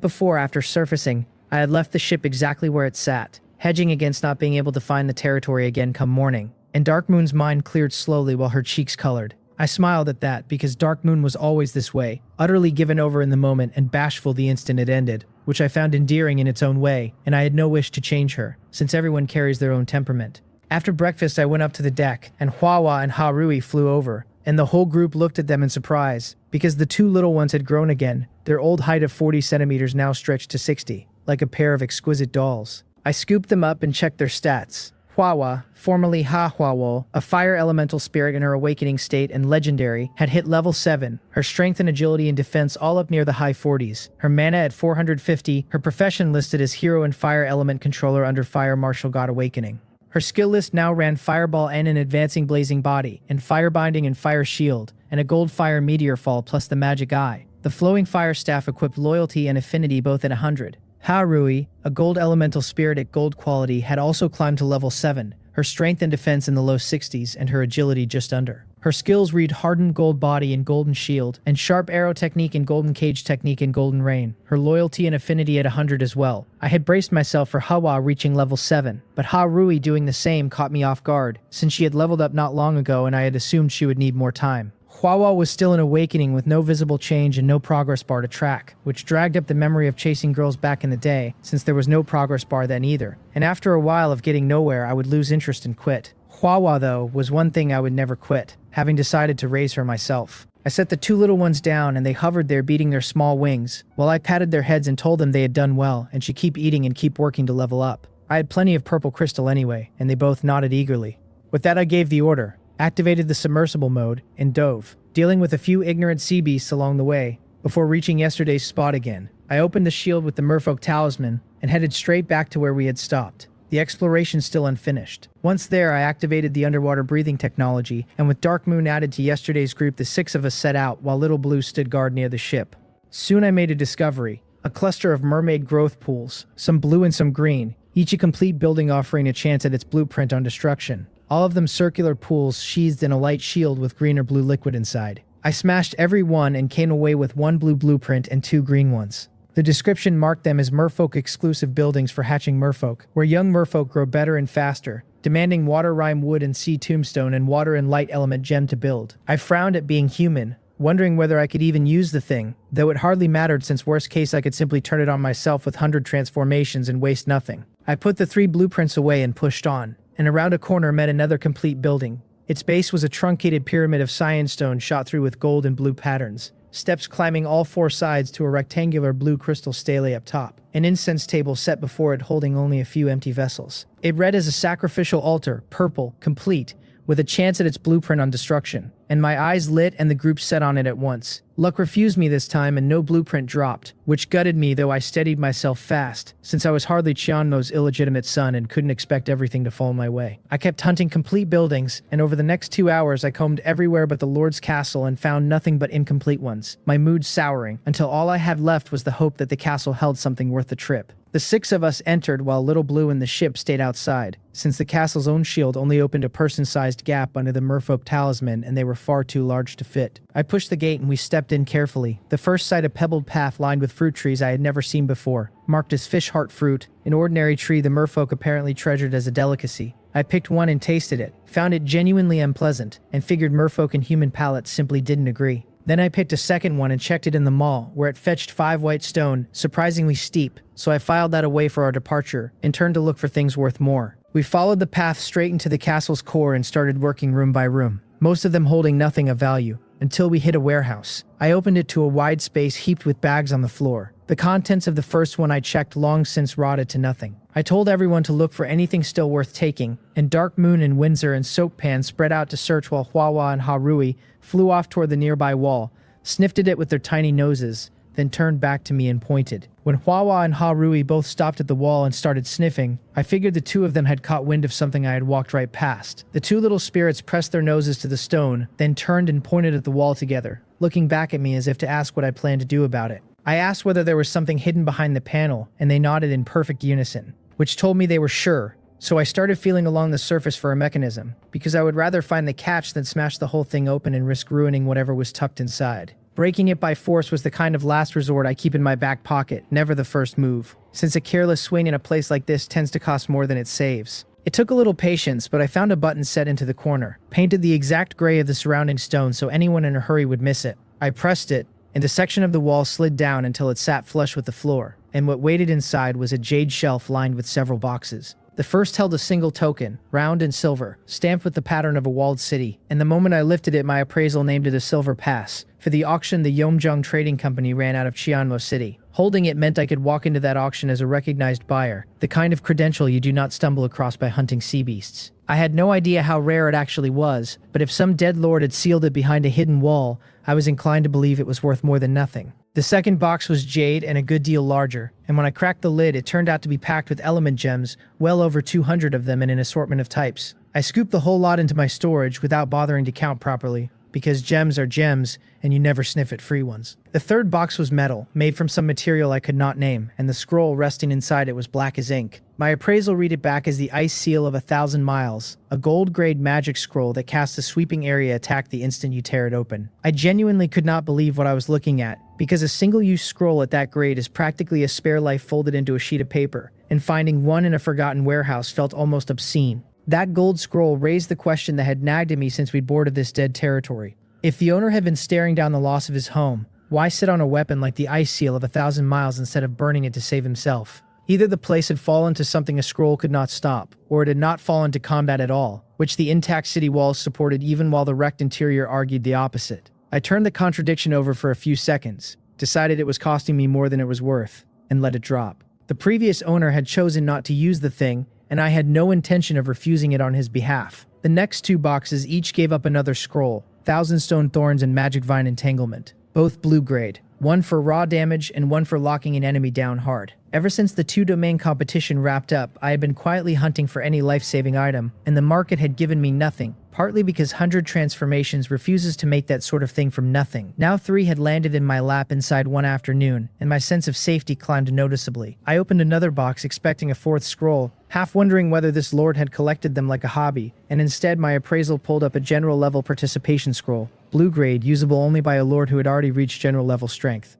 before, after surfacing, I had left the ship exactly where it sat, hedging against not being able to find the territory again come morning, and Dark Moon's mind cleared slowly while her cheeks colored. I smiled at that because Dark Moon was always this way, utterly given over in the moment and bashful the instant it ended, which I found endearing in its own way, and I had no wish to change her, since everyone carries their own temperament. After breakfast, I went up to the deck, and Hwawa and Harui flew over, and the whole group looked at them in surprise, because the 2 little ones had grown again, their old height of 40 centimeters now stretched to 60, like a pair of exquisite dolls. I scooped them up and checked their stats. Hwawa, formerly Ha-Hwawo, a fire elemental spirit in her awakening state and legendary, had hit level 7, her strength and agility and defense all up near the high 40s, her mana at 450, her profession listed as hero and fire element controller under Fire Martial God Awakening. Her skill list now ran Fireball and an advancing blazing body, and Firebinding and Fire Shield, and a gold fire meteor fall plus the magic eye. The flowing fire staff equipped loyalty and affinity both at 100. Harui, a gold elemental spirit at gold quality, had also climbed to level 7, her strength and defense in the low 60s and her agility just under. Her skills read Hardened Gold Body and Golden Shield, and Sharp Arrow Technique and Golden Cage Technique and Golden Rain, her loyalty and affinity at 100 as well. I had braced myself for Hawa reaching level 7, but Harui doing the same caught me off guard, since she had leveled up not long ago and I had assumed she would need more time. Hwawa was still in awakening with no visible change and no progress bar to track, which dragged up the memory of chasing girls back in the day, since there was no progress bar then either, and after a while of getting nowhere I would lose interest and quit. Hwawa, though, was one thing I would never quit, having decided to raise her myself. I set the 2 little ones down and they hovered there beating their small wings, while I patted their heads and told them they had done well and should keep eating and keep working to level up. I had plenty of purple crystal anyway, and they both nodded eagerly. With that I gave the order, activated the submersible mode, and dove, dealing with a few ignorant sea beasts along the way, before reaching yesterday's spot again. I opened the shield with the merfolk talisman, and headed straight back to where we had stopped, the exploration still unfinished. Once there, I activated the underwater breathing technology, and with Dark Moon added to yesterday's group, the 6 of us set out while Little Blue stood guard near the ship. Soon I made a discovery, a cluster of mermaid growth pools, some blue and some green, each a complete building offering a chance at its blueprint on destruction. All of them circular pools sheathed in a light shield with green or blue liquid inside. I smashed every one and came away with 1 blue blueprint and 2 green ones. The description marked them as merfolk exclusive buildings for hatching merfolk, where young merfolk grow better and faster, demanding water rime wood and sea tombstone and water and light element gem to build. I frowned at being human, wondering whether I could even use the thing, though it hardly mattered since worst case I could simply turn it on myself with 100 transformations and waste nothing. I put the 3 blueprints away and pushed on, and around a corner met another complete building. Its base was a truncated pyramid of cyan stone shot through with gold and blue patterns, steps climbing all 4 sides to a rectangular blue crystal stele up top, an incense table set before it holding only a few empty vessels. It read as a sacrificial altar, purple, complete, with a chance at its blueprint on destruction, and my eyes lit and the group set on it at once. Luck refused me this time and no blueprint dropped, which gutted me, though I steadied myself fast, since I was hardly Chiano's illegitimate son and couldn't expect everything to fall my way. I kept hunting complete buildings, and over the next 2 hours I combed everywhere but the Lord's castle and found nothing but incomplete ones, my mood souring, until all I had left was the hope that the castle held something worth the trip. The 6 of us entered while Little Blue and the ship stayed outside, since the castle's own shield only opened a person-sized gap under the merfolk talisman and they were far too large to fit. I pushed the gate and we stepped in carefully. The first sight a pebbled path lined with fruit trees I had never seen before, marked as fish heart fruit, an ordinary tree the merfolk apparently treasured as a delicacy. I picked one and tasted it, found it genuinely unpleasant, and figured merfolk and human palates simply didn't agree. Then I picked a second one and checked it in the mall, where it fetched 5 white stone, surprisingly steep, so I filed that away for our departure, and turned to look for things worth more. We followed the path straight into the castle's core and started working room by room, most of them holding nothing of value, until we hit a warehouse. I opened it to a wide space heaped with bags on the floor. The contents of the first one I checked long since rotted to nothing. I told everyone to look for anything still worth taking, and Dark Moon and Windsor and Soappan spread out to search while Hwawa and Harui flew off toward the nearby wall, sniffed at it with their tiny noses, then turned back to me and pointed. When Hwawa and Harui both stopped at the wall and started sniffing, I figured the two of them had caught wind of something I had walked right past. The two little spirits pressed their noses to the stone, then turned and pointed at the wall together, looking back at me as if to ask what I planned to do about it. I asked whether there was something hidden behind the panel, and they nodded in perfect unison, which told me they were sure. So I started feeling along the surface for a mechanism, because I would rather find the catch than smash the whole thing open and risk ruining whatever was tucked inside. Breaking it by force was the kind of last resort I keep in my back pocket, never the first move, since a careless swing in a place like this tends to cost more than it saves. It took a little patience, but I found a button set into the corner, painted the exact gray of the surrounding stone so anyone in a hurry would miss it. I pressed it, and a section of the wall slid down until it sat flush with the floor, and what waited inside was a jade shelf lined with several boxes. The first held a single token, round and silver, stamped with the pattern of a walled city, and the moment I lifted it my appraisal named it a silver pass. For the auction the Yeomjong Trading Company ran out of Cheonmo City. Holding it meant I could walk into that auction as a recognized buyer, the kind of credential you do not stumble across by hunting sea beasts. I had no idea how rare it actually was, but if some dead lord had sealed it behind a hidden wall, I was inclined to believe it was worth more than nothing. The second box was jade and a good deal larger, and when I cracked the lid it turned out to be packed with element gems, well over 200 of them in an assortment of types. I scooped the whole lot into my storage without bothering to count properly, because gems are gems, and you never sniff at free ones. The third box was metal, made from some material I could not name, and the scroll resting inside it was black as ink. My appraisal read it back as the ice seal of 1,000 miles, a gold-grade magic scroll that casts a sweeping area attack the instant you tear it open. I genuinely could not believe what I was looking at, because a single-use scroll at that grade is practically a spare life folded into a sheet of paper, and finding one in a forgotten warehouse felt almost obscene. That gold scroll raised the question that had nagged at me since we'd boarded this dead territory. If the owner had been staring down the loss of his home, why sit on a weapon like the ice seal of 1,000 miles instead of burning it to save himself? Either the place had fallen to something a scroll could not stop, or it had not fallen to combat at all, which the intact city walls supported even while the wrecked interior argued the opposite. I turned the contradiction over for a few seconds, decided it was costing me more than it was worth, and let it drop. The previous owner had chosen not to use the thing, and I had no intention of refusing it on his behalf. The next two boxes each gave up another scroll, Thousand Stone Thorns and Magic Vine Entanglement, both blue grade, one for raw damage and one for locking an enemy down hard. Ever since the two-domain competition wrapped up, I had been quietly hunting for any life-saving item, and the market had given me nothing, partly because 100 Transformations refuses to make that sort of thing from nothing. Now 3 had landed in my lap inside one afternoon, and my sense of safety climbed noticeably. I opened another box expecting a fourth scroll, half wondering whether this lord had collected them like a hobby, and instead my appraisal pulled up a general level participation scroll, blue grade, usable only by a lord who had already reached general level strength.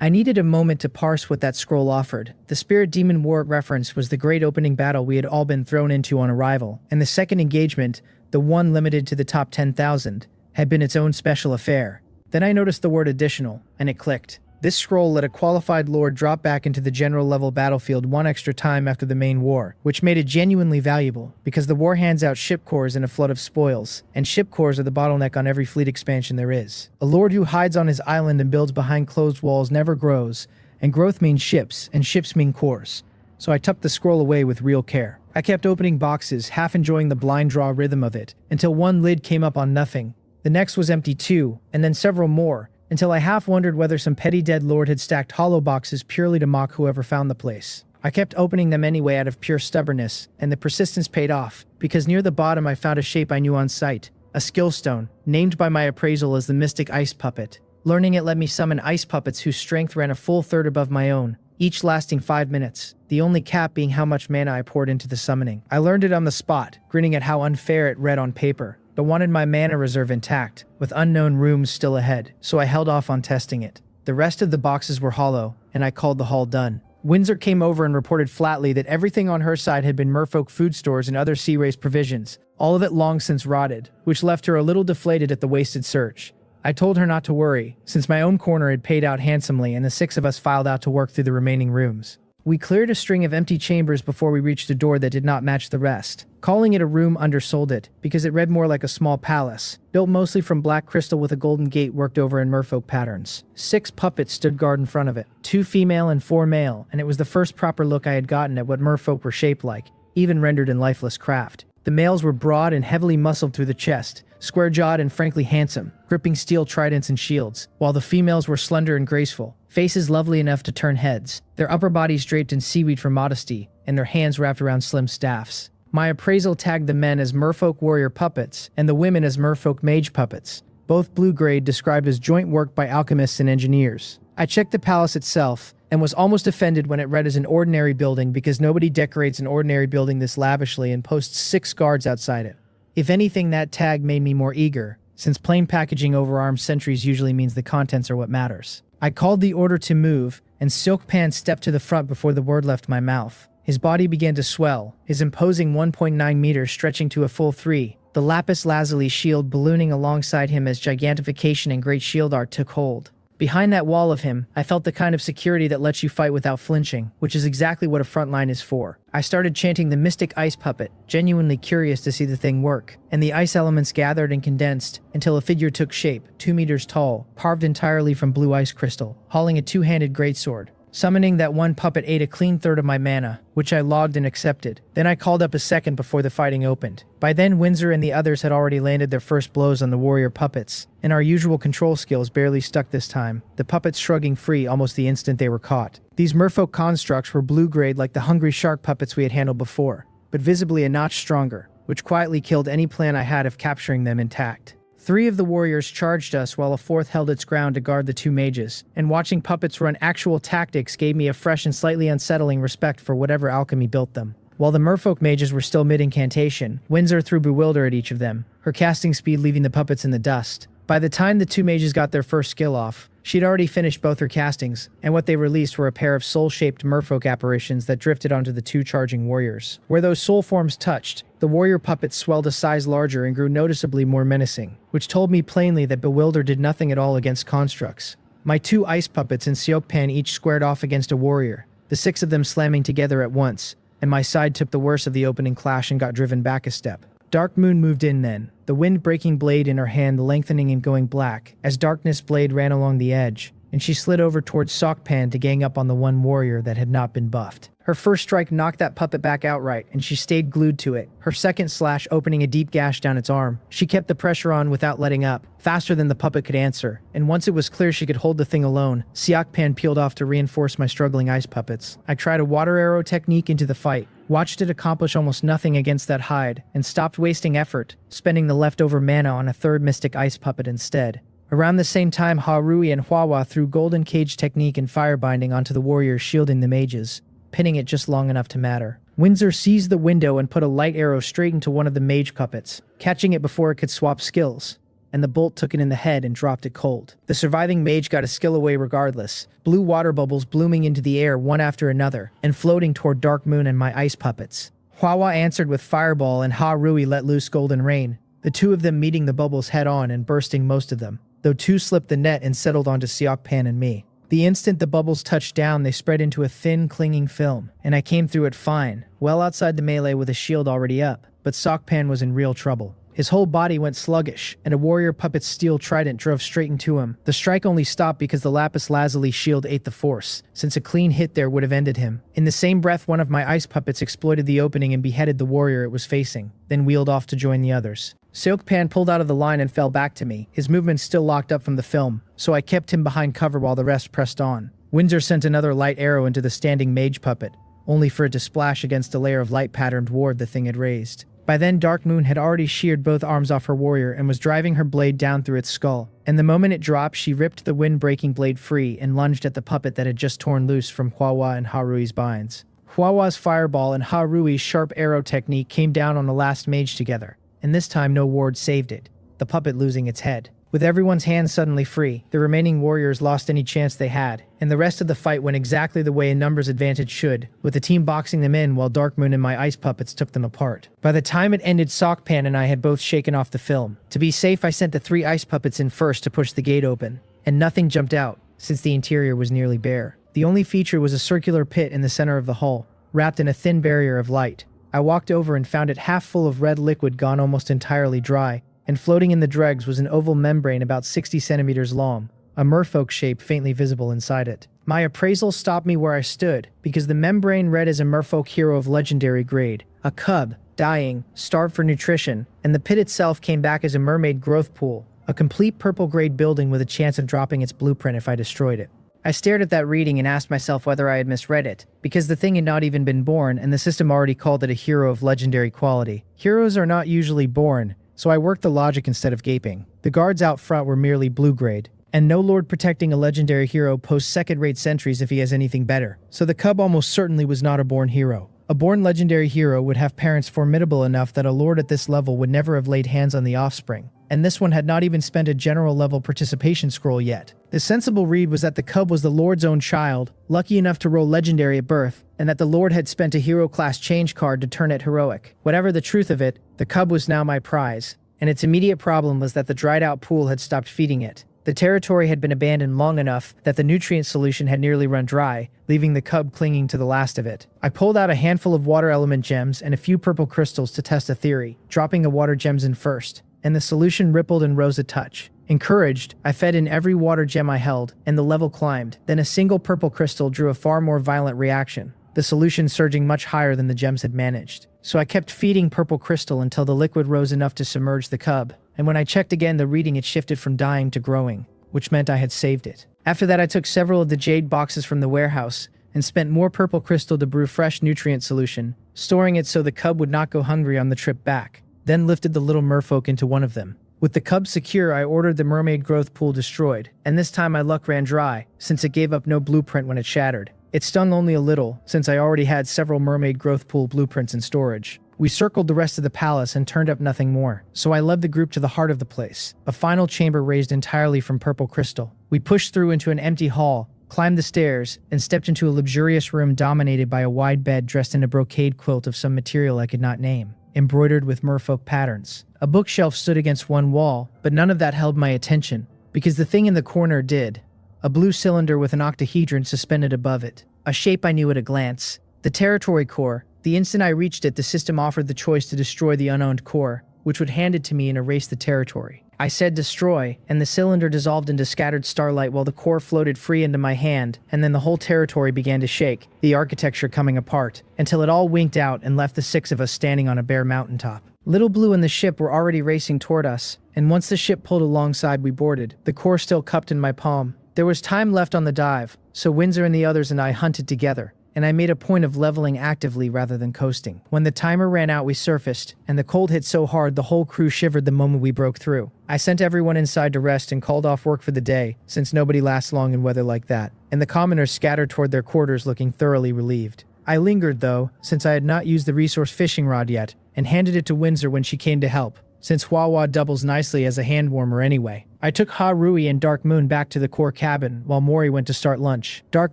I needed a moment to parse what that scroll offered. The Spirit Demon War reference was the great opening battle we had all been thrown into on arrival, and the second engagement, the one limited to the top 10,000, had been its own special affair. Then I noticed the word additional, and it clicked. This scroll let a qualified lord drop back into the general level battlefield one extra time after the main war, which made it genuinely valuable, because the war hands out ship cores in a flood of spoils, and ship cores are the bottleneck on every fleet expansion there is. A lord who hides on his island and builds behind closed walls never grows, and growth means ships, and ships mean cores. So I tucked the scroll away with real care. I kept opening boxes, half enjoying the blind draw rhythm of it, until one lid came up on nothing. The next was empty too, and then several more, until I half wondered whether some petty dead lord had stacked hollow boxes purely to mock whoever found the place. I kept opening them anyway out of pure stubbornness, and the persistence paid off, because near the bottom I found a shape I knew on sight, a skill stone, named by my appraisal as the Mystic Ice Puppet. Learning it let me summon ice puppets whose strength ran a full third above my own, each lasting 5 minutes, the only cap being how much mana I poured into the summoning. I learned it on the spot, grinning at how unfair it read on paper, but wanted my mana reserve intact, with unknown rooms still ahead, so I held off on testing it. The rest of the boxes were hollow, and I called the haul done. Windsor came over and reported flatly that everything on her side had been merfolk food stores and other sea race provisions, all of it long since rotted, which left her a little deflated at the wasted search. I told her not to worry, since my own corner had paid out handsomely and the 6 of us filed out to work through the remaining rooms. We cleared a string of empty chambers before we reached a door that did not match the rest. Calling it a room undersold it, because it read more like a small palace, built mostly from black crystal with a golden gate worked over in merfolk patterns. 6 puppets stood guard in front of it, 2 female and 4 male, and it was the first proper look I had gotten at what merfolk were shaped like, even rendered in lifeless craft. The males were broad and heavily muscled through the chest, square-jawed and frankly handsome, gripping steel tridents and shields, while the females were slender and graceful, faces lovely enough to turn heads, their upper bodies draped in seaweed for modesty, and their hands wrapped around slim staffs. My appraisal tagged the men as merfolk warrior puppets and the women as merfolk mage puppets, both blue-grade, described as joint work by alchemists and engineers. I checked the palace itself and was almost offended when it read as an ordinary building because nobody decorates an ordinary building this lavishly and posts 6 guards outside it. If anything, that tag made me more eager, since plain packaging over armed sentries usually means the contents are what matters. I called the order to move, and Silkpan stepped to the front before the word left my mouth. His body began to swell, his imposing 1.9 meters stretching to a full 3, the lapis lazuli shield ballooning alongside him as gigantification and great shield art took hold. Behind that wall of him, I felt the kind of security that lets you fight without flinching, which is exactly what a front line is for. I started chanting the mystic ice puppet, genuinely curious to see the thing work, and the ice elements gathered and condensed until a figure took shape, 2 meters tall, carved entirely from blue ice crystal, hauling a 2-handed greatsword. Summoning that one puppet ate a clean third of my mana, which I logged and accepted. Then I called up a second before the fighting opened. By then, Windsor and the others had already landed their first blows on the warrior puppets, and our usual control skills barely stuck this time, the puppets shrugging free almost the instant they were caught. These merfolk constructs were blue-grade like the hungry shark puppets we had handled before, but visibly a notch stronger, which quietly killed any plan I had of capturing them intact. 3 of the warriors charged us while a 4th held its ground to guard the 2 mages, and watching puppets run actual tactics gave me a fresh and slightly unsettling respect for whatever alchemy built them. While the merfolk mages were still mid-incantation, Windsor threw Bewilder at each of them, her casting speed leaving the puppets in the dust. By the time the 2 mages got their first skill off, she'd already finished both her castings, and what they released were a pair of soul-shaped merfolk apparitions that drifted onto the 2 charging warriors. Where those soul forms touched, the warrior puppets swelled a size larger and grew noticeably more menacing, which told me plainly that Bewilder did nothing at all against constructs. My 2 ice puppets and Seokpan each squared off against a warrior, the 6 of them slamming together at once, and my side took the worst of the opening clash and got driven back a step. Dark Moon moved in then, the wind-breaking blade in her hand lengthening and going black as Darkness Blade ran along the edge, and she slid over towards Sokpan to gang up on the one warrior that had not been buffed. Her first strike knocked that puppet back outright, and she stayed glued to it, her second slash opening a deep gash down its arm. She kept the pressure on without letting up, faster than the puppet could answer, and once it was clear she could hold the thing alone, Siakpan peeled off to reinforce my struggling ice puppets. I tried a water arrow technique into the fight, watched it accomplish almost nothing against that hide, and stopped wasting effort, spending the leftover mana on a 3rd mystic ice puppet instead. Around the same time, Harui and Hwawa threw golden cage technique and firebinding onto the warriors shielding the mages, pinning it just long enough to matter. Windsor seized the window and put a light arrow straight into one of the mage puppets, catching it before it could swap skills, and the bolt took it in the head and dropped it cold. The surviving mage got a skill away regardless, blue water bubbles blooming into the air one after another, and floating toward Dark Moon and my ice puppets. Hwawa answered with Fireball and Harui let loose Golden Rain, the 2 of them meeting the bubbles head-on and bursting most of them, though 2 slipped the net and settled onto Siokpan and me. The instant the bubbles touched down, they spread into a thin, clinging film, and I came through it fine, well outside the melee with a shield already up, but Sokpan was in real trouble. His whole body went sluggish, and a warrior puppet's steel trident drove straight into him. The strike only stopped because the lapis lazuli shield ate the force, since a clean hit there would have ended him. In the same breath, one of my ice puppets exploited the opening and beheaded the warrior it was facing, then wheeled off to join the others. Seokpan pulled out of the line and fell back to me, his movements still locked up from the film, so I kept him behind cover while the rest pressed on. Windsor sent another light arrow into the standing mage puppet, only for it to splash against a layer of light-patterned ward the thing had raised. By then, Dark Moon had already sheared both arms off her warrior and was driving her blade down through its skull, and the moment it dropped, she ripped the wind-breaking blade free and lunged at the puppet that had just torn loose from Hwawa and Harui's binds. Hwawa's fireball and Harui's sharp arrow technique came down on the last mage together, and this time no ward saved it, the puppet losing its head. With everyone's hands suddenly free, the remaining warriors lost any chance they had, and the rest of the fight went exactly the way a numbers advantage should, with the team boxing them in while Dark Moon and my ice puppets took them apart. By the time it ended, Sokpan and I had both shaken off the film. To be safe, I sent the 3 ice puppets in first to push the gate open, and nothing jumped out, since the interior was nearly bare. The only feature was a circular pit in the center of the hull, wrapped in a thin barrier of light. I walked over and found it half full of red liquid gone almost entirely dry, and floating in the dregs was an oval membrane about 60 centimeters long, a merfolk shape faintly visible inside it. My appraisal stopped me where I stood, because the membrane read as a merfolk hero of legendary grade. A cub, dying, starved for nutrition, and the pit itself came back as a mermaid growth pool. A complete purple-grade building with a chance of dropping its blueprint if I destroyed it. I stared at that reading and asked myself whether I had misread it, because the thing had not even been born and the system already called it a hero of legendary quality. Heroes are not usually born, so I worked the logic instead of gaping. The guards out front were merely blue-grade, and no lord protecting a legendary hero posts second-rate sentries if he has anything better. So the cub almost certainly was not a born hero. A born legendary hero would have parents formidable enough that a lord at this level would never have laid hands on the offspring. And this one had not even spent a general level participation scroll yet. The sensible read was that the cub was the lord's own child, lucky enough to roll legendary at birth, and that the lord had spent a hero class change card to turn it heroic. Whatever the truth of it, the cub was now my prize, and its immediate problem was that the dried out pool had stopped feeding it. The territory had been abandoned long enough that the nutrient solution had nearly run dry, leaving the cub clinging to the last of it. I pulled out a handful of water element gems and a few purple crystals to test a theory, dropping the water gems in first, and the solution rippled and rose a touch. Encouraged, I fed in every water gem I held, and the level climbed. Then a single purple crystal drew a far more violent reaction, the solution surging much higher than the gems had managed. So I kept feeding purple crystal until the liquid rose enough to submerge the cub, and when I checked again the reading had shifted from dying to growing, which meant I had saved it. After that I took several of the jade boxes from the warehouse, and spent more purple crystal to brew fresh nutrient solution, storing it so the cub would not go hungry on the trip back. Then lifted the little merfolk into one of them. With the cub secure, I ordered the mermaid growth pool destroyed, and this time my luck ran dry, since it gave up no blueprint when it shattered. It stung only a little, since I already had several mermaid growth pool blueprints in storage. We circled the rest of the palace and turned up nothing more, so I led the group to the heart of the place, a final chamber raised entirely from purple crystal. We pushed through into an empty hall, climbed the stairs, and stepped into a luxurious room dominated by a wide bed dressed in a brocade quilt of some material I could not name, embroidered with merfolk patterns. A bookshelf stood against one wall, but none of that held my attention, because the thing in the corner did. A blue cylinder with an octahedron suspended above it, a shape I knew at a glance. The territory core. The instant I reached it, the system offered the choice to destroy the unowned core, which would hand it to me and erase the territory. I said destroy, and the cylinder dissolved into scattered starlight while the core floated free into my hand, and then the whole territory began to shake, the architecture coming apart, until it all winked out and left the six of us standing on a bare mountaintop. Little Blue and the ship were already racing toward us, and once the ship pulled alongside we boarded, the core still cupped in my palm. There was time left on the dive, so Windsor and the others and I hunted together, and I made a point of leveling actively rather than coasting. When the timer ran out, we surfaced, and the cold hit so hard the whole crew shivered the moment we broke through. I sent everyone inside to rest and called off work for the day, since nobody lasts long in weather like that, and the commoners scattered toward their quarters looking thoroughly relieved. I lingered, though, since I had not used the resource fishing rod yet, and handed it to Windsor when she came to help, since Hwawa doubles nicely as a hand warmer anyway. I took Rui and Dark Moon back to the core cabin, while Mori went to start lunch. Dark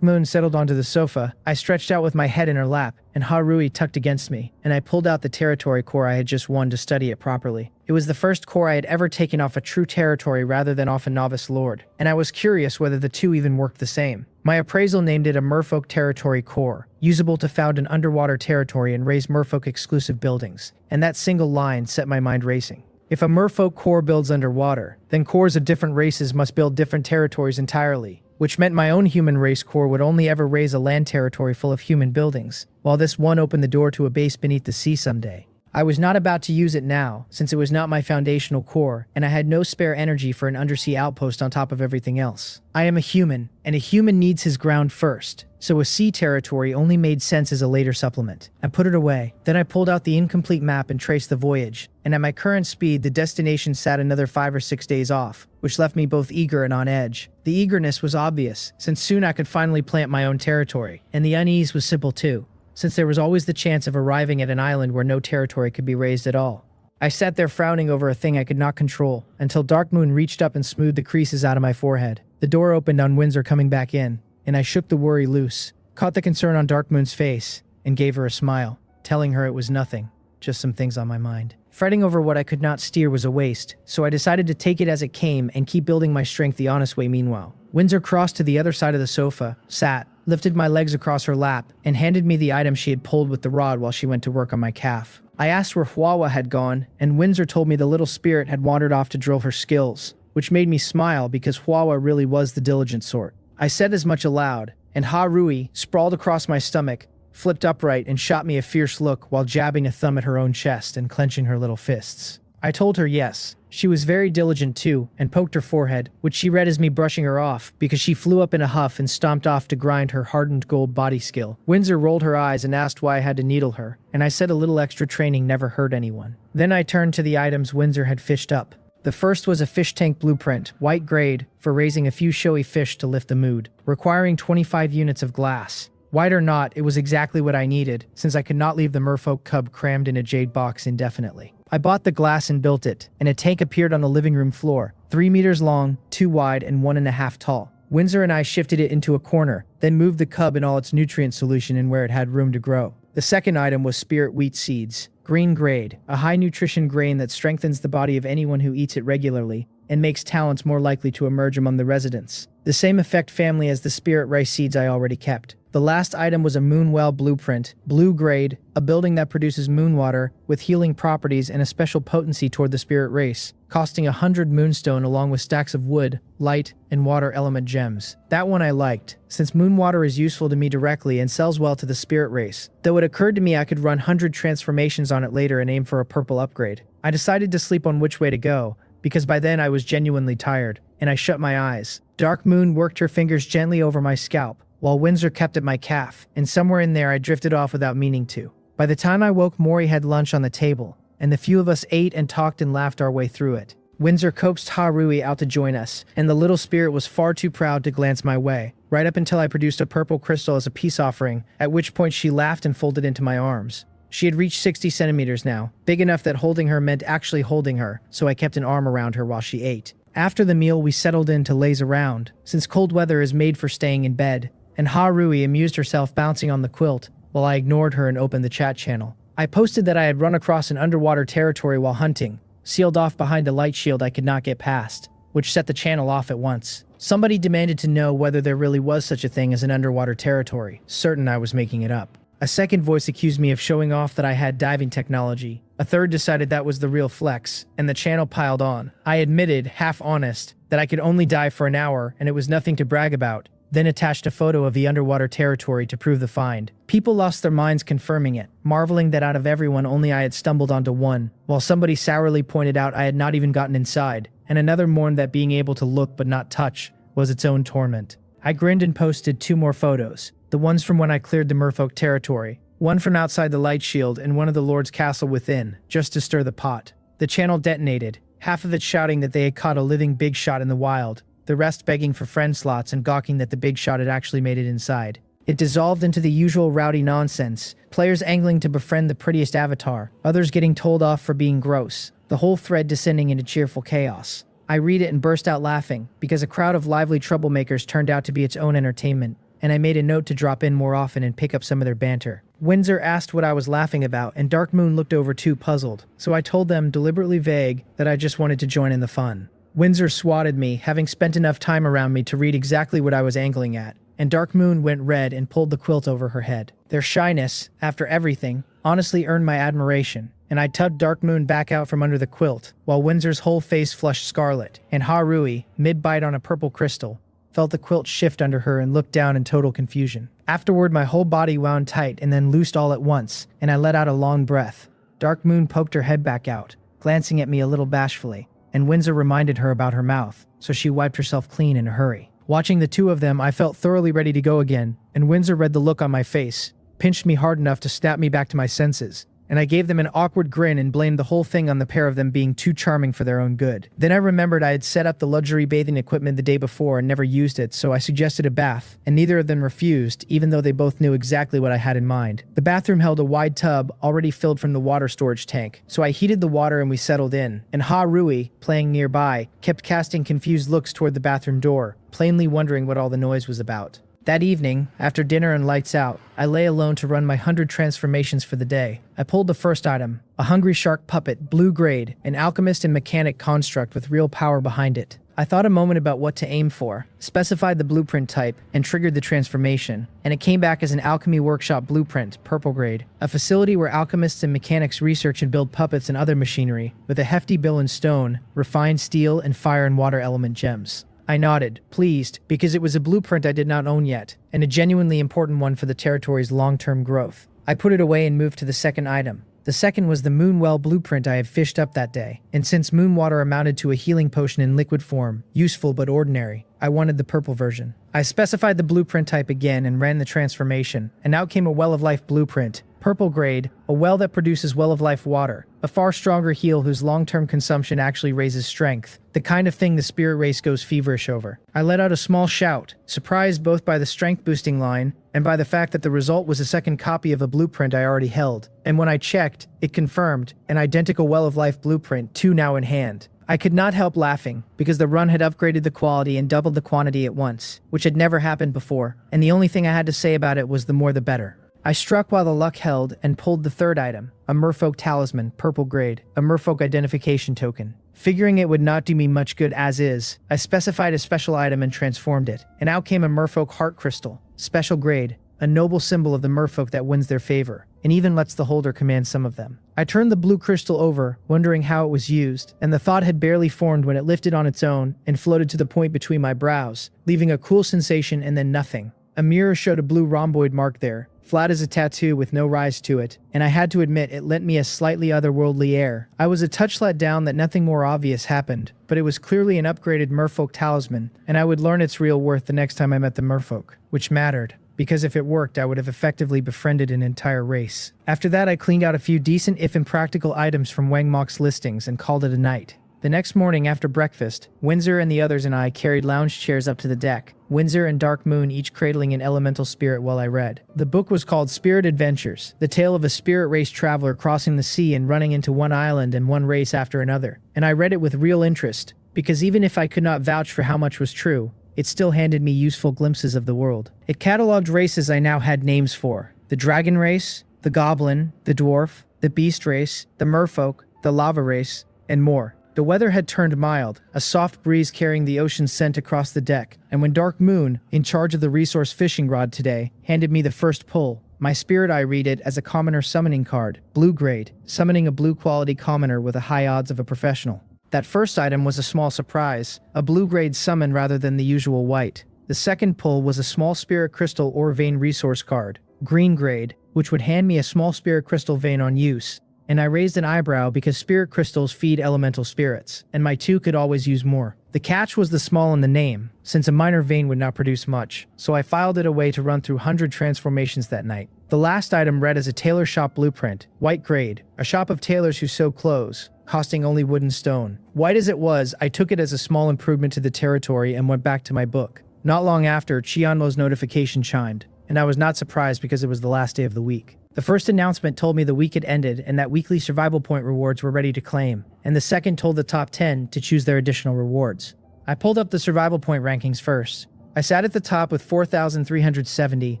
Moon settled onto the sofa, I stretched out with my head in her lap, and Rui tucked against me, and I pulled out the territory core I had just won to study it properly. It was the first core I had ever taken off a true territory rather than off a novice lord, and I was curious whether the two even worked the same. My appraisal named it a Merfolk Territory Core, usable to found an underwater territory and raise Merfolk-exclusive buildings, and that single line set my mind racing. If a Merfolk core builds underwater, then cores of different races must build different territories entirely, which meant my own human race core would only ever raise a land territory full of human buildings, while this one opened the door to a base beneath the sea someday. I was not about to use it now, since it was not my foundational core, and I had no spare energy for an undersea outpost on top of everything else. I am a human, and a human needs his ground first, so a sea territory only made sense as a later supplement. I put it away. Then I pulled out the incomplete map and traced the voyage, and at my current speed, the destination sat another 5 or 6 days off, which left me both eager and on edge. The eagerness was obvious, since soon I could finally plant my own territory, and the unease was simple too, since there was always the chance of arriving at an island where no territory could be raised at all. I sat there frowning over a thing I could not control, until Dark Moon reached up and smoothed the creases out of my forehead. The door opened on Windsor coming back in, and I shook the worry loose, caught the concern on Dark Moon's face, and gave her a smile, telling her it was nothing, just some things on my mind. Fretting over what I could not steer was a waste, so I decided to take it as it came and keep building my strength the honest way meanwhile. Windsor crossed to the other side of the sofa, sat, lifted my legs across her lap, and handed me the item she had pulled with the rod while she went to work on my calf. I asked where Hwawa had gone, and Windsor told me the little spirit had wandered off to drill her skills, which made me smile because Hwawa really was the diligent sort. I said as much aloud, and Harui, sprawled across my stomach, flipped upright and shot me a fierce look while jabbing a thumb at her own chest and clenching her little fists. I told her yes. She was very diligent too, and poked her forehead, which she read as me brushing her off, because she flew up in a huff and stomped off to grind her hardened gold body skill. Windsor rolled her eyes and asked why I had to needle her, and I said a little extra training never hurt anyone. Then I turned to the items Windsor had fished up. The first was a fish tank blueprint, white grade, for raising a few showy fish to lift the mood, requiring 25 units of glass. White or not, it was exactly what I needed, since I could not leave the merfolk cub crammed in a jade box indefinitely. I bought the glass and built it, and a tank appeared on the living room floor, 3 meters long, 2 wide, and 1.5 tall. Windsor and I shifted it into a corner, then moved the cub and all its nutrient solution in where it had room to grow. The second item was spirit wheat seeds, green grade, a high nutrition grain that strengthens the body of anyone who eats it regularly, and makes talents more likely to emerge among the residents. The same effect family as the spirit rice seeds I already kept. The last item was a moonwell blueprint, blue grade, a building that produces moon water with healing properties and a special potency toward the spirit race, costing 100 moonstone along with stacks of wood, light, and water element gems. That one I liked, since moon water is useful to me directly and sells well to the spirit race, though it occurred to me I could run 100 transformations on it later and aim for a purple upgrade. I decided to sleep on which way to go, because by then I was genuinely tired, and I shut my eyes. Dark Moon worked her fingers gently over my scalp, while Windsor kept at my calf, and somewhere in there I drifted off without meaning to. By the time I woke, Mori had lunch on the table, and the few of us ate and talked and laughed our way through it. Windsor coaxed Harui out to join us, and the little spirit was far too proud to glance my way, right up until I produced a purple crystal as a peace offering, at which point she laughed and folded into my arms. She had reached 60 centimeters now, big enough that holding her meant actually holding her, so I kept an arm around her while she ate. After the meal, we settled in to laze around, since cold weather is made for staying in bed, and Harui amused herself bouncing on the quilt, while I ignored her and opened the chat channel. I posted that I had run across an underwater territory while hunting, sealed off behind a light shield I could not get past, which set the channel off at once. Somebody demanded to know whether there really was such a thing as an underwater territory, certain I was making it up. A second voice accused me of showing off that I had diving technology. A third decided that was the real flex, and the channel piled on. I admitted, half honest, that I could only dive for an hour and it was nothing to brag about, then attached a photo of the underwater territory to prove the find. People lost their minds confirming it, marveling that out of everyone only I had stumbled onto one, while somebody sourly pointed out I had not even gotten inside, and another mourned that being able to look but not touch was its own torment. I grinned and posted 2 more photos, the ones from when I cleared the merfolk territory, one from outside the light shield and one of the Lord's castle within, just to stir the pot. The channel detonated, half of it shouting that they had caught a living big shot in the wild, the rest begging for friend slots and gawking that the big shot had actually made it inside. It dissolved into the usual rowdy nonsense, players angling to befriend the prettiest avatar, others getting told off for being gross, the whole thread descending into cheerful chaos. I read it and burst out laughing, because a crowd of lively troublemakers turned out to be its own entertainment, and I made a note to drop in more often and pick up some of their banter. Windsor asked what I was laughing about, and Dark Moon looked over too puzzled, so I told them, deliberately vague, that I just wanted to join in the fun. Windsor swatted me, having spent enough time around me to read exactly what I was angling at, and Dark Moon went red and pulled the quilt over her head. Their shyness, after everything, honestly earned my admiration, and I tugged Dark Moon back out from under the quilt, while Windsor's whole face flushed scarlet, and Harui, mid-bite on a purple crystal, felt the quilt shift under her and looked down in total confusion. Afterward, my whole body wound tight and then loosed all at once, and I let out a long breath. Dark Moon poked her head back out, glancing at me a little bashfully, and Windsor reminded her about her mouth, so she wiped herself clean in a hurry. Watching the two of them, I felt thoroughly ready to go again, and Windsor read the look on my face, pinched me hard enough to snap me back to my senses, and I gave them an awkward grin and blamed the whole thing on the pair of them being too charming for their own good. Then I remembered I had set up the luxury bathing equipment the day before and never used it, so I suggested a bath, and neither of them refused, even though they both knew exactly what I had in mind. The bathroom held a wide tub already filled from the water storage tank, so I heated the water and we settled in, and Harui, playing nearby, kept casting confused looks toward the bathroom door, plainly wondering what all the noise was about. That evening, after dinner and lights out, I lay alone to run my 100 transformations for the day. I pulled the first item, a hungry shark puppet, blue grade, an alchemist and mechanic construct with real power behind it. I thought a moment about what to aim for, specified the blueprint type, and triggered the transformation, and it came back as an alchemy workshop blueprint, purple grade, a facility where alchemists and mechanics research and build puppets and other machinery, with a hefty bill in stone, refined steel, and fire and water element gems. I nodded, pleased, because it was a blueprint I did not own yet, and a genuinely important one for the territory's long-term growth. I put it away and moved to the second item. The second was the Moonwell blueprint I had fished up that day, and since moon water amounted to a healing potion in liquid form, useful but ordinary, I wanted the purple version. I specified the blueprint type again and ran the transformation, and out came a Well of Life blueprint, purple grade, a well that produces Well of Life water, a far stronger heal whose long-term consumption actually raises strength, the kind of thing the spirit race goes feverish over. I let out a small shout, surprised both by the strength boosting line and by the fact that the result was a second copy of a blueprint I already held, and when I checked, it confirmed, an identical Well of Life blueprint, 2 now in hand. I could not help laughing, because the run had upgraded the quality and doubled the quantity at once, which had never happened before, and the only thing I had to say about it was the more the better. I struck while the luck held and pulled the third item, a merfolk talisman, purple grade, a merfolk identification token. Figuring it would not do me much good as is, I specified a special item and transformed it, and out came a merfolk heart crystal, special grade, a noble symbol of the merfolk that wins their favor, and even lets the holder command some of them. I turned the blue crystal over, wondering how it was used, and the thought had barely formed when it lifted on its own and floated to the point between my brows, leaving a cool sensation and then nothing. A mirror showed a blue rhomboid mark there, flat as a tattoo with no rise to it, and I had to admit it lent me a slightly otherworldly air. I was a touch let down that nothing more obvious happened, but it was clearly an upgraded merfolk talisman, and I would learn its real worth the next time I met the merfolk, which mattered, because if it worked I would have effectively befriended an entire race. After that I cleaned out a few decent if impractical items from Wang Mok's listings and called it a night. The next morning after breakfast, Windsor and the others and I carried lounge chairs up to the deck, Windsor and Dark Moon each cradling an elemental spirit while I read. The book was called Spirit Adventures, the tale of a spirit race traveler crossing the sea and running into one island and one race after another, and I read it with real interest, because even if I could not vouch for how much was true, it still handed me useful glimpses of the world. It cataloged races I now had names for: the dragon race, the goblin, the dwarf, the beast race, the merfolk, the lava race, and more. The weather had turned mild, a soft breeze carrying the ocean scent across the deck, and when Dark Moon, in charge of the resource fishing rod today, handed me the first pull, my spirit eye read it as a commoner summoning card, blue grade, summoning a blue quality commoner with a high odds of a professional. That first item was a small surprise, a blue grade summon rather than the usual white. The second pull was a small spirit crystal or vein resource card, green grade, which would hand me a small spirit crystal vein on use. And I raised an eyebrow because spirit crystals feed elemental spirits, and my 2 could always use more. The catch was the small in the name, since a minor vein would not produce much, so I filed it away to run through 100 transformations that night. The last item read as a tailor shop blueprint, white grade, a shop of tailors who sew clothes, costing only wood and stone. White as it was, I took it as a small improvement to the territory and went back to my book. Not long after, Chianlo's notification chimed, and I was not surprised because it was the last day of the week. The first announcement told me the week had ended and that weekly survival point rewards were ready to claim, and the second told the top 10 to choose their additional rewards. I pulled up the survival point rankings first. I sat at the top with 4,370,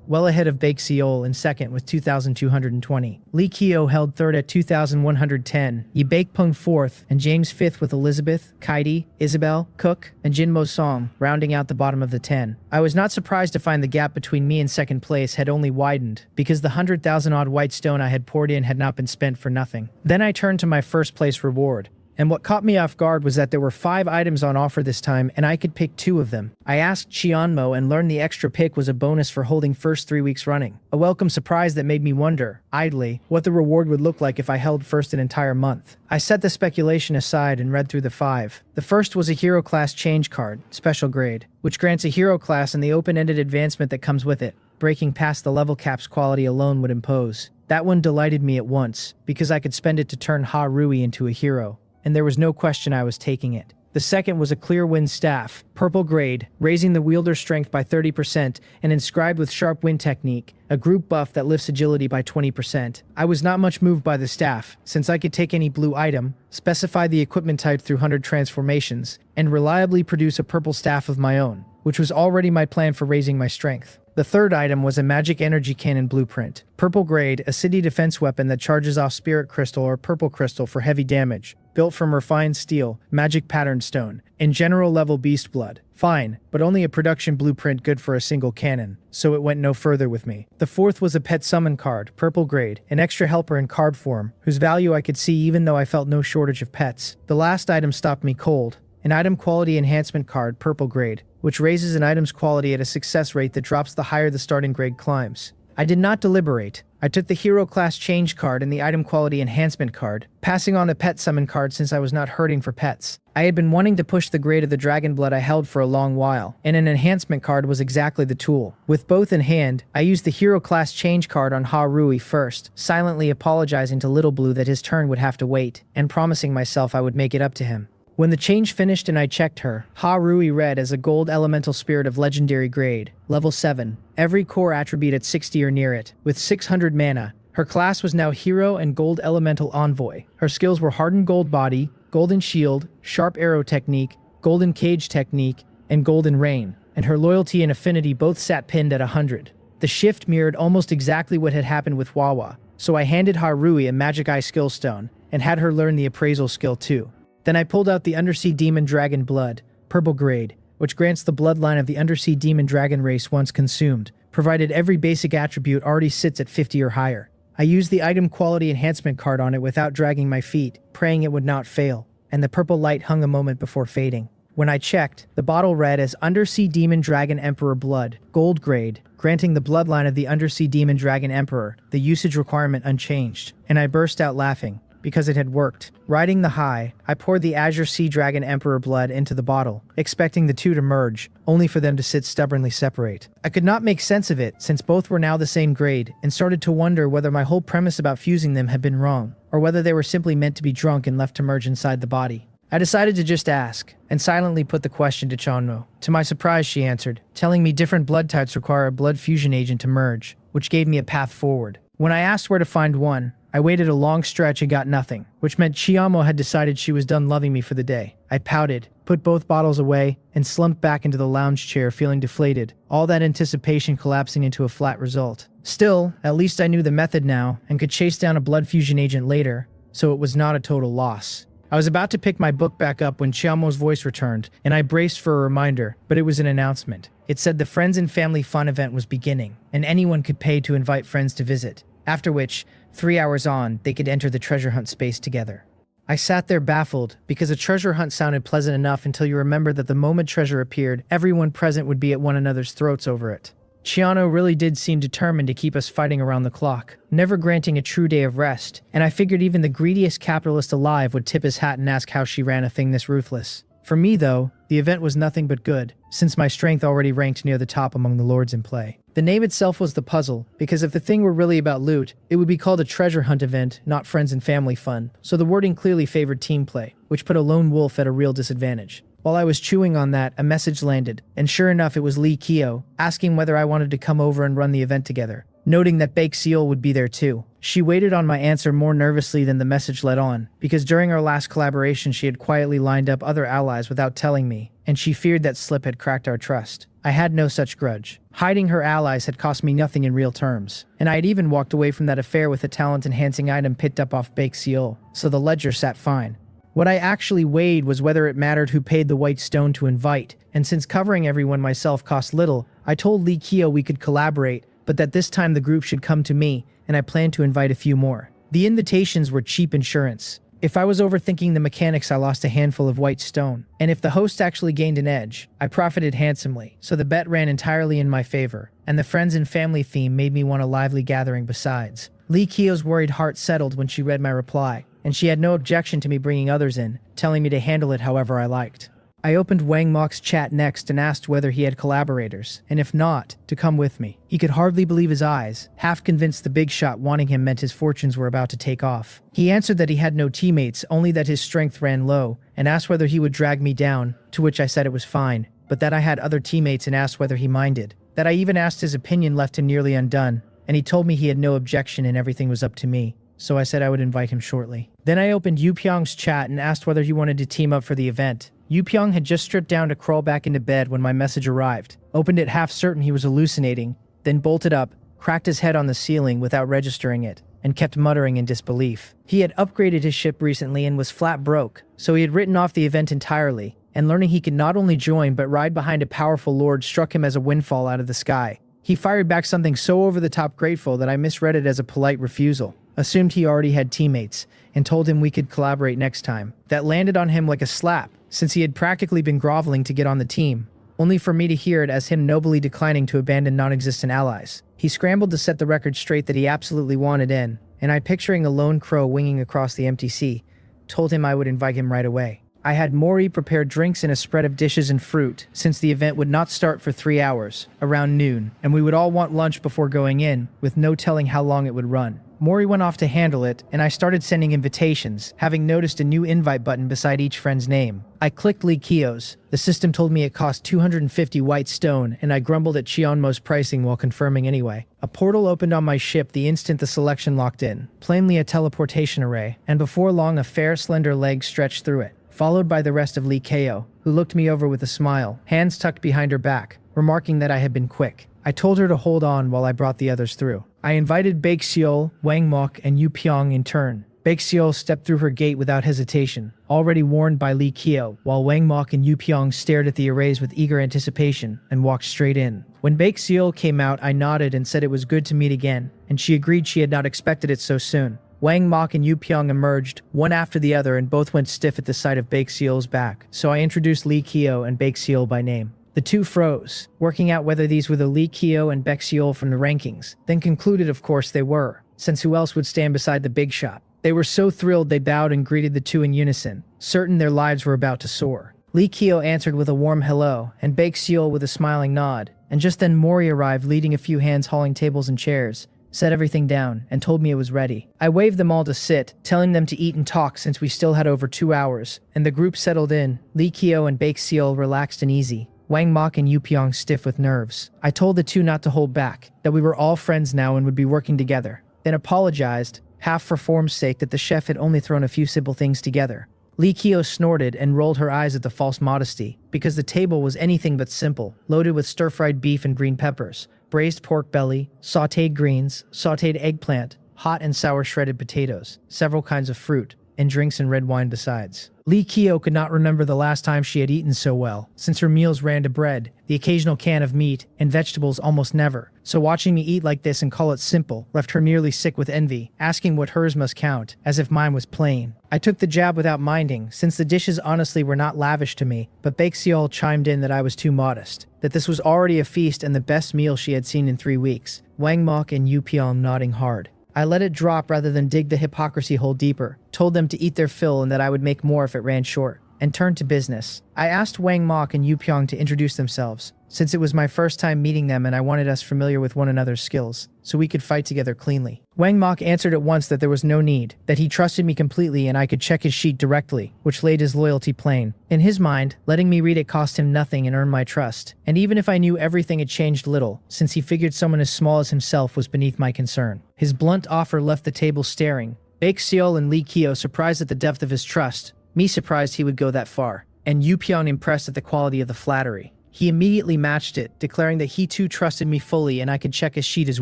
well ahead of Bake Seol in second with 2,220. Lee Keo held third at 2,110, Yi Bakepeng fourth, and James fifth with Elizabeth, Kaidi, Isabel, Cook, and Jin Mo Song, rounding out the bottom of the 10. I was not surprised to find the gap between me and second place had only widened, because the 100,000-odd white stone I had poured in had not been spent for nothing. Then I turned to my first place reward. And what caught me off guard was that there were 5 items on offer this time, and I could pick 2 of them. I asked Chianmo and learned the extra pick was a bonus for holding first 3 weeks running. A welcome surprise that made me wonder, idly, what the reward would look like if I held first an entire month. I set the speculation aside and read through the 5. The first was a hero class change card, special grade, which grants a hero class and the open-ended advancement that comes with it, breaking past the level caps quality alone would impose. That one delighted me at once, because I could spend it to turn Ha Rui into a hero, and there was no question I was taking it. The second was a clear wind staff, purple grade, raising the wielder's strength by 30% and inscribed with sharp wind technique, a group buff that lifts agility by 20%. I was not much moved by the staff, since I could take any blue item, specify the equipment type through 100 transformations, and reliably produce a purple staff of my own, which was already my plan for raising my strength. The third item was a magic energy cannon blueprint, purple grade, a city defense weapon that charges off spirit crystal or purple crystal for heavy damage, built from refined steel, magic pattern stone, and general level beast blood. Fine, but only a production blueprint good for a single cannon, so it went no further with me. The fourth was a pet summon card, purple grade, an extra helper in card form, whose value I could see even though I felt no shortage of pets. The last item stopped me cold, an item quality enhancement card, purple grade, which raises an item's quality at a success rate that drops the higher the starting grade climbs. I did not deliberate. I took the hero class change card and the item quality enhancement card, passing on the pet summon card since I was not hurting for pets. I had been wanting to push the grade of the dragon blood I held for a long while, and an enhancement card was exactly the tool. With both in hand, I used the hero class change card on Harui first, silently apologizing to Little Blue that his turn would have to wait, and promising myself I would make it up to him. When the change finished and I checked her, Harui read as a gold elemental spirit of legendary grade, level 7, every core attribute at 60 or near it, with 600 mana. Her class was now hero and gold elemental envoy. Her skills were hardened gold body, golden shield, sharp arrow technique, golden cage technique, and golden rain, and her loyalty and affinity both sat pinned at 100. The shift mirrored almost exactly what had happened with Wawa, so I handed Harui a magic eye skill stone, and had her learn the appraisal skill too. Then I pulled out the Undersea Demon Dragon Blood, purple grade, which grants the bloodline of the Undersea Demon Dragon race once consumed, provided every basic attribute already sits at 50 or higher. I used the item quality enhancement card on it without dragging my feet, praying it would not fail, and the purple light hung a moment before fading. When I checked, the bottle read as Undersea Demon Dragon Emperor Blood, gold grade, granting the bloodline of the Undersea Demon Dragon Emperor, the usage requirement unchanged, and I burst out laughing, because it had worked. Riding the high, I poured the Azure Sea Dragon Emperor blood into the bottle, expecting the two to merge, only for them to sit stubbornly separate. I could not make sense of it, since both were now the same grade, and started to wonder whether my whole premise about fusing them had been wrong, or whether they were simply meant to be drunk and left to merge inside the body. I decided to just ask, and silently put the question to Chanmo. To my surprise, she answered, telling me different blood types require a blood fusion agent to merge, which gave me a path forward. When I asked where to find one, I waited a long stretch and got nothing, which meant Chiamo had decided she was done loving me for the day. I pouted, put both bottles away, and slumped back into the lounge chair feeling deflated, all that anticipation collapsing into a flat result. Still, at least I knew the method now, and could chase down a blood fusion agent later, so it was not a total loss. I was about to pick my book back up when Chiamo's voice returned, and I braced for a reminder, but it was an announcement. It said the Friends and Family Fun event was beginning, and anyone could pay to invite friends to visit, after which, 3 hours on, they could enter the treasure hunt space together. I sat there baffled, because a treasure hunt sounded pleasant enough until you remember that the moment treasure appeared, everyone present would be at one another's throats over it. Chiano really did seem determined to keep us fighting around the clock, never granting a true day of rest, and I figured even the greediest capitalist alive would tip his hat and ask how she ran a thing this ruthless. For me, though, the event was nothing but good, since my strength already ranked near the top among the lords in play. The name itself was the puzzle, because if the thing were really about loot, it would be called a treasure hunt event, not friends and family fun, so the wording clearly favored team play, which put a lone wolf at a real disadvantage. While I was chewing on that, a message landed, and sure enough it was Lee Keo, asking whether I wanted to come over and run the event together, noting that Bake Seal would be there too. She waited on my answer more nervously than the message let on, because during our last collaboration she had quietly lined up other allies without telling me, and she feared that slip had cracked our trust. I had no such grudge. Hiding her allies had cost me nothing in real terms, and I had even walked away from that affair with a talent-enhancing item picked up off Bake Seal, so the ledger sat fine. What I actually weighed was whether it mattered who paid the white stone to invite, and since covering everyone myself cost little, I told Lee Keo we could collaborate, but that this time the group should come to me, and I planned to invite a few more. The invitations were cheap insurance. If I was overthinking the mechanics, I lost a handful of white stone, and if the host actually gained an edge, I profited handsomely, so the bet ran entirely in my favor, and the friends and family theme made me want a lively gathering besides. Lee Keo's worried heart settled when she read my reply, and she had no objection to me bringing others in, telling me to handle it however I liked. I opened Wang Mok's chat next and asked whether he had collaborators, and if not, to come with me. He could hardly believe his eyes, half convinced the big shot wanting him meant his fortunes were about to take off. He answered that he had no teammates, only that his strength ran low, and asked whether he would drag me down, to which I said it was fine, but that I had other teammates and asked whether he minded. That I even asked his opinion left him nearly undone, and he told me he had no objection and everything was up to me. So I said I would invite him shortly. Then I opened Yu Pyong's chat and asked whether he wanted to team up for the event. Yu Pyong had just stripped down to crawl back into bed when my message arrived, opened it half certain he was hallucinating, then bolted up, cracked his head on the ceiling without registering it, and kept muttering in disbelief. He had upgraded his ship recently and was flat broke, so he had written off the event entirely, and learning he could not only join but ride behind a powerful lord struck him as a windfall out of the sky. He fired back something so over-the-top grateful that I misread it as a polite refusal. Assumed he already had teammates, and told him we could collaborate next time. That landed on him like a slap, since he had practically been groveling to get on the team, only for me to hear it as him nobly declining to abandon non-existent allies. He scrambled to set the record straight that he absolutely wanted in, and I, picturing a lone crow winging across the empty sea, told him I would invite him right away. I had Mori prepare drinks and a spread of dishes and fruit, since the event would not start for 3 hours, around noon, and we would all want lunch before going in, with no telling how long it would run. Mori went off to handle it, and I started sending invitations, having noticed a new invite button beside each friend's name. I clicked Likio's. The system told me it cost 250 white stone, and I grumbled at Chionmo's pricing while confirming anyway. A portal opened on my ship the instant the selection locked in, plainly a teleportation array, and before long a fair, slender leg stretched through it, followed by the rest of Likio, who looked me over with a smile, hands tucked behind her back, remarking that I had been quick. I told her to hold on while I brought the others through. I invited Baekseol, Wang Mok, and Yu Pyong in turn. Baekseol stepped through her gate without hesitation, already warned by Likio, while Wang Mok and Yu Pyong stared at the arrays with eager anticipation and walked straight in. When Baekseol came out, I nodded and said it was good to meet again, and she agreed she had not expected it so soon. Wang Mok and Yu Pyong emerged, one after the other, and both went stiff at the sight of Baekseol's back, so I introduced Likio and Baekseol by name. The two froze, working out whether these were the Likio and Baekseol from the rankings, then concluded of course they were, since who else would stand beside the big shot. They were so thrilled they bowed and greeted the two in unison, certain their lives were about to soar. Likio answered with a warm hello, and Baekseol with a smiling nod, and just then Mori arrived leading a few hands hauling tables and chairs, set everything down, and told me it was ready. I waved them all to sit, telling them to eat and talk since we still had over 2 hours, and the group settled in, Likio and Baekseol relaxed and easy, Wang Mok and Yu Pyong stiff with nerves. I told the two not to hold back, that we were all friends now and would be working together, then apologized, half for form's sake, that the chef had only thrown a few simple things together. Likio snorted and rolled her eyes at the false modesty, because the table was anything but simple, loaded with stir-fried beef and green peppers, braised pork belly, sautéed greens, sautéed eggplant, hot and sour shredded potatoes, several kinds of fruit, and drinks and red wine besides. Likio could not remember the last time she had eaten so well, since her meals ran to bread, the occasional can of meat, and vegetables almost never, so watching me eat like this and call it simple left her nearly sick with envy, asking what hers must count, as if mine was plain. I took the jab without minding, since the dishes honestly were not lavish to me, but Baekseol chimed in that I was too modest, that this was already a feast and the best meal she had seen in 3 weeks, Wang Mok and Yu Pyong nodding hard. I let it drop rather than dig the hypocrisy hole deeper, told them to eat their fill and that I would make more if it ran short, and turned to business. I asked Wang Mok and Yu Pyong to introduce themselves, since it was my first time meeting them and I wanted us familiar with one another's skills, so we could fight together cleanly. Wang Mok answered at once that there was no need, that he trusted me completely and I could check his sheet directly, which laid his loyalty plain. In his mind, letting me read it cost him nothing and earned my trust, and even if I knew everything it changed little, since he figured someone as small as himself was beneath my concern. His blunt offer left the table staring, Baekseol and Likio surprised at the depth of his trust, me surprised he would go that far, and Yu Pyong impressed at the quality of the flattery. He immediately matched it, declaring that he too trusted me fully and I could check his sheet as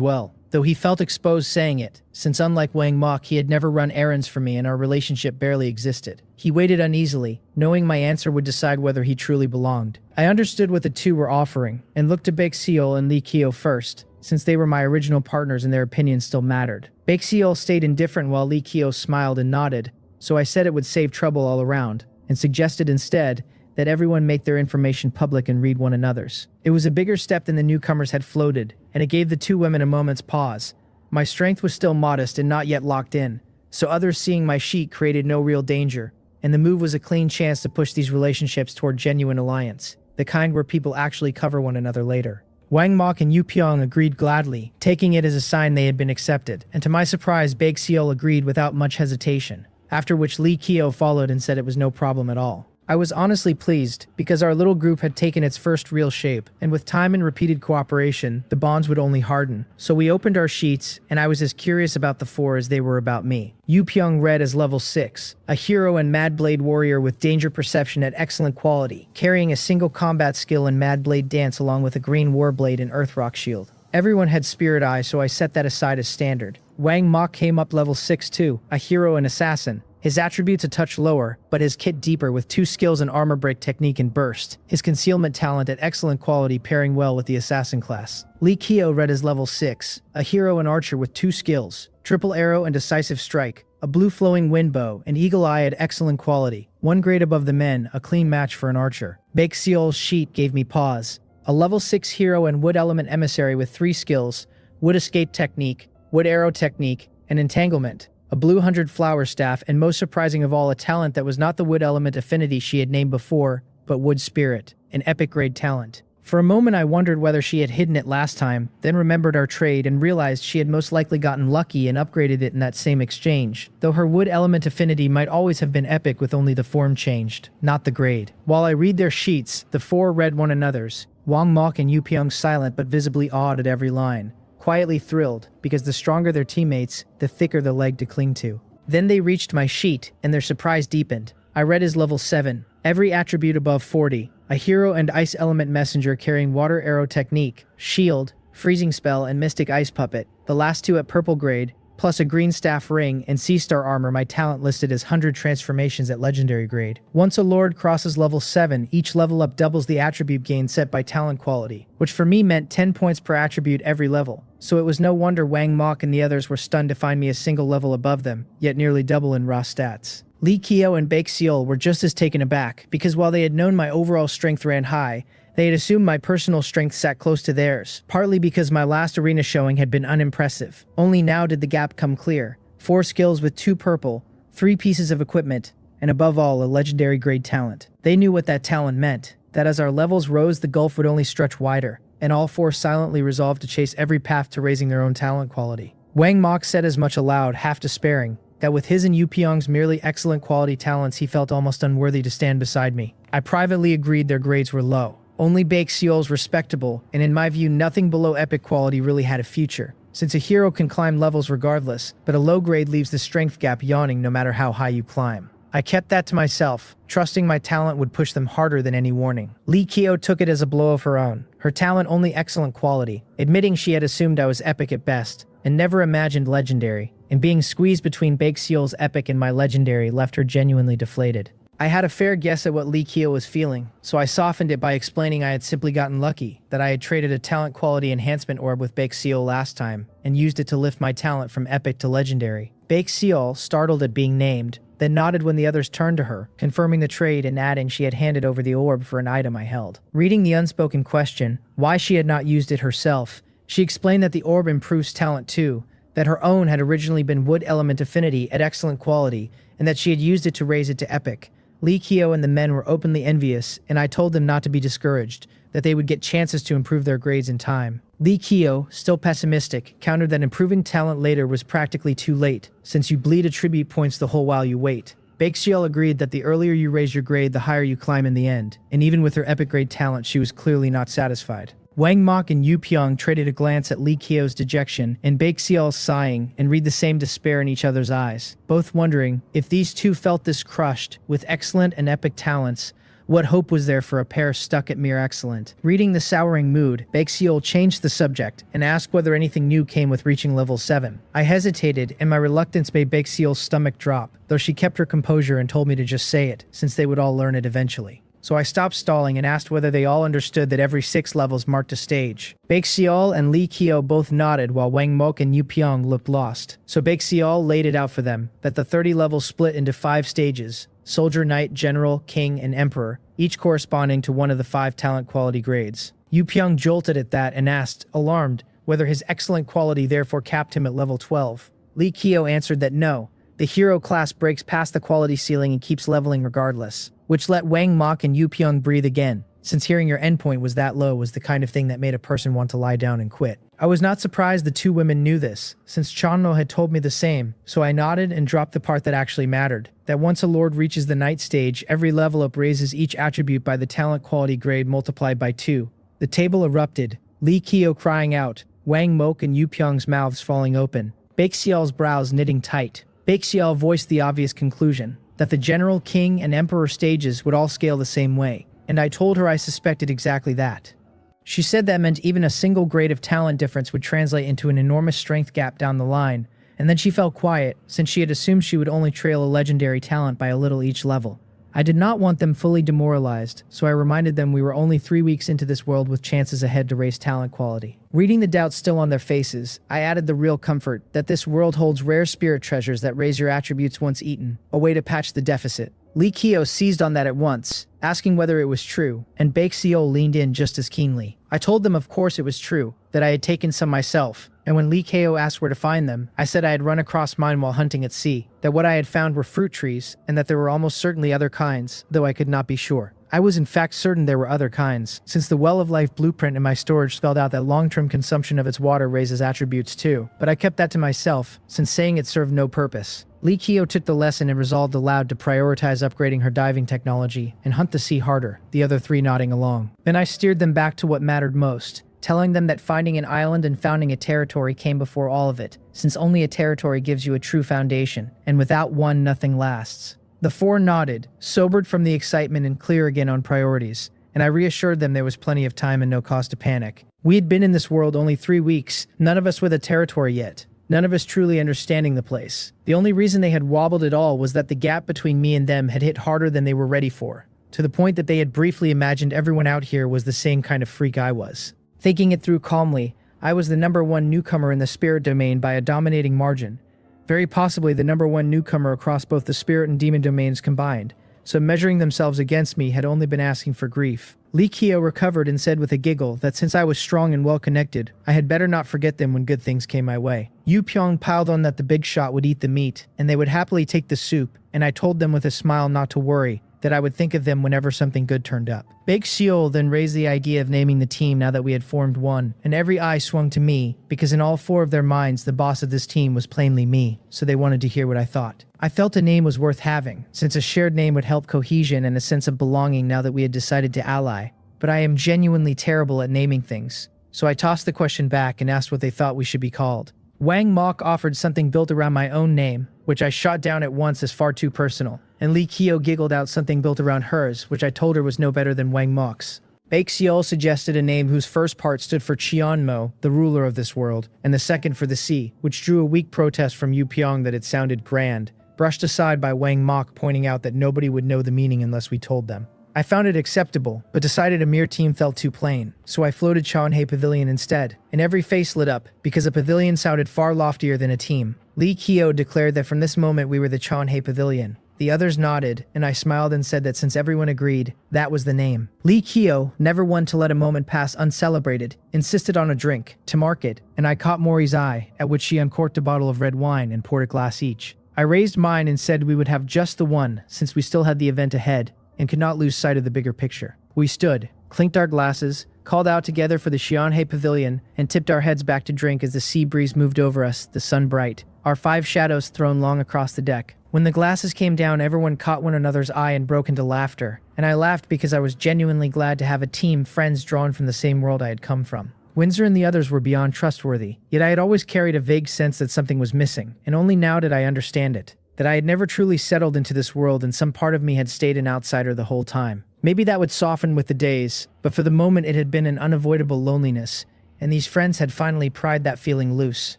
well, though he felt exposed saying it, since unlike Wang Mok he had never run errands for me and our relationship barely existed. He waited uneasily, knowing my answer would decide whether he truly belonged. I understood what the two were offering, and looked to Baekseol and Likio first, since they were my original partners and their opinions still mattered. Baekseol stayed indifferent while Likio smiled and nodded, so I said it would save trouble all around, and suggested instead that everyone make their information public and read one another's. It was a bigger step than the newcomers had floated, and it gave the two women a moment's pause. My strength was still modest and not yet locked in, so others seeing my sheet created no real danger, and the move was a clean chance to push these relationships toward genuine alliance, the kind where people actually cover one another later. Wang Mok and Yu Pyong agreed gladly, taking it as a sign they had been accepted, and to my surprise Baekseol agreed without much hesitation, after which Likio followed and said it was no problem at all. I was honestly pleased, because our little group had taken its first real shape, and with time and repeated cooperation, the bonds would only harden. So we opened our sheets, and I was as curious about the four as they were about me. Yu Pyong read as level 6, a hero and Mad Blade warrior with danger perception at excellent quality, carrying a single combat skill in Mad Blade dance along with a green war blade and Earth Rock shield. Everyone had Spirit Eye, so I set that aside as standard. Wang Mok came up level 6 too, a hero and assassin, His attributes a touch lower, but his kit deeper with 2 skills in armor break technique and burst. His concealment talent at excellent quality pairing well with the assassin class. Lee Kyo read as level 6, a hero and archer with 2 skills, triple arrow and decisive strike, a blue flowing wind bow, and eagle eye at excellent quality. 1 grade above the men, a clean match for an archer. Baek Seol's sheet gave me pause. A level 6 hero and wood element emissary with 3 skills, wood escape technique, wood arrow technique, and entanglement. A blue 100 flower staff, and most surprising of all, a talent that was not the wood element affinity she had named before, but wood spirit, an epic grade talent. For a moment I wondered whether she had hidden it last time, then remembered our trade and realized she had most likely gotten lucky and upgraded it in that same exchange, though her wood element affinity might always have been epic with only the form changed, not the grade. While I read their sheets, the 4 read one another's, Wang Mok and Yu Pyong silent but visibly awed at every line, quietly thrilled, because the stronger their teammates, the thicker the leg to cling to. Then they reached my sheet, and their surprise deepened. I read as level 7, every attribute above 40, a hero and ice element messenger carrying water arrow technique, shield, freezing spell, and mystic ice puppet, the last 2 at purple grade, plus a green staff ring and sea star armor. My talent listed as 100 transformations at legendary grade. Once a lord crosses level 7, each level up doubles the attribute gain set by talent quality, which for me meant 10 points per attribute every level, so it was no wonder Wang Mok and the others were stunned to find me a single level above them, yet nearly double in raw stats. Lee Kyo and Baek Seol were just as taken aback, because while they had known my overall strength ran high, they had assumed my personal strength sat close to theirs, partly because my last arena showing had been unimpressive. Only now did the gap come clear. 4 skills with 2 purple, 3 pieces of equipment, and above all, a legendary grade talent. They knew what that talent meant, that as our levels rose the gulf would only stretch wider, and all 4 silently resolved to chase every path to raising their own talent quality. Wang Mok said as much aloud, half despairing, that with his and Yu Pyong's merely excellent quality talents he felt almost unworthy to stand beside me. I privately agreed their grades were low. Only Baek Seol's respectable, and in my view nothing below epic quality really had a future, since a hero can climb levels regardless, but a low grade leaves the strength gap yawning no matter how high you climb. I kept that to myself, trusting my talent would push them harder than any warning. Lee Kyo took it as a blow of her own, her talent only excellent quality, admitting she had assumed I was epic at best, and never imagined legendary, and being squeezed between Baek Seol's epic and my legendary left her genuinely deflated. I had a fair guess at what Lee Kyo was feeling, so I softened it by explaining I had simply gotten lucky, that I had traded a talent quality enhancement orb with Baek Seol last time, and used it to lift my talent from epic to legendary. Baek Seol, startled at being named, then nodded when the others turned to her, confirming the trade and adding she had handed over the orb for an item I held. Reading the unspoken question, why she had not used it herself, she explained that the orb improves talent too, that her own had originally been wood element affinity at excellent quality, and that she had used it to raise it to epic. Lee Kyo and the men were openly envious, and I told them not to be discouraged, that they would get chances to improve their grades in time. Lee Kyo, still pessimistic, countered that improving talent later was practically too late, since you bleed attribute points the whole while you wait. Baek Seol agreed that the earlier you raise your grade, the higher you climb in the end, and even with her epic grade talent, she was clearly not satisfied. Wang Mok and Yu Pyong traded a glance at Lee Kyo's dejection and Baek Seol's sighing and read the same despair in each other's eyes, both wondering, if these two felt this crushed, with excellent and epic talents, what hope was there for a pair stuck at mere excellent? Reading the souring mood, Baek Seol changed the subject and asked whether anything new came with reaching level 7. I hesitated, and my reluctance made Baek Seol's stomach drop, though she kept her composure and told me to just say it, since they would all learn it eventually. So I stopped stalling and asked whether they all understood that every 6 levels marked a stage. Baek Seol and Lee Kyo both nodded while Wang Mok and Yu Pyong looked lost. So Baek Seol laid it out for them, that the 30 levels split into 5 stages: Soldier, Knight, General, King, and Emperor, each corresponding to one of the 5 talent quality grades. Yu Pyong jolted at that and asked, alarmed, whether his excellent quality therefore capped him at level 12. Lee Kyo answered that no, the hero class breaks past the quality ceiling and keeps leveling regardless, which let Wang Mok and Yu Pyong breathe again, since hearing your endpoint was that low was the kind of thing that made a person want to lie down and quit. I was not surprised the 2 women knew this, since Channo had told me the same, so I nodded and dropped the part that actually mattered, that once a lord reaches the Knight stage, every level up raises each attribute by the talent quality grade multiplied by 2. The table erupted, Lee Kyo crying out, Wang Mok and Yu Pyong's mouths falling open, Baek Seol's brows knitting tight. Baek Seol voiced the obvious conclusion, that the General, King, and Emperor stages would all scale the same way, and I told her I suspected exactly that. She said that meant even a single grade of talent difference would translate into an enormous strength gap down the line, and then she fell quiet, since she had assumed she would only trail a legendary talent by a little each level. I did not want them fully demoralized, so I reminded them we were only 3 weeks into this world with chances ahead to raise talent quality. Reading the doubt still on their faces, I added the real comfort that this world holds rare spirit treasures that raise your attributes once eaten, a way to patch the deficit. Lee Kyo seized on that at once, asking whether it was true, and Baek Seol leaned in just as keenly. I told them of course it was true, that I had taken some myself, and when Lee Kyo asked where to find them, I said I had run across mine while hunting at sea, that what I had found were fruit trees, and that there were almost certainly other kinds, though I could not be sure. I was in fact certain there were other kinds, since the Well of Life blueprint in my storage spelled out that long-term consumption of its water raises attributes too, but I kept that to myself, since saying it served no purpose. Lee Kyo took the lesson and resolved aloud to prioritize upgrading her diving technology and hunt the sea harder, the other 3 nodding along. Then I steered them back to what mattered most, telling them that finding an island and founding a territory came before all of it, since only a territory gives you a true foundation, and without one nothing lasts. The 4 nodded, sobered from the excitement and clear again on priorities, and I reassured them there was plenty of time and no cause to panic. We had been in this world only 3 weeks, none of us with a territory yet. None of us truly understanding the place. The only reason they had wobbled at all was that the gap between me and them had hit harder than they were ready for, to the point that they had briefly imagined everyone out here was the same kind of freak I was. Thinking it through calmly, I was the #1 newcomer in the spirit domain by a dominating margin, very possibly the #1 newcomer across both the spirit and demon domains combined, so measuring themselves against me had only been asking for grief. Lee Kyo recovered and said with a giggle that since I was strong and well-connected, I had better not forget them when good things came my way. Yu Pyong piled on that the big shot would eat the meat, and they would happily take the soup, and I told them with a smile not to worry, that I would think of them whenever something good turned up. Baek Seol then raised the idea of naming the team now that we had formed one, and every eye swung to me, because in all 4 of their minds the boss of this team was plainly me, so they wanted to hear what I thought. I felt a name was worth having, since a shared name would help cohesion and a sense of belonging now that we had decided to ally, but I am genuinely terrible at naming things, so I tossed the question back and asked what they thought we should be called. Wang Mok offered something built around my own name, which I shot down at once as far too personal, and Lee Kyo giggled out something built around hers, which I told her was no better than Wang Mok's. Baek Seol suggested a name whose first part stood for Cheonmo, the ruler of this world, and the second for the sea, which drew a weak protest from Yu Pyong that it sounded grand, brushed aside by Wang Mok pointing out that nobody would know the meaning unless we told them. I found it acceptable, but decided a mere team felt too plain, so I floated Cheonhae Pavilion instead, and every face lit up, because a pavilion sounded far loftier than a team. Lee Kyo declared that from this moment we were the Cheonhae Pavilion. The others nodded, and I smiled and said that since everyone agreed, that was the name. Lee Kyo, never one to let a moment pass uncelebrated, insisted on a drink, to mark it, and I caught Mori's eye, at which she uncorked a bottle of red wine and poured a glass each. I raised mine and said we would have just the one, since we still had the event ahead, and could not lose sight of the bigger picture. We stood, clinked our glasses, called out together for the Cheonhae Pavilion, and tipped our heads back to drink as the sea breeze moved over us, the sun bright, our 5 shadows thrown long across the deck. When the glasses came down, everyone caught one another's eye and broke into laughter, and I laughed because I was genuinely glad to have a team, friends drawn from the same world I had come from. Windsor and the others were beyond trustworthy, yet I had always carried a vague sense that something was missing, and only now did I understand it. That I had never truly settled into this world and some part of me had stayed an outsider the whole time. Maybe that would soften with the days, but for the moment it had been an unavoidable loneliness, and these friends had finally pried that feeling loose.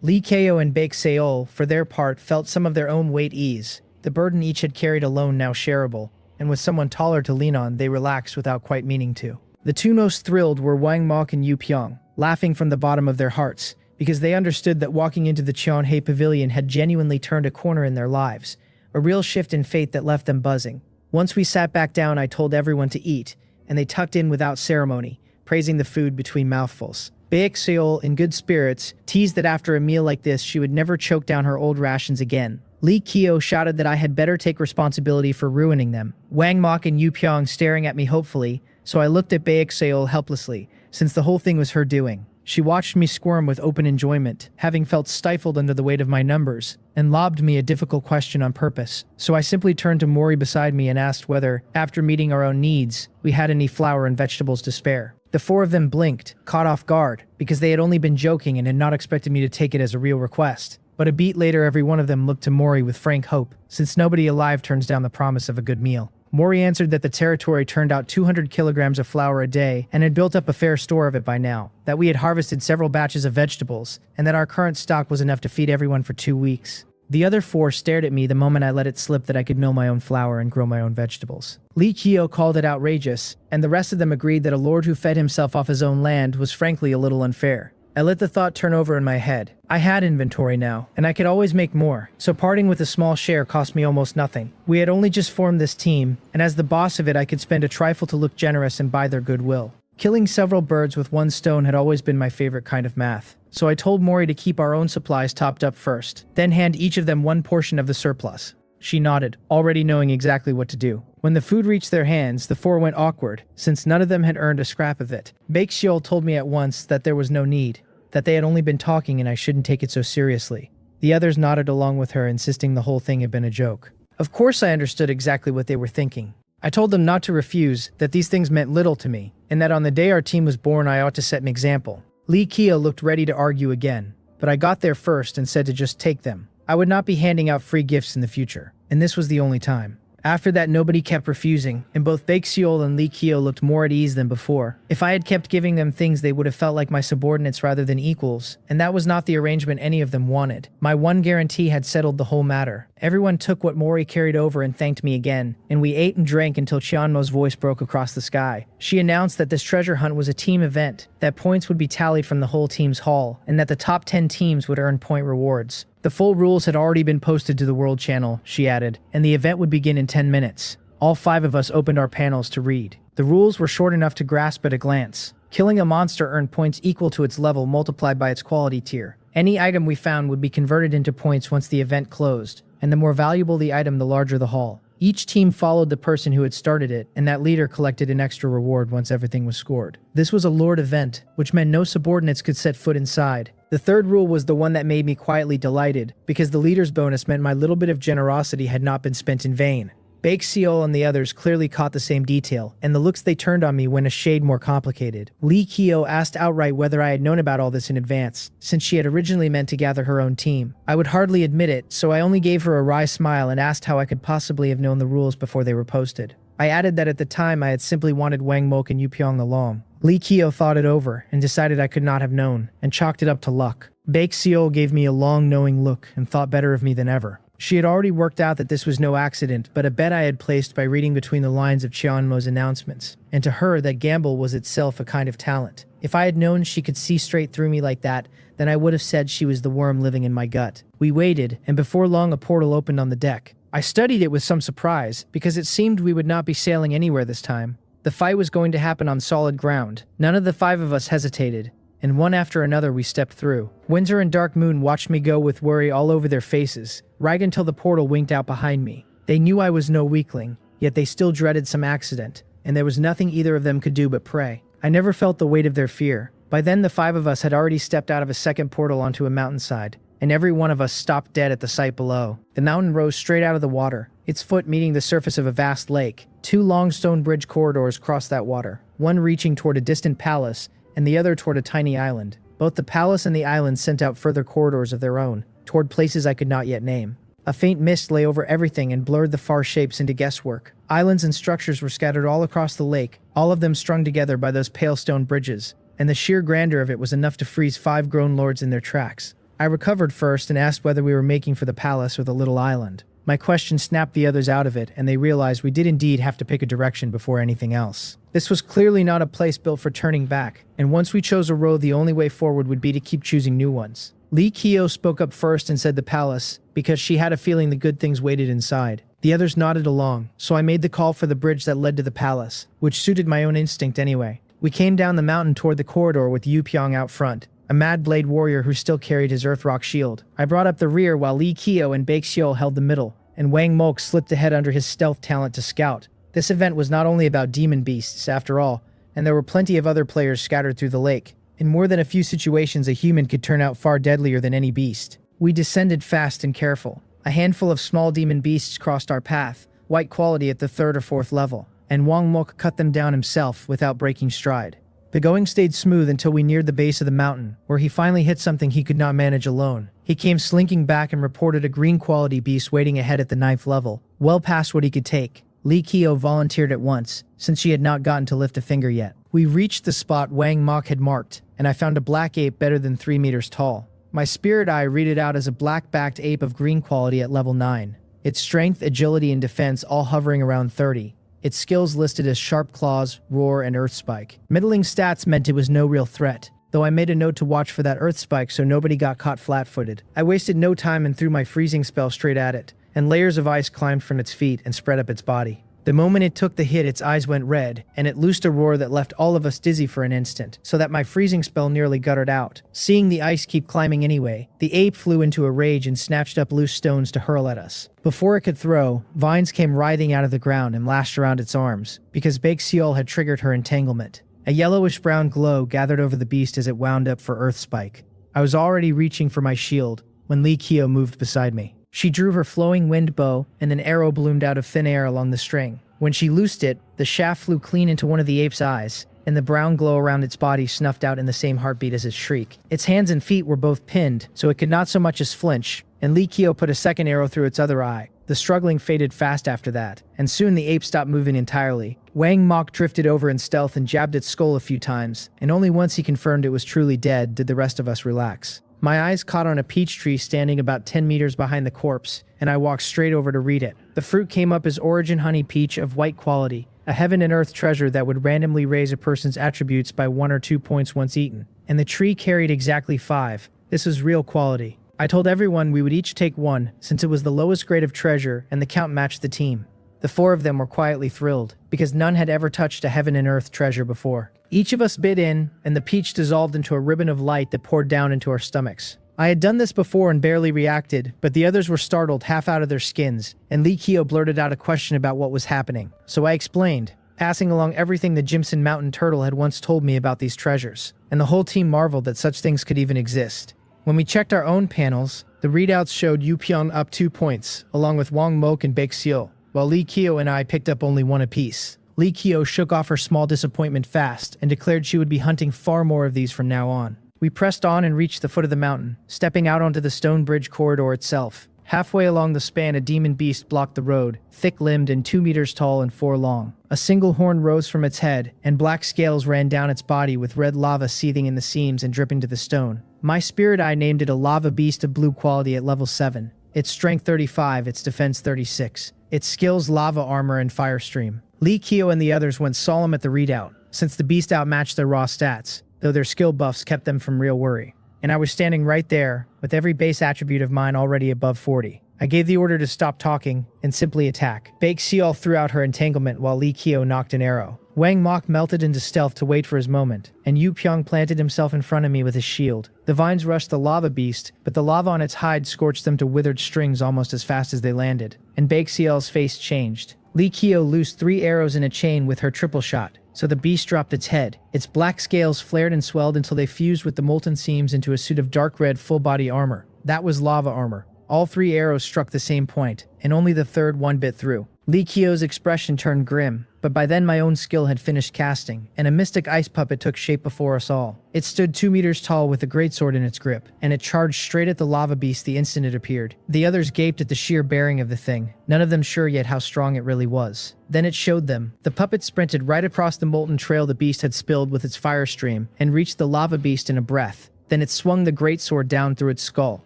Lee Kyo and Baek Seol, for their part, felt some of their own weight ease. The burden each had carried alone now shareable, and with someone taller to lean on, they relaxed without quite meaning to. The 2 most thrilled were Wang Mok and Yu Pyong, laughing from the bottom of their hearts, because they understood that walking into the Cheonhae Pavilion had genuinely turned a corner in their lives, a real shift in fate that left them buzzing. Once we sat back down, I told everyone to eat, and they tucked in without ceremony, praising the food between mouthfuls. Baek Seol, in good spirits, teased that after a meal like this she would never choke down her old rations again. Lee Kyo shouted that I had better take responsibility for ruining them. Wang Mok and Yu Pyong staring at me hopefully, so I looked at Baek Seol helplessly, since the whole thing was her doing. She watched me squirm with open enjoyment, having felt stifled under the weight of my numbers, and lobbed me a difficult question on purpose. So I simply turned to Mori beside me and asked whether, after meeting our own needs, we had any flour and vegetables to spare. The 4 of them blinked, caught off guard, because they had only been joking and had not expected me to take it as a real request. But a beat later every one of them looked to Mori with frank hope, since nobody alive turns down the promise of a good meal. Mori answered that the territory turned out 200 kilograms of flour a day and had built up a fair store of it by now, that we had harvested several batches of vegetables, and that our current stock was enough to feed everyone for 2 weeks. The other 4 stared at me the moment I let it slip that I could mill my own flour and grow my own vegetables. Li Qiu called it outrageous, and the rest of them agreed that a lord who fed himself off his own land was frankly a little unfair. I let the thought turn over in my head. I had inventory now, and I could always make more, so parting with a small share cost me almost nothing. We had only just formed this team, and as the boss of it I could spend a trifle to look generous and buy their goodwill. Killing several birds with one stone had always been my favorite kind of math, so I told Mori to keep our own supplies topped up first, then hand each of them one portion of the surplus. She nodded, already knowing exactly what to do. When the food reached their hands, the 4 went awkward, since none of them had earned a scrap of it. Baekseol told me at once that there was no need, that they had only been talking and I shouldn't take it so seriously. The others nodded along with her, insisting the whole thing had been a joke. Of course I understood exactly what they were thinking. I told them not to refuse, that these things meant little to me, and that on the day our team was born I ought to set an example. Li Qiu looked ready to argue again, but I got there first and said to just take them. I would not be handing out free gifts in the future, and this was the only time. After that nobody kept refusing, and both Baekseol and Li Qiu looked more at ease than before. If I had kept giving them things they would have felt like my subordinates rather than equals, and that was not the arrangement any of them wanted. My one guarantee had settled the whole matter. Everyone took what Mori carried over and thanked me again, and we ate and drank until Chianmo's voice broke across the sky. She announced that this treasure hunt was a team event, that points would be tallied from the whole team's haul, and that the top 10 teams would earn point rewards. The full rules had already been posted to the World Channel, she added, and the event would begin in 10 minutes. All 5 of us opened our panels to read. The rules were short enough to grasp at a glance. Killing a monster earned points equal to its level multiplied by its quality tier. Any item we found would be converted into points once the event closed, and the more valuable the item, the larger the haul. Each team followed the person who had started it, and that leader collected an extra reward once everything was scored. This was a Lord event, which meant no subordinates could set foot inside. The third rule was the one that made me quietly delighted, because the leader's bonus meant my little bit of generosity had not been spent in vain. Baekseol and the others clearly caught the same detail, and the looks they turned on me went a shade more complicated. Li Qiu asked outright whether I had known about all this in advance, since she had originally meant to gather her own team. I would hardly admit it, so I only gave her a wry smile and asked how I could possibly have known the rules before they were posted. I added that at the time I had simply wanted Wang Mok and Yupyeong along. Li Qiu thought it over and decided I could not have known, and chalked it up to luck. Baekseol gave me a long knowing look and thought better of me than ever. She had already worked out that this was no accident, but a bet I had placed by reading between the lines of Chianmo's announcements, and to her that gamble was itself a kind of talent. If I had known she could see straight through me like that, then I would have said she was the worm living in my gut. We waited, and before long a portal opened on the deck. I studied it with some surprise, because it seemed we would not be sailing anywhere this time. The fight was going to happen on solid ground. None of the 5 of us hesitated, and one after another we stepped through. Winter and Dark Moon watched me go with worry all over their faces, right until the portal winked out behind me. They knew I was no weakling, yet they still dreaded some accident, and there was nothing either of them could do but pray. I never felt the weight of their fear. By then the 5 of us had already stepped out of a second portal onto a mountainside, and every one of us stopped dead at the sight below. The mountain rose straight out of the water, its foot meeting the surface of a vast lake. 2 long stone bridge corridors crossed that water, one reaching toward a distant palace, and the other toward a tiny island. Both the palace and the island sent out further corridors of their own, toward places I could not yet name. A faint mist lay over everything and blurred the far shapes into guesswork. Islands and structures were scattered all across the lake, all of them strung together by those pale stone bridges, and the sheer grandeur of it was enough to freeze 5 grown lords in their tracks. I recovered first and asked whether we were making for the palace or the little island. My question snapped the others out of it, and they realized we did indeed have to pick a direction before anything else. This was clearly not a place built for turning back, and once we chose a road, the only way forward would be to keep choosing new ones. Li Qiu spoke up first and said the palace, because she had a feeling the good things waited inside. The others nodded along, so I made the call for the bridge that led to the palace, which suited my own instinct anyway. We came down the mountain toward the corridor with Yupyeong out front, a mad blade warrior who still carried his earth rock shield. I brought up the rear while Li Qiu and Baekseol held the middle, and Wang Mok slipped ahead under his stealth talent to scout. This event was not only about demon beasts, after all, and there were plenty of other players scattered through the lake. In more than a few situations, a human could turn out far deadlier than any beast. We descended fast and careful. A handful of small demon beasts crossed our path, white quality at the 3rd or 4th level, and Wang Mok cut them down himself without breaking stride. The going stayed smooth until we neared the base of the mountain, where he finally hit something he could not manage alone. He came slinking back and reported a green quality beast waiting ahead at the 9th level, well past what he could take. Lee Kyo volunteered at once, since she had not gotten to lift a finger yet. We reached the spot Wang Mok had marked, and I found a black ape better than 3 meters tall. My spirit eye read it out as a black-backed ape of green quality at level 9. Its strength, agility, and defense all hovering around 30. Its skills listed as Sharp Claws, Roar, and Earth Spike. Middling stats meant it was no real threat, though I made a note to watch for that Earth Spike so nobody got caught flat-footed. I wasted no time and threw my freezing spell straight at it, and layers of ice climbed from its feet and spread up its body. The moment it took the hit, its eyes went red, and it loosed a roar that left all of us dizzy for an instant, so that my freezing spell nearly guttered out. Seeing the ice keep climbing anyway, the ape flew into a rage and snatched up loose stones to hurl at us. Before it could throw, vines came writhing out of the ground and lashed around its arms, because Bake Seol had triggered her entanglement. A yellowish-brown glow gathered over the beast as it wound up for Earth Spike. I was already reaching for my shield when Lee Kyo moved beside me. She drew her flowing wind bow, and an arrow bloomed out of thin air along the string. When she loosed it, the shaft flew clean into one of the ape's eyes, and the brown glow around its body snuffed out in the same heartbeat as its shriek. Its hands and feet were both pinned, so it could not so much as flinch, and Lee Kyo put a second arrow through its other eye. The struggling faded fast after that, and soon the ape stopped moving entirely. Wang Mok drifted over in stealth and jabbed its skull a few times, and only once he confirmed it was truly dead did the rest of us relax. My eyes caught on a peach tree standing about 10 meters behind the corpse, and I walked straight over to read it. The fruit came up as Origin Honey Peach of white quality, a heaven and earth treasure that would randomly raise a person's attributes by 1 or 2 points once eaten. And the tree carried exactly 5. This was real quality. I told everyone we would each take one, since it was the lowest grade of treasure and the count matched the team. The 4 of them were quietly thrilled, because none had ever touched a heaven and earth treasure before. Each of us bit in, and the peach dissolved into a ribbon of light that poured down into our stomachs. I had done this before and barely reacted, but the others were startled half out of their skins, and Lee Kyo blurted out a question about what was happening. So I explained, passing along everything the Jimson Mountain Turtle had once told me about these treasures, and the whole team marveled that such things could even exist. When we checked our own panels, the readouts showed Yu Pyong up 2 points, along with Wang Mok and Bake Seol, while Lee Kyo and I picked up only 1 apiece. Lee Kyo shook off her small disappointment fast and declared she would be hunting far more of these from now on. We pressed on and reached the foot of the mountain, stepping out onto the stone bridge corridor itself. Halfway along the span, a demon beast blocked the road, thick-limbed and 2 meters tall and 4 long. A single horn rose from its head, and black scales ran down its body with red lava seething in the seams and dripping to the stone. My spirit eye named it a lava beast of blue quality at level 7. Its strength 35, its defense 36. Its skills lava armor and fire stream. Lee Kyo and the others went solemn at the readout, since the beast outmatched their raw stats, though their skill buffs kept them from real worry. And I was standing right there, with every base attribute of mine already above 40. I gave the order to stop talking and simply attack. Bake Seol threw out her entanglement while Lee Kyo knocked an arrow. Wang Mok melted into stealth to wait for his moment, and Yu Pyong planted himself in front of me with his shield. The vines rushed the lava beast, but the lava on its hide scorched them to withered strings almost as fast as they landed, and Bake Seol's face changed. Lee Kyo loosed 3 arrows in a chain with her triple shot, so the beast dropped its head. Its black scales flared and swelled until they fused with the molten seams into a suit of dark red full-body armor. That was lava armor. All 3 arrows struck the same point, and only the third one bit through. Lee Kyo's expression turned grim, but by then my own skill had finished casting, and a mystic ice puppet took shape before us all. It stood 2 meters tall with a greatsword in its grip, and it charged straight at the lava beast the instant it appeared. The others gaped at the sheer bearing of the thing, none of them sure yet how strong it really was. Then it showed them. The puppet sprinted right across the molten trail the beast had spilled with its fire stream, and reached the lava beast in a breath. Then it swung the greatsword down through its skull,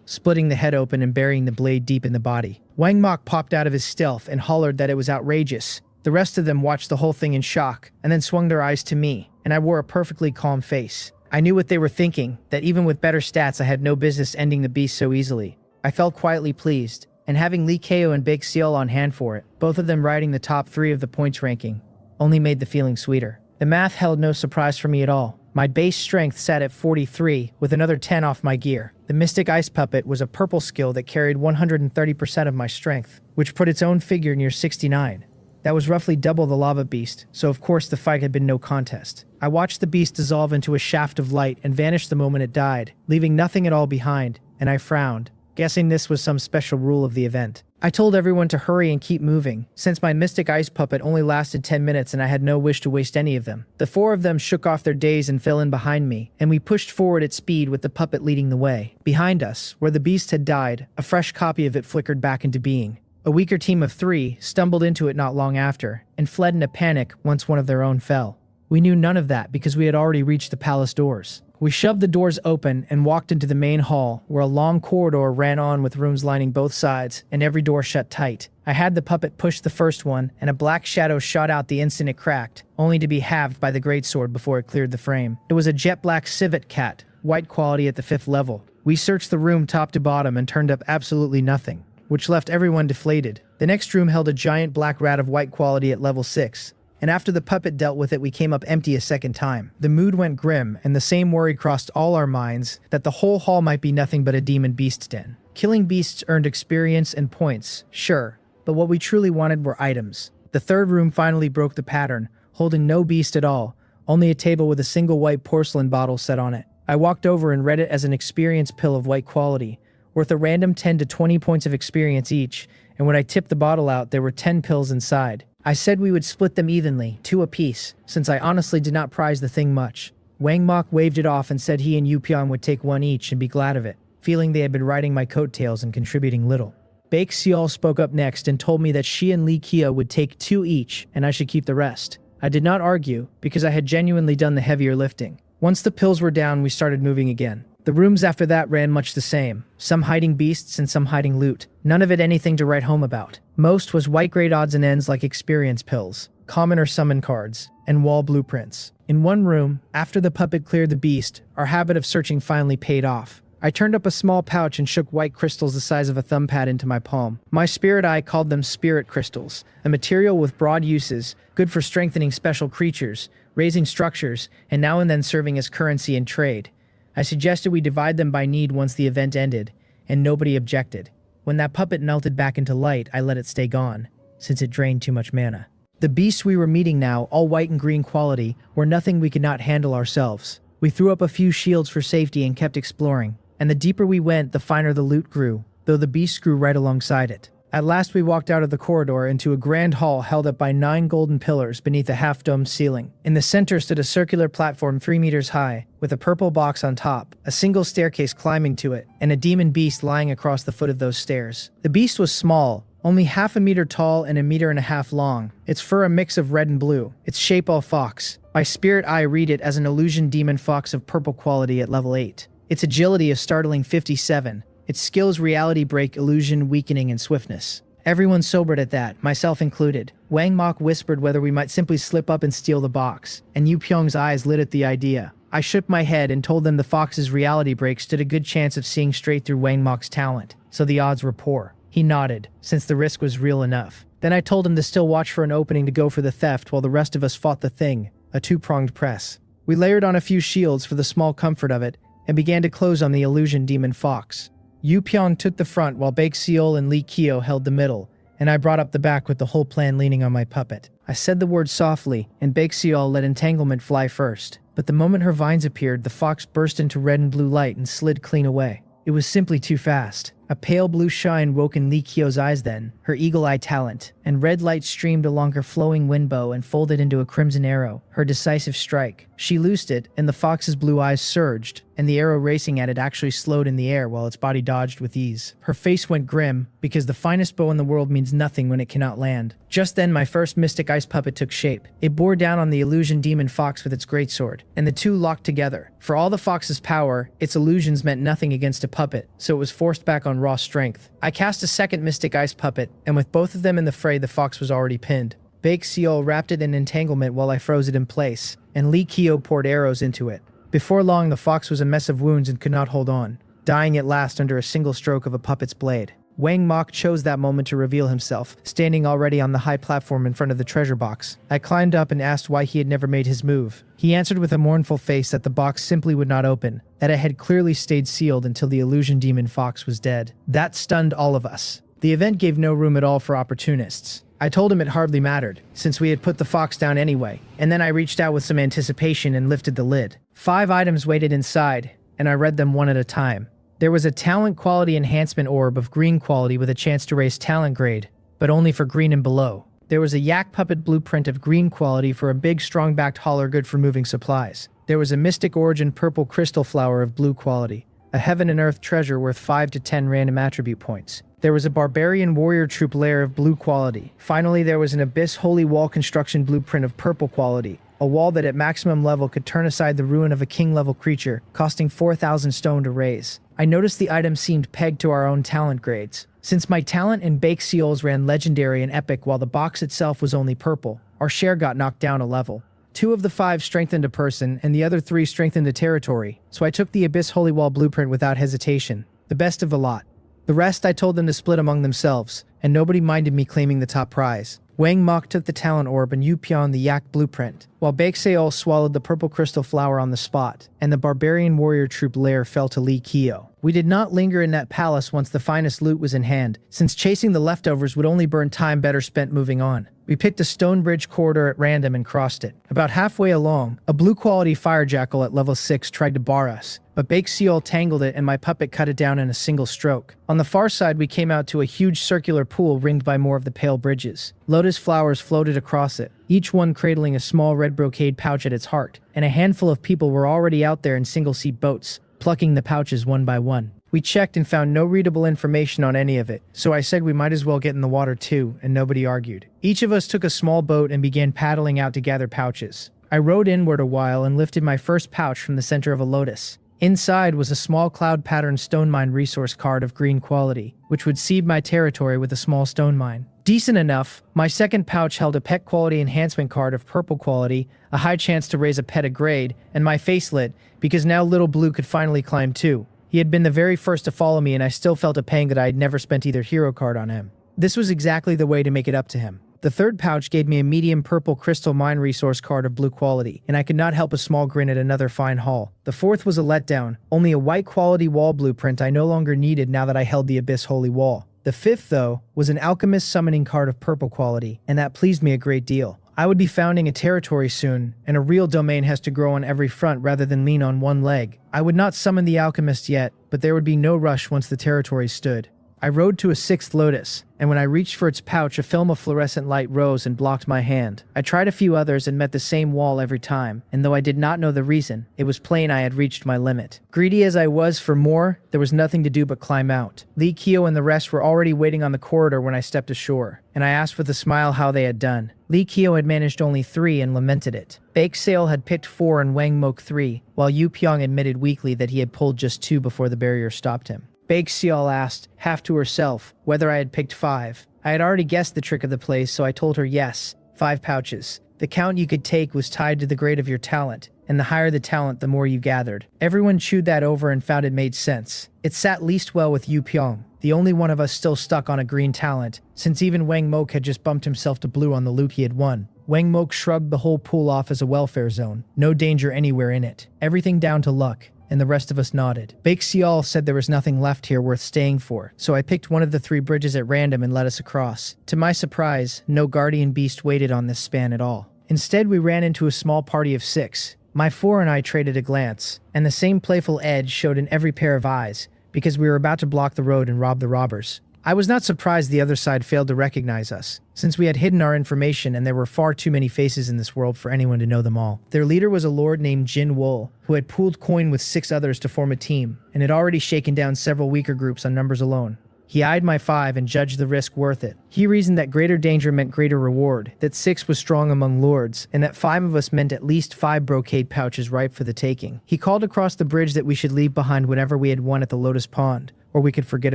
splitting the head open and burying the blade deep in the body. Wang Mok popped out of his stealth and hollered that it was outrageous. The rest of them watched the whole thing in shock, and then swung their eyes to me, and I wore a perfectly calm face. I knew what they were thinking, that even with better stats I had no business ending the beast so easily. I felt quietly pleased, and having Lee Kyo and Bake Seol on hand for it, both of them riding the top 3 of the points ranking, only made the feeling sweeter. The math held no surprise for me at all. My base strength sat at 43, with another 10 off my gear. The Mystic Ice Puppet was a purple skill that carried 130% of my strength, which put its own figure near 69. That was roughly double the lava beast, so of course the fight had been no contest. I watched the beast dissolve into a shaft of light and vanish the moment it died, leaving nothing at all behind, and I frowned, guessing this was some special rule of the event. I told everyone to hurry and keep moving, since my Mystic Ice Puppet only lasted 10 minutes and I had no wish to waste any of them. The 4 of them shook off their daze and fell in behind me, and we pushed forward at speed with the puppet leading the way. Behind us, where the beast had died, a fresh copy of it flickered back into being. A weaker team of 3 stumbled into it not long after, and fled in a panic once one of their own fell. We knew none of that because we had already reached the palace doors. We shoved the doors open and walked into the main hall, where a long corridor ran on with rooms lining both sides, and every door shut tight. I had the puppet push the first one, and a black shadow shot out the instant it cracked, only to be halved by the greatsword before it cleared the frame. It was a jet black civet cat, white quality at the 5th level. We searched the room top to bottom and turned up absolutely nothing, which left everyone deflated. The next room held a giant black rat of white quality at level 6. And after the puppet dealt with it, we came up empty a second time. The mood went grim, and the same worry crossed all our minds that the whole hall might be nothing but a demon beast den. Killing beasts earned experience and points, sure, but what we truly wanted were items. The third room finally broke the pattern, holding no beast at all, only a table with a single white porcelain bottle set on it. I walked over and read it as an experience pill of white quality, worth a random 10 to 20 points of experience each, and when I tipped the bottle out, there were 10 pills inside. I said we would split them evenly, 2 apiece, since I honestly did not prize the thing much. Wang Mok waved it off and said he and Youpyeong would take 1 each and be glad of it, feeling they had been riding my coattails and contributing little. Baek Seol spoke up next and told me that she and Lee Kyo would take 2 each and I should keep the rest. I did not argue, because I had genuinely done the heavier lifting. Once the pills were down, we started moving again. The rooms after that ran much the same, some hiding beasts and some hiding loot. None of it anything to write home about. Most was white-grade odds and ends like experience pills, common or summon cards, and wall blueprints. In one room, after the puppet cleared the beast, our habit of searching finally paid off. I turned up a small pouch and shook white crystals the size of a thumb pad into my palm. My spirit eye called them spirit crystals, a material with broad uses, good for strengthening special creatures, raising structures, and now and then serving as currency in trade. I suggested we divide them by need once the event ended, and nobody objected. When that puppet melted back into light, I let it stay gone, since it drained too much mana. The beasts we were meeting now, all white and green quality, were nothing we could not handle ourselves. We threw up a few shields for safety and kept exploring, and the deeper we went, the finer the loot grew, though the beasts grew right alongside it. At last we walked out of the corridor into a grand hall held up by 9 golden pillars beneath a half-domed ceiling. In the center stood a circular platform 3 meters high, with a purple box on top, a single staircase climbing to it, and a demon beast lying across the foot of those stairs. The beast was small, only half a meter tall and 1.5 meters long, its fur a mix of red and blue, its shape all fox. By spirit eye read it as an illusion demon fox of purple quality at level 8. Its agility a startling 57. Its skills reality break, illusion, weakening, and swiftness. Everyone sobered at that, myself included. Wang Mok whispered whether we might simply slip up and steal the box, and Youpyeong's eyes lit at the idea. I shook my head and told them the fox's reality break stood a good chance of seeing straight through Wang Mok's talent, so the odds were poor. He nodded, since the risk was real enough. Then I told him to still watch for an opening to go for the theft while the rest of us fought the thing, a 2-pronged press. We layered on a few shields for the small comfort of it, and began to close on the illusion demon fox. Youpyeong took the front while Baek Seol and Lee Kyo held the middle, and I brought up the back with the whole plan leaning on my puppet. I said the word softly, and Baek Seol let entanglement fly first, but the moment her vines appeared, the fox burst into red and blue light and slid clean away. It was simply too fast. A pale blue shine woke in Lee Kyo's eyes then, her eagle-eye talent, and red light streamed along her flowing wind bow and folded into a crimson arrow, her decisive strike. She loosed it, and the fox's blue eyes surged, and the arrow racing at it actually slowed in the air while its body dodged with ease. Her face went grim, because the finest bow in the world means nothing when it cannot land. Just then my first mystic ice puppet took shape. It bore down on the illusion demon fox with its greatsword, and the two locked together. For all the fox's power, its illusions meant nothing against a puppet, so it was forced back on raw strength. I cast a second mystic ice puppet, and with both of them in the fray, the fox was already pinned. Baek Seol wrapped it in entanglement while I froze it in place, and Lee Kyo poured arrows into it. Before long, the fox was a mess of wounds and could not hold on, dying at last under a single stroke of a puppet's blade. Wang Mok chose that moment to reveal himself, standing already on the high platform in front of the treasure box. I climbed up and asked why he had never made his move. He answered with a mournful face that the box simply would not open, that it had clearly stayed sealed until the illusion demon fox was dead. That stunned all of us. The event gave no room at all for opportunists. I told him it hardly mattered, since we had put the fox down anyway, and then I reached out with some anticipation and lifted the lid. 5 items waited inside, and I read them one at a time. There was a talent quality enhancement orb of green quality with a chance to raise talent grade, but only for green and below. There was a yak puppet blueprint of green quality for a big strong-backed hauler good for moving supplies. There was a mystic origin purple crystal flower of blue quality, a heaven and earth treasure worth 5 to 10 random attribute points. There was a barbarian warrior troop lair of blue quality. Finally, there was an abyss holy wall construction blueprint of purple quality, a wall that at maximum level could turn aside the ruin of a king-level creature, costing 4,000 stone to raise. I noticed the item seemed pegged to our own talent grades. Since my talent and bake seals ran legendary and epic while the box itself was only purple, our share got knocked down a level. 2 of the 5 strengthened a person, and the other 3 strengthened a territory, so I took the Abyss Holy Wall blueprint without hesitation, the best of the lot. The rest I told them to split among themselves, and nobody minded me claiming the top prize. Wang Mok took the talent orb and Yu Pion the yak blueprint, while Baek Seol swallowed the purple crystal flower on the spot, and the barbarian warrior troop lair fell to Lee Kyo. We did not linger in that palace once the finest loot was in hand, since chasing the leftovers would only burn time better spent moving on. We picked a stone bridge corridor at random and crossed it. About halfway along, a blue quality fire jackal at level 6 tried to bar us, but Baek Seol tangled it and my puppet cut it down in a single stroke. On the far side, we came out to a huge circular pool ringed by more of the pale bridges. Lotus flowers floated across it, each one cradling a small red brocade pouch at its heart, and a handful of people were already out there in single-seat boats, plucking the pouches one by one. We checked and found no readable information on any of it, so I said we might as well get in the water too, and nobody argued. Each of us took a small boat and began paddling out to gather pouches. I rowed inward a while and lifted my first pouch from the center of a lotus. Inside was a small cloud-patterned stone mine resource card of green quality, which would seed my territory with a small stone mine. Decent enough, my second pouch held a pet quality enhancement card of purple quality, a high chance to raise a pet a grade, and my facelet, because now Little Blue could finally climb too. He had been the very first to follow me, and I still felt a pang that I had never spent either hero card on him. This was exactly the way to make it up to him. The third pouch gave me a medium purple crystal mine resource card of blue quality, and I could not help a small grin at another fine haul. The fourth was a letdown, only a white quality wall blueprint I no longer needed now that I held the Abyss Holy Wall. The fifth, though, was an alchemist summoning card of purple quality, and that pleased me a great deal. I would be founding a territory soon, and a real domain has to grow on every front rather than lean on one leg. I would not summon the alchemist yet, but there would be no rush once the territory stood. I rode to a sixth lotus, and when I reached for its pouch, a film of fluorescent light rose and blocked my hand. I tried a few others and met the same wall every time, and though I did not know the reason, it was plain I had reached my limit. Greedy as I was for more, there was nothing to do but climb out. Lee Kyo and the rest were already waiting on the corridor when I stepped ashore, and I asked with a smile how they had done. Lee Kyo had managed only 3 and lamented it. Baek Seol had picked 4 and Wang Mok 3, while Yu Pyong admitted weakly that he had pulled just 2 before the barrier stopped him. Baek Seol asked, half to herself, whether I had picked 5. I had already guessed the trick of the place, so I told her yes, 5 pouches. The count you could take was tied to the grade of your talent, and the higher the talent, the more you gathered. Everyone chewed that over and found it made sense. It sat least well with Yu Pyong, the only one of us still stuck on a green talent, since even Wang Mok had just bumped himself to blue on the loot he had won. Wang Mok shrugged the whole pool off as a welfare zone, no danger anywhere in it. Everything down to luck. And the rest of us nodded. Baek Seol said there was nothing left here worth staying for, so I picked one of the 3 bridges at random and led us across. To my surprise, no guardian beast waited on this span at all. Instead, we ran into a small party of 6. My 4 and I traded a glance, and the same playful edge showed in every pair of eyes, because we were about to block the road and rob the robbers. I was not surprised the other side failed to recognize us, since we had hidden our information and there were far too many faces in this world for anyone to know them all. Their leader was a lord named Jin Wool, who had pooled coin with 6 others to form a team, and had already shaken down several weaker groups on numbers alone. He eyed my 5 and judged the risk worth it. He reasoned that greater danger meant greater reward, that 6 was strong among lords, and that 5 of us meant at least 5 brocade pouches ripe for the taking. He called across the bridge that we should leave behind whatever we had won at the Lotus Pond, or we could forget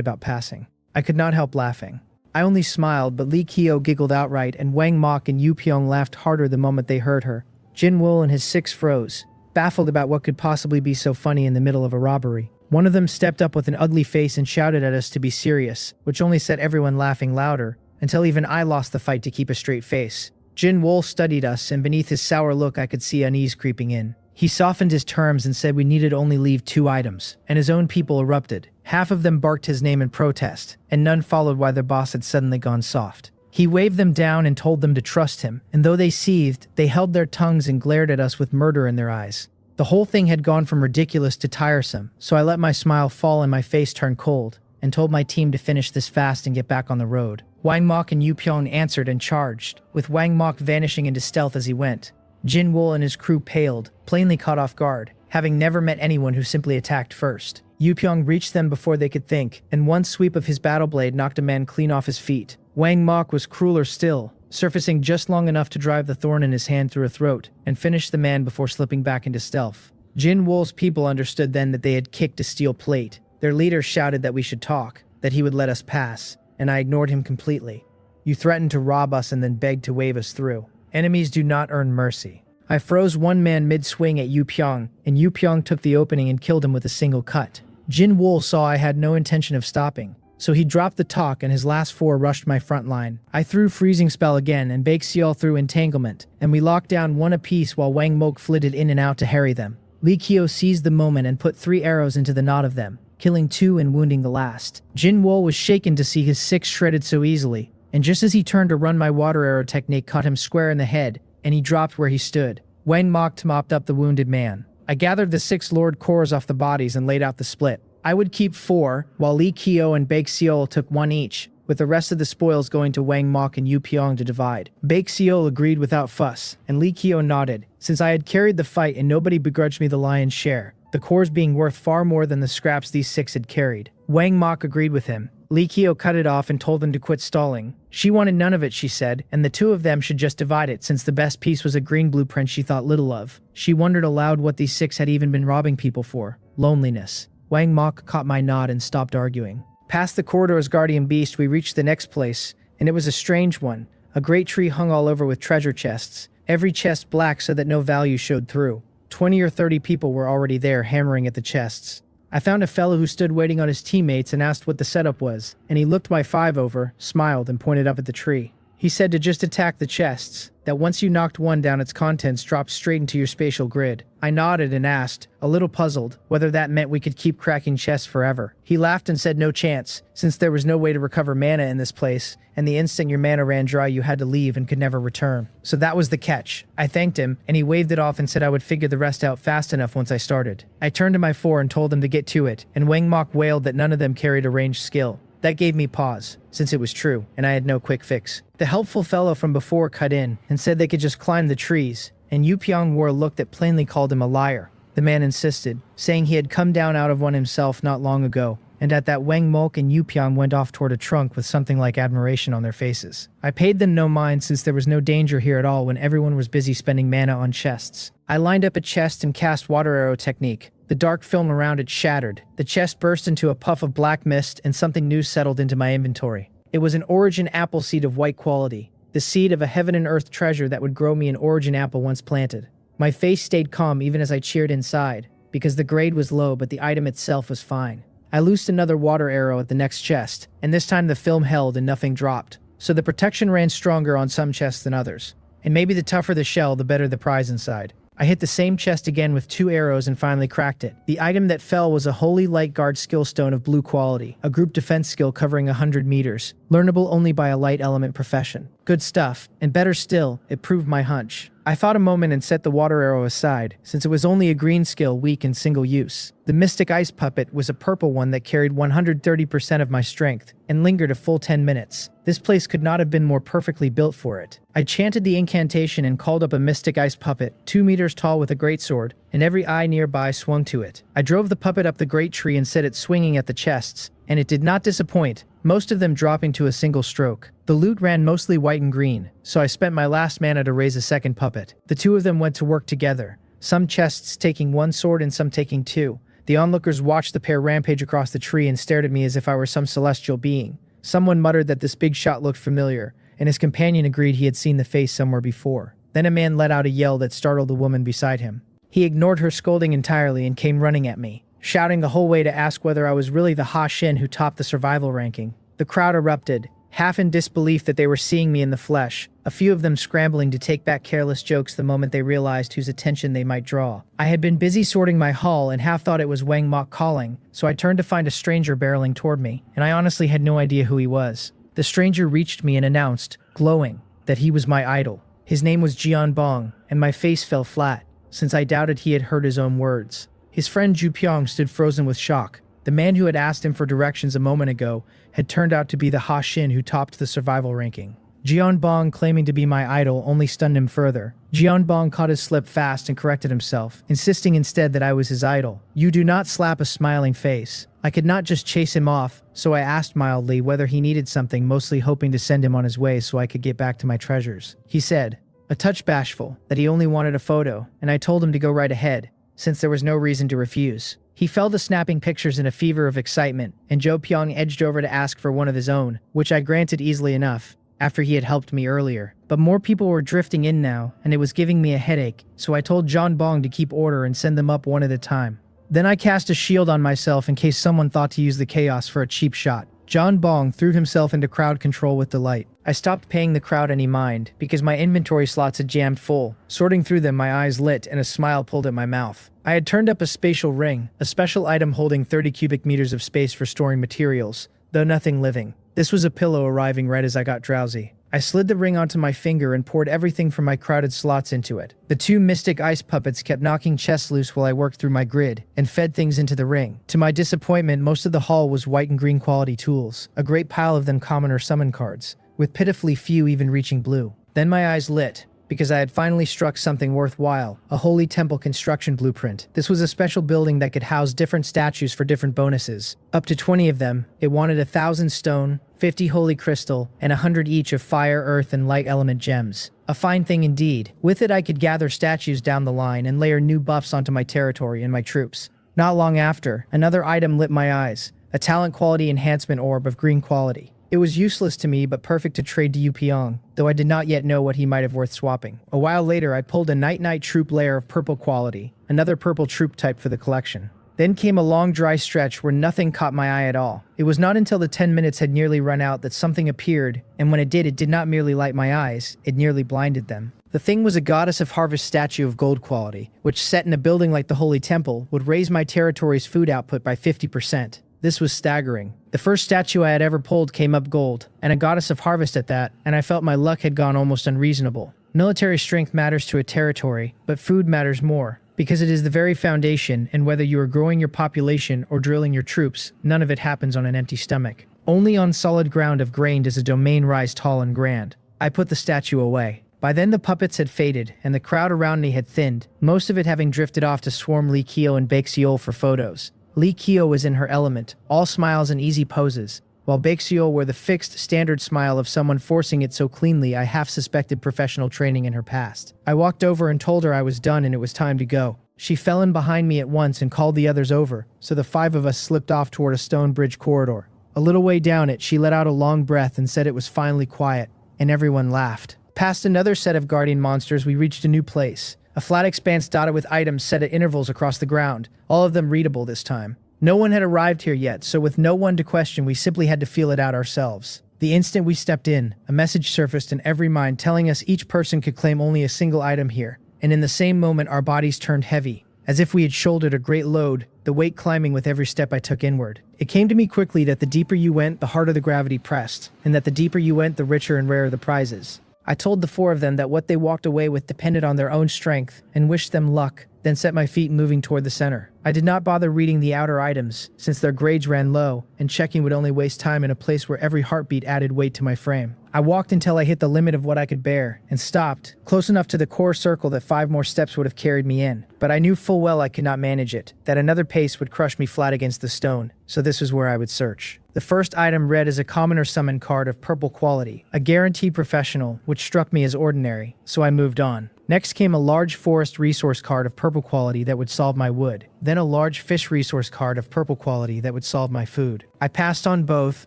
about passing. I could not help laughing. I only smiled, but Lee Kyo giggled outright, and Wang Mok and Yu Pyong laughed harder the moment they heard her. Jin Wool and his 6 froze, baffled about what could possibly be so funny in the middle of a robbery. One of them stepped up with an ugly face and shouted at us to be serious, which only set everyone laughing louder, until even I lost the fight to keep a straight face. Jin Wool studied us, and beneath his sour look I could see unease creeping in. He softened his terms and said we needed only leave 2 items, and his own people erupted. Half of them barked his name in protest, and none followed why their boss had suddenly gone soft. He waved them down and told them to trust him, and though they seethed, they held their tongues and glared at us with murder in their eyes. The whole thing had gone from ridiculous to tiresome, so I let my smile fall and my face turn cold, and told my team to finish this fast and get back on the road. Wang Mok and Yu Pyong answered and charged, with Wang Mok vanishing into stealth as he went. Jin Wool and his crew paled, plainly caught off guard, having never met anyone who simply attacked first. Yu Pyong reached them before they could think, and one sweep of his battle blade knocked a man clean off his feet. Wang Mok was crueler still, surfacing just long enough to drive the thorn in his hand through a throat and finish the man before slipping back into stealth. Jin Wool's people understood then that they had kicked a steel plate. Their leader shouted that we should talk, that he would let us pass, and I ignored him completely. You threatened to rob us and then begged to wave us through. Enemies do not earn mercy. I froze one man mid-swing at Yu Pyong, and Yu Pyong took the opening and killed him with a single cut. Jin Wool saw I had no intention of stopping, so he dropped the talk and his last four rushed my front line. I threw Freezing Spell again and Baek Seol threw Entanglement, and we locked down one apiece while Wang Mok flitted in and out to harry them. Lee Kyo seized the moment and put 3 arrows into the knot of them, killing 2 and wounding the last. Jin Wool was shaken to see his 6 shredded so easily, and just as he turned to run, my water arrow technique caught him square in the head, and he dropped where he stood. Wang Mok mopped up the wounded man. I gathered the 6 Lord cores off the bodies and laid out the split. I would keep 4, while Lee Kyo and Baek Seol took 1 each, with the rest of the spoils going to Wang Mok and Yu Pyong to divide. Baek Seol agreed without fuss, and Lee Kyo nodded, since I had carried the fight and nobody begrudged me the lion's share, the cores being worth far more than the scraps these 6 had carried. Wang Mok agreed with him. Lee Kyo cut it off and told them to quit stalling. She wanted none of it, she said, and the 2 of them should just divide it since the best piece was a green blueprint she thought little of. She wondered aloud what these 6 had even been robbing people for. Loneliness. Wang Mok caught my nod and stopped arguing. Past the corridor's guardian beast, we reached the next place, and it was a strange one. A great tree hung all over with treasure chests, every chest black so that no value showed through. 20 or 30 people were already there hammering at the chests. I found a fellow who stood waiting on his teammates and asked what the setup was, and he looked my 5 over, smiled, and pointed up at the tree. He said to just attack the chests, that once you knocked one down, its contents dropped straight into your spatial grid. I nodded and asked, a little puzzled, whether that meant we could keep cracking chests forever. He laughed and said no chance, since there was no way to recover mana in this place, and the instant your mana ran dry you had to leave and could never return. So that was the catch. I thanked him, and he waved it off and said I would figure the rest out fast enough once I started. I turned to my 4 and told them to get to it, and Wang Mok wailed that none of them carried a ranged skill. That gave me pause, since it was true, and I had no quick fix. The helpful fellow from before cut in, and said they could just climb the trees, and Yu Pyong wore a look that plainly called him a liar. The man insisted, saying he had come down out of one himself not long ago, and at that Wang Mok and Yu Pyong went off toward a trunk with something like admiration on their faces. I paid them no mind since there was no danger here at all when everyone was busy spending mana on chests. I lined up a chest and cast water arrow technique. The dark film around it shattered. The chest burst into a puff of black mist and something new settled into my inventory. It was an origin apple seed of white quality, the seed of a heaven and earth treasure that would grow me an origin apple once planted. My face stayed calm even as I cheered inside, because the grade was low but the item itself was fine. I loosed another water arrow at the next chest, and this time the film held and nothing dropped, so the protection ran stronger on some chests than others. And maybe the tougher the shell, the better the prize inside. I hit the same chest again with 2 arrows and finally cracked it. The item that fell was a Holy Light Guard skill stone of blue quality, a group defense skill covering 100 meters, learnable only by a light element profession. Good stuff, and better still, it proved my hunch. I thought a moment and set the water arrow aside, since it was only a green skill weak in single use. The Mystic Ice Puppet was a purple one that carried 130% of my strength, and lingered a full 10 minutes. This place could not have been more perfectly built for it. I chanted the incantation and called up a Mystic Ice Puppet, 2 meters tall with a greatsword, and every eye nearby swung to it. I drove the puppet up the great tree and set it swinging at the chests, and it did not disappoint, most of them dropping to a single stroke. The loot ran mostly white and green, so I spent my last mana to raise a second puppet. The 2 of them went to work together, some chests taking 1 sword and some taking 2. The onlookers watched the pair rampage across the tree and stared at me as if I were some celestial being. Someone muttered that this big shot looked familiar, and his companion agreed he had seen the face somewhere before. Then a man let out a yell that startled the woman beside him. He ignored her scolding entirely and came running at me, shouting the whole way to ask whether I was really the Ha Shin who topped the survival ranking. The crowd erupted, half in disbelief that they were seeing me in the flesh, a few of them scrambling to take back careless jokes the moment they realized whose attention they might draw. I had been busy sorting my haul and half thought it was Wang Mok calling, so I turned to find a stranger barreling toward me, and I honestly had no idea who he was. The stranger reached me and announced, glowing, that he was my idol. His name was Jian Bong, and my face fell flat, since I doubted he had heard his own words. His friend Ju Pyong stood frozen with shock. The man who had asked him for directions a moment ago had turned out to be the Ha Shin who topped the survival ranking. Jeonbong claiming to be my idol only stunned him further. Jeonbong caught his slip fast and corrected himself, insisting instead that I was his idol. You do not slap a smiling face. I could not just chase him off, so I asked mildly whether he needed something, mostly hoping to send him on his way so I could get back to my treasures. He said, a touch bashful, that he only wanted a photo, and I told him to go right ahead, since there was no reason to refuse. He fell to snapping pictures in a fever of excitement, and Jo Pyong edged over to ask for one of his own, which I granted easily enough, after he had helped me earlier. But more people were drifting in now, and it was giving me a headache, so I told Jeonbong to keep order and send them up one at a time. Then I cast a shield on myself in case someone thought to use the chaos for a cheap shot. Jeonbong threw himself into crowd control with delight. I stopped paying the crowd any mind, because my inventory slots had jammed full. Sorting through them, my eyes lit and a smile pulled at my mouth. I had turned up a spatial ring, a special item holding 30 cubic meters of space for storing materials, though nothing living. This was a pillow arriving right as I got drowsy. I slid the ring onto my finger and poured everything from my crowded slots into it. The two mystic ice puppets kept knocking chests loose while I worked through my grid and fed things into the ring. To my disappointment, most of the haul was white and green quality tools, a great pile of them common or summon cards, with pitifully few even reaching blue. Then my eyes lit, because I had finally struck something worthwhile, a holy temple construction blueprint. This was a special building that could house different statues for different bonuses. Up to 20 of them. It wanted 1,000 stone, 50 holy crystal, and 100 each of fire, earth, and light element gems. A fine thing indeed. With it I could gather statues down the line and layer new buffs onto my territory and my troops. Not long after, another item lit my eyes, a talent quality enhancement orb of green quality. It was useless to me but perfect to trade to Yu Pyong, though I did not yet know what he might have worth swapping. A while later I pulled a Night troop layer of purple quality, another purple troop type for the collection. Then came a long dry stretch where nothing caught my eye at all. It was not until the 10 minutes had nearly run out that something appeared, and when it did not merely light my eyes, it nearly blinded them. The thing was a goddess of harvest statue of gold quality, which set in a building like the Holy Temple would raise my territory's food output by 50%. This was staggering. The first statue I had ever pulled came up gold, and a goddess of harvest at that, and I felt my luck had gone almost unreasonable. Military strength matters to a territory, but food matters more, because it is the very foundation, and whether you are growing your population or drilling your troops, none of it happens on an empty stomach. Only on solid ground of grain does a domain rise tall and grand. I put the statue away. By then the puppets had faded, and the crowd around me had thinned, most of it having drifted off to swarm Lee Kyo and Baexiol for photos. Lee Kyo was in her element, all smiles and easy poses, while Baexiol wore the fixed, standard smile of someone forcing it so cleanly I half suspected professional training in her past. I walked over and told her I was done and it was time to go. She fell in behind me at once and called the others over, so the 5 of us slipped off toward a stone bridge corridor. A little way down it, she let out a long breath and said it was finally quiet, and everyone laughed. Past another set of guardian monsters, we reached a new place. A flat expanse dotted with items set at intervals across the ground, all of them readable this time. No one had arrived here yet, so with no one to question, we simply had to feel it out ourselves. The instant we stepped in, a message surfaced in every mind telling us each person could claim only a single item here, and in the same moment our bodies turned heavy, as if we had shouldered a great load, the weight climbing with every step I took inward. It came to me quickly that the deeper you went, the harder the gravity pressed, and that the deeper you went, the richer and rarer the prizes. I told the 4 of them that what they walked away with depended on their own strength, and wished them luck, then set my feet moving toward the center. I did not bother reading the outer items, since their grades ran low, and checking would only waste time in a place where every heartbeat added weight to my frame. I walked until I hit the limit of what I could bear, and stopped, close enough to the core circle that 5 more steps would have carried me in. But I knew full well I could not manage it, that another pace would crush me flat against the stone, so this was where I would search. The first item read as a common or summon card of purple quality, a guaranteed professional, which struck me as ordinary, so I moved on. Next came a large forest resource card of purple quality that would solve my wood, then a large fish resource card of purple quality that would solve my food. I passed on both,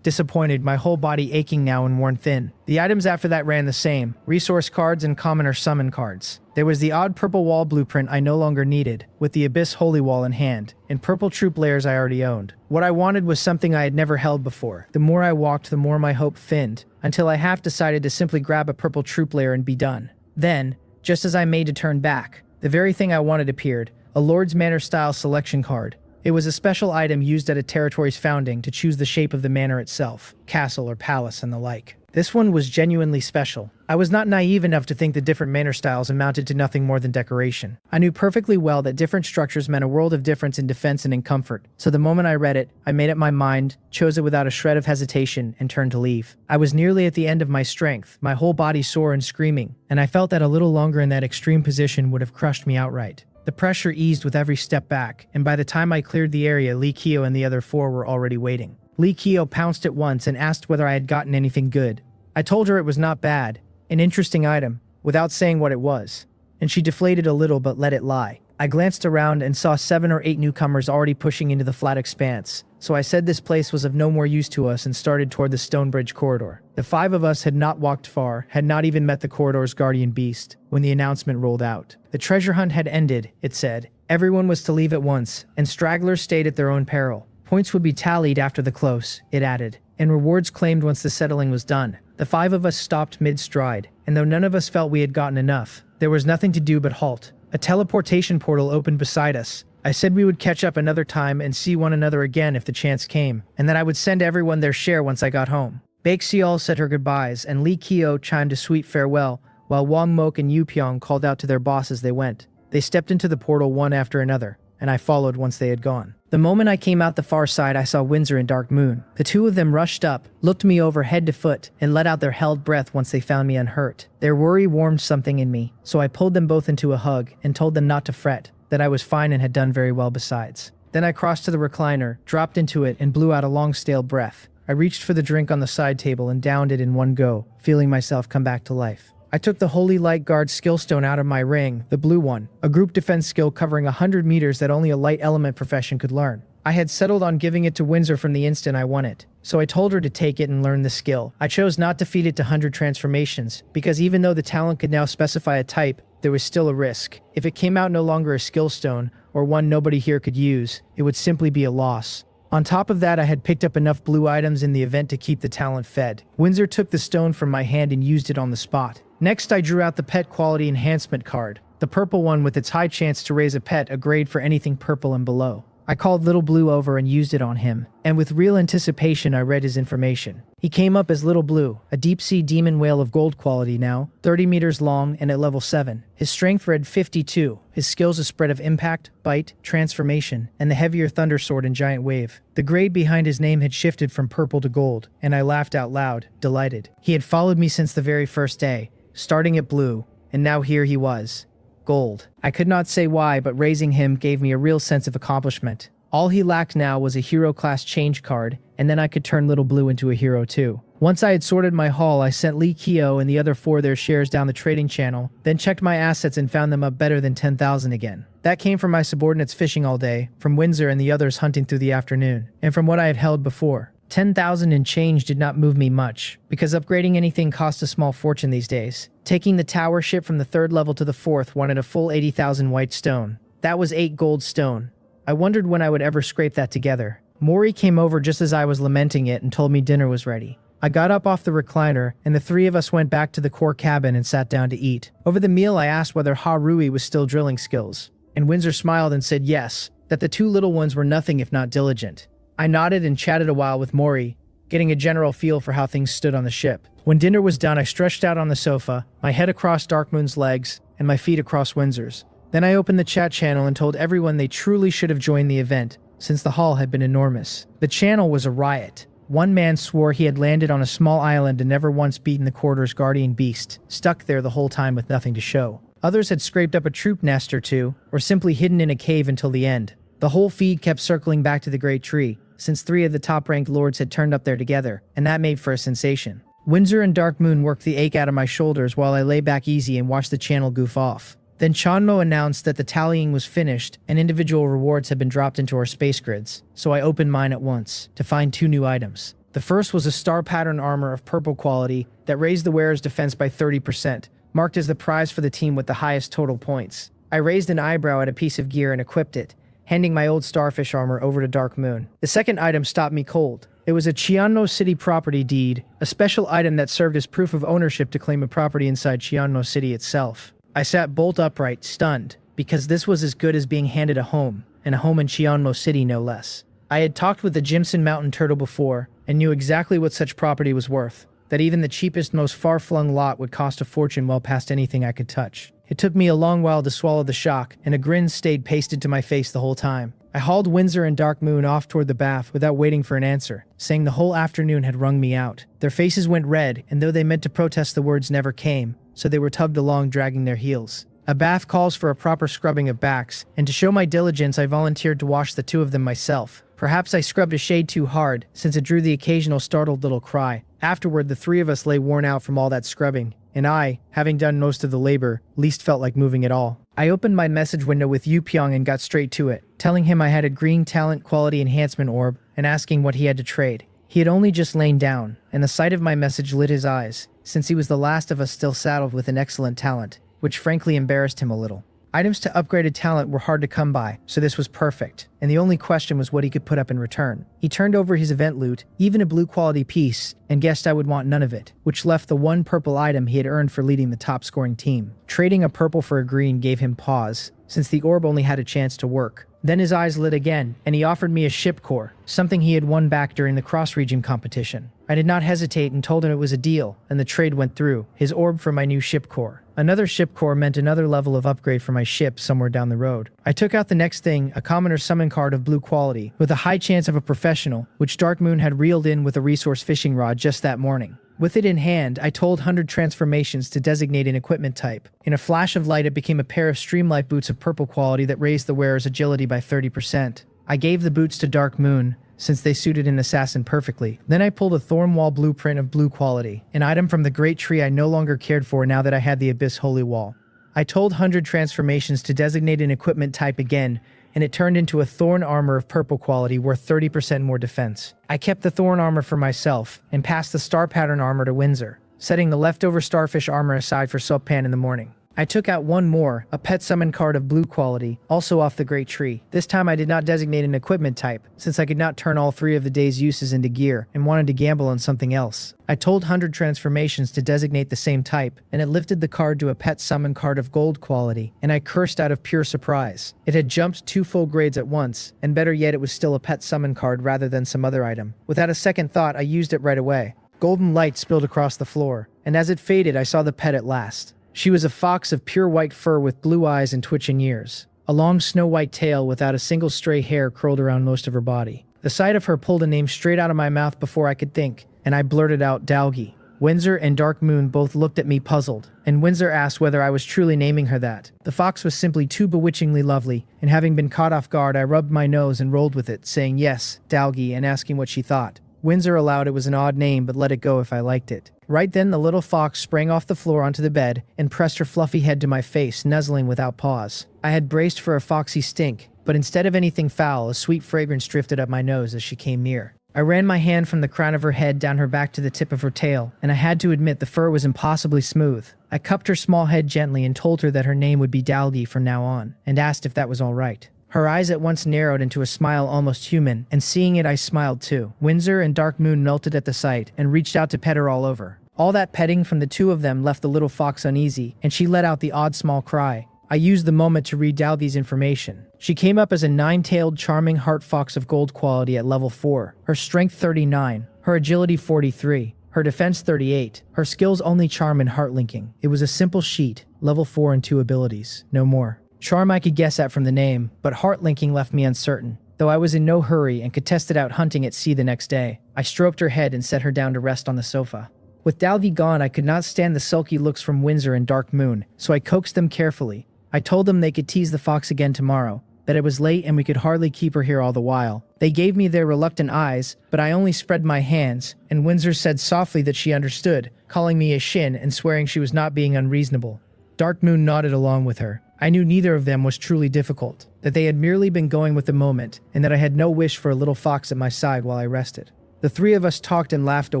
disappointed, my whole body aching now and worn thin. The items after that ran the same, resource cards and common or summon cards. There was the odd purple wall blueprint I no longer needed, with the Abyss Holy Wall in hand, and purple troop layers I already owned. What I wanted was something I had never held before. The more I walked, the more my hope thinned, until I half decided to simply grab a purple troop layer and be done. Then, just as I made to turn back, the very thing I wanted appeared, a Lord's Manor style selection card. It was a special item used at a territory's founding to choose the shape of the manor itself, castle or palace and the like. This one was genuinely special. I was not naive enough to think the different manner styles amounted to nothing more than decoration. I knew perfectly well that different structures meant a world of difference in defense and in comfort, so the moment I read it, I made up my mind, chose it without a shred of hesitation, and turned to leave. I was nearly at the end of my strength, my whole body sore and screaming, and I felt that a little longer in that extreme position would have crushed me outright. The pressure eased with every step back, and by the time I cleared the area, Lee Kyo and the other four were already waiting. Lee Kyo pounced at once and asked whether I had gotten anything good. I told her it was not bad, an interesting item, without saying what it was, and she deflated a little but let it lie. I glanced around and saw 7 or 8 newcomers already pushing into the flat expanse, so I said this place was of no more use to us and started toward the stone bridge corridor. The 5 of us had not walked far, had not even met the corridor's guardian beast, when the announcement rolled out. The treasure hunt had ended, it said. Everyone was to leave at once, and stragglers stayed at their own peril. Points would be tallied after the close, it added, and rewards claimed once the settling was done. The 5 of us stopped mid-stride, and though none of us felt we had gotten enough, there was nothing to do but halt. A teleportation portal opened beside us. I said we would catch up another time and see one another again if the chance came, and that I would send everyone their share once I got home. Baekseol said her goodbyes, and Lee Kyo chimed a sweet farewell, while Wang Mok and Yu Pyong called out to their boss as they went. They stepped into the portal one after another, and I followed once they had gone. The moment I came out the far side, I saw Windsor and Dark Moon. The 2 of them rushed up, looked me over head to foot, and let out their held breath once they found me unhurt. Their worry warmed something in me, so I pulled them both into a hug and told them not to fret, that I was fine and had done very well besides. Then I crossed to the recliner, dropped into it, and blew out a long stale breath. I reached for the drink on the side table and downed it in one go, feeling myself come back to life. I took the Holy Light Guard skill stone out of my ring, the blue one, a group defense skill covering 100 meters that only a light element profession could learn. I had settled on giving it to Windsor from the instant I won it, so I told her to take it and learn the skill. I chose not to feed it to 100 transformations, because even though the talent could now specify a type, there was still a risk. If it came out no longer a skill stone, or one nobody here could use, it would simply be a loss. On top of that, I had picked up enough blue items in the event to keep the talent fed. Windsor took the stone from my hand and used it on the spot. Next, I drew out the pet quality enhancement card, the purple one with its high chance to raise a pet a grade for anything purple and below. I called Little Blue over and used it on him, and with real anticipation I read his information. He came up as Little Blue, a deep-sea demon whale of gold quality now, 30 meters long and at level 7. His strength read 52, his skills a spread of impact, bite, transformation, and the heavier thunder sword and giant wave. The grade behind his name had shifted from purple to gold, and I laughed out loud, delighted. He had followed me since the very first day, starting at blue, and now here he was. Gold. I could not say why, but raising him gave me a real sense of accomplishment. All he lacked now was a hero class change card, and then I could turn Little Blue into a hero too. Once I had sorted my haul, I sent Lee Kyo and the other 4 their shares down the trading channel, then checked my assets and found them up better than 10,000 again. That came from my subordinates fishing all day, from Windsor and the others hunting through the afternoon, and from what I had held before. 10,000 and change did not move me much, because upgrading anything cost a small fortune these days. Taking the tower ship from the 3rd level to the 4th wanted a full 80,000 white stone. That was 8 gold stone. I wondered when I would ever scrape that together. Mori came over just as I was lamenting it and told me dinner was ready. I got up off the recliner, and the 3 of us went back to the core cabin and sat down to eat. Over the meal I asked whether Harui was still drilling skills, and Windsor smiled and said yes, that the 2 little ones were nothing if not diligent. I nodded and chatted a while with Mori, getting a general feel for how things stood on the ship. When dinner was done, I stretched out on the sofa, my head across Dark Moon's legs, and my feet across Windsor's. Then I opened the chat channel and told everyone they truly should have joined the event, since the haul had been enormous. The channel was a riot. One man swore he had landed on a small island and never once beaten the corridor's guardian beast, stuck there the whole time with nothing to show. Others had scraped up a troop nest or 2, or simply hidden in a cave until the end. The whole feed kept circling back to the Great Tree, since 3 of the top-ranked lords had turned up there together, and that made for a sensation. Windsor and Dark Moon worked the ache out of my shoulders while I lay back easy and watched the channel goof off. Then Chanmo announced that the tallying was finished and individual rewards had been dropped into our space grids, so I opened mine at once, to find 2 new items. The first was a star pattern armor of purple quality that raised the wearer's defense by 30%, marked as the prize for the team with the highest total points. I raised an eyebrow at a piece of gear and equipped it, handing my old starfish armor over to Dark Moon. The second item stopped me cold. It was a Chianno City property deed, a special item that served as proof of ownership to claim a property inside Chianno City itself. I sat bolt upright, stunned, because this was as good as being handed a home, and a home in Chianno City no less. I had talked with the Jimson Mountain Turtle before, and knew exactly what such property was worth. that even the cheapest, most far-flung lot would cost a fortune well past anything I could touch. It took me a long while to swallow the shock, and a grin stayed pasted to my face the whole time. I hauled Windsor and Dark Moon off toward the bath without waiting for an answer, saying the whole afternoon had wrung me out. Their faces went red, and though they meant to protest, the words never came, so they were tugged along dragging their heels. A bath calls for a proper scrubbing of backs, and to show my diligence I volunteered to wash the two of them myself. Perhaps I scrubbed a shade too hard, since it drew the occasional startled little cry. Afterward, the three of us lay worn out from all that scrubbing, and I, having done most of the labor, least felt like moving at all. I opened my message window with Youpyeong and got straight to it, telling him I had a green talent quality enhancement orb and asking what he had to trade. He had only just lain down, and the sight of my message lit his eyes, since he was the last of us still saddled with an excellent talent, which frankly embarrassed him a little. Items to upgrade a talent were hard to come by, so this was perfect, and the only question was what he could put up in return. He turned over his event loot, even a blue quality piece, and guessed I would want none of it, which left the one purple item he had earned for leading the top scoring team. Trading a purple for a green gave him pause, since the orb only had a chance to work. Then his eyes lit again, and he offered me a ship core, something he had won back during the cross-region competition. I did not hesitate and told him it was a deal, and the trade went through, his orb for my new ship core. Another ship core meant another level of upgrade for my ship somewhere down the road. I took out the next thing, a commoner summon card of blue quality, with a high chance of a professional, which Dark Moon had reeled in with a resource fishing rod just that morning. With it in hand, I told 100 transformations to designate an equipment type. In a flash of light, it became a pair of streamlight boots of purple quality that raised the wearer's agility by 30%. I gave the boots to Dark Moon, since they suited an assassin perfectly. Then I pulled a Thornwall blueprint of blue quality, an item from the Great Tree I no longer cared for now that I had the Abyss Holy Wall. I told 100 transformations to designate an equipment type again, and it turned into a Thorn armor of purple quality worth 30% more defense. I kept the Thorn armor for myself, and passed the Star Pattern armor to Windsor, setting the leftover Starfish armor aside for Soappan in the morning. I took out one more, a pet summon card of blue quality, also off the Great Tree. This time I did not designate an equipment type, since I could not turn all three of the day's uses into gear, and wanted to gamble on something else. I told 100 transformations to designate the same type, and it lifted the card to a pet summon card of gold quality, and I cursed out of pure surprise. It had jumped 2 full grades at once, and better yet it was still a pet summon card rather than some other item. Without a second thought, I used it right away. Golden light spilled across the floor, and as it faded I saw the pet at last. She was a fox of pure white fur with blue eyes and twitching ears. A long snow-white tail without a single stray hair curled around most of her body. The sight of her pulled a name straight out of my mouth before I could think, and I blurted out, Dalgi. Windsor and Dark Moon both looked at me puzzled, and Windsor asked whether I was truly naming her that. The fox was simply too bewitchingly lovely, and having been caught off guard I rubbed my nose and rolled with it, saying yes, Dalgi, and asking what she thought. Windsor allowed it was an odd name but let it go if I liked it. Right then the little fox sprang off the floor onto the bed and pressed her fluffy head to my face, nuzzling without pause. I had braced for a foxy stink, but instead of anything foul, a sweet fragrance drifted up my nose as she came near. I ran my hand from the crown of her head down her back to the tip of her tail, and I had to admit the fur was impossibly smooth. I cupped her small head gently and told her that her name would be Dalgi from now on, and asked if that was all right. Her eyes at once narrowed into a smile almost human, and seeing it I smiled too. Windsor and Dark Moon melted at the sight, and reached out to pet her all over. All that petting from the two of them left the little fox uneasy, and she let out the odd small cry. I used the moment to read Dalgi's information. She came up as a 9-tailed charming heart fox of gold quality at level 4, her strength 39, her agility 43, her defense 38, her skills only charm and heart linking. It was a simple sheet, level 4 and 2 abilities, no more. Charm I could guess at from the name, but heart linking left me uncertain. Though I was in no hurry and could test it out hunting at sea the next day, I stroked her head and set her down to rest on the sofa. With Dalgi gone, I could not stand the sulky looks from Windsor and Dark Moon, so I coaxed them carefully. I told them they could tease the fox again tomorrow, that it was late and we could hardly keep her here all the while. They gave me their reluctant eyes, but I only spread my hands, and Windsor said softly that she understood, calling me a shin and swearing she was not being unreasonable. Dark Moon nodded along with her. I knew neither of them was truly difficult, that they had merely been going with the moment, and that I had no wish for a little fox at my side while I rested. The three of us talked and laughed a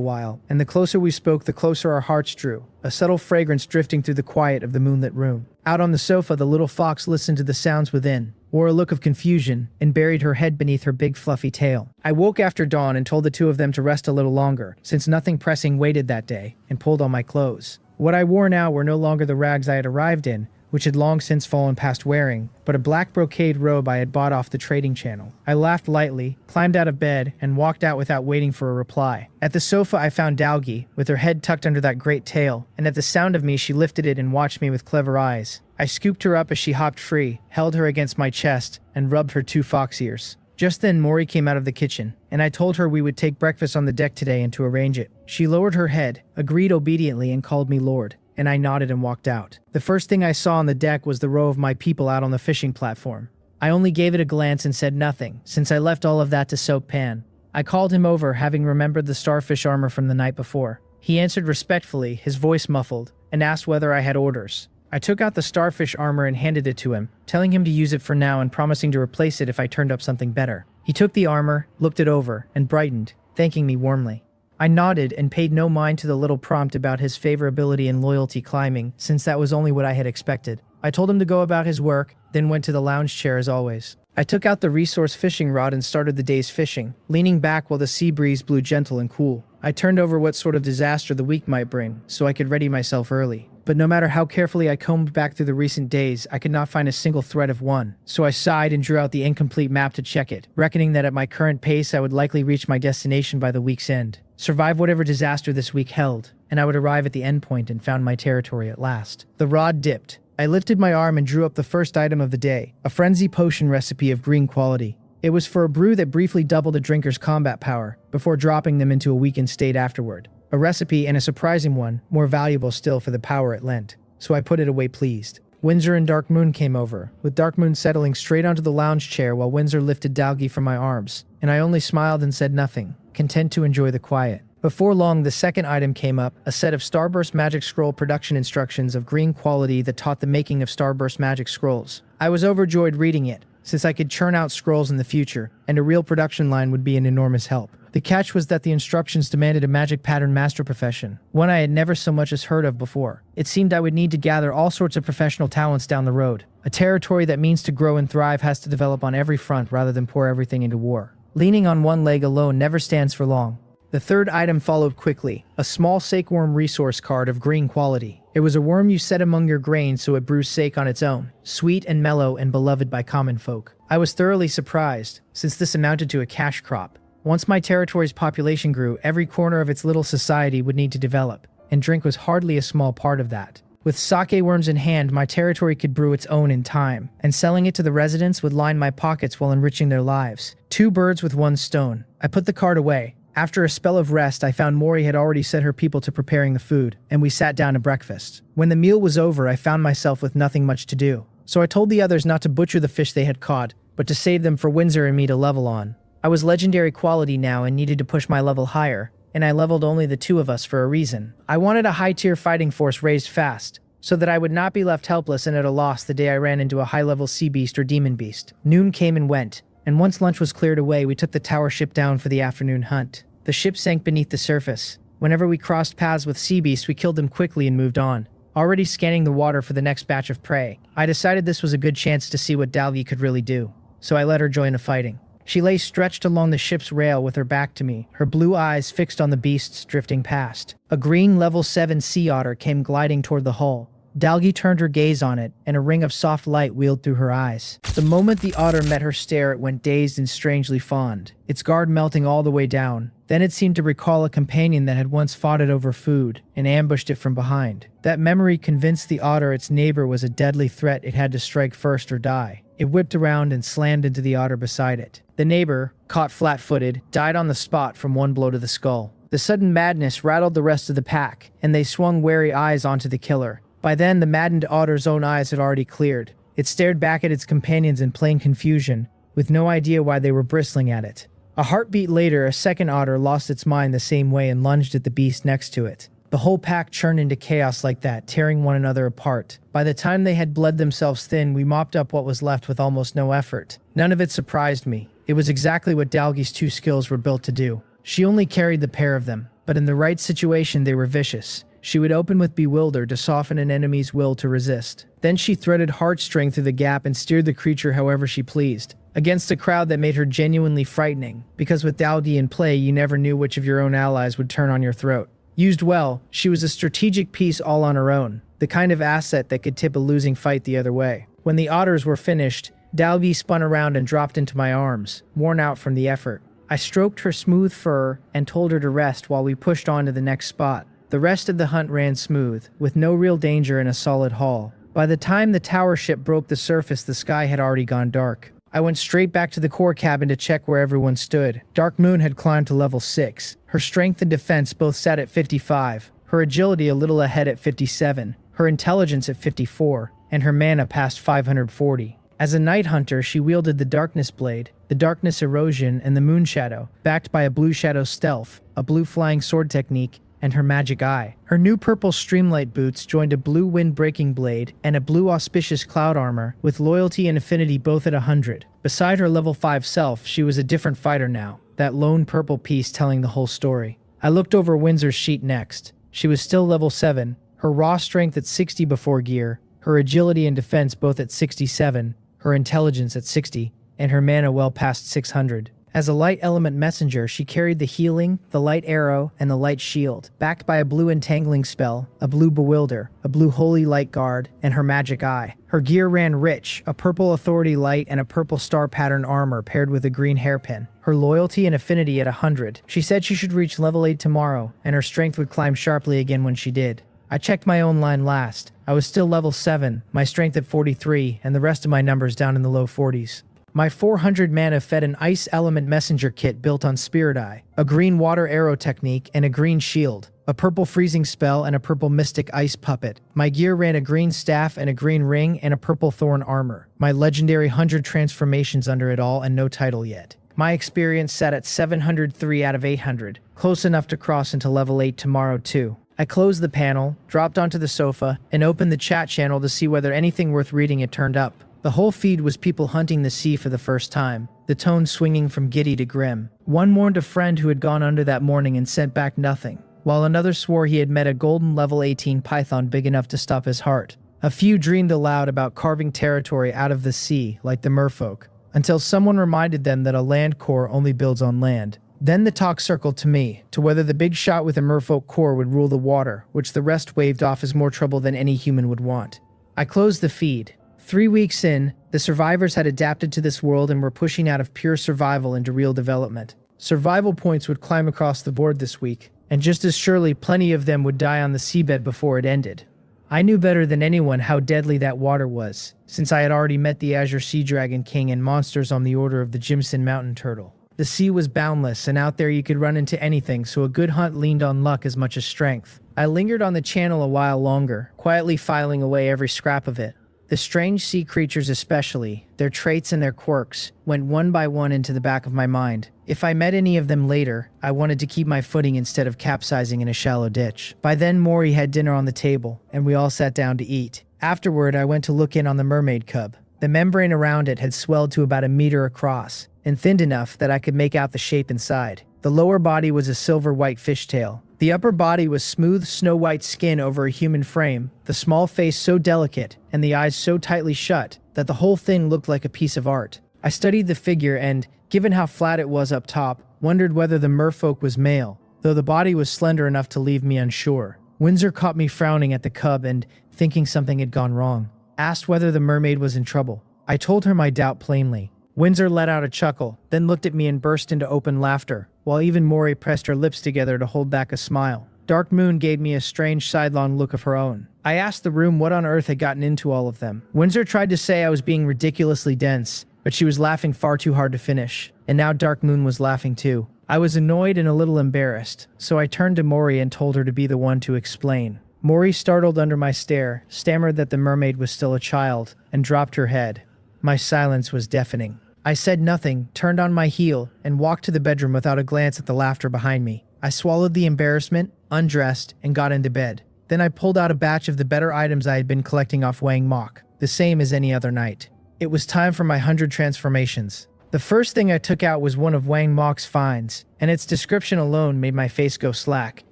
while, and the closer we spoke, the closer our hearts drew, a subtle fragrance drifting through the quiet of the moonlit room. Out on the sofa, the little fox listened to the sounds within, wore a look of confusion, and buried her head beneath her big fluffy tail. I woke after dawn and told the two of them to rest a little longer, since nothing pressing waited that day, and pulled on my clothes. What I wore now were no longer the rags I had arrived in, which had long since fallen past wearing, but a black brocade robe I had bought off the trading channel. I laughed lightly, climbed out of bed, and walked out without waiting for a reply. At the sofa I found Dalgi, with her head tucked under that great tail, and at the sound of me she lifted it and watched me with clever eyes. I scooped her up as she hopped free, held her against my chest, and rubbed her 2 fox ears. Just then Mori came out of the kitchen, and I told her we would take breakfast on the deck today and to arrange it. She lowered her head, agreed obediently, and called me Lord, and I nodded and walked out. The first thing I saw on the deck was the row of my people out on the fishing platform. I only gave it a glance and said nothing, since I left all of that to Soap Pan. I called him over, having remembered the starfish armor from the night before. He answered respectfully, his voice muffled, and asked whether I had orders. I took out the starfish armor and handed it to him, telling him to use it for now and promising to replace it if I turned up something better. He took the armor, looked it over, and brightened, thanking me warmly. I nodded and paid no mind to the little prompt about his favorability and loyalty climbing, since that was only what I had expected. I told him to go about his work, then went to the lounge chair as always. I took out the resource fishing rod and started the day's fishing, leaning back while the sea breeze blew gentle and cool. I turned over what sort of disaster the week might bring, so I could ready myself early. But no matter how carefully I combed back through the recent days, I could not find a single thread of one. So I sighed and drew out the incomplete map to check it, reckoning that at my current pace I would likely reach my destination by the week's end, survive whatever disaster this week held, and I would arrive at the endpoint and found my territory at last. The rod dipped. I lifted my arm and drew up the first item of the day, a frenzy potion recipe of green quality. It was for a brew that briefly doubled a drinker's combat power, before dropping them into a weakened state afterward. A recipe, and a surprising one, more valuable still for the power it lent. So I put it away pleased. Windsor and Dark Moon came over, with Dark Moon settling straight onto the lounge chair while Windsor lifted Dalgi from my arms, and I only smiled and said nothing, content to enjoy the quiet. Before long, the second item came up, a set of Starburst Magic Scroll production instructions of green quality that taught the making of Starburst Magic Scrolls. I was overjoyed reading it, since I could churn out scrolls in the future, and a real production line would be an enormous help. The catch was that the instructions demanded a magic pattern master profession, one I had never so much as heard of before. It seemed I would need to gather all sorts of professional talents down the road. A territory that means to grow and thrive has to develop on every front rather than pour everything into war. Leaning on one leg alone never stands for long. The third item followed quickly, a small sakeworm resource card of green quality. It was a worm you set among your grains so it brews sake on its own, sweet and mellow and beloved by common folk. I was thoroughly surprised, since this amounted to a cash crop. Once my territory's population grew, every corner of its little society would need to develop, and drink was hardly a small part of that. With sake worms in hand, my territory could brew its own in time, and selling it to the residents would line my pockets while enriching their lives. 2 birds with 1 stone. I put the card away. After a spell of rest, I found Mori had already set her people to preparing the food, and we sat down to breakfast. When the meal was over, I found myself with nothing much to do. So I told the others not to butcher the fish they had caught, but to save them for Windsor and me to level on. I was legendary quality now and needed to push my level higher, and I leveled only the 2 of us for a reason. I wanted a high-tier fighting force raised fast, so that I would not be left helpless and at a loss the day I ran into a high-level sea beast or demon beast. Noon came and went, and once lunch was cleared away, we took the tower ship down for the afternoon hunt. The ship sank beneath the surface. Whenever we crossed paths with sea beasts, we killed them quickly and moved on. Already scanning the water for the next batch of prey, I decided this was a good chance to see what Dalgi could really do, so I let her join the fighting. She lay stretched along the ship's rail with her back to me, her blue eyes fixed on the beasts drifting past. A green level 7 sea otter came gliding toward the hull. Dalgi turned her gaze on it, and a ring of soft light wheeled through her eyes. The moment the otter met her stare, it went dazed and strangely fond, its guard melting all the way down. Then it seemed to recall a companion that had once fought it over food and ambushed it from behind. That memory convinced the otter its neighbor was a deadly threat it had to strike first or die. It whipped around and slammed into the otter beside it. The neighbor, caught flat-footed, died on the spot from 1 blow to the skull. The sudden madness rattled the rest of the pack, and they swung wary eyes onto the killer. By then, the maddened otter's own eyes had already cleared. It stared back at its companions in plain confusion, with no idea why they were bristling at it. A heartbeat later, a second otter lost its mind the same way and lunged at the beast next to it. The whole pack churned into chaos like that, tearing one another apart. By the time they had bled themselves thin, we mopped up what was left with almost no effort. None of it surprised me. It was exactly what Dalgi's 2 skills were built to do. She only carried the pair of them, but in the right situation they were vicious. She would open with Bewilder to soften an enemy's will to resist. Then she threaded Heartstring through the gap and steered the creature however she pleased, against a crowd that made her genuinely frightening, because with Dalgi in play you never knew which of your own allies would turn on your throat. Used well, she was a strategic piece all on her own, the kind of asset that could tip a losing fight the other way. When the otters were finished, Dalby spun around and dropped into my arms, worn out from the effort. I stroked her smooth fur and told her to rest while we pushed on to the next spot. The rest of the hunt ran smooth, with no real danger and a solid haul. By the time the tower ship broke the surface, the sky had already gone dark. I went straight back to the core cabin to check where everyone stood. Dark Moon had climbed to level 6. Her strength and defense both sat at 55, her agility a little ahead at 57, her intelligence at 54, and her mana past 540. As a night hunter, she wielded the Darkness Blade, the Darkness Erosion, and the Moon Shadow, backed by a Blue Shadow Stealth, a Blue Flying Sword technique, and her Magic Eye. Her new purple Streamlight boots joined a blue Wind Breaking Blade and a blue Auspicious Cloud Armor, with Loyalty and Affinity both at 100. Beside her level 5 self, she was a different fighter now, that lone purple piece telling the whole story. I looked over Windsor's sheet next. She was still level 7, her raw strength at 60 before gear, her agility and defense both at 67, her intelligence at 60, and her mana well past 600. As a light element messenger, she carried the healing, the light arrow, and the light shield, backed by a blue entangling spell, a blue bewilder, a blue holy light guard, and her magic eye. Her gear ran rich, a purple authority light and a purple star pattern armor paired with a green hairpin. Her loyalty and affinity at 100. She said she should reach level 8 tomorrow, and her strength would climb sharply again when she did. I checked my own line last. I was still level 7, my strength at 43, and the rest of my numbers down in the low 40s. My 400 mana fed an Ice Element Messenger kit built on Spirit Eye, a green Water Arrow technique and a green shield, a purple Freezing spell and a purple Mystic Ice Puppet. My gear ran a green staff and a green ring and a purple Thorn armor. My legendary 100 transformations under it all and no title yet. My experience sat at 703 out of 800, close enough to cross into level 8 tomorrow too. I closed the panel, dropped onto the sofa, and opened the chat channel to see whether anything worth reading had turned up. The whole feed was people hunting the sea for the first time, the tone swinging from giddy to grim. One mourned a friend who had gone under that morning and sent back nothing, while another swore he had met a golden level 18 python big enough to stop his heart. A few dreamed aloud about carving territory out of the sea like the merfolk, until someone reminded them that a land core only builds on land. Then the talk circled to me, to whether the big shot with a merfolk core would rule the water, which the rest waved off as more trouble than any human would want. I closed the feed. 3 weeks in, the survivors had adapted to this world and were pushing out of pure survival into real development. Survival points would climb across the board this week, and just as surely plenty of them would die on the seabed before it ended. I knew better than anyone how deadly that water was, since I had already met the Azure Sea Dragon King and monsters on the order of the Jimson Mountain Turtle. The sea was boundless, and out there you could run into anything, so a good hunt leaned on luck as much as strength. I lingered on the channel a while longer, quietly filing away every scrap of it. The strange sea creatures especially, their traits and their quirks, went one by one into the back of my mind. If I met any of them later, I wanted to keep my footing instead of capsizing in a shallow ditch. By then Maury had dinner on the table, and we all sat down to eat. Afterward, I went to look in on the mermaid cub. The membrane around it had swelled to about a meter across, and thinned enough that I could make out the shape inside. The lower body was a silver-white fishtail. The upper body was smooth, snow-white skin over a human frame, the small face so delicate, and the eyes so tightly shut, that the whole thing looked like a piece of art. I studied the figure and, given how flat it was up top, wondered whether the merfolk was male, though the body was slender enough to leave me unsure. Windsor caught me frowning at the cub and, thinking something had gone wrong, asked whether the mermaid was in trouble. I told her my doubt plainly. Windsor let out a chuckle, then looked at me and burst into open laughter, while even Maury pressed her lips together to hold back a smile. Dark Moon gave me a strange sidelong look of her own. I asked the room what on earth had gotten into all of them. Windsor tried to say I was being ridiculously dense, but she was laughing far too hard to finish, and now Dark Moon was laughing too. I was annoyed and a little embarrassed, so I turned to Maury and told her to be the one to explain. Maury, startled under my stare, stammered that the mermaid was still a child, and dropped her head. My silence was deafening. I said nothing, turned on my heel, and walked to the bedroom without a glance at the laughter behind me. I swallowed the embarrassment, undressed, and got into bed. Then I pulled out a batch of the better items I had been collecting off Wang Mok, the same as any other night. It was time for my 100 transformations. The first thing I took out was one of Wang Mok's finds, and its description alone made my face go slack.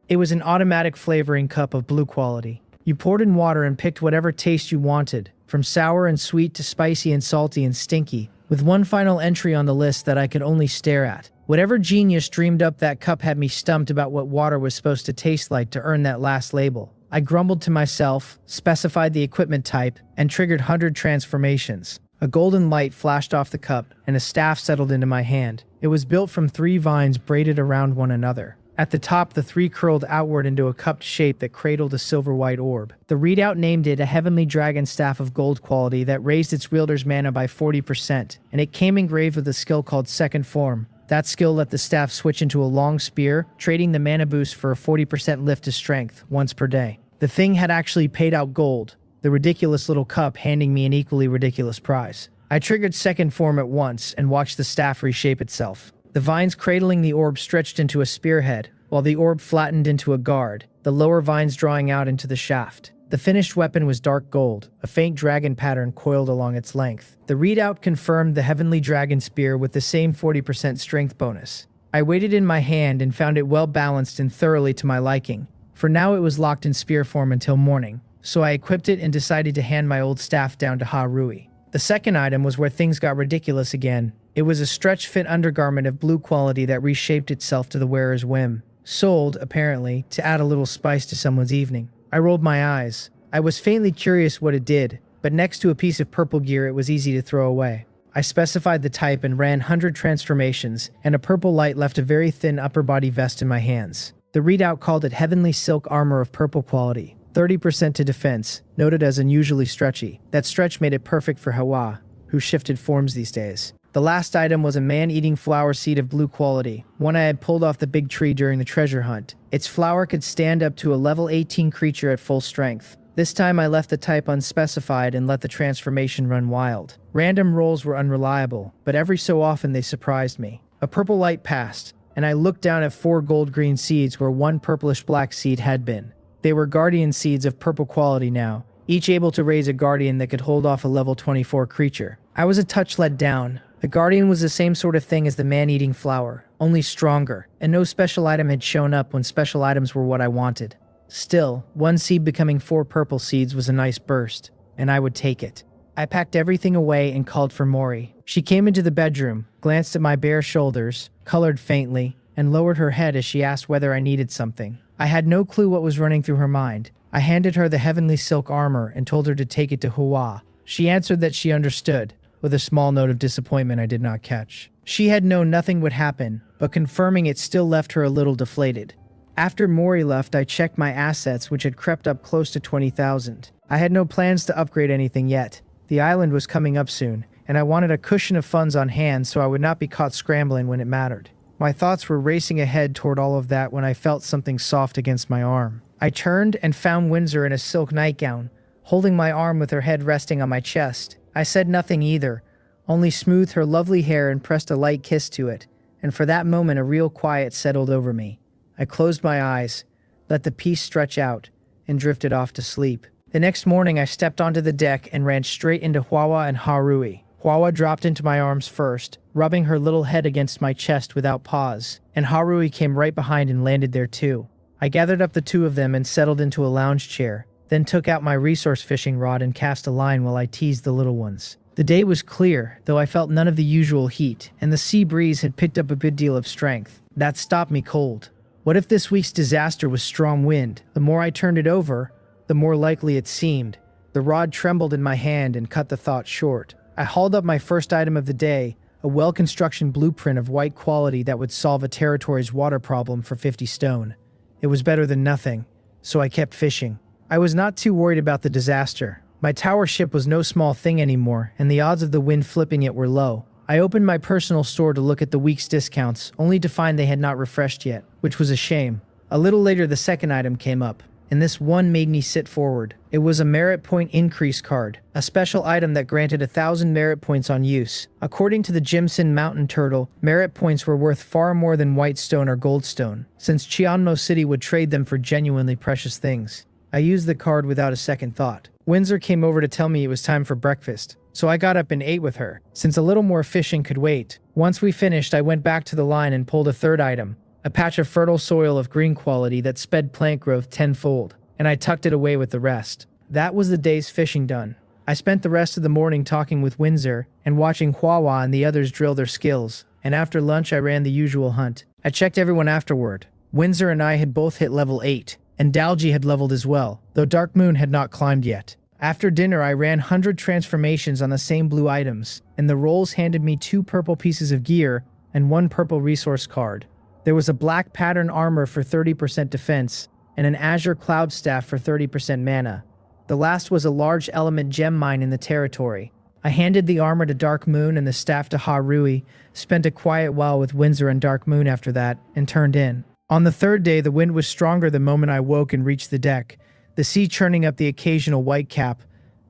It was an automatic flavoring cup of blue quality. You poured in water and picked whatever taste you wanted, from sour and sweet to spicy and salty and stinky, with one final entry on the list that I could only stare at. Whatever genius dreamed up that cup had me stumped about what water was supposed to taste like to earn that last label. I grumbled to myself, specified the equipment type, and triggered 100 transformations. A golden light flashed off the cup, and a staff settled into my hand. It was built from 3 vines braided around one another. At the top, the 3 curled outward into a cupped shape that cradled a silver-white orb. The readout named it a heavenly dragon staff of gold quality that raised its wielder's mana by 40%, and it came engraved with a skill called Second Form. That skill let the staff switch into a long spear, trading the mana boost for a 40% lift to strength once per day. The thing had actually paid out gold, the ridiculous little cup handing me an equally ridiculous prize. I triggered Second Form at once and watched the staff reshape itself. The vines cradling the orb stretched into a spearhead, while the orb flattened into a guard, the lower vines drawing out into the shaft. The finished weapon was dark gold, a faint dragon pattern coiled along its length. The readout confirmed the heavenly dragon spear with the same 40% strength bonus. I weighed it in my hand and found it well balanced and thoroughly to my liking. For now it was locked in spear form until morning, so I equipped it and decided to hand my old staff down to Haruhi. The second item was where things got ridiculous again. It was a stretch-fit undergarment of blue quality that reshaped itself to the wearer's whim. Sold, apparently, to add a little spice to someone's evening. I rolled my eyes. I was faintly curious what it did, but next to a piece of purple gear it was easy to throw away. I specified the type and ran 100 transformations, and a purple light left a very thin upper body vest in my hands. The readout called it heavenly silk armor of purple quality. 30% to defense, noted as unusually stretchy. That stretch made it perfect for Hawa, who shifted forms these days. The last item was a man-eating flower seed of blue quality, one I had pulled off the big tree during the treasure hunt. Its flower could stand up to a level 18 creature at full strength. This time I left the type unspecified and let the transformation run wild. Random rolls were unreliable, but every so often they surprised me. A purple light passed, and I looked down at 4 gold-green seeds where 1 purplish-black seed had been. They were guardian seeds of purple quality now, each able to raise a guardian that could hold off a level 24 creature. I was a touch let down. The guardian was the same sort of thing as the man-eating flower, only stronger, and no special item had shown up when special items were what I wanted. Still, 1 seed becoming 4 purple seeds was a nice burst, and I would take it. I packed everything away and called for Mori. She came into the bedroom, glanced at my bare shoulders, colored faintly, and lowered her head as she asked whether I needed something. I had no clue what was running through her mind. I handed her the heavenly silk armor and told her to take it to Hua. She answered that she understood, with a small note of disappointment I did not catch. She had known nothing would happen, but confirming it still left her a little deflated. After Mori left, I checked my assets, which had crept up close to 20,000. I had no plans to upgrade anything yet. The island was coming up soon, and I wanted a cushion of funds on hand so I would not be caught scrambling when it mattered. My thoughts were racing ahead toward all of that when I felt something soft against my arm. I turned and found Windsor in a silk nightgown, holding my arm with her head resting on my chest. I said nothing either, only smoothed her lovely hair and pressed a light kiss to it, and for that moment a real quiet settled over me. I closed my eyes, let the peace stretch out, and drifted off to sleep. The next morning I stepped onto the deck and ran straight into Hwawa and Haruhi. Hwawa dropped into my arms first, rubbing her little head against my chest without pause, and Haruhi came right behind and landed there too. I gathered up the 2 of them and settled into a lounge chair, then took out my resource fishing rod and cast a line while I teased the little ones. The day was clear, though I felt none of the usual heat, and the sea breeze had picked up a good deal of strength. That stopped me cold. What if this week's disaster was strong wind? The more I turned it over, the more likely it seemed. The rod trembled in my hand and cut the thought short. I hauled up my first item of the day, a well-constructed blueprint of white quality that would solve a territory's water problem for 50 stone. It was better than nothing, so I kept fishing. I was not too worried about the disaster. My tower ship was no small thing anymore, and the odds of the wind flipping it were low. I opened my personal store to look at the week's discounts, only to find they had not refreshed yet, which was a shame. A little later the second item came up, and this one made me sit forward. It was a merit point increase card, a special item that granted 1,000 merit points on use. According to the Jimson Mountain Turtle, merit points were worth far more than white stone or gold stone, since Cheonmo City would trade them for genuinely precious things. I used the card without a second thought. Windsor came over to tell me it was time for breakfast, so I got up and ate with her, since a little more fishing could wait. Once we finished, I went back to the line and pulled a third item, a patch of fertile soil of green quality that sped plant growth tenfold, and I tucked it away with the rest. That was the day's fishing done. I spent the rest of the morning talking with Windsor and watching Hwawa and the others drill their skills, and after lunch I ran the usual hunt. I checked everyone afterward. Windsor and I had both hit level 8, and Dalji had leveled as well, though Dark Moon had not climbed yet. After dinner, I ran 100 transformations on the same blue items, and the rolls handed me 2 purple pieces of gear and 1 purple resource card. There was a black pattern armor for 30% defense, and an azure cloud staff for 30% mana. The last was a large element gem mine in the territory. I handed the armor to Dark Moon and the staff to Harui, spent a quiet while with Windsor and Dark Moon after that, and turned in. On the 3rd day, the wind was stronger the moment I woke and reached the deck, the sea churning up the occasional white cap.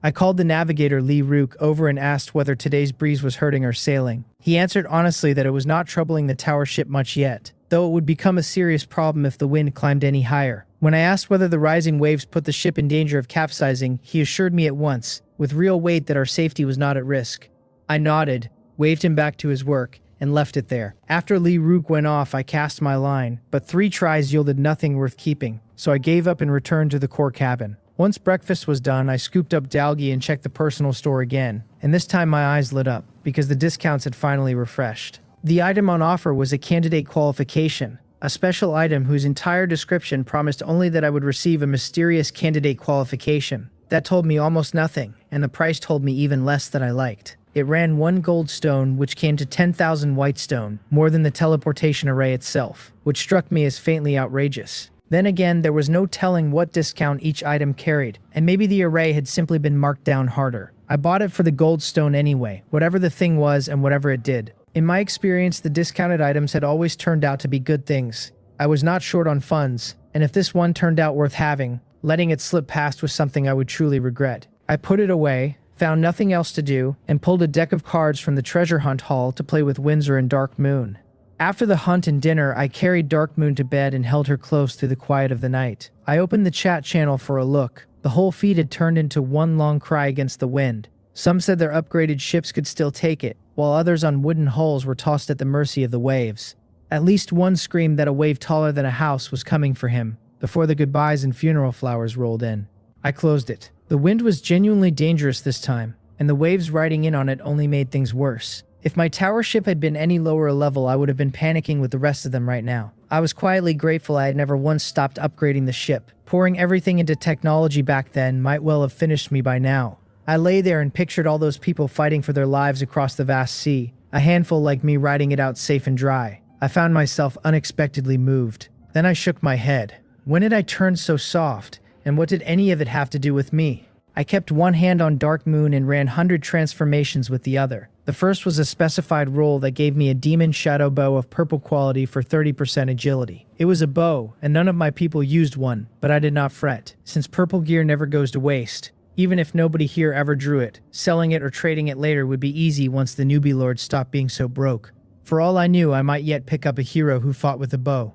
I called the navigator Lee Rook over and asked whether today's breeze was hurting our sailing. He answered honestly that it was not troubling the tower ship much yet, though it would become a serious problem if the wind climbed any higher. When I asked whether the rising waves put the ship in danger of capsizing, he assured me at once, with real weight, that our safety was not at risk. I nodded, waved him back to his work, and left it there. After Lee Rook went off, I cast my line, but 3 tries yielded nothing worth keeping, so I gave up and returned to the core cabin. Once breakfast was done, I scooped up Dalgi and checked the personal store again, and this time my eyes lit up, because the discounts had finally refreshed. The item on offer was a candidate qualification, a special item whose entire description promised only that I would receive a mysterious candidate qualification. That told me almost nothing, and the price told me even less than I liked. It ran 1 gold stone, which came to 10,000 white stone, more than the teleportation array itself, which struck me as faintly outrageous. Then again, there was no telling what discount each item carried, and maybe the array had simply been marked down harder. I bought it for the gold stone anyway, whatever the thing was and whatever it did. In my experience, the discounted items had always turned out to be good things. I was not short on funds, and if this one turned out worth having, letting it slip past was something I would truly regret. I put it away, found nothing else to do, and pulled a deck of cards from the treasure hunt hall to play with Windsor and Dark Moon. After the hunt and dinner, I carried Dark Moon to bed and held her close through the quiet of the night. I opened the chat channel for a look. The whole feed had turned into one long cry against the wind. Some said their upgraded ships could still take it, while others on wooden hulls were tossed at the mercy of the waves. At least one screamed that a wave taller than a house was coming for him, before the goodbyes and funeral flowers rolled in. I closed it. The wind was genuinely dangerous this time, and the waves riding in on it only made things worse. If my tower ship had been any lower a level, I would have been panicking with the rest of them right now. I was quietly grateful I had never once stopped upgrading the ship. Pouring everything into technology back then might well have finished me by now. I lay there and pictured all those people fighting for their lives across the vast sea, a handful like me riding it out safe and dry. I found myself unexpectedly moved. Then I shook my head. When had I turned so soft, and what did any of it have to do with me? I kept one hand on Dark Moon and ran 100 transformations with the other. The first was a specified roll that gave me a demon shadow bow of purple quality for 30% agility. It was a bow, and none of my people used one, but I did not fret, since purple gear never goes to waste. Even if nobody here ever drew it, selling it or trading it later would be easy once the newbie lords stopped being so broke. For all I knew, I might yet pick up a hero who fought with a bow.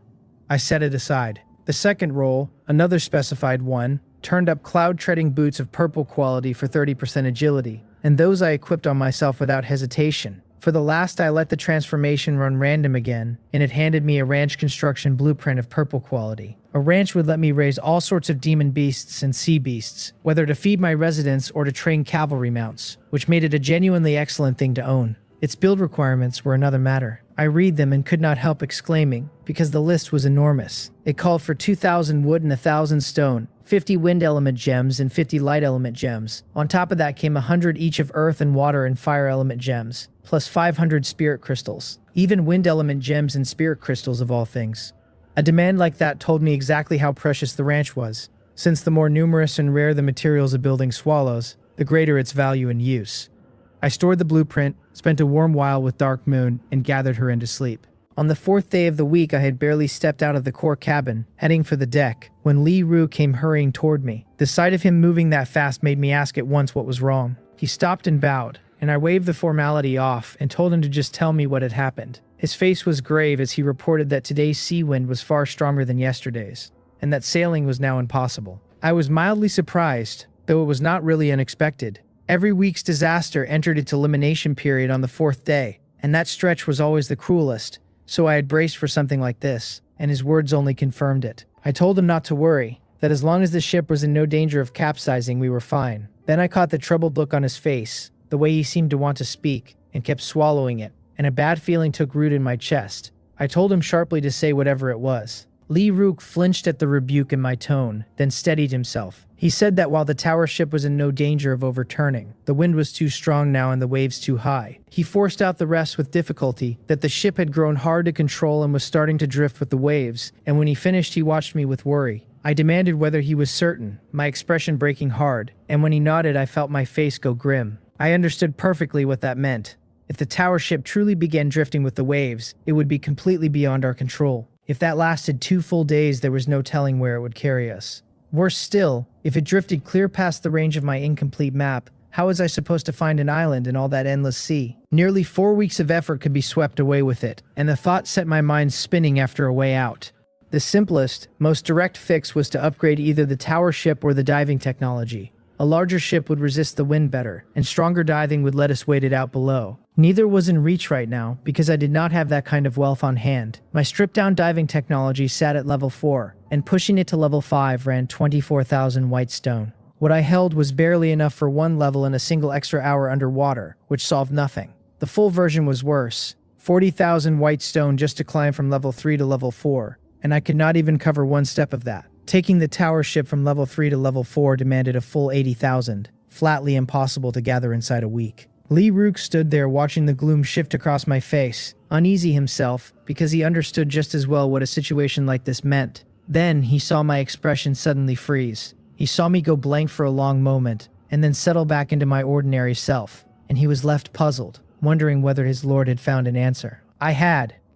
I set it aside. The second roll, another specified one, turned up cloud-treading boots of purple quality for 30% agility, and those I equipped on myself without hesitation. For the last, I let the transformation run random again, and it handed me a ranch construction blueprint of purple quality. A ranch would let me raise all sorts of demon beasts and sea beasts, whether to feed my residents or to train cavalry mounts, which made it a genuinely excellent thing to own. Its build requirements were another matter. I read them and could not help exclaiming, because the list was enormous. It called for 2,000 wood and 1,000 stone, 50 wind element gems and 50 light element gems. On top of that came 100 each of earth and water and fire element gems, plus 500 spirit crystals. Even wind element gems and spirit crystals of all things. A demand like that told me exactly how precious the ranch was, since the more numerous and rare the materials a building swallows, the greater its value and use. I stored the blueprint, spent a warm while with Dark Moon, and gathered her into sleep. On the 4th day of the week, I had barely stepped out of the core cabin, heading for the deck, when Lee Roo came hurrying toward me. The sight of him moving that fast made me ask at once what was wrong. He stopped and bowed, and I waved the formality off and told him to just tell me what had happened. His face was grave as he reported that today's sea wind was far stronger than yesterday's, and that sailing was now impossible. I was mildly surprised, though it was not really unexpected. Every week's disaster entered its elimination period on the 4th day, and that stretch was always the cruelest, so I had braced for something like this, and his words only confirmed it. I told him not to worry, that as long as the ship was in no danger of capsizing, we were fine. Then I caught the troubled look on his face, the way he seemed to want to speak, and kept swallowing it, and a bad feeling took root in my chest. I told him sharply to say whatever it was. Lee Rook flinched at the rebuke in my tone, then steadied himself. He said that while the tower ship was in no danger of overturning, the wind was too strong now and the waves too high. He forced out the rest with difficulty, that the ship had grown hard to control and was starting to drift with the waves, and when he finished he watched me with worry. I demanded whether he was certain, my expression breaking hard, and when he nodded I felt my face go grim. I understood perfectly what that meant. If the tower ship truly began drifting with the waves, it would be completely beyond our control. If that lasted 2 full days, there was no telling where it would carry us. Worse still, if it drifted clear past the range of my incomplete map, how was I supposed to find an island in all that endless sea? Nearly 4 weeks of effort could be swept away with it, and the thought set my mind spinning after a way out. The simplest, most direct fix was to upgrade either the tower ship or the diving technology. A larger ship would resist the wind better, and stronger diving would let us wait it out below. Neither was in reach right now, because I did not have that kind of wealth on hand. My stripped-down diving technology sat at level 4, and pushing it to level 5 ran 24,000 white stone. What I held was barely enough for 1 level and a single extra hour underwater, which solved nothing. The full version was worse. 40,000 white stone just to climb from level 3 to level 4, and I could not even cover 1 step of that. Taking the tower ship from level 3 to level 4 demanded a full 80,000, flatly impossible to gather inside a week. Lee Rook stood there watching the gloom shift across my face, uneasy himself, because he understood just as well what a situation like this meant. Then he saw my expression suddenly freeze. He saw me go blank for a long moment, and then settle back into my ordinary self, and he was left puzzled, wondering whether his lord had found an answer.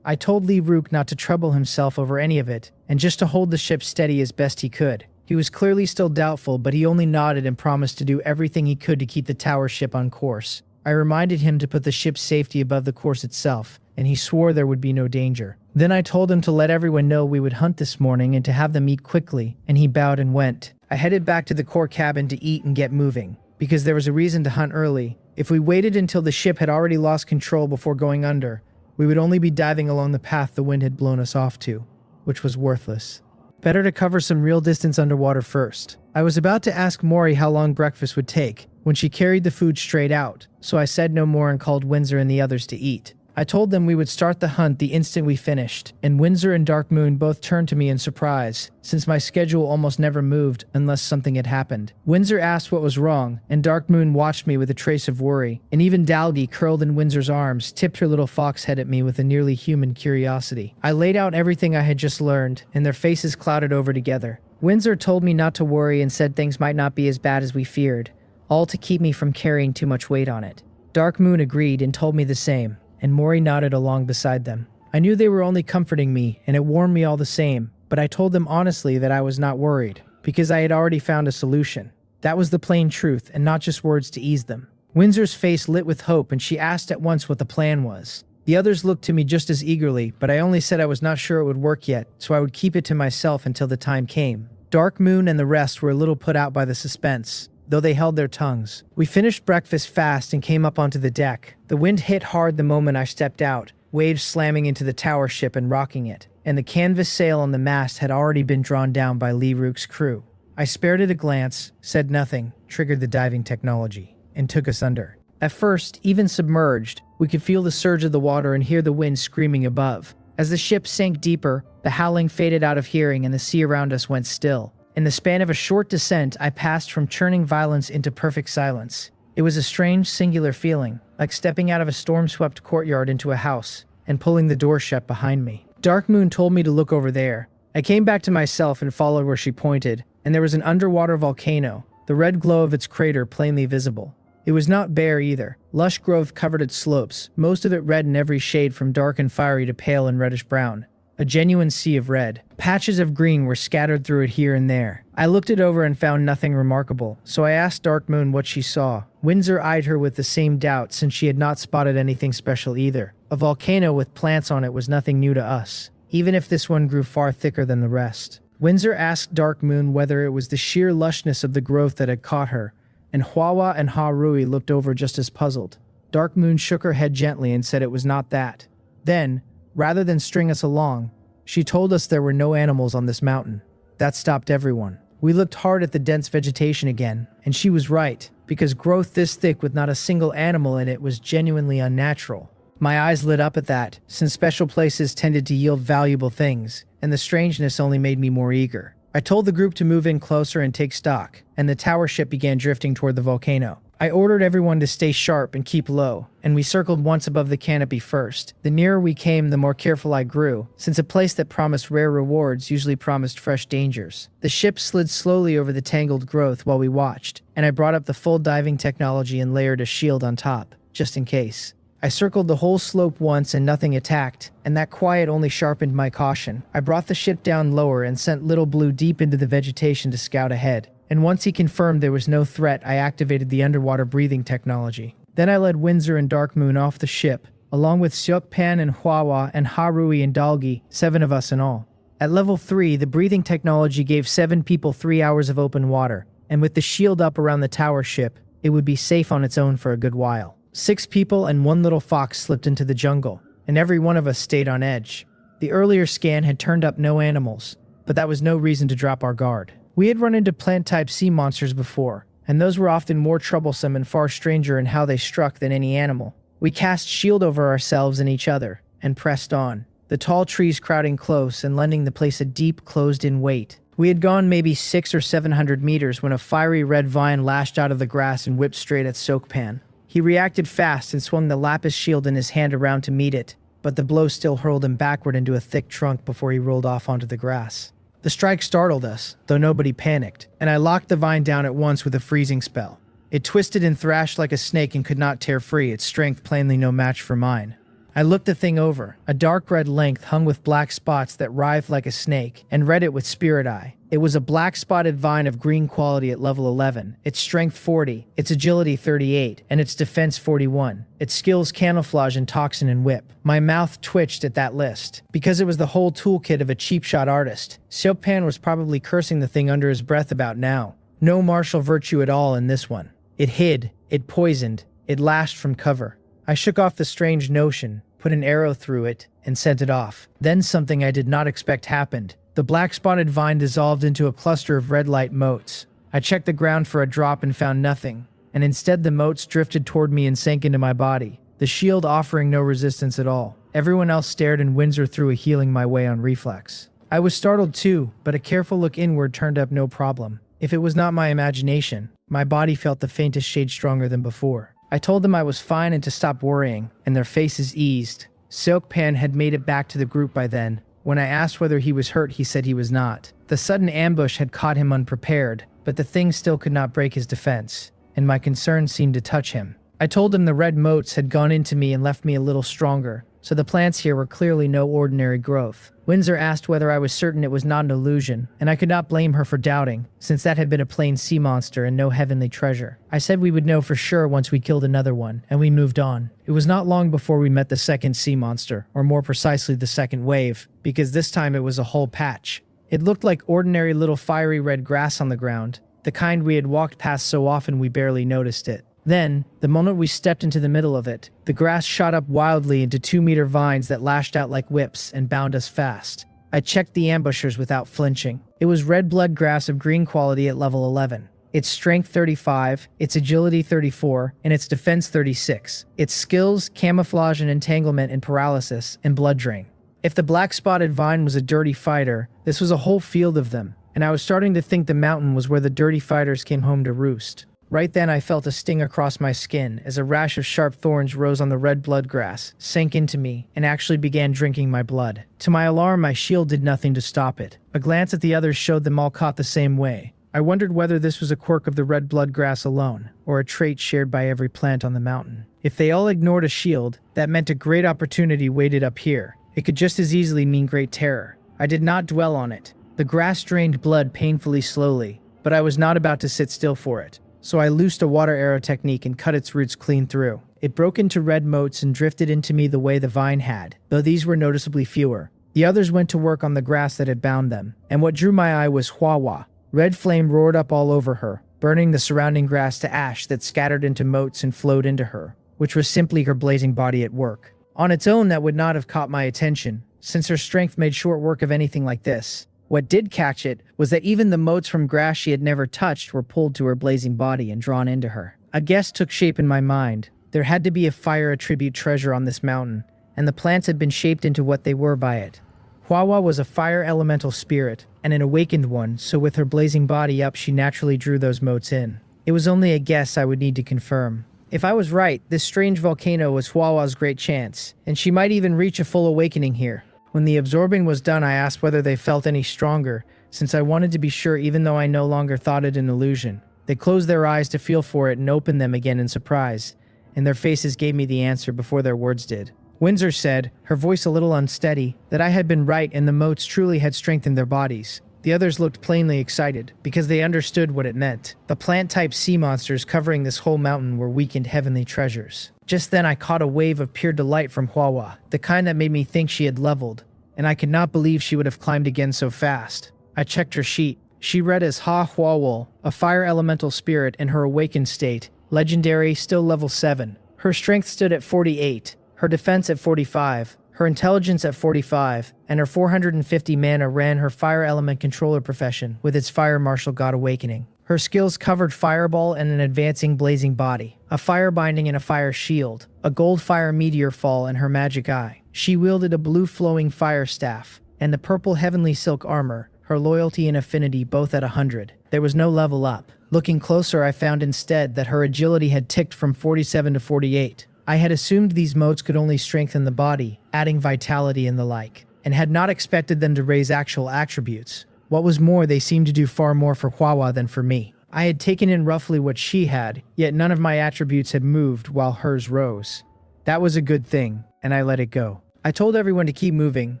I told Lee Rook not to trouble himself over any of it, and just to hold the ship steady as best he could. He was clearly still doubtful, but he only nodded and promised to do everything he could to keep the tower ship on course. I reminded him to put the ship's safety above the course itself, and he swore there would be no danger. Then I told him to let everyone know we would hunt this morning and to have them eat quickly, and he bowed and went. I headed back to the core cabin to eat and get moving, because there was a reason to hunt early. If we waited until the ship had already lost control before going under, we would only be diving along the path the wind had blown us off to, which was worthless. Better to cover some real distance underwater first. I was about to ask Mori how long breakfast would take, when she carried the food straight out, so I said no more and called Windsor and the others to eat. I told them we would start the hunt the instant we finished, and Windsor and Dark Moon both turned to me in surprise, since my schedule almost never moved unless something had happened. Windsor asked what was wrong, and Dark Moon watched me with a trace of worry, and even Dalgi, curled in Windsor's arms, tipped her little fox head at me with a nearly human curiosity. I laid out everything I had just learned, and their faces clouded over together. Windsor told me not to worry and said things might not be as bad as we feared, all to keep me from carrying too much weight on it. Dark Moon agreed and told me the same, and Mori nodded along beside them. I knew they were only comforting me, and it warmed me all the same, but I told them honestly that I was not worried, because I had already found a solution. That was the plain truth, and not just words to ease them. Windsor's face lit with hope, and she asked at once what the plan was. The others looked to me just as eagerly, but I only said I was not sure it would work yet, so I would keep it to myself until the time came. Dark Moon and the rest were a little put out by the suspense, though they held their tongues. We finished breakfast fast and came up onto the deck. The wind hit hard the moment I stepped out, waves slamming into the tower ship and rocking it, and the canvas sail on the mast had already been drawn down by Lee Rook's crew. I spared it a glance, said nothing, triggered the diving technology, and took us under. At first, even submerged, we could feel the surge of the water and hear the wind screaming above. As the ship sank deeper, the howling faded out of hearing and the sea around us went still. In the span of a short descent, I passed from churning violence into perfect silence. It was a strange, singular feeling, like stepping out of a storm-swept courtyard into a house and pulling the door shut behind me. Dark Moon told me to look over there. I came back to myself and followed where she pointed, and there was an underwater volcano, the red glow of its crater plainly visible. It was not bare either. Lush growth covered its slopes, most of it red in every shade from dark and fiery to pale and reddish brown. A genuine sea of red. Patches of green were scattered through it here and there. I looked it over and found nothing remarkable, so I asked Dark Moon what she saw. Windsor eyed her with the same doubt, since she had not spotted anything special either. A volcano with plants on it was nothing new to us, even if this one grew far thicker than the rest. Windsor asked Dark Moon whether it was the sheer lushness of the growth that had caught her, and Hwawa and Ha Rui looked over just as puzzled. Dark Moon shook her head gently and said it was not that. Then, rather than string us along, she told us there were no animals on this mountain. That stopped everyone. We looked hard at the dense vegetation again, and she was right, because growth this thick with not a single animal in it was genuinely unnatural. My eyes lit up at that, since special places tended to yield valuable things, and the strangeness only made me more eager. I told the group to move in closer and take stock, and the tower ship began drifting toward the volcano. I ordered everyone to stay sharp and keep low, and we circled once above the canopy first. The nearer we came, the more careful I grew, since a place that promised rare rewards usually promised fresh dangers. The ship slid slowly over the tangled growth while we watched, and I brought up the full diving technology and layered a shield on top, just in case. I circled the whole slope once and nothing attacked, and that quiet only sharpened my caution. I brought the ship down lower and sent Little Blue deep into the vegetation to scout ahead. And once he confirmed there was no threat, I activated the underwater breathing technology. Then I led Windsor and Dark Moon off the ship, along with Seokpan and Hwawa and Harui and Dalgi, 7 of us in all. At level 3, the breathing technology gave 7 people 3 hours of open water, and with the shield up around the tower ship, it would be safe on its own for a good while. 6 people and 1 little fox slipped into the jungle, and every one of us stayed on edge. The earlier scan had turned up no animals, but that was no reason to drop our guard. We had run into plant-type sea monsters before, and those were often more troublesome and far stranger in how they struck than any animal. We cast shield over ourselves and each other, and pressed on, the tall trees crowding close and lending the place a deep, closed-in weight. We had gone maybe 600 or 700 meters when a fiery red vine lashed out of the grass and whipped straight at Seokpan. He reacted fast and swung the lapis shield in his hand around to meet it, but the blow still hurled him backward into a thick trunk before he rolled off onto the grass. The strike startled us, though nobody panicked, and I locked the vine down at once with a freezing spell. It twisted and thrashed like a snake and could not tear free, its strength plainly no match for mine. I looked the thing over, a dark red length hung with black spots that writhed like a snake, and read it with spirit eye. It was a black spotted vine of green quality at level 11, its strength 40, its agility 38, and its defense 41, its skills camouflage and toxin and whip. My mouth twitched at that list. Because it was the whole toolkit of a cheap shot artist, Seokpan was probably cursing the thing under his breath about now. No martial virtue at all in this one. It hid, it poisoned, it lashed from cover. I shook off the strange notion, put an arrow through it, and sent it off. Then something I did not expect happened. The black-spotted vine dissolved into a cluster of red light motes. I checked the ground for a drop and found nothing, and instead the motes drifted toward me and sank into my body, the shield offering no resistance at all. Everyone else stared and Windsor threw a healing my way on reflex. I was startled too, but a careful look inward turned up no problem. If it was not my imagination, my body felt the faintest shade stronger than before. I told them I was fine and to stop worrying, and their faces eased. Seokpan had made it back to the group by then. When I asked whether he was hurt, he said he was not. The sudden ambush had caught him unprepared, but the thing still could not break his defense, and my concern seemed to touch him. I told him the red motes had gone into me and left me a little stronger, so the plants here were clearly no ordinary growth. Windsor asked whether I was certain it was not an illusion, and I could not blame her for doubting, since that had been a plain sea monster and no heavenly treasure. I said we would know for sure once we killed another one, and we moved on. It was not long before we met the second sea monster, or more precisely the second wave, because this time it was a whole patch. It looked like ordinary little fiery red grass on the ground, the kind we had walked past so often we barely noticed it. Then, the moment we stepped into the middle of it, the grass shot up wildly into 2-meter vines that lashed out like whips and bound us fast. I checked the ambushers without flinching. It was red blood grass of green quality at level 11. Its strength 35, its agility 34, and its defense 36. Its skills, camouflage and entanglement and paralysis, and blood drain. If the black-spotted vine was a dirty fighter, this was a whole field of them, and I was starting to think the mountain was where the dirty fighters came home to roost. Right then I felt a sting across my skin as a rash of sharp thorns rose on the red blood grass, sank into me, and actually began drinking my blood. To my alarm, my shield did nothing to stop it. A glance at the others showed them all caught the same way. I wondered whether this was a quirk of the red blood grass alone, or a trait shared by every plant on the mountain. If they all ignored a shield, that meant a great opportunity waited up here. It could just as easily mean great terror. I did not dwell on it. The grass drained blood painfully slowly, but I was not about to sit still for it. So I loosed a water arrow technique and cut its roots clean through. It broke into red motes and drifted into me the way the vine had, though these were noticeably fewer. The others went to work on the grass that had bound them, and what drew my eye was Hwawa. Red flame roared up all over her, burning the surrounding grass to ash that scattered into motes and flowed into her, which was simply her blazing body at work. On its own, that would not have caught my attention, since her strength made short work of anything like this. What did catch it was that even the motes from grass she had never touched were pulled to her blazing body and drawn into her. A guess took shape in my mind, There had to be a fire attribute treasure on this mountain, and the plants had been shaped into what they were by it. Hwawa was a fire elemental spirit, and an awakened one, so with her blazing body up she naturally drew those motes in. It was only a guess I would need to confirm. If I was right, this strange volcano was Hwawa's great chance, and she might even reach a full awakening here. When the absorbing was done, I asked whether they felt any stronger, since I wanted to be sure even though I no longer thought it an illusion. They closed their eyes to feel for it and opened them again in surprise, and their faces gave me the answer before their words did. Windsor said, her voice a little unsteady, that I had been right and the motes truly had strengthened their bodies. The others looked plainly excited, because they understood what it meant. The plant-type sea monsters covering this whole mountain were weakened heavenly treasures. Just then I caught a wave of pure delight from Hwawa, the kind that made me think she had leveled, and I could not believe she would have climbed again so fast. I checked her sheet. She read as Ha Hwawol, a fire elemental spirit in her awakened state, legendary, still level 7. Her strength stood at 48. Her defense at 45, her intelligence at 45, and her 450 mana ran her fire element controller profession with its fire martial god awakening. Her skills covered fireball and an advancing blazing body, a fire binding and a fire shield, a gold fire meteor fall and her magic eye. She wielded a blue flowing fire staff, and the purple heavenly silk armor, her loyalty and affinity both at 100. There was no level up. Looking closer, I found instead that her agility had ticked from 47 to 48. I had assumed these motes could only strengthen the body, adding vitality and the like, and had not expected them to raise actual attributes. What was more, they seemed to do far more for Hwawa than for me. I had taken in roughly what she had, yet none of my attributes had moved while hers rose. That was a good thing, and I let it go. I told everyone to keep moving,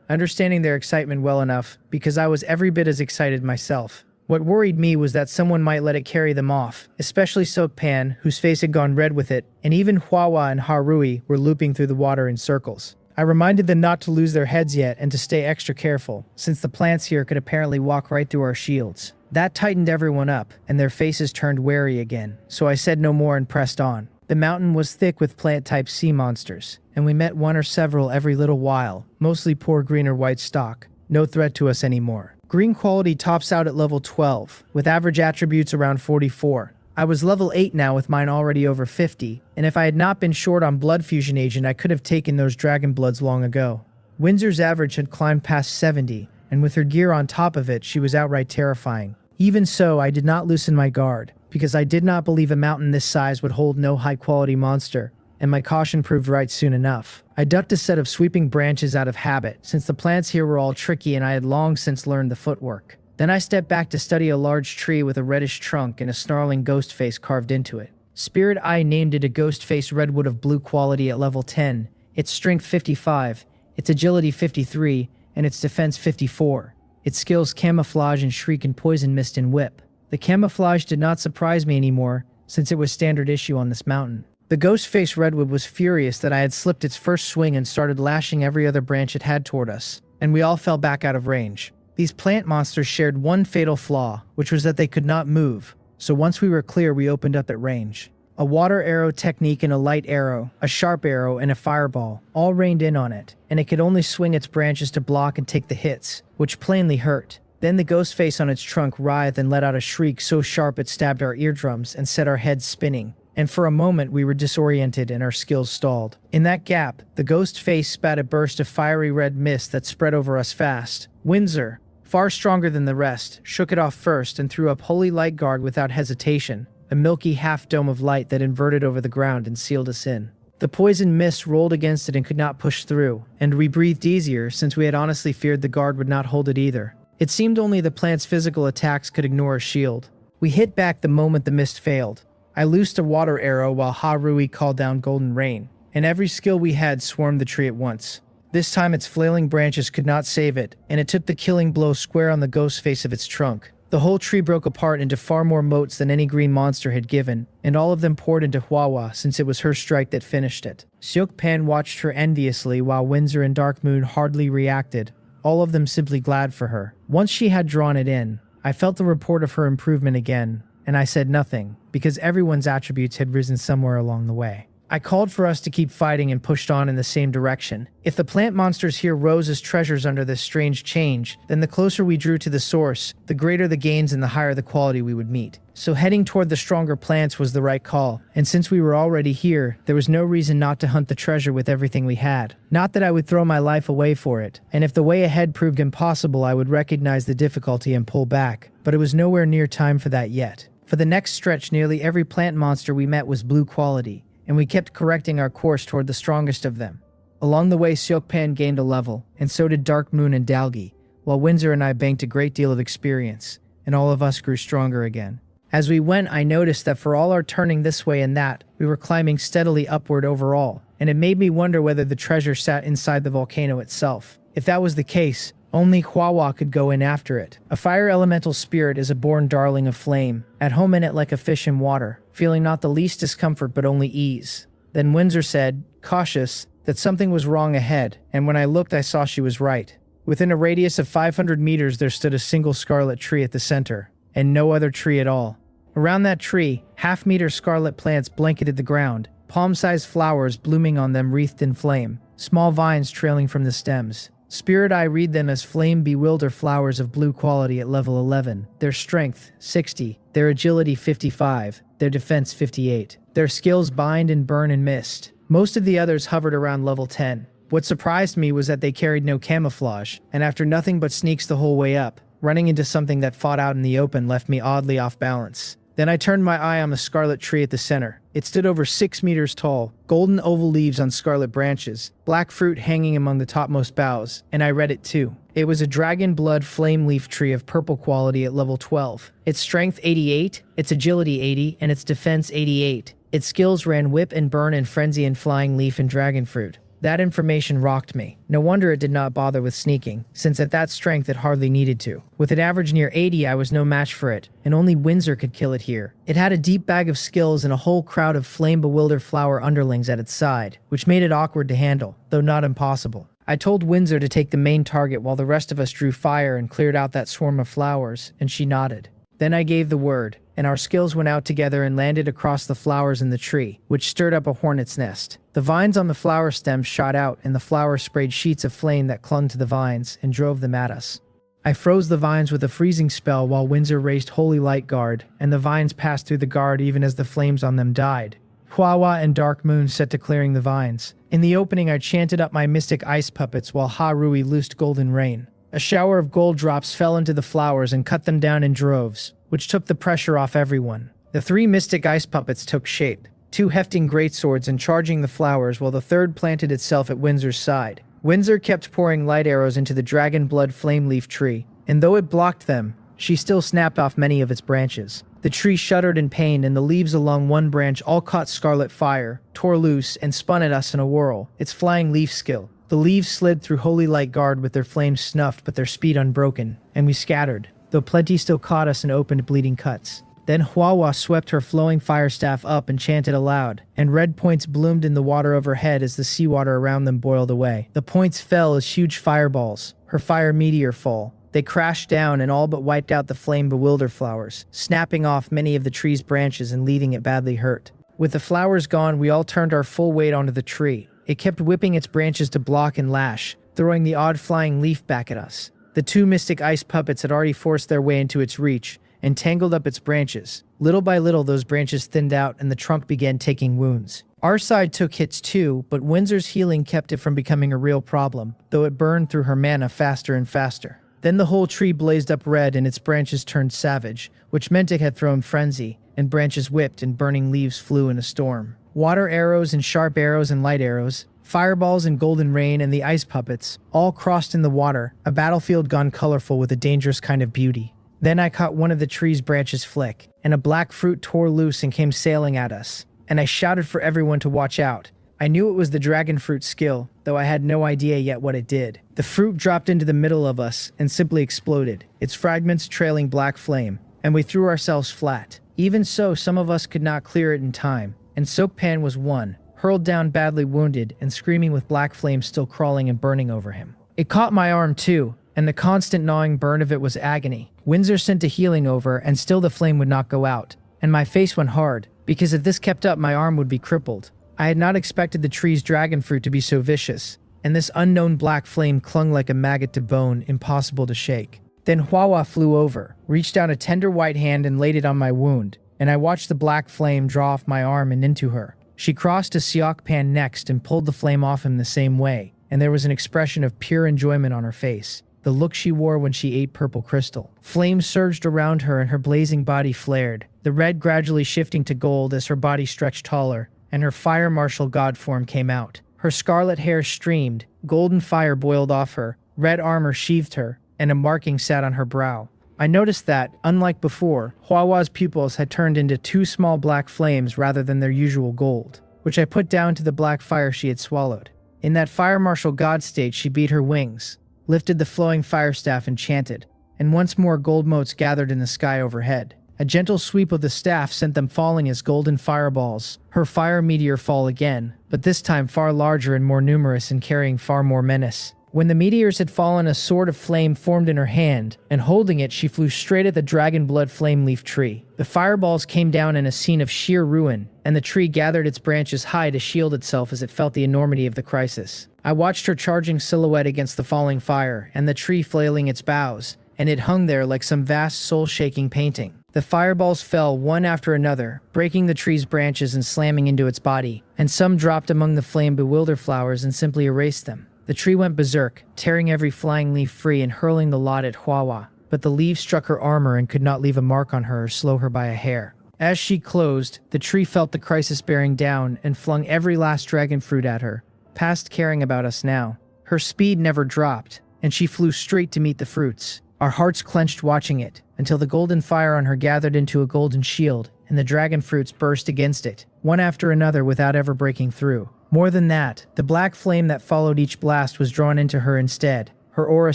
understanding their excitement well enough, because I was every bit as excited myself. What worried me was that someone might let it carry them off, especially Sokpan, whose face had gone red with it, and even Hwawa and Harui were looping through the water in circles. I reminded them not to lose their heads yet and to stay extra careful, since the plants here could apparently walk right through our shields. That tightened everyone up, and their faces turned wary again, so I said no more and pressed on. The mountain was thick with plant-type sea monsters, and we met one or several every little while, mostly poor green or white stock. No threat to us anymore. Green quality tops out at level 12, with average attributes around 44. I was level 8 now with mine already over 50, and if I had not been short on blood fusion agent I could have taken those dragon bloods long ago. Windsor's average had climbed past 70, and with her gear on top of it she was outright terrifying. Even so, I did not loosen my guard, because I did not believe a mountain this size would hold no high-quality monster, and my caution proved right soon enough. I ducked a set of sweeping branches out of habit, since the plants here were all tricky and I had long since learned the footwork. Then I stepped back to study a large tree with a reddish trunk and a snarling ghost face carved into it. Spirit Eye named it a ghost face redwood of blue quality at level 10, its strength 55, its agility 53, and its defense 54. Its skills camouflage and shriek and poison mist and whip. The camouflage did not surprise me anymore, since it was standard issue on this mountain. The ghost-faced redwood was furious that I had slipped its first swing and started lashing every other branch it had toward us, and we all fell back out of range. These plant monsters shared one fatal flaw, which was that they could not move, so once we were clear we opened up at range. A water arrow technique and a light arrow, a sharp arrow and a fireball, all rained in on it, and it could only swing its branches to block and take the hits, which plainly hurt. Then the ghost face on its trunk writhed and let out a shriek so sharp it stabbed our eardrums and set our heads spinning. And for a moment we were disoriented and our skills stalled. In that gap, the ghost face spat a burst of fiery red mist that spread over us fast. Windsor, far stronger than the rest, shook it off first and threw up Holy Light Guard without hesitation, a milky half-dome of light that inverted over the ground and sealed us in. The poison mist rolled against it and could not push through, and we breathed easier since we had honestly feared the guard would not hold it either. It seemed only the plant's physical attacks could ignore a shield. We hit back the moment the mist failed. I loosed a water arrow while Harui called down golden rain, and every skill we had swarmed the tree at once. This time its flailing branches could not save it, and it took the killing blow square on the ghost face of its trunk. The whole tree broke apart into far more motes than any green monster had given, and all of them poured into Hwawa since it was her strike that finished it. Seokpan watched her enviously while Windsor and Dark Moon hardly reacted, all of them simply glad for her. Once she had drawn it in, I felt the report of her improvement again, and I said nothing, because everyone's attributes had risen somewhere along the way. I called for us to keep fighting and pushed on in the same direction. If the plant monsters here rose as treasures under this strange change, then the closer we drew to the source, the greater the gains and the higher the quality we would meet. So heading toward the stronger plants was the right call, and since we were already here, there was no reason not to hunt the treasure with everything we had. Not that I would throw my life away for it, and if the way ahead proved impossible, I would recognize the difficulty and pull back, but it was nowhere near time for that yet. For the next stretch, nearly every plant monster we met was blue quality, and we kept correcting our course toward the strongest of them. Along the way, Seokpan gained a level, and so did Dark Moon and Dalgi, while Windsor and I banked a great deal of experience, and all of us grew stronger again. As we went, I noticed that for all our turning this way and that, we were climbing steadily upward overall, and it made me wonder whether the treasure sat inside the volcano itself. If that was the case, only Hwawa could go in after it. A fire elemental spirit is a born darling of flame, at home in it like a fish in water, feeling not the least discomfort but only ease. Then Windsor said, cautious, that something was wrong ahead, and when I looked I saw she was right. Within a radius of 500 meters there stood a single scarlet tree at the center, and no other tree at all. Around that tree, half-meter scarlet plants blanketed the ground, palm-sized flowers blooming on them wreathed in flame, small vines trailing from the stems. Spirit Eye read them as flame bewilder flowers of blue quality at level 11, their strength 60, their agility 55, their defense 58. Their skills bind and burn and mist. Most of the others hovered around level 10. What surprised me was that they carried no camouflage, and after nothing but sneaks the whole way up, running into something that fought out in the open left me oddly off balance. Then I turned my eye on the scarlet tree at the center. It stood over 6 meters tall, golden oval leaves on scarlet branches, black fruit hanging among the topmost boughs, and I read it too. It was a dragon blood flame leaf tree of purple quality at level 12. Its strength 88, its agility 80, and its defense 88. Its skills ran whip and burn and frenzy and flying leaf and dragon fruit. That information rocked me. No wonder it did not bother with sneaking, since at that strength it hardly needed to. With an average near 80, I was no match for it, and only Windsor could kill it here. It had a deep bag of skills and a whole crowd of flame-bewildered flower underlings at its side, which made it awkward to handle, though not impossible. I told Windsor to take the main target while the rest of us drew fire and cleared out that swarm of flowers, and she nodded. Then I gave the word, and our skills went out together and landed across the flowers in the tree, which stirred up a hornet's nest. The vines on the flower stems shot out, and the flowers sprayed sheets of flame that clung to the vines and drove them at us. I froze the vines with a freezing spell while Windsor raised Holy Light Guard, and the vines passed through the guard even as the flames on them died. Hwawa and Dark Moon set to clearing the vines. In the opening, I chanted up my mystic ice puppets while Ha-Rui loosed golden rain. A shower of gold drops fell into the flowers and cut them down in droves, which took the pressure off everyone. The 3 mystic ice puppets took shape, 2 hefting greatswords and charging the flowers, while the third planted itself at Windsor's side. Windsor kept pouring light arrows into the dragon blood flame leaf tree, and though it blocked them, she still snapped off many of its branches. The tree shuddered in pain, and the leaves along one branch all caught scarlet fire, tore loose, and spun at us in a whirl, its flying leaf skill. The leaves slid through Holy Light Guard with their flames snuffed but their speed unbroken, and we scattered, though plenty still caught us and opened bleeding cuts. Then Hwawa swept her flowing fire staff up and chanted aloud, and red points bloomed in the water overhead as the seawater around them boiled away. The points fell as huge fireballs, her fire meteor fall. They crashed down and all but wiped out the flame-bewildered flowers, snapping off many of the tree's branches and leaving it badly hurt. With the flowers gone, we all turned our full weight onto the tree. It kept whipping its branches to block and lash, throwing the odd flying leaf back at us. The 2 mystic ice puppets had already forced their way into its reach and tangled up its branches. Little by little, those branches thinned out and the trunk began taking wounds. Our side took hits too, but Windsor's healing kept it from becoming a real problem, though it burned through her mana faster and faster. Then the whole tree blazed up red and its branches turned savage, which meant it had thrown frenzy, and branches whipped and burning leaves flew in a storm. Water arrows and sharp arrows and light arrows, fireballs and golden rain and the ice puppets, all crossed in the water, a battlefield gone colorful with a dangerous kind of beauty. Then I caught one of the tree's branches flick, and a black fruit tore loose and came sailing at us, and I shouted for everyone to watch out. I knew it was the dragon fruit skill, though I had no idea yet what it did. The fruit dropped into the middle of us and simply exploded, its fragments trailing black flame, and we threw ourselves flat. Even so, some of us could not clear it in time, and Seokpan was one, hurled down badly wounded and screaming with black flames still crawling and burning over him. It caught my arm too, and the constant gnawing burn of it was agony. Windsor sent a healing over, and still the flame would not go out, and my face went hard, because if this kept up my arm would be crippled. I had not expected the tree's dragon fruit to be so vicious, and this unknown black flame clung like a maggot to bone, impossible to shake. Then Hwawa flew over, reached out a tender white hand and laid it on my wound, and I watched the black flame draw off my arm and into her. She crossed to Seokpan next and pulled the flame off him the same way, and there was an expression of pure enjoyment on her face, the look she wore when she ate purple crystal. Flames surged around her and her blazing body flared, the red gradually shifting to gold as her body stretched taller, and her fire martial god form came out. Her scarlet hair streamed, golden fire boiled off her, red armor sheathed her, and a marking sat on her brow. I noticed that, unlike before, Hwawa's pupils had turned into two small black flames rather than their usual gold, which I put down to the black fire she had swallowed. In that fire martial god state she beat her wings, lifted the flowing fire staff and chanted, and once more gold motes gathered in the sky overhead. A gentle sweep of the staff sent them falling as golden fireballs. Her fire meteor fall again, but this time far larger and more numerous and carrying far more menace. When the meteors had fallen, a sword of flame formed in her hand, and holding it she flew straight at the dragon blood flame leaf tree. The fireballs came down in a scene of sheer ruin, and the tree gathered its branches high to shield itself as it felt the enormity of the crisis. I watched her charging silhouette against the falling fire, and the tree flailing its boughs, and it hung there like some vast soul-shaking painting. The fireballs fell one after another, breaking the tree's branches and slamming into its body, and some dropped among the flame-bewilder flowers and simply erased them. The tree went berserk, tearing every flying leaf free and hurling the lot at Hwawa, but the leaves struck her armor and could not leave a mark on her or slow her by a hair. As she closed, the tree felt the crisis bearing down and flung every last dragon fruit at her, past caring about us now. Her speed never dropped, and she flew straight to meet the fruits. Our hearts clenched watching it, until the golden fire on her gathered into a golden shield, and the dragon fruits burst against it, one after another without ever breaking through. More than that, the black flame that followed each blast was drawn into her instead, her aura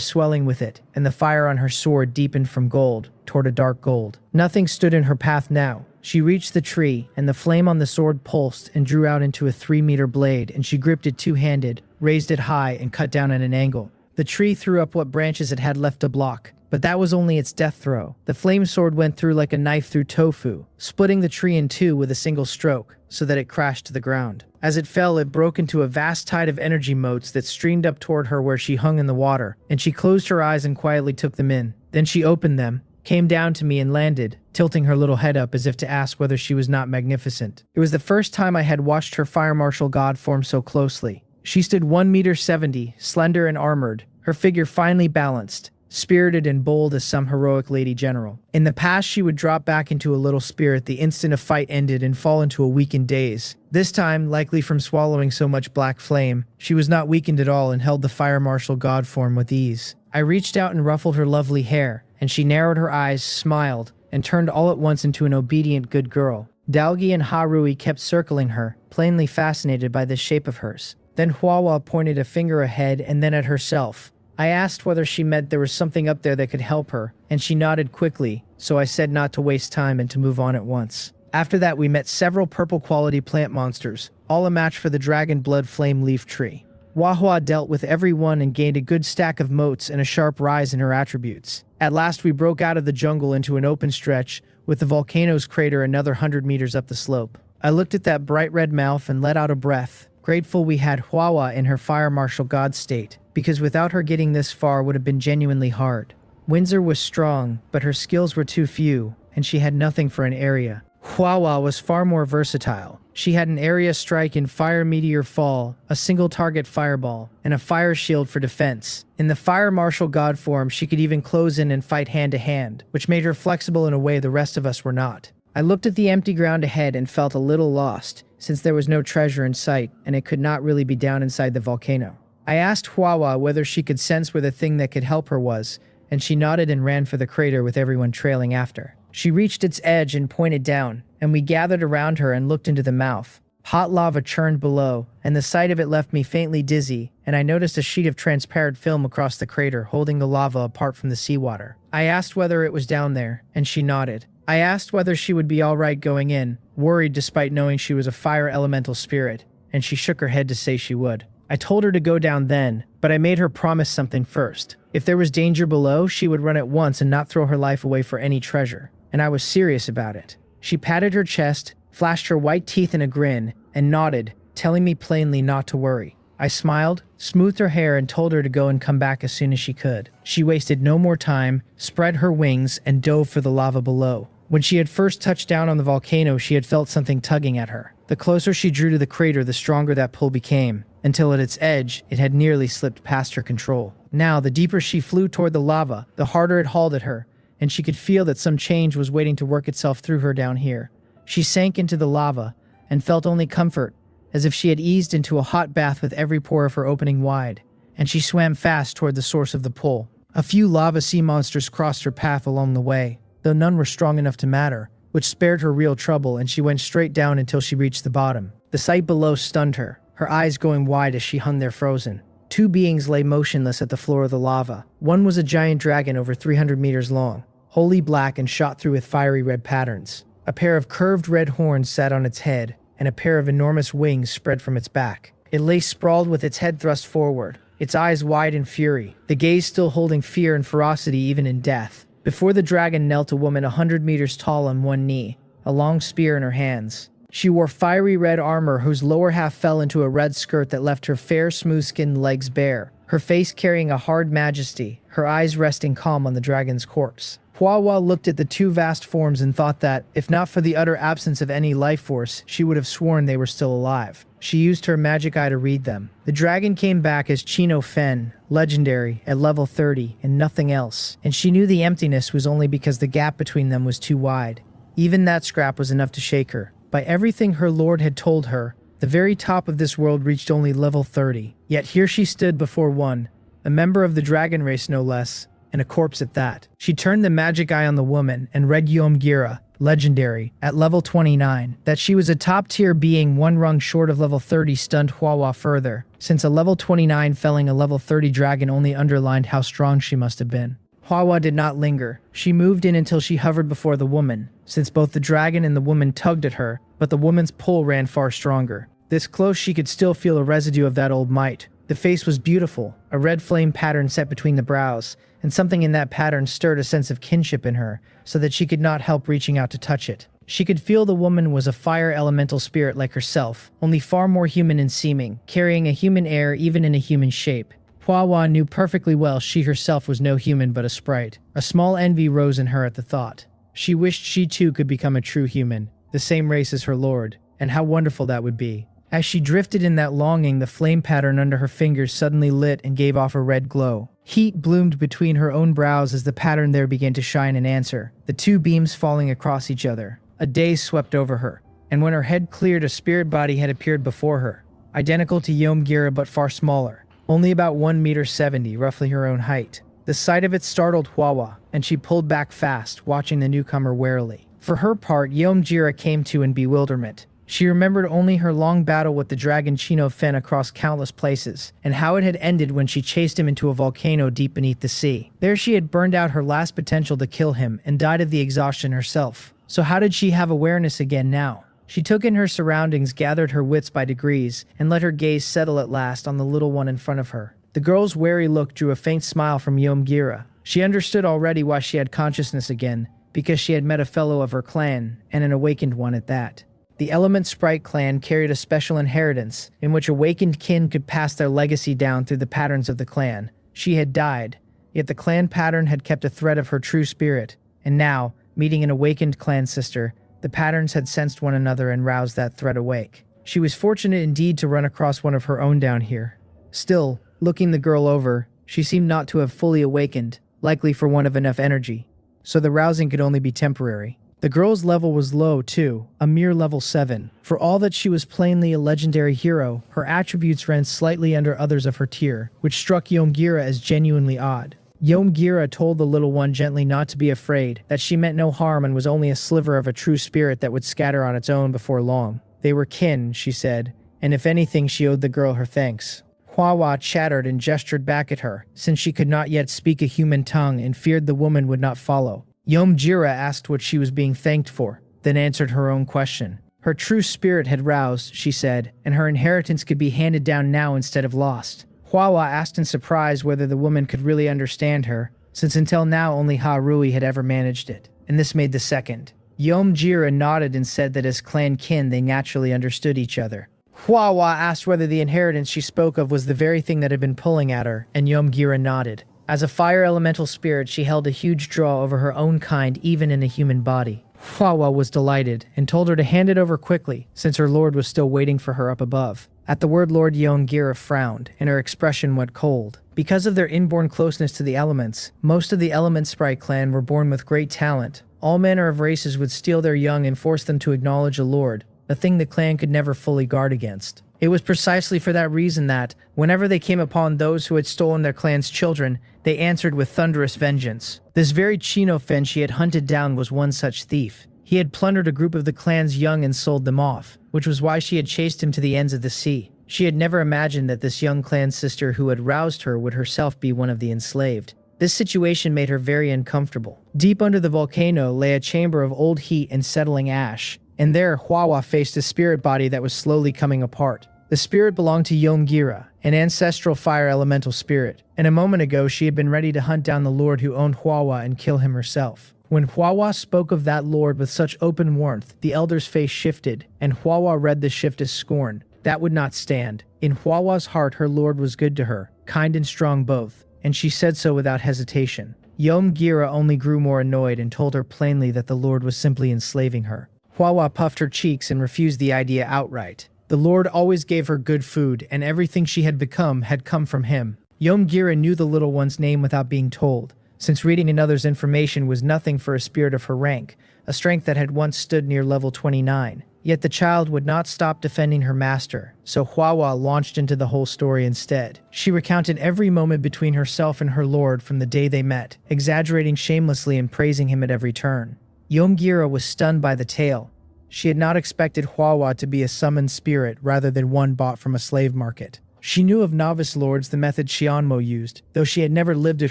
swelling with it, and the fire on her sword deepened from gold toward a dark gold. Nothing stood in her path now. She reached the tree, and the flame on the sword pulsed and drew out into a 3-meter blade, and she gripped it two-handed, raised it high, and cut down at an angle. The tree threw up what branches it had left to block, but that was only its death throw. The flame sword went through like a knife through tofu, splitting the tree in two with a single stroke, so that it crashed to the ground. As it fell, it broke into a vast tide of energy motes that streamed up toward her where she hung in the water, and she closed her eyes and quietly took them in. Then she opened them, came down to me and landed, tilting her little head up as if to ask whether she was not magnificent. It was the first time I had watched her fire martial god form so closely. She stood 1.70 meters, slender and armored, her figure finely balanced, spirited and bold as some heroic lady general. In the past, she would drop back into a little spirit the instant a fight ended and fall into a weakened daze. This time, likely from swallowing so much black flame, she was not weakened at all and held the fire martial god form with ease. I reached out and ruffled her lovely hair, and she narrowed her eyes, smiled, and turned all at once into an obedient good girl. Dalgi and Harui kept circling her, plainly fascinated by this shape of hers. Then Hwawa pointed a finger ahead and then at herself. I asked whether she meant there was something up there that could help her, and she nodded quickly, so I said not to waste time and to move on at once. After that, we met several purple-quality plant monsters, all a match for the dragon blood flame leaf tree. Wahua dealt with every one and gained a good stack of motes and a sharp rise in her attributes. At last, we broke out of the jungle into an open stretch, with the volcano's crater another 100 meters up the slope. I looked at that bright red mouth and let out a breath, grateful we had Hwawa in her fire martial god state, because without her getting this far would have been genuinely hard. Windsor was strong, but her skills were too few, and she had nothing for an area. Hwawa was far more versatile. She had an area strike in fire meteor fall, a single target fireball, and a fire shield for defense. In the fire martial god form, she could even close in and fight hand to hand, which made her flexible in a way the rest of us were not. I looked at the empty ground ahead and felt a little lost, since there was no treasure in sight, and it could not really be down inside the volcano. I asked Hwawa whether she could sense where the thing that could help her was, and she nodded and ran for the crater with everyone trailing after. She reached its edge and pointed down, and we gathered around her and looked into the mouth. Hot lava churned below, and the sight of it left me faintly dizzy, and I noticed a sheet of transparent film across the crater holding the lava apart from the seawater. I asked whether it was down there, and she nodded. I asked whether she would be all right going in, worried despite knowing she was a fire elemental spirit, and she shook her head to say she would. I told her to go down then, but I made her promise something first. If there was danger below, she would run at once and not throw her life away for any treasure, and I was serious about it. She patted her chest, flashed her white teeth in a grin, and nodded, telling me plainly not to worry. I smiled, smoothed her hair, and told her to go and come back as soon as she could. She wasted no more time, spread her wings, and dove for the lava below. When she had first touched down on the volcano, she had felt something tugging at her. The closer she drew to the crater, the stronger that pull became, until at its edge, it had nearly slipped past her control. Now, the deeper she flew toward the lava, the harder it hauled at her, and she could feel that some change was waiting to work itself through her down here. She sank into the lava, and felt only comfort, as if she had eased into a hot bath with every pore of her opening wide, and she swam fast toward the source of the pull. A few lava sea monsters crossed her path along the way, though none were strong enough to matter, which spared her real trouble, and she went straight down until she reached the bottom. The sight below stunned her, her eyes going wide as she hung there frozen. Two beings lay motionless at the floor of the lava. One was a giant dragon over 300 meters long, wholly black and shot through with fiery red patterns. A pair of curved red horns sat on its head, and a pair of enormous wings spread from its back. It lay sprawled with its head thrust forward, its eyes wide in fury, the gaze still holding fear and ferocity even in death. Before the dragon knelt a woman 100 meters tall on one knee, a long spear in her hands. She wore fiery red armor whose lower half fell into a red skirt that left her fair, smooth-skinned legs bare, her face carrying a hard majesty, her eyes resting calm on the dragon's corpse. Manhwa looked at the two vast forms and thought that, if not for the utter absence of any life force, she would have sworn they were still alive. She used her magic eye to read them. The dragon came back as Chino Fen, legendary, at level 30, and nothing else, and she knew the emptiness was only because the gap between them was too wide. Even that scrap was enough to shake her. By everything her lord had told her, the very top of this world reached only level 30. Yet here she stood before one, a member of the dragon race no less, and a corpse at that. She turned the magic eye on the woman and read Gira, legendary, at level 29. That she was a top-tier being one rung short of level 30 stunned Manhwa further, since a level 29 felling a level 30 dragon only underlined how strong she must have been. Manhwa did not linger. She moved in until she hovered before the woman, since both the dragon and the woman tugged at her, but the woman's pull ran far stronger. This close she could still feel a residue of that old might. The face was beautiful, a red flame pattern set between the brows, and something in that pattern stirred a sense of kinship in her, so that she could not help reaching out to touch it. She could feel the woman was a fire elemental spirit like herself, only far more human in seeming, carrying a human air even in a human shape. Manhwa knew perfectly well she herself was no human but a sprite. A small envy rose in her at the thought. She wished she too could become a true human, the same race as her lord, and how wonderful that would be. As she drifted in that longing, the flame pattern under her fingers suddenly lit and gave off a red glow. Heat bloomed between her own brows as the pattern there began to shine in answer, the two beams falling across each other. A daze swept over her, and when her head cleared, a spirit body had appeared before her, identical to Gira but far smaller, only about 1.70 meters, roughly her own height. The sight of it startled Manhwa, and she pulled back fast, watching the newcomer warily. For her part, Gira came to in bewilderment. She remembered only her long battle with the dragon Chino Fen across countless places, and how it had ended when she chased him into a volcano deep beneath the sea. There she had burned out her last potential to kill him and died of the exhaustion herself. So how did she have awareness again now? She took in her surroundings, gathered her wits by degrees, and let her gaze settle at last on the little one in front of her. The girl's wary look drew a faint smile from Gira. She understood already why she had consciousness again, because she had met a fellow of her clan, and an awakened one at that. The Element Sprite clan carried a special inheritance, in which awakened kin could pass their legacy down through the patterns of the clan. She had died, yet the clan pattern had kept a thread of her true spirit, and now, meeting an awakened clan sister, the patterns had sensed one another and roused that thread awake. She was fortunate indeed to run across one of her own down here. Still, looking the girl over, she seemed not to have fully awakened, likely for want of enough energy, so the rousing could only be temporary. The girl's level was low, too, a mere level 7. For all that she was plainly a legendary hero, her attributes ran slightly under others of her tier, which struck Gira as genuinely odd. Gira told the little one gently not to be afraid, that she meant no harm and was only a sliver of a true spirit that would scatter on its own before long. They were kin, she said, and if anything she owed the girl her thanks. Manhwa chattered and gestured back at her, since she could not yet speak a human tongue and feared the woman would not follow. Gira asked what she was being thanked for, then answered her own question. Her true spirit had roused, she said, and her inheritance could be handed down now instead of lost. Manhwa asked in surprise whether the woman could really understand her, since until now only Harui had ever managed it, and this made the second. Gira nodded and said that as clan kin they naturally understood each other. Hwawa asked whether the inheritance she spoke of was the very thing that had been pulling at her, and Yomgira nodded. As a fire elemental spirit, she held a huge draw over her own kind even in a human body. Hwawa was delighted and told her to hand it over quickly, since her lord was still waiting for her up above. At the word Lord, Yomgira frowned, and her expression went cold. Because of their inborn closeness to the elements, most of the Element Sprite clan were born with great talent. All manner of races would steal their young and force them to acknowledge a lord, a thing the clan could never fully guard against. It was precisely for that reason that, whenever they came upon those who had stolen their clan's children, they answered with thunderous vengeance. This very Chinofen she had hunted down was one such thief. He had plundered a group of the clan's young and sold them off, which was why she had chased him to the ends of the sea. She had never imagined that this young clan sister who had roused her would herself be one of the enslaved. This situation made her very uncomfortable. Deep under the volcano lay a chamber of old heat and settling ash, and there Hwawa faced a spirit body that was slowly coming apart. The spirit belonged to Yomgira, an ancestral fire elemental spirit, and a moment ago she had been ready to hunt down the lord who owned Hwawa and kill him herself. When Hwawa spoke of that lord with such open warmth, the elder's face shifted, and Hwawa read the shift as scorn. That would not stand. In Hwawa's heart, her lord was good to her, kind and strong both, and she said so without hesitation. Yomgira only grew more annoyed and told her plainly that the lord was simply enslaving her. Hwawa puffed her cheeks and refused the idea outright. The lord always gave her good food, and everything she had become had come from him. Yomgira knew the little one's name without being told, since reading another's information was nothing for a spirit of her rank, a strength that had once stood near level 29. Yet the child would not stop defending her master, so Hwawa launched into the whole story instead. She recounted every moment between herself and her lord from the day they met, exaggerating shamelessly and praising him at every turn. Yomgira was stunned by the tale. She had not expected Hwawa to be a summoned spirit rather than one bought from a slave market. She knew of novice lords the method Xianmo used, though she had never lived it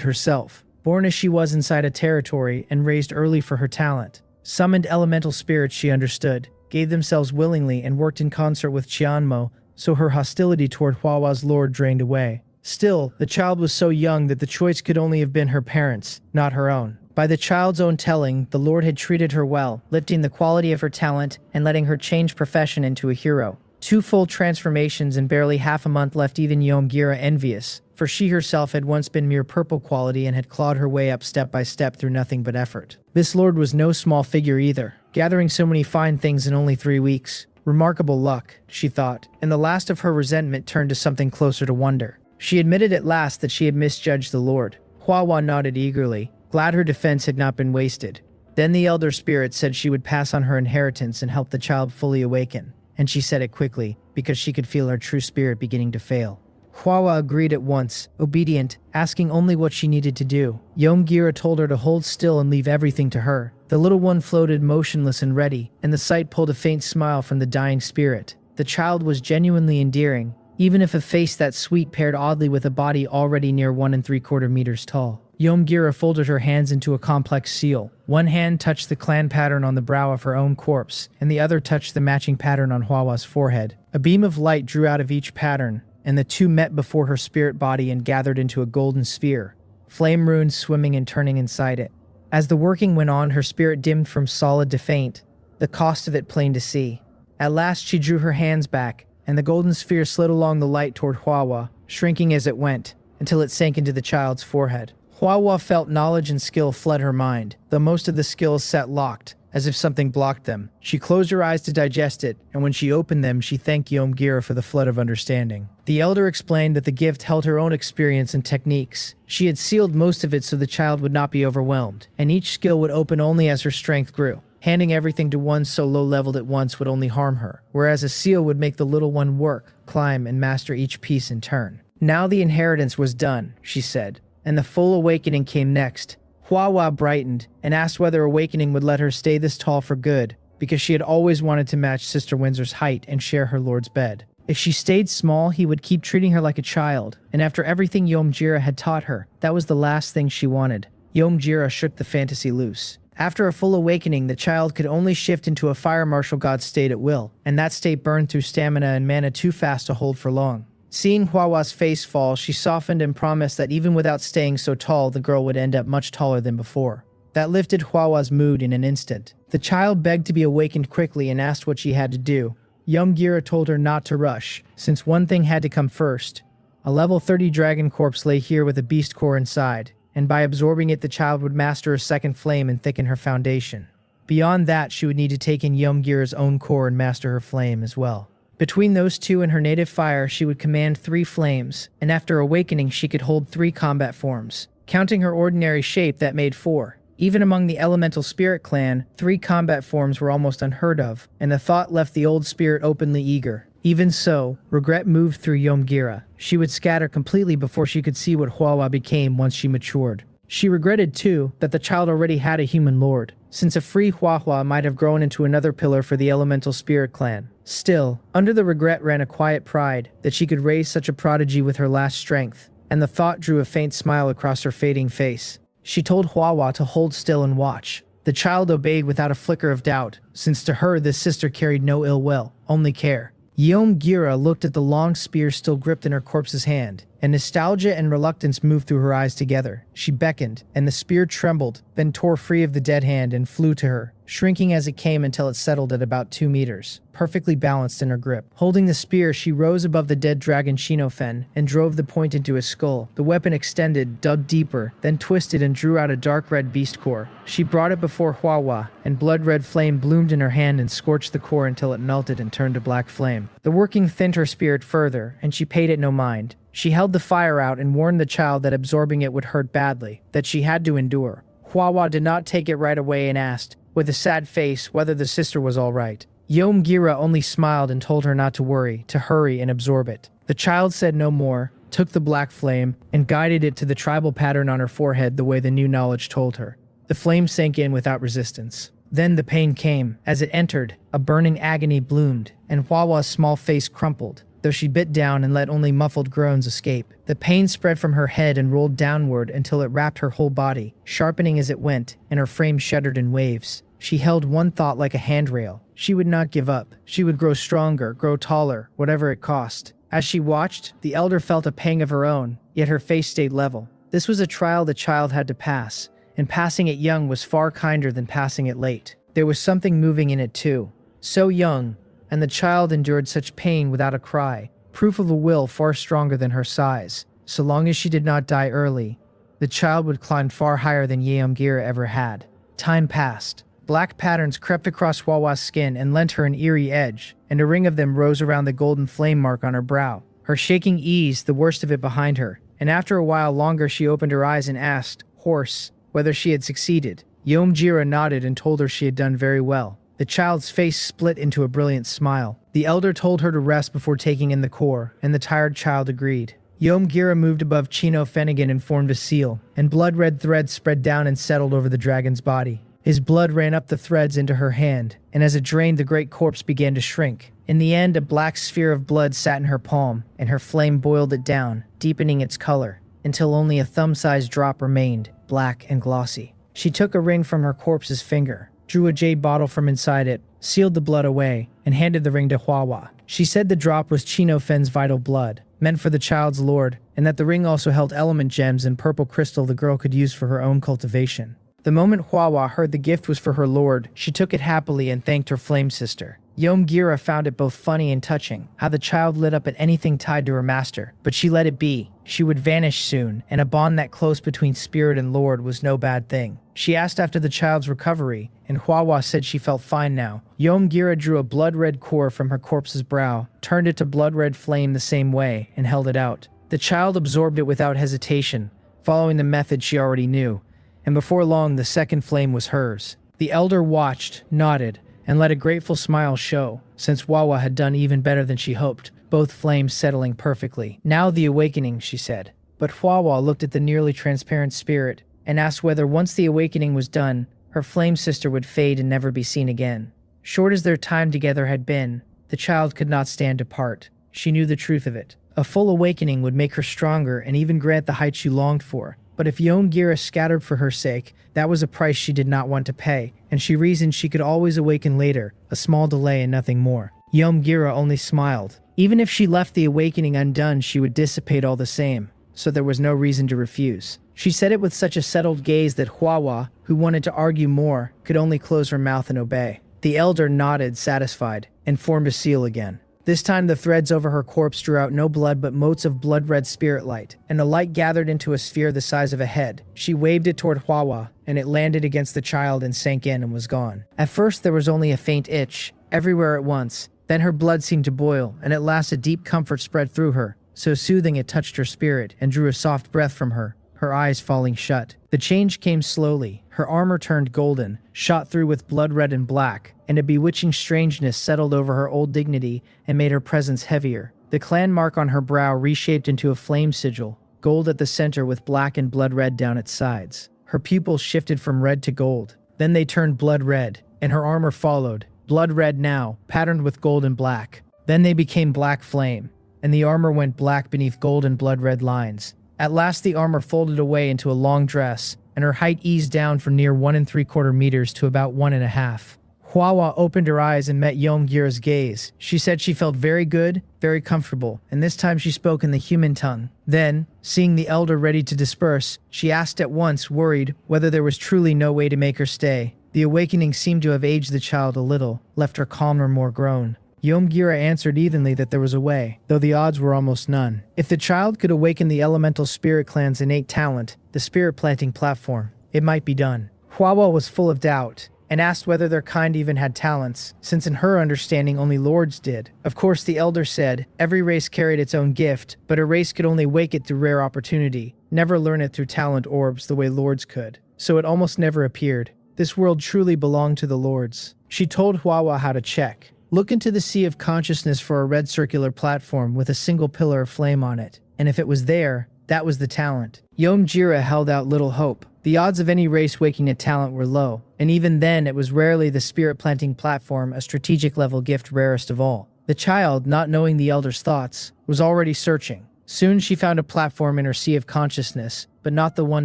herself. Born as she was inside a territory and raised early for her talent, summoned elemental spirits, she understood, gave themselves willingly and worked in concert with Qianmo, so her hostility toward Hwawa's lord drained away. Still, the child was so young that the choice could only have been her parents', not her own. By the child's own telling, the lord had treated her well, lifting the quality of her talent and letting her change profession into a hero. 2 full transformations in barely half a month left even Yomgira envious, for she herself had once been mere purple quality and had clawed her way up step by step through nothing but effort. This lord was no small figure either, gathering so many fine things in only 3 weeks. Remarkable luck, she thought, and the last of her resentment turned to something closer to wonder. She admitted at last that she had misjudged the lord. Hwawa nodded eagerly, glad her defense had not been wasted. Then the elder spirit said she would pass on her inheritance and help the child fully awaken, and she said it quickly, because she could feel her true spirit beginning to fail. Hwawa agreed at once, obedient, asking only what she needed to do. Yomgira told her to hold still and leave everything to her. The little one floated motionless and ready, and the sight pulled a faint smile from the dying spirit. The child was genuinely endearing, even if a face that sweet paired oddly with a body already near 1 3/4 meters tall. Yomgira folded her hands into a complex seal. One hand touched the clan pattern on the brow of her own corpse, and the other touched the matching pattern on Hwawa's forehead. A beam of light drew out of each pattern, and the two met before her spirit body and gathered into a golden sphere, flame runes swimming and turning inside it. As the working went on, her spirit dimmed from solid to faint, the cost of it plain to see. At last she drew her hands back, and the golden sphere slid along the light toward Hwawa, shrinking as it went, until it sank into the child's forehead. Hwawa felt knowledge and skill fled her mind, though most of the skills sat locked, as if something blocked them. She closed her eyes to digest it, and when she opened them, she thanked Yomgira for the flood of understanding. The elder explained that the gift held her own experience and techniques. She had sealed most of it so the child would not be overwhelmed, and each skill would open only as her strength grew. Handing everything to one so low-leveled at once would only harm her, whereas a seal would make the little one work, climb, and master each piece in turn. Now the inheritance was done, she said, and the full awakening came next. Hwawa brightened and asked whether awakening would let her stay this tall for good, because she had always wanted to match Sister Windsor's height and share her lord's bed. If she stayed small, he would keep treating her like a child, and after everything Yomgira had taught her, that was the last thing she wanted. Yomgira shook the fantasy loose. After a full awakening, the child could only shift into a fire martial god state at will, and that state burned through stamina and mana too fast to hold for long. Seeing Hwawa's face fall, she softened and promised that even without staying so tall, the girl would end up much taller than before. That lifted Hwawa's mood in an instant. The child begged to be awakened quickly and asked what she had to do. Gira told her not to rush, since one thing had to come first. A level 30 dragon corpse lay here with a beast core inside, and by absorbing it the child would master a second flame and thicken her foundation. Beyond that, she would need to take in Gira's own core and master her flame as well. Between those two and her native fire, she would command 3 flames, and after awakening she could hold 3 combat forms. Counting her ordinary shape, that made 4. Even among the elemental spirit clan, 3 combat forms were almost unheard of, and the thought left the old spirit openly eager. Even so, regret moved through Gira. She would scatter completely before she could see what Huahua became once she matured. She regretted, too, that the child already had a human lord, since a free Huahua might have grown into another pillar for the elemental spirit clan. Still, under the regret ran a quiet pride that she could raise such a prodigy with her last strength, and the thought drew a faint smile across her fading face. She told Huahua to hold still and watch. The child obeyed without a flicker of doubt, since to her this sister carried no ill will, only care. Gira looked at the long spear still gripped in her corpse's hand, and nostalgia and reluctance moved through her eyes together. She beckoned, and the spear trembled, then tore free of the dead hand and flew to her, shrinking as it came until it settled at about 2 meters, perfectly balanced in her grip. Holding the spear, she rose above the dead dragon Shinofen and drove the point into his skull. The weapon extended, dug deeper, then twisted and drew out a dark red beast core. She brought it before Huahua, and blood-red flame bloomed in her hand and scorched the core until it melted and turned to black flame. The working thinned her spirit further, and she paid it no mind. She held the fire out and warned the child that absorbing it would hurt badly, that she had to endure. Huahua did not take it right away and asked, with a sad face, whether the sister was all right. Gira only smiled and told her not to worry, to hurry and absorb it. The child said no more, took the black flame, and guided it to the tribal pattern on her forehead the way the new knowledge told her. The flame sank in without resistance. Then the pain came. As it entered, a burning agony bloomed, and Huahua's small face crumpled, though she bit down and let only muffled groans escape. The pain spread from her head and rolled downward until it wrapped her whole body, sharpening as it went, and her frame shuddered in waves. She held one thought like a handrail. She would not give up. She would grow stronger, grow taller, whatever it cost. As she watched, the elder felt a pang of her own, yet her face stayed level. This was a trial the child had to pass, and passing it young was far kinder than passing it late. There was something moving in it too. So young, and the child endured such pain without a cry, proof of a will far stronger than her size. So long as she did not die early, the child would climb far higher than Gira ever had. Time passed. Black patterns crept across Huahua's skin and lent her an eerie edge, and a ring of them rose around the golden flame mark on her brow. Her shaking eased, the worst of it behind her, and after a while longer she opened her eyes and asked, hoarse, whether she had succeeded. Gira nodded and told her she had done very well. The child's face split into a brilliant smile. The elder told her to rest before taking in the core, and the tired child agreed. Gira moved above Chino Fenigan and formed a seal, and blood-red threads spread down and settled over the dragon's body. His blood ran up the threads into her hand, and as it drained, the great corpse began to shrink. In the end, a black sphere of blood sat in her palm, and her flame boiled it down, deepening its color, until only a thumb-sized drop remained, black and glossy. She took a ring from her corpse's finger, drew a jade bottle from inside it, sealed the blood away, and handed the ring to Huahua. She said the drop was Chino Fen's vital blood, meant for the child's lord, and that the ring also held element gems and purple crystal the girl could use for her own cultivation. The moment Huahua heard the gift was for her lord, she took it happily and thanked her flame sister. Gira found it both funny and touching, how the child lit up at anything tied to her master, but she let it be. She would vanish soon, and a bond that close between spirit and lord was no bad thing. She asked after the child's recovery, and Huahua said she felt fine now. Gira drew a blood-red core from her corpse's brow, turned it to blood-red flame the same way, and held it out. The child absorbed it without hesitation, following the method she already knew, and before long the second flame was hers. The elder watched, nodded, and let a grateful smile show, since Huahua had done even better than she hoped, both flames settling perfectly. Now the awakening, she said. But Huahua looked at the nearly transparent spirit, and asked whether once the awakening was done, her flame sister would fade and never be seen again. Short as their time together had been, the child could not stand apart. She knew the truth of it. A full awakening would make her stronger and even grant the height she longed for. But if Gira scattered for her sake, that was a price she did not want to pay, and she reasoned she could always awaken later, a small delay and nothing more. Gira only smiled. Even if she left the awakening undone, she would dissipate all the same, so there was no reason to refuse. She said it with such a settled gaze that Huahua, who wanted to argue more, could only close her mouth and obey. The elder nodded, satisfied, and formed a seal again. This time the threads over her corpse drew out no blood but motes of blood-red spirit light, and the light gathered into a sphere the size of a head. She waved it toward Hwawa, and it landed against the child and sank in and was gone. At first there was only a faint itch, everywhere at once. Then her blood seemed to boil, and at last a deep comfort spread through her, so soothing it touched her spirit and drew a soft breath from her, her eyes falling shut. The change came slowly. Her armor turned golden, shot through with blood red and black, and a bewitching strangeness settled over her old dignity and made her presence heavier. The clan mark on her brow reshaped into a flame sigil, gold at the center with black and blood red down its sides. Her pupils shifted from red to gold. Then they turned blood red, and her armor followed, blood red now, patterned with gold and black. Then they became black flame, and the armor went black beneath gold and blood red lines. At last the armor folded away into a long dress, and her height eased down from near 1 3/4 meters to about 1.5. Hwawa opened her eyes and met Yeomgira's gaze. She said she felt very good, very comfortable, and this time she spoke in the human tongue. Then, seeing the elder ready to disperse, she asked at once, worried, whether there was truly no way to make her stay. The awakening seemed to have aged the child a little, left her calmer, more grown. Yeomgira answered evenly that there was a way, though the odds were almost none. If the child could awaken the elemental spirit clan's innate talent, the spirit planting platform, it might be done. Hwawa was full of doubt, and asked whether their kind even had talents, since in her understanding only lords did. Of course, the elder said, every race carried its own gift, but a race could only wake it through rare opportunity, never learn it through talent orbs the way lords could. So it almost never appeared. This world truly belonged to the lords. She told Hwawa how to check. Look into the sea of consciousness for a red circular platform with a single pillar of flame on it, and if it was there, that was the talent. Yeomgira held out little hope. The odds of any race waking a talent were low, and even then it was rarely the spirit-planting platform, a strategic level gift rarest of all. The child, not knowing the elder's thoughts, was already searching. Soon she found a platform in her sea of consciousness, but not the one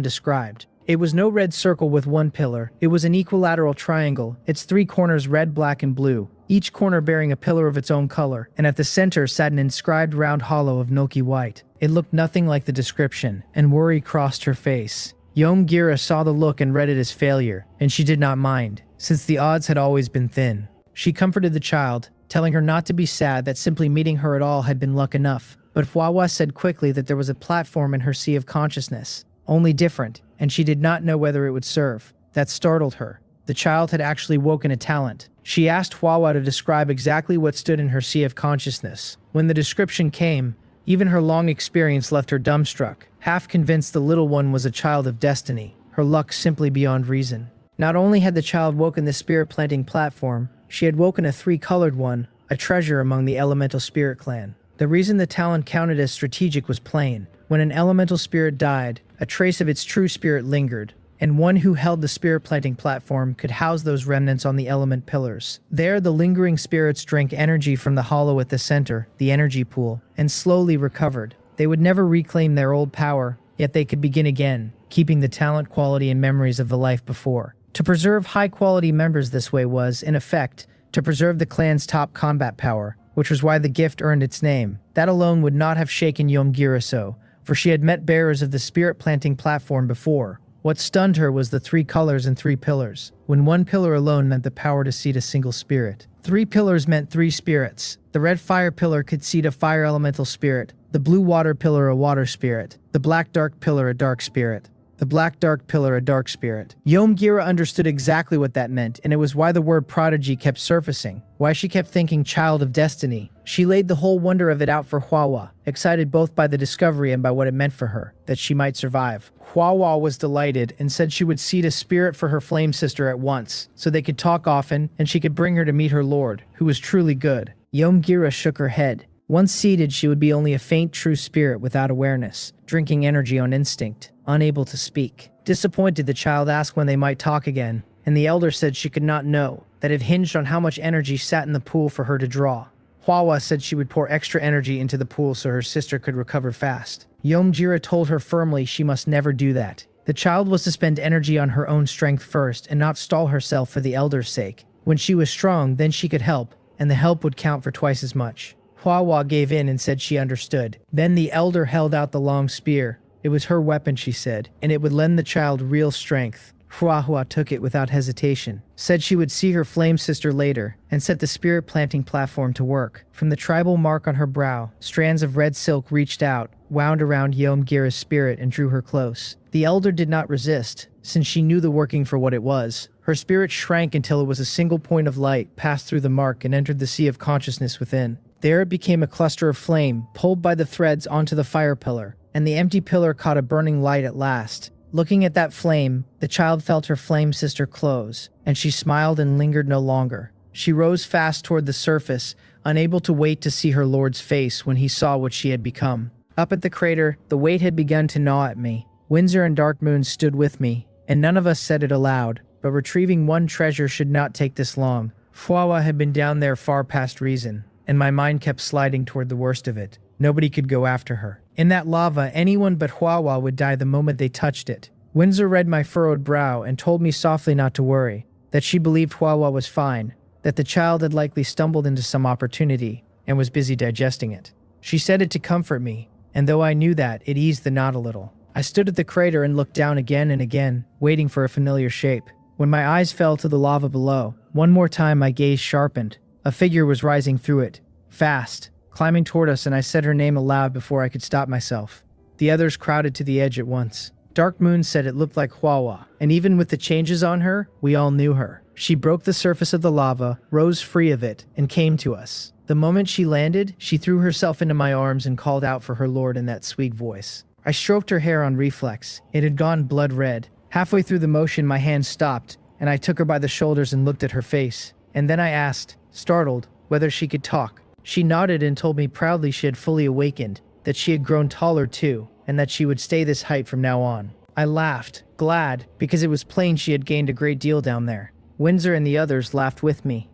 described. It was no red circle with one pillar, it was an equilateral triangle, its 3 corners red, black, and blue, each corner bearing a pillar of its own color, and at the center sat an inscribed round hollow of milky white. It looked nothing like the description, and worry crossed her face. Yeomgira saw the look and read it as failure, and she did not mind, since the odds had always been thin. She comforted the child, telling her not to be sad that simply meeting her at all had been luck enough, but Hwawa said quickly that there was a platform in her sea of consciousness, only different, and she did not know whether it would serve. That startled her. The child had actually woken a talent. She asked Hwawa to describe exactly what stood in her sea of consciousness. When the description came, even her long experience left her dumbstruck, half convinced the little one was a child of destiny, her luck simply beyond reason. Not only had the child woken the spirit-planting platform, she had woken a 3-colored one, a treasure among the elemental spirit clan. The reason the talent counted as strategic was plain. When an elemental spirit died, a trace of its true spirit lingered, and one who held the spirit-planting platform could house those remnants on the element pillars. There, the lingering spirits drank energy from the hollow at the center, the energy pool, and slowly recovered. They would never reclaim their old power, yet they could begin again, keeping the talent, quality, and memories of the life before. To preserve high-quality members this way was, in effect, to preserve the clan's top combat power, which was why the gift earned its name. That alone would not have shaken Yeomgira so, for she had met bearers of the spirit-planting platform before. What stunned her was the 3 colors and 3 pillars, when one pillar alone meant the power to seat a single spirit. 3 pillars meant 3 spirits. The red fire pillar could seat a fire elemental spirit, the blue water pillar a water spirit, the black dark pillar a dark spirit, the black dark pillar a dark spirit. Yeomgira understood exactly what that meant, and it was why the word prodigy kept surfacing, why she kept thinking child of destiny. She laid the whole wonder of it out for Hwawa, excited both by the discovery and by what it meant for her, that she might survive. Hwawa was delighted and said she would seed a spirit for her flame sister at once, so they could talk often and she could bring her to meet her lord, who was truly good. Yeomgira shook her head. Once seated, she would be only a faint true spirit without awareness, drinking energy on instinct, unable to speak. Disappointed, the child asked when they might talk again, and the elder said she could not know, that it hinged on how much energy sat in the pool for her to draw. Hwawa said she would pour extra energy into the pool so her sister could recover fast. Yeomgira told her firmly she must never do that. The child was to spend energy on her own strength first and not stall herself for the elder's sake. When she was strong, then she could help, and the help would count for twice as much. Hwawa gave in and said she understood. Then the elder held out the long spear. It was her weapon, she said, and it would lend the child real strength. Hua took it without hesitation, said she would see her flame sister later, and set the spirit planting platform to work. From the tribal mark on her brow, strands of red silk reached out, wound around Yomgira's spirit and drew her close. The elder did not resist, since she knew the working for what it was. Her spirit shrank until it was a single point of light passed through the mark and entered the sea of consciousness within. There it became a cluster of flame, pulled by the threads onto the fire pillar, and the empty pillar caught a burning light at last. Looking at that flame, the child felt her flame sister close, and she smiled and lingered no longer. She rose fast toward the surface, unable to wait to see her lord's face when he saw what she had become. Up at the crater, the weight had begun to gnaw at me. Windsor and Dark Moon stood with me, and none of us said it aloud, but retrieving one treasure should not take this long. Hua had been down there far past reason, and my mind kept sliding toward the worst of it. Nobody could go after her. In that lava, anyone but Hua would die the moment they touched it. Windsor read my furrowed brow and told me softly not to worry, that she believed Hua was fine, that the child had likely stumbled into some opportunity and was busy digesting it. She said it to comfort me, and though I knew that, it eased the knot a little. I stood at the crater and looked down again and again, waiting for a familiar shape. When my eyes fell to the lava below, one more time my gaze sharpened. A figure was rising through it, fast, climbing toward us, and I said her name aloud before I could stop myself. The others crowded to the edge at once. Dark Moon said it looked like Hua, and even with the changes on her, we all knew her. She broke the surface of the lava, rose free of it, and came to us. The moment she landed, she threw herself into my arms and called out for her lord in that sweet voice. I stroked her hair on reflex. It had gone blood red. Halfway through the motion, my hand stopped, and I took her by the shoulders and looked at her face. And then I asked, startled, whether she could talk. She nodded and told me proudly she had fully awakened, that she had grown taller too, and that she would stay this height from now on. I laughed, glad, because it was plain she had gained a great deal down there. Windsor and the others laughed with me.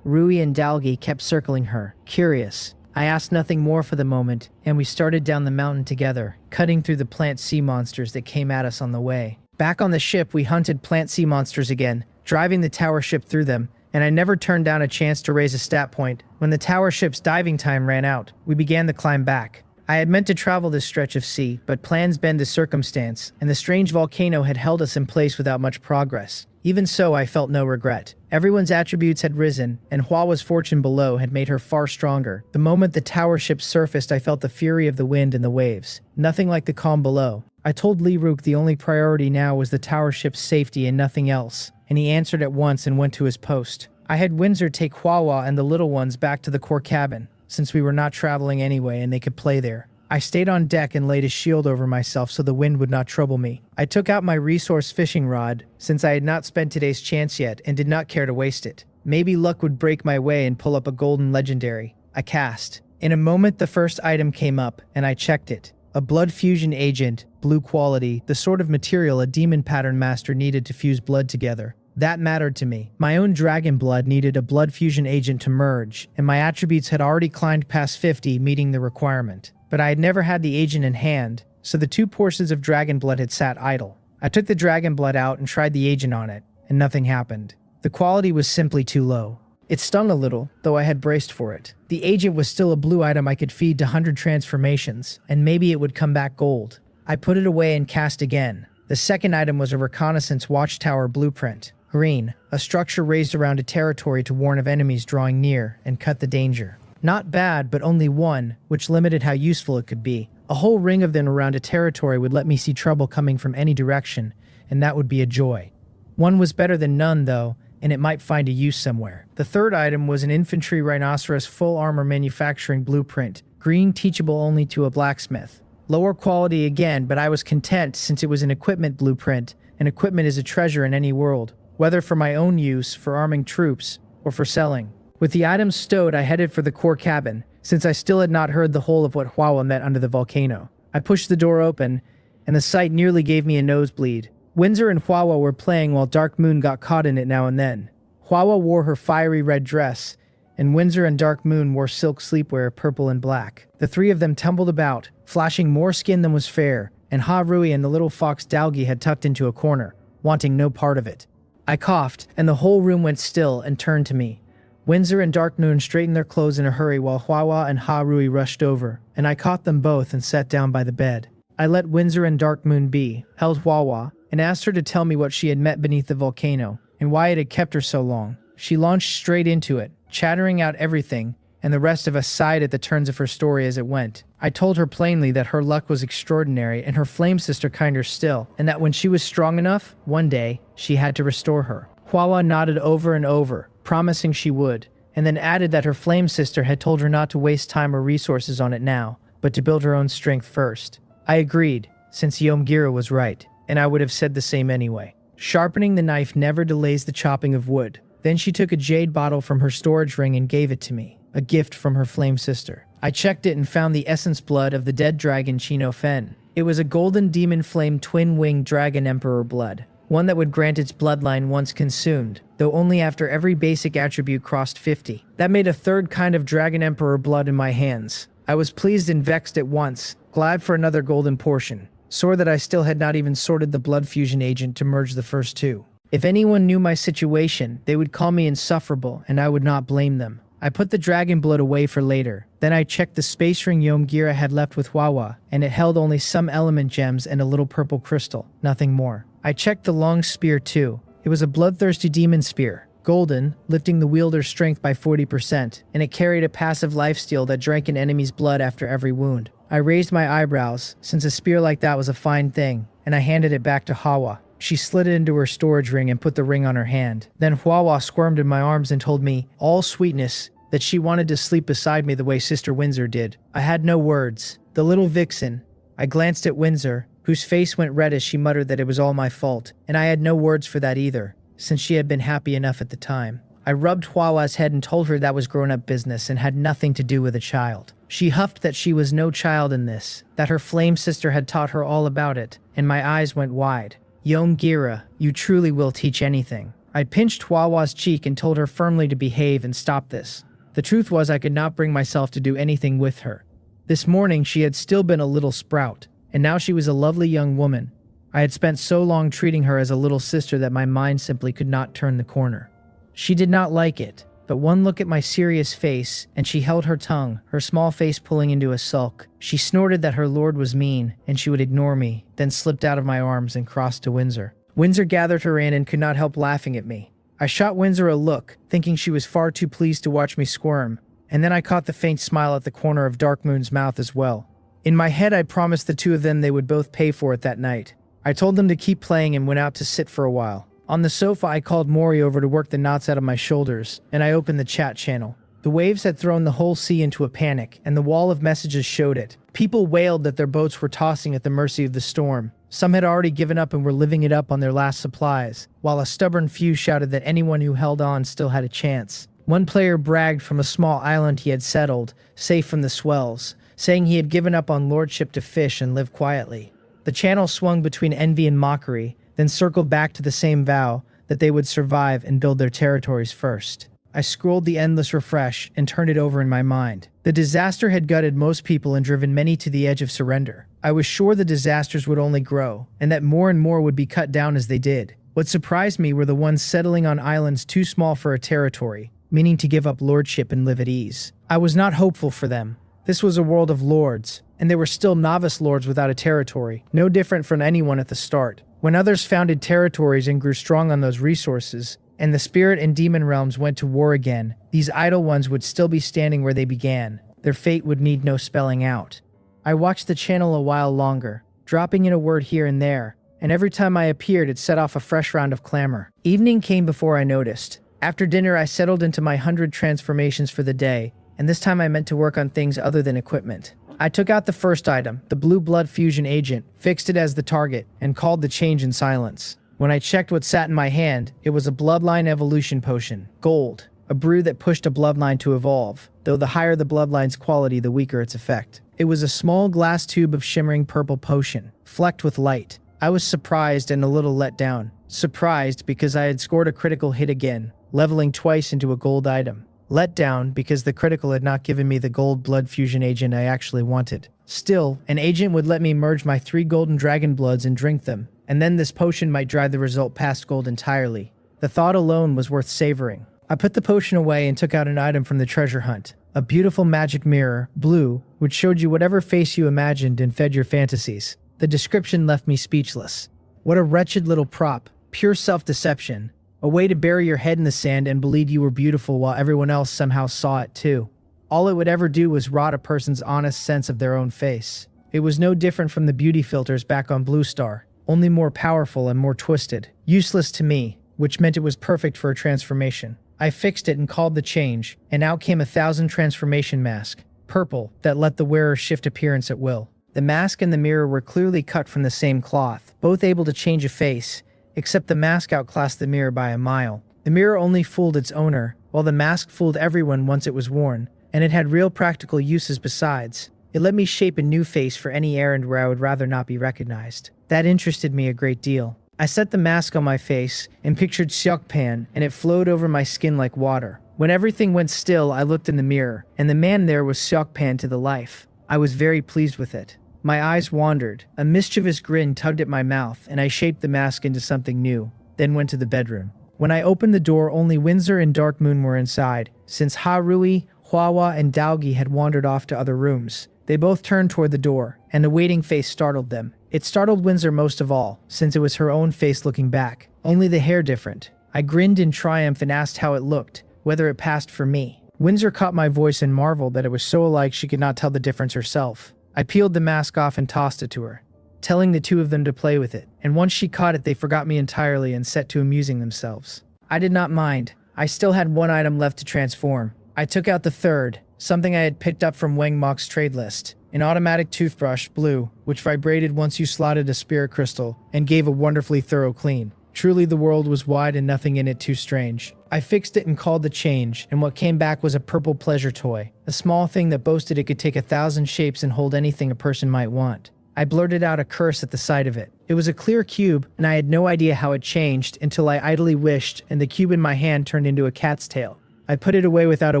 Rui and Dalgi kept circling her, curious. I asked nothing more for the moment, and we started down the mountain together, cutting through the plant sea monsters that came at us on the way. Back on the ship, we hunted plant sea monsters again, driving the tower ship through them, and I never turned down a chance to raise a stat point. When the tower ship's diving time ran out, we began the climb back. I had meant to travel this stretch of sea, but plans bend to circumstance, and the strange volcano had held us in place without much progress. Even so, I felt no regret. Everyone's attributes had risen, and Hua's fortune below had made her far stronger. The moment the tower ship surfaced, I felt the fury of the wind and the waves. Nothing like the calm below. I told Li Rook the only priority now was the tower ship's safety and nothing else, and he answered at once and went to his post. I had Windsor take Hua and the little ones back to the core cabin, since we were not traveling anyway and they could play there. I stayed on deck and laid a shield over myself so the wind would not trouble me. I took out my resource fishing rod, since I had not spent today's chance yet and did not care to waste it. Maybe luck would break my way and pull up a golden legendary. I cast. In a moment the first item came up, and I checked it. A blood fusion agent, blue quality, the sort of material a demon pattern master needed to fuse blood together. That mattered to me. My own dragon blood needed a blood fusion agent to merge, and my attributes had already climbed past 50, meeting the requirement. But I had never had the agent in hand, so the 2 portions of dragon blood had sat idle. I took the dragon blood out and tried the agent on it, and nothing happened. The quality was simply too low. It stung a little, though I had braced for it. The agent was still a blue item I could feed to 100 transformations, and maybe it would come back gold. I put it away and cast again. The second item was a reconnaissance watchtower blueprint. Green, a structure raised around a territory to warn of enemies drawing near and cut the danger. Not bad, but only one, which limited how useful it could be. A whole ring of them around a territory would let me see trouble coming from any direction, and that would be a joy. One was better than none, though, and it might find a use somewhere. The third item was an infantry rhinoceros full armor manufacturing blueprint, green, teachable only to a blacksmith. Lower quality again, but I was content since it was an equipment blueprint, and equipment is a treasure in any world, whether for my own use, for arming troops, or for selling. With the items stowed, I headed for the core cabin, since I still had not heard the whole of what Hua met under the volcano. I pushed the door open, and the sight nearly gave me a nosebleed. Windsor and Hua were playing while Dark Moon got caught in it now and then. Hua wore her fiery red dress, and Windsor and Dark Moon wore silk sleepwear, purple and black. The 3 of them tumbled about, flashing more skin than was fair, and Rui and the little fox Dalgi had tucked into a corner, wanting no part of it. I coughed, and the whole room went still and turned to me. Windsor and Dark Moon straightened their clothes in a hurry while Hua and Rui rushed over, and I caught them both and sat down by the bed. I let Windsor and Dark Moon be, held Hua, and asked her to tell me what she had met beneath the volcano and why it had kept her so long. She launched straight into it, chattering out everything, and the rest of us sighed at the turns of her story as it went. I told her plainly that her luck was extraordinary and her flame sister kinder still, and that when she was strong enough, one day, she had to restore her. Hwawa nodded over and over, promising she would, and then added that her flame sister had told her not to waste time or resources on it now, but to build her own strength first. I agreed, since Yomgira was right, and I would have said the same anyway. Sharpening the knife never delays the chopping of wood. Then she took a jade bottle from her storage ring and gave it to me, a gift from her flame sister. I checked it and found the essence blood of the dead dragon Chino Fen. It was a golden demon flame twin-winged dragon emperor blood, one that would grant its bloodline once consumed, though only after every basic attribute crossed 50. That made a third kind of dragon emperor blood in my hands. I was pleased and vexed at once, glad for another golden portion, sore that I still had not even sorted the blood fusion agent to merge the first two. If anyone knew my situation, they would call me insufferable, and I would not blame them. I put the dragon blood away for later. Then I checked the space ring Yomgira had left with Hwawa, and it held only some element gems and a little purple crystal, nothing more. I checked the long spear too. It was a bloodthirsty demon spear, golden, lifting the wielder's strength by 40%, and it carried a passive lifesteal that drank an enemy's blood after every wound. I raised my eyebrows, since a spear like that was a fine thing, and I handed it back to Hwawa. She slid it into her storage ring and put the ring on her hand. Then Hwawa squirmed in my arms and told me, all sweetness, that she wanted to sleep beside me the way Sister Windsor did. I had no words. The little vixen. I glanced at Windsor, whose face went red as she muttered that it was all my fault, and I had no words for that either, since she had been happy enough at the time. I rubbed Hwawa's head and told her that was grown-up business and had nothing to do with a child. She huffed that she was no child in this, that her flame sister had taught her all about it, and my eyes went wide. Yomgira, you truly will teach anything. I pinched Hwawa's cheek and told her firmly to behave and stop this. The truth was I could not bring myself to do anything with her. This morning she had still been a little sprout, and now she was a lovely young woman. I had spent so long treating her as a little sister that my mind simply could not turn the corner. She did not like it, but one look at my serious face, and she held her tongue, her small face pulling into a sulk. She snorted that her lord was mean, and she would ignore me, then slipped out of my arms and crossed to Windsor. Windsor gathered her in and could not help laughing at me. I shot Windsor a look, thinking she was far too pleased to watch me squirm, and then I caught the faint smile at the corner of Darkmoon's mouth as well. In my head I promised the two of them they would both pay for it that night. I told them to keep playing and went out to sit for a while. On the sofa I called Mori over to work the knots out of my shoulders, and I opened the chat channel. The waves had thrown the whole sea into a panic, and the wall of messages showed it. People wailed that their boats were tossing at the mercy of the storm. Some had already given up and were living it up on their last supplies, while a stubborn few shouted that anyone who held on still had a chance. One player bragged from a small island he had settled, safe from the swells, saying he had given up on lordship to fish and live quietly. The channel swung between envy and mockery, then circled back to the same vow that they would survive and build their territories first. I scrolled the endless refresh and turned it over in my mind. The disaster had gutted most people and driven many to the edge of surrender. I was sure the disasters would only grow, and that more and more would be cut down as they did. What surprised me were the ones settling on islands too small for a territory, meaning to give up lordship and live at ease. I was not hopeful for them. This was a world of lords, and there were still novice lords without a territory, no different from anyone at the start. When others founded territories and grew strong on those resources, and the spirit and demon realms went to war again, these idle ones would still be standing where they began. Their fate would need no spelling out. I watched the channel a while longer, dropping in a word here and there, and every time I appeared it set off a fresh round of clamor. Evening came before I noticed. After dinner I settled into my 100 transformations for the day, and this time I meant to work on things other than equipment. I took out the first item, the blue blood fusion agent, fixed it as the target, and called the change in silence. When I checked what sat in my hand, it was a bloodline evolution potion, gold, a brew that pushed a bloodline to evolve, though the higher the bloodline's quality, the weaker its effect. It was a small glass tube of shimmering purple potion, flecked with light. I was surprised and a little let down. Surprised because I had scored a critical hit again, leveling twice into a gold item. Let down because the critical had not given me the gold blood fusion agent I actually wanted. Still, an agent would let me merge my 3 golden dragon bloods and drink them, and then this potion might drive the result past gold entirely. The thought alone was worth savoring. I put the potion away and took out an item from the treasure hunt. A beautiful magic mirror, blue, which showed you whatever face you imagined and fed your fantasies. The description left me speechless. What a wretched little prop. Pure self-deception. A way to bury your head in the sand and believe you were beautiful while everyone else somehow saw it too. All it would ever do was rot a person's honest sense of their own face. It was no different from the beauty filters back on Blue Star, only more powerful and more twisted. Useless to me, which meant it was perfect for a transformation. I fixed it and called the change, and out came 1,000 transformation mask, purple, that let the wearer shift appearance at will. The mask and the mirror were clearly cut from the same cloth, both able to change a face, except the mask outclassed the mirror by a mile. The mirror only fooled its owner, while the mask fooled everyone once it was worn, and it had real practical uses besides. It let me shape a new face for any errand where I would rather not be recognized. That interested me a great deal. I set the mask on my face and pictured Seokpan, and it flowed over my skin like water. When everything went still, I looked in the mirror, and the man there was Seokpan to the life. I was very pleased with it. My eyes wandered. A mischievous grin tugged at my mouth, and I shaped the mask into something new, then went to the bedroom. When I opened the door, only Windsor and Dark Moon were inside, since Harui, Hwawa, and Daogi had wandered off to other rooms. They both turned toward the door, and the waiting face startled them. It startled Windsor most of all, since it was her own face looking back, only the hair different. I grinned in triumph and asked how it looked, whether it passed for me. Windsor caught my voice and marveled that it was so alike she could not tell the difference herself. I peeled the mask off and tossed it to her, telling the two of them to play with it, and once she caught it they forgot me entirely and set to amusing themselves. I did not mind. I still had one item left to transform. I took out the third, something I had picked up from Wang Mok's trade list. An automatic toothbrush, blue, which vibrated once you slotted a spirit crystal, and gave a wonderfully thorough clean. Truly the world was wide and nothing in it too strange. I fixed it and called the change, and what came back was a purple pleasure toy. A small thing that boasted it could take 1,000 shapes and hold anything a person might want. I blurted out a curse at the sight of it. It was a clear cube, and I had no idea how it changed until I idly wished, and the cube in my hand turned into a cat's tail. I put it away without a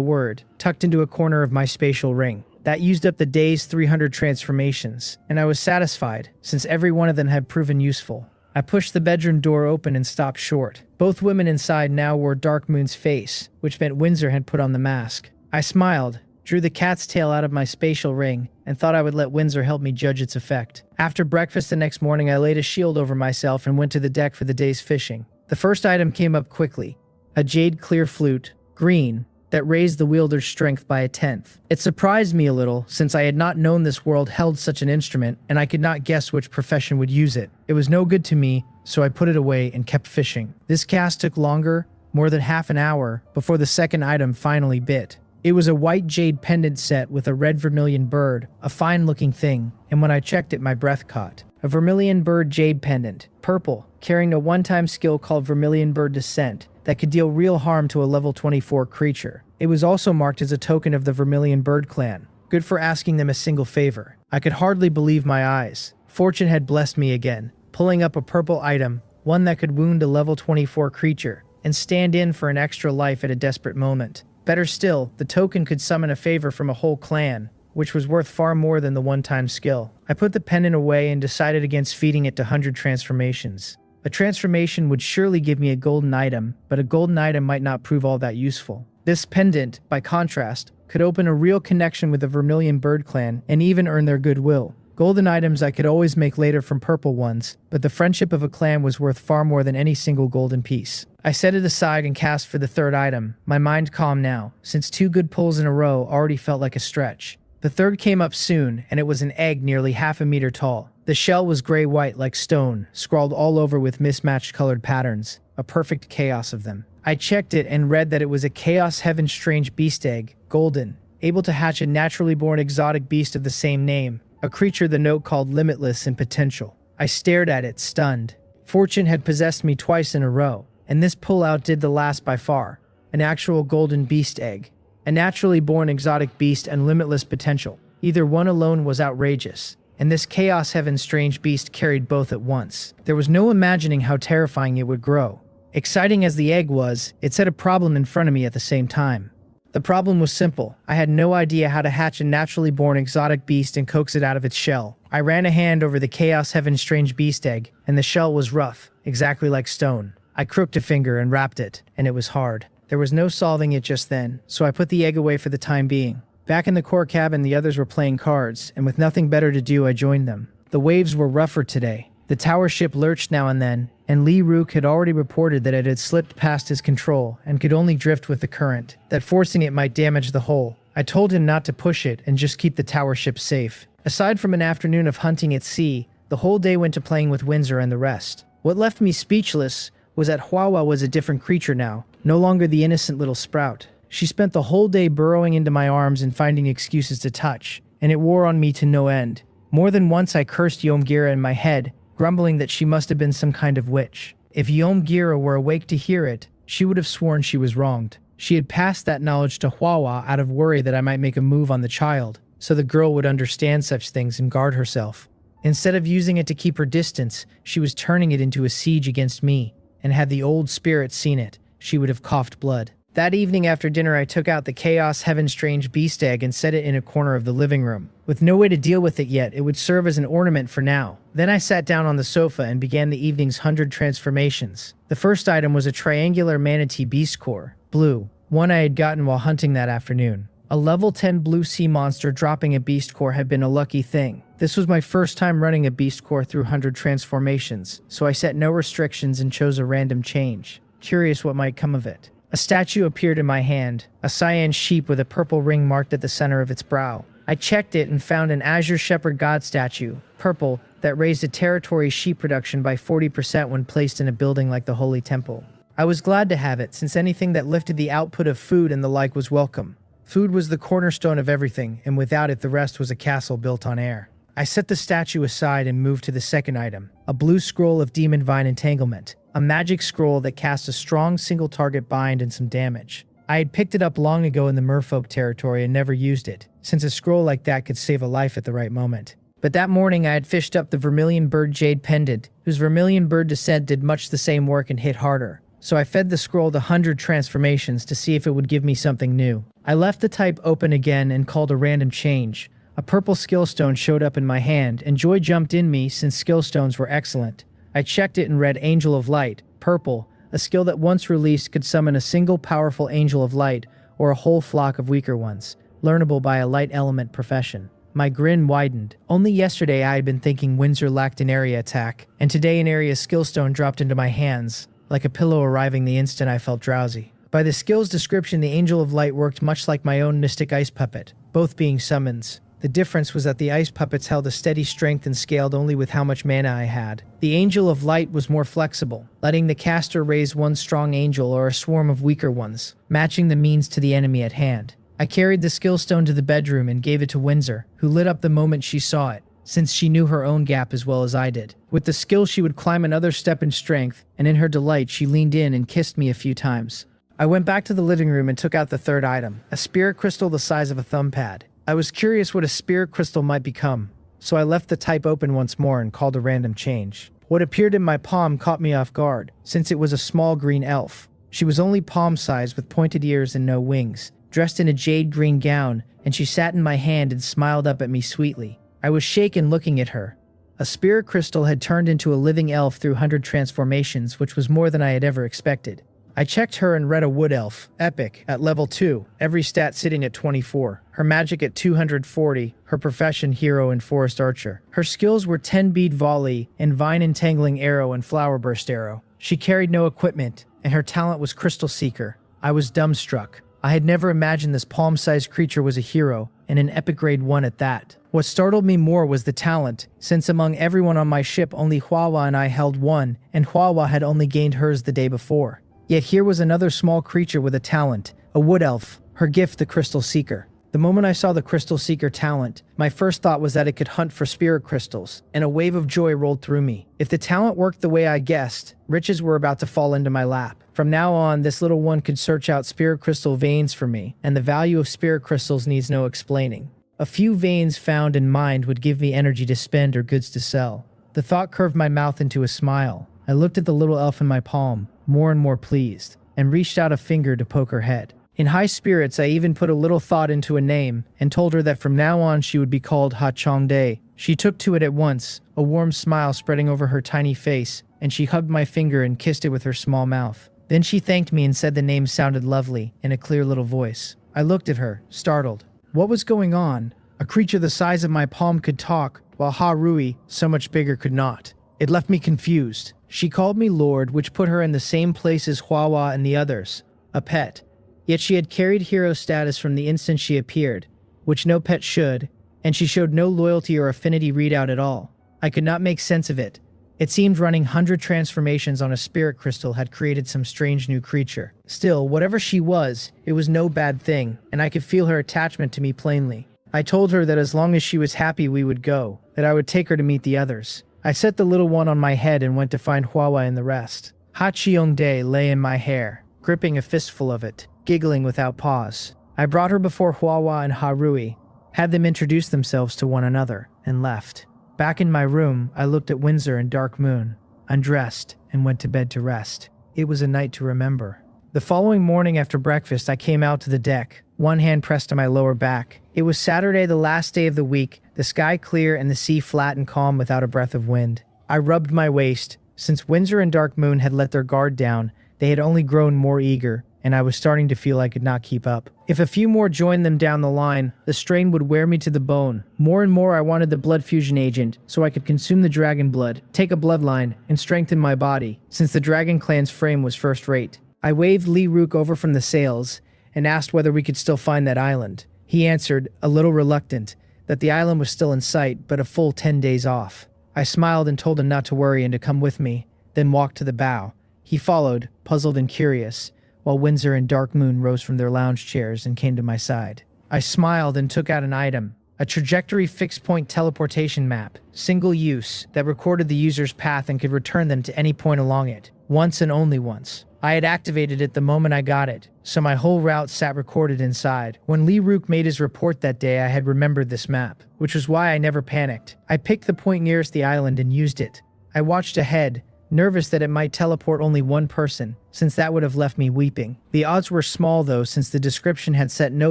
word, tucked into a corner of my spatial ring. That used up the day's 300 transformations, and I was satisfied, since every one of them had proven useful. I pushed the bedroom door open and stopped short. Both women inside now wore Dark Moon's face, which meant Windsor had put on the mask. I smiled, drew the cat's tail out of my spatial ring, and thought I would let Windsor help me judge its effect. After breakfast the next morning, I laid a shield over myself and went to the deck for the day's fishing. The first item came up quickly, a jade clear flute, green, that raised the wielder's strength by 1/10. It surprised me a little, since I had not known this world held such an instrument, and I could not guess which profession would use it. It was no good to me, so I put it away and kept fishing. This cast took longer, more than half an hour, before the second item finally bit. It was a white jade pendant set with a red vermilion bird, a fine-looking thing, and when I checked it, my breath caught. A vermilion bird jade pendant, purple, carrying a one-time skill called Vermilion Bird Descent, that could deal real harm to a level 24 creature. It was also marked as a token of the Vermilion Bird clan. Good for asking them a single favor. I could hardly believe my eyes. Fortune had blessed me again, pulling up a purple item, one that could wound a level 24 creature, and stand in for an extra life at a desperate moment. Better still, the token could summon a favor from a whole clan, which was worth far more than the one-time skill. I put the pendant away and decided against feeding it to 100 transformations. A transformation would surely give me a golden item, but a golden item might not prove all that useful. This pendant, by contrast, could open a real connection with the Vermilion Bird clan and even earn their goodwill. Golden items I could always make later from purple ones, but the friendship of a clan was worth far more than any single golden piece. I set it aside and cast for the third item, my mind calm now, since 2 good pulls in a row already felt like a stretch. The third came up soon, and it was an egg nearly half a meter tall. The shell was gray-white like stone, scrawled all over with mismatched colored patterns, a perfect chaos of them. I checked it and read that it was a Chaos Heaven Strange Beast egg, golden, able to hatch a naturally born exotic beast of the same name, a creature the note called limitless in potential. I stared at it, stunned. Fortune had possessed me twice in a row, and this pull outdid the last by far. An actual golden beast egg. A naturally born exotic beast and limitless potential. Either one alone was outrageous, and this Chaos Heaven Strange Beast carried both at once. There was no imagining how terrifying it would grow. Exciting as the egg was, it set a problem in front of me at the same time. The problem was simple. I had no idea how to hatch a naturally born exotic beast and coax it out of its shell. I ran a hand over the Chaos Heaven Strange Beast egg, and the shell was rough, exactly like stone. I crooked a finger and wrapped it, and it was hard. There was no solving it just then, so I put the egg away for the time being. Back in the core cabin, the others were playing cards, and with nothing better to do, I joined them. The waves were rougher today, The tower ship lurched now and then, and Li Rook had already reported that it had slipped past his control and could only drift with the current, that forcing it might damage the hull. I told him not to push it and just keep the tower ship safe. Aside from an afternoon of hunting at sea, the whole day went to playing with Windsor and the rest. What left me speechless was that Hwawa was a different creature now, no longer the innocent little sprout. She spent the whole day burrowing into my arms and finding excuses to touch, and it wore on me to no end. More than once I cursed Yomgira in my head, grumbling that she must have been some kind of witch. If Yomgira were awake to hear it, she would have sworn she was wronged. She had passed that knowledge to Hwawa out of worry that I might make a move on the child, so the girl would understand such things and guard herself. Instead of using it to keep her distance, she was turning it into a siege against me, and had the old spirit seen it, she would have coughed blood. That evening after dinner I took out the Chaos Heaven Strange beast egg and set it in a corner of the living room. With no way to deal with it yet, it would serve as an ornament for now. Then I sat down on the sofa and began the evening's 100 transformations. The first item was a triangular manatee beast core, blue, one I had gotten while hunting that afternoon. A level 10 blue sea monster dropping a beast core had been a lucky thing. This was my first time running a beast core through 100 transformations, so I set no restrictions and chose a random change, curious what might come of it. A statue appeared in my hand, a cyan sheep with a purple ring marked at the center of its brow. I checked it and found an Azure Shepherd God statue, purple, that raised a territory sheep production by 40% when placed in a building like the Holy Temple. I was glad to have it, since anything that lifted the output of food and the like was welcome. Food was the cornerstone of everything, and without it the rest was a castle built on air. I set the statue aside and moved to the second item, a blue scroll of Demon Vine Entanglement, a magic scroll that cast a strong single-target bind and some damage. I had picked it up long ago in the merfolk territory and never used it, since a scroll like that could save a life at the right moment. But that morning I had fished up the Vermilion Bird Jade Pendant, whose Vermilion Bird Descent did much the same work and hit harder. So I fed the scroll to 100 transformations to see if it would give me something new. I left the type open again and called a random change. A purple skill stone showed up in my hand, and joy jumped in me since skill stones were excellent. I checked it and read Angel of Light, purple, a skill that once released could summon a single powerful angel of light or a whole flock of weaker ones, learnable by a light element profession. My grin widened. Only yesterday I had been thinking Windsor lacked an area attack, and today an area skill stone dropped into my hands, like a pillow arriving the instant I felt drowsy. By the skill's description, the Angel of Light worked much like my own mystic ice puppet, both being summons. The difference was that the ice puppets held a steady strength and scaled only with how much mana I had. The Angel of Light was more flexible, letting the caster raise one strong angel or a swarm of weaker ones, matching the means to the enemy at hand. I carried the skill stone to the bedroom and gave it to Windsor, who lit up the moment she saw it, since she knew her own gap as well as I did. With the skill she would climb another step in strength, and in her delight she leaned in and kissed me a few times. I went back to the living room and took out the third item, a spirit crystal the size of a thumb pad. I was curious what a spirit crystal might become, so I left the type open once more and called a random change. What appeared in my palm caught me off guard, since it was a small green elf. She was only palm-sized with pointed ears and no wings, dressed in a jade green gown, and she sat in my hand and smiled up at me sweetly. I was shaken looking at her. A spirit crystal had turned into a living elf through 100 transformations, which was more than I had ever expected. I checked her and read a wood elf, epic, at level 2, every stat sitting at 24, her magic at 240, her profession hero and forest archer. Her skills were 10 bead volley and vine entangling arrow and flower burst arrow. She carried no equipment, and her talent was crystal seeker. I was dumbstruck. I had never imagined this palm-sized creature was a hero, and an epic grade 1 at that. What startled me more was the talent, since among everyone on my ship only Hwawa and I held one, and Hwawa had only gained hers the day before. Yet here was another small creature with a talent, a wood elf, her gift the Crystal Seeker. The moment I saw the Crystal Seeker talent, my first thought was that it could hunt for spirit crystals, and a wave of joy rolled through me. If the talent worked the way I guessed, riches were about to fall into my lap. From now on, this little one could search out spirit crystal veins for me, and the value of spirit crystals needs no explaining. A few veins found and mined would give me energy to spend or goods to sell. The thought curved my mouth into a smile. I looked at the little elf in my palm, more and more pleased, and reached out a finger to poke her head. In high spirits, I even put a little thought into a name, and told her that from now on she would be called Ha Chongdae. She took to it at once, a warm smile spreading over her tiny face, and she hugged my finger and kissed it with her small mouth. Then she thanked me and said the name sounded lovely, in a clear little voice. I looked at her, startled. What was going on? A creature the size of my palm could talk, while Ha Rui, so much bigger, could not. It left me confused. She called me Lord, which put her in the same place as Hwawa and the others, a pet. Yet she had carried hero status from the instant she appeared, which no pet should, and she showed no loyalty or affinity readout at all. I could not make sense of it. It seemed running 100 transformations on a spirit crystal had created some strange new creature. Still, whatever she was, it was no bad thing, and I could feel her attachment to me plainly. I told her that as long as she was happy we would go, that I would take her to meet the others. I set the little one on my head and went to find Hwawa and the rest. Ha Cheong-dae lay in my hair, gripping a fistful of it, giggling without pause. I brought her before Hwawa and Harui, had them introduce themselves to one another, and left. Back in my room, I looked at Windsor and Dark Moon, undressed, and went to bed to rest. It was a night to remember. The following morning after breakfast, I came out to the deck, one hand pressed to my lower back. It was Saturday, the last day of the week, the sky clear and the sea flat and calm without a breath of wind. I rubbed my waist. Since Windsor and Dark Moon had let their guard down, they had only grown more eager, and I was starting to feel I could not keep up. If a few more joined them down the line, the strain would wear me to the bone. More and more I wanted the blood fusion agent, so I could consume the dragon blood, take a bloodline, and strengthen my body, since the dragon clan's frame was first rate. I waved Lee Rook over from the sails, and asked whether we could still find that island. He answered, a little reluctant, that the island was still in sight, but a full 10 days off. I smiled and told him not to worry and to come with me, then walked to the bow. He followed, puzzled and curious, while Windsor and Dark Moon rose from their lounge chairs and came to my side. I smiled and took out an item, a trajectory fixed-point teleportation map, single use, that recorded the user's path and could return them to any point along it, once and only once. I had activated it the moment I got it, so my whole route sat recorded inside. When Lee Rook made his report that day, I had remembered this map, which was why I never panicked. I picked the point nearest the island and used it. I watched ahead, nervous that it might teleport only one person, since that would have left me weeping. The odds were small though, since the description had set no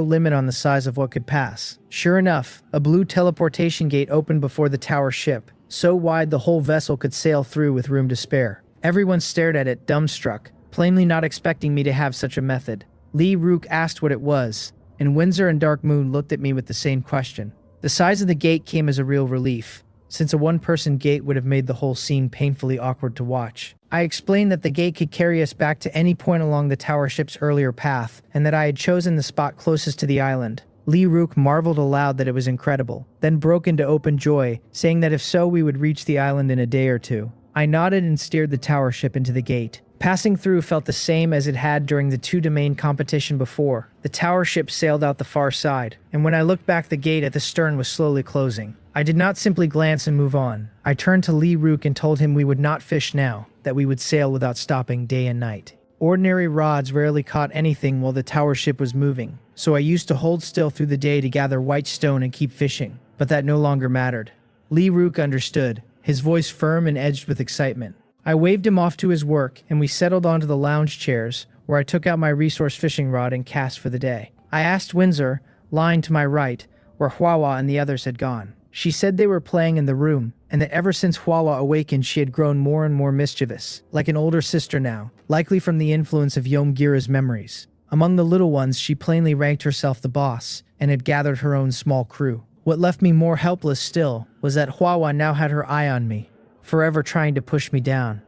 limit on the size of what could pass. Sure enough, a blue teleportation gate opened before the tower ship, so wide the whole vessel could sail through with room to spare. Everyone stared at it, dumbstruck, plainly not expecting me to have such a method. Lee Rook asked what it was, and Windsor and Dark Moon looked at me with the same question. The size of the gate came as a real relief, since a one-person gate would have made the whole scene painfully awkward to watch. I explained that the gate could carry us back to any point along the tower ship's earlier path, and that I had chosen the spot closest to the island. Lee Rook marveled aloud that it was incredible, then broke into open joy, saying that if so, we would reach the island in a day or two. I nodded and steered the tower ship into the gate. Passing through felt the same as it had during the two-domain competition before. The tower ship sailed out the far side, and when I looked back, the gate at the stern was slowly closing. I did not simply glance and move on. I turned to Lee Rook and told him we would not fish now, that we would sail without stopping day and night. Ordinary rods rarely caught anything while the tower ship was moving, so I used to hold still through the day to gather white stone and keep fishing, but that no longer mattered. Lee Rook understood, his voice firm and edged with excitement. I waved him off to his work, and we settled onto the lounge chairs, where I took out my resource fishing rod and cast for the day. I asked Windsor, lying to my right, where Hwawa and the others had gone. She said they were playing in the room, and that ever since Hwawa awakened she had grown more and more mischievous, like an older sister now, likely from the influence of Yom-Gira's memories. Among the little ones, she plainly ranked herself the boss, and had gathered her own small crew. What left me more helpless still was that Hwawa now had her eye on me, forever trying to push me down.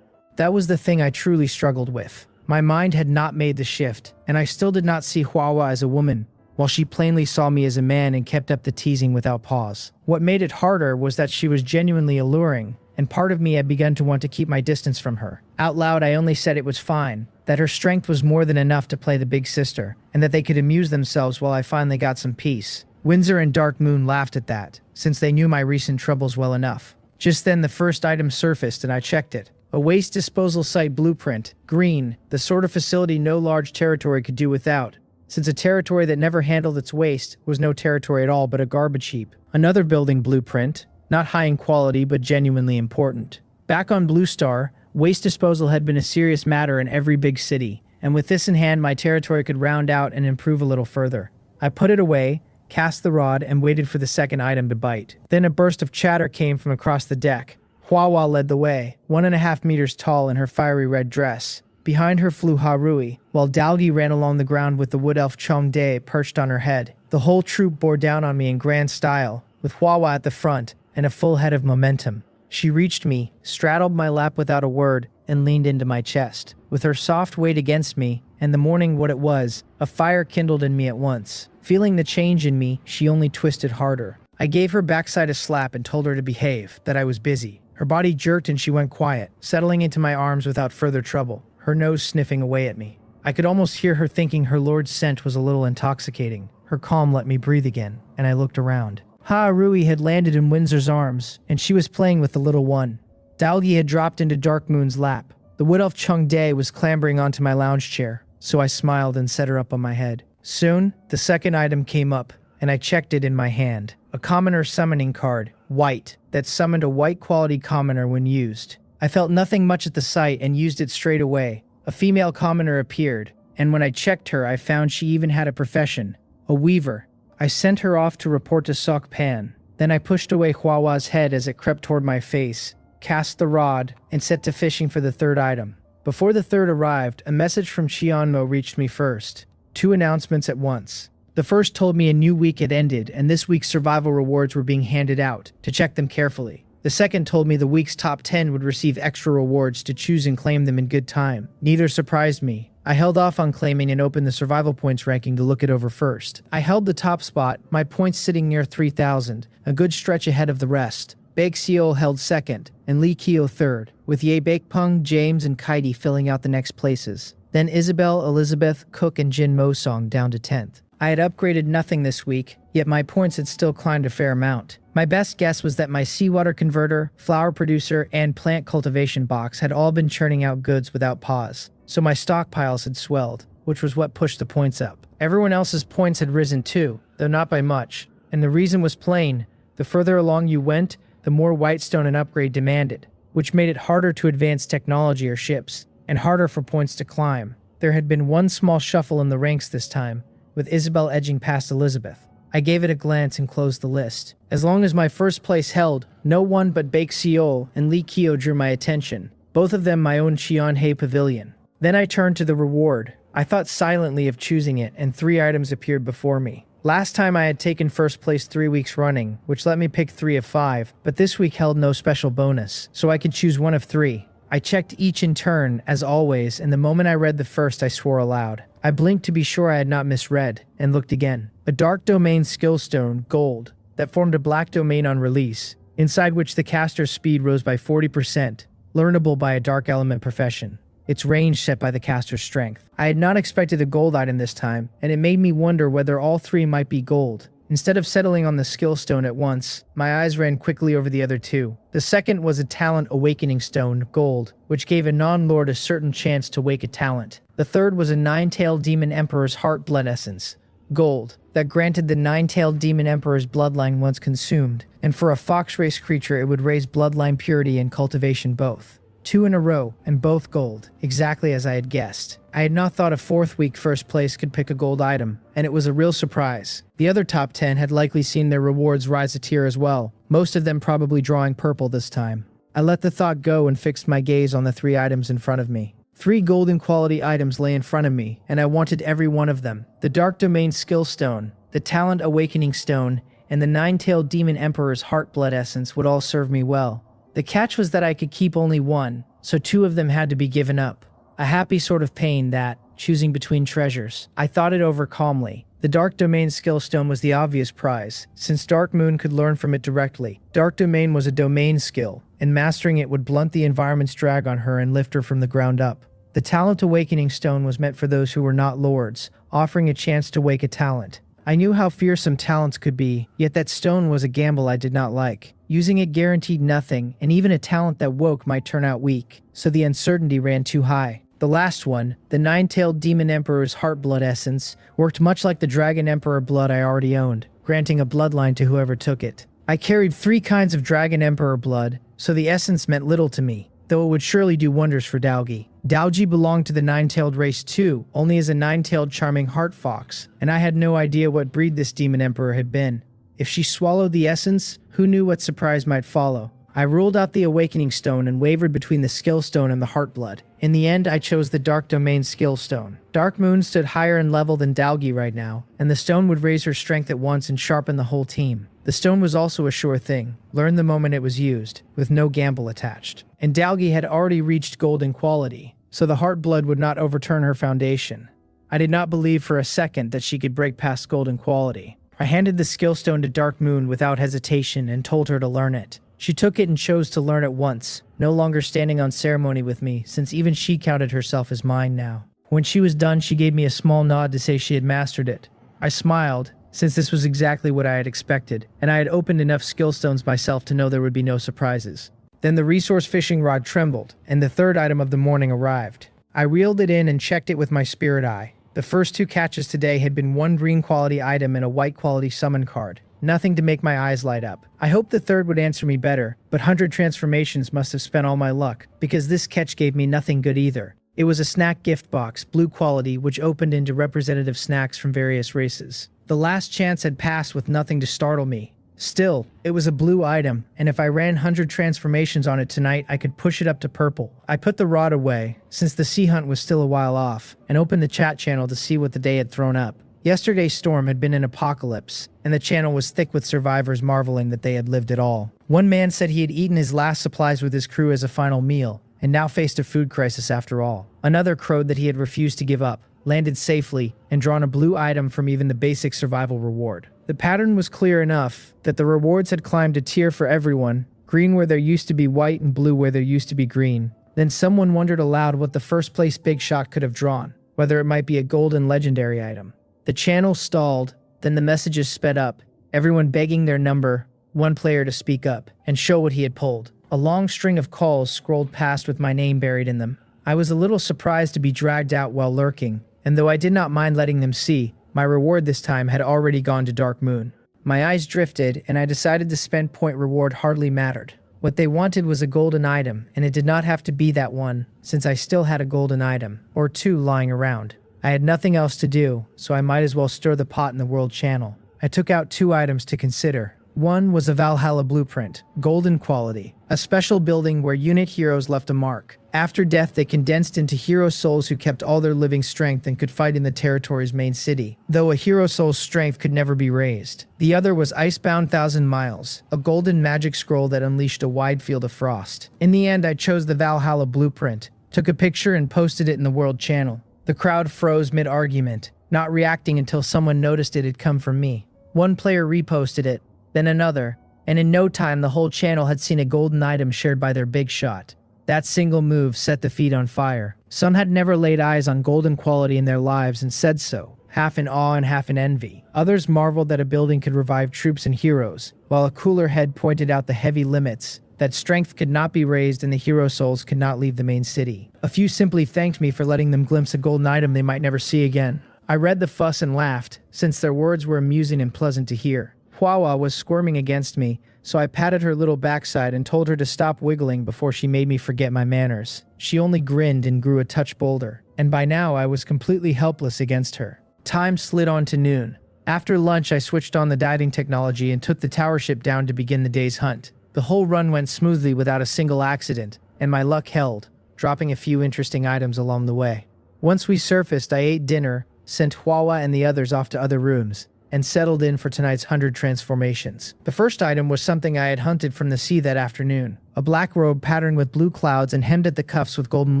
That was the thing I truly struggled with. My mind had not made the shift, and I still did not see Hwawa as a woman, while she plainly saw me as a man and kept up the teasing without pause. What made it harder was that she was genuinely alluring, and part of me had begun to want to keep my distance from her. Out loud, I only said it was fine, that her strength was more than enough to play the big sister, and that they could amuse themselves while I finally got some peace. Windsor and Dark Moon laughed at that, since they knew my recent troubles well enough. Just then the first item surfaced and I checked it. A waste disposal site blueprint, green, the sort of facility no large territory could do without, since a territory that never handled its waste was no territory at all but a garbage heap. Another building blueprint, not high in quality but genuinely important. Back on Blue Star, waste disposal had been a serious matter in every big city, and with this in hand my territory could round out and improve a little further. I put it away, cast the rod, and waited for the second item to bite. Then a burst of chatter came from across the deck. Hwawa led the way, 1.5 meters tall in her fiery red dress. Behind her flew Harui, while Dalgi ran along the ground with the wood elf Cheong-dae perched on her head. The whole troop bore down on me in grand style, with Hwawa at the front and a full head of momentum. She reached me, straddled my lap without a word, and leaned into my chest. With her soft weight against me, and the morning what it was, a fire kindled in me at once. Feeling the change in me, she only twisted harder. I gave her backside a slap and told her to behave, that I was busy. Her body jerked and she went quiet, settling into my arms without further trouble, her nose sniffing away at me. I could almost hear her thinking her lord's scent was a little intoxicating. Her calm let me breathe again, and I looked around. Ha-Rui had landed in Windsor's arms, and she was playing with the little one. Dalgi had dropped into Dark Moon's lap. The wood elf Changdae was clambering onto my lounge chair, so I smiled and set her up on my head. Soon, the second item came up, and I checked it in my hand. A commoner summoning card, white, that summoned a white quality commoner when used. I felt nothing much at the sight and used it straight away. A female commoner appeared, and when I checked her, I found she even had a profession, a weaver. I sent her off to report to Sok Pan. Then I pushed away Huahua's head as it crept toward my face, cast the rod, and set to fishing for the third item. Before the third arrived, a message from Xianmo reached me first. 2 announcements at once. The first told me a new week had ended and this week's survival rewards were being handed out, to check them carefully. The second told me the week's top 10 would receive extra rewards to choose and claim them in good time. Neither surprised me. I held off on claiming and opened the survival points ranking to look it over first. I held the top spot, my points sitting near 3,000, a good stretch ahead of the rest. Baek Seol held second, and Lee Keo third, with Ye Baekpung, James, and Kaidi filling out the next places. Then Isabel, Elizabeth, Cook, and Jin Mosong down to 10th. I had upgraded nothing this week, yet my points had still climbed a fair amount. My best guess was that my seawater converter, flower producer, and plant cultivation box had all been churning out goods without pause, so my stockpiles had swelled, which was what pushed the points up. Everyone else's points had risen too, though not by much, and the reason was plain. The further along you went, the more Whitestone an upgrade demanded, which made it harder to advance technology or ships, and harder for points to climb. There had been one small shuffle in the ranks this time, with Isabel edging past Elizabeth. I gave it a glance and closed the list. As long as my first place held, no one but Baek Seol and Lee Keo drew my attention, both of them my own Cheonhae pavilion. Then I turned to the reward. I thought silently of choosing it, and 3 items appeared before me. Last time I had taken first place 3 weeks running, which let me pick 3 of 5, but this week held no special bonus, so I could choose 1 of 3. I checked each in turn, as always, and the moment I read the first I swore aloud. I blinked to be sure I had not misread, and looked again. A dark domain skill stone, gold, that formed a black domain on release, inside which the caster's speed rose by 40%, learnable by a dark element profession. Its range set by the caster's strength. I had not expected a gold item this time, and it made me wonder whether all 3 might be gold. Instead of settling on the skill stone at once, my eyes ran quickly over the other 2. The second was a talent awakening stone, gold, which gave a non-lord a certain chance to wake a talent. The third was a 9-tailed demon emperor's heart blood essence, gold, that granted the 9-tailed demon emperor's bloodline once consumed, and for a fox race creature it would raise bloodline purity and cultivation both. 2 in a row, and both gold, exactly as I had guessed. I had not thought a 4th week first place could pick a gold item, and it was a real surprise. The other top 10 had likely seen their rewards rise a tier as well, most of them probably drawing purple this time. I let the thought go and fixed my gaze on the 3 items in front of me. 3 golden quality items lay in front of me, and I wanted every one of them. The Dark Domain Skill Stone, the Talent Awakening Stone, and the 9-tailed Demon Emperor's Heart Blood Essence would all serve me well. The catch was that I could keep only 1, so 2 of them had to be given up. A happy sort of pain that, choosing between treasures. I thought it over calmly. The Dark Domain Skill Stone was the obvious prize, since Dark Moon could learn from it directly. Dark Domain was a domain skill, and mastering it would blunt the environment's drag on her and lift her from the ground up. The Talent Awakening Stone was meant for those who were not lords, offering a chance to wake a talent. I knew how fearsome talents could be, yet that stone was a gamble I did not like. Using it guaranteed nothing, and even a talent that woke might turn out weak, so the uncertainty ran too high. The last one, the 9-tailed Demon Emperor's Heart Blood Essence, worked much like the Dragon Emperor blood I already owned, granting a bloodline to whoever took it. I carried 3 kinds of Dragon Emperor blood, so the essence meant little to me, though it would surely do wonders for Daogi. Daoji belonged to the 9-tailed race too, only as a 9-tailed charming heart fox, and I had no idea what breed this Demon Emperor had been. If she swallowed the essence, who knew what surprise might follow? I ruled out the Awakening Stone and wavered between the Skill Stone and the Heart Blood. In the end, I chose the Dark Domain Skill Stone. Dark Moon stood higher in level than Daogi right now, and the stone would raise her strength at once and sharpen the whole team. The stone was also a sure thing, learned the moment it was used, with no gamble attached. And Dalgi had already reached golden quality, so the heart blood would not overturn her foundation. I did not believe for a second that she could break past golden quality. I handed the skill stone to Dark Moon without hesitation and told her to learn it. She took it and chose to learn at once, no longer standing on ceremony with me, since even she counted herself as mine now. When she was done, she gave me a small nod to say she had mastered it. I smiled, since this was exactly what I had expected, and I had opened enough skill stones myself to know there would be no surprises. Then the resource fishing rod trembled, and the third item of the morning arrived. I reeled it in and checked it with my spirit eye. The first 2 catches today had been 1 green quality item and a white quality summon card. Nothing to make my eyes light up. I hoped the third would answer me better, but 100 transformations must have spent all my luck, because this catch gave me nothing good either. It was a snack gift box, blue quality, which opened into representative snacks from various races. The last chance had passed with nothing to startle me. Still, it was a blue item, and if I ran 100 transformations on it tonight, I could push it up to purple. I put the rod away, since the sea hunt was still a while off, and opened the chat channel to see what the day had thrown up. Yesterday's storm had been an apocalypse, and the channel was thick with survivors marveling that they had lived at all. One man said he had eaten his last supplies with his crew as a final meal, and now faced a food crisis after all. Another crowed that he had refused to give up, landed safely, and drawn a blue item from even the basic survival reward. The pattern was clear enough that the rewards had climbed a tier for everyone, green where there used to be white and blue where there used to be green. Then someone wondered aloud what the first place big shot could have drawn, whether it might be a golden legendary item. The channel stalled, then the messages sped up, everyone begging their number, one player to speak up, and show what he had pulled. A long string of calls scrolled past with my name buried in them. I was a little surprised to be dragged out while lurking, and though I did not mind letting them see, my reward this time had already gone to Dark Moon. My eyes drifted, and I decided the spend point reward hardly mattered. What they wanted was a golden item, and it did not have to be that one, since I still had a golden item, or 2 lying around. I had nothing else to do, so I might as well stir the pot in the world channel. I took out 2 items to consider. One was a Valhalla blueprint, golden quality, a special building where unit heroes left a mark. After death, they condensed into hero souls who kept all their living strength and could fight in the territory's main city, though a hero soul's strength could never be raised. The other was Icebound 1,000 Miles, a golden magic scroll that unleashed a wide field of frost. In the end, I chose the Valhalla blueprint, took a picture and posted it in the world channel. The crowd froze mid-argument, not reacting until someone noticed it had come from me. One player reposted it, then another, and in no time the whole channel had seen a golden item shared by their big shot. That single move set the feed on fire. Some had never laid eyes on golden quality in their lives and said so, half in awe and half in envy. Others marveled that a building could revive troops and heroes, while a cooler head pointed out the heavy limits, that strength could not be raised and the hero souls could not leave the main city. A few simply thanked me for letting them glimpse a golden item they might never see again. I read the fuss and laughed, since their words were amusing and pleasant to hear. Hwawa was squirming against me, so I patted her little backside and told her to stop wiggling before she made me forget my manners. She only grinned and grew a touch bolder, and by now I was completely helpless against her. Time slid on to noon. After lunch, I switched on the dieting technology and took the tower ship down to begin the day's hunt. The whole run went smoothly without a single accident, and my luck held, dropping a few interesting items along the way. Once we surfaced, I ate dinner, sent Hwawa and the others off to other rooms, and settled in for tonight's 100 transformations. The first item was something I had hunted from the sea that afternoon, a black robe patterned with blue clouds and hemmed at the cuffs with golden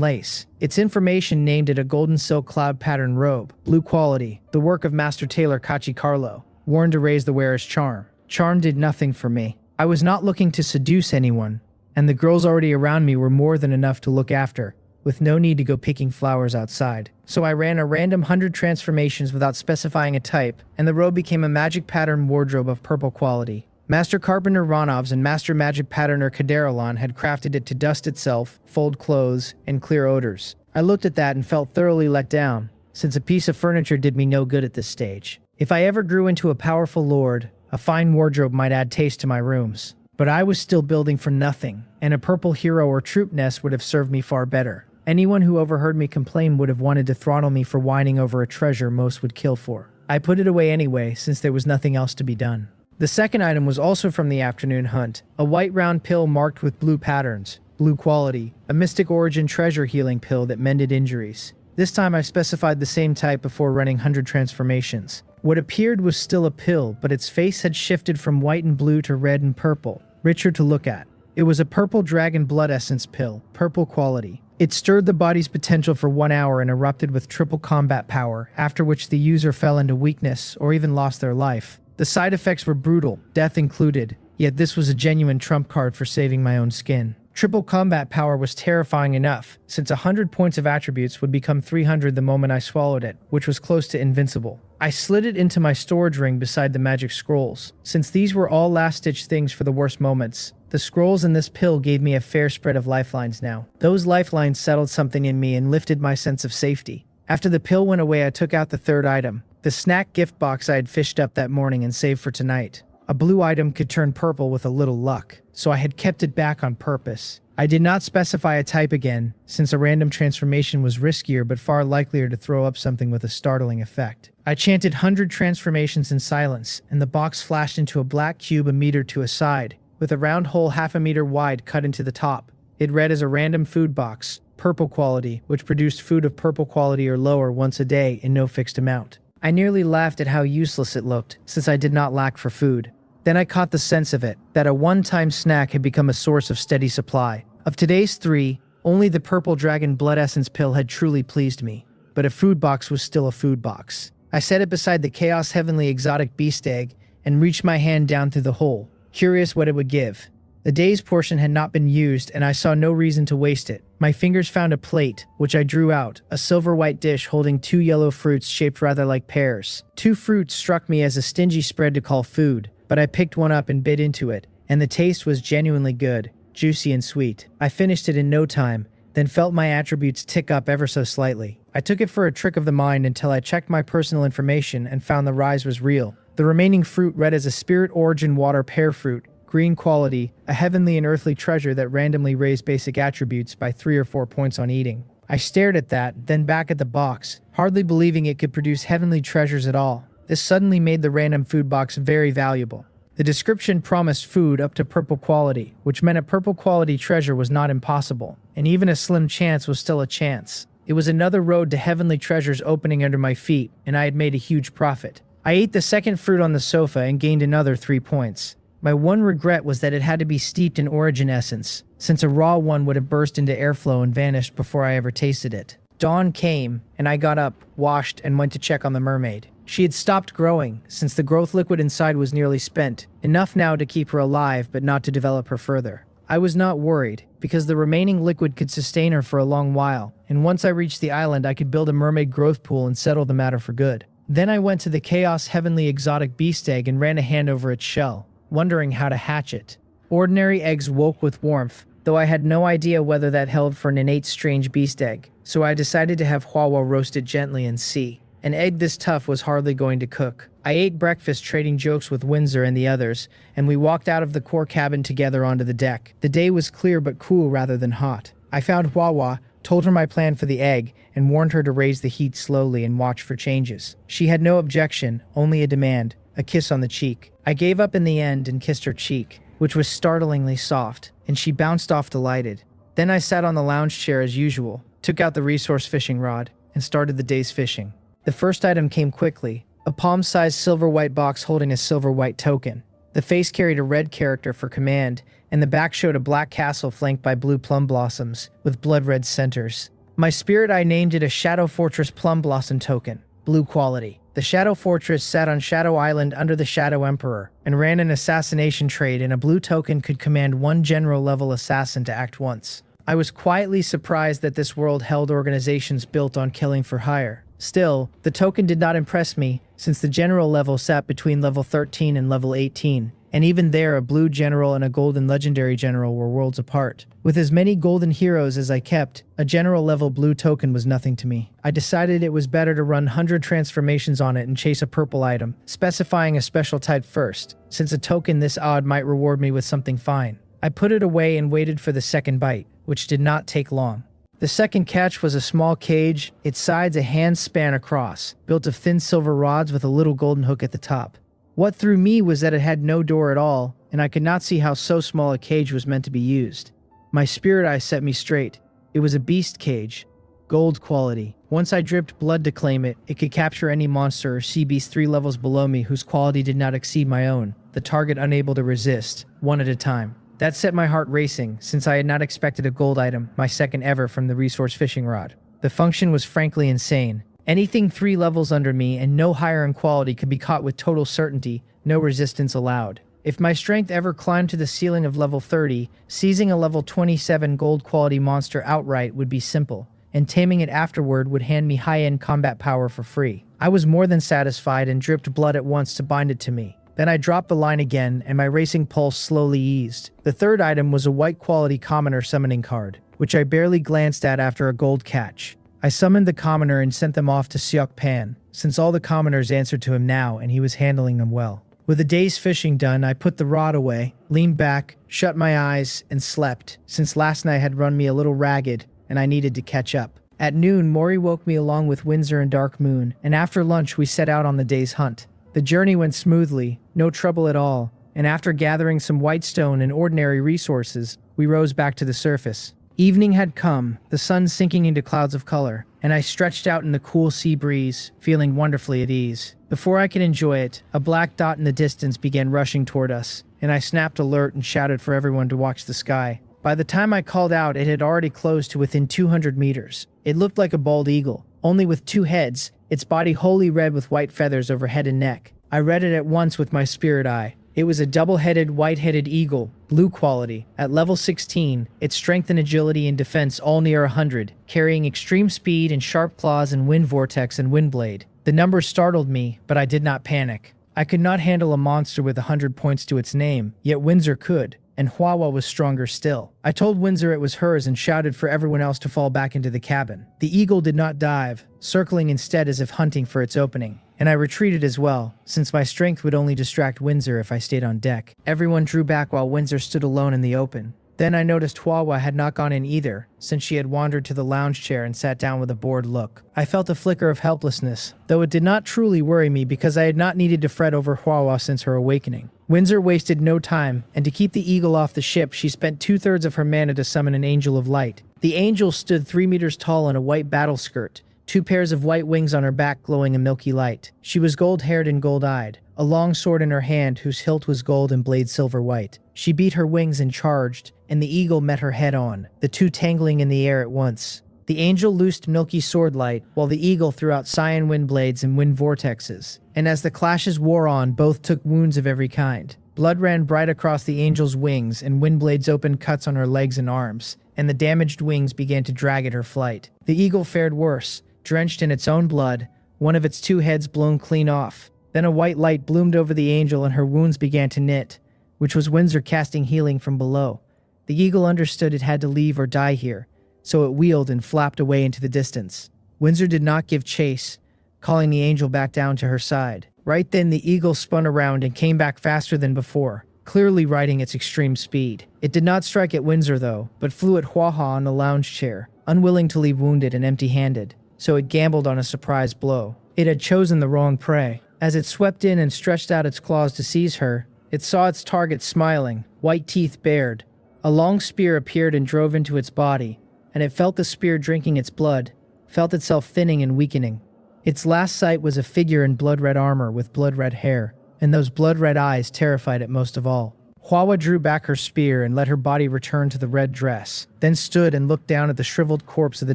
lace. Its information named it a golden silk cloud pattern robe, blue quality, the work of master tailor Kachi Carlo, worn to raise the wearer's charm. Charm did nothing for me. I was not looking to seduce anyone, and the girls already around me were more than enough to look after, with no need to go picking flowers outside. So I ran a random 100 transformations without specifying a type, and the robe became a magic pattern wardrobe of purple quality. Master Carpenter Ronovs and Master Magic Patterner Kaderalon had crafted it to dust itself, fold clothes, and clear odors. I looked at that and felt thoroughly let down, since a piece of furniture did me no good at this stage. If I ever grew into a powerful lord, a fine wardrobe might add taste to my rooms. But I was still building for nothing, and a purple hero or troop nest would have served me far better. Anyone who overheard me complain would have wanted to throttle me for whining over a treasure most would kill for. I put it away anyway, since there was nothing else to be done. The second item was also from the afternoon hunt, a white round pill marked with blue patterns, blue quality, a mystic origin treasure healing pill that mended injuries. This time I specified the same type before running 100 transformations. What appeared was still a pill, but its face had shifted from white and blue to red and purple, richer to look at. It was a purple dragon blood essence pill, purple quality. It stirred the body's potential for 1 hour and erupted with triple combat power, after which the user fell into weakness or even lost their life. The side effects were brutal, death included, yet this was a genuine trump card for saving my own skin. Triple combat power was terrifying enough, since 100 points of attributes would become 300 the moment I swallowed it, which was close to invincible. I slid it into my storage ring beside the magic scrolls. Since these were all last-ditch things for the worst moments, the scrolls in this pill gave me a fair spread of lifelines now. Those lifelines settled something in me and lifted my sense of safety. After the pill went away, I took out the third item, the snack gift box I had fished up that morning and saved for tonight. A blue item could turn purple with a little luck, so I had kept it back on purpose. I did not specify a type again, since a random transformation was riskier but far likelier to throw up something with a startling effect. I chanted 100 transformations in silence, and the box flashed into a black cube a meter to a side, with a round hole half a meter wide cut into the top. It read as a random food box, purple quality, which produced food of purple quality or lower once a day in no fixed amount. I nearly laughed at how useless it looked, since I did not lack for food. Then I caught the sense of it, that a one-time snack had become a source of steady supply. Of today's 3, only the purple dragon blood essence pill had truly pleased me. But a food box was still a food box. I set it beside the Chaos Heavenly Exotic Beast Egg and reached my hand down through the hole, curious what it would give. The day's portion had not been used, and I saw no reason to waste it. My fingers found a plate, which I drew out, a silver-white dish holding 2 yellow fruits shaped rather like pears. 2 fruits struck me as a stingy spread to call food, but I picked one up and bit into it, and the taste was genuinely good, juicy and sweet. I finished it in no time, then felt my attributes tick up ever so slightly. I took it for a trick of the mind until I checked my personal information and found the rise was real. The remaining fruit read as a spirit origin water pear fruit, green quality, a heavenly and earthly treasure that randomly raised basic attributes by 3 or 4 points on eating. I stared at that, then back at the box, hardly believing it could produce heavenly treasures at all. This suddenly made the random food box very valuable. The description promised food up to purple quality, which meant a purple quality treasure was not impossible, and even a slim chance was still a chance. It was another road to heavenly treasures opening under my feet, and I had made a huge profit. I ate the second fruit on the sofa and gained another 3 points. My one regret was that it had to be steeped in origin essence, since a raw one would have burst into airflow and vanished before I ever tasted it. Dawn came, and I got up, washed, and went to check on the mermaid. She had stopped growing, since the growth liquid inside was nearly spent, enough now to keep her alive but not to develop her further. I was not worried, because the remaining liquid could sustain her for a long while, and once I reached the island I could build a mermaid growth pool and settle the matter for good. Then I went to the Chaos Heavenly Exotic Beast Egg and ran a hand over its shell, wondering how to hatch it. Ordinary eggs woke with warmth, though I had no idea whether that held for an innate strange beast egg, so I decided to have Hwawa roast it gently and see. An egg this tough was hardly going to cook. I ate breakfast trading jokes with Windsor and the others, and we walked out of the core cabin together onto the deck. The day was clear but cool rather than hot. I found Hwawa, told her my plan for the egg, and warned her to raise the heat slowly and watch for changes. She had no objection, only a demand, a kiss on the cheek. I gave up in the end and kissed her cheek, which was startlingly soft, and she bounced off delighted. Then I sat on the lounge chair as usual, took out the resource fishing rod, and started the day's fishing. The first item came quickly, a palm-sized silver-white box holding a silver-white token. The face carried a red character for command, and the back showed a black castle flanked by blue plum blossoms, with blood-red centers. My spirit eye named it a Shadow Fortress Plum Blossom token, blue quality. The Shadow Fortress sat on Shadow Island under the Shadow Emperor, and ran an assassination trade, and a blue token could command 1 general-level assassin to act once. I was quietly surprised that this world held organizations built on killing for hire. Still, the token did not impress me, since the general level sat between level 13 and level 18, and even there a blue general and a golden legendary general were worlds apart. With as many golden heroes as I kept, a general level blue token was nothing to me. I decided it was better to run 100 transformations on it and chase a purple item, specifying a special type first, since a token this odd might reward me with something fine. I put it away and waited for the second bite, which did not take long. The second catch was a small cage, its sides a hand span across, built of thin silver rods with a little golden hook at the top. What threw me was that it had no door at all, and I could not see how so small a cage was meant to be used. My spirit eye set me straight. It was a beast cage. Gold quality. Once I dripped blood to claim it, it could capture any monster or sea beast 3 levels below me whose quality did not exceed my own, the target unable to resist, one at a time. That set my heart racing, since I had not expected a gold item, my second ever from the resource fishing rod. The function was frankly insane. Anything 3 levels under me and no higher in quality could be caught with total certainty, no resistance allowed. If my strength ever climbed to the ceiling of level 30, seizing a level 27 gold quality monster outright would be simple, and taming it afterward would hand me high-end combat power for free. I was more than satisfied and dripped blood at once to bind it to me. Then I dropped the line again, and my racing pulse slowly eased. The third item was a white quality commoner summoning card, which I barely glanced at after a gold catch. I summoned the commoner and sent them off to Seokpan, since all the commoners answered to him now and he was handling them well. With a day's fishing done, I put the rod away, leaned back, shut my eyes, and slept, since last night had run me a little ragged and I needed to catch up. At noon, Mori woke me along with Windsor and Dark Moon, and after lunch we set out on the day's hunt. The journey went smoothly, no trouble at all, and after gathering some white stone and ordinary resources, we rose back to the surface. Evening had come, the sun sinking into clouds of color, and I stretched out in the cool sea breeze, feeling wonderfully at ease. Before I could enjoy it, a black dot in the distance began rushing toward us, and I snapped alert and shouted for everyone to watch the sky. By the time I called out, it had already closed to within 200 meters. It looked like a bald eagle, only with 2 heads, its body wholly red with white feathers over head and neck. I read it at once with my spirit eye. It was a double-headed, white-headed eagle, blue quality. At level 16, its strength and agility and defense all near 100, carrying extreme speed and sharp claws and wind vortex and wind blade. The numbers startled me, but I did not panic. I could not handle a monster with 100 points to its name, yet Windsor could, and Hwawa was stronger still. I told Windsor it was hers and shouted for everyone else to fall back into the cabin. The eagle did not dive, circling instead as if hunting for its opening. And I retreated as well, since my strength would only distract Windsor if I stayed on deck. Everyone drew back while Windsor stood alone in the open. Then I noticed Hwawa had not gone in either, since she had wandered to the lounge chair and sat down with a bored look. I felt a flicker of helplessness, though it did not truly worry me because I had not needed to fret over Hwawa since her awakening. Windsor wasted no time, and to keep the eagle off the ship, she spent 2/3 of her mana to summon an angel of light. The angel stood 3 meters tall in a white battle skirt, 2 pairs of white wings on her back glowing a milky light. She was gold-haired and gold-eyed, a long sword in her hand whose hilt was gold and blade silver white. She beat her wings and charged, and the eagle met her head on, the two tangling in the air at once. The angel loosed milky sword light, while the eagle threw out cyan wind blades and wind vortexes. And as the clashes wore on, both took wounds of every kind. Blood ran bright across the angel's wings, and wind blades opened cuts on her legs and arms, and the damaged wings began to drag at her flight. The eagle fared worse, drenched in its own blood, one of its 2 heads blown clean off. Then a white light bloomed over the angel and her wounds began to knit, which was Windsor casting healing from below. The eagle understood it had to leave or die here, so it wheeled and flapped away into the distance. Windsor did not give chase, calling the angel back down to her side. Right then the eagle spun around and came back faster than before, clearly riding its extreme speed. It did not strike at Windsor though, but flew at Hwaha on the lounge chair, unwilling to leave wounded and empty-handed. So it gambled on a surprise blow. It had chosen the wrong prey. As it swept in and stretched out its claws to seize her, it saw its target smiling, white teeth bared. A long spear appeared and drove into its body, and it felt the spear drinking its blood, felt itself thinning and weakening. Its last sight was a figure in blood-red armor with blood-red hair, and those blood-red eyes terrified it most of all. Hwawa drew back her spear and let her body return to the red dress, then stood and looked down at the shriveled corpse of the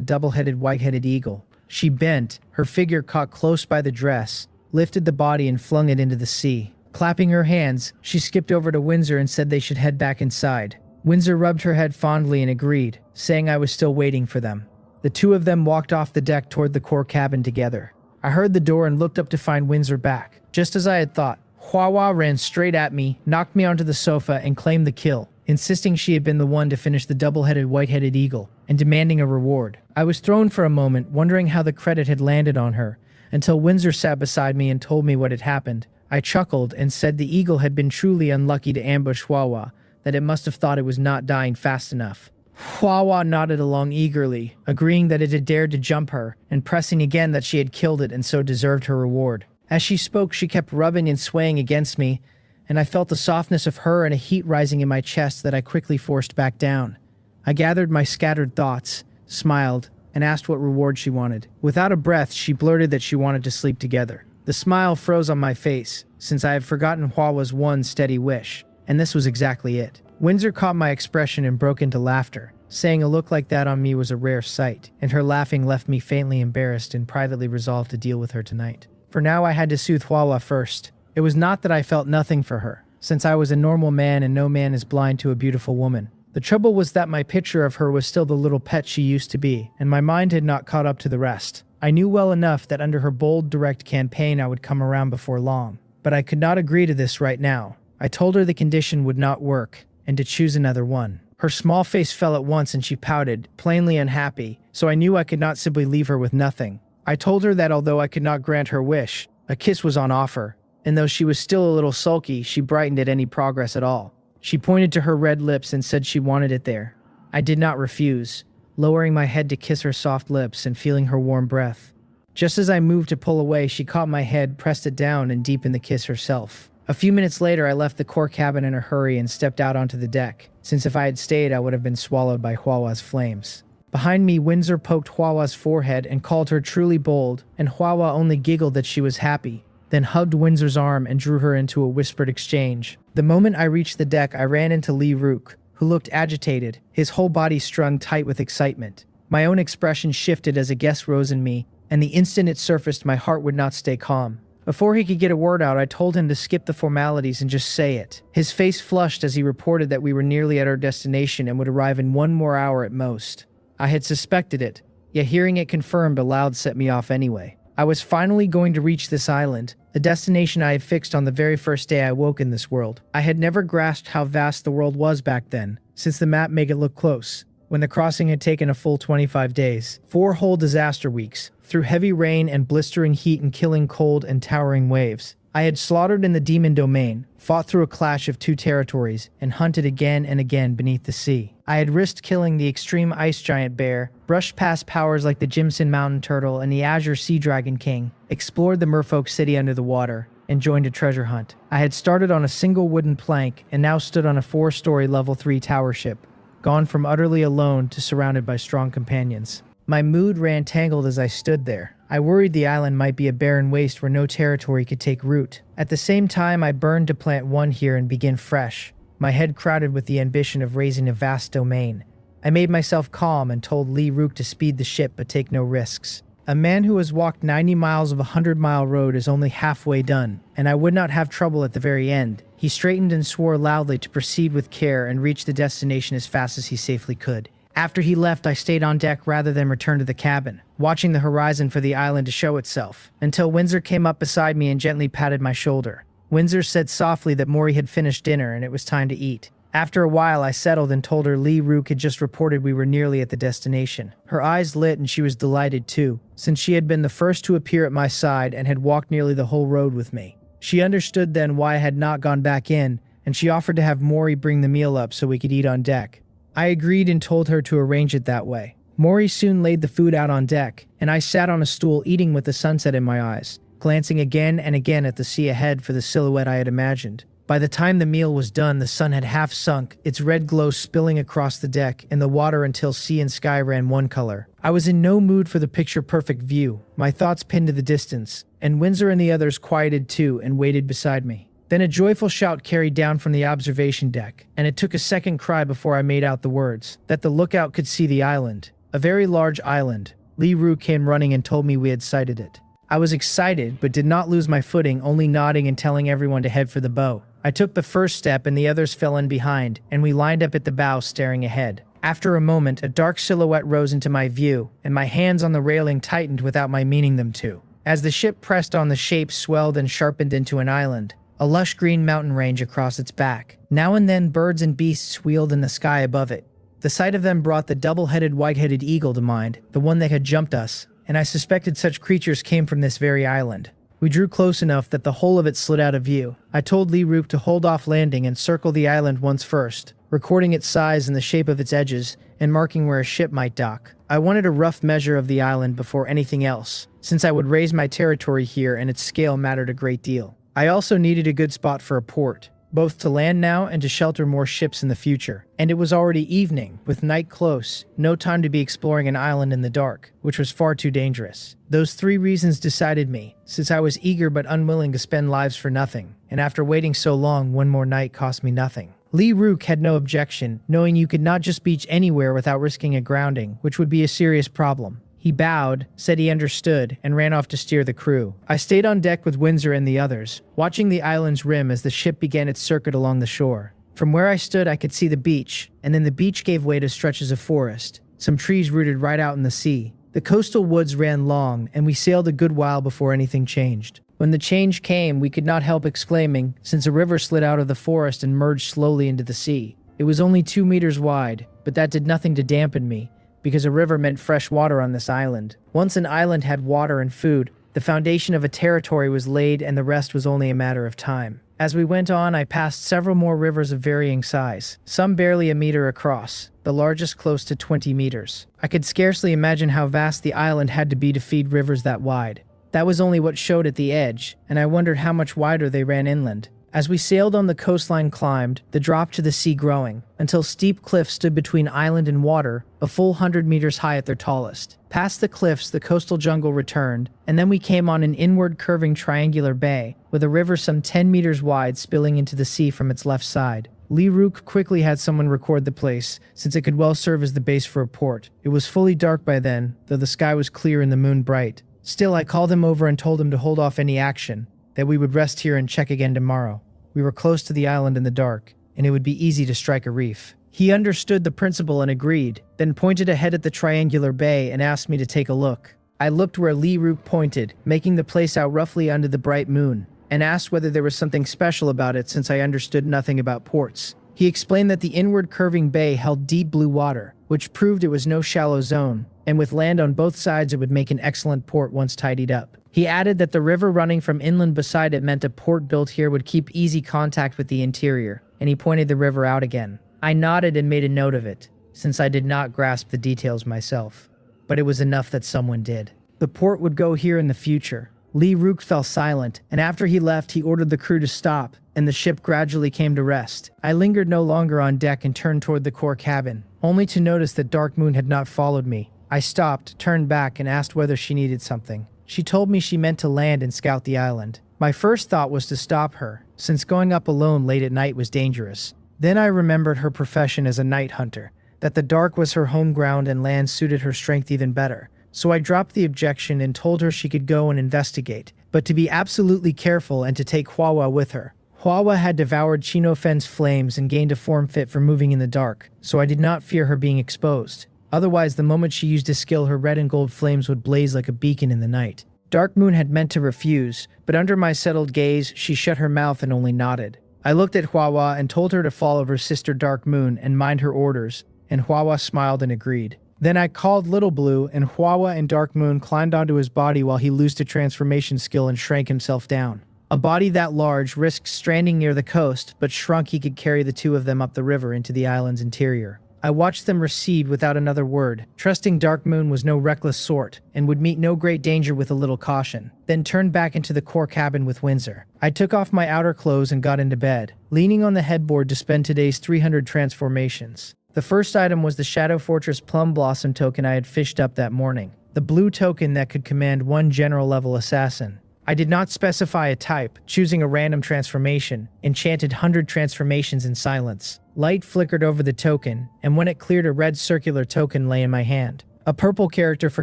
double-headed white-headed eagle. She bent, her figure caught close by the dress, lifted the body and flung it into the sea. Clapping her hands, she skipped over to Windsor and said they should head back inside. Windsor rubbed her head fondly and agreed, saying I was still waiting for them. The two of them walked off the deck toward the core cabin together. I heard the door and looked up to find Windsor back. Just as I had thought, Hwawa ran straight at me, knocked me onto the sofa, and claimed the kill, insisting she had been the one to finish the double-headed white-headed eagle, and demanding a reward. I was thrown for a moment, wondering how the credit had landed on her, until Windsor sat beside me and told me what had happened. I chuckled and said the eagle had been truly unlucky to ambush Hwawa, that it must have thought it was not dying fast enough. Hwawa nodded along eagerly, agreeing that it had dared to jump her, and pressing again that she had killed it and so deserved her reward. As she spoke, she kept rubbing and swaying against me, and I felt the softness of her and a heat rising in my chest that I quickly forced back down. I gathered my scattered thoughts, smiled, and asked what reward she wanted. Without a breath, she blurted that she wanted to sleep together. The smile froze on my face, since I had forgotten Hwa's one steady wish, and this was exactly it. Windsor caught my expression and broke into laughter, saying a look like that on me was a rare sight, and her laughing left me faintly embarrassed and privately resolved to deal with her tonight. For now I had to soothe Hwa first. It was not that I felt nothing for her, since I was a normal man and no man is blind to a beautiful woman. The trouble was that my picture of her was still the little pet she used to be, and my mind had not caught up to the rest. I knew well enough that under her bold, direct campaign I would come around before long, but I could not agree to this right now. I told her the condition would not work, and to choose another one. Her small face fell at once and she pouted, plainly unhappy, so I knew I could not simply leave her with nothing. I told her that although I could not grant her wish, a kiss was on offer, and though she was still a little sulky, she brightened at any progress at all. She pointed to her red lips and said she wanted it there. I did not refuse, lowering my head to kiss her soft lips and feeling her warm breath. Just as I moved to pull away, she caught my head, pressed it down, and deepened the kiss herself. A few minutes later, I left the core cabin in a hurry and stepped out onto the deck, since if I had stayed, I would have been swallowed by Hwa's flames. Behind me, Windsor poked Hwa's forehead and called her truly bold, and Hwa only giggled that she was happy, then hugged Windsor's arm and drew her into a whispered exchange. The moment I reached the deck, I ran into Lee Rook, who looked agitated, his whole body strung tight with excitement. My own expression shifted as a guess rose in me, and the instant it surfaced, my heart would not stay calm. Before he could get a word out, I told him to skip the formalities and just say it. His face flushed as he reported that we were nearly at our destination and would arrive in 1 more hour at most. I had suspected it, yet hearing it confirmed aloud set me off anyway. I was finally going to reach this island, a destination I had fixed on the very first day I woke in this world. I had never grasped how vast the world was back then, since the map made it look close, when the crossing had taken a full 25 days. 4 whole disaster weeks, through heavy rain and blistering heat and killing cold and towering waves. I had slaughtered in the demon domain, fought through a clash of 2 territories, and hunted again and again beneath the sea. I had risked killing the extreme ice giant bear, brushed past powers like the Jimson mountain turtle and the azure sea dragon king, explored the merfolk city under the water, and joined a treasure hunt. I had started on a single wooden plank and now stood on a 4-story level 3 tower ship, gone from utterly alone to surrounded by strong companions. My mood ran tangled as I stood there. I worried the island might be a barren waste where no territory could take root. At the same time, I burned to plant one here and begin fresh, my head crowded with the ambition of raising a vast domain. I made myself calm and told Lee Rook to speed the ship but take no risks. A man who has walked 90 miles of a 100-mile road is only halfway done, and I would not have trouble at the very end. He straightened and swore loudly to proceed with care and reach the destination as fast as he safely could. After he left, I stayed on deck rather than return to the cabin, watching the horizon for the island to show itself, until Windsor came up beside me and gently patted my shoulder. Windsor said softly that Mori had finished dinner and it was time to eat. After a while, I settled and told her Lee Rook had just reported we were nearly at the destination. Her eyes lit and she was delighted too, since she had been the first to appear at my side and had walked nearly the whole road with me. She understood then why I had not gone back in, and she offered to have Mori bring the meal up so we could eat on deck. I agreed and told her to arrange it that way. Mori soon laid the food out on deck, and I sat on a stool eating with the sunset in my eyes, glancing again and again at the sea ahead for the silhouette I had imagined. By the time the meal was done, the sun had half sunk, its red glow spilling across the deck and the water until sea and sky ran one color. I was in no mood for the picture-perfect view, my thoughts pinned to the distance, and Windsor and the others quieted too and waited beside me. Then a joyful shout carried down from the observation deck, and it took a second cry before I made out the words, that the lookout could see the island. A very large island. Lee Rook came running and told me we had sighted it. I was excited, but did not lose my footing, only nodding and telling everyone to head for the bow. I took the first step and the others fell in behind, and we lined up at the bow staring ahead. After a moment, a dark silhouette rose into my view, and my hands on the railing tightened without my meaning them to. As the ship pressed on, the shape swelled and sharpened into an island, a lush green mountain range across its back. Now and then birds and beasts wheeled in the sky above it. The sight of them brought the double-headed white-headed eagle to mind, the one that had jumped us, and I suspected such creatures came from this very island. We drew close enough that the whole of it slid out of view. I told Lee Rook to hold off landing and circle the island once first, recording its size and the shape of its edges, and marking where a ship might dock. I wanted a rough measure of the island before anything else, since I would raise my territory here and its scale mattered a great deal. I also needed a good spot for a port. both to land now and to shelter more ships in the future. And it was already evening, with night close, no time to be exploring an island in the dark, which was far too dangerous. Those 3 reasons decided me, since I was eager but unwilling to spend lives for nothing, and after waiting so long, one more night cost me nothing. Lee Rook had no objection, knowing you could not just beach anywhere without risking a grounding, which would be a serious problem. He bowed, said he understood, and ran off to steer the crew. I stayed on deck with Windsor and the others, watching the island's rim as the ship began its circuit along the shore. From where I stood, I could see the beach, and then the beach gave way to stretches of forest, some trees rooted right out in the sea. The coastal woods ran long, and we sailed a good while before anything changed. When the change came, we could not help exclaiming, since a river slid out of the forest and merged slowly into the sea. It was only 2 meters wide, but that did nothing to dampen me, because a river meant fresh water on this island. Once an island had water and food, the foundation of a territory was laid and the rest was only a matter of time. As we went on, I passed several more rivers of varying size, some barely a meter across, the largest close to 20 meters. I could scarcely imagine how vast the island had to be to feed rivers that wide. That was only what showed at the edge, and I wondered how much wider they ran inland. As we sailed on, the coastline climbed, the drop to the sea growing, until steep cliffs stood between island and water, a full 100 meters high at their tallest. Past the cliffs, the coastal jungle returned, and then we came on an inward curving triangular bay, with a river some 10 meters wide spilling into the sea from its left side. Lee Rook quickly had someone record the place, since it could well serve as the base for a port. It was fully dark by then, though the sky was clear and the moon bright. Still, I called him over and told him to hold off any action, that we would rest here and check again tomorrow. We were close to the island in the dark, and it would be easy to strike a reef. He understood the principle and agreed, then pointed ahead at the triangular bay and asked me to take a look. I looked where Lee Rook pointed, making the place out roughly under the bright moon, and asked whether there was something special about it since I understood nothing about ports. He explained that the inward curving bay held deep blue water, which proved it was no shallow zone, and with land on both sides it would make an excellent port once tidied up. He added that the river running from inland beside it meant a port built here would keep easy contact with the interior, and he pointed the river out again. I nodded and made a note of it, since I did not grasp the details myself. But it was enough that someone did. The port would go here in the future. Lee Rook fell silent, and after he left he ordered the crew to stop, and the ship gradually came to rest. I lingered no longer on deck and turned toward the core cabin, only to notice that Dark Moon had not followed me. I stopped, turned back, and asked whether she needed something. She told me she meant to land and scout the island. My first thought was to stop her, since going up alone late at night was dangerous. Then I remembered her profession as a night hunter, that the dark was her home ground and land suited her strength even better. So I dropped the objection and told her she could go and investigate, but to be absolutely careful and to take Hwawa with her. Hwawa had devoured Chinofen's flames and gained a form fit for moving in the dark, so I did not fear her being exposed. Otherwise, the moment she used a skill, her red and gold flames would blaze like a beacon in the night. Dark Moon had meant to refuse, but under my settled gaze, she shut her mouth and only nodded. I looked at Hwawa and told her to follow her sister Dark Moon and mind her orders, and Hwawa smiled and agreed. Then I called Little Blue, and Hwawa and Dark Moon climbed onto his body while he loosed a transformation skill and shrank himself down. A body that large risked stranding near the coast, but shrunk he could carry the two of them up the river into the island's interior. I watched them recede without another word, trusting Dark Moon was no reckless sort, and would meet no great danger with a little caution, then turned back into the core cabin with Windsor. I took off my outer clothes and got into bed, leaning on the headboard to spend today's 300 transformations. The first item was the Shadow Fortress Plum Blossom token I had fished up that morning, the blue token that could command one general-level assassin. I did not specify a type, choosing a random transformation, enchanted 100 transformations in silence. Light flickered over the token, and when it cleared, a red circular token lay in my hand. A purple character for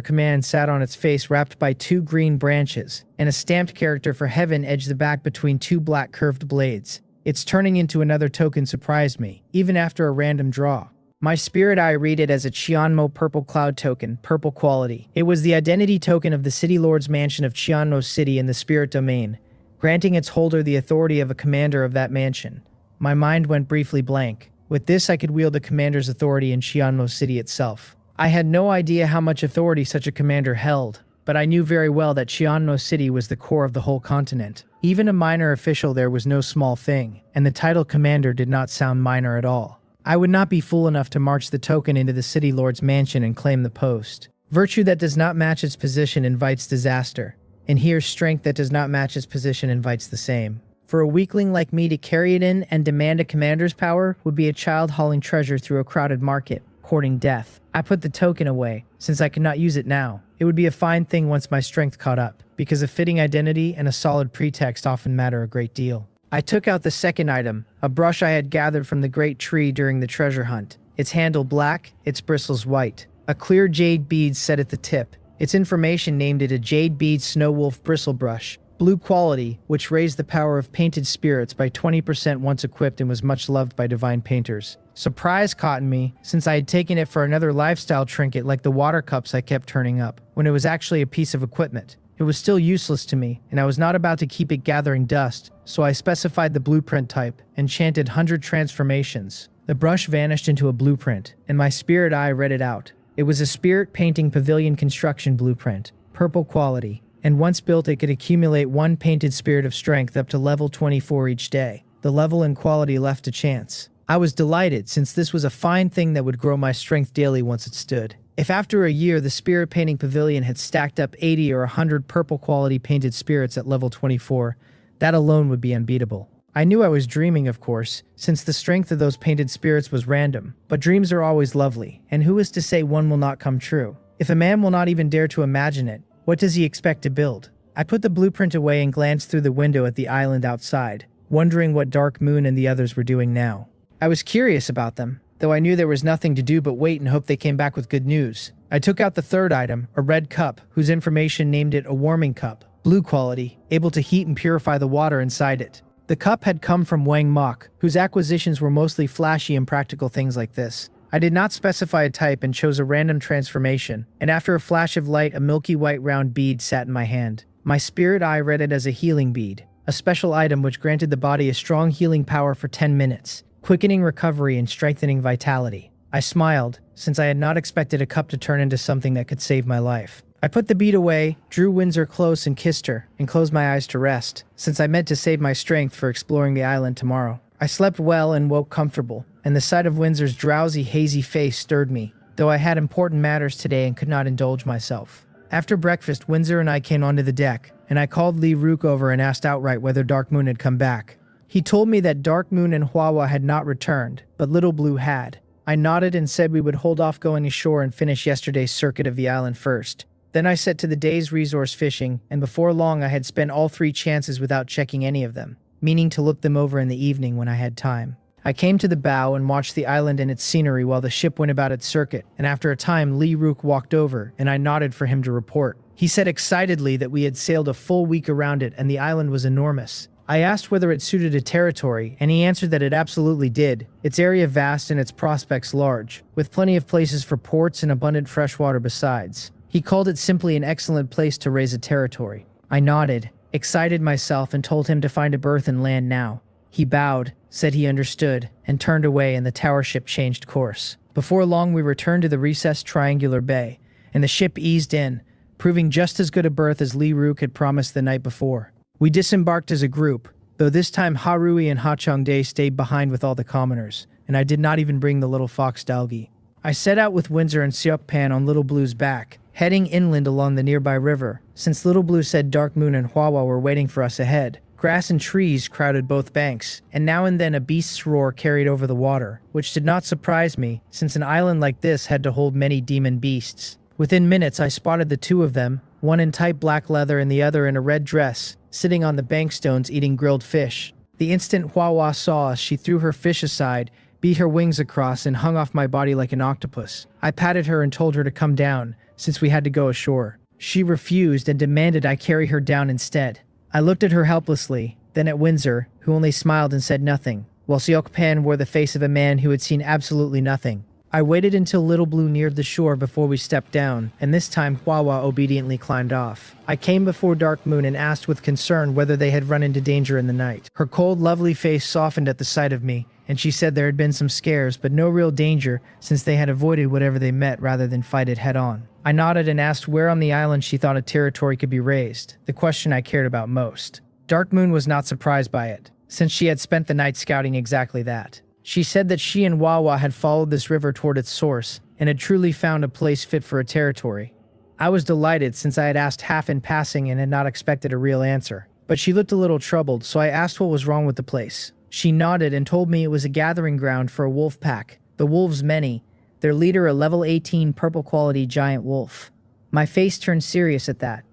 command sat on its face wrapped by 2 green branches, and a stamped character for heaven edged the back between 2 black curved blades. Its turning into another token surprised me, even after a random draw. My spirit eye read it as a Chianmo Purple Cloud token, purple quality. It was the identity token of the City Lord's mansion of Chianmo City in the spirit domain, granting its holder the authority of a commander of that mansion. My mind went briefly blank. With this, I could wield the commander's authority in Chianmo City itself. I had no idea how much authority such a commander held, but I knew very well that Chianmo City was the core of the whole continent. Even a minor official there was no small thing, and the title commander did not sound minor at all. I would not be fool enough to march the token into the City Lord's mansion and claim the post. Virtue that does not match its position invites disaster, and here strength that does not match its position invites the same. For a weakling like me to carry it in and demand a commander's power would be a child hauling treasure through a crowded market, courting death. I put the token away, since I could not use it now. It would be a fine thing once my strength caught up, because a fitting identity and a solid pretext often matter a great deal. I took out the second item, a brush I had gathered from the great tree during the treasure hunt. Its handle black, its bristles white. A clear jade bead set at the tip. Its information named it a jade bead snow wolf bristle brush. Blue quality, which raised the power of painted spirits by 20% once equipped and was much loved by divine painters. Surprise caught in me, since I had taken it for another lifestyle trinket like the water cups I kept turning up, when it was actually a piece of equipment. It was still useless to me, and I was not about to keep it gathering dust, so I specified the blueprint type and chanted 100 transformations. The brush vanished into a blueprint, and my spirit eye read it out. It was a spirit painting pavilion construction blueprint, purple quality, and once built it could accumulate one painted spirit of strength up to level 24 each day. The level and quality left to chance. I was delighted, since this was a fine thing that would grow my strength daily once it stood. If after a year the spirit painting pavilion had stacked up 80 or 100 purple quality painted spirits at level 24, that alone would be unbeatable. I knew I was dreaming, of course, since the strength of those painted spirits was random, but dreams are always lovely, and who is to say one will not come true? If a man will not even dare to imagine it, what does he expect to build? I put the blueprint away and glanced through the window at the island outside, wondering what Dark Moon and the others were doing now. I was curious about them, though I knew there was nothing to do but wait and hope they came back with good news. I took out the third item, a red cup, whose information named it a warming cup, blue quality, able to heat and purify the water inside it. The cup had come from Wang Mok, whose acquisitions were mostly flashy and practical things like this. I did not specify a type and chose a random transformation, and after a flash of light, a milky white round bead sat in my hand. My spirit eye read it as a healing bead, a special item which granted the body a strong healing power for 10 minutes, quickening recovery and strengthening vitality. I smiled, since I had not expected a cup to turn into something that could save my life. I put the bead away, drew Windsor close and kissed her, and closed my eyes to rest, since I meant to save my strength for exploring the island tomorrow. I slept well and woke comfortable, and the sight of Windsor's drowsy, hazy face stirred me, though I had important matters today and could not indulge myself. After breakfast, Windsor and I came onto the deck, and I called Lee Rook over and asked outright whether Dark Moon had come back. He told me that Dark Moon and Manhwa had not returned, but Little Blue had. I nodded and said we would hold off going ashore and finish yesterday's circuit of the island first. Then I set to the day's resource fishing, and before long I had spent all 3 chances without checking any of them, meaning to look them over in the evening when I had time. I came to the bow and watched the island and its scenery while the ship went about its circuit, and after a time Lee Rook walked over, and I nodded for him to report. He said excitedly that we had sailed a full week around it and the island was enormous. I asked whether it suited a territory, and he answered that it absolutely did, its area vast and its prospects large, with plenty of places for ports and abundant fresh water besides. He called it simply an excellent place to raise a territory. I nodded, excited myself, and told him to find a berth and land now. He bowed, said he understood, and turned away, and the tower ship changed course. Before long we returned to the recessed triangular bay, and the ship eased in, proving just as good a berth as Lee Rook had promised the night before. We disembarked as a group, though this time Harui and Ha-Chong-dae stayed behind with all the commoners, and I did not even bring the little fox Dalgi. I set out with Windsor and Seokpan on Little Blue's back, heading inland along the nearby river, since Little Blue said Dark Moon and Manhwa were waiting for us ahead. Grass and trees crowded both banks, and now and then a beast's roar carried over the water, which did not surprise me, since an island like this had to hold many demon beasts. Within minutes I spotted the 2 of them, one in tight black leather and the other in a red dress, sitting on the bank stones eating grilled fish. The instant Manhwa saw us, she threw her fish aside, beat her wings across, and hung off my body like an octopus. I patted her and told her to come down, since we had to go ashore. She refused and demanded I carry her down instead. I looked at her helplessly, then at Windsor, who only smiled and said nothing, while Seokpan wore the face of a man who had seen absolutely nothing. I waited until Little Blue neared the shore before we stepped down, and this time Manhwa obediently climbed off. I came before Dark Moon and asked with concern whether they had run into danger in the night. Her cold, lovely face softened at the sight of me, and she said there had been some scares, but no real danger, since they had avoided whatever they met rather than fight it head-on. I nodded and asked where on the island she thought a territory could be raised, the question I cared about most. Dark Moon was not surprised by it, since she had spent the night scouting exactly that. She said that she and Manhwa had followed this river toward its source, and had truly found a place fit for a territory. I was delighted, since I had asked half in passing and had not expected a real answer. but she looked a little troubled, so I asked what was wrong with the place. She nodded and told me it was a gathering ground for a wolf pack. The wolves many, their leader a level 18 purple quality giant wolf. My face turned serious at that.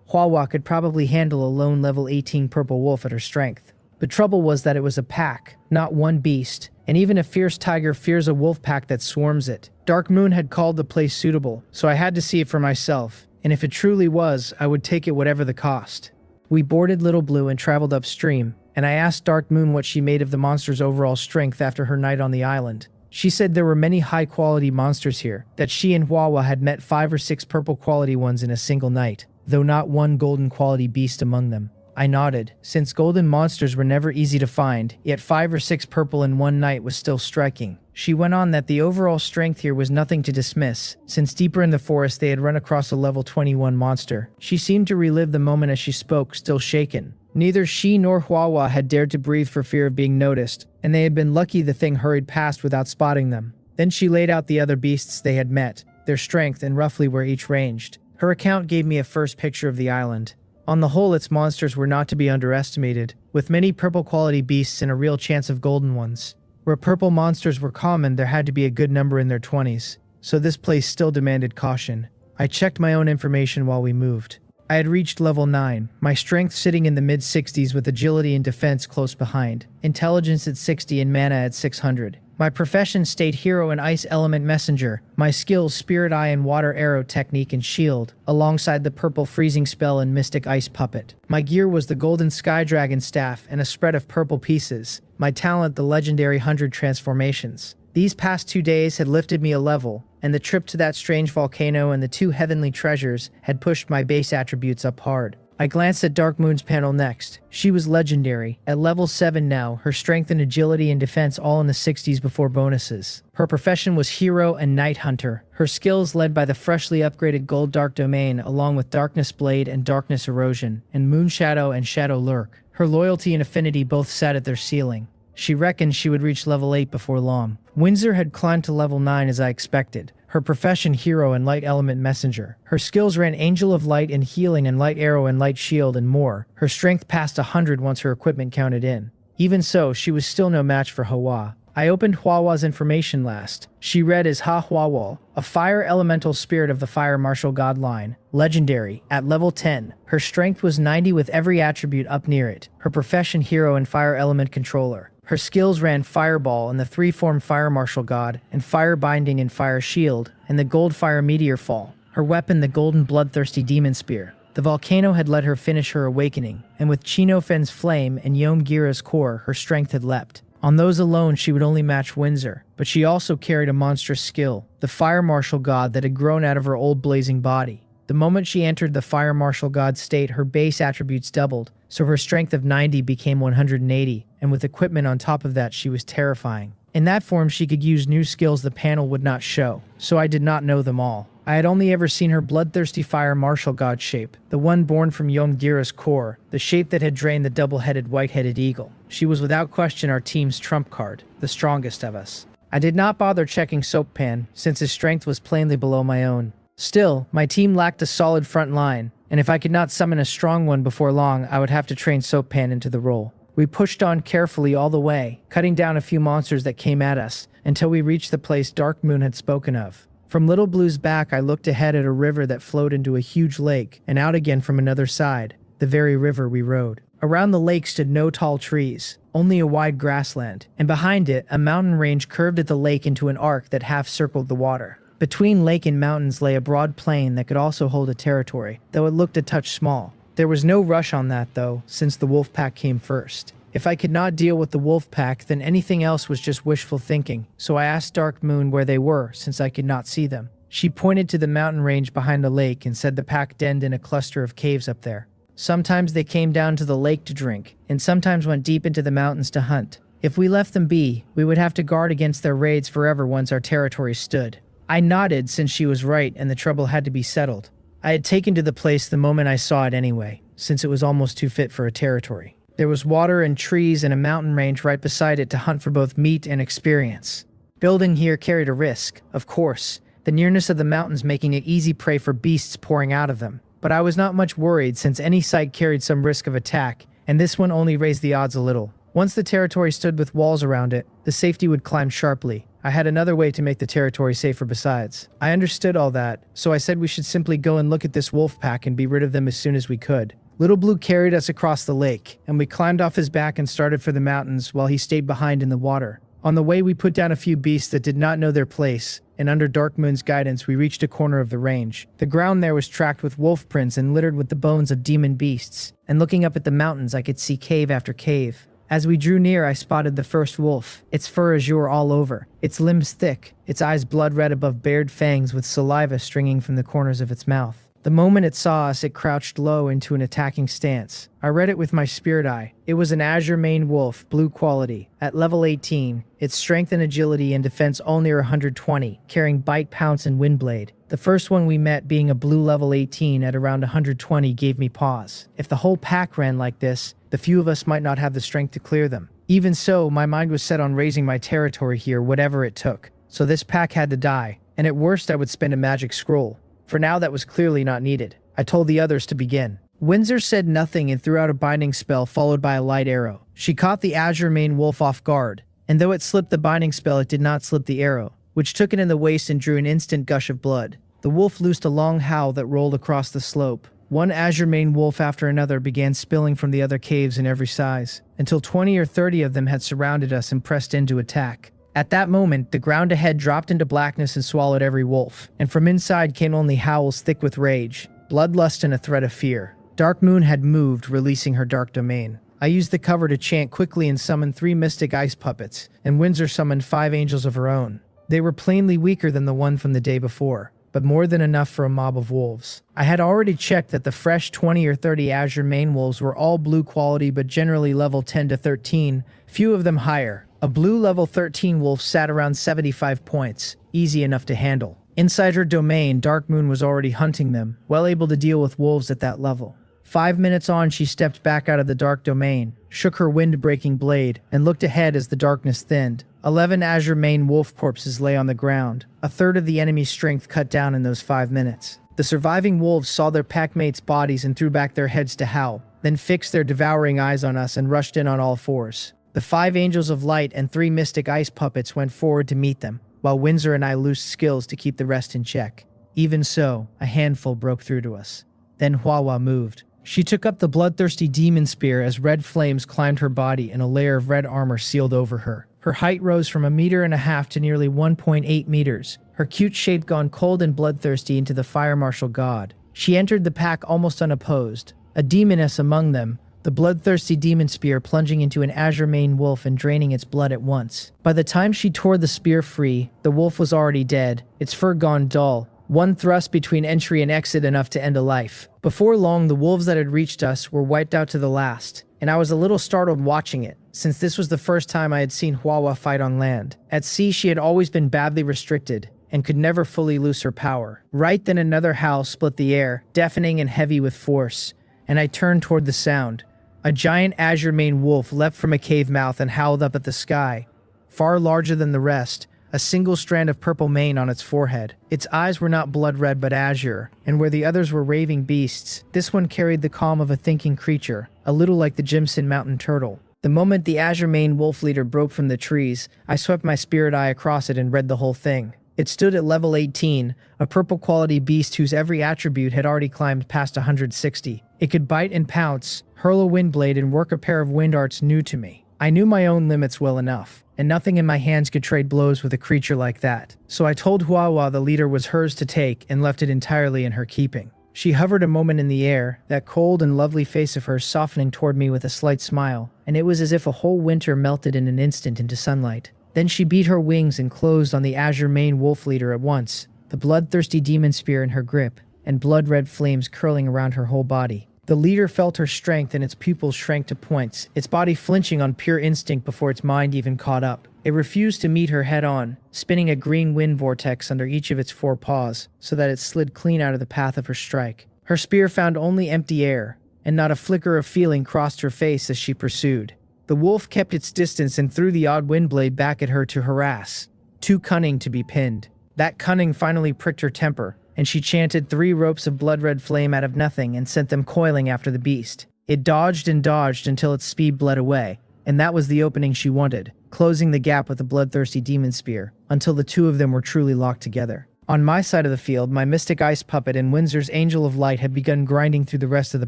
Manhwa could probably handle a lone level 18 purple wolf at her strength. The trouble was that it was a pack, not one beast, and even a fierce tiger fears a wolf pack that swarms it. Dark Moon had called the place suitable, so I had to see it for myself, and if it truly was, I would take it whatever the cost. We boarded Little Blue and traveled upstream, and I asked Dark Moon what she made of the monster's overall strength after her night on the island. She said there were many high-quality monsters here, that she and Manhwa had met 5 or 6 purple-quality ones in a single night, though not one golden-quality beast among them. I nodded. Since golden monsters were never easy to find, yet 5 or 6 purple in one night was still striking. She went on that the overall strength here was nothing to dismiss, since deeper in the forest they had run across a level 21 monster. She seemed to relive the moment as she spoke, still shaken. Neither she nor Manhwa had dared to breathe for fear of being noticed, and they had been lucky the thing hurried past without spotting them. Then she laid out the other beasts they had met, their strength and roughly where each ranged. Her account gave me a first picture of the island. On the whole, its monsters were not to be underestimated, with many purple-quality beasts and a real chance of golden ones. Where purple monsters were common, there had to be a good number in their 20s, so this place still demanded caution. I checked my own information while we moved. I had reached level 9, my strength sitting in the mid-60s with agility and defense close behind, intelligence at 60 and mana at 600. My profession stayed hero and ice element messenger, my skills spirit eye and water arrow technique and shield, alongside the purple freezing spell and mystic ice puppet. My gear was the golden sky dragon staff and a spread of purple pieces, my talent the legendary 100 transformations. These past 2 days had lifted me a level, and the trip to that strange volcano and the 2 heavenly treasures had pushed my base attributes up hard. I glanced at Dark Moon's panel next. She was legendary. At level 7 now, her strength and agility and defense all in the 60s before bonuses. Her profession was hero and night hunter. Her skills led by the freshly upgraded gold dark domain along with darkness blade and darkness erosion, and moon shadow and shadow lurk. Her loyalty and affinity both sat at their ceiling. She reckoned she would reach level 8 before long. Windsor had climbed to level 9 as I expected. Her profession hero and light element messenger. Her skills ran angel of light and healing and light arrow and light shield and more. Her strength passed 100 once her equipment counted in. Even so, she was still no match for Manhwa. I opened Manhwa's information last. She read as Manhwa, a fire elemental spirit of the fire martial god line. Legendary, at level 10. Her strength was 90 with every attribute up near it. Her profession hero and fire element controller. Her skills ran Fireball and the 3-form Fire Martial God, and Fire Binding and Fire Shield, and the Gold Fire Meteor Fall. Her weapon the Golden Bloodthirsty Demon Spear. The volcano had let her finish her awakening, and with Chinofen's Flame and Yomgira's Core, her strength had leapt. On those alone she would only match Windsor, but she also carried a monstrous skill, the Fire Martial God that had grown out of her old blazing body. The moment she entered the Fire Martial God state, her base attributes doubled, so her strength of 90 became 180, and with equipment on top of that she was terrifying. In that form she could use new skills the panel would not show, so I did not know them all. I had only ever seen her bloodthirsty fire martial god shape, the one born from Yomgira's core, the shape that had drained the double-headed white-headed eagle. She was without question our team's trump card, the strongest of us. I did not bother checking Soappan, since his strength was plainly below my own. Still, my team lacked a solid front line, and if I could not summon a strong one before long, I would have to train Soappan into the role. We pushed on carefully all the way, cutting down a few monsters that came at us, until we reached the place Dark Moon had spoken of. From Little Blue's back, I looked ahead at a river that flowed into a huge lake, and out again from another side, the very river we rode. Around the lake stood no tall trees, only a wide grassland, and behind it, a mountain range curved at the lake into an arc that half-circled the water. Between lake and mountains lay a broad plain that could also hold a territory, though it looked a touch small. There was no rush on that, though, since the wolf pack came first. If I could not deal with the wolf pack, then anything else was just wishful thinking, so I asked Dark Moon where they were, since I could not see them. She pointed to the mountain range behind the lake and said the pack denned in a cluster of caves up there. Sometimes they came down to the lake to drink, and sometimes went deep into the mountains to hunt. If we left them be, we would have to guard against their raids forever once our territory stood. I nodded since she was right and the trouble had to be settled. I had taken to the place the moment I saw it anyway, since it was almost too fit for a territory. There was water and trees and a mountain range right beside it to hunt for both meat and experience. Building here carried a risk, of course, the nearness of the mountains making it easy prey for beasts pouring out of them. but I was not much worried since any site carried some risk of attack, and this one only raised the odds a little. Once the territory stood with walls around it, the safety would climb sharply. I had another way to make the territory safer besides. I understood all that, so I said we should simply go and look at this wolf pack and be rid of them as soon as we could. Little Blue carried us across the lake, and we climbed off his back and started for the mountains while he stayed behind in the water. On the way, we put down a few beasts that did not know their place, and under Dark Moon's guidance, we reached a corner of the range. The ground there was tracked with wolf prints and littered with the bones of demon beasts, and looking up at the mountains, I could see cave after cave. As we drew near, I spotted the first wolf, its fur azure all over, its limbs thick, its eyes blood red above bared fangs with saliva stringing from the corners of its mouth. The moment it saw us, it crouched low into an attacking stance. I read it with my spirit eye. It was an azure maned wolf, blue quality. At level 18, its strength and agility and defense all near 120, carrying bite, pounce, and windblade. The first one we met being a blue level 18 at around 120 gave me pause. If the whole pack ran like this, the few of us might not have the strength to clear them. Even so, my mind was set on raising my territory here, whatever it took. So this pack had to die, and at worst I would spend a magic scroll. For now, that was clearly not needed. I told the others to begin. Windsor said nothing and threw out a binding spell followed by a light arrow. She caught the azure maned wolf off guard, and though it slipped the binding spell, it did not slip the arrow, which took it in the waist and drew an instant gush of blood. The wolf loosed a long howl that rolled across the slope. One azure maned wolf after another began spilling from the other caves in every size, until 20 or 30 of them had surrounded us and pressed in to attack. At that moment, the ground ahead dropped into blackness and swallowed every wolf, and from inside came only howls thick with rage, bloodlust, and a threat of fear. Dark Moon had moved, releasing her dark domain. I used the cover to chant quickly and summon 3 mystic ice puppets, and Windsor summoned 5 angels of her own. They were plainly weaker than the one from the day before, but more than enough for a mob of wolves. I had already checked that the fresh 20 or 30 azure mane wolves were all blue quality but generally level 10 to 13, few of them higher. A blue level 13 wolf sat around 75 points, easy enough to handle. Inside her domain, Dark Moon was already hunting them, well able to deal with wolves at that level. 5 minutes on, she stepped back out of the dark domain, shook her wind-breaking blade, and looked ahead as the darkness thinned. 11 azure mane wolf corpses lay on the ground, a third of the enemy's strength cut down in those 5 minutes. The surviving wolves saw their packmates' bodies and threw back their heads to howl, then fixed their devouring eyes on us and rushed in on all fours. The 5 angels of light and 3 mystic ice puppets went forward to meet them, while Windsor and I loosed skills to keep the rest in check. Even so, a handful broke through to us. Then Huahua moved. She took up the bloodthirsty demon spear as red flames climbed her body and a layer of red armor sealed over her. Her height rose from 1.5 meters to nearly 1.8 meters, her cute shape gone cold and bloodthirsty into the fire martial god. She entered the pack almost unopposed, a demoness among them, the bloodthirsty demon spear plunging into an azure mane wolf and draining its blood at once. By the time she tore the spear free, the wolf was already dead, its fur gone dull, one thrust between entry and exit enough to end a life. Before long, the wolves that had reached us were wiped out to the last, and I was a little startled watching it, since this was the first time I had seen Huahua fight on land. At sea, she had always been badly restricted, and could never fully loose her power. Right then another howl split the air, deafening and heavy with force, and I turned toward the sound. A giant azure mane wolf leapt from a cave mouth and howled up at the sky, far larger than the rest, a single strand of purple mane on its forehead. Its eyes were not blood red but azure, and where the others were raving beasts, this one carried the calm of a thinking creature, a little like the Jimson mountain turtle. The moment the azure mane wolf leader broke from the trees, I swept my spirit eye across it and read the whole thing. It stood at level 18, a purple quality beast whose every attribute had already climbed past 160. It could bite and pounce, hurl a windblade, and work a pair of wind arts new to me. I knew my own limits well enough, and nothing in my hands could trade blows with a creature like that. So I told Huahua the leader was hers to take and left it entirely in her keeping. She hovered a moment in the air, that cold and lovely face of hers softening toward me with a slight smile, and it was as if a whole winter melted in an instant into sunlight. Then she beat her wings and closed on the azure mane wolf leader at once, the bloodthirsty demon spear in her grip, and blood-red flames curling around her whole body. The leader felt her strength and its pupils shrank to points, its body flinching on pure instinct before its mind even caught up. It refused to meet her head-on, spinning a green wind vortex under each of its 4 paws, so that it slid clean out of the path of her strike. Her spear found only empty air, and not a flicker of feeling crossed her face as she pursued. The wolf kept its distance and threw the odd windblade back at her to harass, too cunning to be pinned. That cunning finally pricked her temper, and she chanted 3 ropes of blood-red flame out of nothing and sent them coiling after the beast. It dodged and dodged until its speed bled away, and that was the opening she wanted, closing the gap with the bloodthirsty demon spear, until the two of them were truly locked together. On my side of the field, my mystic ice puppet and Windsor's angel of light had begun grinding through the rest of the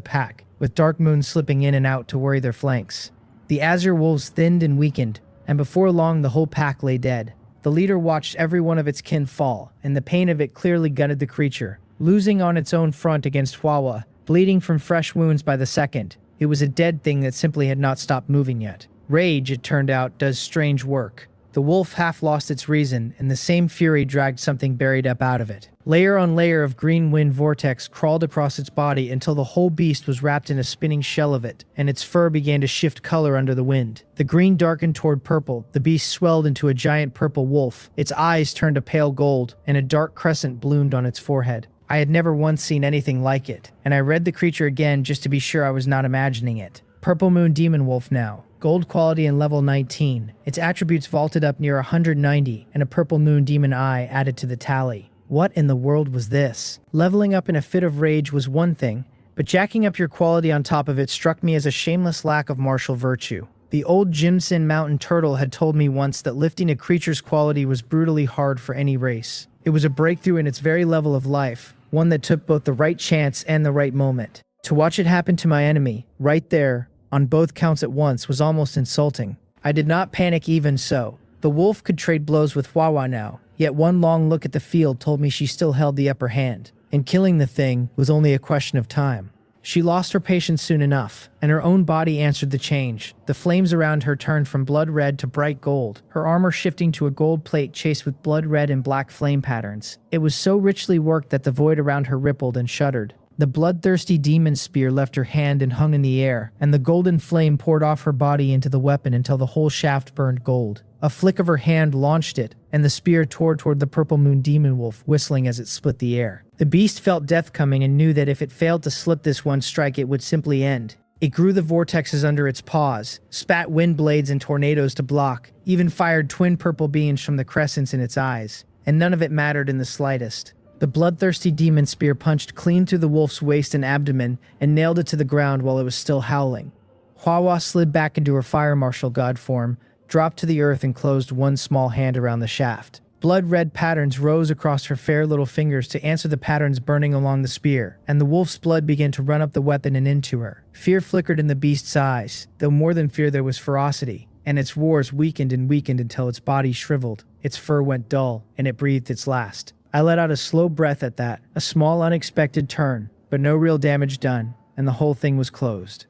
pack, with Dark Moon slipping in and out to worry their flanks. The Azure wolves thinned and weakened, and before long the whole pack lay dead. The leader watched every one of its kin fall, and the pain of it clearly gutted the creature, losing on its own front against Hwawa, bleeding from fresh wounds by the second. It was a dead thing that simply had not stopped moving yet. Rage, it turned out, does strange work. The wolf half lost its reason, and the same fury dragged something buried up out of it. Layer on layer of green wind vortex crawled across its body until the whole beast was wrapped in a spinning shell of it, and its fur began to shift color under the wind. The green darkened toward purple, the beast swelled into a giant purple wolf, its eyes turned a pale gold, and a dark crescent bloomed on its forehead. I had never once seen anything like it, and I read the creature again just to be sure I was not imagining it. Purple Moon Demon Wolf now. Gold quality and level 19. Its attributes vaulted up near 190, and a purple moon demon eye added to the tally. What in the world was this? Leveling up in a fit of rage was one thing, but jacking up your quality on top of it struck me as a shameless lack of martial virtue. The old Jimson Mountain Turtle had told me once that lifting a creature's quality was brutally hard for any race. It was a breakthrough in its very level of life, one that took both the right chance and the right moment. To watch it happen to my enemy, right there, on both counts at once, was almost insulting. I did not panic even so. The wolf could trade blows with Hwawa now, yet one long look at the field told me she still held the upper hand, and killing the thing was only a question of time. She lost her patience soon enough, and her own body answered the change. The flames around her turned from blood red to bright gold, her armor shifting to a gold plate chased with blood red and black flame patterns. It was so richly worked that the void around her rippled and shuddered. The bloodthirsty demon spear left her hand and hung in the air, and the golden flame poured off her body into the weapon until the whole shaft burned gold. A flick of her hand launched it, and the spear tore toward the purple moon demon wolf, whistling as it split the air. The beast felt death coming and knew that if it failed to slip this one strike, it would simply end. It grew the vortexes under its paws, spat wind blades and tornadoes to block, even fired twin purple beams from the crescents in its eyes, and none of it mattered in the slightest. The bloodthirsty demon spear punched clean through the wolf's waist and abdomen and nailed it to the ground while it was still howling. Hwawa slid back into her fire martial god form, dropped to the earth and closed one small hand around the shaft. Blood-red patterns rose across her fair little fingers to answer the patterns burning along the spear, and the wolf's blood began to run up the weapon and into her. Fear flickered in the beast's eyes, though more than fear there was ferocity, and its roars weakened and weakened until its body shriveled, its fur went dull, and it breathed its last. I let out a slow breath at that, a small unexpected turn, but no real damage done, and the whole thing was closed.